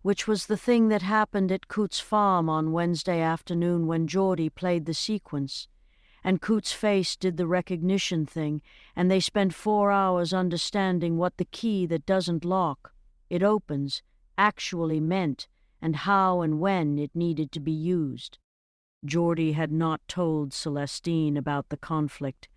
which was the thing that happened at Coote's farm on Wednesday afternoon when Geordie played the sequence, and Coote's face did the recognition thing, and they spent 4 hours understanding what the key that doesn't lock, it opens, actually meant, and how and when it needed to be used. Geordie had not told Celestine about the conflict.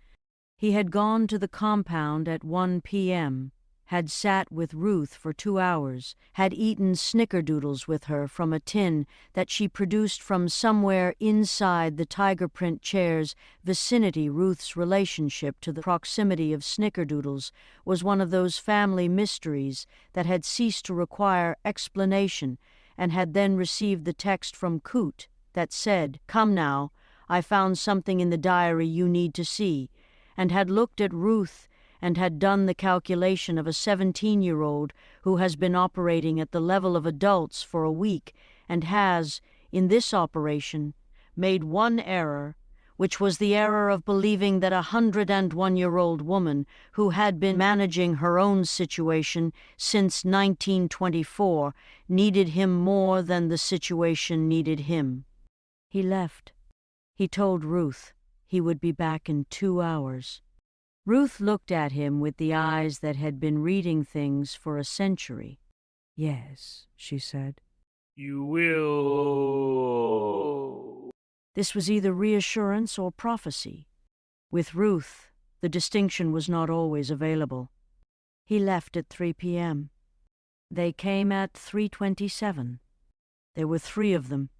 He had gone to the compound at 1 p.m., had sat with Ruth for 2 hours, had eaten snickerdoodles with her from a tin that she produced from somewhere inside the tiger print chair's vicinity. Ruth's relationship to the proximity of snickerdoodles was one of those family mysteries that had ceased to require explanation, and had then received the text from Coote that said, "Come now, I found something in the diary you need to see," and had looked at Ruth and had done the calculation of a 17-year-old who has been operating at the level of adults for a week and has, in this operation, made one error, which was the error of believing that a 101-year-old woman who had been managing her own situation since 1924 needed him more than the situation needed him. He left. He told Ruth he would be back in 2 hours. Ruth looked at him with the eyes that had been reading things for a century. "Yes," she said. "You will." This was either reassurance or prophecy. With Ruth, the distinction was not always available. He left at 3 p.m. They came at 3:27. There were 3 of them.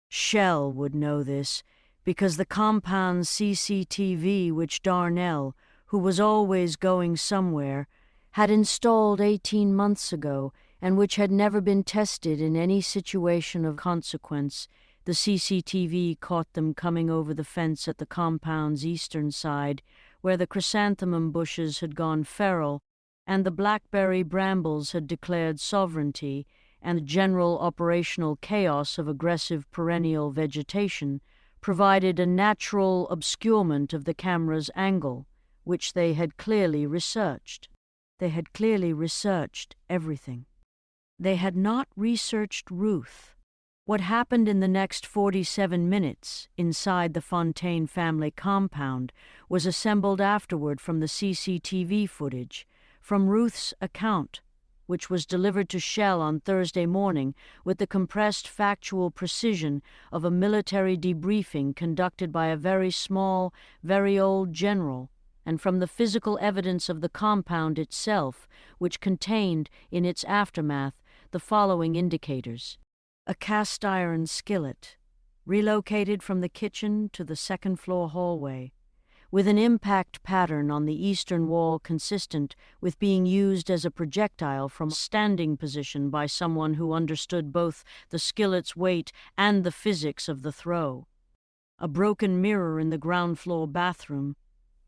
Shell would know this, because the compound's CCTV, which Darnell, who was always going somewhere, had installed 18 months ago, and which had never been tested in any situation of consequence, the CCTV caught them coming over the fence at the compound's eastern side, where the chrysanthemum bushes had gone feral, and the blackberry brambles had declared sovereignty, and the general operational chaos of aggressive perennial vegetation provided a natural obscurement of the camera's angle, which they had clearly researched. They had clearly researched everything. They had not researched Ruth. What happened in the next 47 minutes inside the Fontaine family compound was assembled afterward from the CCTV footage, from Ruth's account, which was delivered to Shell on Thursday morning with the compressed factual precision of a military debriefing conducted by a very small, very old general, and from the physical evidence of the compound itself, which contained, in its aftermath, the following indicators: a cast-iron skillet, relocated from the kitchen to the second-floor hallway, with an impact pattern on the eastern wall consistent with being used as a projectile from a standing position by someone who understood both the skillet's weight and the physics of the throw. A broken mirror in the ground floor bathroom,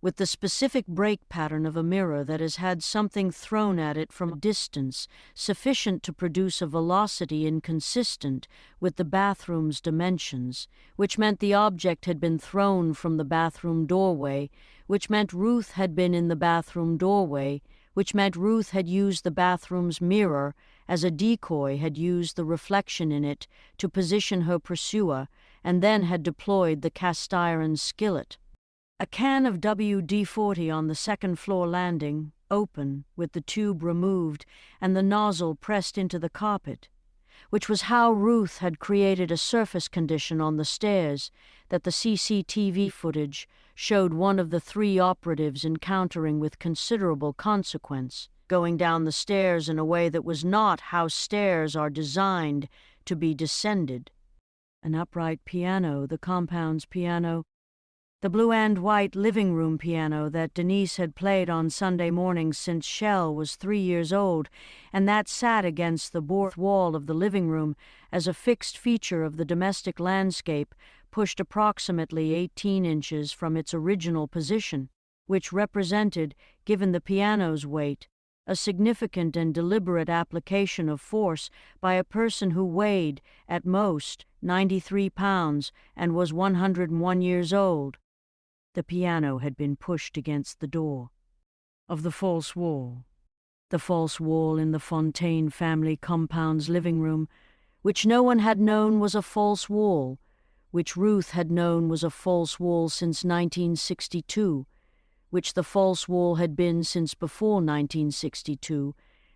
with the specific break pattern of a mirror that has had something thrown at it from a distance sufficient to produce a velocity inconsistent with the bathroom's dimensions, which meant the object had been thrown from the bathroom doorway, which meant Ruth had been in the bathroom doorway, which meant Ruth had used the bathroom's mirror as a decoy, had used the reflection in it to position her pursuer, and then had deployed the cast iron skillet. A can of WD-40 on the second-floor landing, open, with the tube removed and the nozzle pressed into the carpet, which was how Ruth had created a surface condition on the stairs that the CCTV footage showed one of the three operatives encountering with considerable consequence, going down the stairs in a way that was not how stairs are designed to be descended. An upright piano, the compound's piano, the blue and white living room piano that Denise had played on Sunday mornings since Shell was 3 years old, and that sat against the board wall of the living room as a fixed feature of the domestic landscape, pushed approximately 18 inches from its original position, which represented, given the piano's weight, a significant and deliberate application of force by a person who weighed, at most, 93 pounds and was 101 years old. The piano had been pushed against the door of the false wall in the Fontaine family compound's living room, which no one had known was a false wall, which Ruth had known was a false wall since 1962, which the false wall had been since before 1962,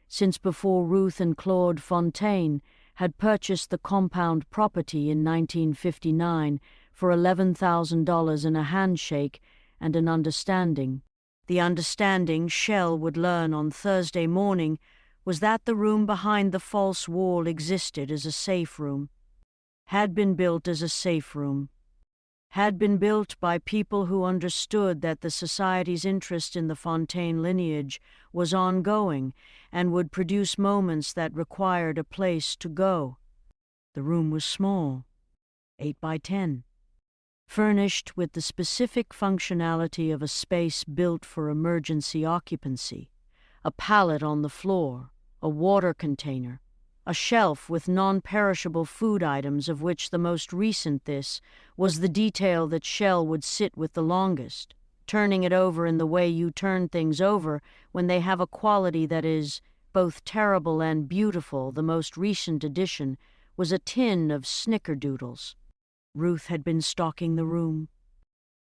since before Ruth and Claude Fontaine had purchased the compound property in 1959 for $11,000 in a handshake and an understanding. The understanding, Shell would learn on Thursday morning, was that the room behind the false wall existed as a safe room, had been built as a safe room, had been built by people who understood that the society's interest in the Fontaine lineage was ongoing and would produce moments that required a place to go. The room was small, 8 by 10. Furnished with the specific functionality of a space built for emergency occupancy, a pallet on the floor, a water container, a shelf with non-perishable food items of which the most recent this was the detail that Shell would sit with the longest, turning it over in the way you turn things over when they have a quality that is both terrible and beautiful. The most recent addition was a tin of snickerdoodles. Ruth had been stalking the room.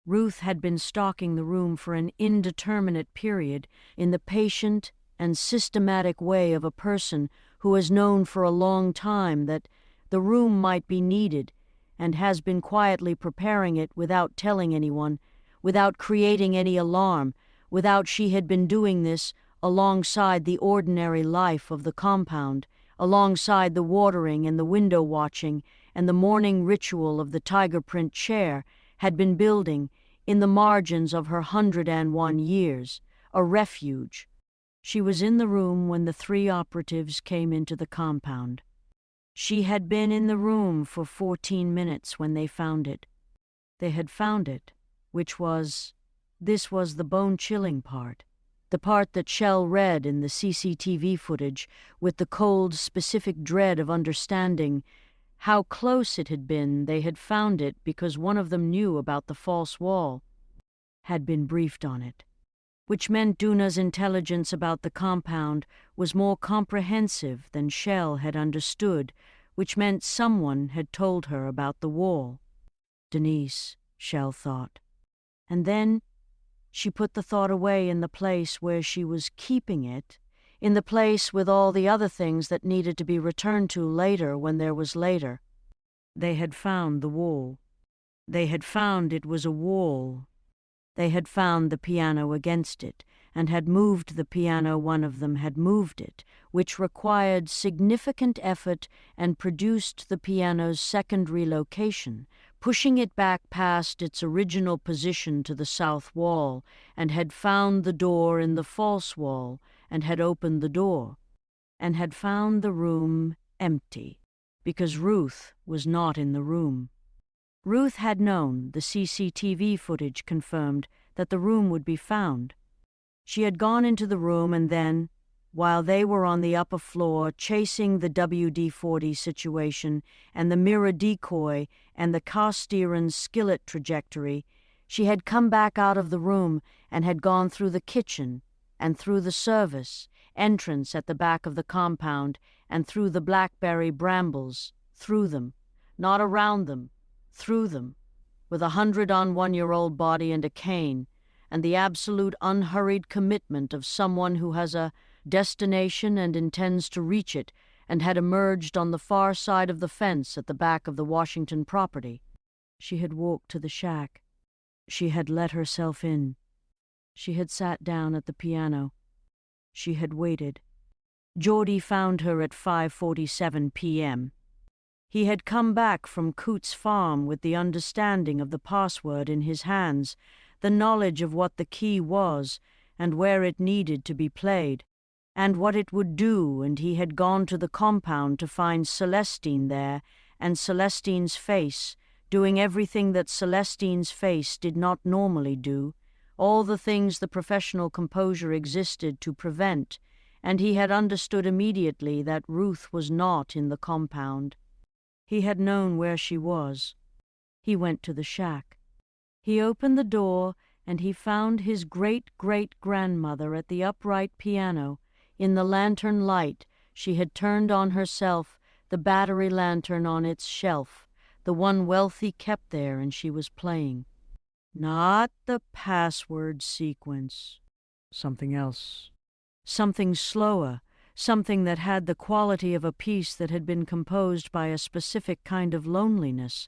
Ruth had been stalking the room for an indeterminate period in the patient and systematic way of a person who has known for a long time that the room might be needed and has been quietly preparing it without telling anyone, without creating any alarm, without she had been doing this alongside the ordinary life of the compound, alongside the watering and the window watching and the morning ritual of the tiger print chair, had been building, in the margins of her 101 years, a refuge. She was in the room when the three operatives came into the compound. She had been in the room for 14 minutes when they found it. They had found it, this was the bone-chilling part, the part that Shell read in the CCTV footage with the cold, specific dread of understanding how close it had been. They had found it because one of them knew about the false wall, had been briefed on it, which meant Duna's intelligence about the compound was more comprehensive than Shell had understood, which meant someone had told her about the wall. Denise, Shell thought. And then she put the thought away in the place where she was keeping it, in the place with all the other things that needed to be returned to later when there was later. They had found the wall. They had found it was a wall. They had found the piano against it, and had moved the piano. One of them had moved it, which required significant effort and produced the piano's second relocation, pushing it back past its original position to the south wall, and had found the door in the false wall, and had opened the door, and had found the room empty, because Ruth was not in the room. Ruth had known, the CCTV footage confirmed, that the room would be found. She had gone into the room and then, while they were on the upper floor chasing the WD-40 situation and the mirror decoy and the Castiran skillet trajectory, she had come back out of the room and had gone through the kitchen and through the service entrance at the back of the compound and through the blackberry brambles, through them, not around them, through them, with 101-year-old body and a cane, and the absolute unhurried commitment of someone who has a destination and intends to reach it, and had emerged on the far side of the fence at the back of the Washington property. She had walked to the shack. She had let herself in. She had sat down at the piano. She had waited. Geordie found her at 5:47 p.m. He had come back from Coote's farm with the understanding of the password in his hands, the knowledge of what the key was and where it needed to be played, and what it would do, and he had gone to the compound to find Celestine there, and Celestine's face, doing everything that Celestine's face did not normally do, all the things the professional composure existed to prevent, and he had understood immediately that Ruth was not in the compound. He had known where she was. He went to the shack. He opened the door, and he found his great-great-grandmother at the upright piano. In the lantern light, she had turned on herself, the battery lantern on its shelf, the one Wealthy kept there, and she was playing. Not the password sequence. Something else. Something slower, something that had the quality of a piece that had been composed by a specific kind of loneliness,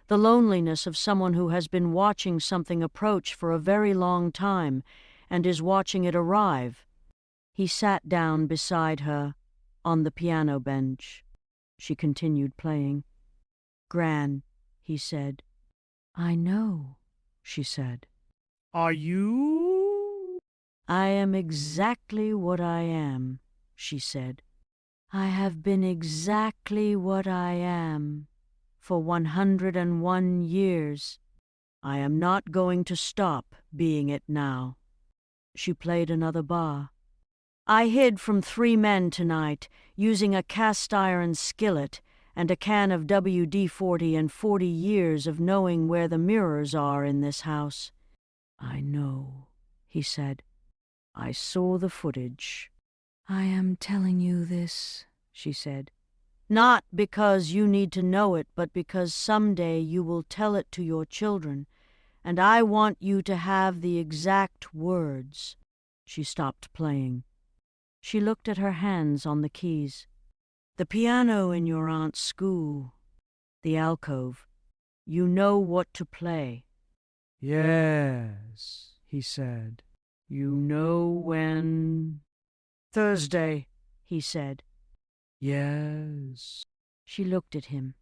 the loneliness of someone who has been watching something approach for a very long time and is watching it arrive. He sat down beside her on the piano bench. She continued playing. "Gran," he said. "I know," she said. Are you? "I am exactly what I am," she said. "I have been exactly what I am for 101 years. I am not going to stop being it now." She played another bar. "I hid from 3 men tonight, using a cast-iron skillet and a can of WD-40 and 40 years of knowing where the mirrors are in this house." I know, he said. I saw the footage. "I am telling you this," she said. "Not because you need to know it, but because someday you will tell it to your children, and I want you to have the exact words." She stopped playing. She looked at her hands on the keys. "The piano in your aunt's school, the alcove. You know what to play." Yes, he said. You know when? "Thursday," he said. Yes. She looked at him.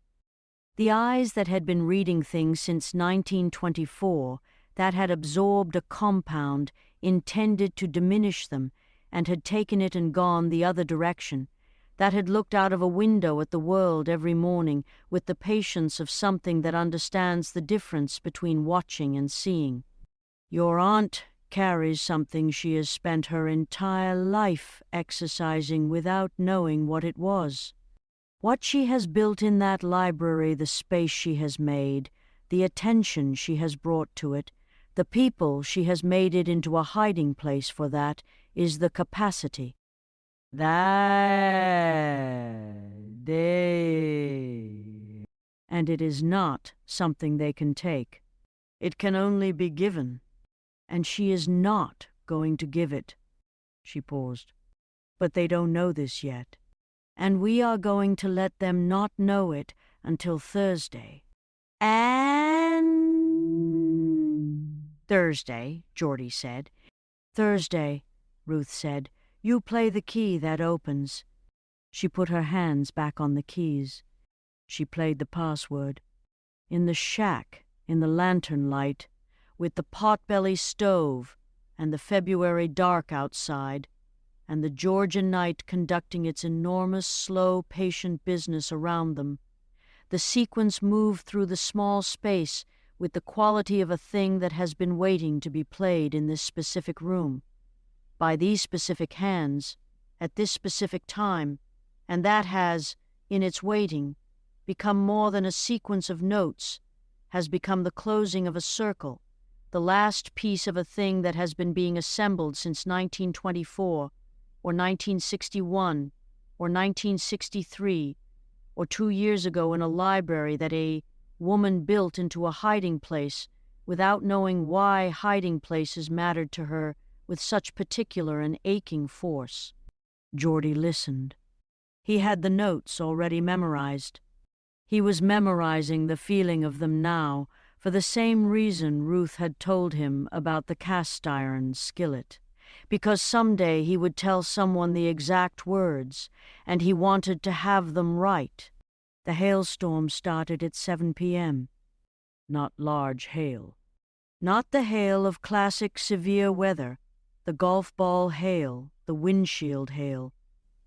The eyes that had been reading things since 1924, that had absorbed a compound intended to diminish them and had taken it and gone the other direction, that had looked out of a window at the world every morning with the patience of something that understands the difference between watching and seeing. Your aunt carries something she has spent her entire life exercising without knowing what it was. What she has built in that library, the space she has made, the attention she has brought to it, the people she has made it into a hiding place for, that is the capacity. That they. And it is not something they can take. It can only be given. And she is not going to give it." She paused. "But they don't know this yet. And we are going to let them not know it until Thursday." "And Thursday," Geordie said. "Thursday," Ruth said. "You play the key that opens." She put her hands back on the keys. She played the password. In the shack, in the lantern light, with the potbelly stove, and the February dark outside, and the Georgia night conducting its enormous, slow, patient business around them, the sequence moved through the small space with the quality of a thing that has been waiting to be played in this specific room, by these specific hands, at this specific time, and that has, in its waiting, become more than a sequence of notes, has become the closing of a circle, the last piece of a thing that has been being assembled since 1924, or 1961, or 1963, or 2 years ago in a library that a woman built into a hiding place without knowing why hiding places mattered to her with such particular and aching force. Geordie listened. He had the notes already memorized. He was memorizing the feeling of them now for the same reason Ruth had told him about the cast-iron skillet, because someday he would tell someone the exact words, and he wanted to have them right. The hailstorm started at 7 p.m. Not large hail. Not the hail of classic severe weather, the golf ball hail, the windshield hail.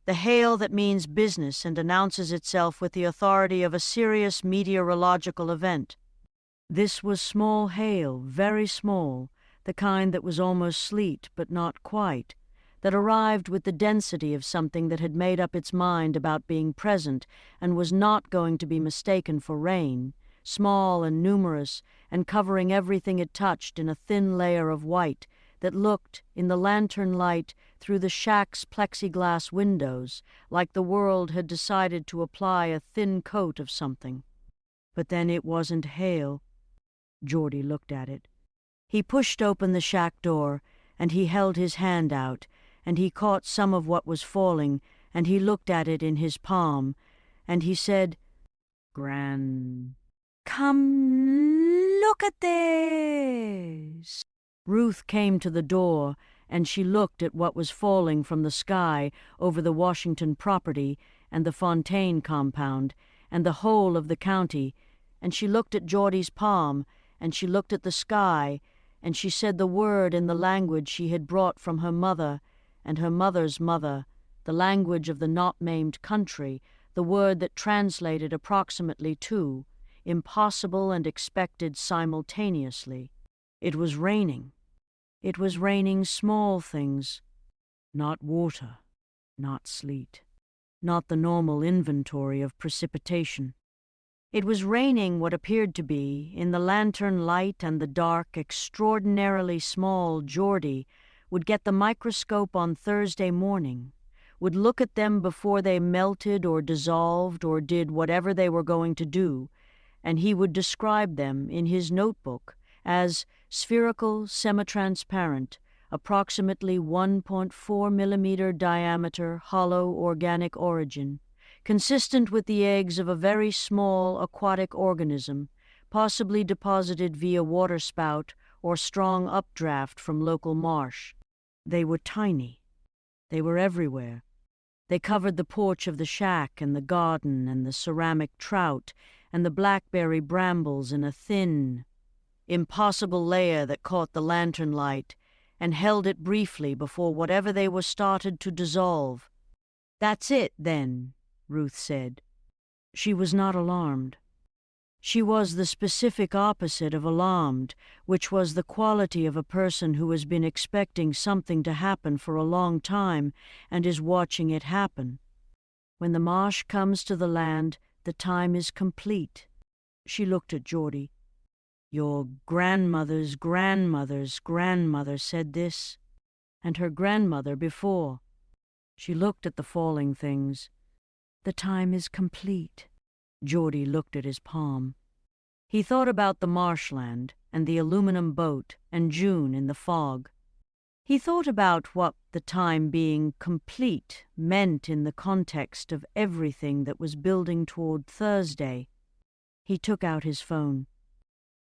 The hail that means business and announces itself with the authority of a serious meteorological event. This was small hail, very small, the kind that was almost sleet, but not quite, that arrived with the density of something that had made up its mind about being present and was not going to be mistaken for rain, small and numerous, and covering everything it touched in a thin layer of white that looked, in the lantern light, through the shack's plexiglass windows, like the world had decided to apply a thin coat of something. But then it wasn't hail. Geordie looked at it. He pushed open the shack door, and he held his hand out, and he caught some of what was falling, and he looked at it in his palm, and he said, "Gran, come look at this." Ruth came to the door, and she looked at what was falling from the sky over the Washington property and the Fontaine compound and the whole of the county, and she looked at Geordie's palm, and she looked at the sky, and she said the word in the language she had brought from her mother and her mother's mother, the language of the not-named country, the word that translated approximately to, impossible and expected simultaneously. It was raining. It was raining small things, not water, not sleet, not the normal inventory of precipitation. It was raining what appeared to be, in the lantern light and the dark, extraordinarily small Geordie would get the microscope on Thursday morning, would look at them before they melted or dissolved or did whatever they were going to do, and he would describe them in his notebook as spherical, semi-transparent, approximately 1.4 millimeter diameter, hollow organic origin, consistent with the eggs of a very small aquatic organism, possibly deposited via waterspout or strong updraft from local marsh. They were tiny. They were everywhere. They covered the porch of the shack and the garden and the ceramic trout and the blackberry brambles in a thin, impossible layer that caught the lantern light and held it briefly before whatever they were started to dissolve. "That's it, then," Ruth said. She was not alarmed. She was the specific opposite of alarmed, which was the quality of a person who has been expecting something to happen for a long time and is watching it happen. When the marsh comes to the land, the time is complete. She looked at Geordie. "Your grandmother's grandmother's grandmother said this, and her grandmother before." She looked at the falling things. "The time is complete." Geordie looked at his palm. He thought about the marshland and the aluminum boat and June in the fog. He thought about what the time being complete meant in the context of everything that was building toward Thursday. He took out his phone.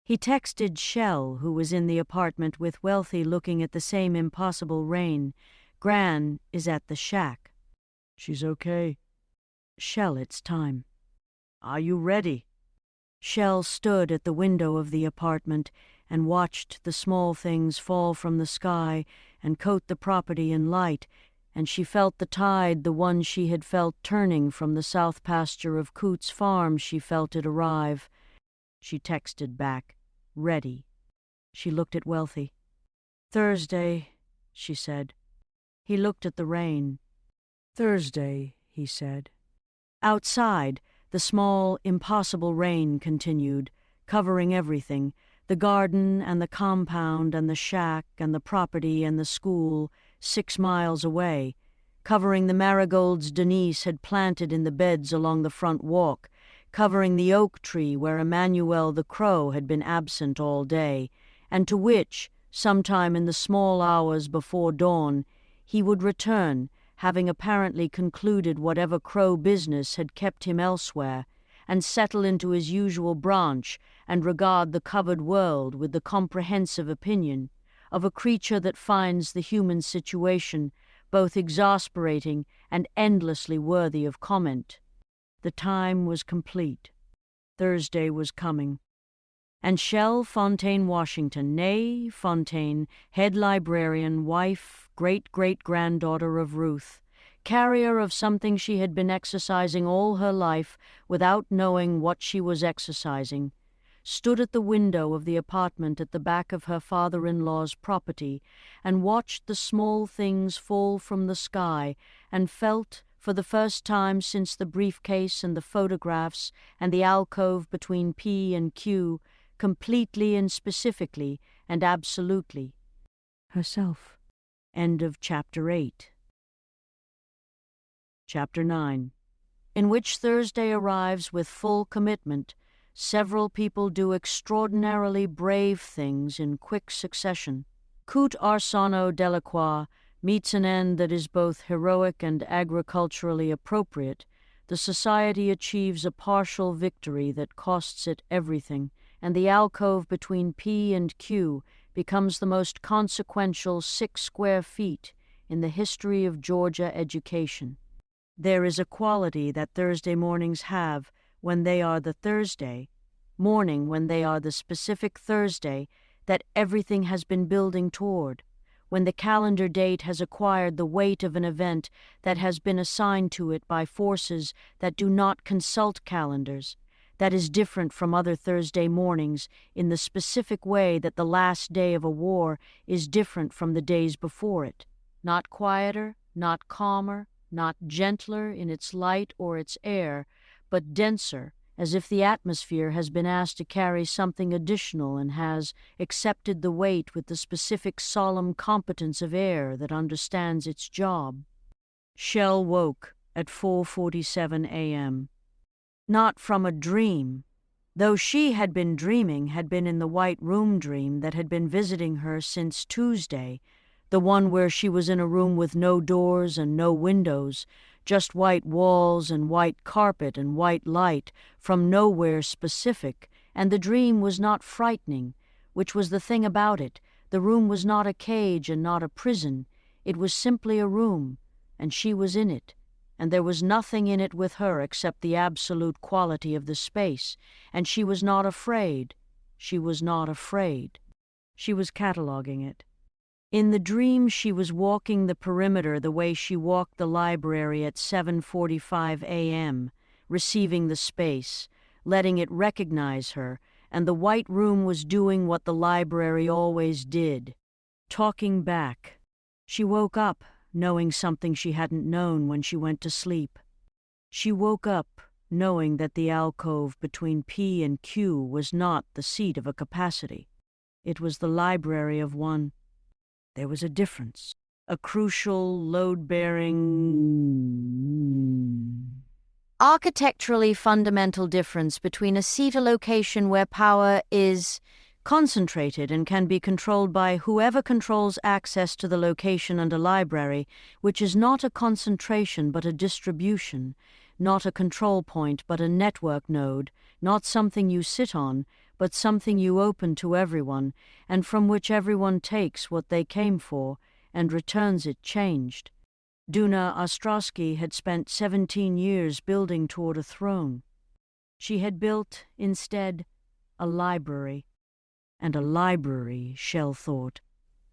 He texted Shell, who was in the apartment with Wealthy looking at the same impossible rain. "Gran is at the shack." "She's okay." "Shell, it's time." "Are you ready?" Shell stood at the window of the apartment and watched the small things fall from the sky and coat the property in light, and she felt the tide, the one she had felt turning from the south pasture of Coote's farm. She felt it arrive. She texted back, ready. She looked at Wealthy. "Thursday," she said. He looked at the rain. "Thursday," he said. Outside, the small, impossible rain continued, covering everything, the garden and the compound and the shack and the property and the school, 6 miles away, covering the marigolds Denise had planted in the beds along the front walk, covering the oak tree where Emmanuel the crow had been absent all day, and to which, sometime in the small hours before dawn, he would return, having apparently concluded whatever crow business had kept him elsewhere, and settle into his usual branch and regard the covered world with the comprehensive opinion of a creature that finds the human situation both exasperating and endlessly worthy of comment. The time was complete. Thursday was coming. And Shell Fontaine-Washington, née Fontaine, head librarian, wife, great-great-granddaughter of Ruth, carrier of something she had been exercising all her life without knowing what she was exercising, stood at the window of the apartment at the back of her father-in-law's property and watched the small things fall from the sky and felt, for the first time since the briefcase and the photographs and the alcove between P and Q, completely and specifically and absolutely herself. End of Chapter 8. Chapter 9, in which Thursday arrives with full commitment. Several people do extraordinarily brave things in quick succession. Coote Arsenault Delacroix meets an end that is both heroic and agriculturally appropriate. The society achieves a partial victory that costs it everything, and the alcove between P and Q becomes the most consequential 6 square feet in the history of Georgia education. There is a quality that Thursday mornings have when they are the Thursday morning, when they are the specific Thursday that everything has been building toward, when the calendar date has acquired the weight of an event that has been assigned to it by forces that do not consult calendars, that is different from other Thursday mornings in the specific way that the last day of a war is different from the days before it, not quieter, not calmer, not gentler in its light or its air, but denser, as if the atmosphere has been asked to carry something additional and has accepted the weight with the specific solemn competence of air that understands its job. Shell woke at 4:47 a.m. Not from a dream, though she had been dreaming, had been in the white room dream that had been visiting her since Tuesday, the one where she was in a room with no doors and no windows, just white walls and white carpet and white light from nowhere specific, and the dream was not frightening, which was the thing about it. The room was not a cage and not a prison. It was simply a room, and she was in it, and there was nothing in it with her except the absolute quality of the space, and she was not afraid. She was not afraid. She was cataloging it. In the dream she was walking the perimeter the way she walked the library at 7:45 a.m., receiving the space, letting it recognize her, and the white room was doing what the library always did, talking back. She woke up, knowing something she hadn't known when she went to sleep. She woke up, knowing that the alcove between P and Q was not the seat of a capacity. It was the library of one. There was a difference, a crucial, load-bearing, architecturally fundamental difference between a seat, a location where power is concentrated and can be controlled by whoever controls access to the location, and a library, which is not a concentration but a distribution, not a control point but a network node, not something you sit on, but something you open to everyone, and from which everyone takes what they came for and returns it changed. Duna Ostrowski had spent 17 years building toward a throne. She had built, instead, a library. And a library, Shell thought.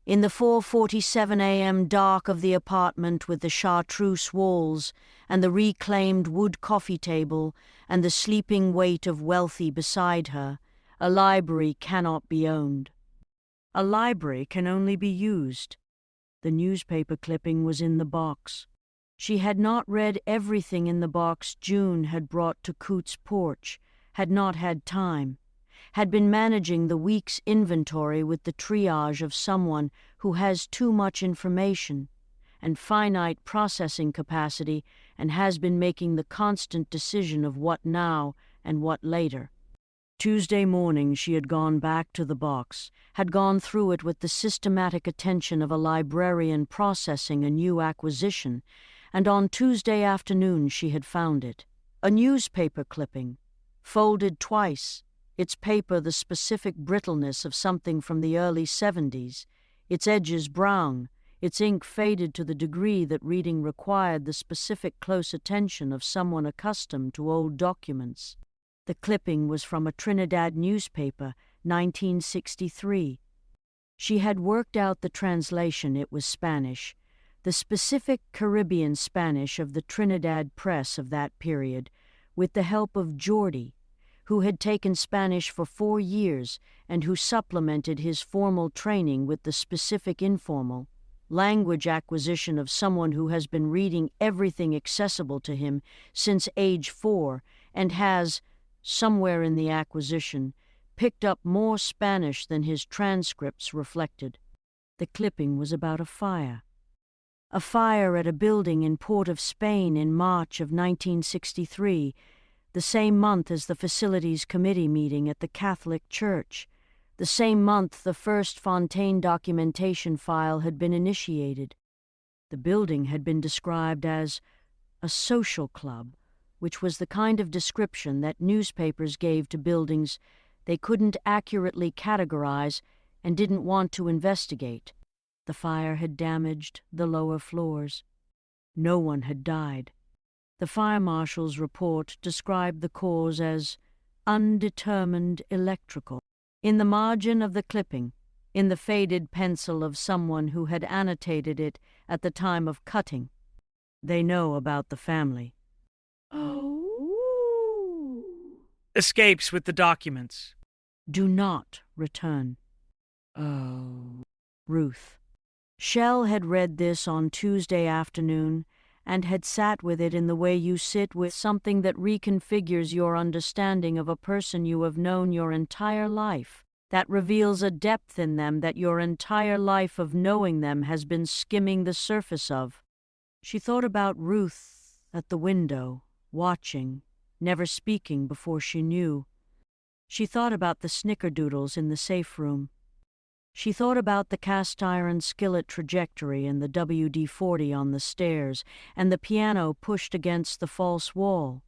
In the 4:47 a.m. dark of the apartment with the chartreuse walls and the reclaimed wood coffee table and the sleeping weight of wealthy beside her, a library cannot be owned. A library can only be used. The newspaper clipping was in the box. She had not read everything in the box June had brought to Coutts' porch, had not had time, had been managing the week's inventory with the triage of someone who has too much information and finite processing capacity and has been making the constant decision of what now and what later. Tuesday morning she had gone back to the box, had gone through it with the systematic attention of a librarian processing a new acquisition, and on Tuesday afternoon she had found it. A newspaper clipping, folded twice, its paper the specific brittleness of something from the early 70s, its edges brown, its ink faded to the degree that reading required the specific close attention of someone accustomed to old documents. The clipping was from a Trinidad newspaper, 1963. She had worked out the translation, it was Spanish, the specific Caribbean Spanish of the Trinidad press of that period, with the help of Geordie, who had taken Spanish for 4 years and who supplemented his formal training with the specific informal language acquisition of someone who has been reading everything accessible to him since age 4 and has, somewhere in the acquisition, picked up more Spanish than his transcripts reflected. The clipping was about a fire. A fire at a building in Port of Spain in March of 1963, the same month as the Facilities Committee meeting at the Catholic Church, the same month the first Fontaine documentation file had been initiated. The building had been described as a social club, which was the kind of description that newspapers gave to buildings they couldn't accurately categorize and didn't want to investigate. The fire had damaged the lower floors. No one had died. The fire marshal's report described the cause as undetermined electrical. In the margin of the clipping, in the faded pencil of someone who had annotated it at the time of cutting, they know about the family. Oh. Escapes with the documents. Do not return. Oh. Ruth. Shell had read this on Tuesday afternoon and had sat with it in the way you sit with something that reconfigures your understanding of a person you have known your entire life, that reveals a depth in them that your entire life of knowing them has been skimming the surface of. She thought about Ruth at the window, watching, never speaking before she knew. She thought about the snickerdoodles in the safe room. She thought about the cast-iron skillet trajectory and the WD-40 on the stairs and the piano pushed against the false wall.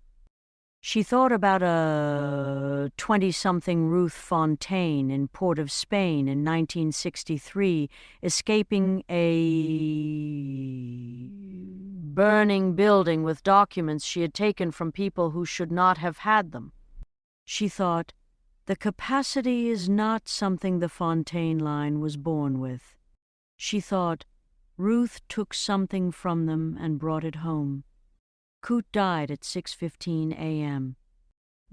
She thought about a 20-something Ruth Fontaine in Port of Spain in 1963 escaping a burning building with documents she had taken from people who should not have had them. She thought, the capacity is not something the Fontaine line was born with. She thought, Ruth took something from them and brought it home. Coutts died at 6:15 a.m.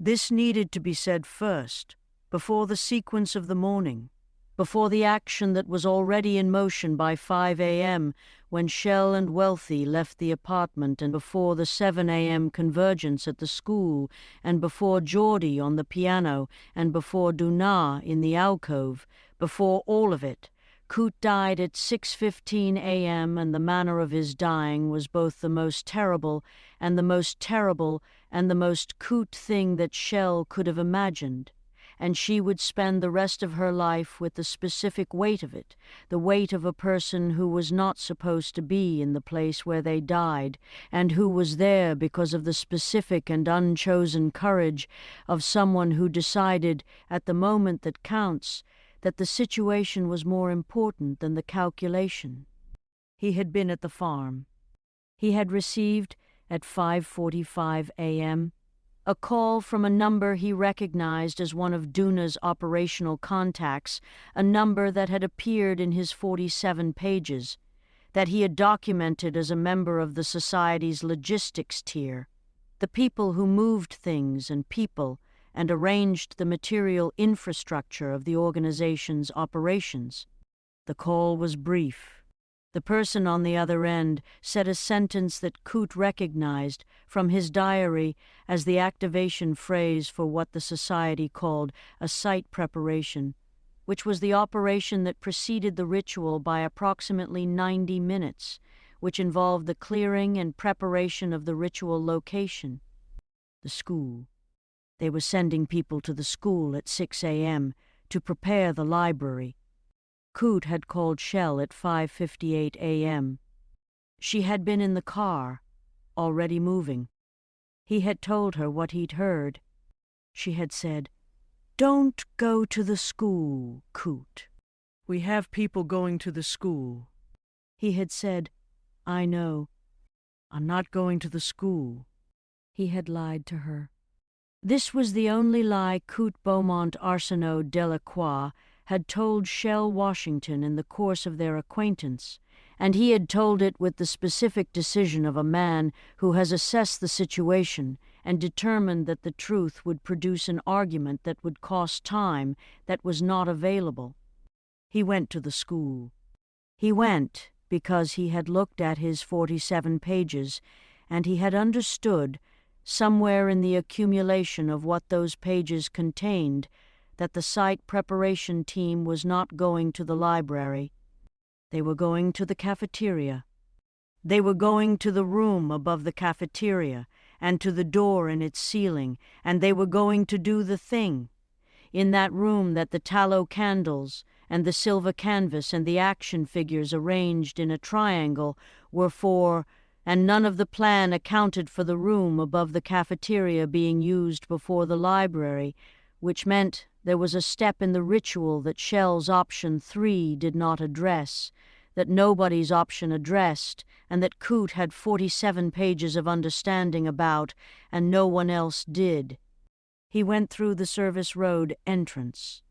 This needed to be said first, before the sequence of the morning, before the action that was already in motion by 5 a.m. when Shell and Wealthy left the apartment, and before the 7 a.m. convergence at the school, and before Geordie on the piano, and before Dunah in the alcove, before all of it. Coutts died at 6:15 a.m., and the manner of his dying was both the most terrible and the most terrible and the most Coutts thing that Shell could have imagined. And she would spend the rest of her life with the specific weight of it, the weight of a person who was not supposed to be in the place where they died, and who was there because of the specific and unchosen courage of someone who decided, at the moment that counts, that the situation was more important than the calculation. He had been at the farm. He had received, at 5:45 a.m., A call from a number he recognized as one of Duna's operational contacts, a number that had appeared in his 47 pages, that he had documented as a member of the Society's logistics tier, the people who moved things and people and arranged the material infrastructure of the organization's operations. The call was brief. The person on the other end said a sentence that Coote recognized from his diary as the activation phrase for what the Society called a site preparation, which was the operation that preceded the ritual by approximately 90 minutes, which involved the clearing and preparation of the ritual location. The school. They were sending people to the school at 6 a.m. to prepare the library. Coote had called Shell at 5:58 a.m. She had been in the car, already moving. He had told her what he'd heard. She had said, "Don't go to the school, Coote." "We have people going to the school." He had said, "I know." "I'm not going to the school." He had lied to her. This was the only lie Coote Beaumont Arsenault Delacroix had told Shell Washington in the course of their acquaintance, and he had told it with the specific decision of a man who has assessed the situation and determined that the truth would produce an argument that would cost time that was not available. He went to the school. He went because he had looked at his 47 pages, and he had understood, somewhere in the accumulation of what those pages contained, that the site preparation team was not going to the library. They were going to the cafeteria. They were going to the room above the cafeteria and to the door in its ceiling, and they were going to do the thing. In that room that the tallow candles and the silver canvas and the action figures arranged in a triangle were for, and none of the plan accounted for the room above the cafeteria being used before the library, which meant there was a step in the ritual that Shell's option 3 did not address, that nobody's option addressed, and that Coote had 47 pages of understanding about, and no one else did. He went through the Service Road entrance.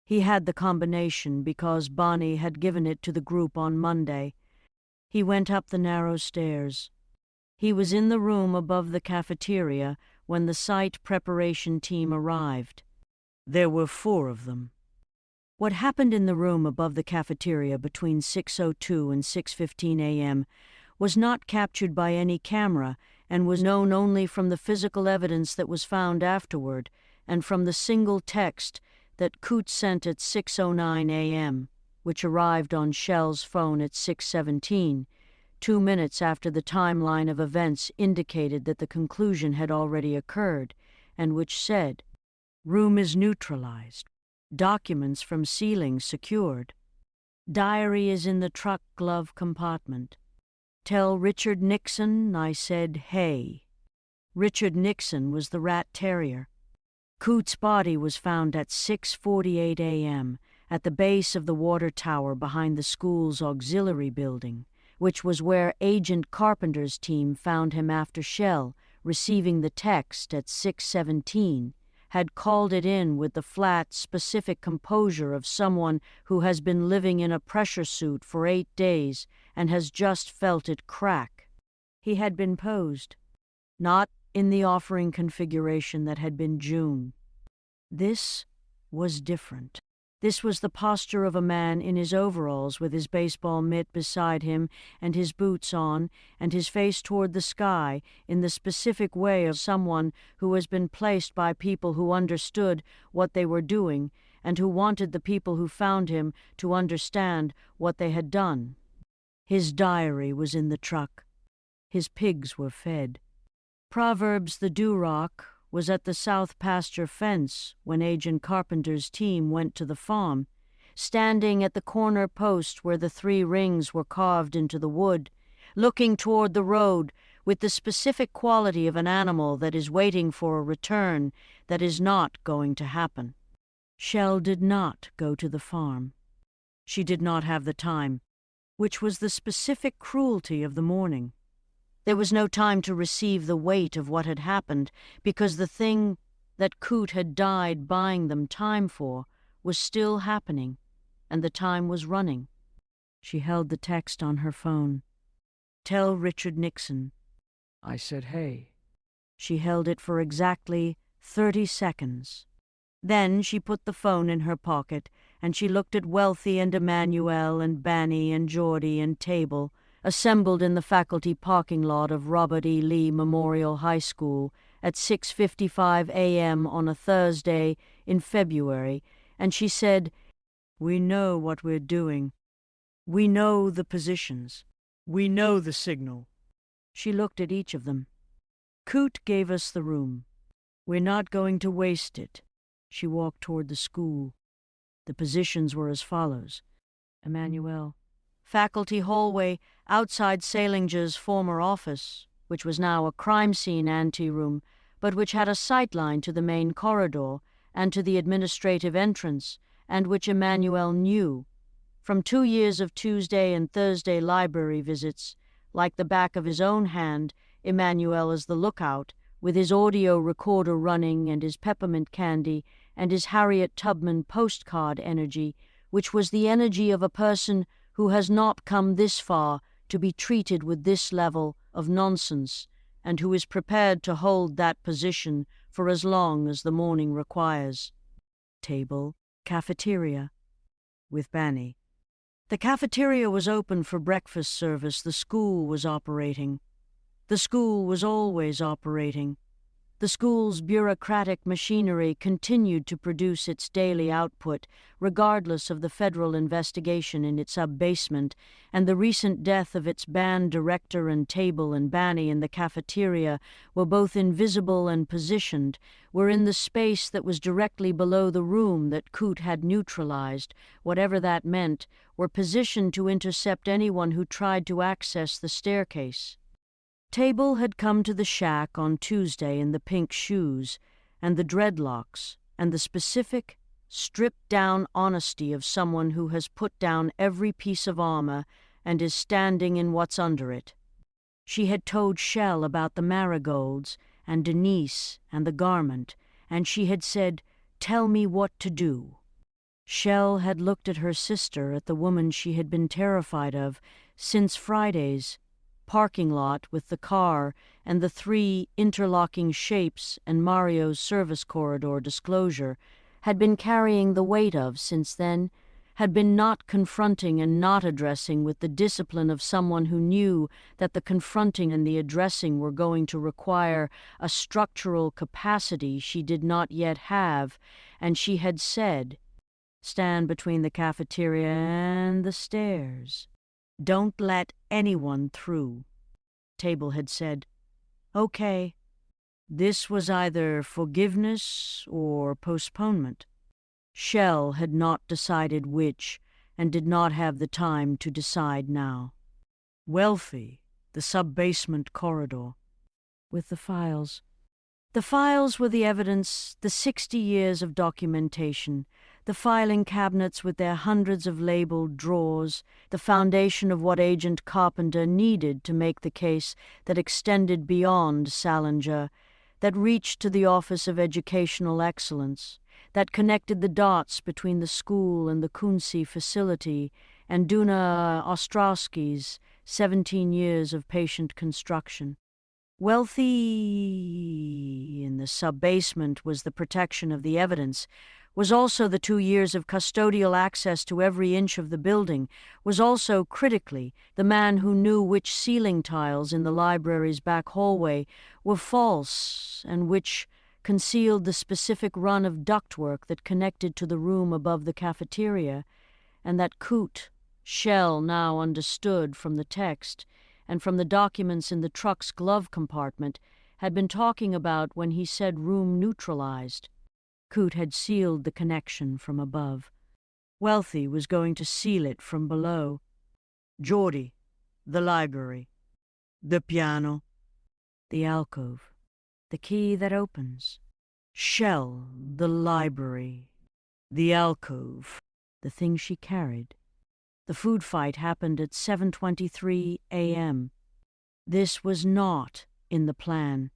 He had the combination because Bonnie had given it to the group on Monday. He went up the narrow stairs. He was in the room above the cafeteria when the site preparation team arrived. There were 4 of them. What happened in the room above the cafeteria between 6:02 and 6:15 a.m. was not captured by any camera and was known only from the physical evidence that was found afterward and from the single text that Coote sent at 6:09 a.m., which arrived on Shell's phone at 6:17, 2 minutes after the timeline of events indicated that the conclusion had already occurred, and which said, "Room is neutralized. Documents from ceiling secured. Diary is in the truck glove compartment. Tell Richard Nixon I said hey." Richard Nixon was the rat terrier. Coote's body was found at 6:48 a.m. at the base of the water tower behind the school's auxiliary building, which was where Agent Carpenter's team found him after Shell, receiving the text at 6:17, had called it in with the flat, specific composure of someone who has been living in a pressure suit for 8 days and has just felt it crack. He had been posed, not in the offering configuration that had been June. This was different. This was the posture of a man in his overalls with his baseball mitt beside him and his boots on and his face toward the sky in the specific way of someone who has been placed by people who understood what they were doing and who wanted the people who found him to understand what they had done. His diary was in the truck. His pigs were fed. Proverbs the Duroc was at the south pasture fence when Agent Carpenter's team went to the farm, standing at the corner post where the 3 rings were carved into the wood, looking toward the road with the specific quality of an animal that is waiting for a return that is not going to happen. Shell did not go to the farm. She did not have the time, which was the specific cruelty of the morning. There was no time to receive the weight of what had happened, because the thing that Coote had died buying them time for was still happening, and the time was running. She held the text on her phone. Tell Richard Nixon. I said, hey. She held it for exactly 30 seconds. Then she put the phone in her pocket, and she looked at Wealthy and Emmanuel and Banny and Geordie and Table, assembled in the faculty parking lot of Robert E. Lee Memorial High School at 6:55 a.m. on a Thursday in February, and she said, We know what we're doing. We know the positions. We know the signal. She looked at each of them. Coote gave us the room. We're not going to waste it. She walked toward the school. The positions were as follows. Emmanuel. Faculty hallway outside Salinger's former office, which was now a crime scene anteroom, but which had a sightline to the main corridor and to the administrative entrance, and which Emmanuel knew. From 2 years of Tuesday and Thursday library visits, like the back of his own hand, Emmanuel as the lookout, with his audio recorder running and his peppermint candy and his Harriet Tubman postcard energy, which was the energy of a person who has not come this far to be treated with this level of nonsense, and who is prepared to hold that position for as long as the morning requires. Table, cafeteria, with Banny. The cafeteria was open for breakfast service. The school was operating. The school was always operating. The school's bureaucratic machinery continued to produce its daily output, regardless of the federal investigation in its sub-basement, and the recent death of its band director and Table and Banny in the cafeteria were both invisible and positioned, were in the space that was directly below the room that Coote had neutralized, whatever that meant, were positioned to intercept anyone who tried to access the staircase. Table had come to the shack on Tuesday in the pink shoes and the dreadlocks and the specific, stripped-down honesty of someone who has put down every piece of armor and is standing in what's under it. She had told Shell about the marigolds and Denise and the garment, and she had said, "Tell me what to do." Shell had looked at her sister, at the woman she had been terrified of since Friday's parking lot with the car and the 3 interlocking shapes and Mario's service corridor disclosure, had been carrying the weight of since then, had been not confronting and not addressing with the discipline of someone who knew that the confronting and the addressing were going to require a structural capacity she did not yet have, and she had said, "Stand between the cafeteria and the stairs. Don't let anyone through." Table had said, "Okay." This was either forgiveness or postponement. Shell had not decided which, and did not have the time to decide now. Wealthy, the sub-basement corridor. With the files. The files were the evidence, the 60 years of documentation, the filing cabinets with their hundreds of labeled drawers, the foundation of what Agent Carpenter needed to make the case that extended beyond Salinger, that reached to the Office of Educational Excellence, that connected the dots between the school and the Kunci facility and Duna Ostrowski's 17 years of patient construction. Wealthy in the sub-basement was the protection of the evidence, was also the 2 years of custodial access to every inch of the building, was also, critically, the man who knew which ceiling tiles in the library's back hallway were false and which concealed the specific run of ductwork that connected to the room above the cafeteria, and that Coote, Shell now understood from the text and from the documents in the truck's glove compartment, had been talking about when he said room neutralized. Coote had sealed the connection from above. Wealthy was going to seal it from below. Geordie, the library. The piano. The alcove. The key that opens. Shell, the library. The alcove. The thing she carried. The food fight happened at 7:23 a.m. This was not in the plan.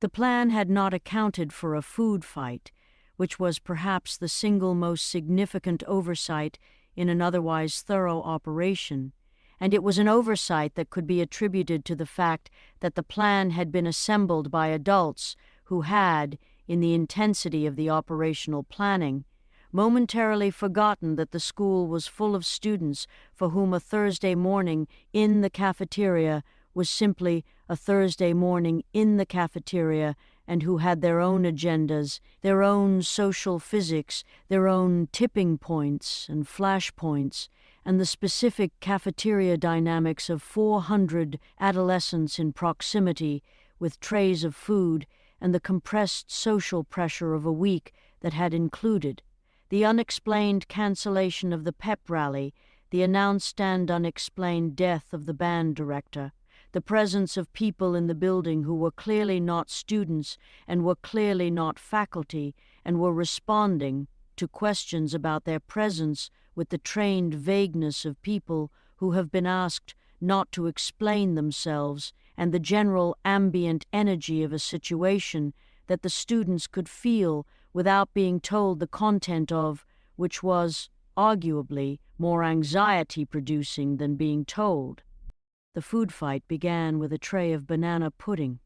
The plan had not accounted for a food fight, which was perhaps the single most significant oversight in an otherwise thorough operation, and it was an oversight that could be attributed to the fact that the plan had been assembled by adults who had, in the intensity of the operational planning, momentarily forgotten that the school was full of students for whom a Thursday morning in the cafeteria was simply a Thursday morning in the cafeteria, and who had their own agendas, their own social physics, their own tipping points and flashpoints, and the specific cafeteria dynamics of 400 adolescents in proximity with trays of food, and the compressed social pressure of a week that had included the unexplained cancellation of the pep rally, the announced and unexplained death of the band director, the presence of people in the building who were clearly not students and were clearly not faculty and were responding to questions about their presence with the trained vagueness of people who have been asked not to explain themselves, and the general ambient energy of a situation that the students could feel without being told the content of, which was, arguably, more anxiety-producing than being told. The food fight began with a tray of banana pudding.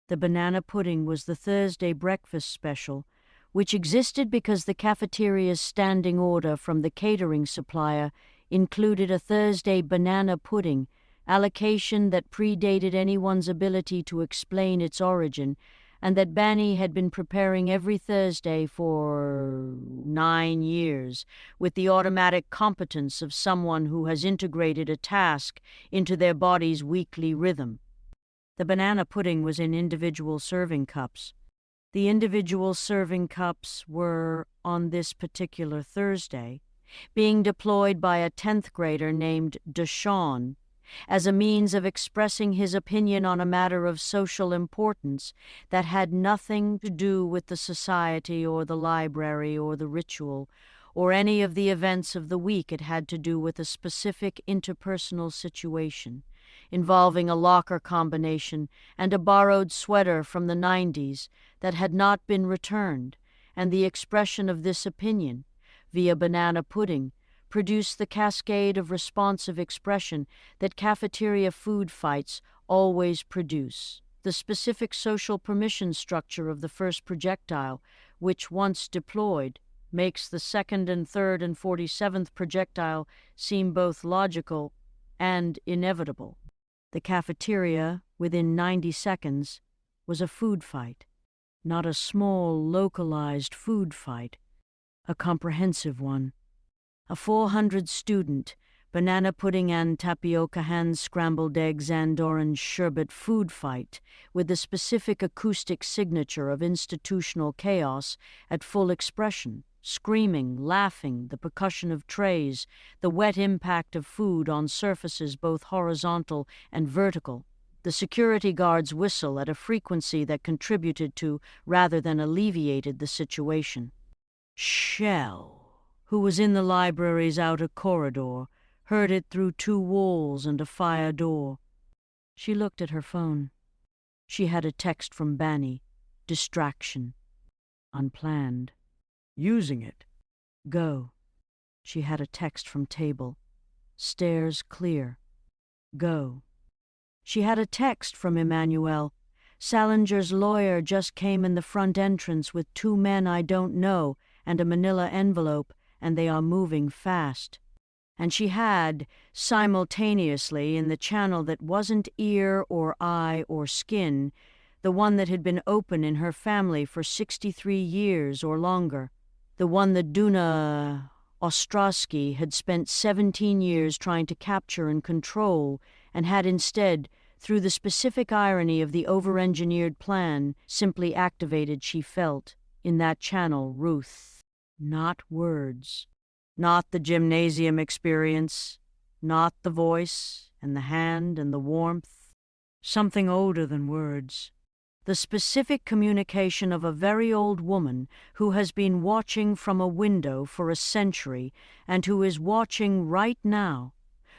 The banana pudding was the Thursday breakfast special, which existed because the cafeteria's standing order from the catering supplier included a Thursday banana pudding, allocation that predated anyone's ability to explain its origin, and that Banny had been preparing every Thursday for 9 years, with the automatic competence of someone who has integrated a task into their body's weekly rhythm. The banana pudding was in individual serving cups. The individual serving cups were, on this particular Thursday, being deployed by a 10th grader named Deshawn, as a means of expressing his opinion on a matter of social importance that had nothing to do with the society or the library or the ritual or any of the events of the week. It had to do with a specific interpersonal situation involving a locker combination and a borrowed sweater from the 90s that had not been returned, and the expression of this opinion, via banana pudding, produced the cascade of responsive expression that cafeteria food fights always produce. The specific social permission structure of the first projectile, which once deployed, makes the second and third and 47th projectile seem both logical and inevitable. The cafeteria, within 90 seconds, was a food fight, not a small, localized food fight, a comprehensive one. A 400-student, banana pudding and tapioca hand-scrambled eggs and orange sherbet food fight with the specific acoustic signature of institutional chaos at full expression, screaming, laughing, the percussion of trays, the wet impact of food on surfaces both horizontal and vertical, the security guard's whistle at a frequency that contributed to rather than alleviated the situation. Shell, who was in the library's outer corridor, heard it through 2 walls and a fire door. She looked at her phone. She had a text from Banny. Distraction. Unplanned. Using it. Go. She had a text from Table. Stairs clear. Go. She had a text from Emmanuel. Salinger's lawyer just came in the front entrance with 2 men I don't know and a manila envelope, and they are moving fast. And she had, simultaneously, in the channel that wasn't ear or eye or skin, the one that had been open in her family for 63 years or longer, the one that Duna Ostrowski had spent 17 years trying to capture and control, and had instead, through the specific irony of the over-engineered plan, simply activated, she felt, in that channel, Ruth. Not words. Not the gymnasium experience. Not the voice and the hand and the warmth. Something older than words. The specific communication of a very old woman who has been watching from a window for a century and who is watching right now,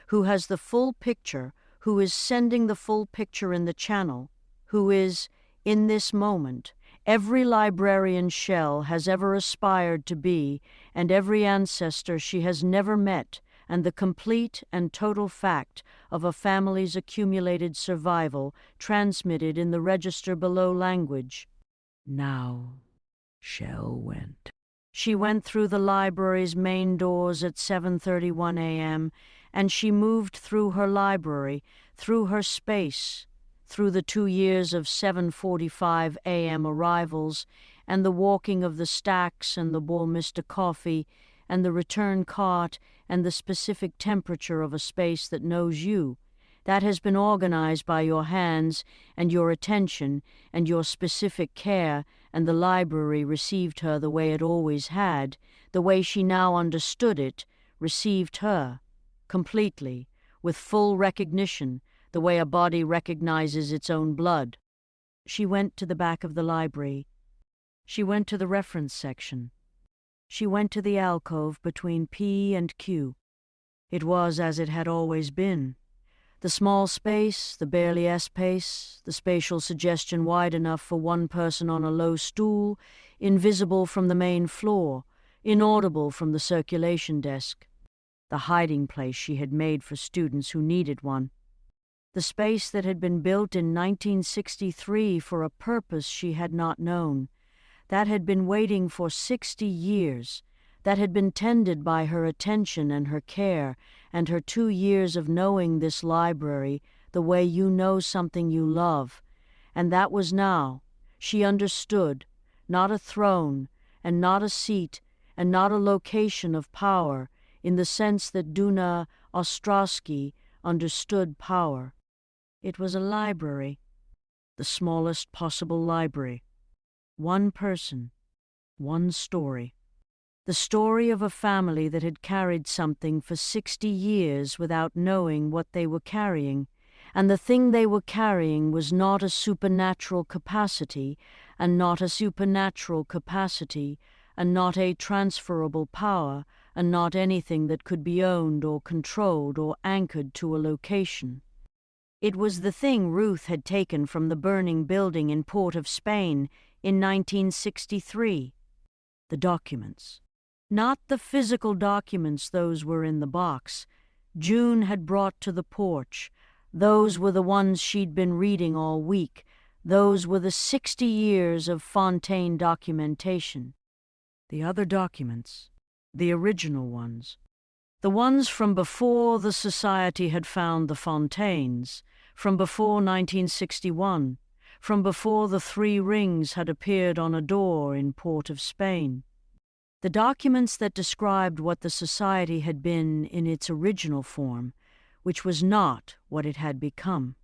who has the full picture, who is sending the full picture in the channel, who is, in this moment, every librarian Shell has ever aspired to be, and every ancestor she has never met, and the complete and total fact of a family's accumulated survival transmitted in the register below language. Now, Shell went. She went through the library's main doors at 7:31 a.m., and she moved through her library, through her space, through the 2 years of 7:45 a.m. arrivals, and the walking of the stacks and the Mr. Coffee, and the return cart, and the specific temperature of a space that knows you, that has been organized by your hands and your attention and your specific care, and the library received her the way it always had, the way she now understood it, received her, completely, with full recognition, the way a body recognizes its own blood. She went to the back of the library. She went to the reference section. She went to the alcove between P and Q. It was as it had always been. The small space, the barely space, the spatial suggestion wide enough for one person on a low stool, invisible from the main floor, inaudible from the circulation desk. The hiding place she had made for students who needed one. The space that had been built in 1963 for a purpose she had not known, that had been waiting for 60 years, that had been tended by her attention and her care, and her 2 years of knowing this library the way you know something you love, and that was now, she understood, not a throne, and not a seat, and not a location of power, in the sense that Duna Ostrowski understood power. It was a library, the smallest possible library. One person, one story. The story of a family that had carried something for 60 years without knowing what they were carrying, and the thing they were carrying was not a supernatural capacity, and not a supernatural capacity, and not a transferable power, and not anything that could be owned or controlled or anchored to a location. It was the thing Ruth had taken from the burning building in Port of Spain in 1963. The documents. Not the physical documents, those were in the box. June had brought to the porch. Those were the ones she'd been reading all week. Those were the 60 years of Fontaine documentation. The other documents, the original ones, the ones from before the Society had found the Fontaines, from before 1961, from before the 3 rings had appeared on a door in Port of Spain. The documents that described what the Society had been in its original form, which was not what it had become.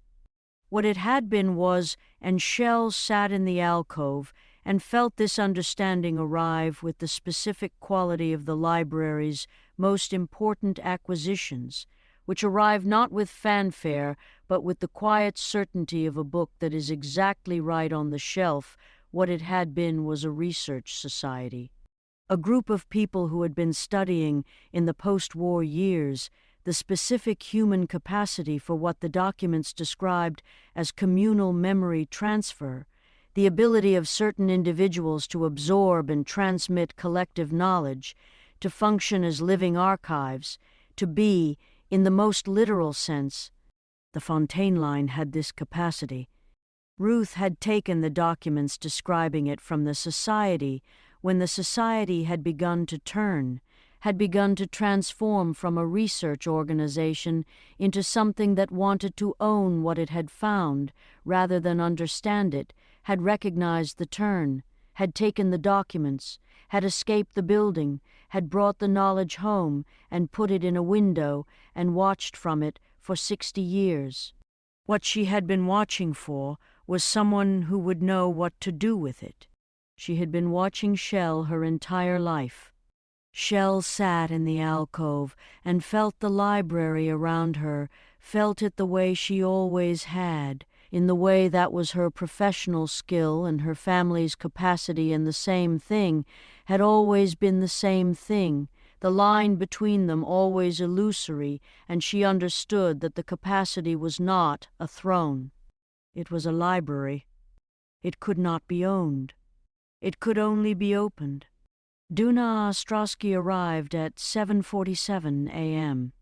What it had been was, and Shell sat in the alcove and felt this understanding arrive with the specific quality of the library's most important acquisitions, which arrive not with fanfare, but with the quiet certainty of a book that is exactly right on the shelf. What it had been was a research society. A group of people who had been studying, in the post-war years, the specific human capacity for what the documents described as communal memory transfer, the ability of certain individuals to absorb and transmit collective knowledge, to function as living archives, to be, in the most literal sense. The Fontaine line had this capacity. Ruth had taken the documents describing it from the Society when the Society had begun to turn, had begun to transform from a research organization into something that wanted to own what it had found rather than understand it, had recognized the turn, had taken the documents, had escaped the building, had brought the knowledge home and put it in a window and watched from it for 60 years. What she had been watching for was someone who would know what to do with it. She had been watching Shell her entire life. Shell sat in the alcove and felt the library around her, felt it the way she always had, in the way that was her professional skill and her family's capacity, and the same thing had always been the same thing, the line between them always illusory, and she understood that the capacity was not a throne. It was a library. It could not be owned. It could only be opened. Duna Ostrowski arrived at 7:47 a.m.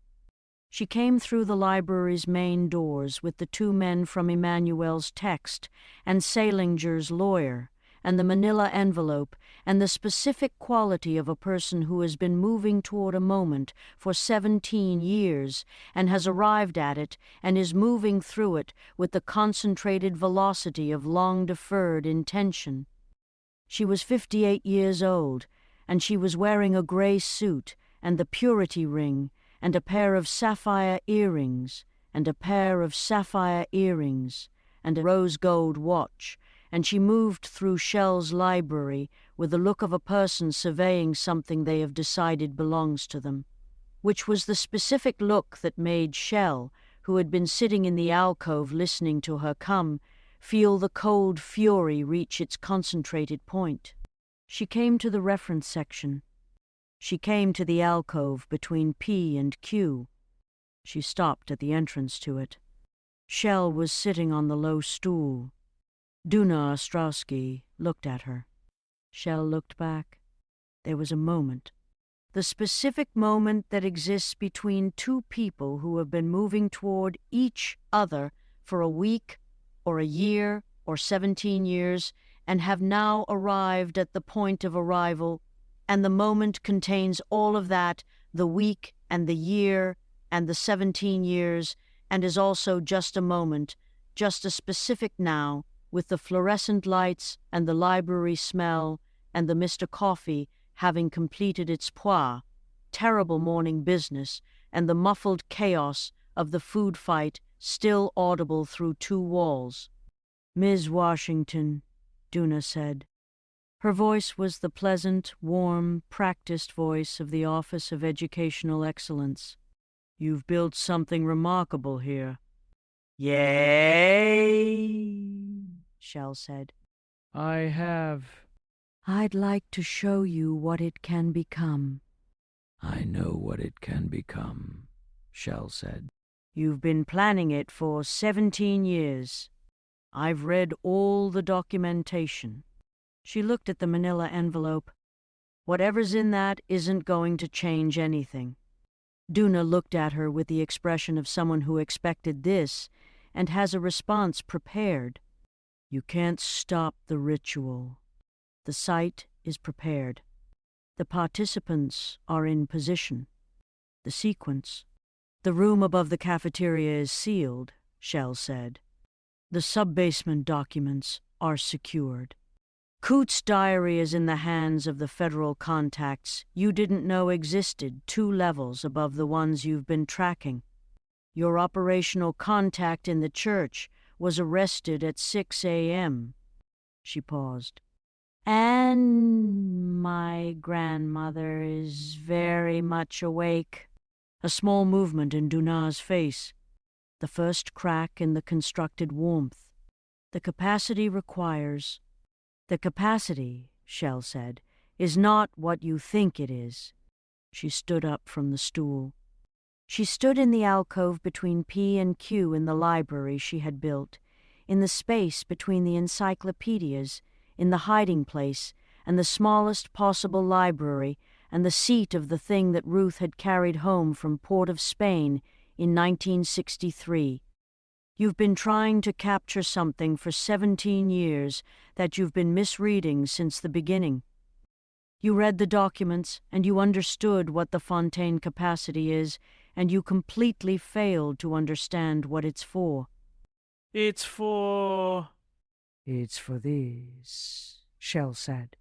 She came through the library's main doors with the two men from Emmanuel's text and Salinger's lawyer, and the manila envelope, and the specific quality of a person who has been moving toward a moment for 17 years and has arrived at it and is moving through it with the concentrated velocity of long-deferred intention. She was 58 years old, and she was wearing a gray suit and the purity ring and a pair of sapphire earrings and a pair of sapphire earrings and a rose gold watch, and she moved through Shell's library with the look of a person surveying something they have decided belongs to them, which was the specific look that made Shell, who had been sitting in the alcove listening to her come, feel the cold fury reach its concentrated point. She came to the reference section. She came to the alcove between P and Q. She stopped at the entrance to it. Shell was sitting on the low stool. Duna Ostrowski looked at her. Shell looked back. There was a moment. The specific moment that exists between two people who have been moving toward each other for a week or a year or 17 years and have now arrived at the point of arrival, and the moment contains all of that, the week and the year and the 17 years, and is also just a moment, just a specific now, with the fluorescent lights and the library smell and the Mr. Coffee having completed its pois, terrible morning business, and the muffled chaos of the food fight still audible through two walls. "Ms. Washington," Duna said. Her voice was the pleasant, warm, practiced voice of the Office of Educational Excellence. "You've built something remarkable here." "Yay," Shell said. "I have." "I'd like to show you what it can become." "I know what it can become," Shell said. "You've been planning it for 17 years. I've read all the documentation." She looked at the manila envelope. "Whatever's in that isn't going to change anything." Duna looked at her with the expression of someone who expected this and has a response prepared. "You can't stop the ritual. The site is prepared. The participants are in position. The sequence. The room above the cafeteria is sealed," Shell said. "The sub-basement documents are secured. Coote's diary is in the hands of the federal contacts you didn't know existed 2 levels above the ones you've been tracking. Your operational contact in the church was arrested at 6 a.m. She paused. "And my grandmother is very much awake." A small movement in Duna's face. The first crack in the constructed warmth. "The capacity requires..." "The capacity," Shell said, "is not what you think it is." She stood up from the stool. She stood in the alcove between P and Q in the library she had built, in the space between the encyclopedias, in the hiding place, and the smallest possible library, and the seat of the thing that Ruth had carried home from Port of Spain in 1963. You've been trying to capture something for 17 years that you've been misreading since the beginning. You read the documents, and you understood what the Fontaine capacity is, and you completely failed to understand what it's for. It's for this, Shell said.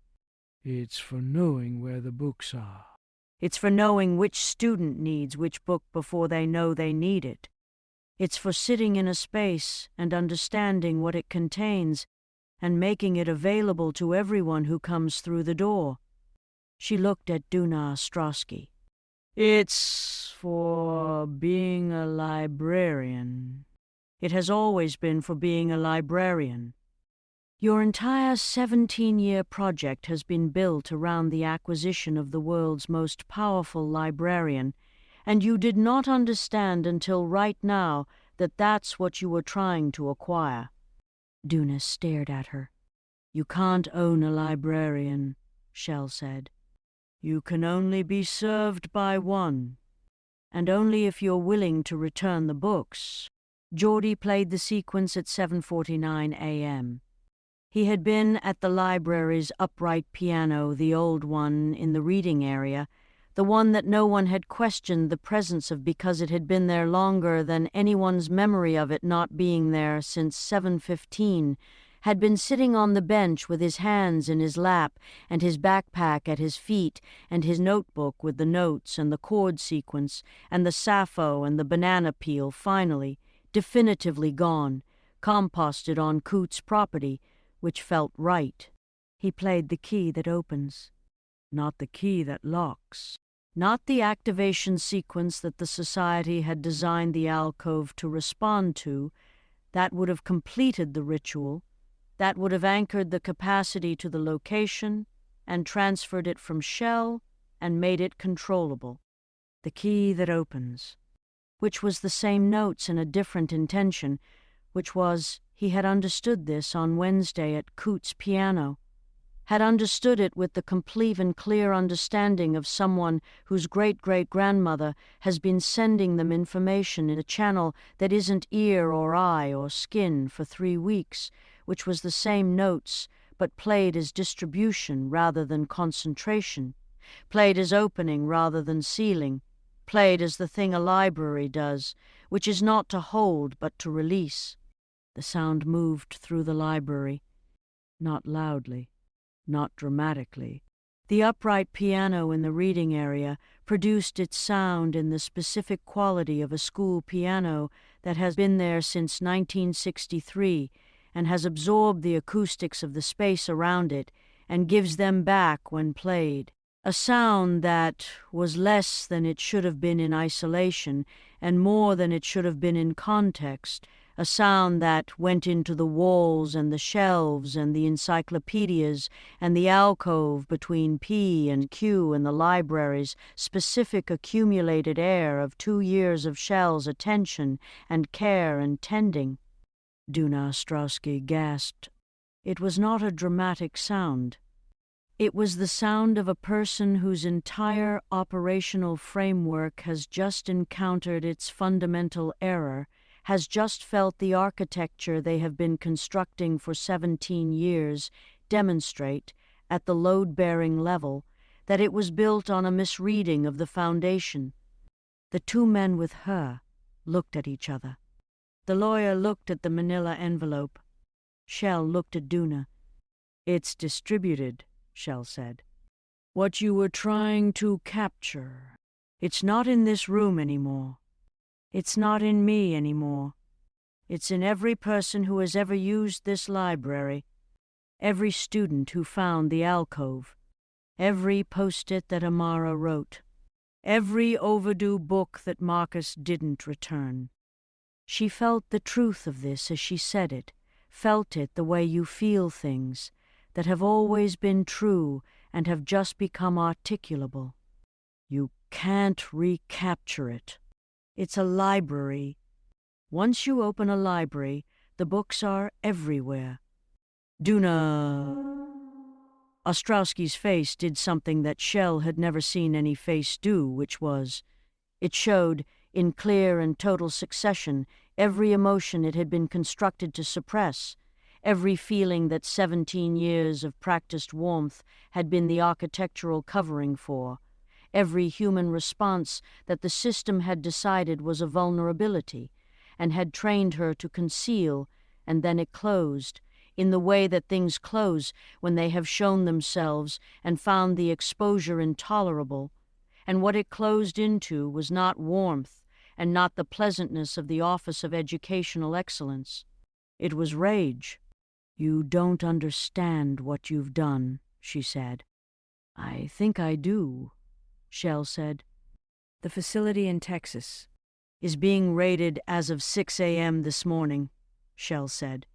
"It's for knowing where the books are." It's for knowing which student needs which book before they know they need it. It's for sitting in a space and understanding what it contains and making it available to everyone who comes through the door. She looked at Duna Ostrowski. It's for being a librarian. It has always been for being a librarian. Your entire 17-year project has been built around the acquisition of the world's most powerful librarian, and you did not understand until right now that that's what you were trying to acquire. Duna stared at her. You can't own a librarian, Shell said. You can only be served by one, and only if you're willing to return the books. Geordie played the sequence at 7:49 a.m. He had been at the library's upright piano, the old one in the reading area, the one that no one had questioned the presence of because it had been there longer than anyone's memory of it not being there since 7:15, had been sitting on the bench with his hands in his lap and his backpack at his feet and his notebook with the notes and the chord sequence and the Sappho and the banana peel finally, definitively gone, composted on Coote's property, which felt right. He played the key that opens, not the key that locks, not the activation sequence that the society had designed the alcove to respond to. That would have completed the ritual, that would have anchored the capacity to the location and transferred it from shell and made it controllable. The key that opens, which was the same notes in a different intention, which was, he had understood this on Wednesday at Coote's piano, had understood it with the complete and clear understanding of someone whose great-great-grandmother has been sending them information in a channel that isn't ear or eye or skin for 3 weeks, which was the same notes, but played as distribution rather than concentration, played as opening rather than sealing, played as the thing a library does, which is not to hold but to release. The sound moved through the library, not loudly, not dramatically. The upright piano in the reading area produced its sound in the specific quality of a school piano that has been there since 1963 and has absorbed the acoustics of the space around it and gives them back when played. A sound that was less than it should have been in isolation and more than it should have been in context, a sound that went into the walls and the shelves and the encyclopedias and the alcove between P and Q and the library's specific accumulated air of 2 years of Shell's attention and care and tending. Duna Ostrowski gasped. It was not a dramatic sound. It was the sound of a person whose entire operational framework has just encountered its fundamental error, has just felt the architecture they have been constructing for 17 years demonstrate, at the load-bearing level, that it was built on a misreading of the foundation. The 2 men with her looked at each other. The lawyer looked at the manila envelope. Shell looked at Duna. It's distributed, Shell said. What you were trying to capture. It's not in this room anymore. It's not in me anymore. It's in every person who has ever used this library, every student who found the alcove, every post-it that Amara wrote, every overdue book that Marcus didn't return. She felt the truth of this as she said it, felt it the way you feel things that have always been true and have just become articulable. You can't recapture it. It's a library. Once you open a library, the books are everywhere. Duna. Ostrowski's face did something that Shell had never seen any face do, which was, it showed, in clear and total succession, every emotion it had been constructed to suppress, every feeling that 17 years of practiced warmth had been the architectural covering for, every human response that the system had decided was a vulnerability and had trained her to conceal, and then it closed, in the way that things close when they have shown themselves and found the exposure intolerable, and what it closed into was not warmth and not the pleasantness of the Office of Educational Excellence. It was rage. You don't understand what you've done, she said. I think I do, Shell said. The facility in Texas is being raided as of 6 a.m. this morning, Shell said.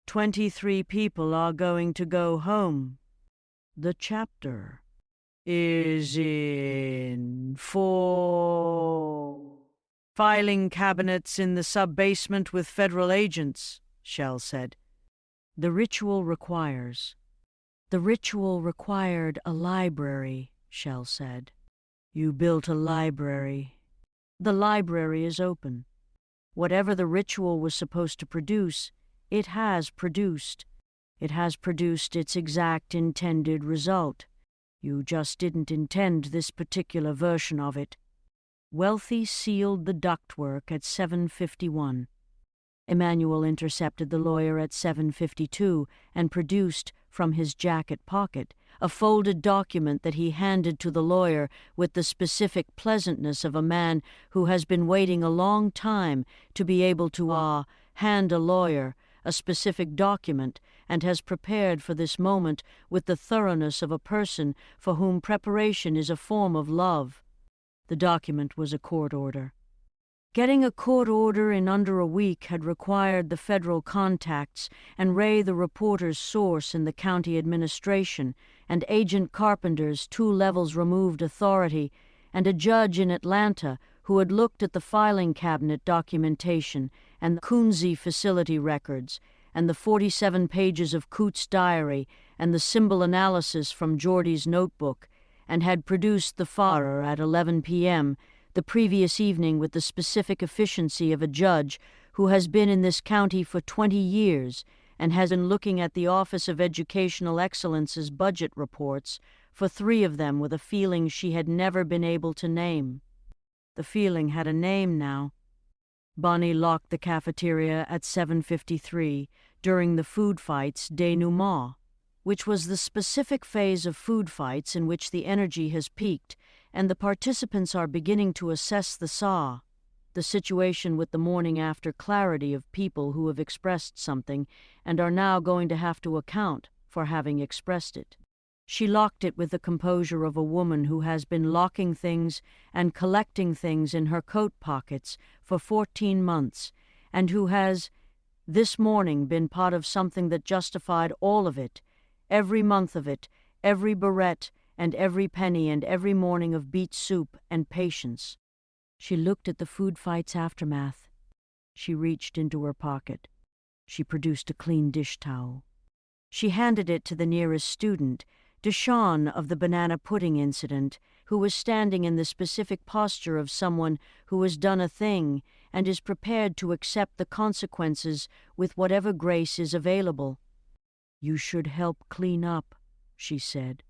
23 people are going to go home. The chapter is in 4 filing cabinets in the sub-basement with federal agents, Shell said. The ritual required a library, Shell said. You built a library. The library is open. Whatever the ritual was supposed to produce, it has produced. It has produced its exact intended result. You just didn't intend this particular version of it. Wealthy sealed the ductwork at 7:51. Emmanuel intercepted the lawyer at 7:52 and produced, from his jacket pocket, a folded document that he handed to the lawyer with the specific pleasantness of a man who has been waiting a long time to be able to hand a lawyer a specific document and has prepared for this moment with the thoroughness of a person for whom preparation is a form of love. The document was a court order. Getting a court order in under a week had required the federal contacts and Ray, the reporter's source in the county administration, and Agent Carpenter's 2 levels removed authority, and a judge in Atlanta who had looked at the filing cabinet documentation and the Coonsey facility records and the 47 pages of Coote's diary and the symbol analysis from Geordie's notebook, and had produced the FAR at 11 p.m., the previous evening, with the specific efficiency of a judge who has been in this county for 20 years and has been looking at the Office of Educational Excellence's budget reports for 3 of them with a feeling she had never been able to name. The feeling had a name now. Bonnie locked the cafeteria at 7:53 during the food fights denouement, which was the specific phase of food fights in which the energy has peaked and the participants are beginning to assess the situation with the morning after clarity of people who have expressed something and are now going to have to account for having expressed it. She locked it with the composure of a woman who has been locking things and collecting things in her coat pockets for 14 months, and who has, this morning, been part of something that justified all of it, every month of it, every barrette and every penny and every morning of beet soup and patience. She looked at the food fight's aftermath. She reached into her pocket. She produced a clean dish towel. She handed it to the nearest student, Deshawn of the banana pudding incident, who was standing in the specific posture of someone who has done a thing and is prepared to accept the consequences with whatever grace is available. "You should help clean up," she said.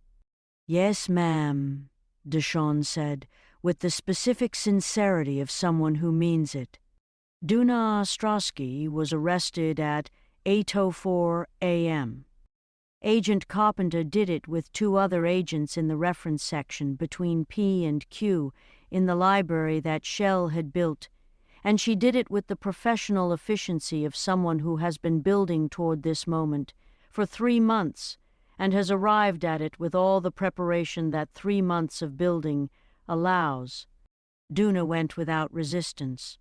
"Yes, ma'am," Deshawn said, with the specific sincerity of someone who means it. Duna Ostrowski was arrested at 8:04 a.m. Agent Carpenter did it with 2 other agents in the reference section between P and Q in the library that Shell had built, and she did it with the professional efficiency of someone who has been building toward this moment for 3 months and has arrived at it with all the preparation that 3 months of building allows. Duna went without resistance.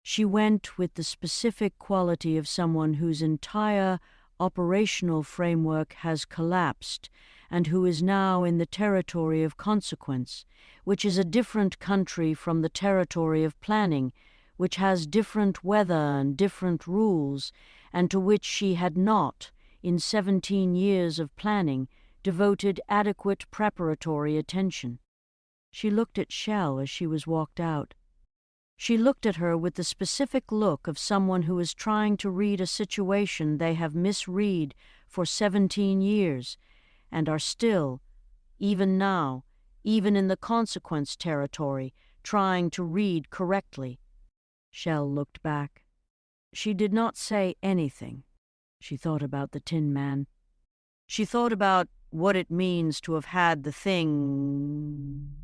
She went with the specific quality of someone whose entire operational framework has collapsed and who is now in the territory of consequence, which is a different country from the territory of planning, which has different weather and different rules, and to which she had not, in 17 years of planning, devoted adequate preparatory attention. She looked at Shell as she was walked out. She looked at her with the specific look of someone who is trying to read a situation they have misread for 17 years and are still, even now, even in the consequence territory, trying to read correctly. Shell looked back. She did not say anything. She thought about the Tin Man. She thought about what it means to have had the thing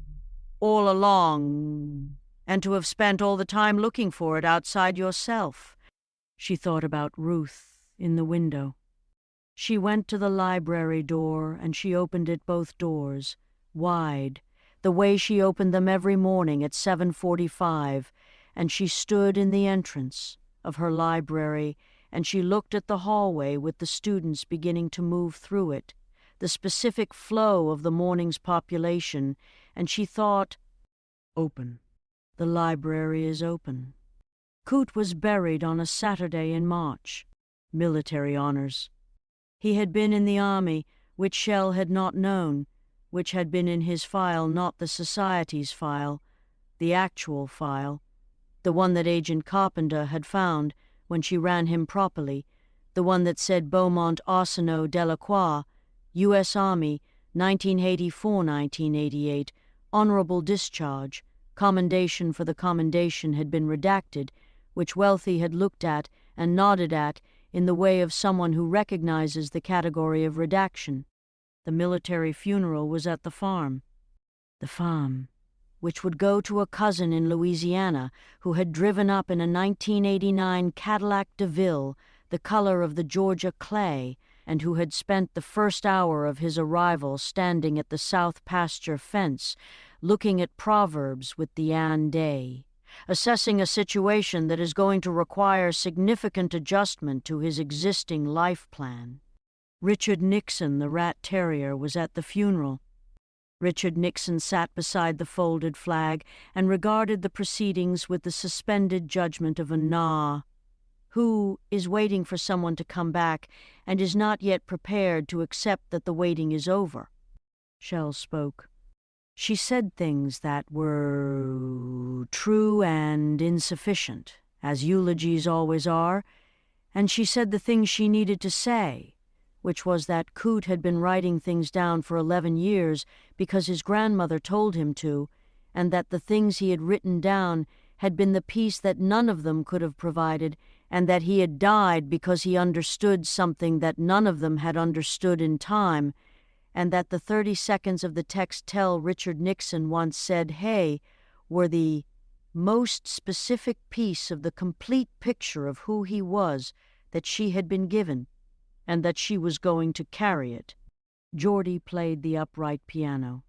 all along, and to have spent all the time looking for it outside yourself. She thought about Ruth in the window. She went to the library door, and she opened it both doors, wide, the way she opened them every morning at 7:45, and she stood in the entrance of her library and she looked at the hallway with the students beginning to move through it, the specific flow of the morning's population, and she thought, Open. the library is open. Coote was buried on a Saturday in March. Military honors. He had been in the army, which Shell had not known, which had been in his file, not the Society's file, the actual file, the one that Agent Carpenter had found when she ran him properly, the one that said Beaumont Arsenault Delacroix, U.S. Army, 1984-1988, honorable discharge, commendation for the commendation had been redacted, which Wealthy had looked at and nodded at in the way of someone who recognizes the category of redaction. The military funeral was at the farm. The farm, which would go to a cousin in Louisiana who had driven up in a 1989 Cadillac DeVille, the color of the Georgia clay, and who had spent the first hour of his arrival standing at the south pasture fence, looking at Proverbs with the Ann Day, assessing a situation that is going to require significant adjustment to his existing life plan. Richard Nixon, the rat terrier, was at the funeral. Richard Nixon sat beside the folded flag and regarded the proceedings with the suspended judgment of a nah, who is waiting for someone to come back and is not yet prepared to accept that the waiting is over. Shell spoke. She said things that were true and insufficient, as eulogies always are, and she said the things she needed to say, which was that Coote had been writing things down for 11 years because his grandmother told him to, and that the things he had written down had been the peace that none of them could have provided, and that he had died because he understood something that none of them had understood in time, and that the 30 seconds of the text tell Richard Nixon once said, "Hey," were the most specific piece of the complete picture of who he was that she had been given, and that she was going to carry it. Geordie played the upright piano.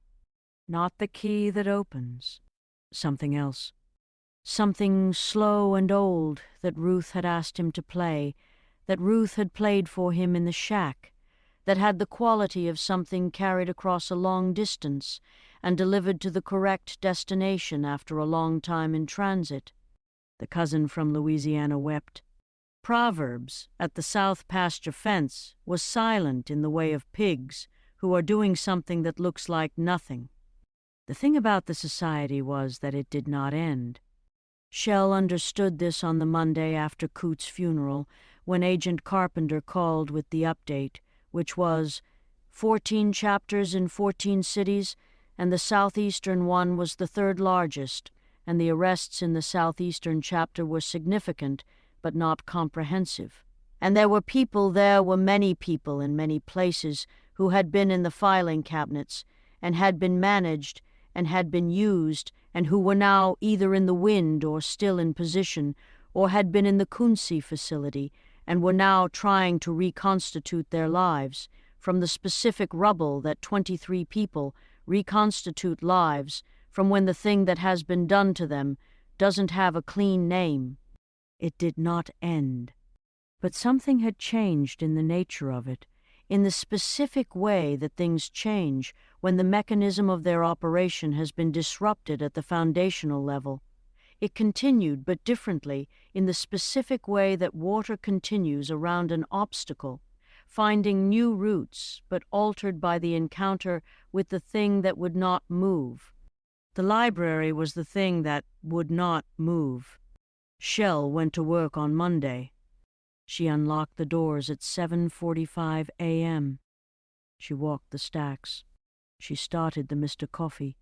Not the key that opens. Something else. Something slow and old that Ruth had asked him to play, that Ruth had played for him in the shack, that had the quality of something carried across a long distance and delivered to the correct destination after a long time in transit. The cousin from Louisiana wept. Proverbs at the south pasture fence was silent in the way of pigs who are doing something that looks like nothing. The thing about the society was that it did not end. Shell understood this on the Monday after Coote's funeral, when Agent Carpenter called with the update, which was 14 chapters in 14 cities, and the southeastern one was the third largest, and the arrests in the southeastern chapter were significant, but not comprehensive. And there were many people in many places who had been in the filing cabinets, and had been managed, and had been used, and who were now either in the wind or still in position, or had been in the Kunze facility, and were now trying to reconstitute their lives from the specific rubble that 23 people reconstitute lives from when the thing that has been done to them doesn't have a clean name. It did not end. But something had changed in the nature of it, in the specific way that things change when the mechanism of their operation has been disrupted at the foundational level. It continued, but differently, in the specific way that water continues around an obstacle, finding new routes, but altered by the encounter with the thing that would not move. The library was the thing that would not move. Shell went to work on Monday. She unlocked the doors at 7:45 a.m. She walked the stacks. She started the Mr. Coffee.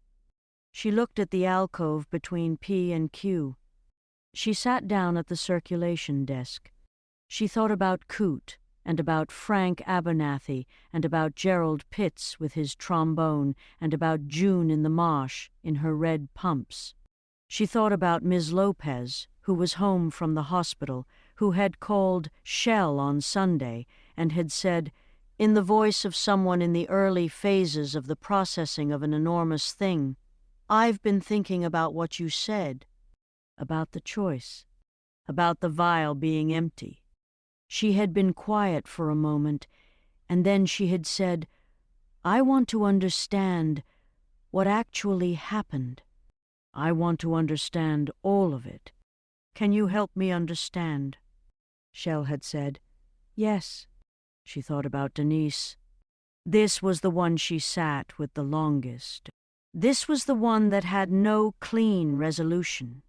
She looked at the alcove between P and Q. She sat down at the circulation desk. She thought about Coote, and about Frank Abernathy, and about Gerald Pitts with his trombone, and about June in the marsh in her red pumps. She thought about Ms. Lopez, who was home from the hospital, who had called Shell on Sunday and had said, in the voice of someone in the early phases of the processing of an enormous thing, "I've been thinking about what you said, about the choice, about the vial being empty." She had been quiet for a moment, and then she had said, "I want to understand what actually happened. I want to understand all of it. Can you help me understand?" Shell had said, "Yes." She thought about Denise. This was the one she sat with the longest. This was the one that had no clean resolution,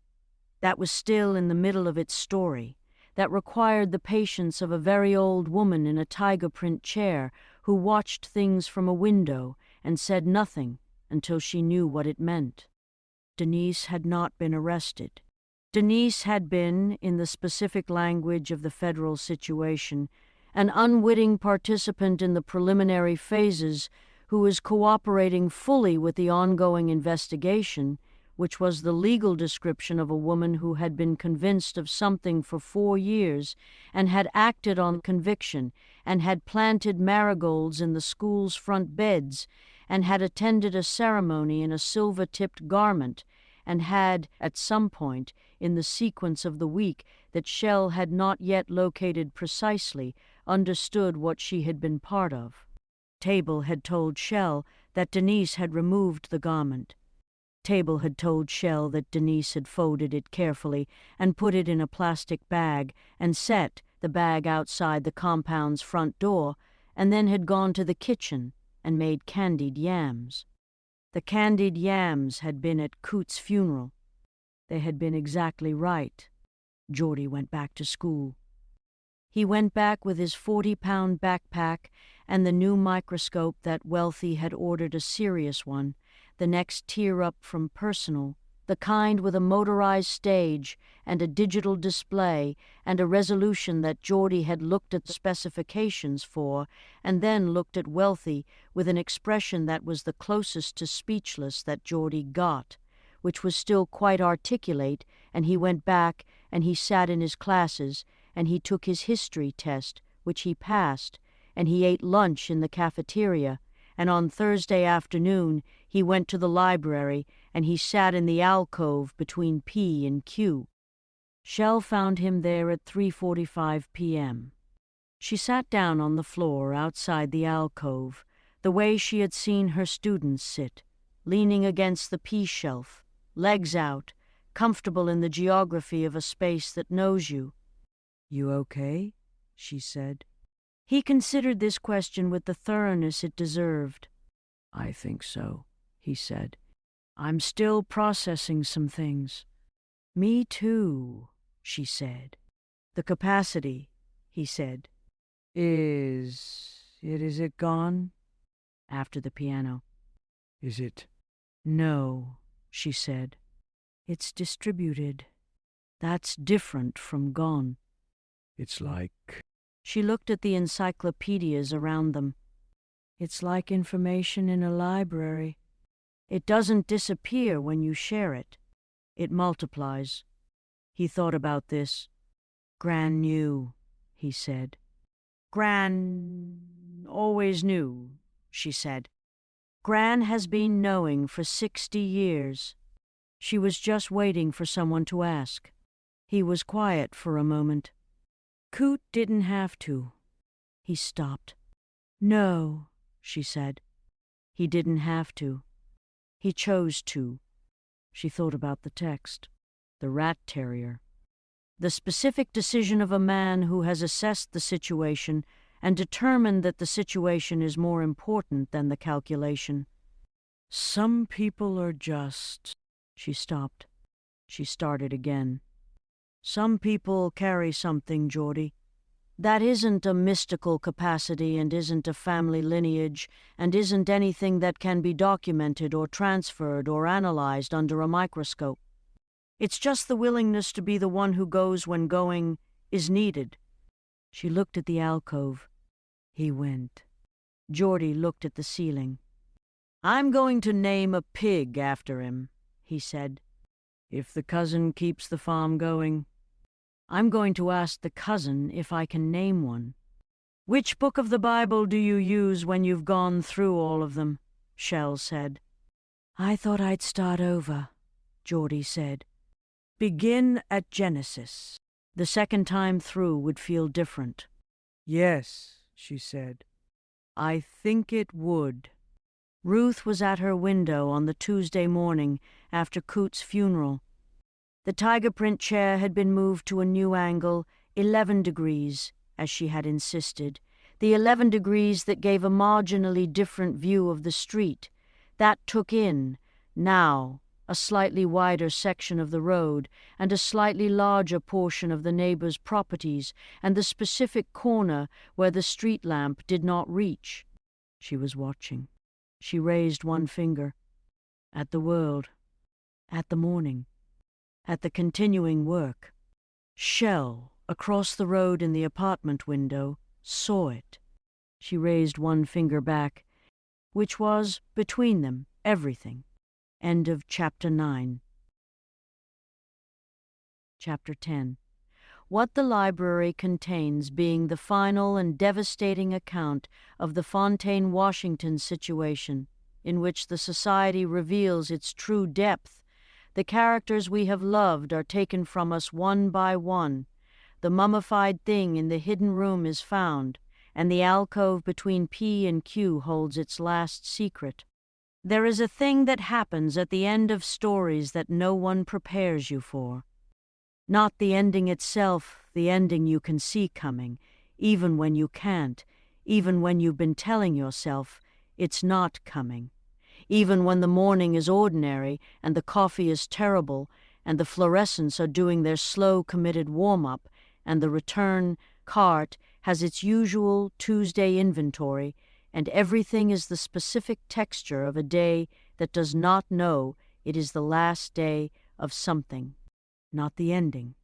that was still in the middle of its story, that required the patience of a very old woman in a tiger print chair who watched things from a window and said nothing until she knew what it meant. Denise had not been arrested. Denise had been, in the specific language of the federal situation, an unwitting participant in the preliminary phases who was cooperating fully with the ongoing investigation, which was the legal description of a woman who had been convinced of something for 4 years and had acted on conviction and had planted marigolds in the school's front beds and had attended a ceremony in a silver-tipped garment and had, at some point in the sequence of the week that Shell had not yet located precisely, understood what she had been part of. Table had told Shell that Denise had removed the garment. Table had told Shell that Denise had folded it carefully and put it in a plastic bag and set the bag outside the compound's front door, and then had gone to the kitchen and made candied yams. The candied yams had been at Coot's funeral. They had been exactly right. Geordie went back to school. He went back with his 40-pound backpack and the new microscope that Wealthy had ordered, a serious one, the next tier up from personal, the kind with a motorized stage and a digital display and a resolution that Geordie had looked at the specifications for and then looked at Wealthy with an expression that was the closest to speechless that Geordie got, which was still quite articulate, and he went back and he sat in his classes and he took his history test, which he passed, and he ate lunch in the cafeteria, and on Thursday afternoon he went to the library and he sat in the alcove between P and Q. Shell found him there at 3:45 p.m. She sat down on the floor outside the alcove, the way she had seen her students sit, leaning against the P shelf, legs out, comfortable in the geography of a space that knows you. "You okay?" she said. He considered this question with the thoroughness it deserved. "I think so," he said. "I'm still processing some things." "Me too," she said. "The capacity," he said. Is it gone?" After the piano. "Is it?" "No," she said. "It's distributed. That's different from gone." "It's like..." She looked at the encyclopedias around them. "It's like information in a library. It doesn't disappear when you share it. It multiplies." He thought about this. "Gran knew," he said. "Gran always knew," she said. "Gran has been knowing for 60 years. She was just waiting for someone to ask." He was quiet for a moment. "Coot didn't have to." He stopped. "No," she said. "He didn't have to. He chose to." She thought about the text. The rat terrier. The specific decision of a man who has assessed the situation and determined that the situation is more important than the calculation. "Some people are just..." She stopped. She started again. "Some people carry something, Geordie. That isn't a mystical capacity and isn't a family lineage and isn't anything that can be documented or transferred or analyzed under a microscope. It's just the willingness to be the one who goes when going is needed." She looked at the alcove. He went. Geordie looked at the ceiling. "I'm going to name a pig after him," he said. "If the cousin keeps the farm going." "I'm going to ask the cousin if I can name one." "Which book of the Bible do you use when you've gone through all of them?" Shell said. "I thought I'd start over," Geordie said. "Begin at Genesis. The second time through would feel different." Yes, she said. I think it would. Ruth was at her window on the Tuesday morning after Coote's funeral. The tiger print chair had been moved to a new angle, 11 degrees, as she had insisted, the 11 degrees that gave a marginally different view of the street, that took in, now, a slightly wider section of the road and a slightly larger portion of the neighbors' properties and the specific corner where the street lamp did not reach. She was watching. She raised one finger. At the world. At the morning. At the continuing work. Shell, across the road in the apartment window, saw it. She raised one finger back, which was, between them, everything. End of Chapter 9. Chapter 10. What the library contains being the final and devastating account of the Fontaine-Washington situation, in which the society reveals its true depth. The characters we have loved are taken from us one by one. The mummified thing in the hidden room is found, and the alcove between P and Q holds its last secret. There is a thing that happens at the end of stories that no one prepares you for. Not the ending itself, the ending you can see coming, even when you can't, even when you've been telling yourself it's not coming, even when the morning is ordinary and the coffee is terrible and the fluorescents are doing their slow committed warm-up and the return cart has its usual Tuesday inventory and everything is the specific texture of a day that does not know it is the last day of something. Not the ending.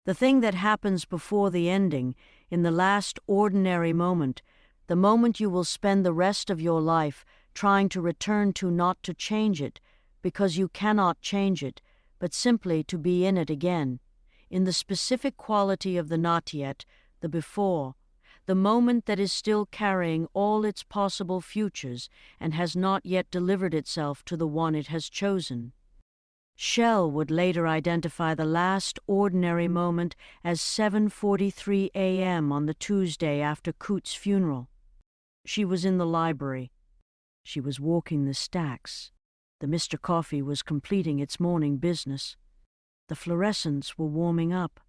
The thing that happens before the ending, in the last ordinary moment, the moment you will spend the rest of your life trying to return to not to change it, because you cannot change it, but simply to be in it again, in the specific quality of the not yet, the before, the moment that is still carrying all its possible futures and has not yet delivered itself to the one it has chosen. Shell would later identify the last ordinary moment as 7:43 a.m. on the Tuesday after Coote's funeral. She was in the library. She was walking the stacks. The Mr. Coffee was completing its morning business. The fluorescents were warming up.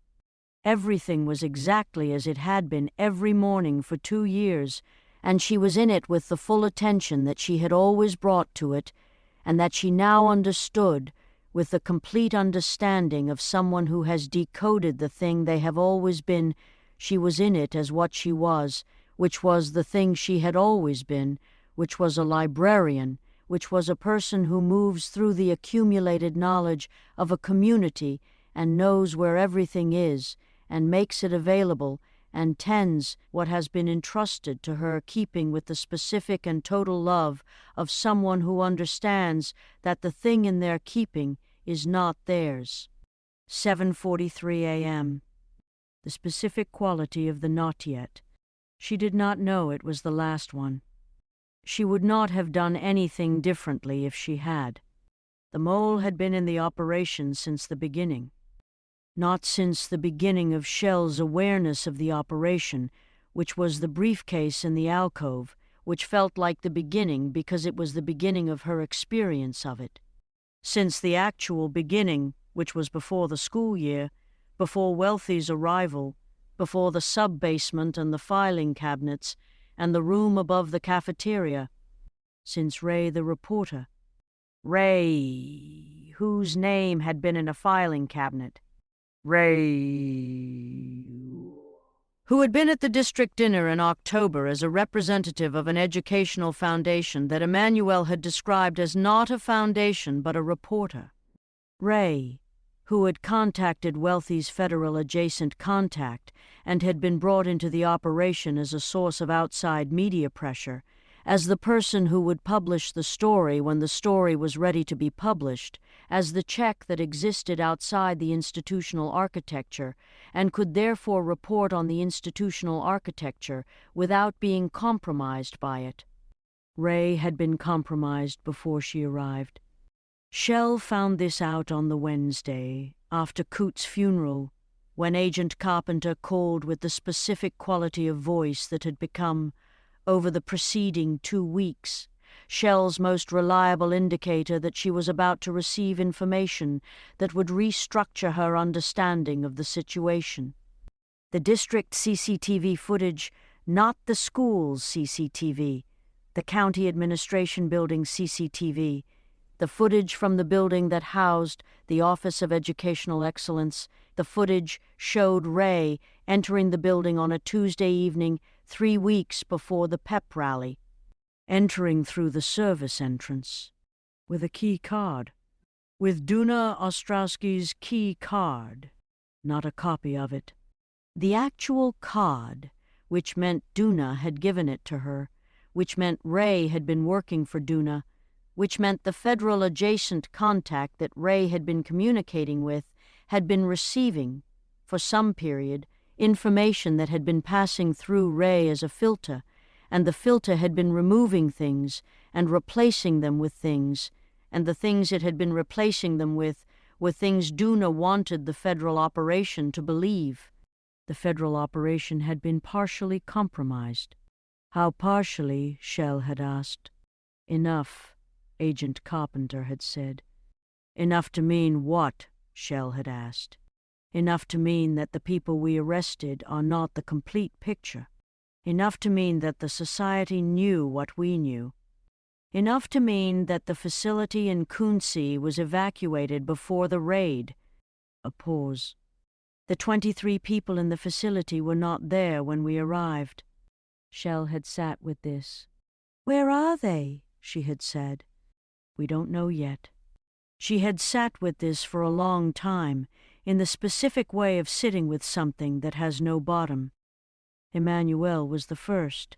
Everything was exactly as it had been every morning for 2 years, and she was in it with the full attention that she had always brought to it, and that she now understood, with the complete understanding of someone who has decoded the thing they have always been. She was in it as what she was, which was the thing she had always been, which was a librarian, which was a person who moves through the accumulated knowledge of a community and knows where everything is, and makes it available, and tends what has been entrusted to her, keeping with the specific and total love of someone who understands that the thing in their keeping is not theirs. 7:43 a.m. The specific quality of the not yet. She did not know it was the last one. She would not have done anything differently if she had. The mole had been in the operation since the beginning. Not since the beginning of Shell's awareness of the operation, which was the briefcase in the alcove, which felt like the beginning because it was the beginning of her experience of it. Since the actual beginning, which was before the school year, before Wealthy's arrival, before the sub-basement and the filing cabinets, and the room above the cafeteria. Since Ray the reporter. Ray, whose name had been in a filing cabinet. Ray, who had been at the district dinner in October as a representative of an educational foundation that Emmanuel had described as not a foundation but a reporter. Ray, who had contacted Wealthy's federal adjacent contact and had been brought into the operation as a source of outside media pressure, as the person who would publish the story when the story was ready to be published, as the check that existed outside the institutional architecture and could therefore report on the institutional architecture without being compromised by it. Ray had been compromised before she arrived. Shell found this out on the Wednesday, after Coote's funeral, when Agent Carpenter called with the specific quality of voice that had become, over the preceding 2 weeks, Shell's most reliable indicator that she was about to receive information that would restructure her understanding of the situation. The district CCTV footage, not the school's CCTV, the county administration building CCTV, the footage from the building that housed the Office of Educational Excellence, the footage showed Ray entering the building on a Tuesday evening 3 weeks before the pep rally, entering through the service entrance with a key card, with Duna Ostrowski's key card, not a copy of it. The actual card, which meant Duna had given it to her, which meant Ray had been working for Duna, which meant the federal adjacent contact that Ray had been communicating with had been receiving, for some period, information that had been passing through Ray as a filter, and the filter had been removing things and replacing them with things, and the things it had been replacing them with were things Duna wanted the federal operation to believe. The federal operation had been partially compromised. How partially, Shell had asked. Enough, Agent Carpenter had said. Enough to mean what? Shell had asked. Enough to mean that the people we arrested are not the complete picture. Enough to mean that the society knew what we knew. Enough to mean that the facility in Coonsey was evacuated before the raid. A pause. The 23 people in the facility were not there when we arrived. Shell had sat with this. "Where are they?" she had said. "We don't know yet." She had sat with this for a long time, in the specific way of sitting with something that has no bottom. Emmanuel was the first.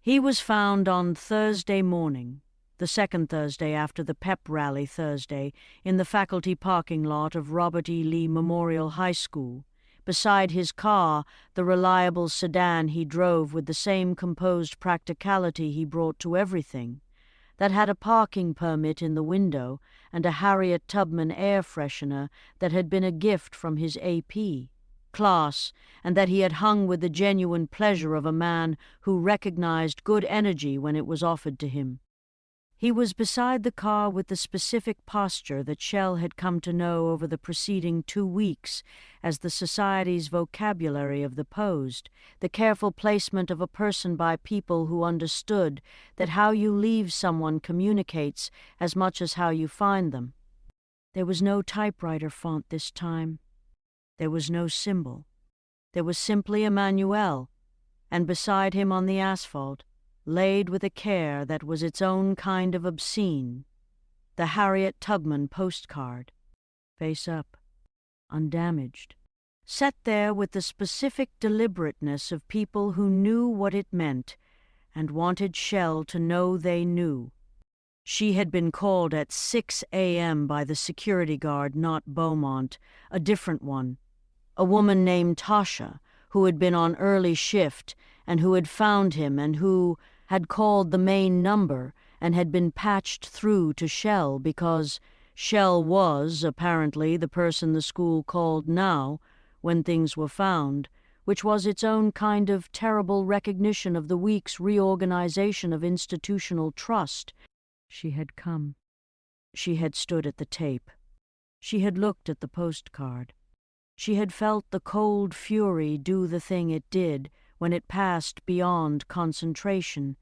He was found on Thursday morning, the second Thursday after the pep rally Thursday, in the faculty parking lot of Robert E. Lee Memorial High School, beside his car, the reliable sedan he drove with the same composed practicality he brought to everything, that had a parking permit in the window and a Harriet Tubman air freshener that had been a gift from his AP class, and that he had hung with the genuine pleasure of a man who recognized good energy when it was offered to him. He was beside the car with the specific posture that Shell had come to know over the preceding 2 weeks as the society's vocabulary of the posed, the careful placement of a person by people who understood that how you leave someone communicates as much as how you find them. There was no typewriter font this time. There was no symbol. There was simply Emmanuel, and beside him on the asphalt, laid with a care that was its own kind of obscene, the Harriet Tubman postcard, face up, undamaged, set there with the specific deliberateness of people who knew what it meant and wanted Shell to know they knew. She had been called at 6 a.m. by the security guard, not Beaumont, a different one, a woman named Tasha, who had been on early shift and who had found him and who had called the main number and had been patched through to Shell because Shell was, apparently, the person the school called now when things were found, which was its own kind of terrible recognition of the week's reorganization of institutional trust. She had come. She had stood at the tape. She had looked at the postcard. She had felt the cold fury do the thing it did when it passed beyond concentration,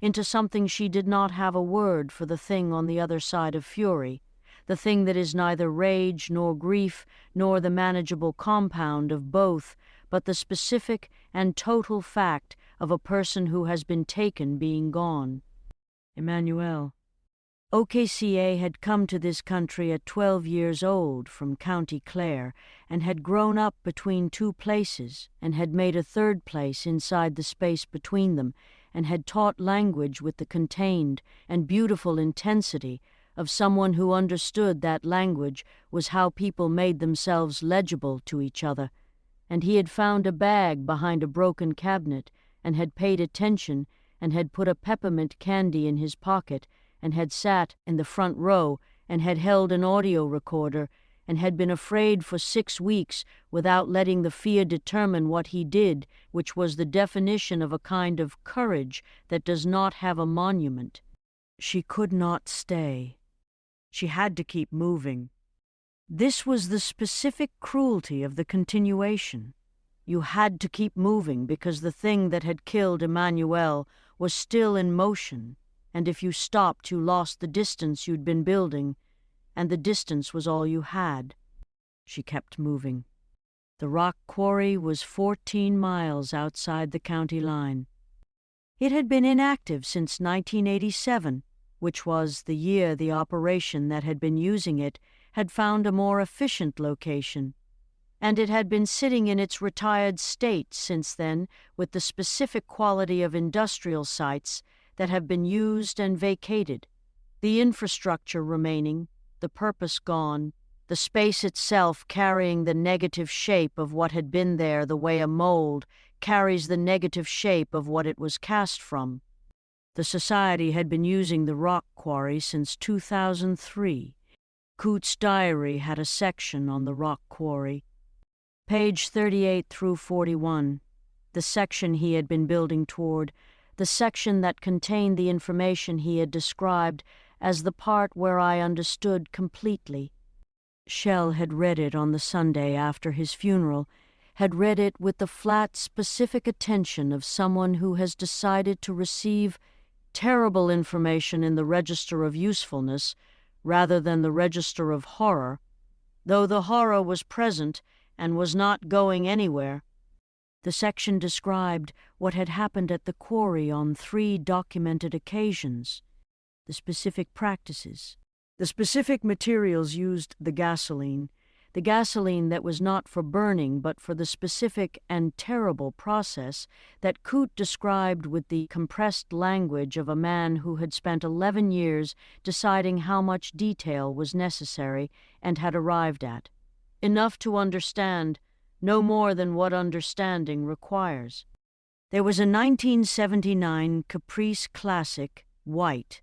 into something she did not have a word for, the thing on the other side of fury, the thing that is neither rage nor grief nor the manageable compound of both, but the specific and total fact of a person who has been taken being gone. Emmanuel. OKCA had come to this country at 12 years old from County Clare and had grown up between 2 places and had made a 3rd place inside the space between them and had taught language with the contained and beautiful intensity of someone who understood that language was how people made themselves legible to each other, and he had found a bag behind a broken cabinet and had paid attention and had put a peppermint candy in his pocket and had sat in the front row and had held an audio recorder and had been afraid for 6 weeks without letting the fear determine what he did, which was the definition of a kind of courage that does not have a monument. She could not stay. She had to keep moving. This was the specific cruelty of the continuation. You had to keep moving because the thing that had killed Emmanuel was still in motion, and if you stopped you lost the distance you'd been building, and the distance was all you had. She kept moving. The rock quarry was 14 miles outside the county line. It had been inactive since 1987, which was the year the operation that had been using it had found a more efficient location, and it had been sitting in its retired state since then with the specific quality of industrial sites that have been used and vacated, the infrastructure remaining, the purpose gone, the space itself carrying the negative shape of what had been there the way a mold carries the negative shape of what it was cast from. The Society had been using the rock quarry since 2003. Coote's diary had a section on the rock quarry. Page 38 through 41, the section he had been building toward, the section that contained the information he had described as the part where I understood completely. Shell had read it on the Sunday after his funeral, had read it with the flat, specific attention of someone who has decided to receive terrible information in the register of usefulness rather than the register of horror, though the horror was present and was not going anywhere. The section described what had happened at the quarry on 3 documented occasions, the specific practices. The specific materials used the gasoline that was not for burning but for the specific and terrible process that Coote described with the compressed language of a man who had spent 11 years deciding how much detail was necessary and had arrived at. Enough to understand, no more than what understanding requires. There was a 1979 Caprice Classic, white,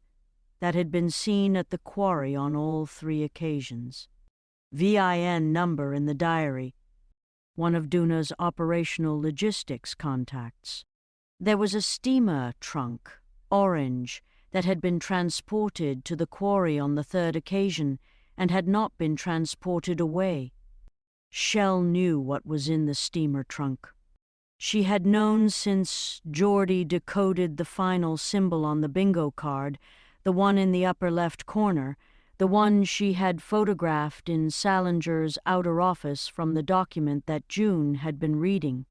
that had been seen at the quarry on all 3 occasions. VIN number in the diary, one of Duna's operational logistics contacts. There was a steamer trunk, orange, that had been transported to the quarry on the 3rd occasion and had not been transported away. Shell knew what was in the steamer trunk. She had known since Geordie decoded the final symbol on the bingo card, the one in the upper left corner, the one she had photographed in Salinger's outer office from the document that June had been reading.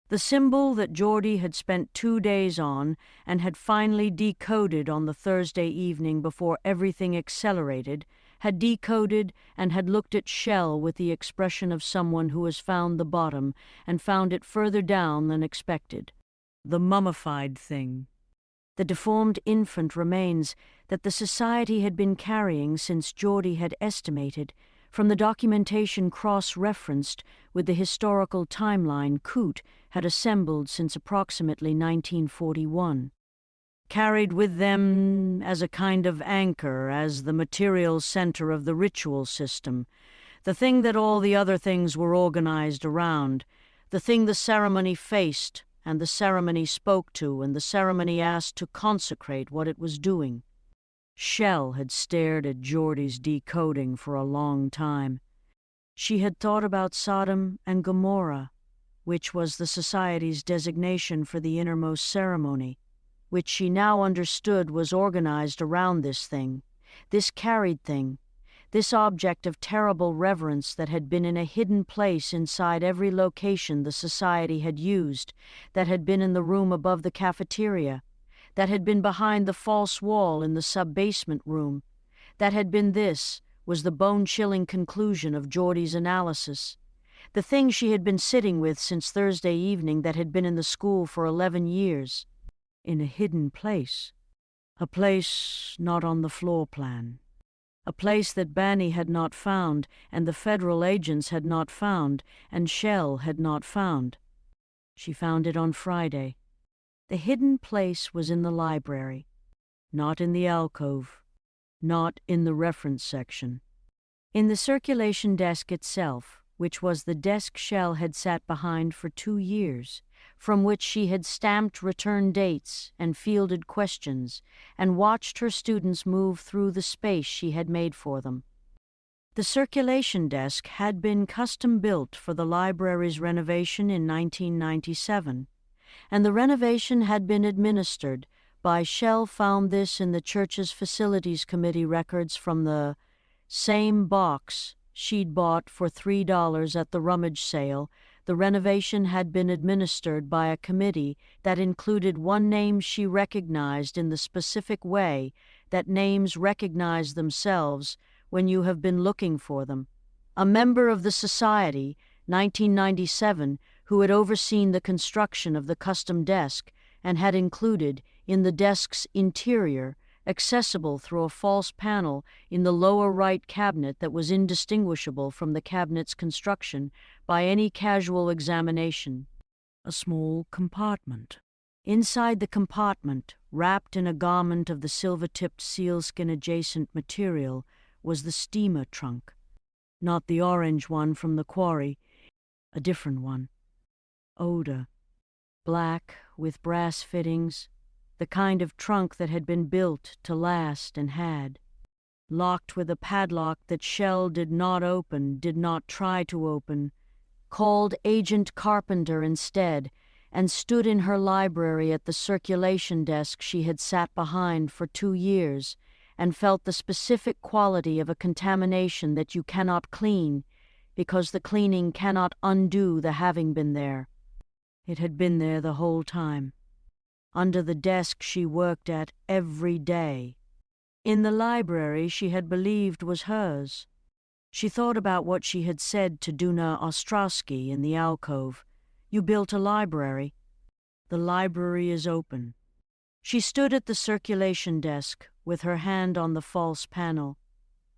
The symbol that Geordie had spent 2 days on and had finally decoded on the Thursday evening before everything accelerated, had decoded and had looked at Shell with the expression of someone who has found the bottom and found it further down than expected. The mummified thing. The deformed infant remains that the Society had been carrying since Geordie had estimated, from the documentation cross-referenced with the historical timeline Coote had assembled since approximately 1941. Carried with them as a kind of anchor, as the material center of the ritual system, the thing that all the other things were organized around, the thing the ceremony faced, and the ceremony spoke to, and the ceremony asked to consecrate what it was doing. Shell had stared at Geordie's decoding for a long time. She had thought about Sodom and Gomorrah, which was the Society's designation for the innermost ceremony, which she now understood was organized around this thing, this carried thing, this object of terrible reverence that had been in a hidden place inside every location the Society had used, that had been in the room above the cafeteria, that had been behind the false wall in the sub-basement room, that had been this, was the bone-chilling conclusion of Geordie's analysis. The thing she had been sitting with since Thursday evening that had been in the school for 11 years. In a hidden place. A place not on the floor plan. A place that Banny had not found, and the federal agents had not found, and Shell had not found. She found it on Friday. The hidden place was in the library, not in the alcove, not in the reference section. In the circulation desk itself, which was the desk Shell had sat behind for 2 years, from which she had stamped return dates and fielded questions and watched her students move through the space she had made for them. The circulation desk had been custom-built for the library's renovation in 1997, and the renovation had been administered by Shell found this in the church's facilities committee records from the same box she'd bought for $3 at the rummage sale. The renovation had been administered by a committee that included one name she recognized in the specific way that names recognize themselves when you have been looking for them. A member of the society, 1997, who had overseen the construction of the custom desk and had included, in the desk's interior, accessible through a false panel in the lower right cabinet that was indistinguishable from the cabinet's construction by any casual examination, a small compartment. Inside the compartment, wrapped in a garment of the silver-tipped sealskin-adjacent material, was the steamer trunk. Not the orange one from the quarry, a different one. Older, black, with brass fittings, the kind of trunk that had been built to last and had. Locked with a padlock that Shell did not try to open, called Agent Carpenter instead, and stood in her library at the circulation desk she had sat behind for 2 years, and felt the specific quality of a contamination that you cannot clean, because the cleaning cannot undo the having been there. It had been there the whole time, under the desk she worked at every day, in the library she had believed was hers. She thought about what she had said to Duna Ostrowski in the alcove. "You built a library. The library is open." She stood at the circulation desk with her hand on the false panel,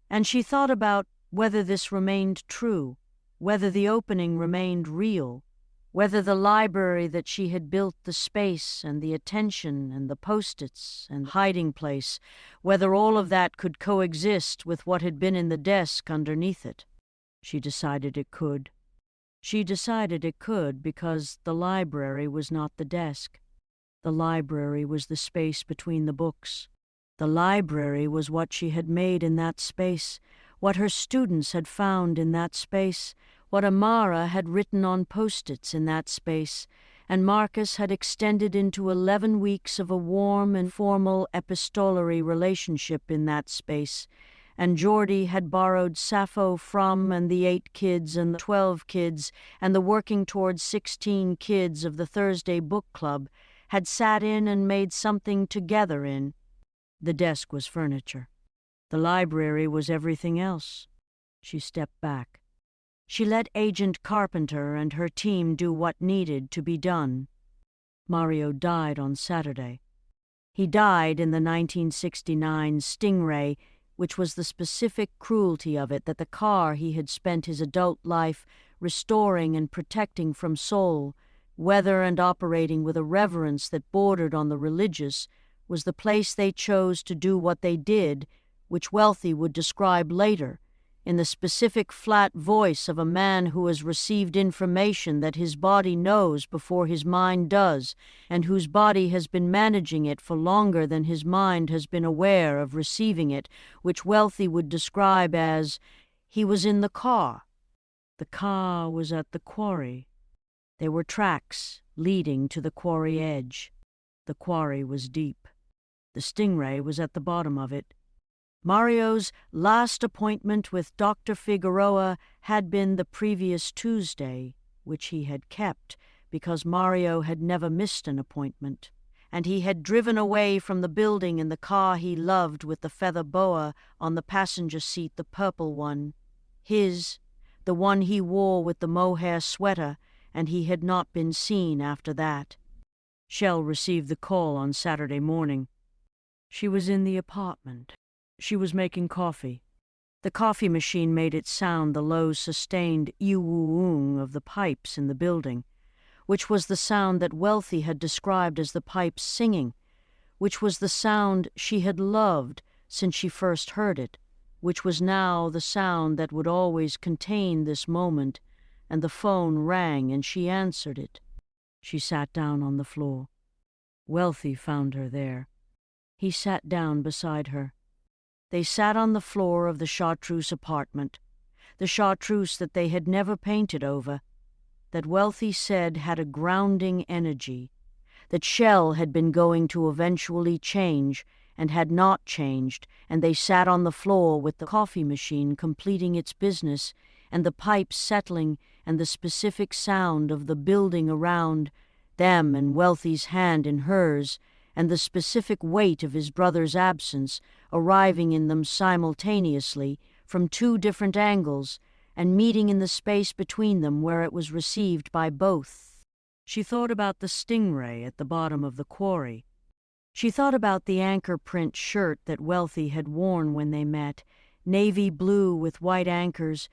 and she thought about whether this remained true, whether the opening remained real, whether the library that she had built, the space and the attention and the post-its and hiding place, whether all of that could coexist with what had been in the desk underneath it. She decided it could. She decided it could because the library was not the desk. The library was the space between the books. The library was what she had made in that space, what her students had found in that space, what Amara had written on post-its in that space, and Marcus had extended into 11 weeks of a warm and formal epistolary relationship in that space, and Geordie had borrowed Sappho from and the 8 kids and the 12 kids and the working towards 16 kids of the Thursday book club, had sat in and made something together in. The desk was furniture. The library was everything else. She stepped back. She let Agent Carpenter and her team do what needed to be done. Mario died on Saturday. He died in the 1969 Stingray, which was the specific cruelty of it that the car he had spent his adult life restoring and protecting from soul, weather and operating with a reverence that bordered on the religious, was the place they chose to do what they did, which Wealthy would describe later, in the specific flat voice of a man who has received information that his body knows before his mind does, and whose body has been managing it for longer than his mind has been aware of receiving it, which Wealthy would describe as, he was in the car. The car was at the quarry. There were tracks leading to the quarry edge. The quarry was deep. The Stingray was at the bottom of it. Mario's last appointment with Dr. Figueroa had been the previous Tuesday, which he had kept because Mario had never missed an appointment, and he had driven away from the building in the car he loved with the feather boa on the passenger seat, the purple one. His, the one he wore with the mohair sweater, and he had not been seen after that. Shell received the call on Saturday morning. She was in the apartment. She was making coffee. The coffee machine made it sound the low, sustained ee-woo-oong of the pipes in the building, which was the sound that Wealthy had described as the pipes singing, which was the sound she had loved since she first heard it, which was now the sound that would always contain this moment, and the phone rang and she answered it. She sat down on the floor. Wealthy found her there. He sat down beside her. They sat on the floor of the chartreuse apartment, the chartreuse that they had never painted over, that Wealthy said had a grounding energy, that Shell had been going to eventually change and had not changed, and they sat on the floor with the coffee machine completing its business and the pipes settling and the specific sound of the building around them and Wealthy's hand in hers and the specific weight of his brother's absence arriving in them simultaneously from two different angles and meeting in the space between them where it was received by both. She thought about the stingray at the bottom of the quarry. She thought about the anchor print shirt that Wealthy had worn when they met, navy blue with white anchors,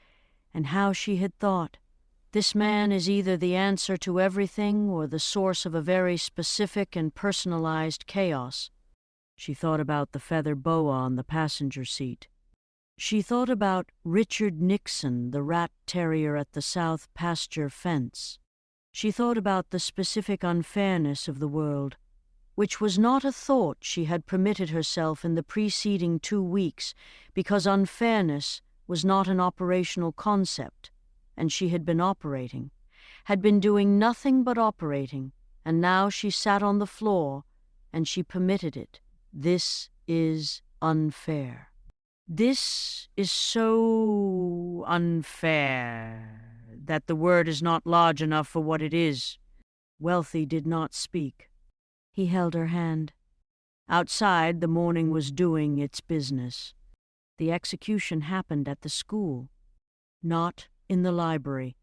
and how she had thought, this man is either the answer to everything or the source of a very specific and personalized chaos. She thought about the feather boa on the passenger seat. She thought about Richard Nixon, the rat terrier at the south pasture fence. She thought about the specific unfairness of the world, which was not a thought she had permitted herself in the preceding 2 weeks, because unfairness was not an operational concept, and she had been operating, had been doing nothing but operating, and now she sat on the floor, and she permitted it. This is unfair. This is so unfair that the word is not large enough for what it is. Wealthy did not speak. He held her hand. Outside, the morning was doing its business. The execution happened at the school, not in the library.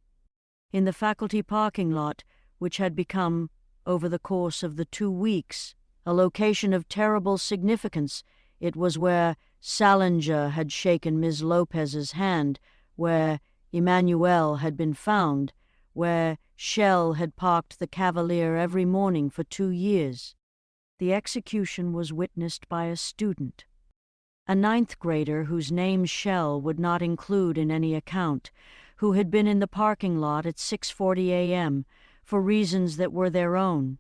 In the faculty parking lot, which had become, over the course of the 2 weeks, a location of terrible significance, it was where Salinger had shaken Ms. Lopez's hand, where Emmanuel had been found, where Shell had parked the Cavalier every morning for 2 years. The execution was witnessed by a student, a 9th grader whose name Shell would not include in any account, who had been in the parking lot at 6:40 a.m. for reasons that were their own,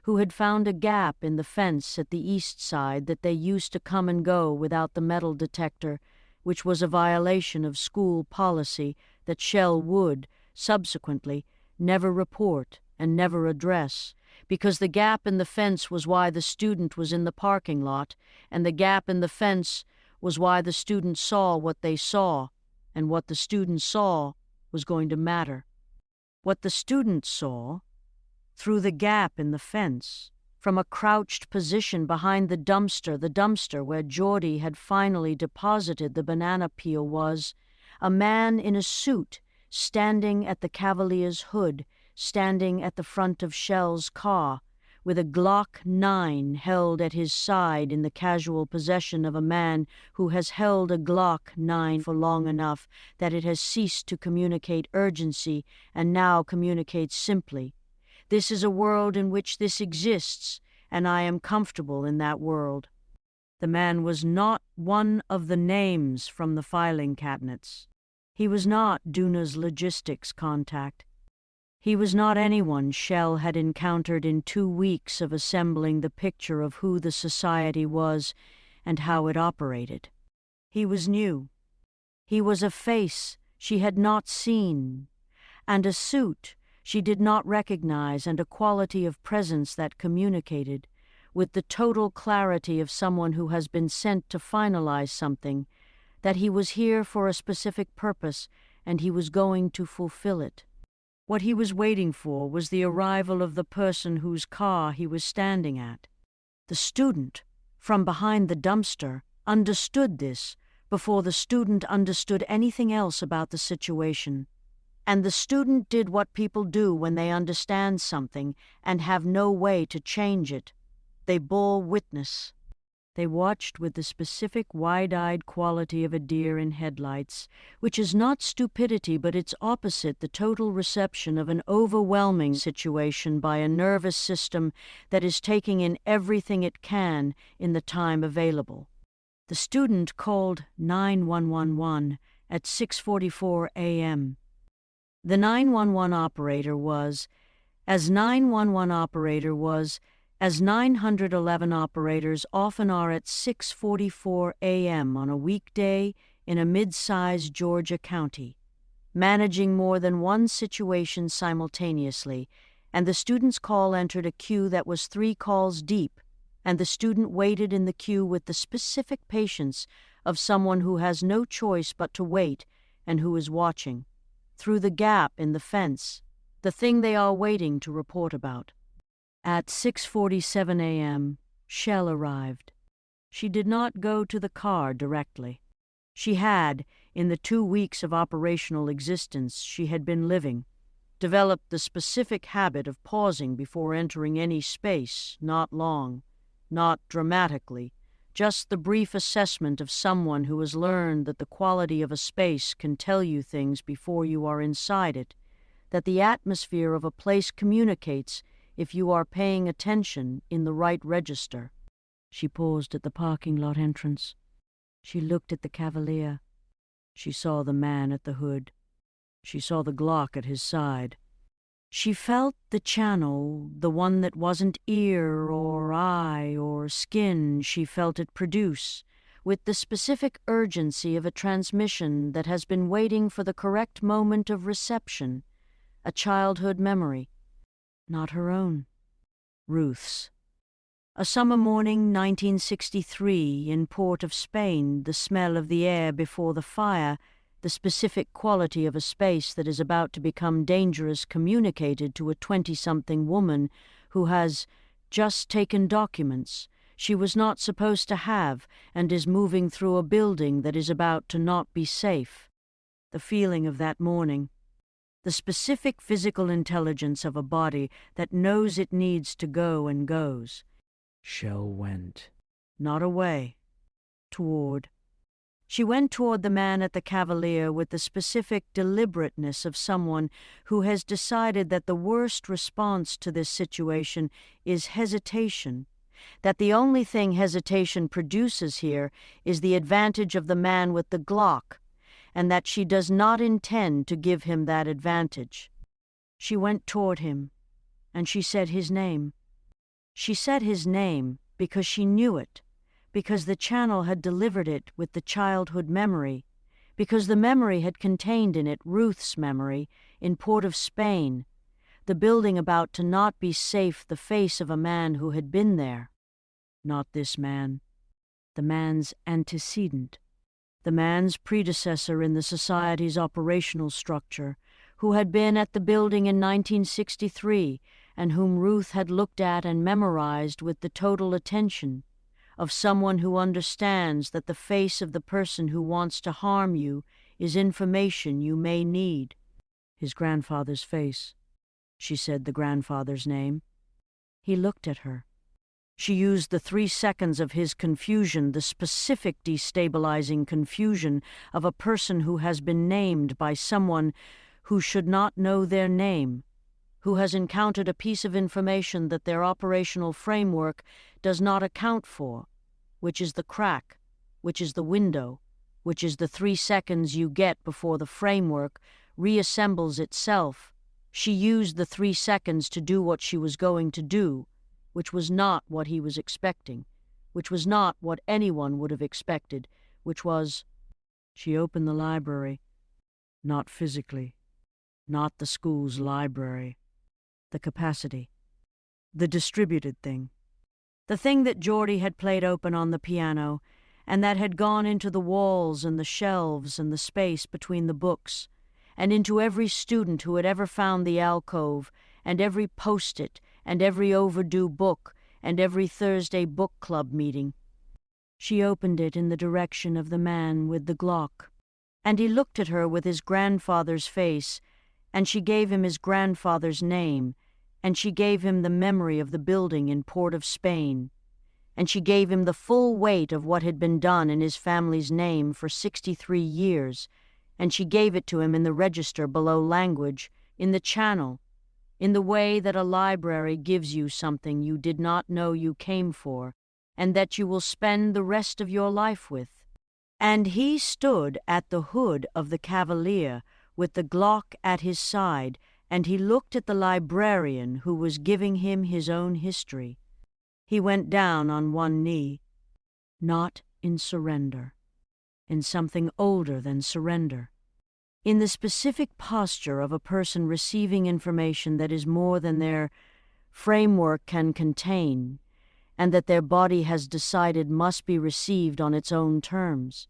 who had found a gap in the fence at the east side that they used to come and go without the metal detector, which was a violation of school policy that Shell would, subsequently, never report and never address, because the gap in the fence was why the student was in the parking lot, and the gap in the fence was why the student saw what they saw, and what the student saw was going to matter. What the student saw, through the gap in the fence, from a crouched position behind the dumpster where Geordie had finally deposited the banana peel, was a man in a suit standing at the Cavalier's hood, standing at the front of Shell's car, with a Glock 9 held at his side in the casual possession of a man who has held a Glock 9 for long enough that it has ceased to communicate urgency and now communicates simply. This is a world in which this exists, and I am comfortable in that world. The man was not one of the names from the filing cabinets. He was not Duna's logistics contact. He was not anyone Shell had encountered in 2 weeks of assembling the picture of who the society was and how it operated. He was new. He was a face she had not seen, and a suit she did not recognize, and a quality of presence that communicated, with the total clarity of someone who has been sent to finalize something, that he was here for a specific purpose and he was going to fulfill it. What he was waiting for was the arrival of the person whose car he was standing at. The student, from behind the dumpster, understood this before the student understood anything else about the situation. And the student did what people do when they understand something and have no way to change it. They bore witness. They watched with the specific wide-eyed quality of a deer in headlights, which is not stupidity but its opposite, the total reception of an overwhelming situation by a nervous system that is taking in everything it can in the time available. The student called 9111 at 6:44 a.m. The 911 operator was, as 911 operator was, as 911 operators often are at 6:44 a.m. on a weekday in a mid-sized Georgia county, managing more than one situation simultaneously, and the student's call entered a queue that was 3 calls deep, and the student waited in the queue with the specific patience of someone who has no choice but to wait and who is watching, through the gap in the fence, the thing they are waiting to report about. At 6:47 a.m., Shell arrived. She did not go to the car directly. She had, in the 2 weeks of operational existence she had been living, developed the specific habit of pausing before entering any space, not long, not dramatically, just the brief assessment of someone who has learned that the quality of a space can tell you things before you are inside it, that the atmosphere of a place communicates if you are paying attention in the right register. She paused at the parking lot entrance. She looked at the Cavalier. She saw the man at the hood. She saw the Glock at his side. She felt the channel, the one that wasn't ear or eye or skin, she felt it produce, with the specific urgency of a transmission that has been waiting for the correct moment of reception, a childhood memory. Not her own. Ruth's. A summer morning, 1963, in Port of Spain, the smell of the air before the fire, the specific quality of a space that is about to become dangerous communicated to a 20-something woman who has just taken documents she was not supposed to have and is moving through a building that is about to not be safe. The feeling of that morning. The specific physical intelligence of a body that knows it needs to go and goes. Shell went. Not away. Toward. She went toward the man at the Cavalier with the specific deliberateness of someone who has decided that the worst response to this situation is hesitation, that the only thing hesitation produces here is the advantage of the man with the Glock, and that she does not intend to give him that advantage. She went toward him, and she said his name. She said his name because she knew it, because the channel had delivered it with the childhood memory, because the memory had contained in it Ruth's memory in Port of Spain, the building about to not be safe, the face of a man who had been there. Not this man. The man's antecedent. The man's predecessor in the society's operational structure, who had been at the building in 1963 and whom Ruth had looked at and memorized with the total attention of someone who understands that the face of the person who wants to harm you is information you may need. His grandfather's face. She said the grandfather's name. He looked at her. She used the 3 seconds of his confusion, the specific destabilizing confusion of a person who has been named by someone who should not know their name, who has encountered a piece of information that their operational framework does not account for, which is the crack, which is the window, which is the 3 seconds you get before the framework reassembles itself. She used the 3 seconds to do what she was going to do, which was not what he was expecting, which was not what anyone would have expected, which was... She opened the library. Not physically. Not the school's library. The capacity. The distributed thing. The thing that Geordie had played open on the piano, and that had gone into the walls and the shelves and the space between the books, and into every student who had ever found the alcove, and every post-it, and every overdue book, and every Thursday book club meeting. She opened it in the direction of the man with the Glock, and he looked at her with his grandfather's face, and she gave him his grandfather's name, and she gave him the memory of the building in Port of Spain, and she gave him the full weight of what had been done in his family's name for 63 years, and she gave it to him in the register below language, in the channel, in the way that a library gives you something you did not know you came for, and that you will spend the rest of your life with. And he stood at the hood of the cavalier with the Glock at his side, and he looked at the librarian who was giving him his own history. He went down on one knee, not in surrender, in something older than surrender, in the specific posture of a person receiving information that is more than their framework can contain, and that their body has decided must be received on its own terms.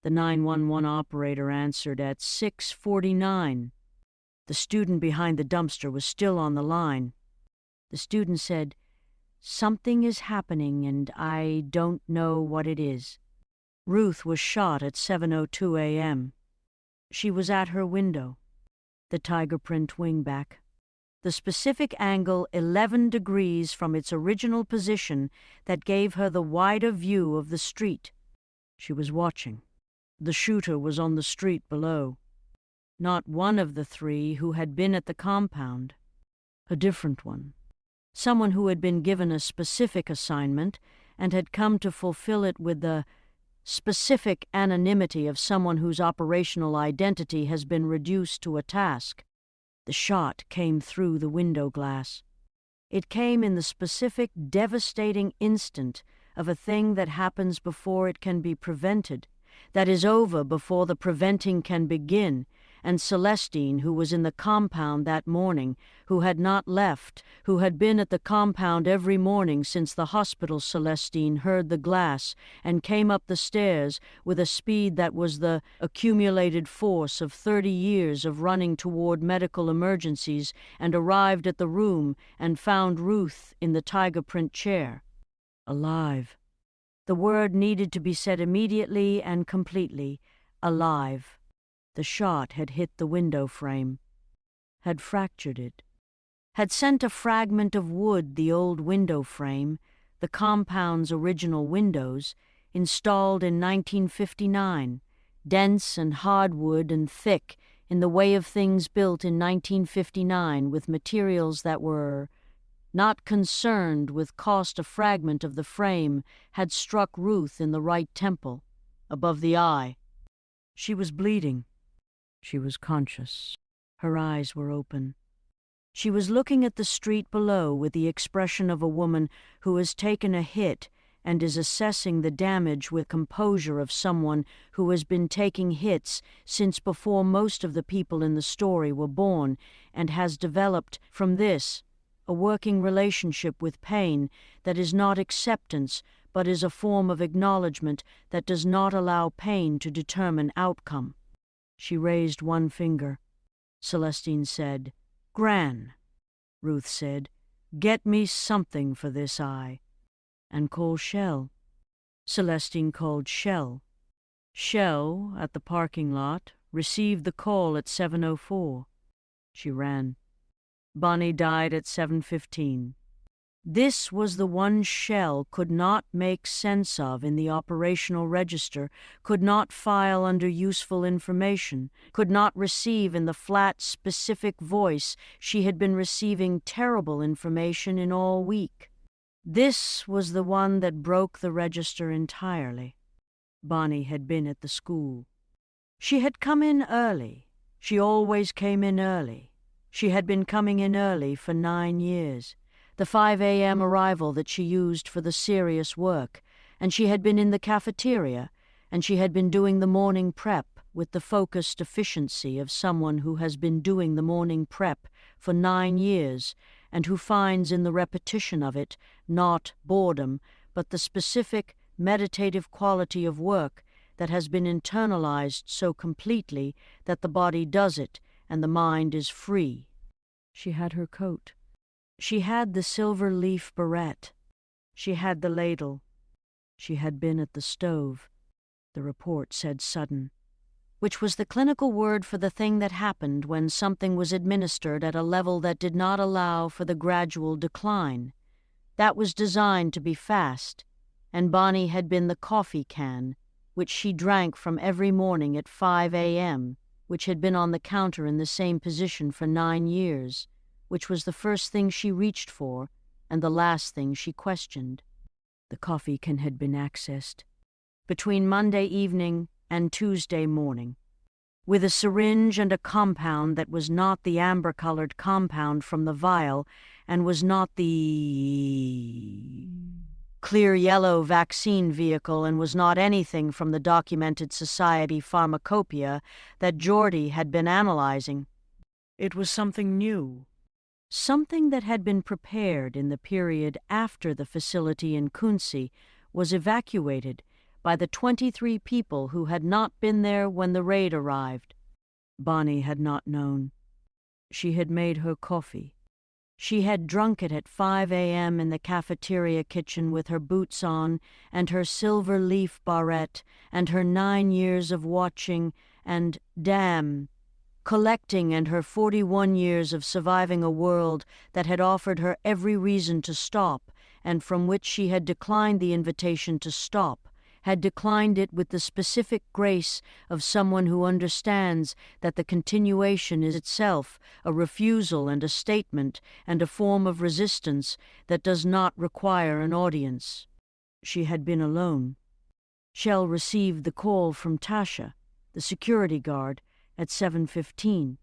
The 911 operator answered at 6:49. The student behind the dumpster was still on the line. The student said, "Something is happening and I don't know what it is." Ruth was shot at 7:02 a.m. She was at her window, the tiger print wingback, the specific angle 11 degrees from its original position that gave her the wider view of the street. She was watching. The shooter was on the street below. Not one of the three who had been at the compound. A different one. Someone who had been given a specific assignment and had come to fulfill it with the specific anonymity of someone whose operational identity has been reduced to a task. The shot came through the window glass. It came in the specific, devastating instant of a thing that happens before it can be prevented, that is over before the preventing can begin, and Celestine, who was in the compound that morning, who had not left, who had been at the compound every morning since the hospital, Celestine heard the glass and came up the stairs with a speed that was the accumulated force of 30 years of running toward medical emergencies, and arrived at the room and found Ruth in the tiger print chair. Alive. The word needed to be said immediately and completely. Alive. The shot had hit the window frame, had fractured it, had sent a fragment of wood, the old window frame, the compound's original windows, installed in 1959, dense and hardwood and thick in the way of things built in 1959 with materials that were not concerned with cost. A fragment of the frame had struck Ruth in the right temple, above the eye. She was bleeding. She was conscious. Her eyes were open. She was looking at the street below with the expression of a woman who has taken a hit and is assessing the damage with composure of someone who has been taking hits since before most of the people in the story were born, and has developed from this a working relationship with pain that is not acceptance but is a form of acknowledgement that does not allow pain to determine outcome. She raised one finger. Celestine said, "Gran." Ruth said, "Get me something for this eye." "And call Shell." Celestine called Shell. Shell, at the parking lot, received the call at 7:04. She ran. Bonnie died at 7:15. This was the one Shell could not make sense of in the operational register, could not file under useful information, could not receive in the flat, specific voice she had been receiving terrible information in all week. This was the one that broke the register entirely. Bonnie had been at the school. She had come in early. She always came in early. She had been coming in early for 9 years. The 5 a.m. arrival that she used for the serious work, and she had been in the cafeteria, and she had been doing the morning prep with the focused efficiency of someone who has been doing the morning prep for 9 years, and who finds in the repetition of it not boredom, but the specific meditative quality of work that has been internalized so completely that the body does it and the mind is free. She had her coat. She had the silver leaf barrette. She had the ladle. She had been at the stove. The report said sudden, which was the clinical word for the thing that happened when something was administered at a level that did not allow for the gradual decline. That was designed to be fast, and Bonnie had been the coffee can, which she drank from every morning at 5 a.m., which had been on the counter in the same position for 9 years, which was the first thing she reached for and the last thing she questioned. The coffee can had been accessed between Monday evening and Tuesday morning, with a syringe and a compound that was not the amber-colored compound from the vial and was not the clear yellow vaccine vehicle and was not anything from the documented society pharmacopoeia that Geordie had been analyzing. It was something new. Something that had been prepared in the period after the facility in Quincy was evacuated by the 23 people who had not been there when the raid arrived. Bonnie had not known. She had made her coffee. She had drunk it at 5 a.m. in the cafeteria kitchen with her boots on and her silver leaf barrette and her 9 years of watching and, damn, collecting and her 41 years of surviving a world that had offered her every reason to stop and from which she had declined the invitation to stop, had declined it with the specific grace of someone who understands that the continuation is itself a refusal and a statement and a form of resistance that does not require an audience. She had been alone. Shell received the call from Tasha, the security guard, at 7:15.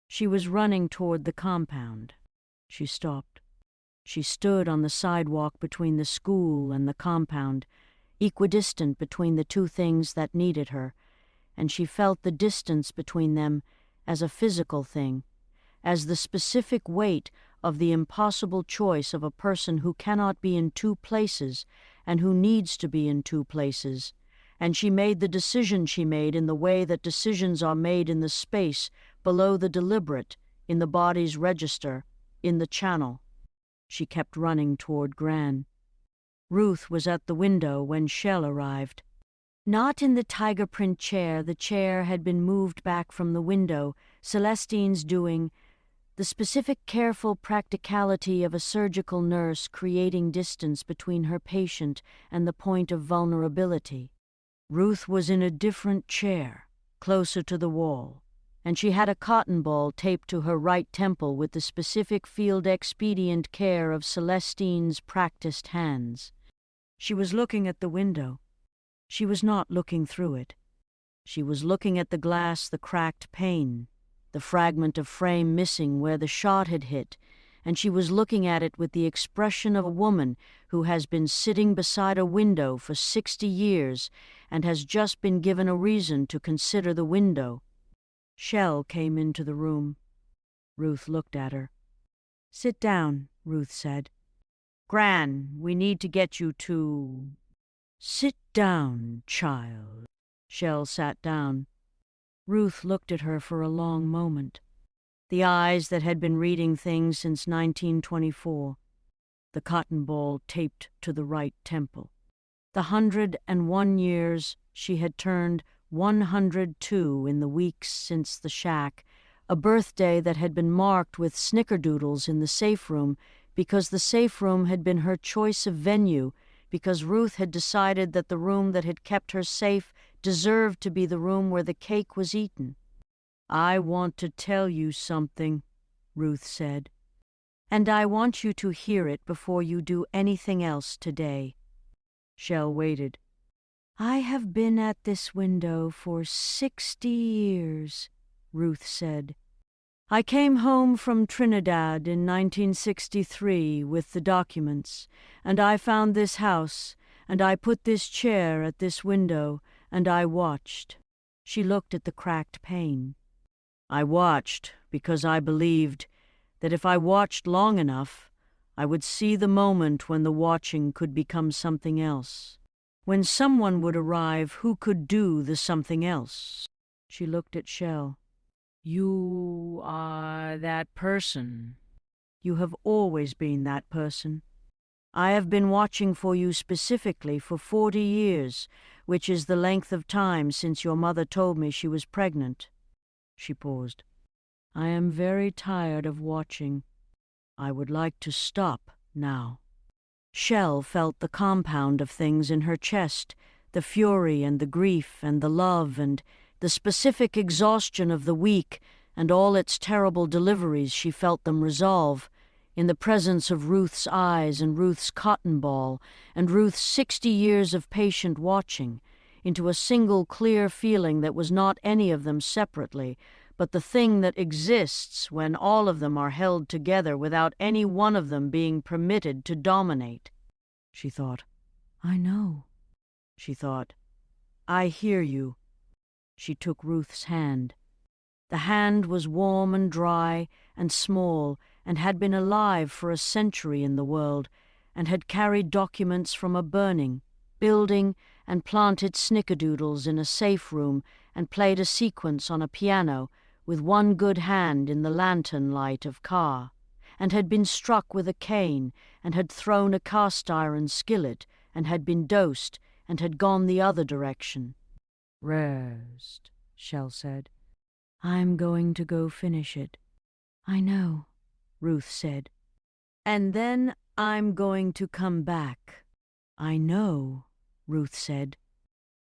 She was running toward the compound. She stopped. She stood on the sidewalk between the school and the compound, equidistant between the two things that needed her, and she felt the distance between them as a physical thing, as the specific weight of the impossible choice of a person who cannot be in two places and who needs to be in two places. And she made the decision she made in the way that decisions are made in the space below the deliberate, in the body's register, in the channel. She kept running toward Gran. Ruth was at the window when Shell arrived. Not in the tiger print chair. The chair had been moved back from the window, Celestine's doing, the specific careful practicality of a surgical nurse creating distance between her patient and the point of vulnerability. Ruth was in a different chair, closer to the wall, and she had a cotton ball taped to her right temple with the specific field-expedient care of Celestine's practiced hands. She was looking at the window. She was not looking through it. She was looking at the glass, the cracked pane, the fragment of frame missing where the shot had hit, and she was looking at it with the expression of a woman who has been sitting beside a window for 60 years and has just been given a reason to consider the window. Shell came into the room. Ruth looked at her. "Sit down," Ruth said. "Gran, we need to get you to—" "Sit down, child." Shell sat down. Ruth looked at her for a long moment. The eyes that had been reading things since 1924. The cotton ball taped to the right temple. The 101 years she had turned 102 in the weeks since the shack, a birthday that had been marked with snickerdoodles in the safe room because the safe room had been her choice of venue, because Ruth had decided that the room that had kept her safe deserved to be the room where the cake was eaten. "I want to tell you something," Ruth said, "and I want you to hear it before you do anything else today." Shell waited. "I have been at this window for 60 years, Ruth said. "I came home from Trinidad in 1963 with the documents, and I found this house, and I put this chair at this window, and I watched." She looked at the cracked pane. "I watched because I believed that if I watched long enough, I would see the moment when the watching could become something else, when someone would arrive who could do the something else." She looked at Shell. "You are that person. You have always been that person. I have been watching for you specifically for 40 years, which is the length of time since your mother told me she was pregnant." She paused. "I am very tired of watching. I would like to stop now." Shell felt the compound of things in her chest, the fury and the grief and the love and the specific exhaustion of the week and all its terrible deliveries. She felt them resolve in the presence of Ruth's eyes and Ruth's cotton ball and Ruth's 60 years of patient watching, into a single clear feeling that was not any of them separately, but the thing that exists when all of them are held together without any one of them being permitted to dominate. She thought, I know. She thought, I hear you. She took Ruth's hand. The hand was warm and dry and small and had been alive for a century in the world and had carried documents from a burning building and planted snickerdoodles in a safe room and played a sequence on a piano with one good hand in the lantern light of car, and had been struck with a cane and had thrown a cast-iron skillet and had been dosed and had gone the other direction. Rest, Shell said. I'm going to go finish it. I know, Ruth said. And then I'm going to come back. I know, Ruth said.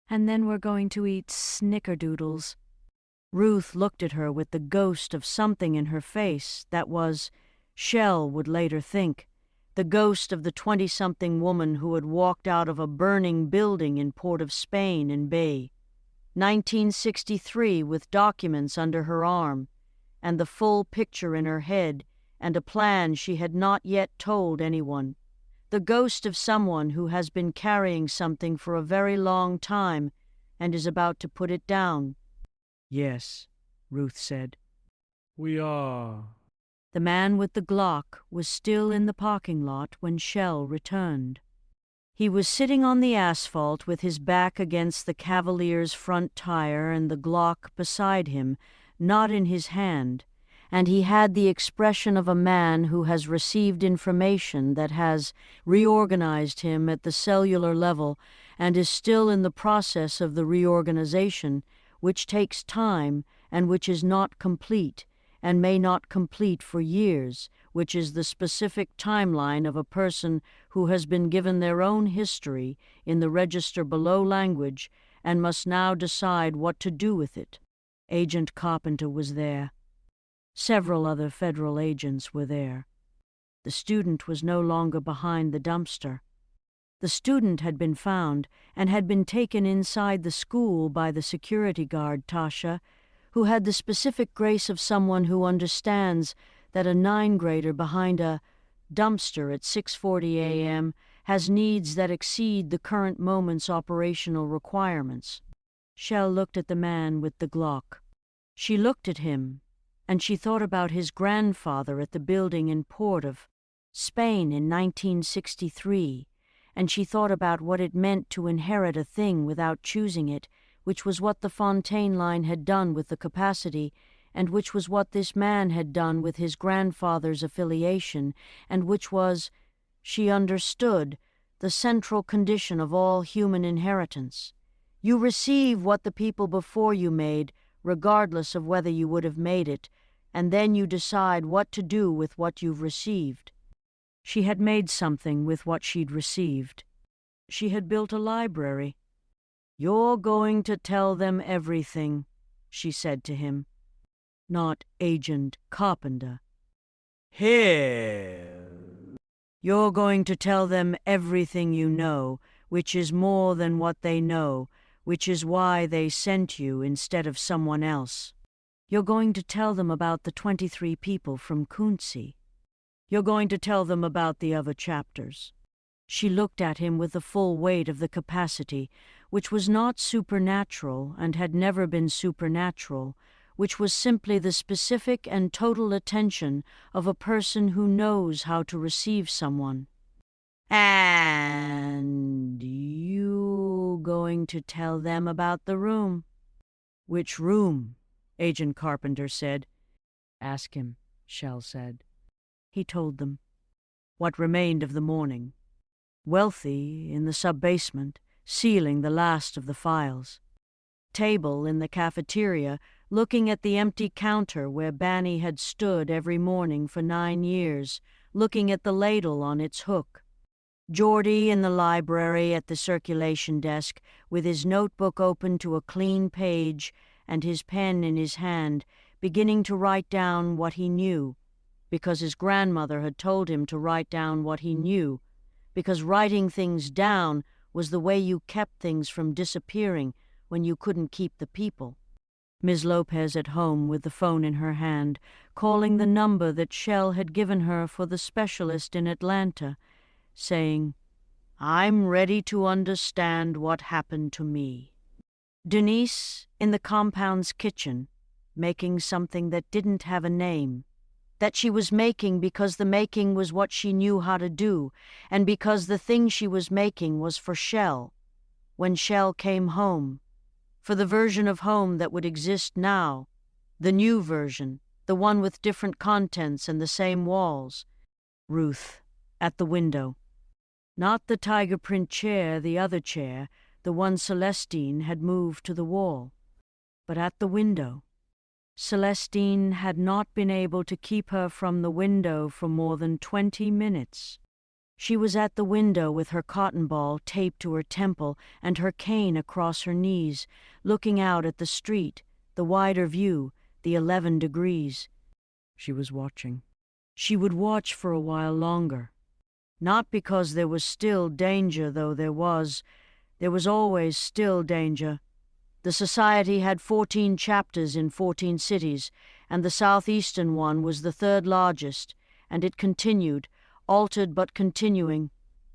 And then we're going to eat snickerdoodles. Ruth looked at her with the ghost of something in her face that was, Shell would later think, the ghost of the 20-something woman who had walked out of a burning building in Port of Spain in Bay, 1963, with documents under her arm, and the full picture in her head, and a plan she had not yet told anyone. The ghost of someone who has been carrying something for a very long time and is about to put it down. Yes, Ruth said. We are. The man with the Glock was still in the parking lot when Shell returned. He was sitting on the asphalt with his back against the Cavalier's front tire and the Glock beside him, not in his hand, and he had the expression of a man who has received information that has reorganized him at the cellular level and is still in the process of the reorganization, which takes time and which is not complete, and may not complete for years, which is the specific timeline of a person who has been given their own history in the register below language and must now decide what to do with it. Agent Carpenter was there. Several other federal agents were there. The student was no longer behind the dumpster. The student had been found and had been taken inside the school by the security guard, Tasha, who had the specific grace of someone who understands that a 9th-grader behind a dumpster at 6:40 a.m. has needs that exceed the current moment's operational requirements. Shell looked at the man with the Glock. She looked at him, and she thought about his grandfather at the building in Port of Spain in 1963, and she thought about what it meant to inherit a thing without choosing it, which was what the Fontaine line had done with the capacity, and which was what this man had done with his grandfather's affiliation, and which was, she understood, the central condition of all human inheritance. You receive what the people before you made, regardless of whether you would have made it, and then you decide what to do with what you've received. She had made something with what she'd received. She had built a library. You're going to tell them everything, she said to him. Not Agent Carpenter. Here. You're going to tell them everything you know, which is more than what they know, which is why they sent you instead of someone else. You're going to tell them about the 23 people from Kunzi. You're going to tell them about the other chapters. She looked at him with the full weight of the capacity, which was not supernatural and had never been supernatural, which was simply the specific and total attention of a person who knows how to receive someone. And you going to tell them about the room? Which room? Agent Carpenter said. Ask him, Shell said. He told them. What remained of the morning. Wealthy in the sub-basement, sealing the last of the files. Table in the cafeteria, looking at the empty counter where Banny had stood every morning for 9 years, looking at the ladle on its hook. Geordie in the library at the circulation desk, with his notebook open to a clean page and his pen in his hand, beginning to write down what he knew, because his grandmother had told him to write down what he knew, because writing things down was the way you kept things from disappearing when you couldn't keep the people. Ms. Lopez at home with the phone in her hand, calling the number that Shell had given her for the specialist in Atlanta, saying, "I'm ready to understand what happened to me." Denise in the compound's kitchen, making something that didn't have a name, that she was making because the making was what she knew how to do, and because the thing she was making was for Shell, when Shell came home, for the version of home that would exist now, the new version, the one with different contents and the same walls. Ruth, at the window. Not the tiger print chair, the other chair, the one Celestine had moved to the wall, but at the window. Celestine had not been able to keep her from the window for more than 20 minutes. She was at the window with her cotton ball taped to her temple and her cane across her knees, looking out at the street, the wider view, the 11 degrees. She was watching. She would watch for a while longer. Not because there was still danger, though there was always still danger. The society had 14 chapters in 14 cities, and the southeastern one was the third largest, and it continued, altered but continuing,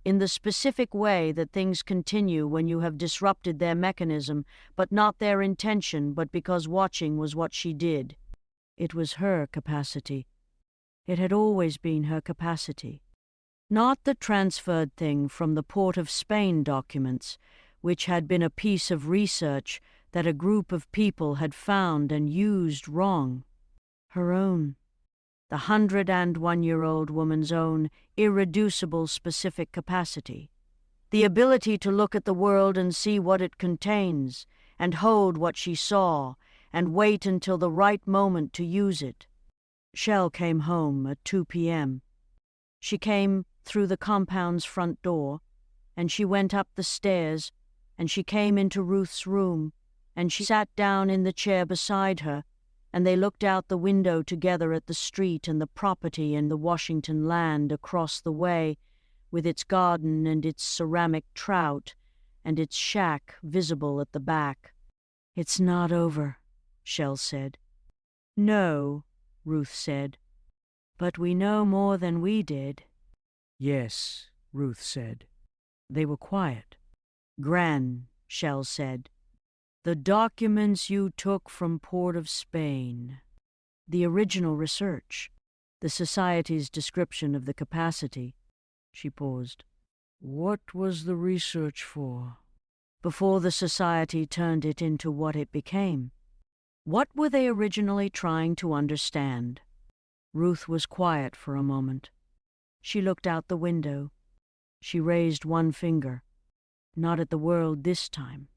in the specific way that things continue when you have disrupted their mechanism, but not their intention, but because watching was what she did. It was her capacity. It had always been her capacity. Not the transferred thing from the Port of Spain documents, which had been a piece of research that a group of people had found and used wrong. Her own. The 101-year-old woman's own irreducible specific capacity. The ability to look at the world and see what it contains, and hold what she saw, and wait until the right moment to use it. Shell came home at 2 p.m. She came through the compound's front door, and she went up the stairs, and she came into Ruth's room, and she sat down in the chair beside her, and they looked out the window together at the street and the property and the Washington land across the way, with its garden and its ceramic trout, and its shack visible at the back. "It's not over," Shell said. "No," Ruth said. "But we know more than we did." "Yes," Ruth said. They were quiet. "Gran," Shell said. "The documents you took from Port of Spain." The original research. The Society's description of the capacity. She paused. "What was the research for?" Before the Society turned it into what it became. What were they originally trying to understand? Ruth was quiet for a moment. She looked out the window. She raised one finger. Not at the world this time.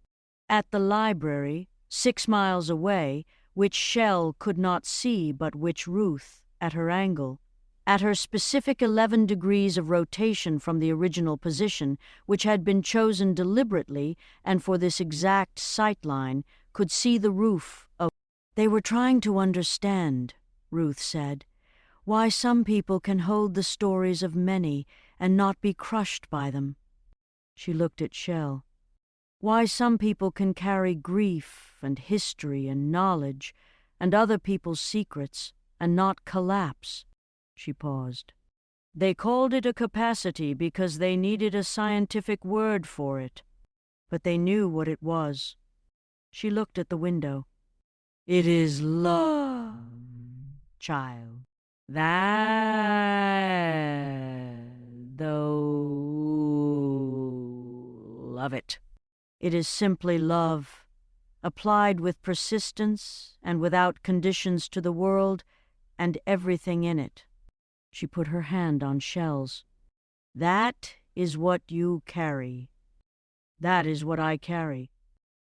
At the library, 6 miles away, which Shell could not see but which Ruth, at her angle, at her specific 11 degrees of rotation from the original position, which had been chosen deliberately and for this exact sightline, could see the roof of. They were trying to understand, Ruth said, why some people can hold the stories of many and not be crushed by them. She looked at Shell. Why some people can carry grief and history and knowledge and other people's secrets and not collapse. She paused. They called it a capacity because they needed a scientific word for it, but they knew what it was. She looked at the window. It is love, child. Love it. It is simply love, applied with persistence and without conditions to the world and everything in it. She put her hand on Shell's. That is what you carry. That is what I carry.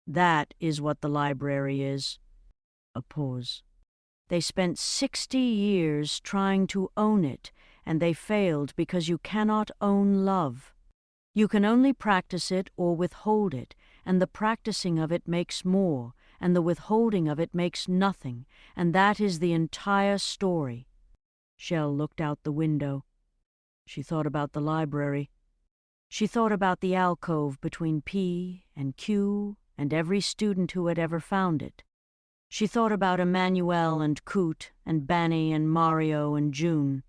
That is what the library is. A pause. They spent 60 years trying to own it, and they failed because you cannot own love. You can only practice it or withhold it, and the practicing of it makes more, and the withholding of it makes nothing, and that is the entire story. Shell looked out the window. She thought about the library. She thought about the alcove between P and Q and every student who had ever found it. She thought about Emmanuel and Coot and Banny and Mario and June.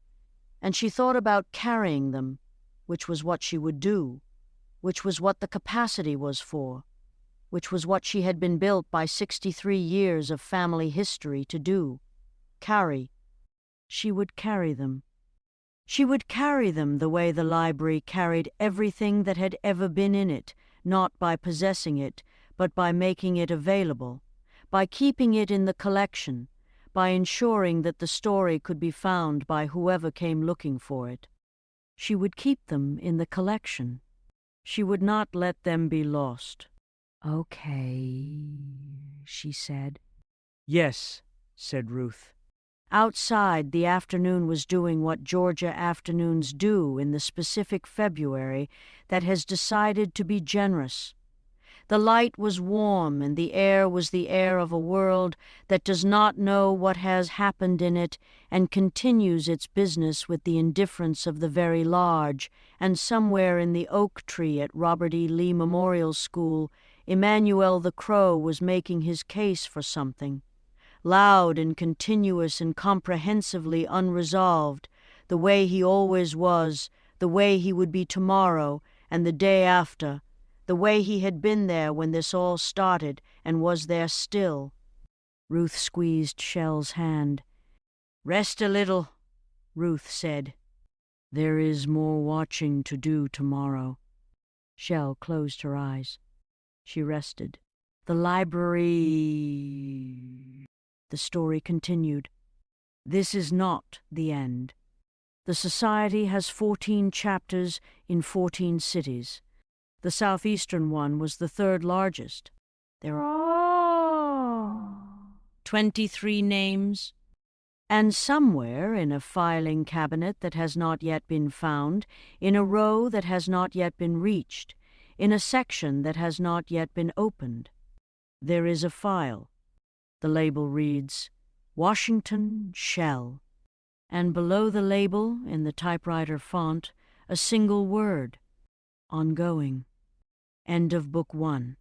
And she thought about carrying them, which was what she would do, which was what the capacity was for, which was what she had been built by 63 years of family history to do. Carry. She would carry them. She would carry them the way the library carried everything that had ever been in it, not by possessing it, but by making it available, by keeping it in the collection, by ensuring that the story could be found by whoever came looking for it. She would keep them in the collection. She would not let them be lost. "Okay," she said. "Yes," said Ruth. Outside, the afternoon was doing what Georgia afternoons do in the specific February that has decided to be generous. The light was warm, and the air was the air of a world that does not know what has happened in it and continues its business with the indifference of the very large, and somewhere in the oak tree at Robert E. Lee Memorial School, Emmanuel the Crow was making his case for something. Loud and continuous and comprehensively unresolved, the way he always was, the way he would be tomorrow and the day after, the way he had been there when this all started and was there still. Ruth squeezed Shell's hand. "Rest a little," Ruth said. "There is more watching to do tomorrow." Shell closed her eyes. She rested. "The library," the story continued. "This is not the end. The society has 14 chapters in 14 cities. The southeastern one was the third largest. There are 23 names. And somewhere in a filing cabinet that has not yet been found, in a row that has not yet been reached, in a section that has not yet been opened, there is a file. The label reads, Washington Shell. And below the label, in the typewriter font, a single word, ongoing. End of Book 1.